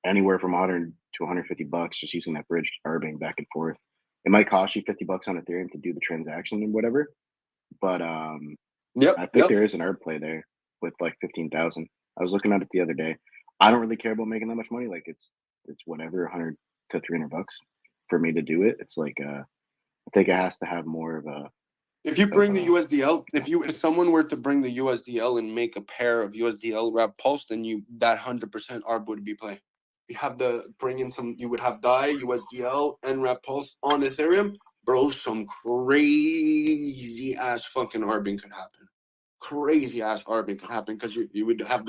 anywhere from 100 to 150 bucks just using that bridge arbing back and forth. It might cost you 50 bucks on Ethereum to do the transaction and whatever, but I think there is an arb play there with like 15,000. I was looking at it the other day. I don't really care about making that much money. Like it's whatever 100 to 300 bucks for me to do it. It's like I think it has to have more of a. If you bring the USDL, if someone were to bring the USDL and make a pair of USDL wrap pulse, then that 100% ARB would be play. You have you would have DAI, USDL, and wrap pulse on Ethereum, bro. Some crazy ass fucking arbing could happen. Crazy ass arbing could happen because you would have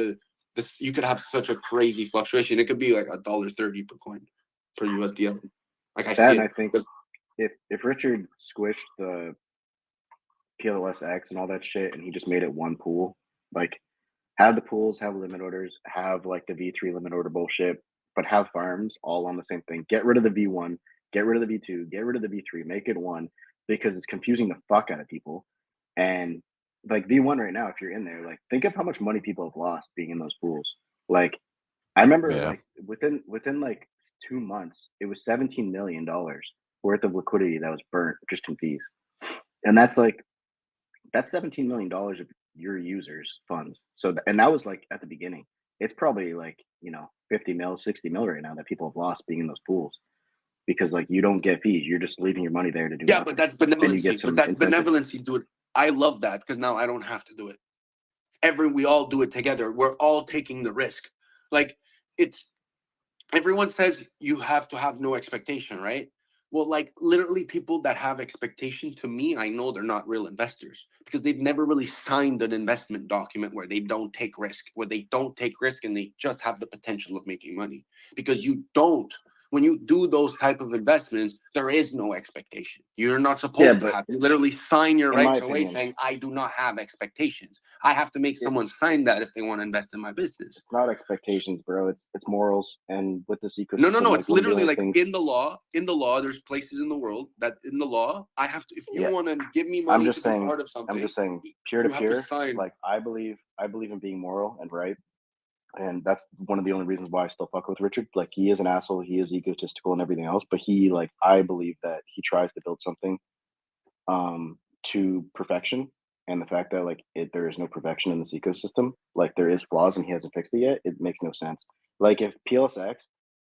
you could have such a crazy fluctuation. It could be like $1.30 per coin per USDL. Like I That, see and it. I think if Richard squished the PLSX and all that shit, and he just made it one pool, like have the pools, have limit orders, have like the V3 limit order bullshit, but have farms all on the same thing. Get rid of the V1, get rid of the V2, get rid of the V3, make it one because it's confusing the fuck out of people. And like V1 right now, if you're in there, like think of how much money people have lost being in those pools. Like I remember like within like 2 months, it was $17 million worth of liquidity that was burnt just in fees. And that's $17 million of your users' funds. So, and that was like at the beginning. It's probably like 50 mil, 60 mil right now that people have lost being in those pools because like you don't get fees. You're just leaving your money there to do Yeah, nothing. but that's And you benevolency. get some But that's incentive. benevolency, dude. I love that because now I don't have to do it. We all do it together. We're all taking the risk. Like everyone says you have to have no expectation, right? Well, like literally people that have expectation, to me, I know they're not real investors because they've never really signed an investment document where they don't take risk, and they just have the potential of making money. Because when you do those type of investments, there is no expectation. You're not supposed to have. You literally sign your in my rights away opinion, saying, I do not have expectations. I have to make someone sign that if they want to invest in my business. It's not expectations, bro. It's morals. And with this ecosystem, No. like It's one of the literally only like things. in the law, there's places in the world that in the law, I have to, if you want to give me I'm money just to be saying. part of something, I'm just saying. Peer to you have to peer. sign. Like I believe in being moral and right. And that's one of the only reasons why I still fuck with Richard. Like he is an asshole, he is egotistical and everything else, but I believe that he tries to build something to perfection. and the fact that like there is no perfection in this ecosystem, like there is flaws and he hasn't fixed it yet, it makes no sense. Like if PLSX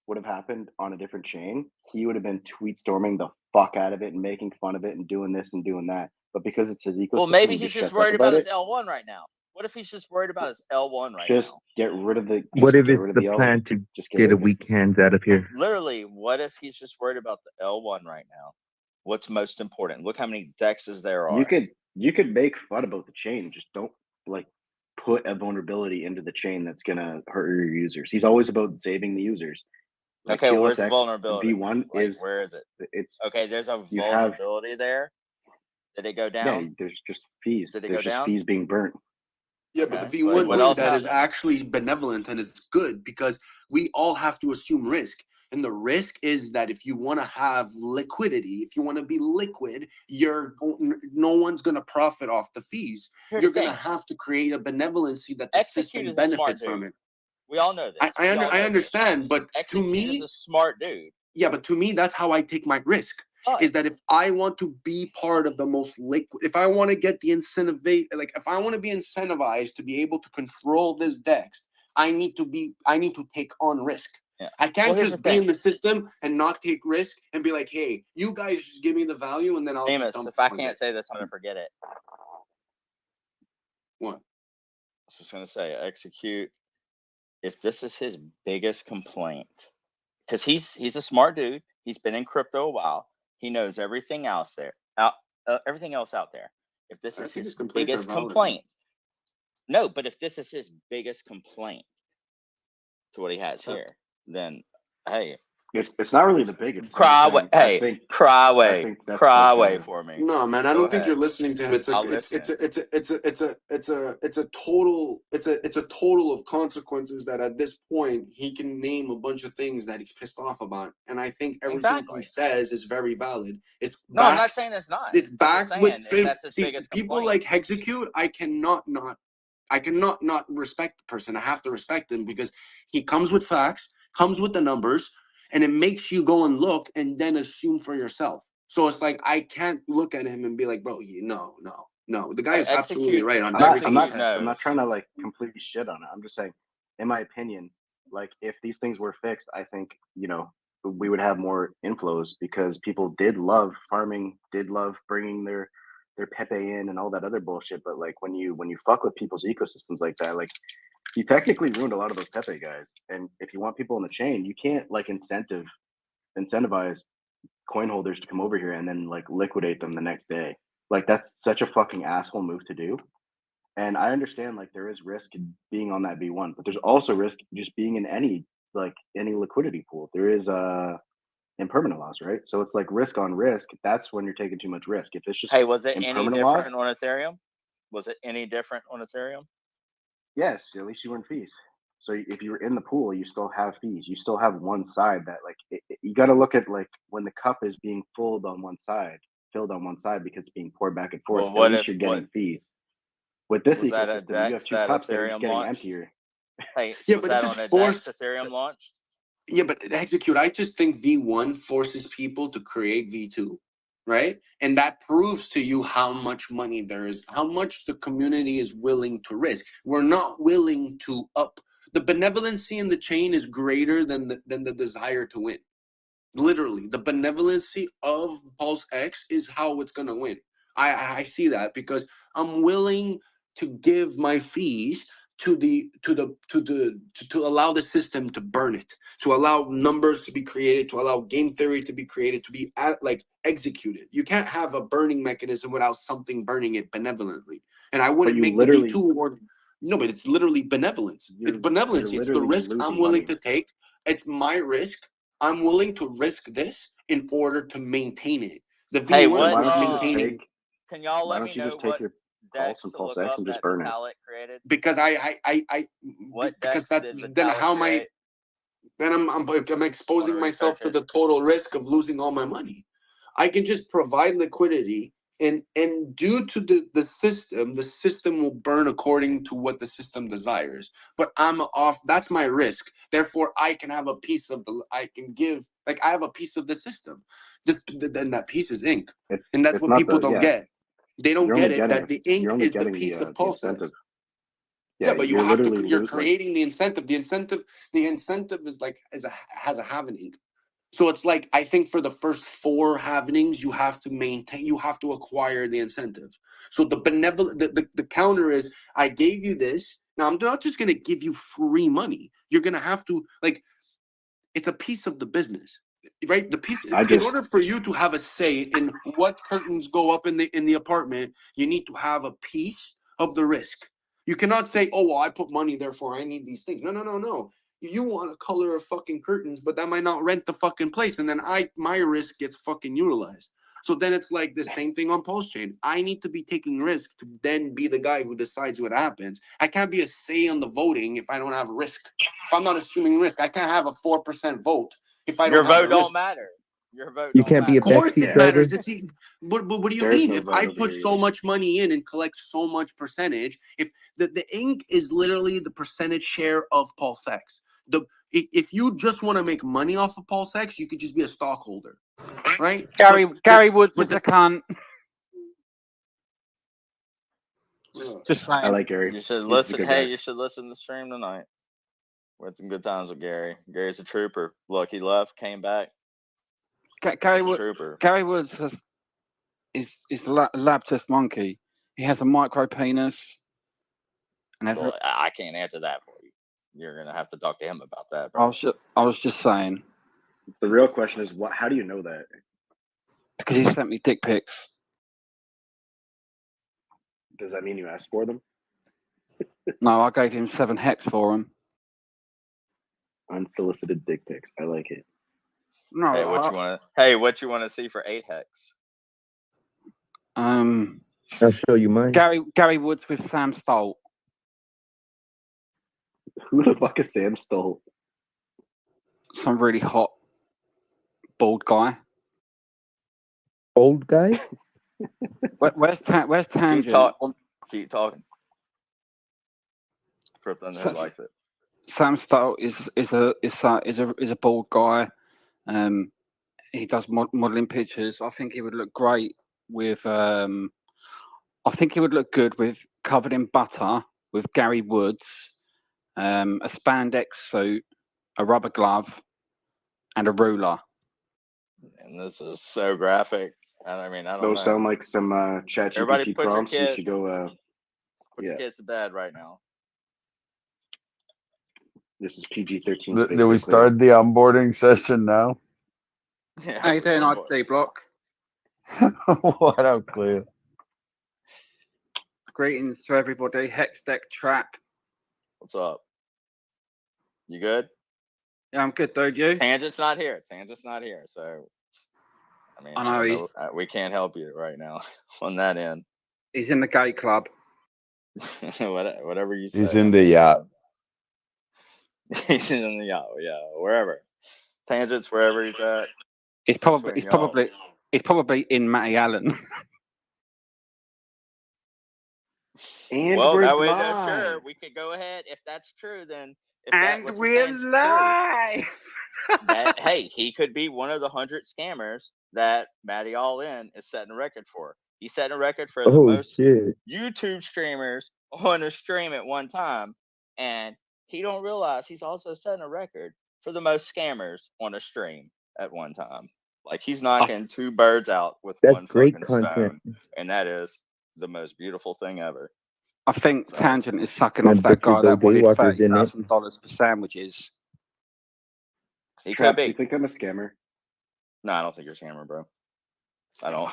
would have happened on a different chain, he would have been tweet storming the fuck out of it and making fun of it and doing this and doing that. But because it's his ecosystem, Well, maybe he he's just just shuts up worried about about his it. L1 right now. What if he's just worried about his L1 right Just now? get rid of the. What Just if get it's rid of the the L. plan to Just get get rid a of it. weak hands out of here? Literally, what if he's just worried about the L1 right now? What's most important? Look how many dexes there are. You could make fun about the chain, just don't like put a vulnerability into the chain that's gonna hurt your users. He's always about saving the users. Like Okay, where's the PLSX vulnerability? V1 Like, is where is it? it's Okay, there's a you have vulnerability there. Did it go yeah, down? there's just fees. Did it There's go just down? fees being burnt. Yeah, Okay, but the but V1 what doing else that is happened? actually benevolent and it's good because we all have to assume risk. And the risk is that if you want to have liquidity, if you want to be liquid, no one's going to profit off the fees. Here's You're the going to thing. have to create a benevolency that the Execute system is a smart benefits from dude. it. We all know this. We all I know this. understand, but to Execute is me, a smart dude. yeah, but to me, that's how I take my risk. But Is that if I want to be part of the most liquid, if I want to get the incentive, like if I want to be incentivized to be able to control this DEX, I need to take on risk. yeah. I can't Well, here's just the be in thing. the system and not take risk and be like, hey, you guys just give me the value and then I'll just Amos, dump if I on can't it. say this, I'm gonna forget it. What? I was just gonna say, execute. If this is his biggest complaint, because he's a smart dude. He's been in crypto a while. He knows everything else everything else out there. If this I is think his his complaints are biggest valid. complaint, no, but if this is his biggest complaint to what he has here, then hey, It's not really the biggest. I'm cry just away. saying, I Hey, think cry I away. think that's Cry like away a for me. No, man, I Go don't think ahead. you're listening to him. I'll listen. It's a total of consequences that at this point he can name a bunch of things that he's pissed off about, and I think everything he Exactly. says is very valid. It's No, I'm not backed. saying it's not. It's I'm just backed with saying if that's his biggest people complaint. like Hexecute. I cannot not respect the person. I have to respect him because he comes with facts, comes with the numbers, and it makes you go and look and then assume for yourself. So it's like I can't look at him and be like, bro, no. The guy is absolutely Execute. right on I'm not everything he says. I'm not knows. trying to like completely shit on it. I'm just saying, in my opinion, like if these things were fixed, I think, we would have more inflows because people did love farming, did love bringing their Pepe in and all that other bullshit. But like when you fuck with people's ecosystems like that, like you technically ruined a lot of those Pepe guys. And if you want people in the chain, you can't like incentivize coin holders to come over here and then like liquidate them the next day. Like that's such a fucking asshole move to do. And I understand like there is risk in being on that V1, but there's also risk just being in any liquidity pool. There is impermanent loss, right? So it's like risk on risk. That's when you're taking too much risk. If it's just Hey, was it any impermanent loss, different on Ethereum? Was it any different on Ethereum? yes, at least you earn fees. So if you're in the pool, you still have fees. You still have one side that like you got to look at like when the cup is being filled on one side because it's being poured back and forth. Well, At what least if you're getting fees. With this was that a ecosystem, you have DEX two that cups that are just Ethereum getting launched? emptier. Hey, Yeah, was but if that it's on a forced, DEX Ethereum launched? yeah, but Execute, I just think V1 forces people to create V2, right? And that proves to you how much money there is, how much the community is willing to risk. We're not willing to up. The benevolency in the chain is greater than the desire to win. Literally, the benevolency of Pulse X is how it's gonna win. I see that because I'm willing to give my fees to allow the system to burn it, to allow numbers to be created, to allow game theory to be created, to be executed. You can't have a burning mechanism without something burning it benevolently. And I But wouldn't you make the literally V2 or no, but it's literally benevolence. It's benevolency. It's the you're risk I'm losing willing money. to take. It's my risk. I'm willing to risk this in order to maintain it. The Hey, V1 Then is what why not don't you just maintaining take can y'all why let don't me you know just take what your Pulse DEX and to Pulse look X up and just that burn it? Vitalik created? because What because DEX that did then Vitalik how am I create? then I'm Just want to exposing myself research to it. the total risk of losing all my money. I can just provide liquidity and due to the system will burn according to what the system desires. But I'm off, that's my risk. Therefore, I can have a piece of I have a piece of the system. Then that piece is ink. And that's It's what not people the don't get. They don't You're get only it that getting the ink you're only is the getting piece of the pulse incentive. Yeah, but you you're have to. literally You're losing. creating the incentive. The incentive is like has a halvening. So it's like I think for the first 4 halvenings, you have to maintain. You have to acquire the incentive. So the benevolent, the counter is I gave you this. Now I'm not just gonna give you free money. You're gonna have to like. It's a piece of the business, right? The piece. In order for you to have a say in what curtains go up in the apartment, you need to have a piece of the risk. You cannot say, "Oh, well, I put money, therefore I need these things." No. You want a color of fucking curtains, but that might not rent the fucking place, and then my risk gets fucking utilized. So then it's like the same thing on Pulse Chain. I need to be taking risk to then be the guy who decides what happens. I can't be a say on the voting if I don't have risk. If I'm not assuming risk, I can't have a 4% vote if I Your don't have vote the risk. don't matter. Your vote You don't can't be a Of matter. course backseat it driver. matters. What do you There is mean? no If vote I over put here so either. much money in and collect so much percentage, if the ink is literally the percentage share of PulseX. If you just want to make money off of PulseX, you could just be a stockholder, right? Gary Woods but is a cunt. Ugh. Just I saying. like Gary. You should He's a listen. good Hey, guy. you should listen to the stream tonight. We had some good times with Gary. Gary's a trooper. Look, he left, came back. Gary He's a Woods. trooper. Gary Woods is a lab test monkey. He has a micro penis. And Well, I can't answer that for you. You're gonna have to talk to him about that, I bro. was just saying The real question is, how do you know that? because he sent me dick pics. Does that mean you asked for them? No, I gave him 7 hex for him. Unsolicited dick pics. I like it. No, Hey, what you want to see for 8 hex? I'll show you mine. Gary Woods with Sam Stolt. Who the fuck is Sam Stolt? Some really hot bald guy. Old guy? Where's Tangent? Keep talking. Krypton Head likes it. Sam Stolt is a bald guy. He does modeling pictures. I think he would look great with. I think he would look good with covered in butter with Gary Woods, a spandex suit, a rubber glove, and a ruler. And this is so graphic. I mean, I don't Those know. sound like some Everybody ChatGPT put your prompts. You kid. should go. Put your kids to bed right now. This is PG-13 space. Do we start the onboarding session now? Yeah, How you doing, ID Block? What up, Cleo? Greetings to everybody. Hex Deck Trap. What's up? You good? Yeah, I'm good, dude. You? Tangent's not here. So, I mean, I I know, don't know. We can't help you right now on that end. He's in the gay club. Whatever you say. He's in the yacht. He's in the yacht. Yeah, wherever. Tangent's wherever he's at. He's probably in Matty Allen. And well, we're that way, live. sure, we could go ahead. If that's true, then And we're live. Hey, he could be one of the 100 scammers that Matty All In is setting a record for. He's setting a record for the most YouTube streamers on a stream at one time, and he don't realize he's also setting a record for the most scammers on a stream at one time. Like he's knocking 2 birds out with one great fucking content. stone, and that is the most beautiful thing ever. I think Tangent is sucking off that guy that wanted $30,000 for sandwiches. He Trap, could do you be. think I'm a scammer? No, I don't think you're a scammer, bro. I don't.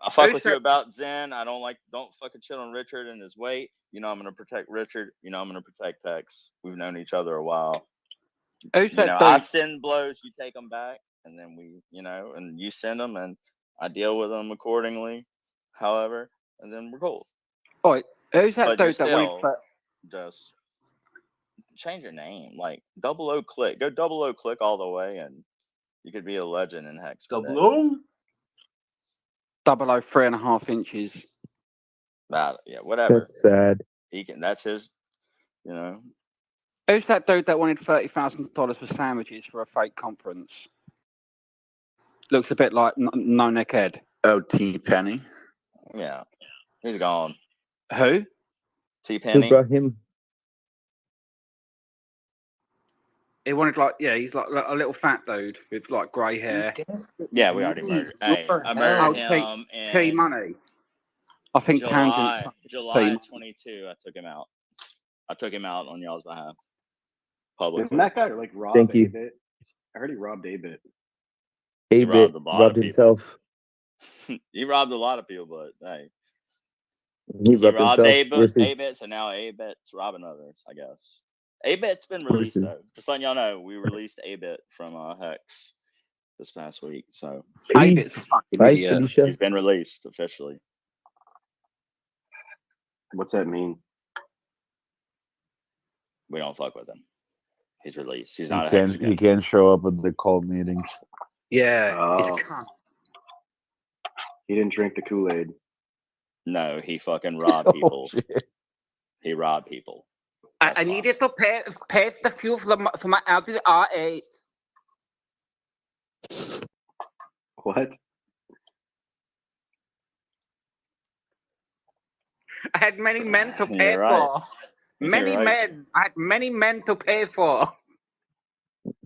I fuck with you about Zen. Don't fucking shit on Richard and his weight. You know I'm gonna protect Richard. You know I'm gonna protect Tex. We've known each other a while. I send blows, you take them back, and then and you send them, and I deal with them accordingly. However, and then we're cool. All right, who's that But dude that wanted? Just change your name, like 00 click. Go 00 click all the way, and you could be a legend in Hex. 00 3.5 inches. Yeah, whatever. That's sad. He can. That's his. Who's that dude that wanted $30,000 for sandwiches for a fake conference? Looks a bit like No Neckhead. Oh, T Penny. Yeah, he's gone. Who? T Who Penny. brought him? He wanted he's like a little fat dude with like grey hair. Yeah, we already murdered. Hey, I murdered him T in Money. I think Tangent. July 22. I took him out. I took him out on y'all's behalf. Publicly. Didn't that guy like rob Thank you. A-Bit? I heard he robbed A-Bit. A-Bit robbed a lot of robbed people. himself. He robbed a lot of people, but hey. He robbed himself versus A-Bit, so now A-Bit's robbing others, I guess. A-Bit's been released, versus though. Just letting y'all know, we released A-Bit from Hex this past week, so. A-Bit's a fucking Hi, idiot. Felicia. He's been released officially. What's that mean? We don't fuck with him. He's released. He's He not a can't. Hexican. He can't show up at the cult meetings. Yeah, he's a Oh, cunt. he didn't drink the Kool-Aid. No, he fucking robbed people. He robbed people. I needed to pay the fuel for my Audi R8. What? I had many men to pay You're right. for. Many You're right. men. I had many men to pay for.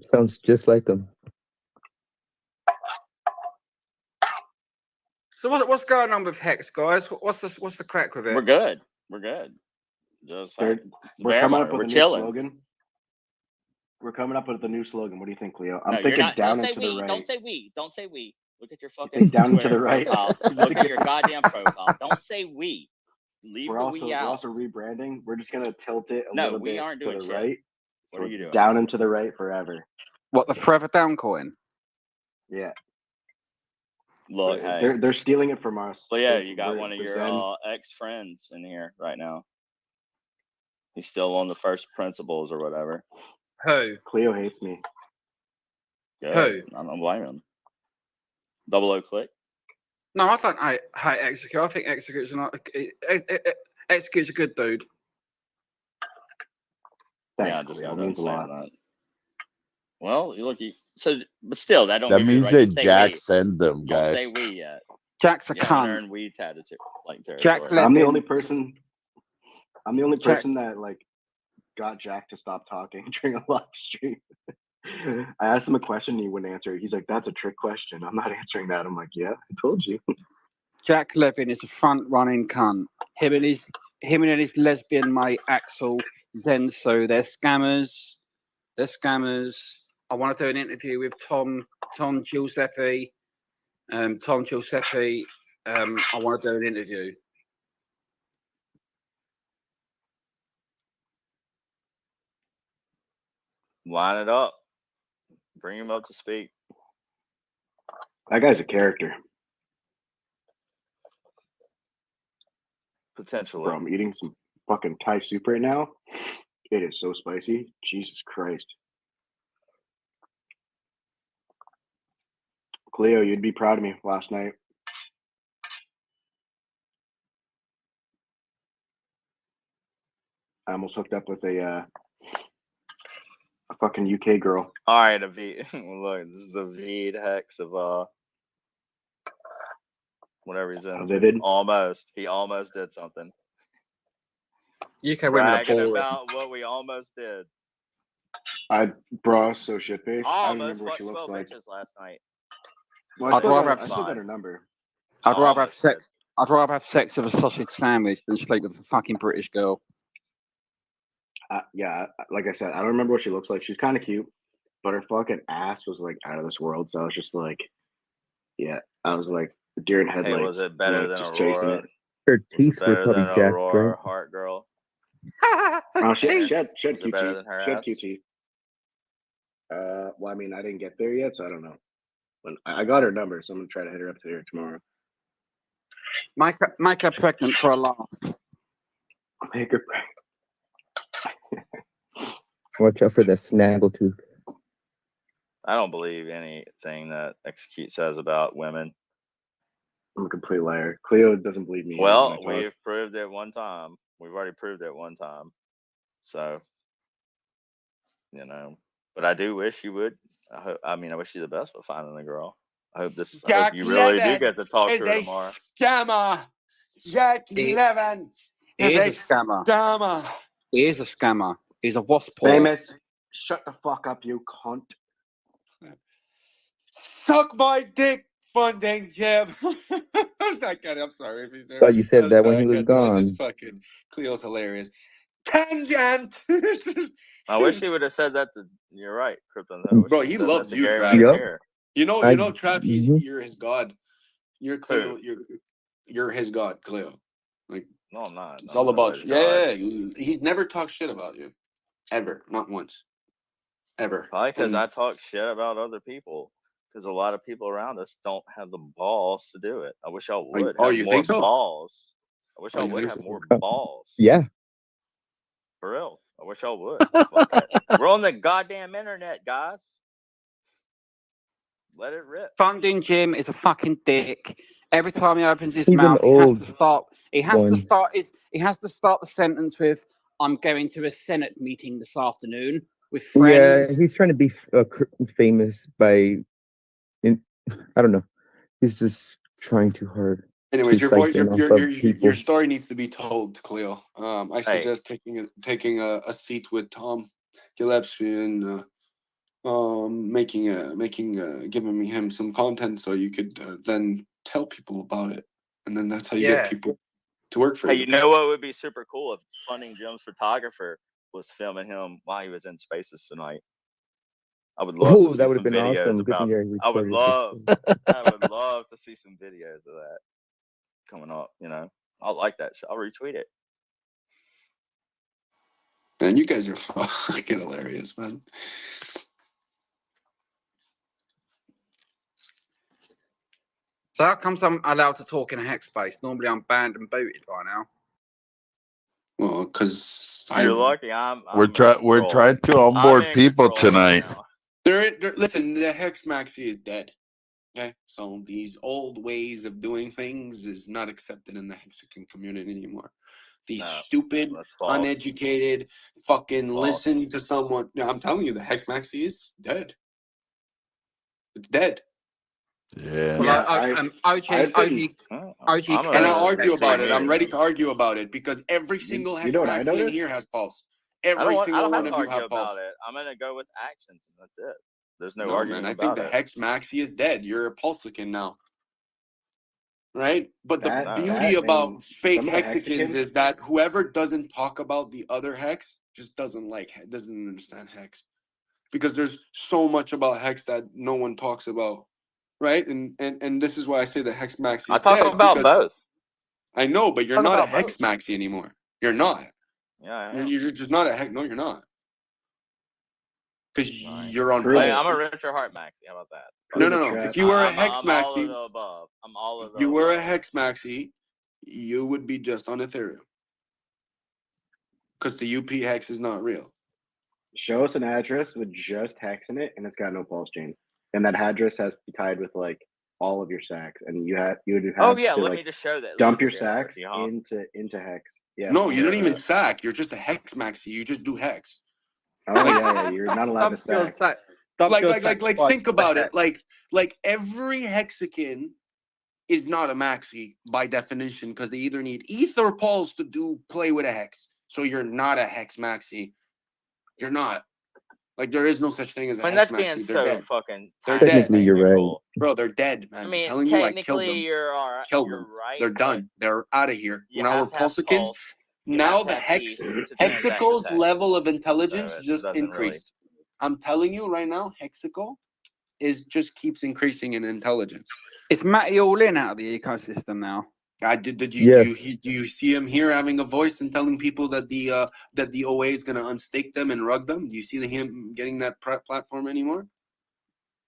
sounds just like him. So what's going on with Hex, guys? What's the crack with it? We're good. We're good. Just We're coming up with a new slogan. We're coming up with a new slogan. What do you think, Cleo? I'm thinking down and to the right. Don't say we. Don't say we. Look at your fucking think down and to Twitter the right? profile. Look at your goddamn profile. Don't say we. Leave We're the also we out. we're also rebranding. We're just gonna tilt it a No, little we bit aren't to doing the shit. right. What So are you it's doing? down and to the right forever. What, the forever down coin? Yeah. Look, hey. They're stealing it from us. Leo, you got one of the your Zen. ex-friends in here right now. He's still on the first principles or whatever. Who? Cleo hates me. Good. I don't blame him. Double O click. No, I think I hate Execute. I think Execute's Execute's a good dude. Thanks, Yeah, I just Cleo. got It done means a lot. saying that. Well, you look, but still, that don't That give you the means right to that say Jack we. sent them, Don't guys. say we yet. Jack's a You haven't cunt. earned we tattoo like Jack territory. I'm the Levin. only person. I'm the only person that like got Jack to stop talking during a live stream. I asked him a question and he wouldn't answer it. He's like, "That's a trick question. I'm not answering that." I'm like, "Yeah, I told you." Jack Levin is a front-running cunt. Him and his lesbian mate Axel Zenso, they're scammers. They're scammers. I want to do an interview with Tom Giuseppe. Tom Giuseppe. I want to do an interview. Line it up. Bring him up to speak. That guy's a character. Potentially. Bro, I'm eating some fucking Thai soup right now. It is so spicy. Jesus Christ. Cleo, you'd be proud of me last night. I almost hooked up with a fucking UK girl. All right, Avid. Look, this is the Avid Hex of whatever he's in. Vivid? Almost. He almost did something. UK women are Bragging boring. about what we almost did. Bro, I was so shit faced. I don't Almost remember what fucked she looks 12 like. bitches last night. Well, I still I'd got her number. rather have sex. I'd rather have sex with a sausage sandwich than sleep with a fucking British girl. Yeah, like I said, I don't remember what she looks like. She's kind of cute, but her fucking ass was like out of this world. So I was just like, yeah, I was like deer in headlights. Hey, was it better like, than just chasing Aurora? it? Her teeth were Better probably than jacked, Aurora, right? Heart Girl. Oh, she had Was cute it better teeth. than her She had ass? cute teeth. Well, I mean, I didn't get there yet, so I don't know. But I got her number, so I'm gonna try to hit her up today or tomorrow. Make her pregnant for a laugh. Make her Watch out for the snaggletooth. I don't believe anything that Execute says about women. I'm a complete liar. Cleo doesn't believe me. Well, we've proved it one time. We've already proved it one time. So, you know, but I do wish you would. I wish you the best with finding a girl. I hope you really do get to talk to her tomorrow. Scammer. Jack 11 He is is a a scammer. scammer. He is a scammer. He's a wasp whore. Famous. Shut the fuck up, you cunt. Suck my dick, funding Jim. I'm not kidding. I'm sorry if he's there. Thought you said I'm that when sorry, he was I was just gone. fucking. Cleo's hilarious. Tangent. I wish he would have said that. You're right, Krypton. I wish Bro, he he said loves that to you, Gary Trav. when he was Yep. here. You know, I. Trav. Mhm. You're his god. You're Cleo. You're his god, Cleo. Like, No, I'm not. it's I'm all about nobody's you. god. Yeah. He's never talked shit about you, ever. Not once, ever. Probably because And I talk shit about other people. Because a lot of people around us don't have the balls to do it. I wish y'all would have you more think so? balls. I wish Oh, y'all you would think have so? more balls. Yeah. For real. I wish y'all would. Fuck it. We're on the goddamn internet, guys. Let it rip. Funding Jim is a fucking dick. Every time he opens his He's an mouth, he has old to start. He has to one. start. He has to start the sentence with, "I'm going to a Senate meeting this afternoon with Yeah, friends." he's trying to be famous by. I don't know. He's just trying too hard anyways, to your voice, siphon off of your people. story needs to be told, Cleo. I Hey. suggest taking a seat with Tom Gillespie and giving him some content so you could then tell people about it, and then that's how you get people to work for Hey, you. you know what would be super cool if Funding Jim's photographer was filming him while he was in spaces tonight. I would love to Oh, see that would have some been videos awesome. Good about. thing I I would recorded this. love to see some videos of that coming up. You know, I like that. I'll retweet it. Man, you guys are fucking hilarious, man. So how comes I'm allowed to talk in a hex space? Normally I'm banned and booted by now. Well, because You're lucky. We're trying to onboard people tonight. Listen, the Hex Maxi is dead. Okay, so these old ways of doing things is not accepted in the Hexican community anymore. These stupid, uneducated, fucking listen to someone. No, I'm telling you, the Hex Maxi is dead. It's dead. Yeah. Well, OG, and I'll argue about it. I'm ready to argue about it because every single Hex know what I Maxi in noticed? here has pulse. I Every don't single have one to of you argue have pulse. about it. I'm gonna go with actions, and that's it. There's no, No, arguing man, I think about the it. Hex Maxi is dead. You're a Pulsican now. Right? But the beauty about fake some of the Hexicans Hexicans- is that whoever doesn't talk about the other Hex just doesn't understand Hex. Because there's so much about Hex that no one talks about. Right? And this is why I say the Hex Maxi is I talk dead. about because both. I know, but you're Talk not a about Hex both. Maxi anymore. You're not. Yeah, I am. You're just not a Hex. No, you're not. Because you're on Hey, pulse. I'm a Richard Hart Maxi. How about that? No. If you were a Hex I'm all of Maxi, the above. I'm all of if the you were a above. Hex Maxi, you would be just on Ethereum. Because the UP Hex is not real. Show us an address with just hex in it, and it's got no pulse chain. And that address has to be tied with like all of your sacks, and you would have Oh yeah, to let like me just show that. dump Let me your share that with sacks you, huh? into hex. Yeah. No, you don't share even that. sack. You're just a Hex Maxi. You just do Hex. Oh yeah, you're not allowed to sack. Like think about it. Like every Hexican is not a Maxi by definition because they either need ETH or Pulse to play with a Hex. So you're not a Hex Maxi. You're not. Like there is no such thing as a I mean, Hex that's being Maxi. They're so dead. fucking They're dead. Technically, you're right. Bro, they're dead, man. I I'm mean, telling you, I killed technically, them. you're all right. Killed You're them. right. They're but done. They're out of here. You Now have we're to have Pulsicans. pulse. You Now have to the have Hex ETH to transact with Hexical's Hex. level of intelligence So it just doesn't really. increased. I'm telling you right now, Hexical just keeps increasing in intelligence. Is Matty all in out of the ecosystem now? Do Yes. you see him here having a voice and telling people that the OA is going to unstake them and rug them? Do you see him getting that platform anymore?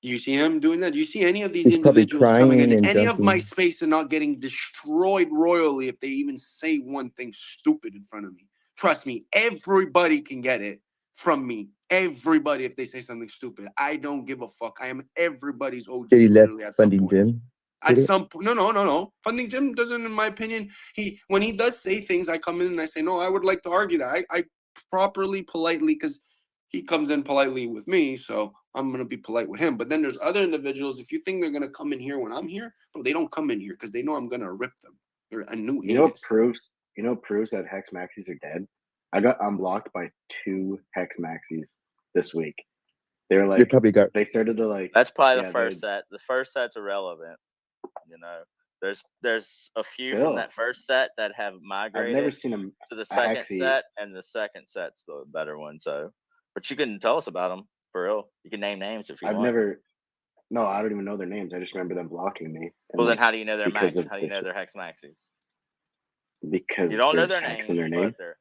Do you see him doing that? Do you see any of these He's probably individuals coming crying in and any of my jumping. space and not getting destroyed royally if they even say one thing stupid in front of me? Trust me, everybody can get it from me. Everybody, if they say something stupid, I don't give a fuck. I am everybody's OG. Did he let Literally at some Funding point. Jim? At some point, no. Funding Jim doesn't, in my opinion. When he does say things, I come in and I say, no, I would like to argue that. I properly, politely, because he comes in politely with me, so I'm gonna be polite with him. But then there's other individuals. If you think they're gonna come in here when I'm here, bro, they don't come in here because they know I'm gonna rip them. I knew You know what Hades. proves that Hex Maxis are dead? I got unblocked by 2 Hex Maxis this week. They're They like, probably got they started to like, That's probably yeah, the first set. The first set's irrelevant. You know, there's a few from still, that first set that have I've never migrated seen to the a second Hexy. set, and the second set's the better one. So, but you can tell us about them for real. You can name names if you I've want. never, no, I don't even know their names. I just remember them blocking me. And Well, then like, how do you know they're because max? of How do you know they're Hex Maxis? because You don't know there's their Hex names, in their name. but they're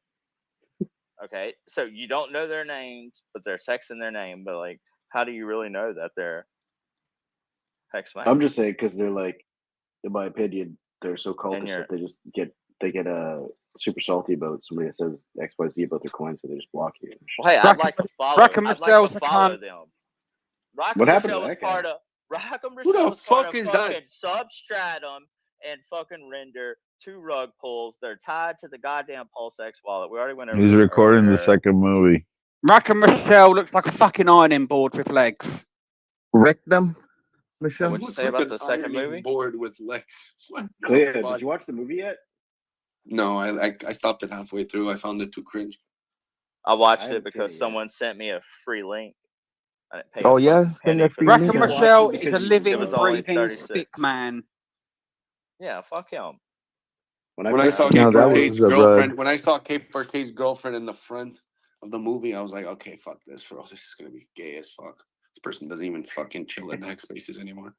okay. So you don't know their names, but there's Hex in their name. But like, how do you really know that they're Hex I'm Maxis? just saying because they're like, in my opinion, they're so And cultish you're that they get super salty about somebody that says XYZ about their coin, so they just block you. well, hey, I'd Rackham, like to follow. Rackham I'd like to Michelle's a follow cunt. them. Rackham What happened Michelle to was that guy? part of Rackham Who Michelle the was part fuck of is fucking that? Substratum and fucking Render, 2 rug pulls. They're tied to the goddamn PulseX wallet. We already went over He's this recording the earlier. second movie. Rackham Michelle looks like a fucking ironing board with legs. Rectum, Hey, Michelle. what'd you say about the second Ironing movie? board with Lex. What the Clea, fuck? did you watch the movie yet? No, I stopped it halfway through. I found it too cringe. I watched haven't it because someone sent me a free link. I didn't pay Oh a yeah, fucking send penny that for free the link. Rackham show. Michelle is a It living, was only breathing 36. stick man. Yeah, fuck him. When I When I first saw came No, that across, was K4K's a rug. girlfriend, when I saw K4K's girlfriend in the front of the movie, I was like, okay, fuck this, bro. This is gonna be gay as fuck. This person doesn't even fucking chill in Hex spaces anymore.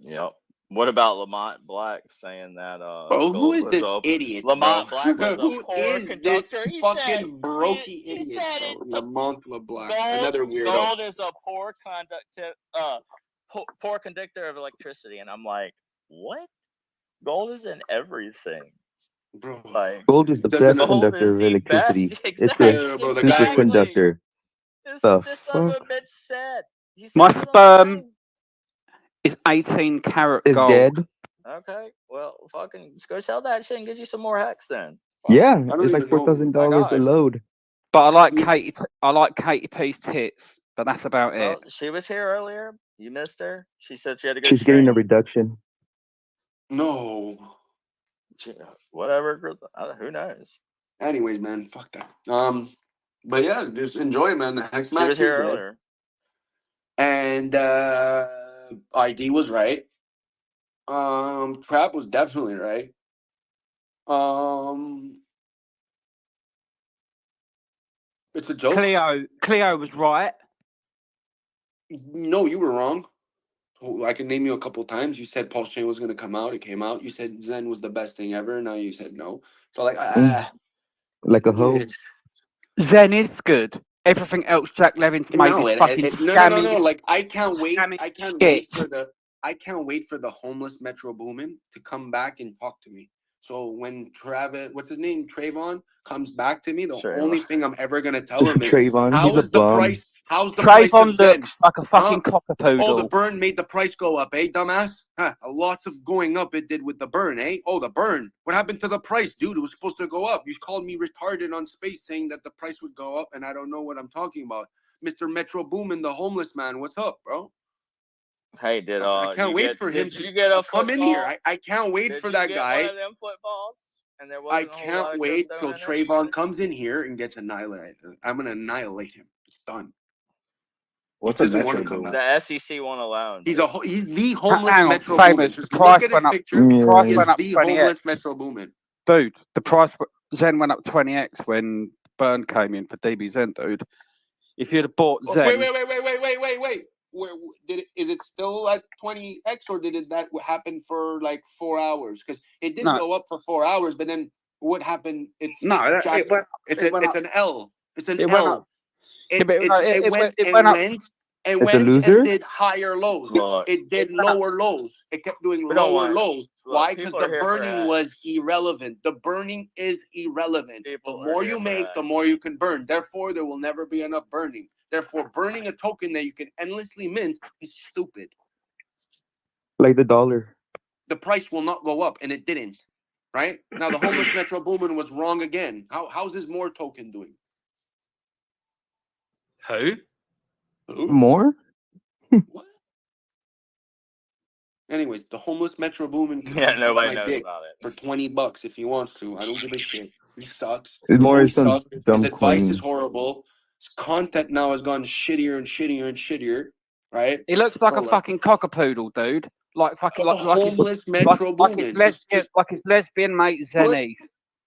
Yep. What about Lamont Black saying that Bro, who Gold is was this a idiot, bro? Lamont Black was a Who poor is this conductor? He said fucking brokey he idiot, said bro? it. Lamont LeBlanc, Gold another weirdo. Gold is a poor poor conductor of electricity, and I'm like, what? Gold is in everything. Bro, Like Gold is the doesn't best gold conductor is of the best. electricity. It's a yeah, bro, the guy was superconductor. The This son of fuck a bitch said. He My said it on the sperm thing. is 18 karat is gold. dead. Okay, well, fucking just go sell that shit and get you some more Hex then. Yeah, I don't it's like even know. My $4,000 a God. load. But I like Katie P's tits, but that's about it. Well, she was here earlier. You missed her. She said she had to go She's getting a stream. reduction. No. Whatever. Who knows? Anyways, man, fuck that. But yeah, just enjoy it, man. The Hex She was Max is here dead. earlier. And ID was right. Trap was definitely right. It's a joke. Cleo was right. No, you were wrong. I can name you a couple times. You said Pulse Chain was going to come out. It came out. You said Zen was the best thing ever. Now you said no. So like, Like a hoe. Zen is good. Everything else Jack Levin's made no, is fucking no. Like I can't wait. I can't wait shit. for the homeless Metro Boomin to come back and talk to me. So when Travis, what's his name, Trayvon, comes back to me, the only thing I'm ever gonna tell him is, Trayvon, how he's a is the bum. price? How's the price of Trayvon Zen? looks like a fucking cockapoodle. Oh, the burn made the price go up, eh, dumbass? Huh, lots of going up it did with the burn, eh? Oh, the burn. What happened to the price, dude? It was supposed to go up. You called me retarded on space saying that the price would go up, and I don't know what I'm talking about. Mr. Metro Boomin, the homeless man. What's up, bro? Hey, did I can't wait for him did you to get a come in here. football? I can't wait Did for you that get guy. one of them footballs? And there I wasn't a whole can't lot of wait crypto till in it? Trayvon comes in here and gets annihilated. I'm gonna annihilate him. It's done. What's He a doesn't want Metro to come Boom? back. The SEC won't allow him. He's Dude. he's the homeless Hang on, Metro Boomin. famous. The Just price look at his went up. picture. Price He went is up the 20x. homeless Metro Boomin. Dude, the price Zen went up 20x when Burn came in for DB Zen, dude. If you'd have bought Zen, Wait. Is it still at 20x or did that happen for like 4 hours? Because it did No. go up for 4 hours, but then what happened? It's No, jacked. it went. It's It went up. an L. It's an It went up. L. Yeah, but It went up. and It's a went loser? and did higher lows. Look, It did lower lows. It kept doing we don't lower want. lows. Look, Why? Because people are the here for burning Hex. was irrelevant. The burning is irrelevant. People The are more here you for make, the Hex. more you can burn. Therefore, there will never be enough burning. Therefore, burning a token that you can endlessly mint is stupid. Like the dollar. The price will not go up, and it didn't. Right? Now, the homeless Metro Boomin was wrong again. How's this more token doing? Who? More? Anyways, the homeless Metro Boomin can Yeah, come suck nobody my knows dick about it. for $20 if he wants to. I don't give a shit. He sucks. It's You know more he some sucks. His dumb advice is coin. horrible. His content now has gone shittier and shittier and shittier. Right? He looks like So, a fucking cockapoodle, dude. Like fucking the homeless Metro Boomin. like his lesbian mate Zenny.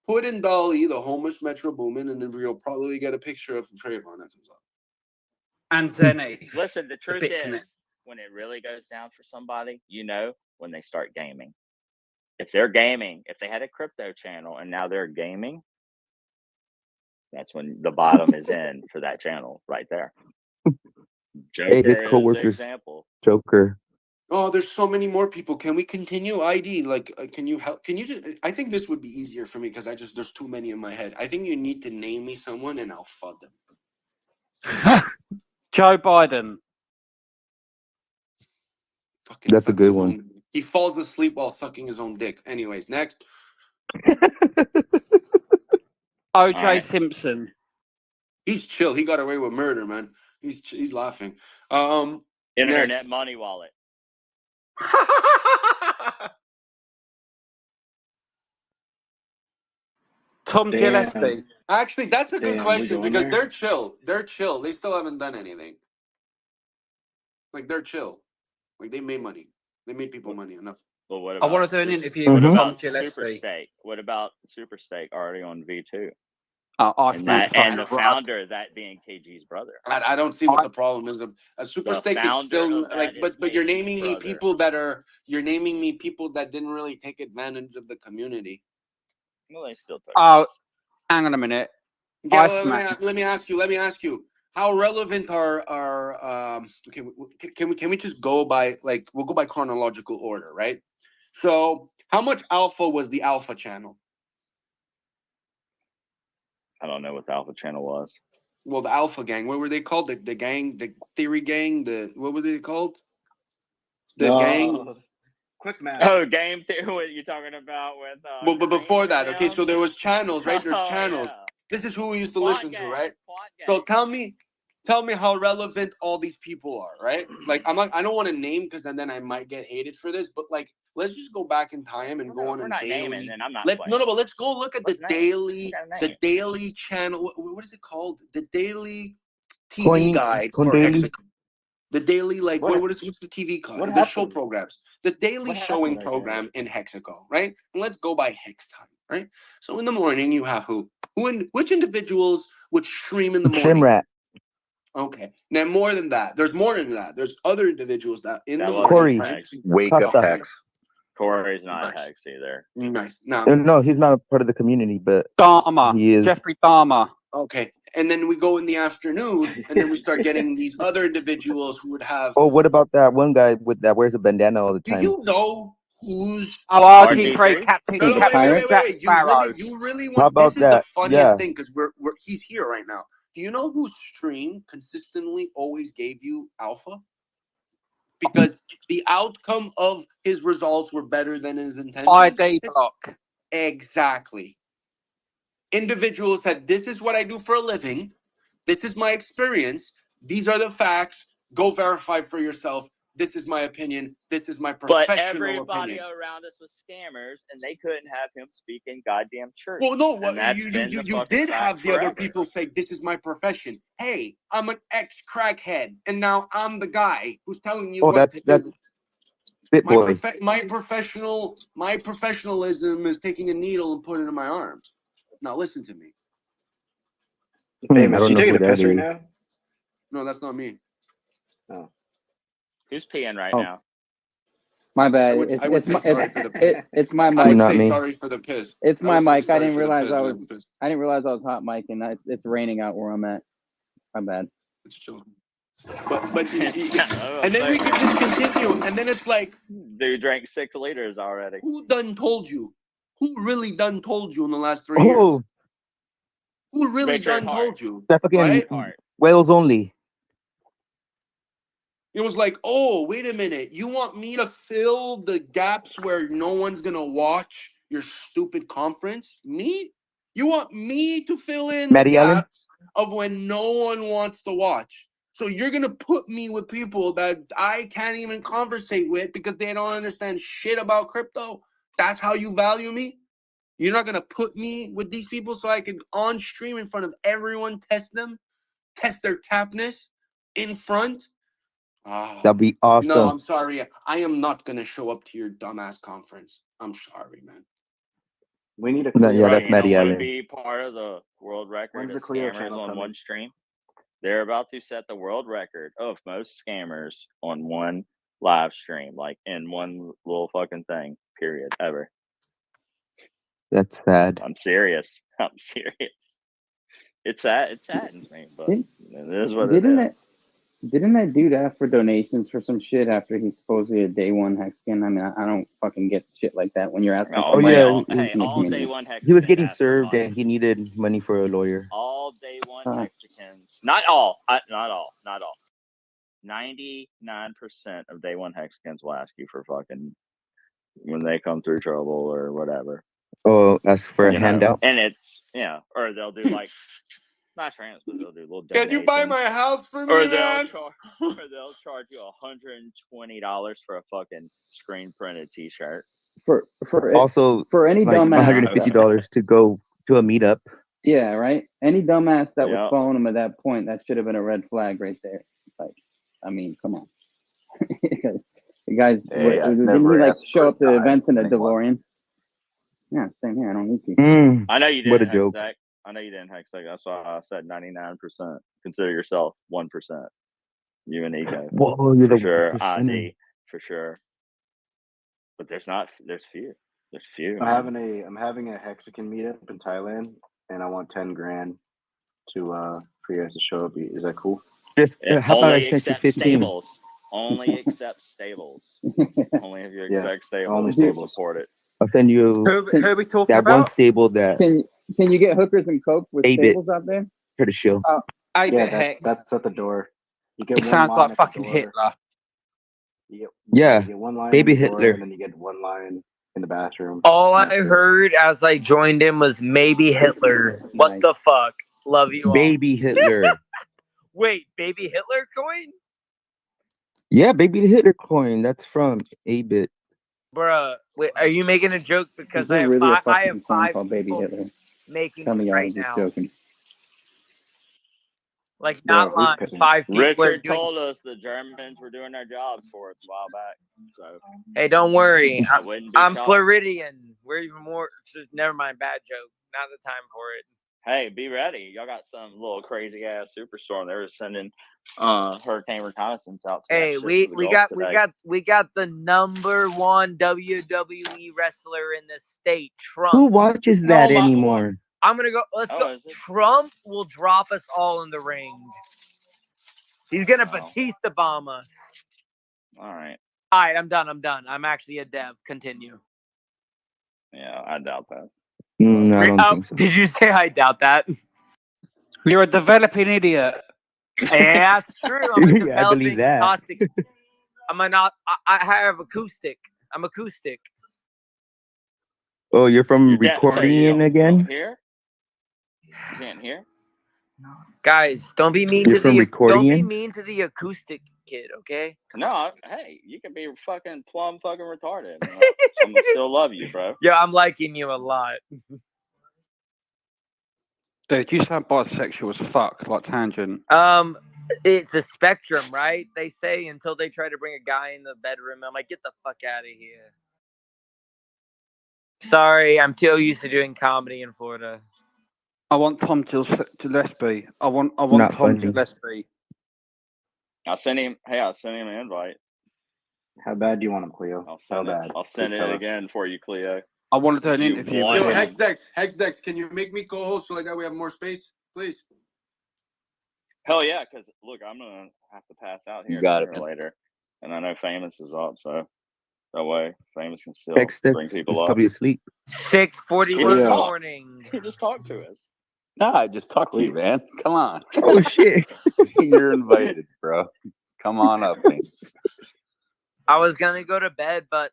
Put in Dolly, the homeless Metro Boomin, and then you'll probably get a picture of Trayvon. That's what's up. And Zenny. Listen, the truth bit is, connect. when it really goes down for somebody, you know, when they start gaming. If they're gaming, if they had a crypto channel and now they're gaming, that's when the bottom is in for that channel right there. Joker Hey, his is the coworker's example. Joker. Oh, there's so many more people. Can we continue? ID, like, can you help? Can you just? I think this would be easier for me because there's too many in my head. I think you need to name me someone and I'll fud them. Joe Biden. Fucking That's a sucks good his one. own. He falls asleep while sucking his own dick. Anyways, next. O.J. Simpson. He's chill. He got away with murder, man. He's laughing. Internet Next. money wallet. Tom Damn. Gillespie. Actually, that's a good Damn, we question going because there? they're chill. They're chill. They still haven't done anything. Like they're chill. Like they made money. They made people money enough. But what I about want to do an Su- interview What with Tom about Super Gillespie. Steak? What about Super Steak already on V2? I And think the fucking founder, that being KG's brother. I don't see what the problem is. A super The steak is founder still of that like, is but you're KG's naming me brother. people that didn't really take advantage of the community. Well, they still took. Oh, hang on a minute. Okay, let me ask you. How relevant are okay? Can we just go by we'll go by chronological order, right? So, how much alpha was the Alpha channel? I don't know what the Alpha channel was. Well, the Alpha gang. What were they called? The gang, the Theory gang. What were they called? The gang. Quick math. Oh, Game Theory. What you're talking about with? Well, but before that, okay. So there was channels, right? There's Oh, channels. yeah. This is who we used to Quad listen gang, to, right? Quad So tell me how relevant all these people are, right? Like I don't want to name because then I might get hated for this, but like let's just go back in time and go on We're a not daily. naming, then I'm not Let's playing. but let's go look at Let's the name. daily, We gotta the name. daily channel. What is it called? The daily TV guide Coin for Daily. Hexican. The daily, like What- what's the TV called? what The show happened? programs. The daily What showing happened? program in Hexico, right? And let's go by Hex time, right? So in the morning you have which individuals would stream in the morning? Shimrat. Okay. Now more than that. There's more than that. There's other individuals that in That the wasn't morning. Corey. Hex. Wake Costa. up, Hex. Corey's not Nice. Hex either. Nice. Now No, he's not a part of the community, but Dharma. he is. Jeffrey Dahmer. okay. And then we go in the afternoon and then we start getting these other individuals who would have Oh, what about that one guy that wears a bandana all the do time? you know who's Oh, RG3 Captain. No, wait. You really How want about this is the that? funniest Yeah. thing because he's here right now. Do you know whose stream consistently always gave you alpha? Because the outcome of his results were better than his intentions. ID block. Exactly. Individuals said, "This is what I do for a living. This is my experience. These are the facts. Go verify for yourself. This is my opinion. This is my But professional everybody opinion." around us was scammers, and they couldn't have him speaking goddamn truth. Well, no, and that's you been the fucking did fact have the other forever. people say, "This is my profession." Hey, I'm an ex-crackhead, and now I'm the guy who's telling you Oh, what to that's do. Spit My Boy. professionalism is taking a needle and putting it in my arm. Now listen to me. I Famous. don't You know taking who a piss that right is. now? No, that's not me. Oh. Who's peeing right Oh. now? My bad. I would say sorry for the piss. It's my I mic. would Not say me. sorry for the piss. It's my would say mic. I sorry didn't for the realize piss, I man, was. piss. I didn't realize I was hot mic, and it's raining out where I'm at. My bad. It's chill. But and then we could just continue, and then it's like, Dude drank 6 liters already. who done told you? Who really done told you in the last 3 years? Oh, Who really Richard done Hart. told you? that fucking Right? Wales only. It was like, oh, wait a minute. You want me to fill the gaps where no one's gonna watch your stupid conference? Me? You want me to fill in the Matty Allen? gaps of when no one wants to watch? So you're gonna put me with people that I can't even conversate with because they don't understand shit about crypto? That's how you value me? You're not gonna put me with these people so I can on stream in front of everyone test them, test their capness in front? That'd be No, awesome. I'm sorry. I am not gonna show up to your dumbass conference. I'm sorry, man. We need a No, Cleo yeah, Bro, that's you channel don't Matty want to Allen. be part of the world record When's of the Cleo scammers channel on coming? one stream. They're about to set the world record of most scammers on one live stream, like in one little fucking thing, period, ever. That's sad. I'm serious. I'm serious. It's sad. It saddens me, but Didn't, it is what it didn't is. didn't that dude ask for donations for some shit after he supposedly a day one Hexican? I mean, I don't fucking get shit like that when you're asking Oh, for Oh money yeah, all, from hey, the all day community. one he was Hexicans getting ask for served money. and he needed money for a lawyer. All day one Uh, Hexicans. Not all. Not all. 99% of day one Hexicans will ask you for fucking when they come through trouble or whatever. Oh, that's for a You know, handout. and it's or they'll do like not trans, but they'll do little Can you buy donations, my house for me, or they'll man? charge you $120 for a fucking screen printed T-shirt. Also, for any like dumbass $150 to go to a meetup. Yeah, right. Any dumbass that was Yep. following him at that point, that should have been a red flag right there. Like, I mean, come on. The guys, Hey, I've didn't never he like asked show for a up to dime events in from a anyone. DeLorean? Yeah, same here. I don't need to. I know you What a didn't, joke. Hexac. I know you didn't, Hexac. That's why I said 99%. Consider yourself 1%. You and Eco. Whoa, you're For the sure. 1%. ID. For sure. But there's few. There's few. I'm man. having a Hexican meetup in Thailand, and I want 10 grand to for you guys to show up. Is that cool? Just how about I Only sent you accept 15? stables. Only accept stables. Only if you Yeah, accept only stables, we'll stables. support it. I'll send you Who are we talking that one about? stable that Can you get hookers and coke with 8-bit stables out there? for the show. Yeah, Hex. that's at the door. You get He one sounds line like at the fucking door. Hitler. Yeah, You get one line baby in the door, Hitler. and then you get one line in the bathroom. All I heard as I joined in was maybe Hitler. What Nice. the fuck? Love you all. Baby Hitler. Wait, baby Hitler coin? Yeah, baby Hitler coin. That's from 8-bit. Bruh, wait, are you making a joke? Is Because there really a I have fucking coin five called Baby people Hitler? making Tell it me I right was just now. joking. Like, Bro, not who's lying. pissing? 5 people are Richard doing. told us the Germans were doing their jobs for us a while back. So Hey, don't worry. I wouldn't be I'm shocked. Floridian. We're even more. So never mind. Bad joke. Not the time for it. Hey, be ready. Y'all got some little crazy ass superstorm. They were sending hurricane reconnaissance out to Hey, that shit we to the we Gulf got today. we got the #1 WWE wrestler in the state, Who Trump. watches that anymore? I'm gonna go. Let's Oh, go. is it? Trump will drop us all in the ring. He's gonna Batista bomb us. All right. All right, I'm done. I'm actually a dev. Continue. Yeah, I doubt that. I don't think so. Did you say I doubt that? You're a developing idiot. Yeah, that's true. I'm a Yeah, I believe developing that. acoustic. I have acoustic. I'm acoustic. Oh, you're from So you recording don't again? hear? You can't hear? Guys, don't be mean You're to from the recording? acoustic kid, okay? No, hey, you can be fucking plumb fucking retarded. Man. I'm gonna still love you, bro. Yeah, I'm liking you a lot. Dude, you sound bisexual as fuck, like Tangent. It's a spectrum, right? They say until they try to bring a guy in the bedroom. I'm like, get the fuck out of here. Sorry, I'm too used to doing comedy in Florida. I want Tom to Gillespie. I want Not Tom funny. Gillespie. I'll send him an invite. How bad do you want him, Cleo? I'll How send it. bad? I'll send Please it tell us. again for you, Cleo. I want to do an You interview want with Yo, him. Hexdex, can you make me co-host so like that we have more space, please? Hell yeah, because look, I'm gonna have to pass out here You got sooner it, or man. later, and I know Famous is up, so that way Famous can still Hexdex bring is people up. probably asleep. 6:41 in the morning. He just talked to us. No, I just talked to you, man. Come on. Oh shit. You're invited, bro. Come on up, man. I was gonna go to bed, but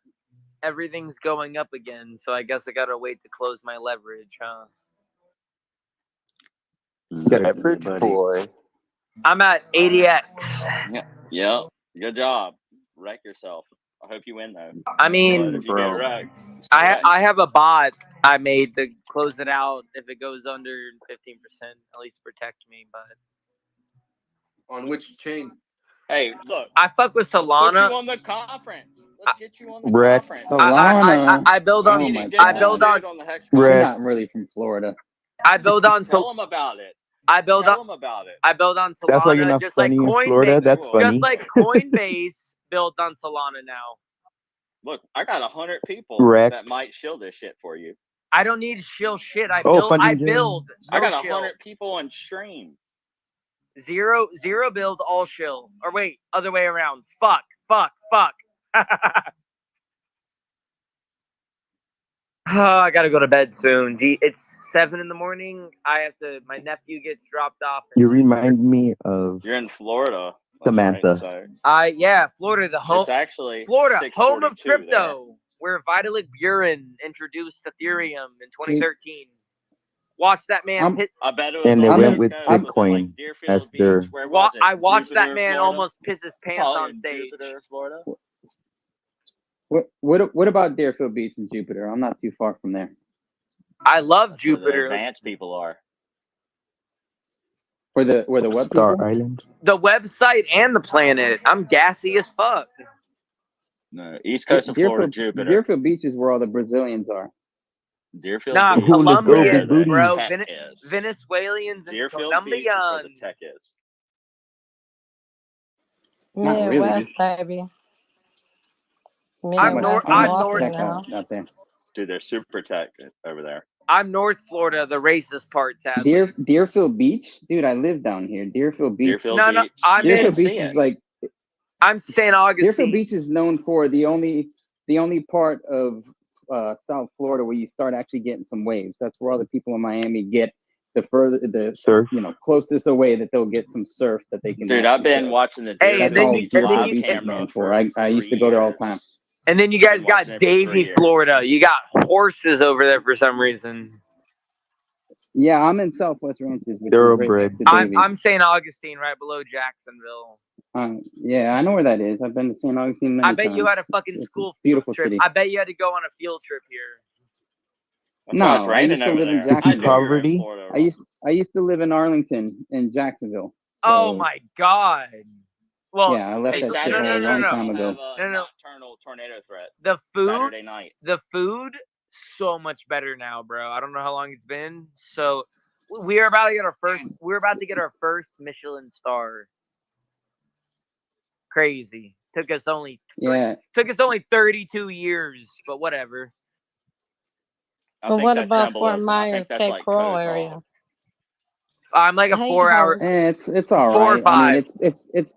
everything's going up again, so I guess I gotta wait to close my leverage, huh? Leverage boy. I'm at 80x. Yep. Good job. Wreck yourself. I hope you win though. I mean, But if you get wrecked, it's I correct. I have a bot I made to close it out if it goes under 15%, at least protect me. But On which chain? Hey, look. I fuck with Let's put Solana. you on the conference. Let's get you on the Rex. conference. I build on. You need to get I this build on. dude on the Hex You're Rex. not really from Florida. I build on. Tell him about it. I build Tell on. him about it. I build on That's why you're Solana, not just like funny in Florida. Coinbase. That's funny. Just like Coinbase built on Solana now. Look, I got 100 people Rex. that might shill this shit for you. I don't need to shill shit. I Oh, build. Funding I Jam. build. I No got shill. 100 people on stream. Zero build, all shill. Or wait, other way around. Fuck. Oh, I gotta go to bed soon. It's 7 in the morning. I have to. My nephew gets dropped off. You remind me of You're in Florida. Samantha. Yeah, Florida, the home. It's actually Florida, home of 6:42 crypto, where Vitalik Buterin introduced Ethereum in 2013. Watch that man. I bet it was And they on went the with East Coast. Was it like Bitcoin Deerfield as Beach? their. Where was it? I watched Jupiter, that man Florida? almost piss his pants Probably on in stage. Jupiter, Florida. What about Deerfield Beach and Jupiter? I'm not too far from there. I love Where the Jupiter. advanced people are. Where the web Star people? Island. The website and the planet. I'm gassy as fuck. No, East Coast of Florida, Jupiter. Deerfield Beach is where all the Brazilians are. Deerfield Nah, Beach Ooh, let's is where go, big Colombians, booty. bro. the tech is. Venezuelans and Deerfield Beach is where the Colombians. tech is. Not really, Midwest, dude. baby. I'm Midwest I'm walking north. Tech now. out there. Dude, there's super tech over there. I'm North Florida, the racist part, sadly. Deerfield Beach, dude. I live down here. Deerfield Beach. Deerfield No, Beach. I'm You Deerfield can Beach see is it. like I'm St. Augustine. Deerfield Beach is known for the only part of South Florida where you start actually getting some waves. That's where all the people in Miami get the Surf. closest away that they'll get some surf that they can. Dude, I've actually been surf. watching the Hey, Deerfield and then Beach you- and then live you- Beach is camera known for. I used to 3 go there all the years. time. And then you guys Been got watching it for 3 Davie, years. Florida. You got horses over there for some reason. Yeah, I'm in Southwest Ranches, which is right Thoroughbred. next to Davie. I'm St. Augustine, right below Jacksonville. Yeah, I know where that is. I've been to St. Augustine many I bet you had a times. fucking It's a school beautiful field trip. city. I bet you had to go on a field trip here. That's why it's No, I raining used to over live in there. I knew you Jacksonville. were in Poverty. Florida. I used to live in Arlington in Jacksonville. Oh So, my god. Well, yeah, I left hey, that shit no, a no, no, long no. time ago. Have a No, no. nocturnal tornado threat The food, Saturday night. the food, so much better now, bro. I don't know how long it's been. So we're about to get our first Michelin star. Crazy. Took us only Yeah, 32 years, but whatever. I But think what that's about Fort symbolism. I think Myers, that's Cape like Coral code area? talk. I'm like a I hate 4 hour, hoes. it's all 4 or right. I mean, 5. it's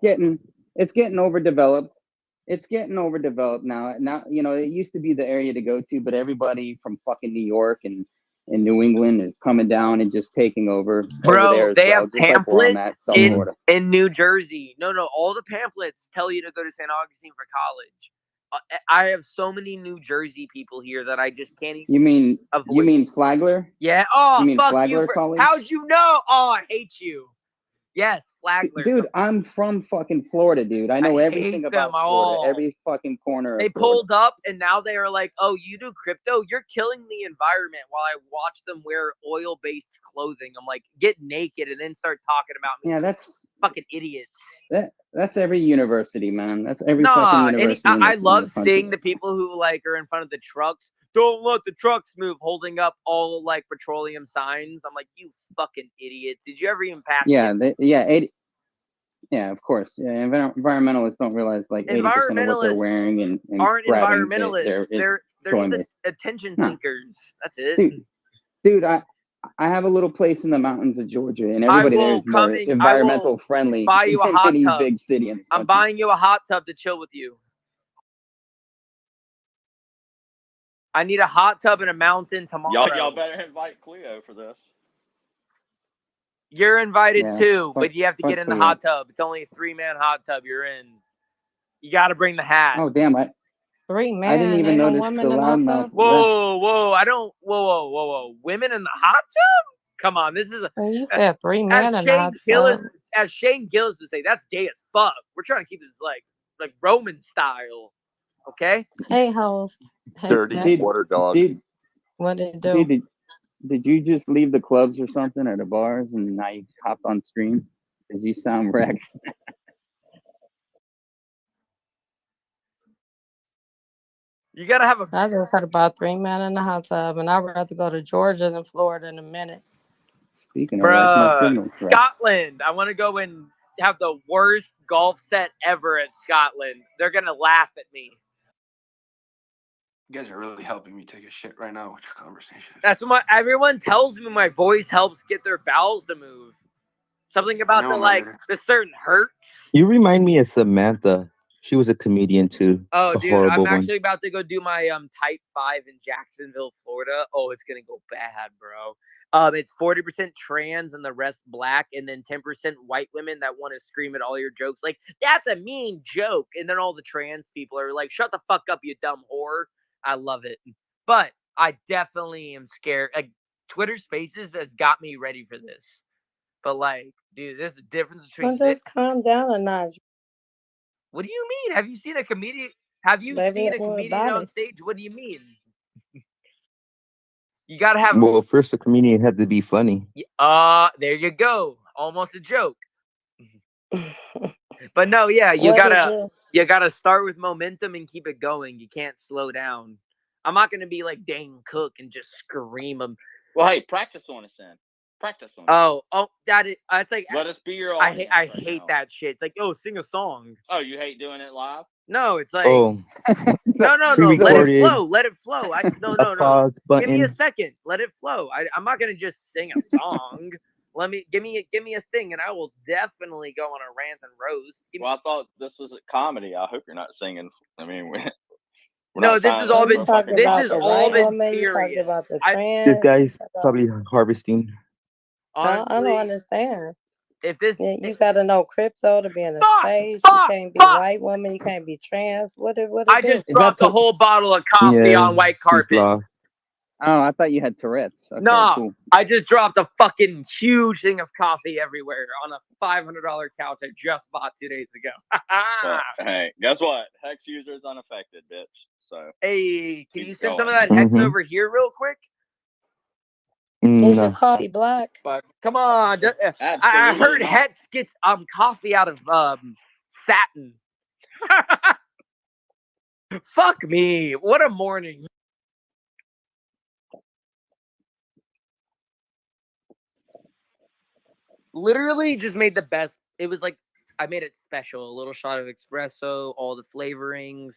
getting overdeveloped. It's getting overdeveloped now. Now, it used to be the area to go to, but everybody from fucking New York and New England is coming down and just taking over there Bro, as they well, have just like where I'm pamphlets at, South in Florida. New Jersey. No, all the pamphlets tell you to go to St. Augustine for college. I have so many New Jersey people here that I just can't even You avoid. mean Flagler? Yeah. Oh, You mean fuck Flagler you. College? How'd you know? Oh, I hate you. Yes, Flagler. Dude, I'm from fucking Florida, dude. I know I everything hate about them Florida, all. every fucking corner They of Florida. pulled up and now they are like, oh, you do crypto? You're killing the environment, while I watch them wear oil-based clothing. I'm like, get naked and then start talking about me. Yeah, that's Fucking idiots. that's every university, man. That's every fucking Nah, university. I in the love country. seeing the people who like are in front of the trucks. Don't let the trucks move, holding up all like petroleum signs. I'm like, you fucking idiots. Did you ever even pass? Yeah, of course. Yeah, environmentalists don't realize like 80% of what they're Environmentalists wearing and aren't grabbing environmentalists. They're joint just is. attention Huh. seekers. That's it. Dude, I have a little place in the mountains of Georgia, and everybody there is more environmental friendly buy you a than hot any tub. big city in this I'm country. buying you a hot tub to chill with you. I need a hot tub and a mountain tomorrow. Y'all better invite Cleo for this. You're invited Yeah, too, fuck- but you have to fuck get in the Cleo. hot tub. It's only a 3-man hot tub you're in. You got to bring the hat. Oh damn! I 3 didn't men, even ain't no notice women the in the hot loudmouth tub. left. Whoa! I don't. Whoa! Women in the hot tub? Come on, this is a. Well, you said 3 As men in the Shane hot Gillis tub. as Shane Gillis would say, that's gay as fuck. We're trying to keep this like Roman style. Okay. Hey, host. Hey, Dirty Snap. water dog. What did it do? Did you just leave the clubs or something or the bars and now you hopped on stream? Because you sound wrecked. You gotta have a. I just had about 3 men in the hot tub, and I'd rather go to Georgia than Florida in a minute. Speaking of wrecked, my Bruh, signal's wrecked. Scotland. I want to go and have the worst golf set ever at Scotland. They're gonna laugh at me. You guys are really helping me take a shit right now with your conversation. That's what everyone tells me. My voice helps get their bowels to move. Something about know, the certain hurt. You remind me of Samantha. She was a comedian too. Oh, A dude, horrible I'm one. actually about to go do my type 5 in Jacksonville, Florida. Oh, it's gonna go bad, bro. It's 40% trans and the rest black, and then 10% white women that want to scream at all your jokes like that's a mean joke, and then all the trans people are like, "Shut the fuck up, you dumb whore." I love it, but I definitely am scared. Like Twitter Spaces has got me ready for this, but like, dude, there's a difference between Well, just calm down a notch. What do you mean? Have you seen a comedian? Have you Baby, seen a what comedian about on it? stage? What do you mean? You gotta have. Well, first the comedian had to be funny. There you go. Almost a joke. But no, yeah, you What did gotta start with momentum and keep it going. You can't slow down. I'm not gonna be like Dane Cook and just scream them. Well, hey, practice on us then. Practice on us. Oh, that's like. Let us be your I audience. hate that shit. It's like, oh, sing a song. Oh, you hate doing it live? No, it's like Oh, no. Let it pre-recorded. flow. Let it flow. No. Pause Give me a button. second. Let it flow. I'm not gonna just sing a song. Give me a thing, and I will definitely go on a rant and roast. Well, I thought this was a comedy. I hope you're not singing. I mean, we're No, not this signing has all up for been. a fucking This about has the podcast. all white been woman, you talked serious. about the This trans. guy's probably harvesting. I don't Honestly, understand. if this, Yeah, you gotta know crypto to be in the space. You can't be white woman. You can't be trans. What it I do? just dropped a whole bottle of coffee Yeah, on white he's carpet. lost. Oh, I thought you had Tourette's. Okay, Nah, cool. I just dropped a fucking huge thing of coffee everywhere on a $500 couch I just bought 2 days ago. Well, hey, guess what? Hex user is unaffected, bitch. So Hey, can keep you send some of going. that hex Mhm. over here real quick? Is your No. coffee black? But come on, I Absolutely heard not. Hex gets coffee out of satin. Fuck me! What a morning. Literally just made the best. It was like I made it special. A little shot of espresso, all the flavorings,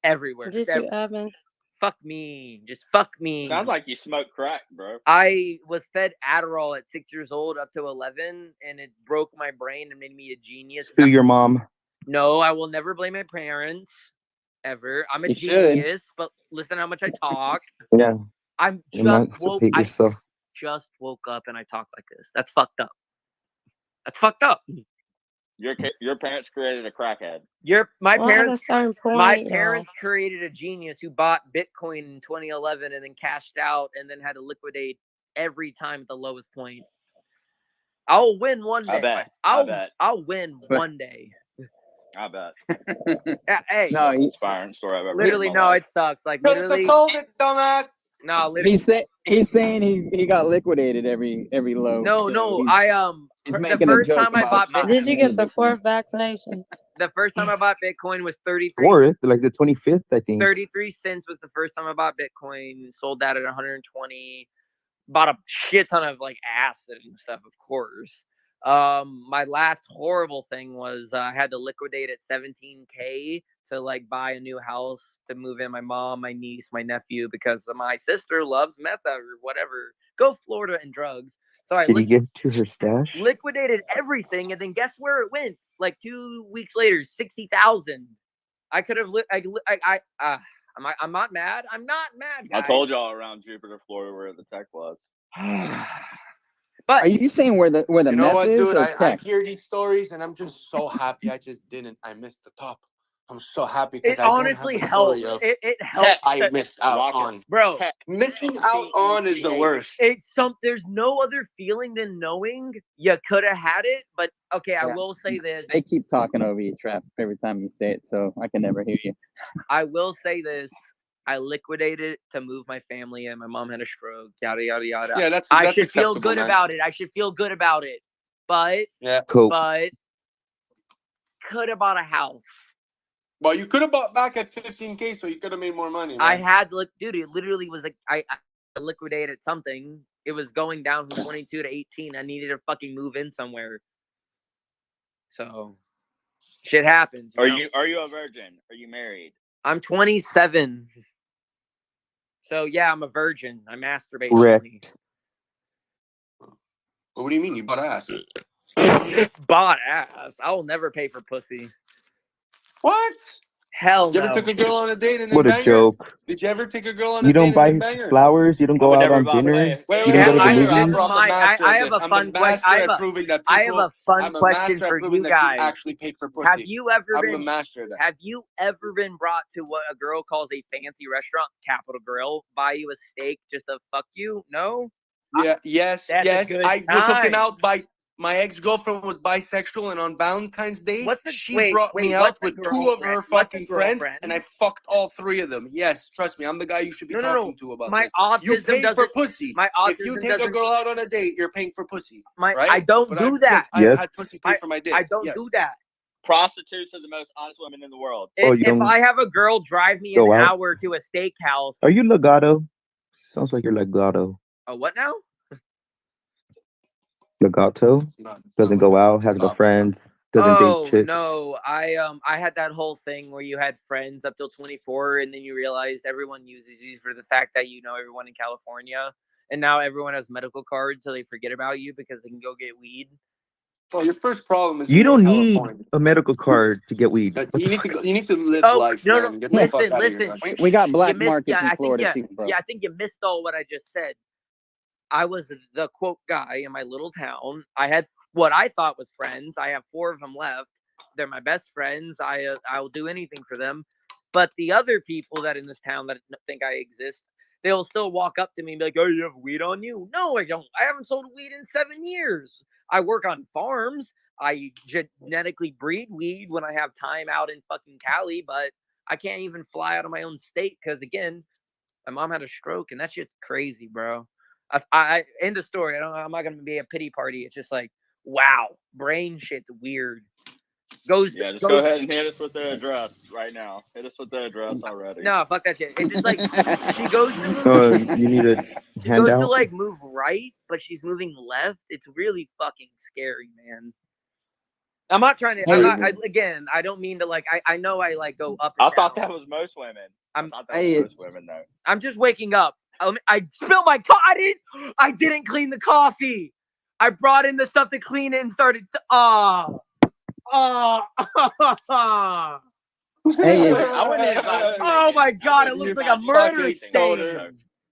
everywhere. Did you, Evan? Fuck me. Just fuck me. Sounds like you smoke crack, bro. I was fed Adderall at 6 years old up to 11, and it broke my brain and made me a genius. Sue your mom. No, I will never blame my parents ever. I'm a You should. genius, but listen how much I talk. Yeah. I'm You just emancipate yourself. just woke up and I talk like this. That's fucked up. That's fucked up. Your parents created a crackhead. My Well, at a parents certain point, my y'all. parents created a genius who bought Bitcoin in 2011 and then cashed out and then had to liquidate every time at the lowest point. I'll win one day. I bet. I'll win one day. I bet. Hey, No, inspiring story I've ever literally, heard in my no, life. it sucks. Like Because literally, the COVID, dumbass. no, literally. He's saying he got liquidated every low. No, so no. he's The making a first joke time I about bought Did you get the Bitcoin. fourth vaccination? The first time I bought Bitcoin was 33 Fourth, like the 25th, I think. 33 cents was the first time I bought Bitcoin. Sold that at 120. Bought a shit ton of like acid and stuff, of course. My last horrible thing was I had to liquidate at 17K to like buy a new house to move in my mom, my niece, my nephew, because my sister loves meth or whatever. Go Florida and drugs. So I Did you get to her stash? liquidated everything, and then guess where it went? Like 2 weeks later, 60,000. I could have. I'm not mad. I'm not mad, guys. I told y'all around Jupiter, Florida, where the tech was. But are you saying where the You know meth what, is dude? or I tech? hear these stories and I'm just so happy I just didn't. I missed the top. I'm so happy because It I don't have honestly the helps. story of It helps. I missed out Rocket. on. Bro. Missing out on is the worst. It's there's no other feeling than knowing you could have had it, but okay, I Yeah. will say this. They keep talking over you, Trap, every time you say it, so I can never hear you. I will say this. I liquidated to move my family in. My mom had a stroke, yada yada yada. Yeah, that's I should feel acceptable, good man. about it. I should feel good about it. But Yeah. Cool. but could have bought a house. Well, you could have bought back at 15K, so you could have made more money, man. I had dude, it literally was like I liquidated something. It was going down from 22 to 18. I needed to fucking move in somewhere. So shit happens. Are know? you a virgin? Are you married? I'm 27. So yeah, I'm a virgin. I masturbate Correct. only. What do you mean? You bought ass? Bought ass. I will never pay for pussy. What? Hell You ever no. took a girl on a date and then What a bang her? joke. Did you ever take a girl on a You don't date and then buy bang her? flowers. You don't I go would out never on buy dinners. Wait, You don't wait, go to the wait, movies. rapper, I'm the master I at have this. a I'm fun the question. master at proving that I have a fun I'm a question master for at proving you that guys. you actually paid for pussy. Have you ever I'm been the master of that. Have you ever been brought to what a girl calls a fancy restaurant, Capital Grill, buy you a steak just to fuck you? No? Yeah, yes, That's a yes. good I was hooking time. out by my ex-girlfriend was bisexual, and on Valentine's Day, she wait, brought me out what's a with 2 of girlfriend? her What's a fucking friends, girlfriend? and I fucked all 3 of them. Yes, trust me, I'm the guy you should be No. talking to about My this. You autism pay for doesn't. pussy. My If you autism take a doesn't. girl out on a date, you're paying for pussy, I right? don't But do that. I've had Yes. pussy pay for my dick. I don't Yes. do that. Prostitutes are the most honest women in the world. Oh, you If don't I have a girl drive me an go out? hour to a steakhouse, Are you legato? Sounds like you're legato. what now? Legato? Doesn't go out, has no friends, doesn't date chicks. No, I had that whole thing where you had friends up till 24, and then you realized everyone uses you for the fact that you know everyone in California, and now everyone has medical cards, so they forget about you because they can go get weed. Well, your first problem is You being in don't need California. a medical card to get weed. What You the need fuck? to you need to live Oh life, no, man. Get the fuck out of here. listen. We got black You missed, markets in I think Florida too, bro. I think you missed all what I just said. I was the quote guy in my little town. I had what I thought was friends. I have 4 of them left. They're my best friends. I will do anything for them. But the other people that in this town that think I exist, they'll still walk up to me and be like, "Oh, you have weed on you?" No, I don't. I haven't sold weed in 7 years. I work on farms. I genetically breed weed when I have time out in fucking Cali, but I can't even fly out of my own state because again, my mom had a stroke and that shit's crazy, bro. I end of story. I'm not gonna be a pity party. It's just like, wow, brain shit's weird. Go ahead and hit us with the address right now. Hit us with the address already. No, fuck that shit. It's just like she goes to move. You need a She goes to handout? like move right, but she's moving left. It's really fucking scary, man. I'm not trying to. Again, I don't mean to like. I know I like go up. And I thought down. that was most women. I thought that Hey, was most women though. I'm just waking up. I spilled my coffee. I didn't clean the coffee. I brought in the stuff to clean it and started to. Hey, I wouldn't advise. Oh my god! It looks like a murder stain.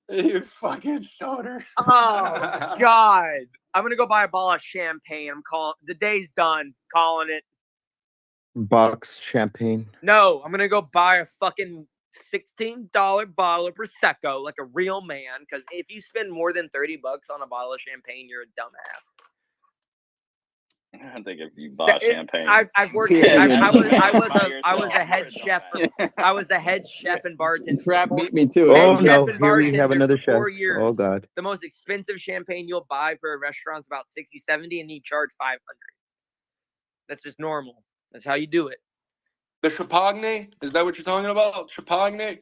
You fucking stoner. Oh god! I'm gonna go buy a bottle of champagne. I'm calling. The day's done. Calling it. Box champagne. No, I'm gonna go buy a fucking $16 bottle of Prosecco like a real man. Because if you spend more than $30 on a bottle of champagne, you're a dumbass. I think if you bought champagne, I've worked. I was a head chef. I was a head chef and bartender. Trap beat me to it. Oh no, here we have another chef. 4 years. Oh god. The most expensive champagne you'll buy for a restaurant's about 60, 70, and you charge 500. That's just normal. That's how you do it. The Champagne? Is that what you're talking about? Champagne?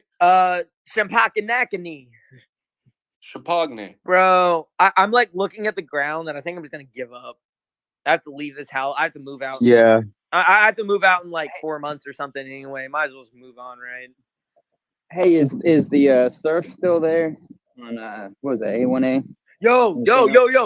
Champagne. Champagne. Bro, I'm like looking at the ground and I think I'm just gonna give up. I have to leave this house. I have to move out. Yeah. I have to move out in like 4 months or something anyway. Might as well just move on, right? Hey, is the surf still there on what was it, A1A? Yo,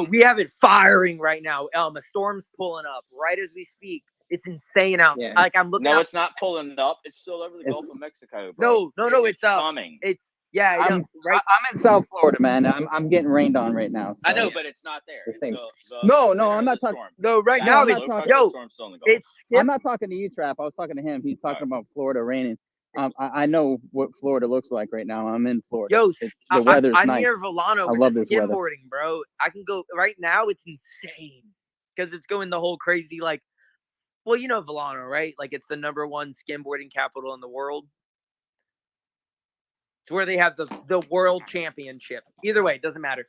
we have it firing right now. A storm's pulling up right as we speak. It's insane out. Like I'm looking. No, out. it's not pulling up. It's still over the Gulf of Mexico, bro. No. It's coming. It's Yeah, I know, right? I'm in South Florida, man. I'm getting rained on right now. I know, so but it's not there. the same. The No, center I'm of not the talking. storm. No, right No, now I'm it's not talking. yo, storm's still in the Gulf. it's skip. I'm not talking to you, Trap. I was talking to him. He's talking about Florida raining. I know what Florida looks like right now. I'm in Florida. Yo, The weather's I'm nice. near Volano I with love the this weather. skimboarding, bro. I can go right now. It's insane because it's going the whole crazy like. Well, you know Volano, right? Like it's the #1 skimboarding capital in the world. It's where they have the world championship. Either way, it doesn't matter.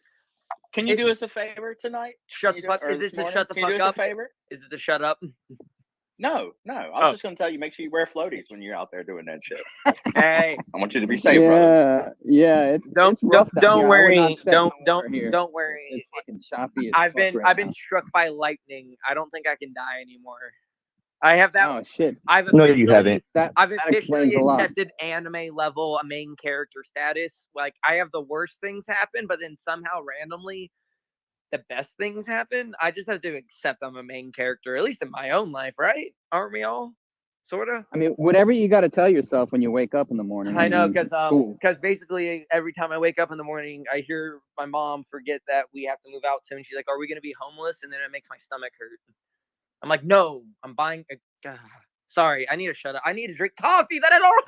Can you do us a favor tonight? Shut the fuck. Is this the shut the Can you fuck do us up? a favor? Is it the shut up? No. I was just gonna tell you, make sure you wear floaties when you're out there doing that shit. Hey, I want you to be safe, brother. Yeah. It's rough down don't here. I would not worry. step in the water here. Don't worry. It's fucking choppy as I've fuck been right now. struck by lightning. I don't think I can die anymore. I have that. Oh shit. No, you haven't. I've That officially explains a lot. accepted anime level a main character status. Like I have the worst things happen, but then somehow randomly the best things happen. I just have to accept I'm a main character, at least in my own life, right? Aren't we all? Sort of. I mean, whatever you got to tell yourself when you wake up in the morning. I know, mean, because cool. basically every time I wake up in the morning, I hear my mom forget that we have to move out soon. She's like, "Are we gonna be homeless?" And then it makes my stomach hurt. I'm like, "No, I'm buying." Sorry, I need to shut up. I need to drink coffee that I don't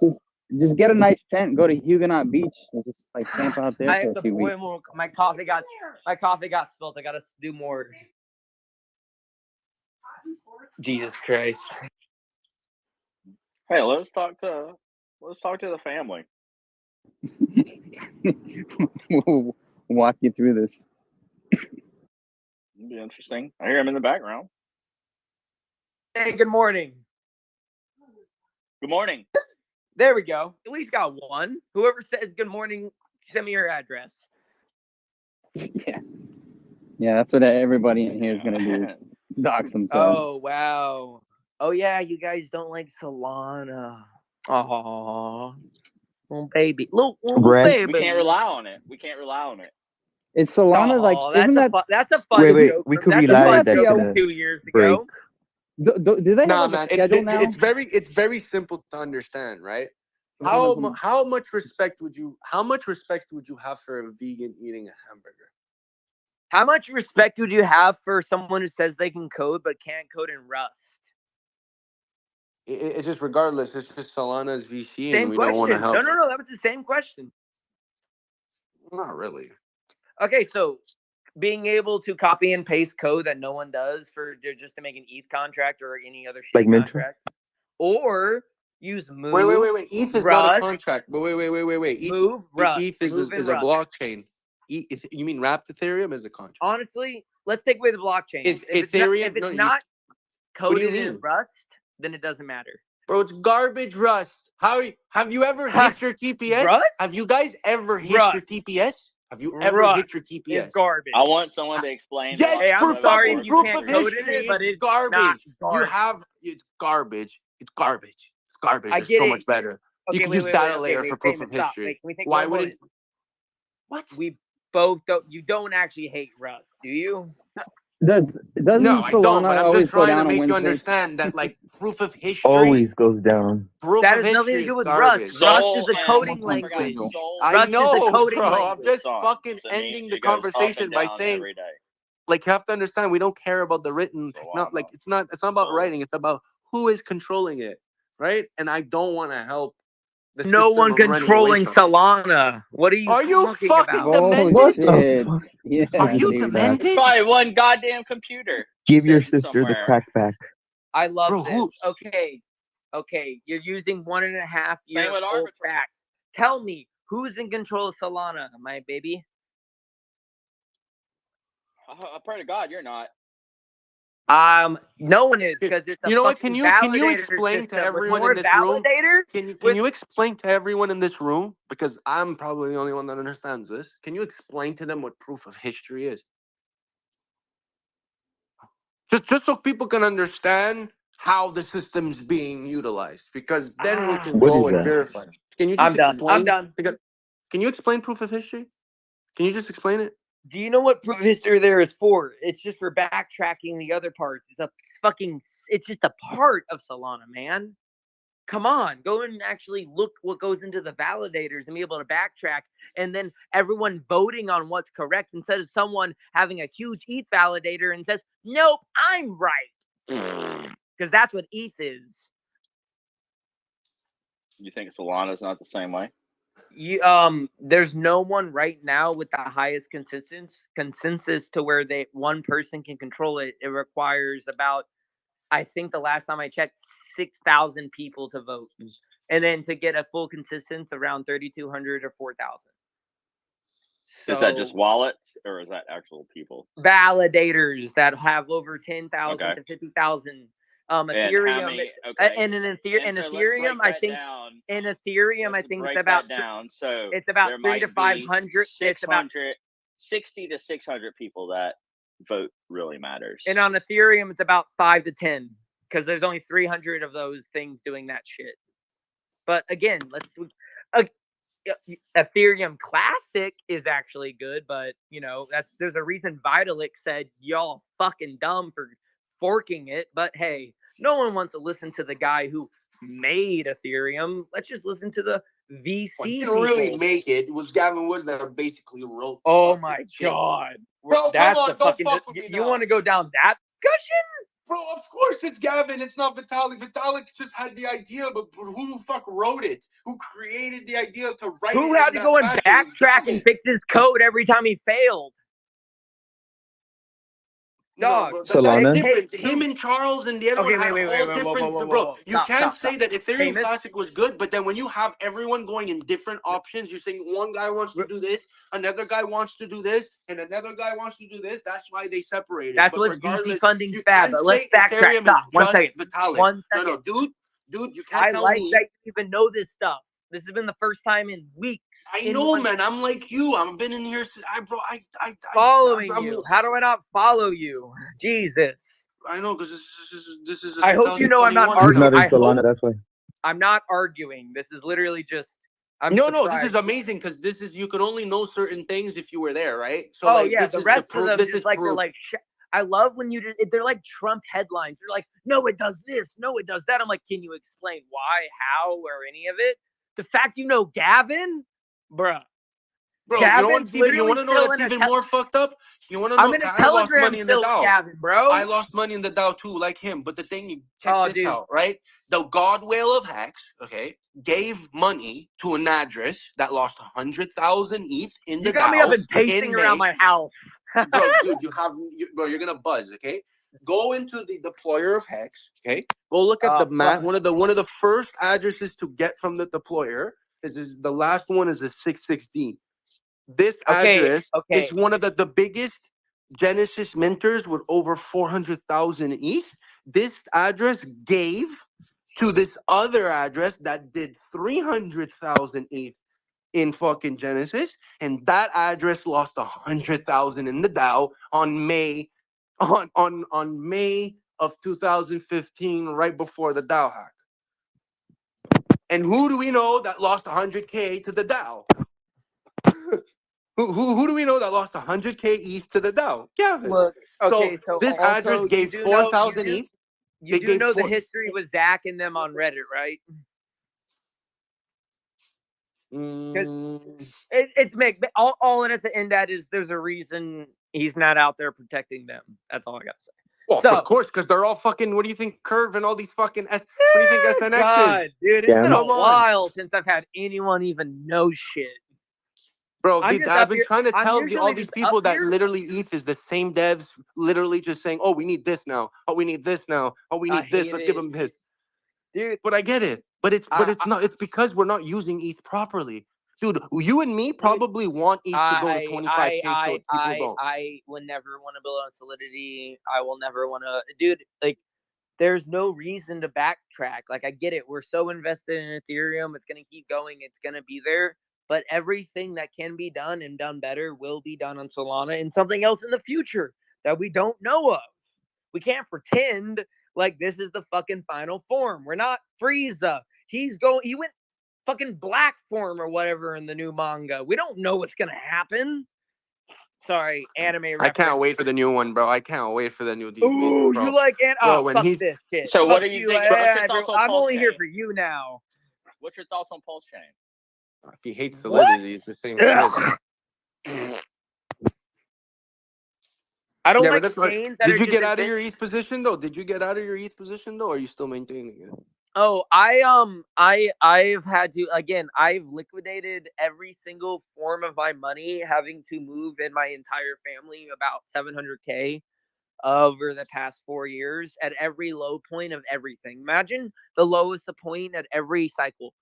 have. Just get a nice tent. Go to Huguenot Beach and just like camp out there I for have a to few weeks. boil more. My coffee got spilled. I gotta do more. Jesus Christ. Hey, let's talk to the family. We'll walk you through this. It'll be interesting. I hear him in the background. Hey, good morning. Good morning. There we go. At least got one. Whoever says good morning, send me your address. Yeah, that's what everybody in here is gonna do. Dox themselves. Oh wow. Oh yeah, you guys don't like Solana. Oh, baby, little Brad? baby. We can't rely on it. Is Solana like? Isn't that? That's a fun Wait, joke. we could That's rely a fun that's joke gonna 2 years break. ago. Do they Nah, have like man, a schedule now? it's very simple to understand, right? How much respect would you have for a vegan eating a hamburger? How much respect would you have for someone who says they can code but can't code in Rust? It's just regardless. It's just Solana's VC, Same and we don't want to question. help. No. That was the same question. Not really. Okay, so being able to copy and paste code that no one does for just to make an ETH contract or any other shit Like Minter? contract, or use Move. Wait. ETH is not a contract. But wait. Move, Rust. ETH is Move and a Rust. blockchain. You mean wrapped Ethereum is a contract? Honestly, let's take away the blockchain. If Ethereum, it's not what do you coded in mean? Rust, then it doesn't matter. Bro, it's garbage Rust. Have you ever hit your TPS? Rust? Have you guys ever hit your TPS? Have you ever Rust hit your TPS? is garbage. I want someone to explain. Yes, Hey, I'm for sorry fucking you proof can't of code in history. it, but It's it's not garbage. garbage. It's garbage. It's garbage. It's garbage. I It's get so it. much better. Okay, You can wait, use wait, data wait, layer okay, for wait, proof Famous, of stop. history. Wait, can we think Why one would moment? it? What? We both don't. You don't actually hate Rust, do you? Doesn't No, I don't. Solana But I'm always just go trying to down on make you Wednesdays? understand that, like, proof of history. Always goes down. Proof That of has nothing history to is do with garbage. Rust. Rust is a coding language. I Rust is a know, coding bro. I'm language. just fucking ending the conversation by saying, every day. like, you have to understand, we don't care about the written. It's not about writing. It's about who is controlling it, right? And I don't want to help the No system one of running away controlling from it. Solana. What are you Are you talking fucking about? demented? What the fuck? Yeah, Are you dude. demented? It's probably one goddamn computer. Give your sitting sister the somewhere. crack back. I love Bro, this. Okay. You're using 1.5 years with old Arbitrum. facts. Tell me who's in control of Solana, my baby. I pray to God you're not. No one is because it's a You know what? fucking Can you validator explain system. to everyone with more in this room? validators? Can you explain to everyone in this room, because I'm probably the only one that understands this? Can you explain to them what proof of history is? Just so people can understand how the system's being utilized, because then we can What go is and that? verify. Can you I'm just done. explain? I'm done. Can you explain proof of history? Can you just explain it? Do you know what proof of history there is for? It's just for backtracking the other parts. It's just a part of Solana, man. Come on, go and actually look what goes into the validators and be able to backtrack, and then everyone voting on what's correct instead of someone having a huge ETH validator and says, nope, I'm right. Because that's what ETH is. You think Solana's not the same way? There's no one right now with the highest consensus to where one person can control it. It requires about, I think the last time I checked, 6,000 people to vote, and then to get a full consensus around 3,200 or 4,000. Is that just wallets or is that actual people? Validators that have over 10,000 Okay. to 50,000. And how Ethereum, many? Okay. and in Ethereum, I think down. in Ethereum, I think Break it's about that down. So it's about there 300 to might be 500. It's about 60 to 600 people that vote really matters. And on Ethereum, it's about 5 to 10 because there's only 300 of those things doing that shit. But again, Ethereum Classic is actually good, but there's a reason Vitalik said y'all fucking dumb for forking it. But hey, no one wants to listen to the guy who made Ethereum. Let's just listen to the VC Well, he people. didn't really make it. It was Gavin Woods that basically wrote. Oh my god, bro! That's Come on, don't fucking. fuck with me You now. want to go down that discussion? Bro, of course it's Gavin. It's not Vitalik. Vitalik just had the idea, but who the fuck wrote it? Who created the idea to write it? Who had to go and backtrack and fix his code every time he failed? Dog. No, bro, Solana? that's different. Him and Charles and the other one had all different. Bro, you can't say that Ethereum Classic was good, but then when you have everyone going in different options, you're saying one guy wants to do this, another guy wants to do this, and another guy wants to do this. That's why they separated. That's but what regardless, VC funding's you bad. can't But let's say backtrack. Ethereum Stop. is One just second. Vitalik. One second. No, dude, you can't I tell like me. that you even know this stuff. This has been the first time in weeks. I know, man. I'm like you. I've been in here. Following you. How do I not follow you? Jesus. I know, because this is. I hope you know I'm not He's not arguing. in Solana, that's why. I'm not arguing. This is literally just. I'm No, surprised. this is amazing because this is you can only know certain things if you were there, right? So Oh like, yeah, this the is rest the of them this just is like proof. they're like. I love when they're like Trump headlines. They're like, no, it does this, no, it does that. I'm like, can you explain why, how, or any of it? The fact you know Gavin, bruh. Bro, Gavin's you know what's even? You want to know still that's in a even more fucked up? You want to I'm know? in a I lost Telegram money in the still with Dow. Gavin, bro. I lost money in the Dow too, like him. But the thing, check this out, right? The God Whale of Hex, okay, gave money to an address that lost 100,000 ETH in the You got Dow me up and pacing in around May. my house. Bro, dude, bro, you're gonna buzz, okay? Go into the deployer of Hex, okay? Go look at the map. One of the first addresses to get from the deployer is the last one is a 66D. This address is one of the biggest Genesis minters with over 400,000 ETH. This address gave to this other address that did 300,000 ETH in fucking Genesis, and that address lost 100,000 in the Dow on May of 2015, right before the Dow hack. And who do we know that lost 100K to the Dow? Who do we know that lost 100K ETH to the Dow? Gavin. Look, okay, so this also, address you gave do know- 4,000 you ETH. You do know the history with Zach and them on Reddit, right? It's Mick. All it has to end at is there's a reason he's not out there protecting them. That's all I gotta say. Well, So- of course, because they're all fucking. What do you think, Curve and all these fucking? What do you think SNX God, is? dude, it's been a Come on. while since I've had anyone even know shit. Bro, I'm dude, just I've up been here- trying to I'm tell usually all these just people up that here- literally ETH is the same devs, literally just saying, "Oh, we need this now. Oh, we need this now. Oh, we I need this. hate Let's give it. them this." Dude, but I get it. But it's not. It's because we're not using ETH properly, dude. You and me probably want ETH to go to 25K, so people don't. I would never want to build on Solidity. I will never want to, dude. Like, there's no reason to backtrack. Like, I get it. We're so invested in Ethereum. It's gonna keep going. It's gonna be there. But everything that can be done and done better will be done on Solana and something else in the future that we don't know of. We can't pretend like this is the fucking final form. We're not Frieza. He went fucking black form or whatever in the new manga. We don't know what's gonna happen. Sorry, anime I reference. can't wait for the new one, bro. I can't wait for the new DBs, Ooh, bro. you like Bro, oh when fuck he's this shit. So Fuck what do you you. think? What's your thoughts on I'm Pulse only here Chain? for you now. What's your thoughts on Pulse Chain? if he hates What? solidity, it's the same shit. Ugh. I don't Yeah, but like that's what. chains that Did are you just get out of your invented. ETH position though? Did you get out of your ETH position though? Or are you still maintaining it? Oh, I've had to again. I've liquidated every single form of my money, having to move in my entire family about 700K over the past 4 years at every low point of everything. Imagine the lowest point at every cycle.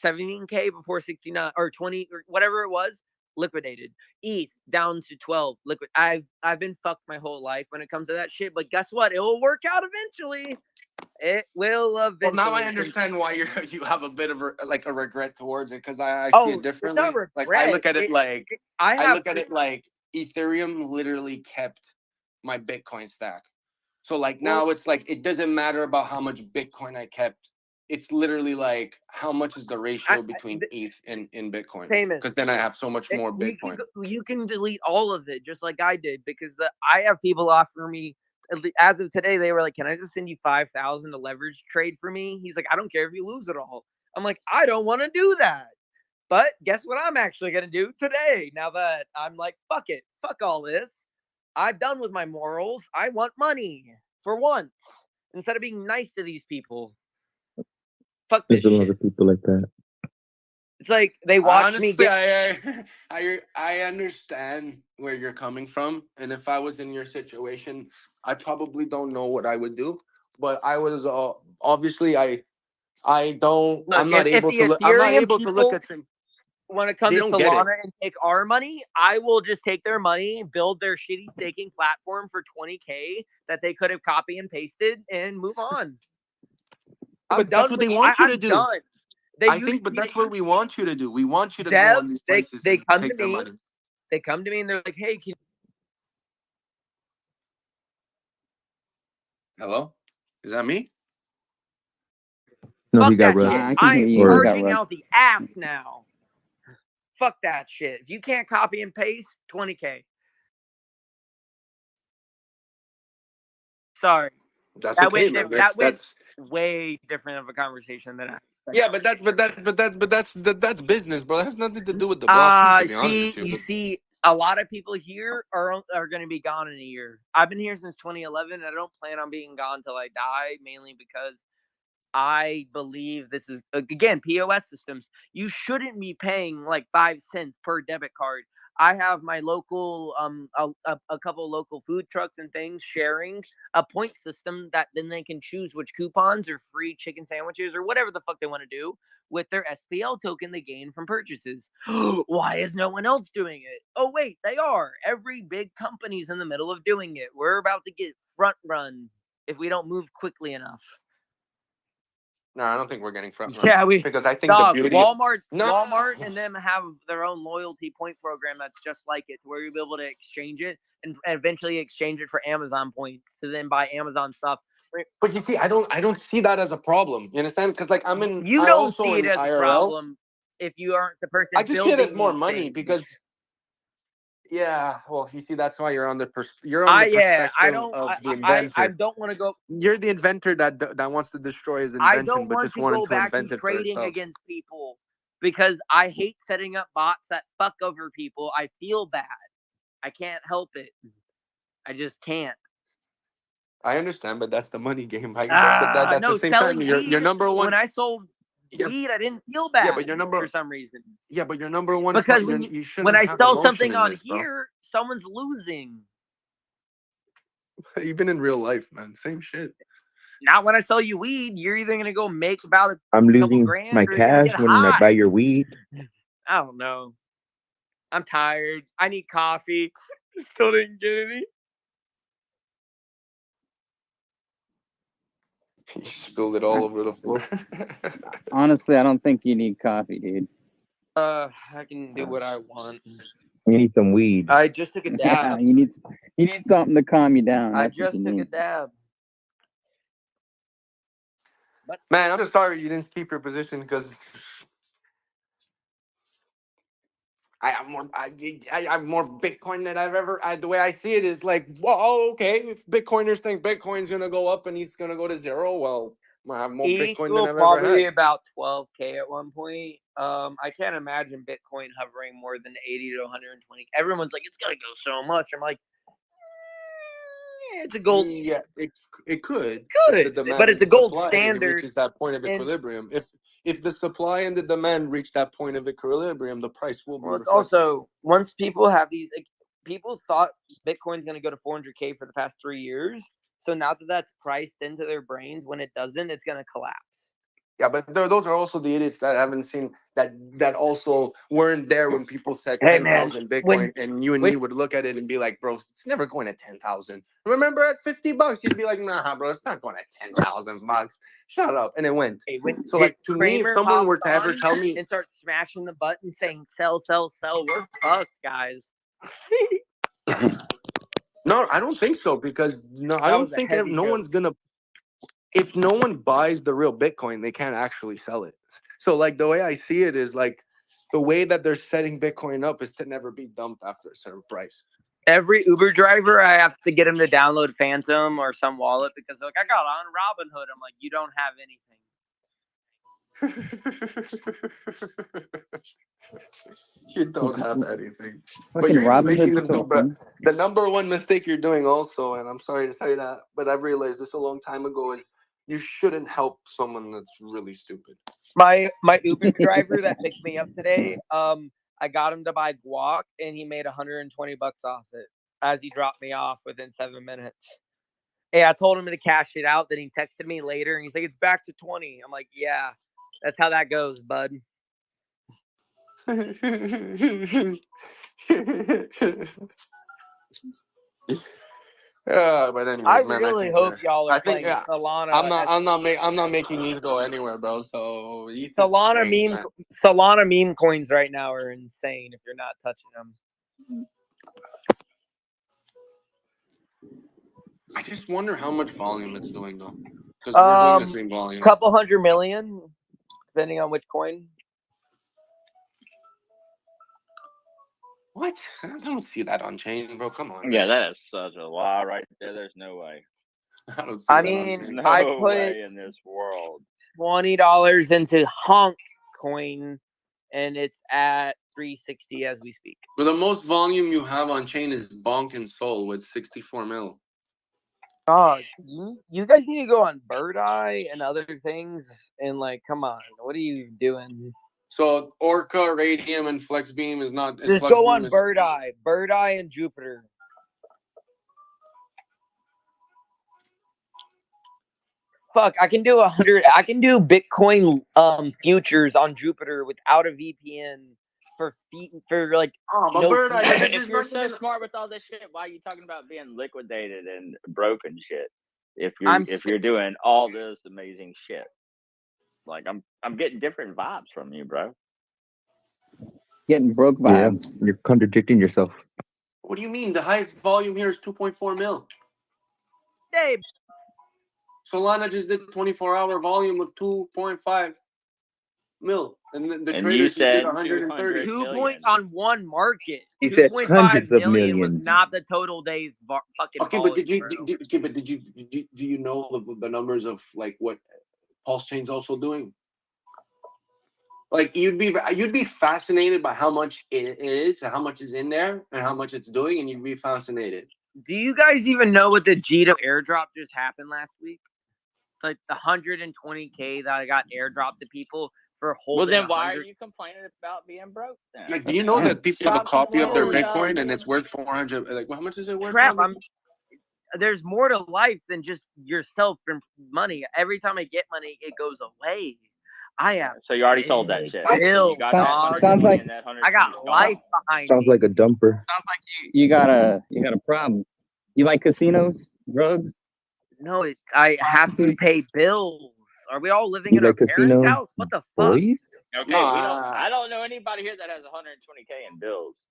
17K before 69 or 20 or whatever it was, liquidated. ETH down to 12, liquid. I've been fucked my whole life when it comes to that shit, but guess what? It will work out eventually. It will eventually. Well, now I understand why you have a bit of a regret towards it because I see Oh, it it's differently. not Like I regret. look at it like I I look at have it like Ethereum literally kept my Bitcoin stack. So like now it's like it doesn't matter about how much Bitcoin I kept. It's literally like how much is the ratio between ETH and Bitcoin? famous. Because then I have so much more Bitcoin. You can delete all of it just like I did because I have people offer me as of today they were like, "Can I just send you 5,000 to leverage trade for me?" He's like, "I don't care if you lose it all." I'm like, "I don't want to do that." But guess what I'm actually going to do today now that I'm like, "Fuck it. Fuck all this. I'm done with my morals. I want money for once instead of being nice to these people." Fuck this There's a lot shit. of people like that. It's like they watch me Honestly, get. I understand where you're coming from, and if I was in your situation, I probably don't know what I would do. But I was obviously I don't. Look, I'm not if able the to look. I'm not Ethereum able to look people at some. want to come They to don't get it. Solana and take our money, I will just take their money, build their shitty staking platform for 20K that they could have copy and pasted, and move on. I'm But that's done what with. they want you to I'm do. done. They I use think, but me to that's what we want you to do. We want you to go Dev. on these They places they and come to take their me. money. They come to me and they're like, "Hey, can Hello, is that me? No, he fuck got that rubbed. shit? I can I hear am you. You got charging rubbed. out the ass now. Fuck that shit. If you can't copy and paste, 20K. Sorry, That's okay, man. that went That's way different of a conversation than I. yeah, but that's business, bro. That has nothing to do with the blockchain. To be honest with you, You but see, a lot of people here are going to be gone in a year. I've been here since 2011, and I don't plan on being gone till I die, mainly because I believe this is again POS systems. You shouldn't be paying like 5 cents per debit card. I have my local a couple local food trucks and things sharing a point system that then they can choose which coupons or free chicken sandwiches or whatever the fuck they want to do with their SPL token they gain from purchases. Why is no one else doing it? Oh wait, they are. Every big company's in the middle of doing it. We're about to get front run if we don't move quickly enough. no, I don't think we're getting front run. Yeah, because I think the beauty. Walmart and them have their own loyalty point program that's just like it, where you'll be able to exchange it and eventually exchange it for Amazon points to then buy Amazon stuff. But you see, I don't see that as a problem. You understand? Because like You I don't also see it in as a IRL. problem if you aren't the person I just see it as building more these money things. because yeah, well, you see, that's why you're on the perspective I don't of the I inventor. don't want to go. You're the inventor that wants to destroy his I invention, don't but want just to wanted go to back to invent it for trading itself. against people because I hate setting up bots that fuck over people. I feel bad. I can't help it. I just can't. I understand, but that's the money game. But at No, the same selling time, weed. you're number one. When I sold Yeah, weed, I didn't feel bad but you're for some reason. Yeah, but you're number one. Because You when shouldn't I have sell emotion something in on this, bro. here, someone's losing. Even in real life, man, same shit. Not when I sell you weed. You're either gonna go make about a I'm couple losing grand my or you're gonna cash get when I high. buy your weed. I don't know. I'm tired. I need coffee. Still didn't get any. You spilled it all over the floor. Honestly, I don't think you need coffee, dude. I can do what I want. You need some weed. I just took a Yeah, dab. you need something to calm you down. I That's what just you took a need. dab. Man, I'm just sorry you didn't keep your position because I have more. I have more Bitcoin than I've ever. The way I see it is like, well, okay, if Bitcoiners think Bitcoin's gonna go up and he's gonna go to zero, well, I have more ETH Bitcoin than will I've ever probably had. about 12K at one point. I can't imagine Bitcoin hovering more than 80 to 120. Everyone's like, it's gonna go so much. I'm like, it's a gold. Yeah, it could if the Good, demand but and it's a the gold supply standard. reaches that point of And equilibrium. If the supply and the demand reach that point of equilibrium, the price will be well, it's reflected. also once people have these, like, people thought Bitcoin's gonna go to 400K for the past 3 years. So now that that's priced into their brains, when it doesn't, it's gonna collapse. Yeah, but those are also the idiots that haven't seen that also weren't there when people said Hey man, 10,000 Bitcoin, and you and me would look at it and be like, bro, it's never going to 10,000. Remember at $50, you'd be like, nah, bro, it's not going to 10,000 bucks. Shut up, and it went. when So like to me, if Kramer someone were hops to ever on tell me, and starts smashing the button saying sell, sell, sell, we're fucked, guys. no, I don't think so because no, I That don't was a think heavy no joke. one's gonna. If no one buys the real Bitcoin, they can't actually sell it. So like the way I see it is like the way that they're setting Bitcoin up is to never be dumped after a certain price. Every Uber driver, I have to get him to download Phantom or some wallet because they're like, I got on Robinhood. I'm like, you don't have anything. You don't have anything. But Fucking you're even making Robinhood's them so do, bro. fun. The number one mistake you're doing also, and I'm sorry to say that, but I've realized this a long time ago, is you shouldn't help someone that's really stupid. My Uber driver that picked me up today, I got him to buy guac and he made $120 off it as he dropped me off within 7 minutes. Hey, I told him to cash it out. Then he texted me later and he's like, it's back to 20. I'm like, yeah, that's how that goes, bud. Yeah, but anyways, I man, really hope y'all are I think playing Solana. I'm not making ETH go anywhere, bro. So ETH is Solana staying, meme man. Solana meme coins right now are insane if you're not touching them. I just wonder how much volume it's doing though, because we're doing the same volume. Couple 100 million, depending on which coin. What? I don't see that on chain, bro. Come on, Yeah, man. that is such a lie right there. There's no way. I don't see I that on mean, chain. No I put way in this world. $20 into Honk coin, and it's at 360 as we speak. But the most volume you have on chain is Bonk and Soul with 64 mil. Oh, you guys need to go on Bird Eye and other things, and like, come on, what are you doing? So Orca, Radium, and Flexbeam is not. Just Flexbeam go on is, Bird Eye, and Jupiter. Fuck, I can do 100. I can do Bitcoin futures on Jupiter without a VPN for like but no Bird Eye, fee. this If is you're not so gonna. smart with all this shit, why are you talking about being liquidated and broken shit? If I'm you're doing all this amazing shit, like I'm getting different vibes from you, bro. Getting broke Yeah, vibes. you're contradicting yourself. What do you mean? The highest volume here is 2.4 mil. Dave. Solana just did 24-hour volume of 2.5 mil, and the And you traders just did said 130. 200 2 million. on one market. He said 2.5 hundreds of million was millions. not the total day's fucking Okay, volume, but did you? bro. Okay, but do you know the numbers of like what Pulse Chain's also doing? Like you'd be fascinated by how much it is, and how much is in there, and how much it's doing, and you'd be fascinated. Do you guys even know what the Gito airdrop just happened last week? Like the 120K that I got airdropped to people for holding. Well, then why are 100. you complaining about being broke then? Like, do you know that people have a Stop copy of their complaining about Bitcoin and being it's worth 400? Like, well, how much is it worth? Trap, now? there's more to life than just yourself and money. Every time I get money, it goes away. I have So you already sold that shit. So bills, you got that dog. 120 like- and that 120 I got life behind Sounds me. like a dumper. Sounds like you got a problem. You like casinos, drugs? No, I have to pay bills. Are we all living You in our like parents' casino house? What the fuck? boys? Okay, No, I don't know anybody here that has 120K in bills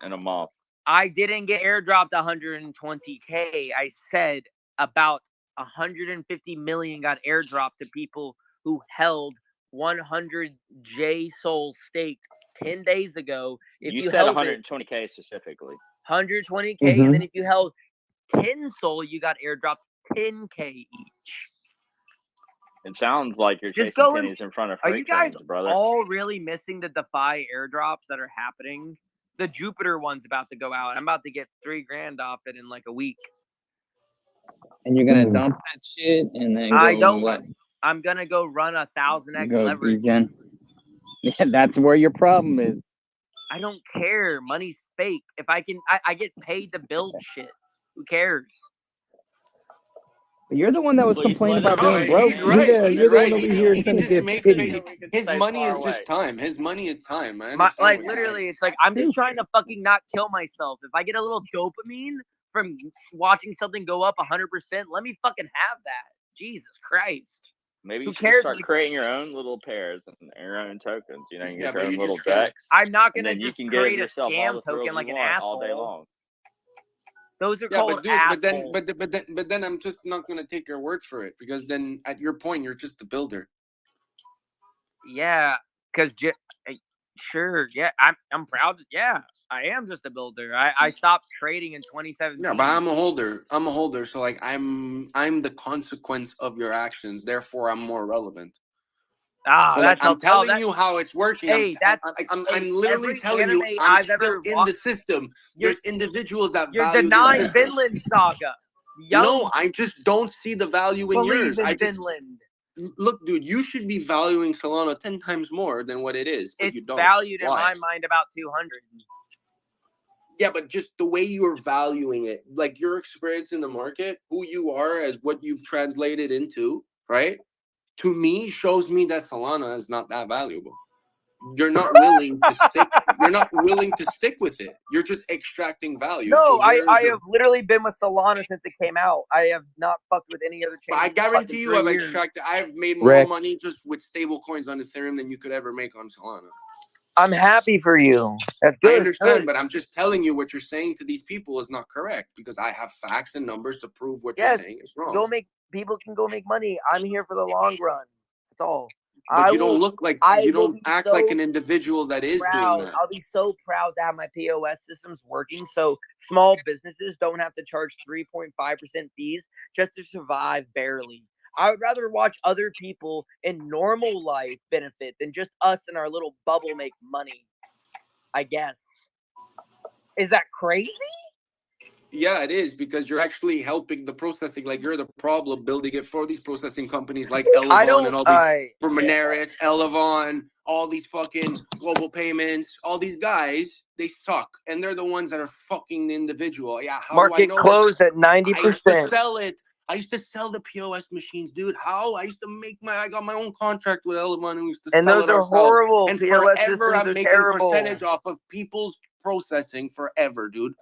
in a month. I didn't get airdropped 120K. I said about 150 million got airdropped to people who held 100 J Soul staked 10 days ago, if You you said held it 120K specifically. 120K, Mm-hmm. and then if you held 10 soul, you got airdropped 10K each. It sounds like you're Just chasing go and pennies in front of are freight you guys trains, brother. all really missing the Defy airdrops that are happening? The Jupiter one's about to go out. I'm about to get $3,000 off it in like a week. And you're gonna dump that shit and then I go don't. what? I'm gonna go run 1,000x Go leverage. degen. Yeah, that's where your problem is. I don't care. Money's fake. If I can, I get paid to build shit. Who cares? But you're the one that was Please complaining let us about know being you're broke. He's saying right. this. He's You're the right. one over here He trying to just get makes pity. his money is just time. His money is time. I My, understand. like what you're literally, saying. it's like I'm just trying to fucking not kill myself. If I get a little dopamine from watching something go up 100%, let me fucking have that. Jesus Christ. Maybe Who you should cares? start creating your own little pairs and your own tokens. You know, you Yeah, get but your own you little just can't. decks. I'm not And gonna then you just can give create a yourself all scam the thrills token you like an want all day asshole. long. Those are Yeah, called but dude, assholes. but then I'm just not gonna take your word for it because then at your point you're just a builder. Yeah, because sure, yeah, I'm proud. Yeah, I am just a builder. I stopped trading in 2017. Yeah, but I'm a holder. I'm a holder, so like I'm the consequence of your actions. Therefore, I'm more relevant. Ah, So that's like I'm how. telling you how it's working. Hey, that's I'm literally every telling you anime I'm I've still ever in the watched. system. You're There's individuals that you're value the denying system. Vinland Saga. No, Young I just don't see the value in believe yours. I in just Vinland. look, dude. You should be valuing Solana 10 times more than what it is, but It's you don't. valued in Why? my mind about 200. Yeah, but just the way you are valuing it, like your experience in the market, who you are as what you've translated into, right? To me, shows me that Solana is not that valuable. You're not willing to stick. You're not willing to stick with it. You're just extracting value. No, So I where's your? have literally been with Solana since it came out. I have not fucked with any other chain. I in guarantee fucking you, 3 I've years. extracted. I've made more Rick. money just with stable coins on Ethereum than you could ever make on Solana. I'm happy for you. That's I good. understand, but I'm just telling you what you're saying to these people is not correct because I have facts and numbers to prove what you're Yes, saying is wrong. go make people can go make money. I'm here for the long run. That's all. But you don't look like I you will don't be act so like an individual that is doing proud. that. I'll be so proud to have my POS systems working so small businesses don't have to charge 3.5% fees just to survive barely. I would rather watch other people in normal life benefit than just us in our little bubble make money. I guess. Is that crazy? Yeah, it is because you're actually helping the processing. Like you're the problem building it for these processing companies like Elevon and all these for Moneris, Elevon, all these fucking global payments, all these guys, they suck. And they're the ones that are fucking the individual. Yeah, how do I Market know closed this? at 90%. I used to sell it. I used to sell the POS machines, dude. How? I got my own contract with Elevon and we used to And sell those it are ourselves. horrible. And POS forever systems I'm are making terrible. percentage off of people's processing forever, dude.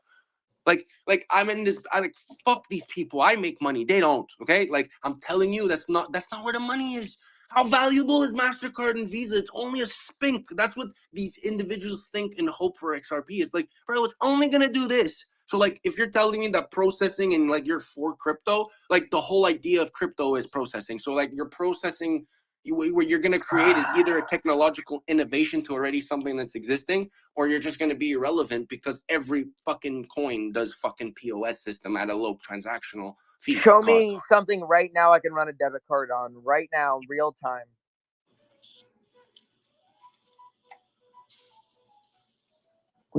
Like I'm in this. I like fuck these people. I make money. They don't. Okay. Like I'm telling you, that's not where the money is. How valuable is MasterCard and Visa? It's only a spink. That's what these individuals think and hope for XRP. It's like, bro, it's only gonna do this. So like, if you're telling me that processing and like you're for crypto, like the whole idea of crypto is processing. So like you're processing. What you're going to create is either a technological innovation to already something that's existing, or you're just going to be irrelevant because every fucking coin does fucking POS system at a low transactional fee. Show cost. me something right now I can run a debit card on right now, real time.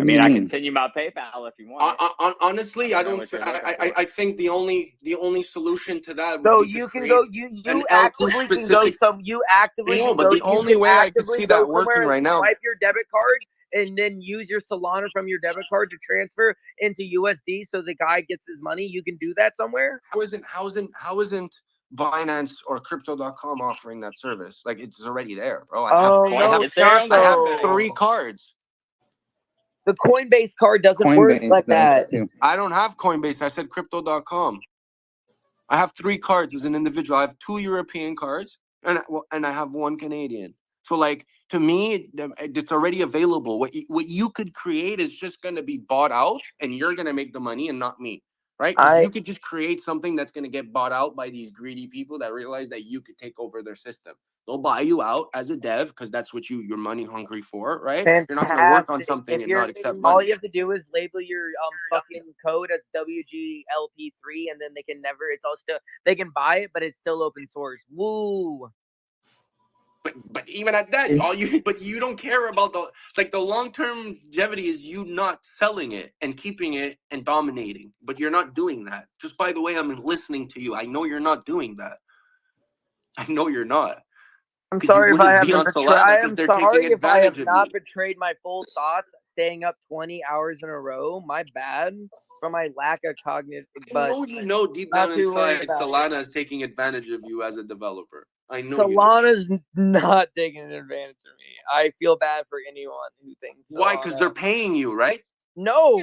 I mean, I can send you my PayPal if you want. Honestly, I think the only solution to that would So be you to can create go. You an actively L2 can go specific. some. You actively No, can but go. the You only can way I could actively see go that working somewhere and right now. swipe your debit card and then use your Solana from your debit card to transfer into USD, so the guy gets his money. You can do that somewhere. How isn't Binance or Crypto.com offering that service? Like it's already there, bro. I have 3 cards. The Coinbase card doesn't work like that. I don't have Coinbase. I said Crypto.com. I have 3 cards as an individual. I have 2 European cards and I have 1 Canadian. So like to me, it's already available. What you could create is just going to be bought out, and you're going to make the money and not me. right? 'Cause you could just create something that's going to get bought out by these greedy people that realize that you could take over their system. They'll buy you out as a dev because that's what you're money hungry for, right? You're not going to work on Fantastic. something If and you're not accept all money. you have to do is label your fucking code as WGLP3, and then they can never. It's all still they can buy it, but it's still open source. Woo! But even at that, but you don't care about the long-term longevity is you not selling it and keeping it and dominating. But you're not doing that. Just by the way, I'm listening to you. I know you're not doing that. I know you're not. I'm 'Cause you sorry if I wouldn't be haven't on Solana because I'm they're taking sorry if I have advantage of not you. betrayed my full thoughts, staying up 20 hours in a row. My bad for my lack of cognitive, but You know deep not down too worried inside, about it. Solana is taking advantage of you as a developer. I know you know. Solana's not taking advantage of me. I feel bad for anyone who thinks Why? Because they're paying you, right? No,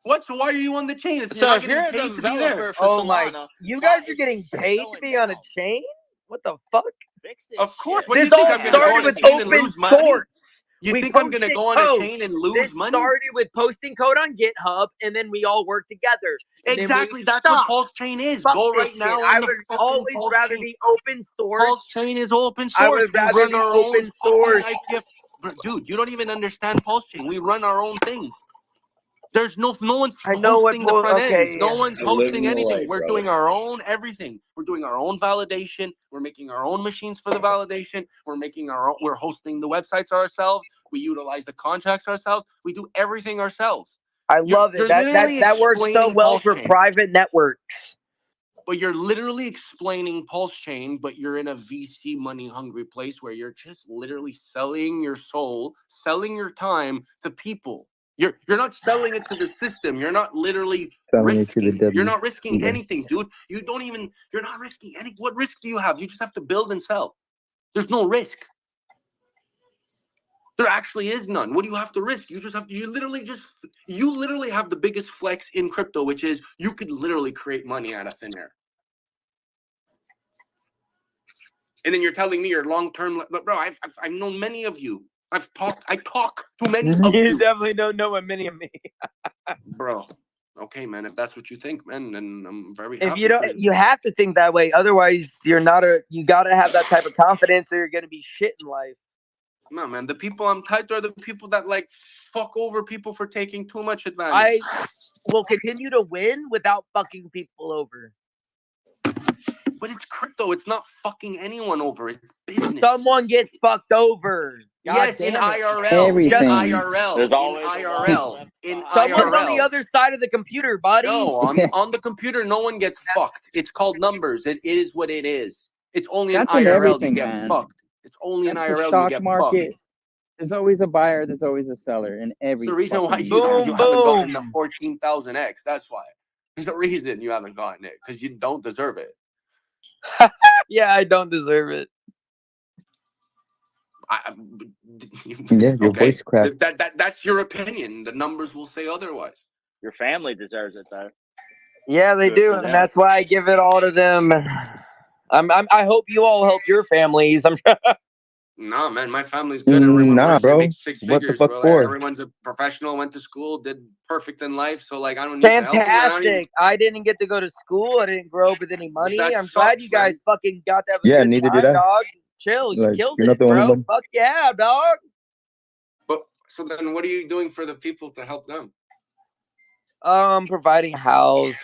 what? So why are you on the chain? You're So not if you're getting a paid to be there. developer for Oh my! Solana, You why guys are is getting shit paid to going be on a down? chain? What the fuck? Fix it. Of course. Shit. What do you This think all I'm gonna go started on a with chain and open lose money? source. You We think I'm gonna posted go on a code. chain and lose This money? started with posting code on GitHub, and then we all worked together. And Exactly. then That's what Pulse Chain is. Fuck Go this right shit. now I on the would fucking always Pulse rather Chain. be open source. Pulse Chain is open I source. would We rather run be our own open fucking source. IPF. Dude, you don't even understand Pulse Chain. We run our own things. There's no one's I know what hosting the front ends. okay. No one's Living hosting the anything. life, We're brother. doing our own everything. We're doing our own validation. We're making our own machines for the validation. We're making our own. We're hosting the websites ourselves. We utilize the contracts ourselves. We do everything ourselves. I love it. You're That literally works so explaining well Pulse for Chain. private networks. But you're literally explaining Pulse Chain, but you're in a VC money hungry place where you're just literally selling your soul, selling your time to people. You're not selling it to the system. You're not literally Selling it to the risking. You're W. not risking Yeah. anything, dude. You're not risking any. What risk do you have? You just have to build and sell. There's no risk. There actually is none. What do you have to risk? You literally have the biggest flex in crypto, which is you could literally create money out of thin air. And then you're telling me you're long-term, but bro, I've known many of you. I talk to many of You you. definitely don't know what many of me. Bro, okay, man, if that's what you think, man, then I'm very If happy you for don't, you. you have to think that way. Otherwise, you're not you got to have that type of confidence, or you're gonna be shit in life. No, man, the people I'm tied to are the people that like fuck over people for taking too much advantage. I will continue to win without fucking people over. But it's crypto. It's not fucking anyone over. It's business. Someone gets fucked over. God Yes, in damn it. IRL. Everything. In IRL. There's In always a lot IRL. left In behind. Someone's on the IRL. other side of the computer, buddy. No, on the computer, no one gets fucked. It's called numbers. It is what it is. It's only in That's in IRL you everything, get man. fucked. It's only in That's the IRL you stock get market. fucked. There's always a buyer. There's always a seller in It's every. the reason why fucking you business. haven't gotten the 14,000x. That's why. There's a reason you haven't gotten it because you don't deserve it. Yeah, I don't deserve it. Yeah, your Okay, voice cracked. that's your opinion. The numbers will say otherwise. Your family deserves it though. Yeah, they Good do, for and them. that's why I give it all to them. I hope you all help your families. Nah, man, my family's good. Everyone Nah, works. They bro. make six What the figures, fuck bro. for? Everyone's a professional, went to school, did perfect in life. So, like, I don't need to help them. Fantastic. I didn't get to go to school. I didn't grow up with any money. That I'm glad sucks, you guys man. fucking got to have a Yeah, good neither time, did I. dog. Chill. You Like, killed you're not it, the only bro. one. Fuck yeah, dog. But so then, what are you doing for the people to help them? Providing a house,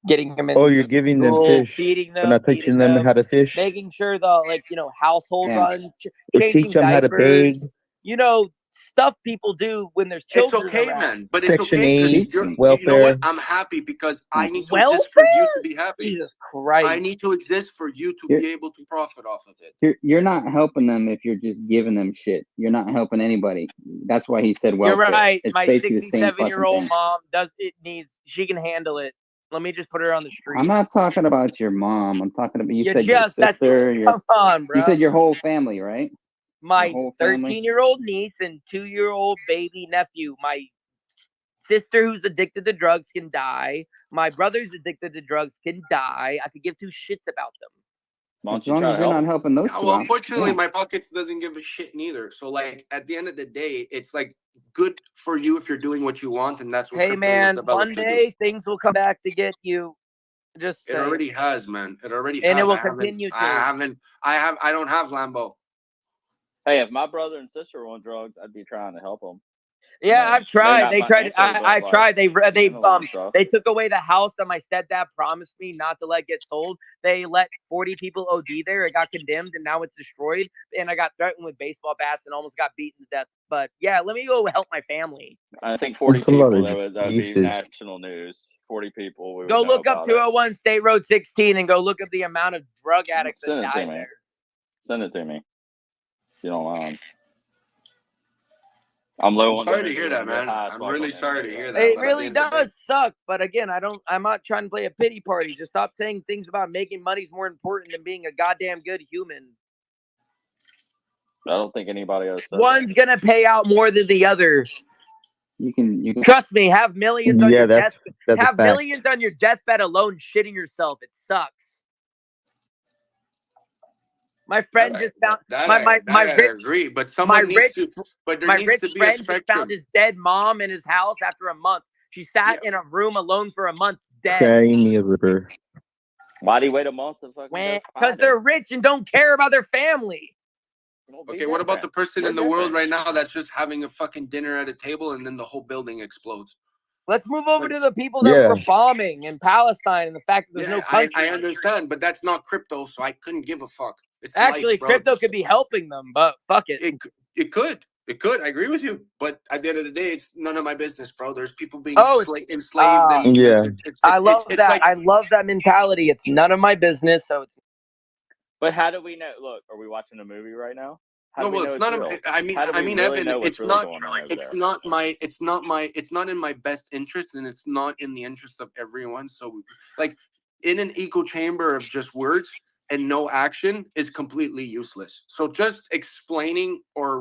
getting them Oh, into you're giving them school, fish, feeding but them, not teaching them how to fish. making sure the household Yeah. runs, Or teach changing them how to diapers, beg. stuff people do when there's It's children okay, around. man. But it's Section okay because 8, you know welfare. what? I'm happy because I need to exist for you to be happy. Jesus Christ. I need to exist for you to be able to profit off of it. You're not helping them if you're just giving them shit. You're not helping anybody. That's why he said You're welfare. right. It's My basically the same fucking 67-year-old thing. mom she can handle it. Let me just put her on the street. I'm not talking about your mom. I'm talking about you You said your just- that's- sister. come on, bro. You said your whole family, right? My whole family? 13-year-old niece and 2-year-old baby nephew. My sister who's addicted to drugs can die. My brother's addicted to drugs can die. I could give two shits about them. Why As don't you long try as to you're help not them? helping those Yeah, two well, out. unfortunately, Yeah. my pockets doesn't give a shit neither. So, like, at the end of the day, it's like good for you if you're doing what you want, and that's what Hey crypto was man, one developed to do. day things will come back to get you. Just It saying. already has, man. It already And it has. will continue to. I don't have Lambo. Hey, if my brother and sister were on drugs, I'd be trying to help them. Yeah, I've tried. not They tried. financially, but I've like tried. mentally and stuff. They took away the house that my stepdad promised me not to let get sold. They let 40 people OD there. It got condemned, and now it's destroyed. And I got threatened with baseball bats and almost got beaten to death. But yeah, let me go help my family. I think 40 It's a lot people, of that would be excuses. national news. 40 people, we Go would know look up about it. 201 State Road 16 and go look up the amount of drug addicts that Send it to die me. there. Send it to me. If you don't mind. I'm low I'm on sorry to hear Dominion. that, I'm real man. high as I'm fuck really on sorry to Dominion hear right that. now. It But at the really end of the day, does suck. But again, I'm not trying to play a pity party. Just stop saying things about making money's more important than being a goddamn good human. I don't think anybody else said that. One's gonna pay out more than the other. You can Trust me. Have millions on Yeah, your that's a have fact. millions on your deathbed alone, shitting yourself. It sucks. My friend just found I agree. But someone needs to. But there my needs rich to be a friend just found spectrum. his dead mom in his house after a month. She sat in a room alone for a month, dead. Cry me a river. Why'd he wait a month to fucking go Because find they're her? rich and don't care about their family. Okay, what about the person We're in the world different. right now that's just having a fucking dinner at a table and then the whole building explodes? Let's move over to the people that were bombing in Palestine and the fact that there's no country. I understand, but that's not crypto, so I couldn't give a fuck. It's Actually, life, bro. crypto could be helping them, but fuck it. It could. I agree with you, but at the end of the day, it's none of my business, bro. There's people being enslaved, and I love it's that. like, I love that mentality. It's none of my business, so it's. But how do we know? Look, are we watching a movie right now? How no, do we well, know it's it's not. real? I mean, How do we really Evan, know what's it's really not. going on over It's there? not my. It's not in my best interest, and it's not in the interest of everyone. So, like, in an echo chamber of just words and no action is completely useless. So, just explaining or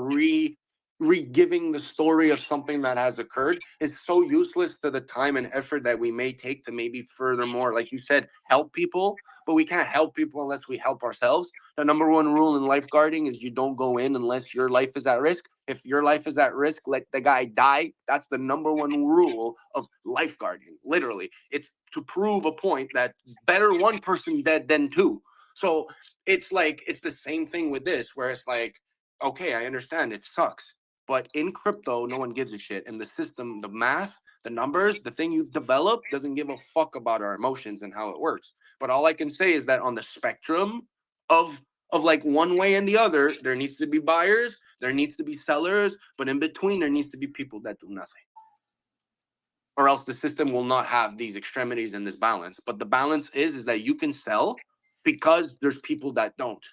re-giving the story of something that has occurred is so useless to the time and effort that we may take to maybe furthermore, like you said, help people. But we can't help people unless we help ourselves. The number one rule in lifeguarding is you don't go in unless your life is at risk. If your life is at risk, let the guy die. That's the number one rule of lifeguarding. Literally, it's to prove a point that it's better one person dead than two. So it's like it's the same thing with this, where it's like, okay, I understand it sucks, but in crypto, no one gives a shit. And the system, the math, the numbers, the thing you've developed doesn't give a fuck about our emotions and how it works. But all I can say is that on the spectrum of like one way and the other, there needs to be buyers, there needs to be sellers, but in between, there needs to be people that do nothing. Or else the system will not have these extremities and this balance. But the balance is that you can sell because there's people that don't.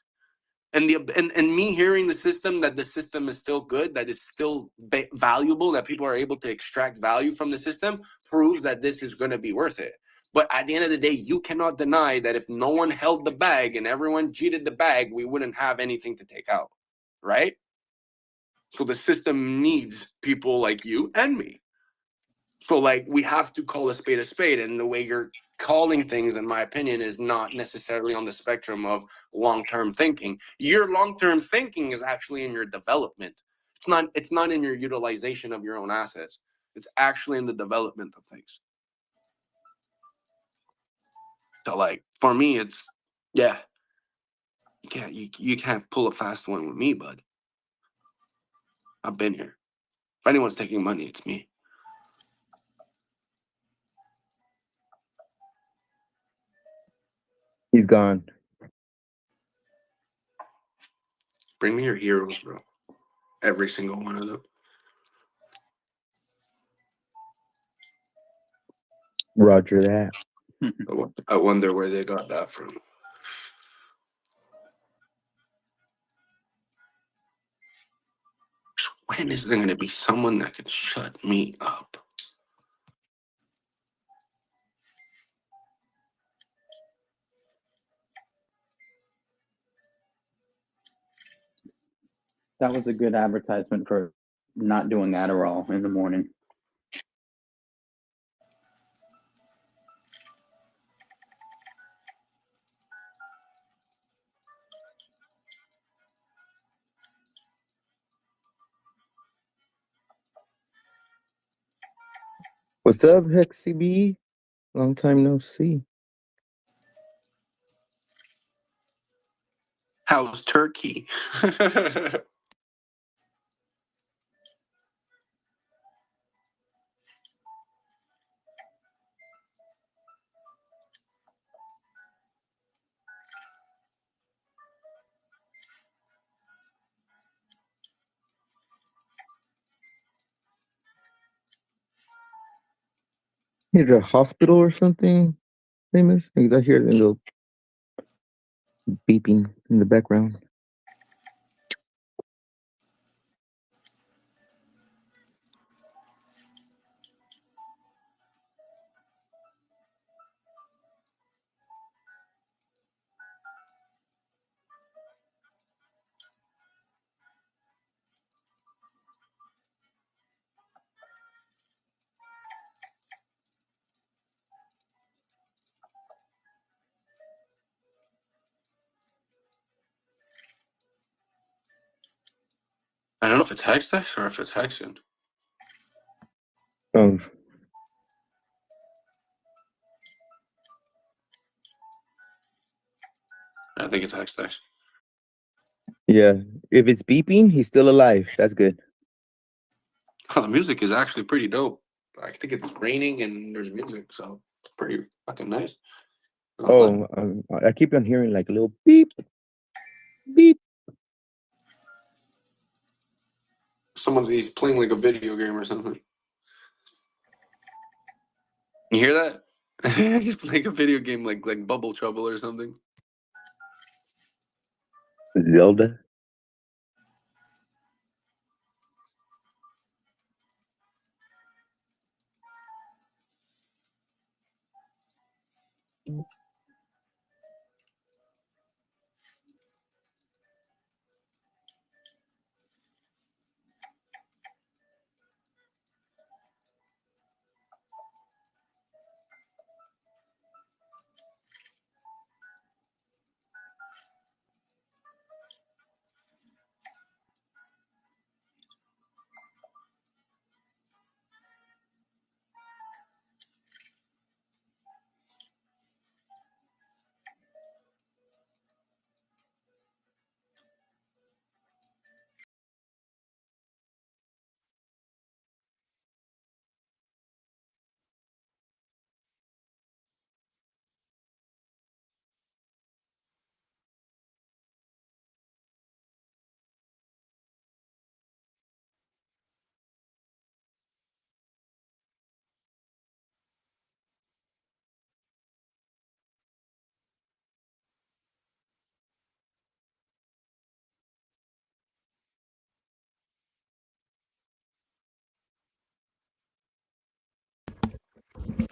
And and me hearing the system, that the system is still good, that it's still valuable, that people are able to extract value from the system, proves that this is going to be worth it. But at the end of the day, you cannot deny that if no one held the bag and everyone cheated the bag, we wouldn't have anything to take out, right? So the system needs people like you and me. So like we have to call a spade, and the way you're calling things, in my opinion, is not necessarily on the spectrum of long-term thinking. Your long-term thinking is actually in your development. It's not in your utilization of your own assets. It's actually in the development of things. So like for me, it's you can't pull a fast one with me, bud. I've been here. If anyone's taking money, it's me. He's gone. Bring me your heroes, bro. Every single one of them. Roger that. I wonder where they got that from. When is there going to be someone that can shut me up? That was a good advertisement for not doing Adderall in the morning. What's up, Hexy B? Long time no see. How's Turkey? Is there a hospital or something famous? Because I hear the little beeping in the background. I don't know if it's Hextex or if it's Hexican. Um, I think it's Hextex. yeah, if it's beeping, he's still alive. That's good. Oh, the music is actually pretty dope. I think it's raining and there's music, so it's pretty fucking nice. Oh, I keep on hearing like a little beep, beep. He's playing like a video game or something. You hear that? He's playing a video game like Bubble Trouble or something. Zelda.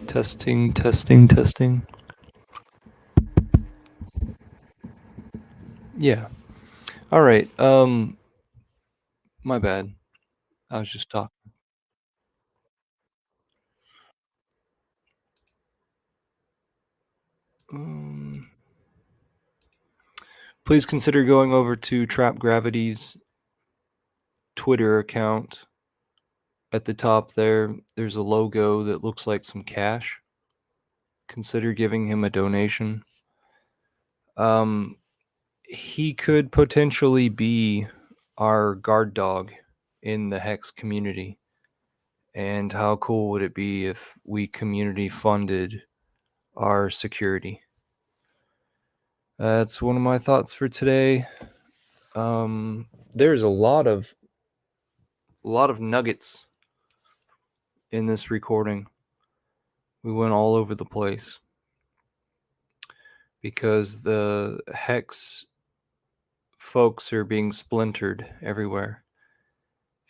Testing, testing, testing. Yeah. All right. My bad. I was just talking. Please consider going over to Trap Gravity's Twitter account. At the top there's a logo that looks like some cash. Consider giving him a donation. He could potentially be our guard dog in the Hex community. And how cool would it be if we community funded our security? That's one of my thoughts for today. There's a lot of nuggets in this recording. We went all over the place because the Hex folks are being splintered everywhere.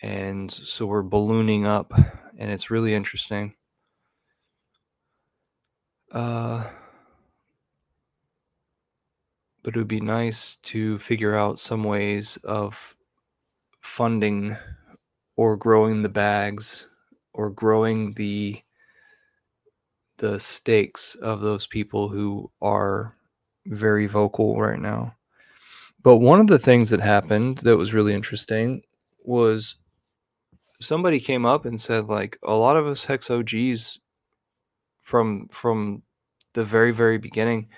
And so we're ballooning up, and it's really interesting. But it would be nice to figure out some ways of funding or growing the bags or growing the stakes of those people who are very vocal right now. But one of the things that happened that was really interesting was somebody came up and said, like, a lot of us Hex OGs from the very, very beginning,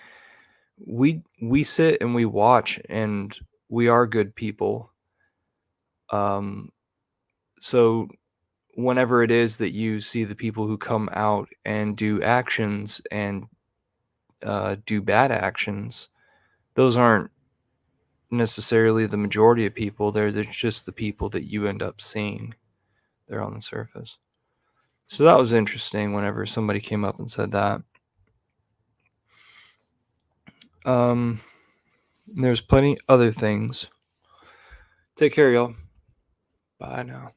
we sit and we watch, and we are good people. So whenever it is that you see the people who come out and do actions and do bad actions, those aren't necessarily the majority of people. They're just the people that you end up seeing. They're on the surface. So that was interesting whenever somebody came up and said that. There's plenty other things. Take care, y'all. Bye now.